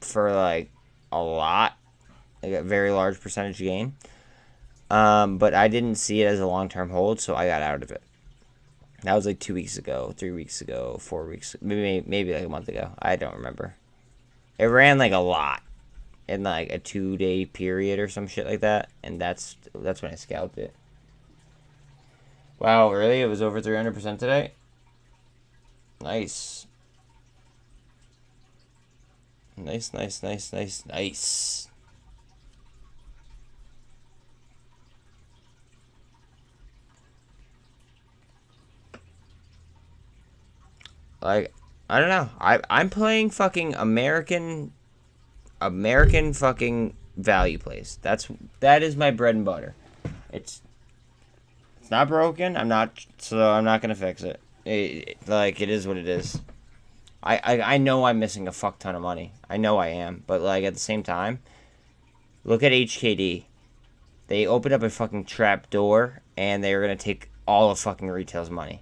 for like a lot, like a very large percentage gain. But I didn't see it as a long-term hold, so I got out of it. That was like 2 weeks ago, 3 weeks ago, 4 weeks, maybe like a month ago. I don't remember. It ran like a lot in like a 2-day period or some shit like that, and that's when I scalped it. Wow, really? It was over 300% today? Nice. Nice, nice, nice, nice, nice. Like, I don't know. I'm playing fucking American fucking value plays. That is my bread and butter. It's not broken. I'm not gonna fix it. Like, it is what it is. I know I'm missing a fuck ton of money. I know I am, but like at the same time, look at HKD. They opened up a fucking trap door, and they were gonna take all of fucking retail's money.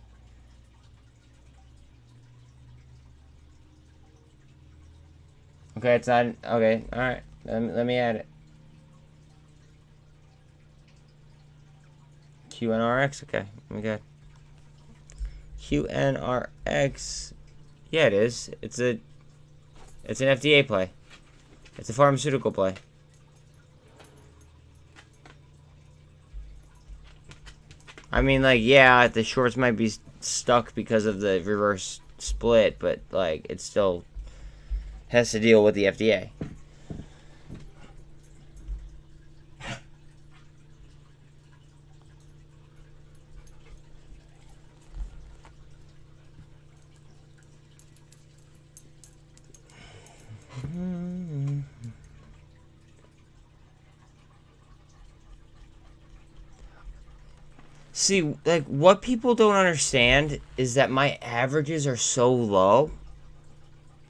Okay, it's not... Okay, alright. Let me add it. QNRX? Okay, let me go. QNRX... Yeah, it is. It's an FDA play. It's a pharmaceutical play. I mean, like, yeah, the shorts might be stuck because of the reverse split, but, like, it still has to deal with the FDA. See, like, what people don't understand is that my averages are so low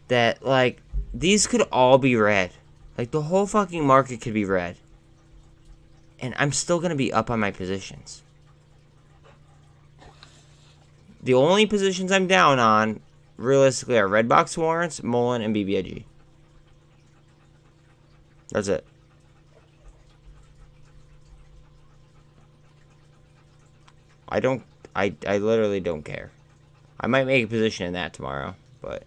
that, like, these could all be red. Like, the whole fucking market could be red. And I'm still going to be up on my positions. The only positions I'm down on, realistically, are Redbox warrants, MULN, and BBIG. That's it. I literally don't care. I might make a position in that tomorrow, but...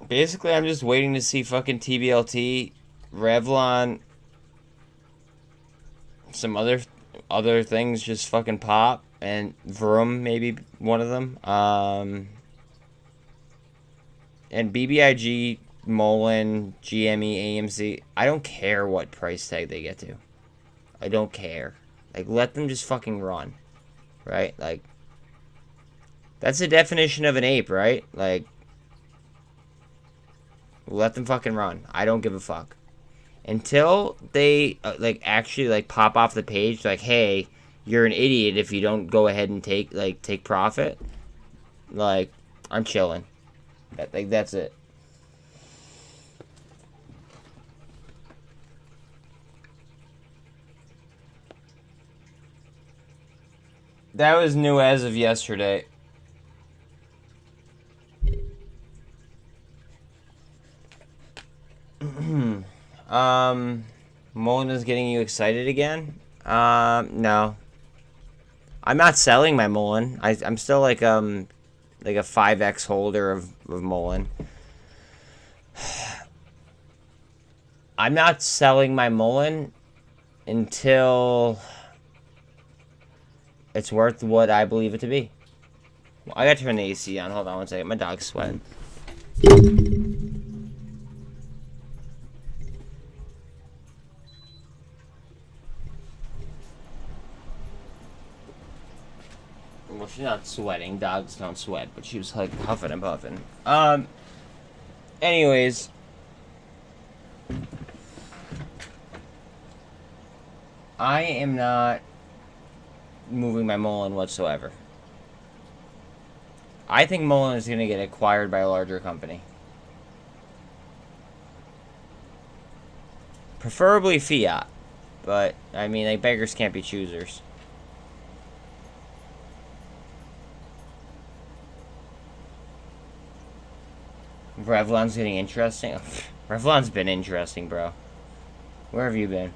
Basically, I'm just waiting to see fucking Tblt, Revlon, some other things just fucking pop, and VRM, maybe one of them. And BBIG, MULN, GME, AMC, I don't care what price tag they get to. I don't care. Like, let them just fucking run. Right? Like, that's the definition of an ape, right? Like, let them fucking run. I don't give a fuck. Until they, like, actually, like, pop off the page, like, hey, you're an idiot if you don't go ahead and take profit. Like, I'm chilling. Like, that's it. That was new as of yesterday. MULN is getting you excited again? No. I'm not selling my MULN. I'm still like a 5x holder of MULN. I'm not selling my MULN until it's worth what I believe it to be. Well, I gotta turn the AC on. Hold on one second. My dog's sweating. Well, she's not sweating. Dogs don't sweat, but she was like huffing and puffing. Anyways. I am not moving my MULN whatsoever. I think MULN is going to get acquired by a larger company. Preferably fiat. But, I mean, like, beggars can't be choosers. Revlon's getting interesting. Revlon's been interesting, bro. Where have you been?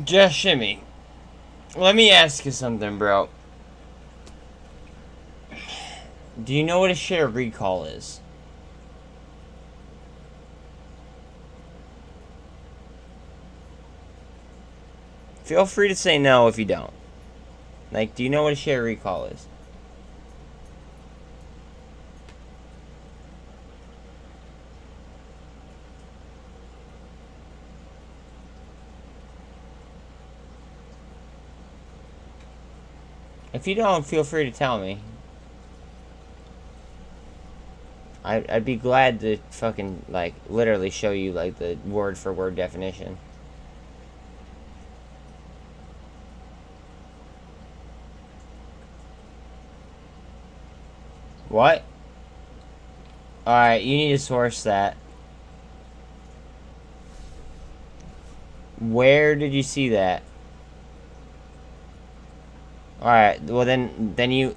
Just shimmy. Let me ask you something, bro. Do you know what a share recall is? Feel free to say no if you don't. Like, do you know what a share recall is? If you don't, feel free to tell me. I'd be glad to fucking, like, literally show you, like, the word-for-word definition. What? Alright, you need to source that. Where did you see that? Alright, well then you...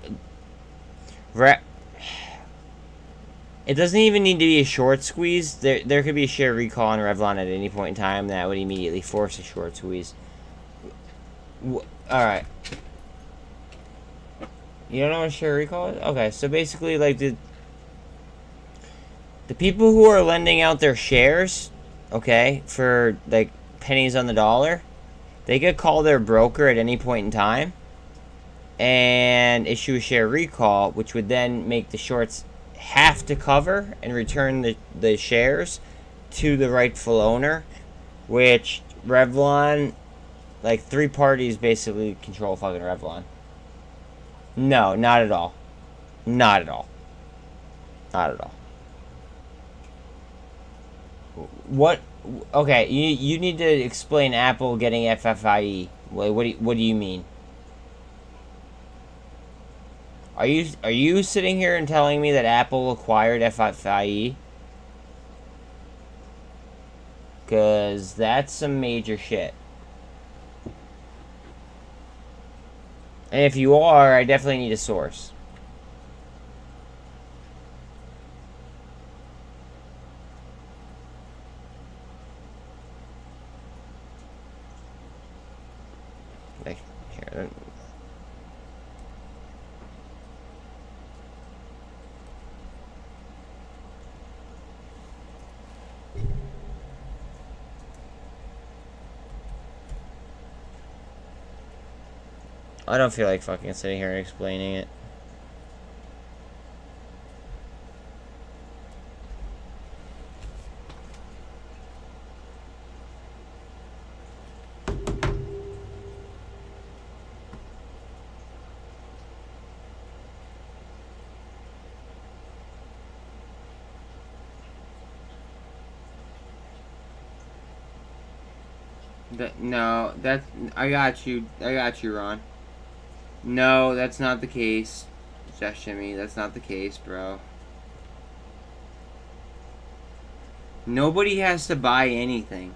It doesn't even need to be a short squeeze. There could be a share recall on Revlon at any point in time that would immediately force a short squeeze. Alright. You don't know what a share recall is? Okay, so basically, like, the people who are lending out their shares, okay, for, like, pennies on the dollar, they could call their broker at any point in time and issue a share recall, which would then make the shorts have to cover and return the shares to the rightful owner, which Revlon, like, 3 parties basically control fucking Revlon. No, not at all. Not at all. Not at all. What? Okay, you need to explain Apple getting FFIE. What do you mean? Are you sitting here and telling me that Apple acquired FFIE? Cause that's some major shit. And if you are, I definitely need a source. Like, here. I don't feel like fucking sitting here and explaining it. No, that's... I got you, Ron. No, that's not the case. Just shimmy, that's not the case, bro. Nobody has to buy anything.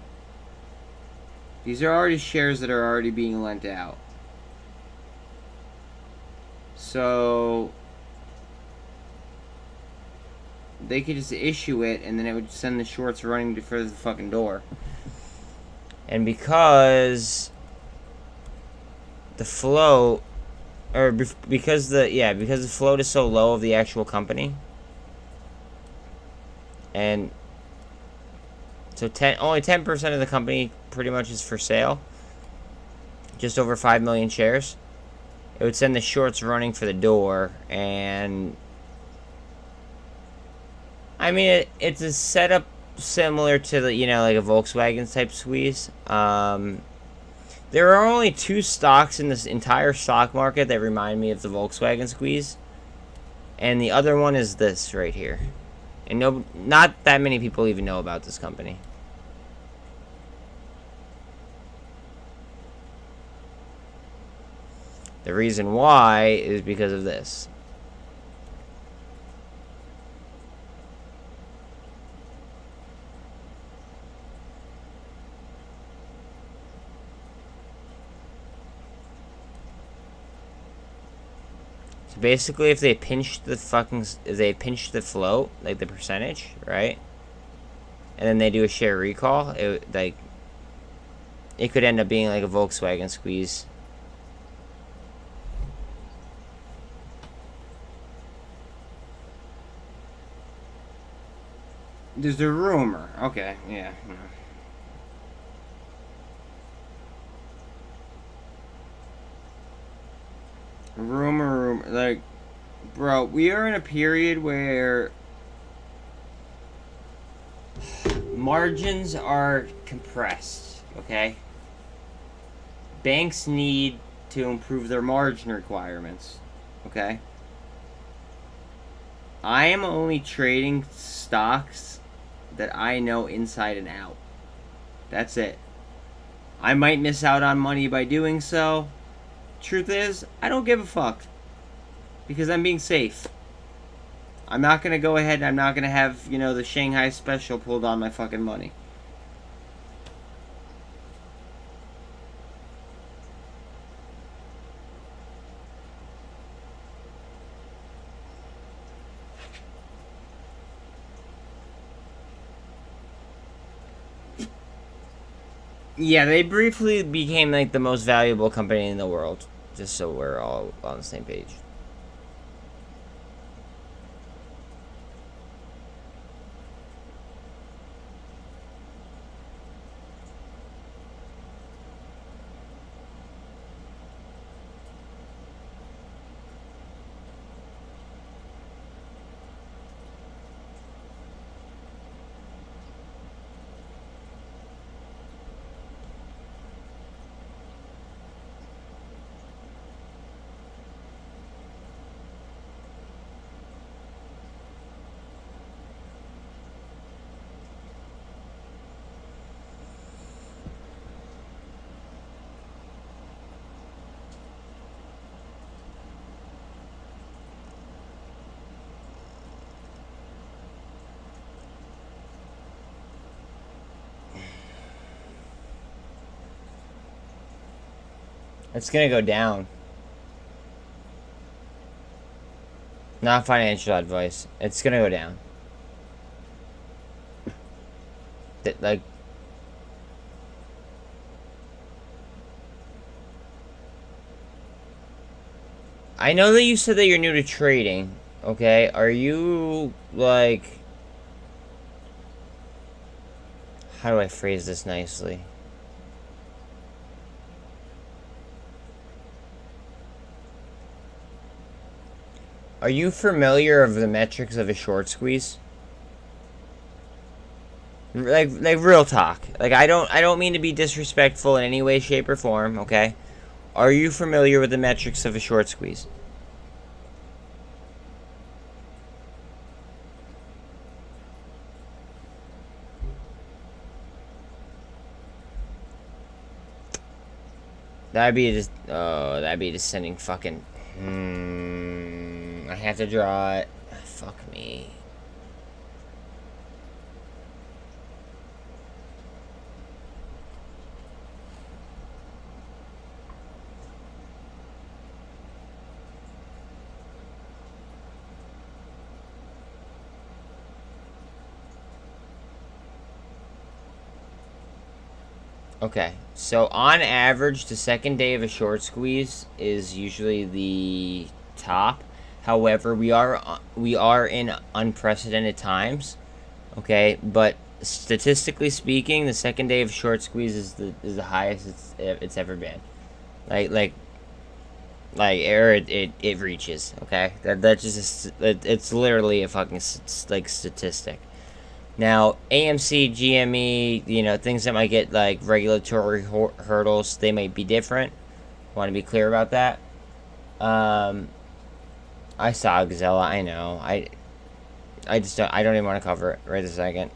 These are already shares that are already being lent out. So they could just issue it, and then it would send the shorts running for the fucking door. And because the float, or because the float is so low of the actual company, and so only 10% of the company pretty much is for sale, just over 5 million shares, it would send the shorts running for the door. And I mean, it's a setup similar to the, like a Volkswagen type squeeze. There are only 2 stocks in this entire stock market that remind me of the Volkswagen squeeze, and the other one is this right here. And not that many people even know about this company. The reason why is because of this. So basically, if they pinch the float, like the percentage, right? And then they do a share recall, it could end up being like a Volkswagen squeeze. There's a rumor. Okay, yeah. Rumor, like, bro, we are in a period where margins are compressed, okay? Banks need to improve their margin requirements, okay? I am only trading stocks that I know inside and out. That's it. I might miss out on money by doing so. Truth is, I don't give a fuck. Because I'm being safe. I'm not going to go ahead and I'm not going to have, you know, the Shanghai special pulled on my fucking money. Yeah, they briefly became like the most valuable company in the world. Just so we're all on the same page. It's gonna go down. Not financial advice. It's gonna go down. Like, I know that you said that you're new to trading. Okay, are you like? How do I phrase this nicely? Are you familiar of the metrics of a short squeeze? Like real talk. Like I don't mean to be disrespectful in any way, shape, or form. Okay, are you familiar with the metrics of a short squeeze? That'd be just sending fucking. I have to draw it. Fuck me. Okay, so on average, the second day of a short squeeze is usually the top. However, we are in unprecedented times. Okay, but statistically speaking, the second day of short squeeze is the highest it's ever been. Like it reaches. Okay, that's just it's literally a fucking like statistic. Now, AMC, GME, you know, things that might get, like, regulatory hurdles, they might be different. I want to be clear about that. I saw Gazella, I know. I don't even want to cover it right this second.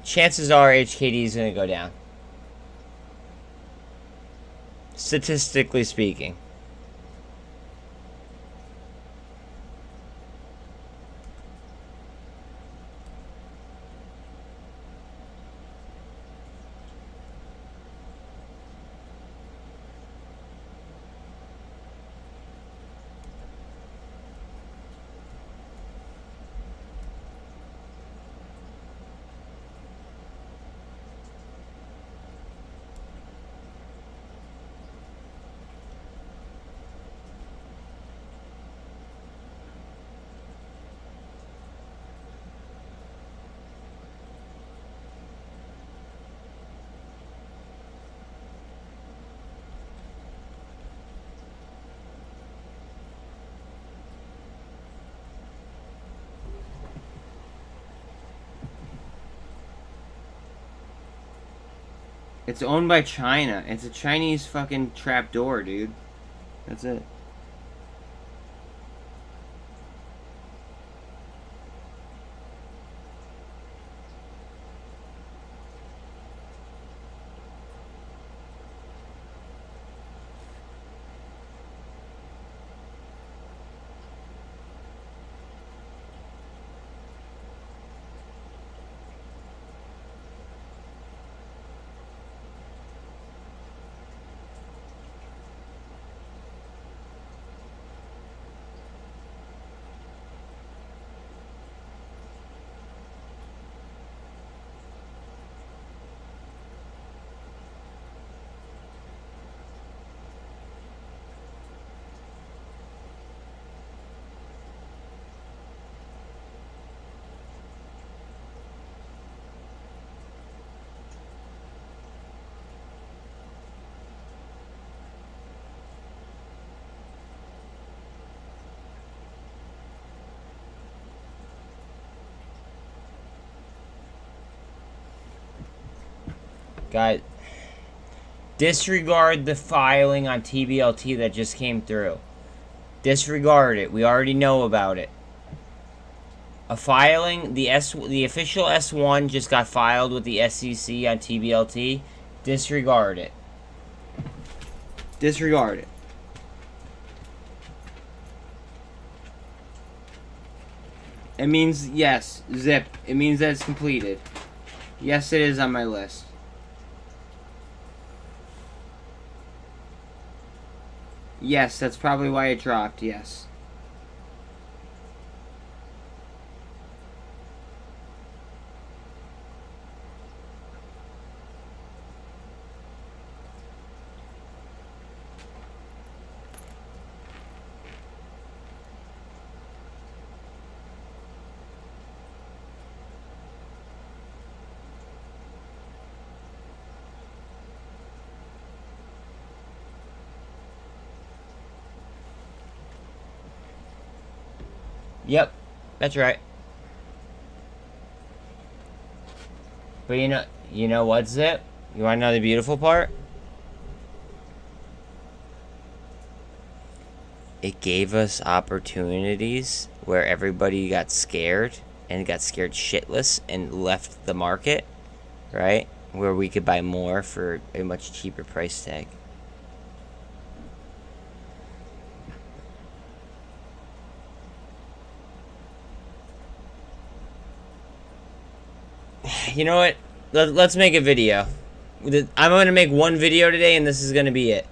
chances are HKD is going to go down. Statistically speaking. It's owned by China. It's a Chinese fucking trapdoor, dude. That's it. Guys, disregard the filing on TBLT that just came through. Disregard it. We already know about it. A filing, the official S1 just got filed with the SEC on TBLT. Disregard it. Disregard it. It means, yes, zip. It means that it's completed. Yes, it is on my list. Yes, that's probably why it dropped, yes. Yep, that's right. But you know what, Zip? You want to know the beautiful part? It gave us opportunities where everybody got scared and got scared shitless and left the market, right? Where we could buy more for a much cheaper price tag. You know what? Let's make a video. I'm going to make one video today, and this is going to be it.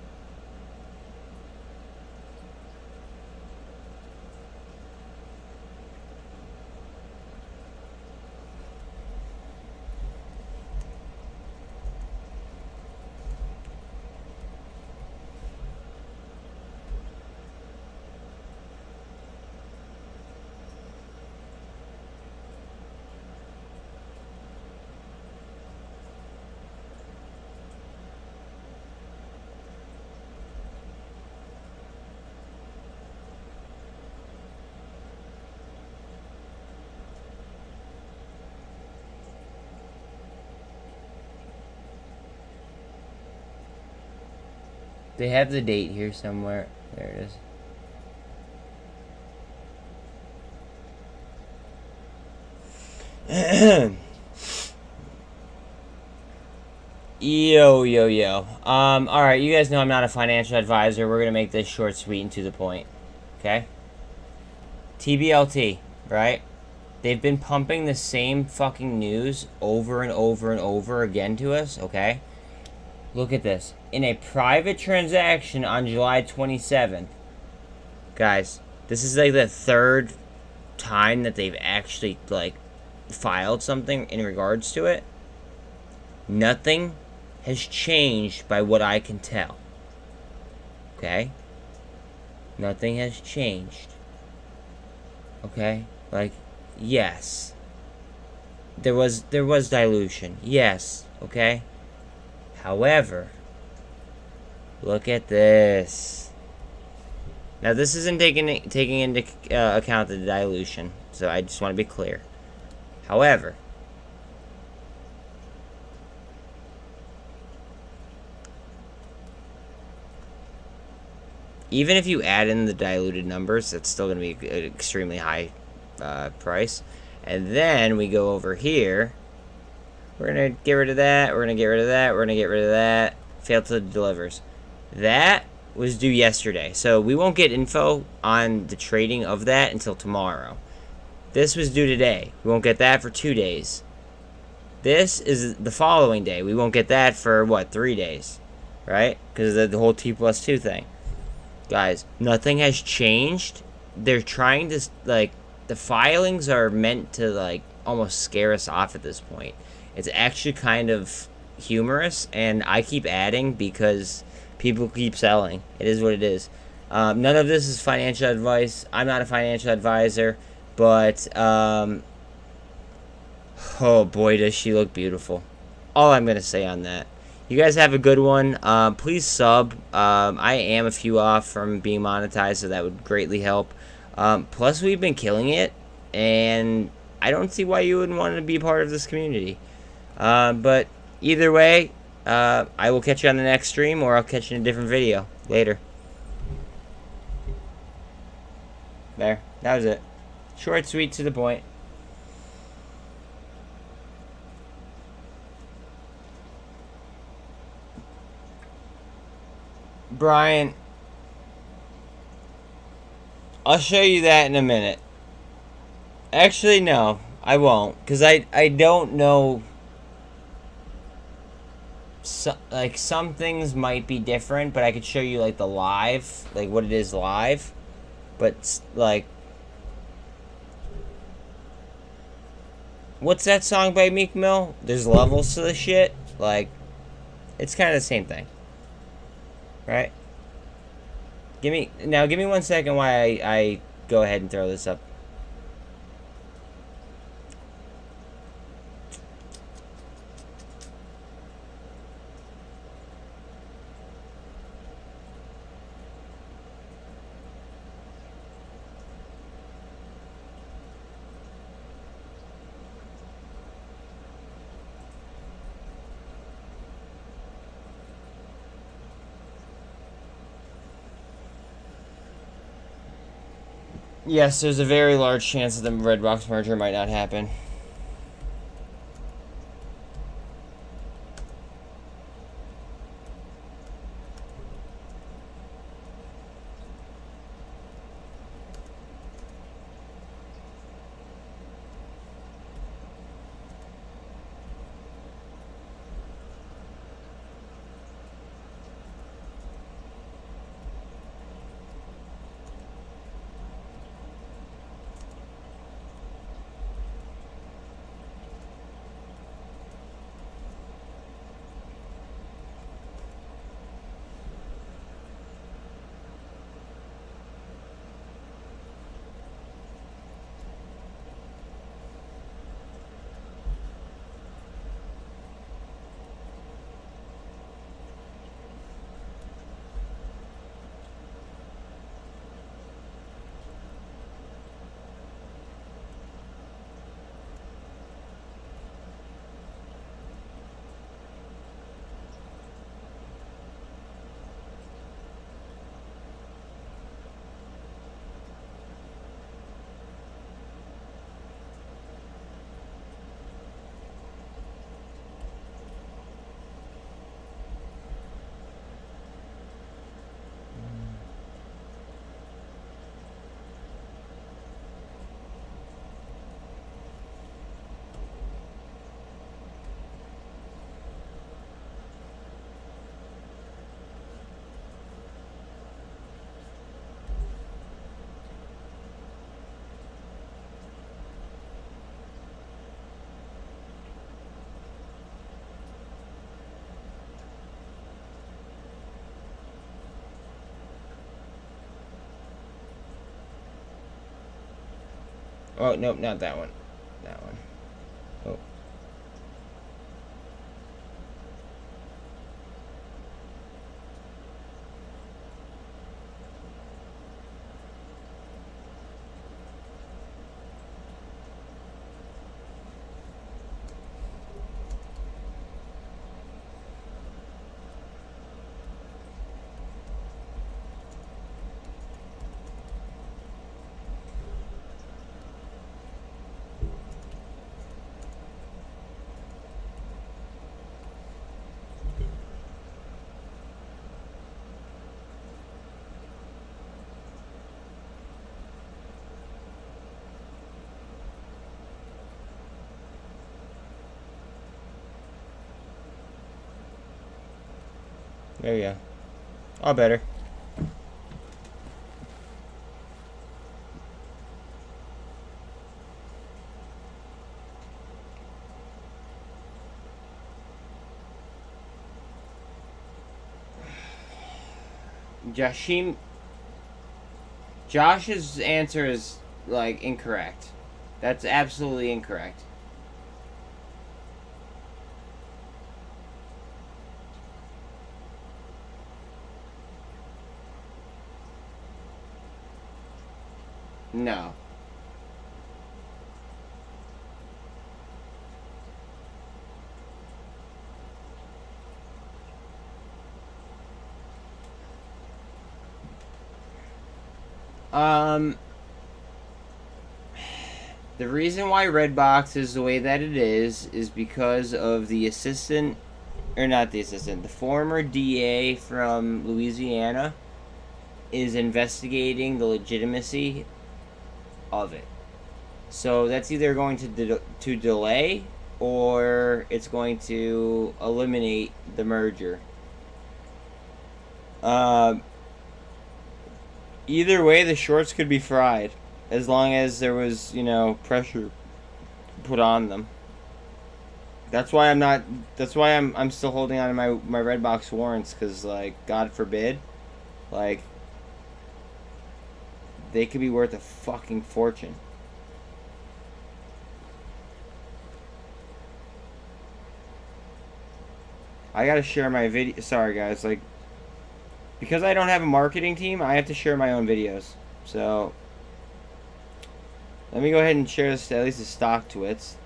They have the date here somewhere. There it is. Yo, yo, yo. Alright, you guys know I'm not a financial advisor. We're gonna make this short, sweet, and to the point. Okay? TBLT, right? They've been pumping the same fucking news over and over and over again to us, okay? Look at this. In a private transaction on July 27th, guys, this is like the third time that they've actually, like, filed something in regards to it. Nothing has changed by what I can tell. Okay? Nothing has changed. Okay? Like, yes. There was dilution. Yes. Okay? However, look at this. Now, this isn't taking into account the dilution, so I just want to be clear. However, even if you add in the diluted numbers, it's still going to be an extremely high price. And then we go over here. We're going to get rid of that. We're going to get rid of that. We're going to get rid of that. Failed to delivers. That was due yesterday. So we won't get info on the trading of that until tomorrow. This was due today. We won't get that for 2 days. This is the following day. We won't get that for, what, 3 days? Right? Because of the whole T+2 thing. Guys, nothing has changed. They're trying to, like, the filings are meant to, like, almost scare us off at this point. It's actually kind of humorous, and I keep adding because people keep selling. It is what it is. None of this is financial advice. I'm not a financial advisor, but, oh boy, does she look beautiful. All I'm going to say on that. You guys have a good one. Please sub. I am a few off from being monetized, so that would greatly help. Plus, we've been killing it, and I don't see why you wouldn't want to be part of this community. But either way, I will catch you on the next stream, or I'll catch you in a different video. Later. There. That was it. Short, sweet, to the point. Brian, I'll show you that in a minute. Actually, no, I won't, because I don't know. Like, some things might be different, but I could show you, like, the live, like, what it is live. But, like, what's that song by Meek Mill? There's levels to the shit. Like, it's kind of the same thing. Right? Give me 1 second while I go ahead and throw this up. Yes, there's a very large chance that the Redbox merger might not happen. Oh, nope, not that one. That one. Oh. There you go. All better. Josh's answer is, like, incorrect. That's absolutely incorrect. No. The reason why Redbox is the way that it is because of the assistant, or not the assistant, the former DA from Louisiana is investigating the legitimacy of it. So that's either going to delay or it's going to eliminate the merger. Either way, the shorts could be fried as long as there was, you know, pressure put on them. That's why I'm not. That's why I'm still holding on to my Redbox warrants, because, like, God forbid, like, they could be worth a fucking fortune. I gotta share my video. Sorry, guys. Like, because I don't have a marketing team, I have to share my own videos. So, let me go ahead and share this, at least the stock twits.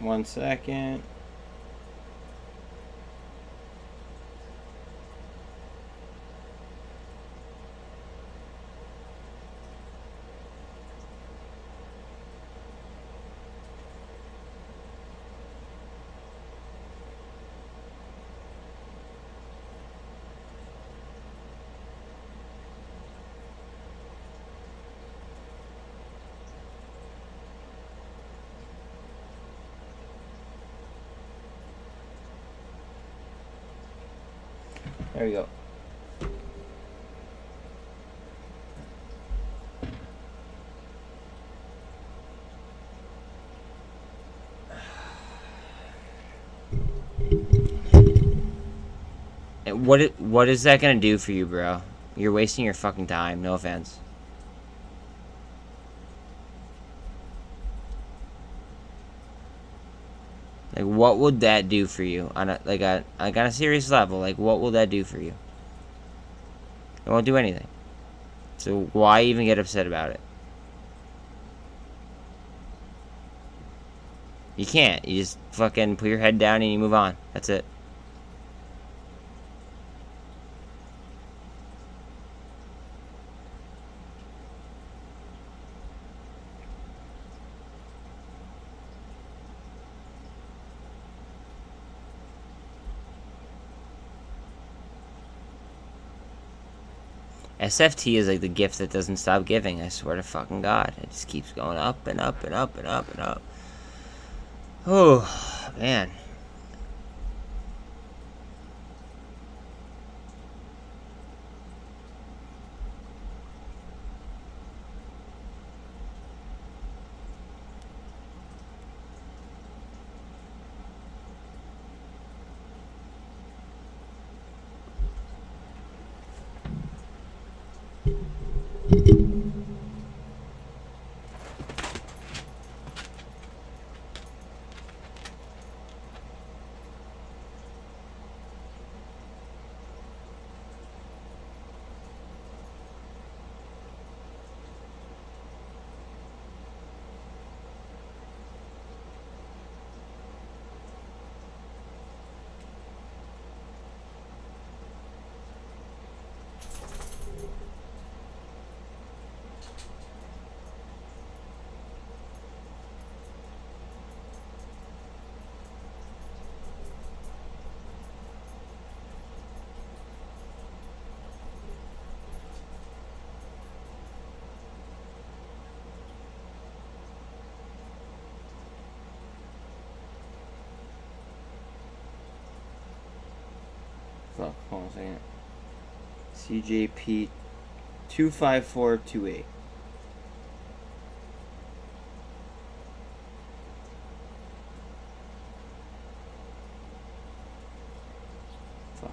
One second. There we go. And what is that gonna do for you, bro? You're wasting your fucking time. No offense. Like, what would that do for you on a serious level? Like, what will that do for you? It won't do anything. So why even get upset about it? You can't. You just fucking put your head down and you move on. That's it. SFT is like the gift that doesn't stop giving. I swear to fucking God. It just keeps going up and up and up and up and up. Oh, man. Fuck, hold on a second. CJP 25428. Fuck.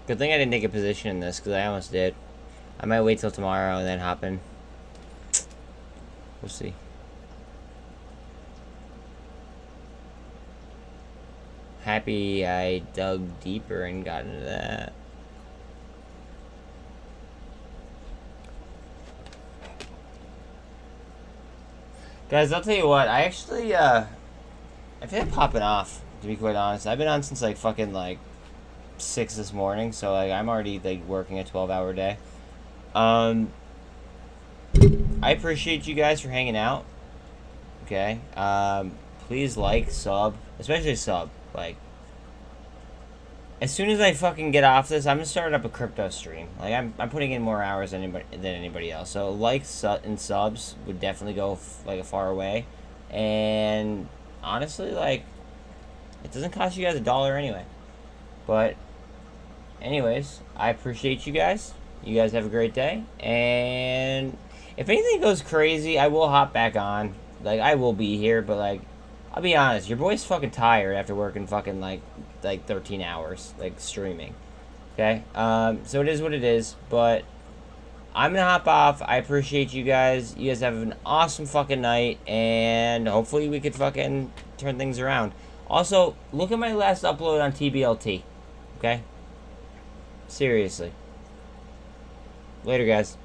Good thing I didn't take a position in this, because I almost did. I might wait till tomorrow and then hop in. We'll see. Happy I dug deeper and got into that. Guys, I'll tell you what, I actually, I feel like popping off, to be quite honest. I've been on since, like, fucking, like, 6 this morning, so, like, I'm already, like, working a 12-hour day. I appreciate you guys for hanging out, okay? Please like, sub, especially sub, like, as soon as I fucking get off this, I'm gonna start up a crypto stream. Like, I'm putting in more hours than anybody else. So likes and subs would definitely go like a far away. And honestly, like, it doesn't cost you guys $1 anyway. But anyways, I appreciate you guys. You guys have a great day. And if anything goes crazy, I will hop back on. Like, I will be here, but like, I'll be honest, your boy's fucking tired after working fucking like 13 hours, like, streaming. Okay? So it is what it is, but I'm gonna hop off. I appreciate you guys. You guys have an awesome fucking night, and hopefully we could fucking turn things around. Also, look at my last upload on TBLT. Okay? Seriously. Later, guys.